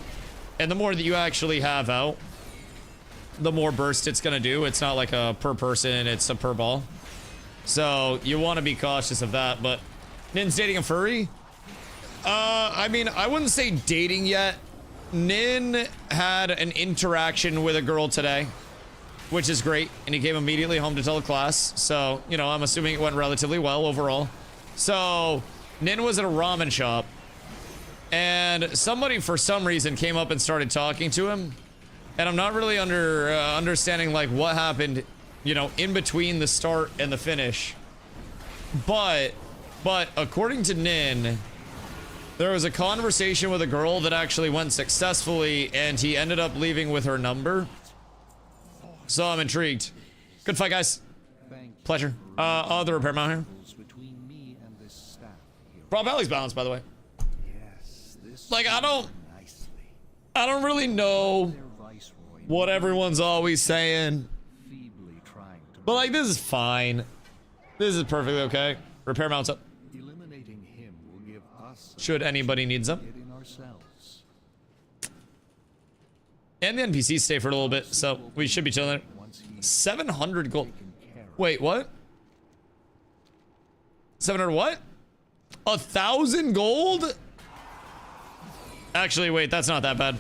And the more that you actually have out, the more burst it's going to do. It's not like a per person, it's a per ball. So you want to be cautious of that. But Nin's dating a furry? I mean, I wouldn't say dating yet. Nin had an interaction with a girl today, which is great, and he came immediately home to tell the class. So, you know, I'm assuming it went relatively well overall. So, Nin was at a ramen shop, and somebody for some reason came up and started talking to him, and I'm not really understanding like what happened, you know, in between the start and the finish. But according to Nin, there was a conversation with a girl that actually went successfully, and he ended up leaving with her number. So I'm intrigued. Good fight, guys. Pleasure. The repair mount here. Rob Valley's balanced, by the way. Like, I don't really know what everyone's always saying. But like, this is fine. This is perfectly okay. Repair mounts up. Should anybody needs them. And the NPCs stay for a little bit, so we should be chilling. 700 gold. Wait, what? 700 what? 1,000 gold? Actually, wait, that's not that bad.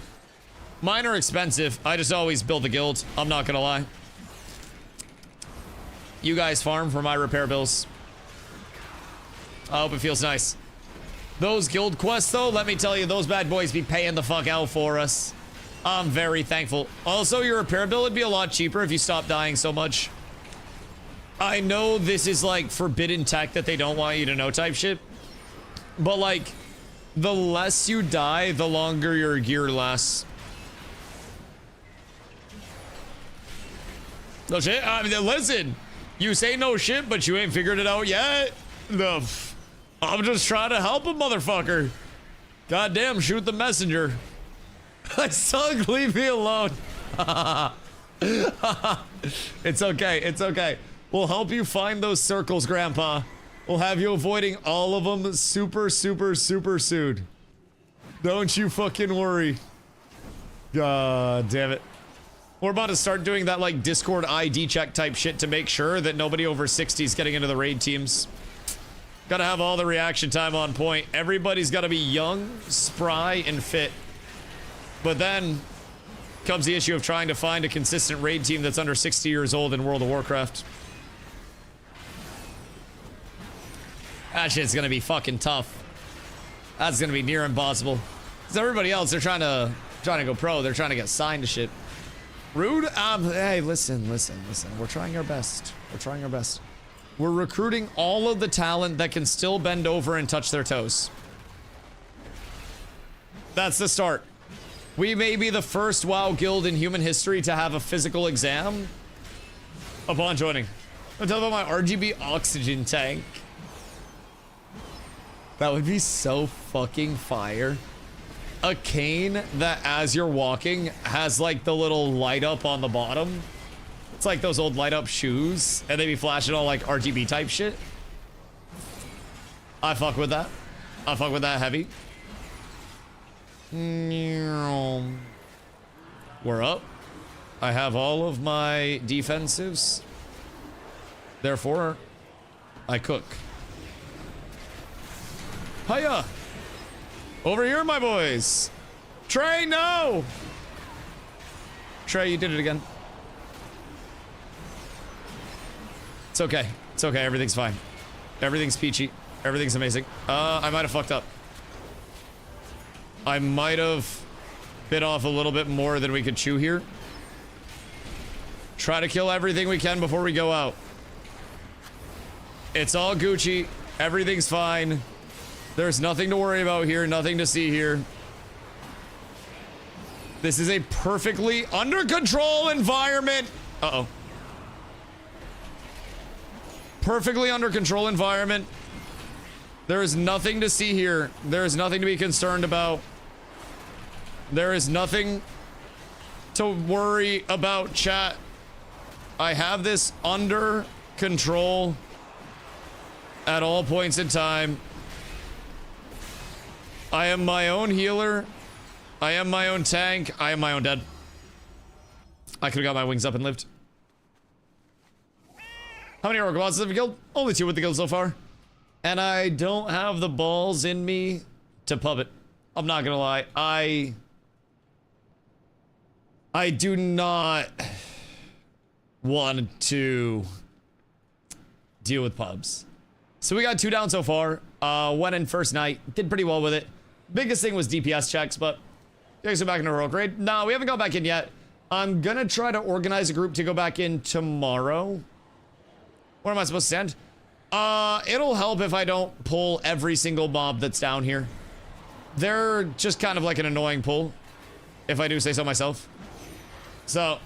Mine are expensive. I just always build the guild. I'm not gonna lie. You guys farm for my repair bills. I hope it feels nice. Those guild quests, though, let me tell you, those bad boys be paying the fuck out for us. I'm very thankful. Also, your repair bill would be a lot cheaper if you stopped dying so much. I know this is like forbidden tech that they don't want you to know type shit. But like, the less you die, the longer your gear lasts. No shit? I mean, listen, you say no shit, but you ain't figured it out yet. I'm just trying to help a motherfucker. Goddamn, shoot the messenger. I suck, leave me alone. It's okay, it's okay. We'll help you find those circles, Grandpa. We'll have you avoiding all of them super soon. Don't you fucking worry. God damn it. We're about to start doing that like Discord ID check type shit to make sure that nobody over 60 is getting into the raid teams. Gotta have all the reaction time on point. Everybody's gotta be young, spry, and fit. But then comes the issue of trying to find a consistent raid team that's under 60 years old in World of Warcraft. That shit's gonna be fucking tough. That's gonna be near impossible. Because everybody else, they're trying to go pro. They're trying to get signed to shit. Rude? Hey, listen. We're trying our best. We're recruiting all of the talent that can still bend over and touch their toes. That's the start. We may be the first WoW guild in human history to have a physical exam upon joining. I'm talking about my RGB oxygen tank. That would be so fucking fire. A cane that, as you're walking, has like the little light up on the bottom. It's like those old light up shoes, and they be flashing all like RGB type shit. I fuck with that. I fuck with that heavy. We're up. I have all of my defensives. Therefore, I cook. Hiya! Over here, my boys! Trey, no! Trey, you did it again. It's okay. It's okay. Everything's fine. Everything's peachy. Everything's amazing. I might have fucked up. I might have bit off a little bit more than we could chew here. Try to kill everything we can before we go out. It's all Gucci. Everything's fine. There's nothing to worry about here. Nothing to see here. This is a perfectly under control environment. Uh-oh. Perfectly under control environment. There is nothing to see here. There is nothing to be concerned about. There is nothing to worry about, chat. I have this under control at all points in time. I am my own healer. I am my own tank. I am my own dead. I could have got my wings up and lived. How many orc bosses have you killed? Only 2 with the guild so far. And I don't have the balls in me to pub it. I'm not gonna lie. I do not want to deal with pubs. So we got 2 down so far. Went in first night. Did pretty well with it. Biggest thing was DPS checks, but you guys go back into heroic raid. No, we haven't gone back in yet. I'm gonna try to organize a group to go back in tomorrow. Where am I supposed to stand? It'll help if I don't pull every single mob that's down here. They're just kind of like an annoying pull, if I do say so myself. So,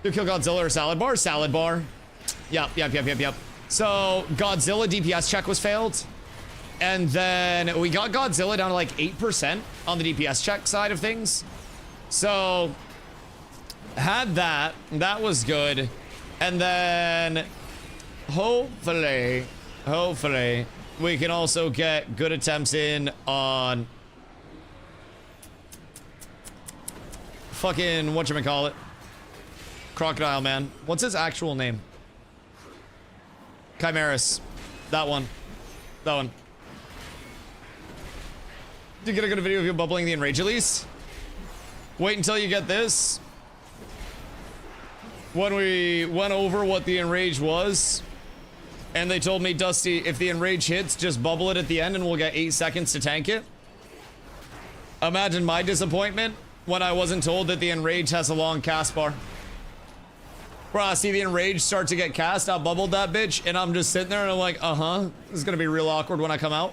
do kill Godzilla or Salad Bar? Salad Bar. Yep. So, Godzilla DPS check was failed. And then we got Godzilla down to like 8% on the DPS check side of things. So, had that. That was good. And then, hopefully, we can also get good attempts in on fucking whatchamacallit. Crocodile Man. What's his actual name? Chimeras. That one. Did you get a good video of you bubbling the Enrage Elise? Wait until you get this. When we went over what the Enrage was, and they told me, Dusty, if the Enrage hits, just bubble it at the end and we'll get 8 seconds to tank it. Imagine my disappointment when I wasn't told that the Enrage has a long cast bar. Bro, I see the Enrage start to get cast, I bubbled that bitch, and I'm just sitting there and I'm like, this is gonna be real awkward when I come out.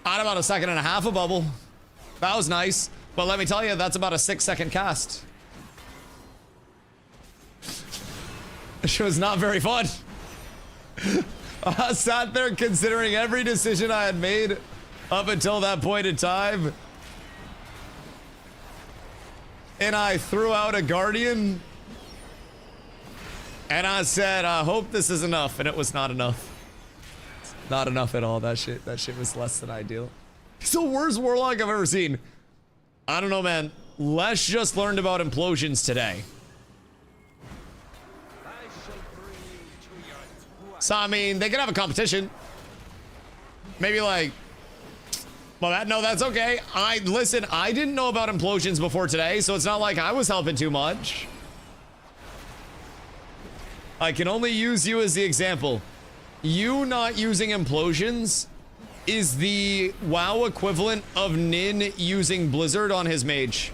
I had about 1.5 seconds of bubble. That was nice, but let me tell you, that's about a 6-second cast. It was not very fun. I sat there considering every decision I had made up until that point in time. And I threw out a Guardian. And I said, I hope this is enough. And it was not enough. Not enough at all. That shit was less than ideal. It's the worst Warlock I've ever seen. I don't know, man. Les just learned about implosions today. So, I mean, they can have a competition. Maybe like, well, no, that's okay. Listen, I didn't know about implosions before today, so it's not like I was helping too much. I can only use you as the example. You not using implosions is the WoW equivalent of Nin using Blizzard on his mage.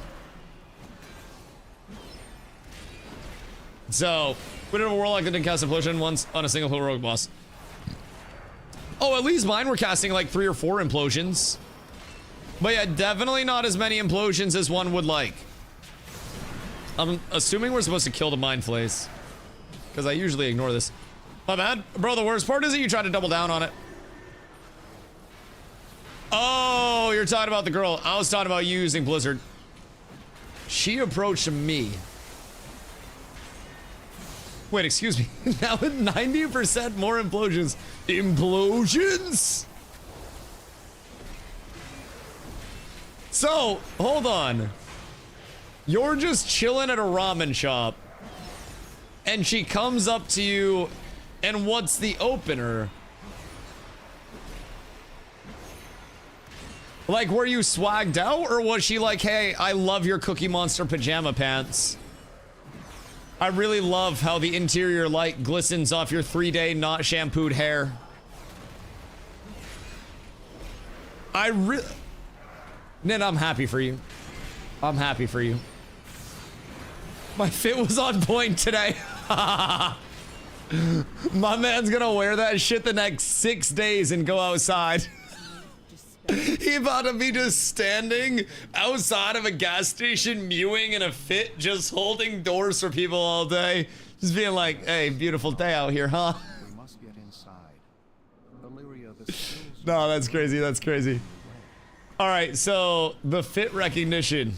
So, we did a Warlock that didn't cast implosion once on a single heroic boss. Oh, at least mine were casting like 3 or 4 implosions. But yeah, definitely not as many implosions as one would like. I'm assuming we're supposed to kill the Mind Flays, because I usually ignore this. My bad. Bro, the worst part is that you try to double down on it. Oh, you're talking about the girl. I was talking about you using Blizzard. She approached me. Wait, excuse me. Now with 90% more implosions. Implosions? So, hold on. You're just chilling at a ramen shop. And she comes up to you. And what's the opener? Like, were you swagged out? Or was she like, hey, I love your Cookie Monster pajama pants. I really love how the interior light glistens off your 3-day not shampooed hair. Ned, I'm happy for you. I'm happy for you. My fit was on point today. My man's gonna wear that shit the next 6 days and go outside. He he about to be just standing outside of a gas station mewing in a fit, just holding doors for people all day? Just being like, hey, beautiful day out here, huh? We must get inside. Illyria, the skills No, that's crazy. That's crazy. All right, so the fit recognition,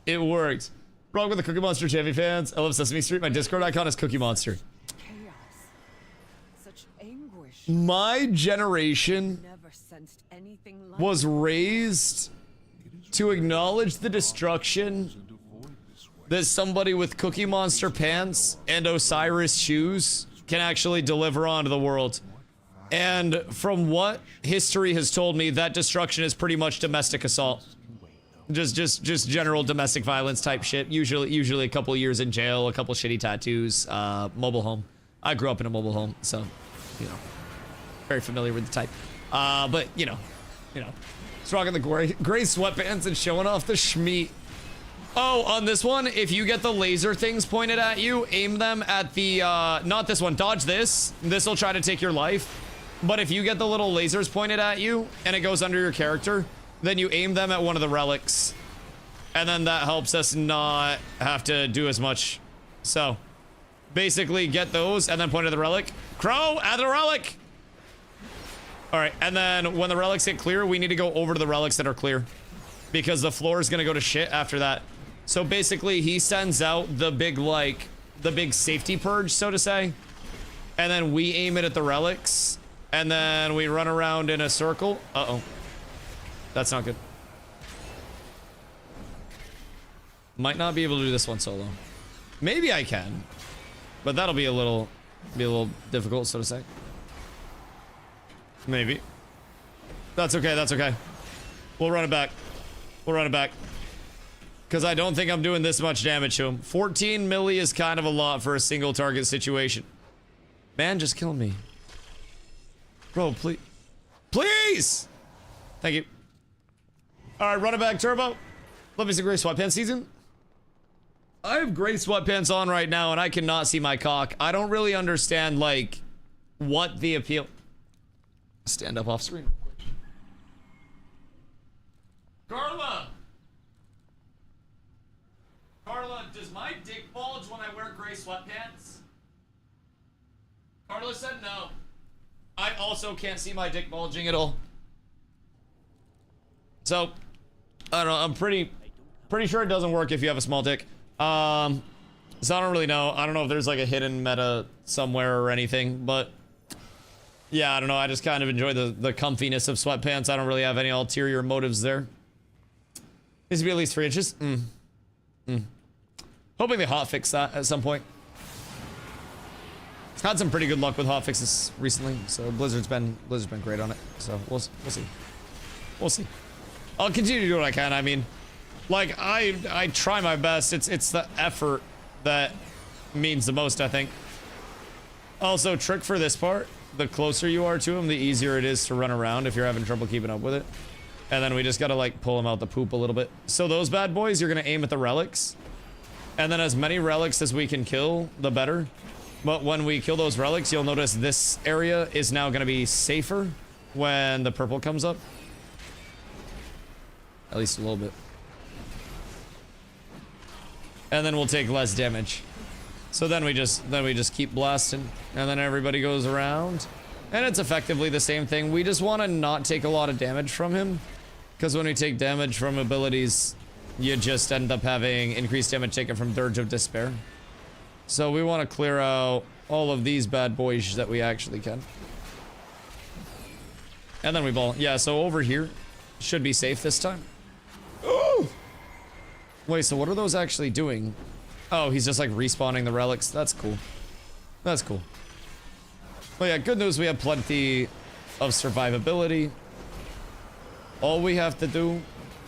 it worked. Wrong with the Cookie Monster Champion fans. I love Sesame Street. My Discord icon is Cookie Monster. Chaos. Such anguish. My generation Never sensed anything like was raised to acknowledge the destruction that somebody with Cookie Monster pants and Osiris shoes can actually deliver onto the world. And from what history has told me, that destruction is pretty much domestic assault. Just general domestic violence type shit. Usually a couple years in jail, a couple shitty tattoos, mobile home. I grew up in a mobile home, so, you know, very familiar with the type. But, you know, it's rocking the gray sweatpants and showing off the schmeat. Oh, on this one, if you get the laser things pointed at you, aim them at the, not this one, dodge this. This will try to take your life. But if you get the little lasers pointed at you and it goes under your character, then you aim them at one of the relics. And then that helps us not have to do as much. So, basically get those and then point at the relic. Crow, at the relic! Alright, and then when the relics get clear, we need to go over to the relics that are clear. Because the floor is gonna go to shit after that. So basically, he sends out the big, like, the big safety purge, so to say. And then we aim it at the relics. And then we run around in a circle. Uh-oh. That's not good. Might not be able to do this one solo. Maybe I can. But that'll be a little difficult, so to say. Maybe. That's okay, that's okay. We'll run it back. We'll run it back. Because I don't think I'm doing this much damage to him. 14 milli is kind of a lot for a single target situation. Man, just kill me. Bro, please. Please! Thank you. Alright, run it back, Turbo. Let me see gray sweatpants season. I have gray sweatpants on right now and I cannot see my cock. I don't really understand, like, what the appeal... Stand up off screen. Carla! Carla, does my dick bulge when I wear gray sweatpants? Carla said no. I also can't see my dick bulging at all. So, I don't know, I'm pretty sure it doesn't work if you have a small dick. So I don't really know. I don't know if there's like a hidden meta somewhere or anything, but yeah, I don't know. I just kind of enjoy the comfiness of sweatpants. I don't really have any ulterior motives there. Needs to be at least 3 inches. Hoping they hotfix that at some point. Had some pretty good luck with hotfixes recently, so Blizzard's been great on it. So we'll see. We'll see. I'll continue to do what I can. I mean, like I try my best. It's the effort that means the most, I think. Also, trick for this part: the closer you are to him, the easier it is to run around if you're having trouble keeping up with it. And then we just gotta like pull him out the poop a little bit. So those bad boys, you're gonna aim at the relics, and then as many relics as we can kill, the better. But when we kill those relics, you'll notice this area is now gonna be safer when the purple comes up. At least a little bit. And then we'll take less damage. So then we just keep blasting, and then everybody goes around. And it's effectively the same thing. We just want to not take a lot of damage from him, because when we take damage from abilities, you just end up having increased damage taken from Dirge of Despair. So we want to clear out all of these bad boys that we actually can. And then we ball. Yeah, so over here should be safe this time. Oh! Wait, so what are those actually doing? Oh, he's just like respawning the relics. That's cool. That's cool. Well, yeah, good news, we have plenty of survivability. All we have to do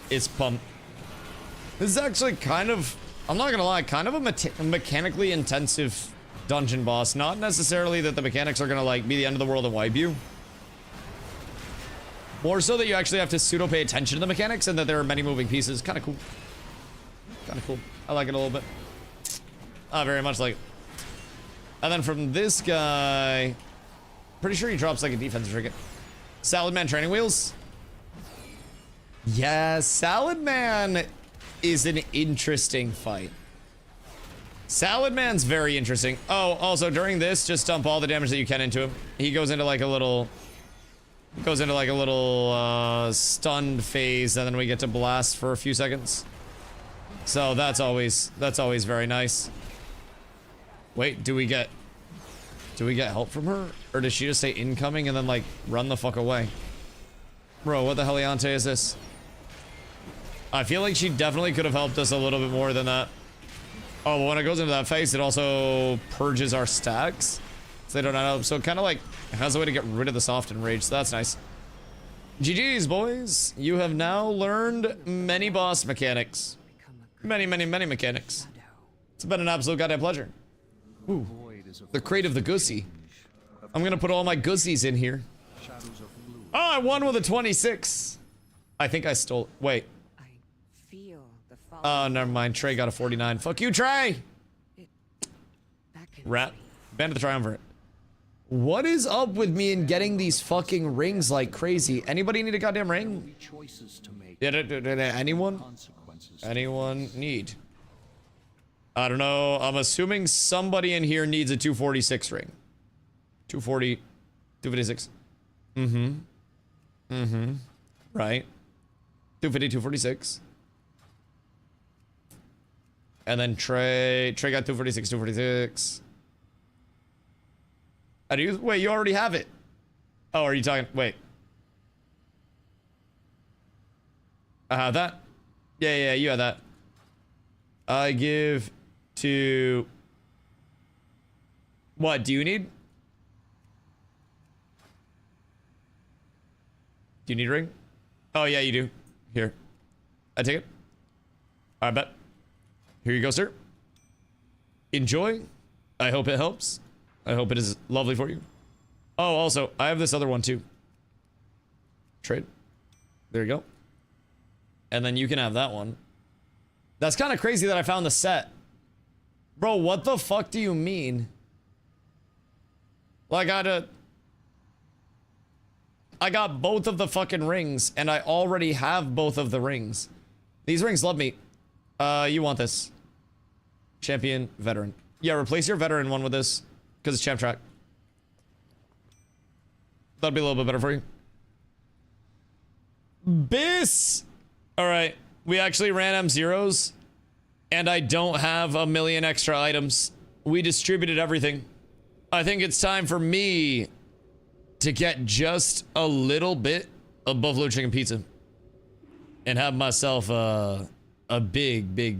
is pump. This is actually kind of, I'm not gonna lie, kind of a mechanically intensive dungeon boss. Not necessarily that the mechanics are gonna like be the end of the world and wipe you. More so that you actually have to pseudo pay attention to the mechanics and that there are many moving pieces. Kind of cool. Kind of cool. I like it a little bit. I very much like it. And then from this guy, pretty sure he drops like a defense trinket. Salad Man training wheels. Yeah, Salad Man is an interesting fight. Salad Man's very interesting. Oh, also during this, just dump all the damage that you can into him. He goes into like a little stunned phase, and then we get to blast for a few seconds. So that's always very nice. Wait, do we get help from her? Or does she just say incoming and then like run the fuck away? Bro, what the heliante is this? I feel like she definitely could have helped us a little bit more than that. Oh, but when it goes into that phase, it also purges our stacks. So they don't add up. So it kind of like has a way to get rid of the soft and rage. So that's nice. GG's, boys. You have now learned many boss mechanics. Many mechanics. It's been an absolute goddamn pleasure. Ooh, the crate of the Gussy. I'm gonna put all my Gussies in here. Oh, I won with a 26. I think I stole. Wait. Oh, never mind. Trey got a 49. Fuck you, Trey! Rat. Band of the Triumvirate. What is up with me and getting these fucking rings like crazy? Anybody need a goddamn ring? Anyone? Anyone need? I don't know. I'm assuming somebody in here needs a 246 ring. 240. 256. Right. 250, 246. And then Trey got 246, 246. How do you, wait, you already have it. Oh, are you talking, wait. I have that? Yeah, you have that. I give to, what do you need? Do you need a ring? Oh yeah, you do. Here. I take it. I bet. Here you go, sir. Enjoy. I hope it helps. I hope it is lovely for you. Oh, also, I have this other one too. Trade. There you go. And then you can have that one. That's kind of crazy that I found the set. Bro, what the fuck do you mean? Like, I got both of the fucking rings, and I already have both of the rings. These rings love me. You want this. Champion, veteran. Yeah, replace your veteran one with this, because it's champ track. That'd be a little bit better for you. Biss! Alright, we actually ran M0s, and I don't have a million extra items. We distributed everything. I think it's time for me to get just a little bit of buffalo chicken pizza and have myself a big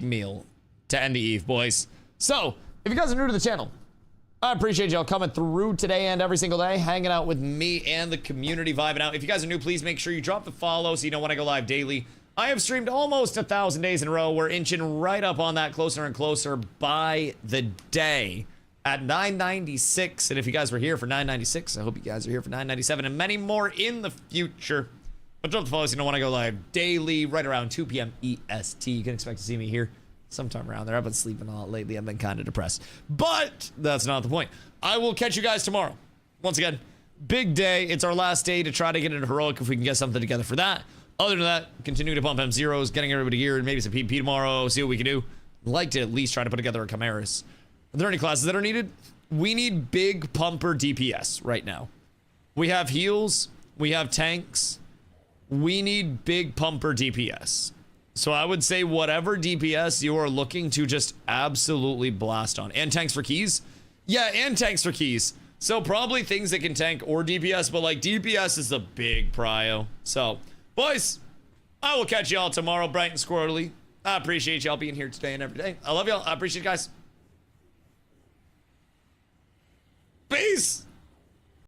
meal to end the eve, boys. So, if you guys are new to the channel, I appreciate y'all coming through today and every single day, hanging out with me and the community, vibing out. If you guys are new, please make sure you drop the follow so you know when I go live daily. I have streamed almost 1,000 days in a row. We're inching right up on that, closer and closer by the day at 996. And if you guys were here for 996, I hope you guys are here for 997 and many more in the future. But drop the follow so you know when I go live daily, right around 2 p.m. EST. You can expect to see me here sometime around there. I've been sleeping a lot lately. I've been kind of depressed. But that's not the point. I will catch you guys tomorrow. Once again, big day. It's our last day to try to get into Heroic if we can get something together for that. Other than that, continuing to pump M0s, getting everybody geared, maybe some PvP tomorrow, see what we can do. I'd like to at least try to put together a Chimeras. Are there any classes that are needed? We need big pumper DPS right now. We have heals. We have tanks. We need big pumper DPS. So I would say whatever DPS you are looking to just absolutely blast on. And tanks for keys? Yeah, and tanks for keys. So probably things that can tank or DPS, but like DPS is the big prio. So, boys, I will catch y'all tomorrow bright and squirrely. I appreciate y'all being here today and every day. I love y'all. I appreciate you guys. Peace.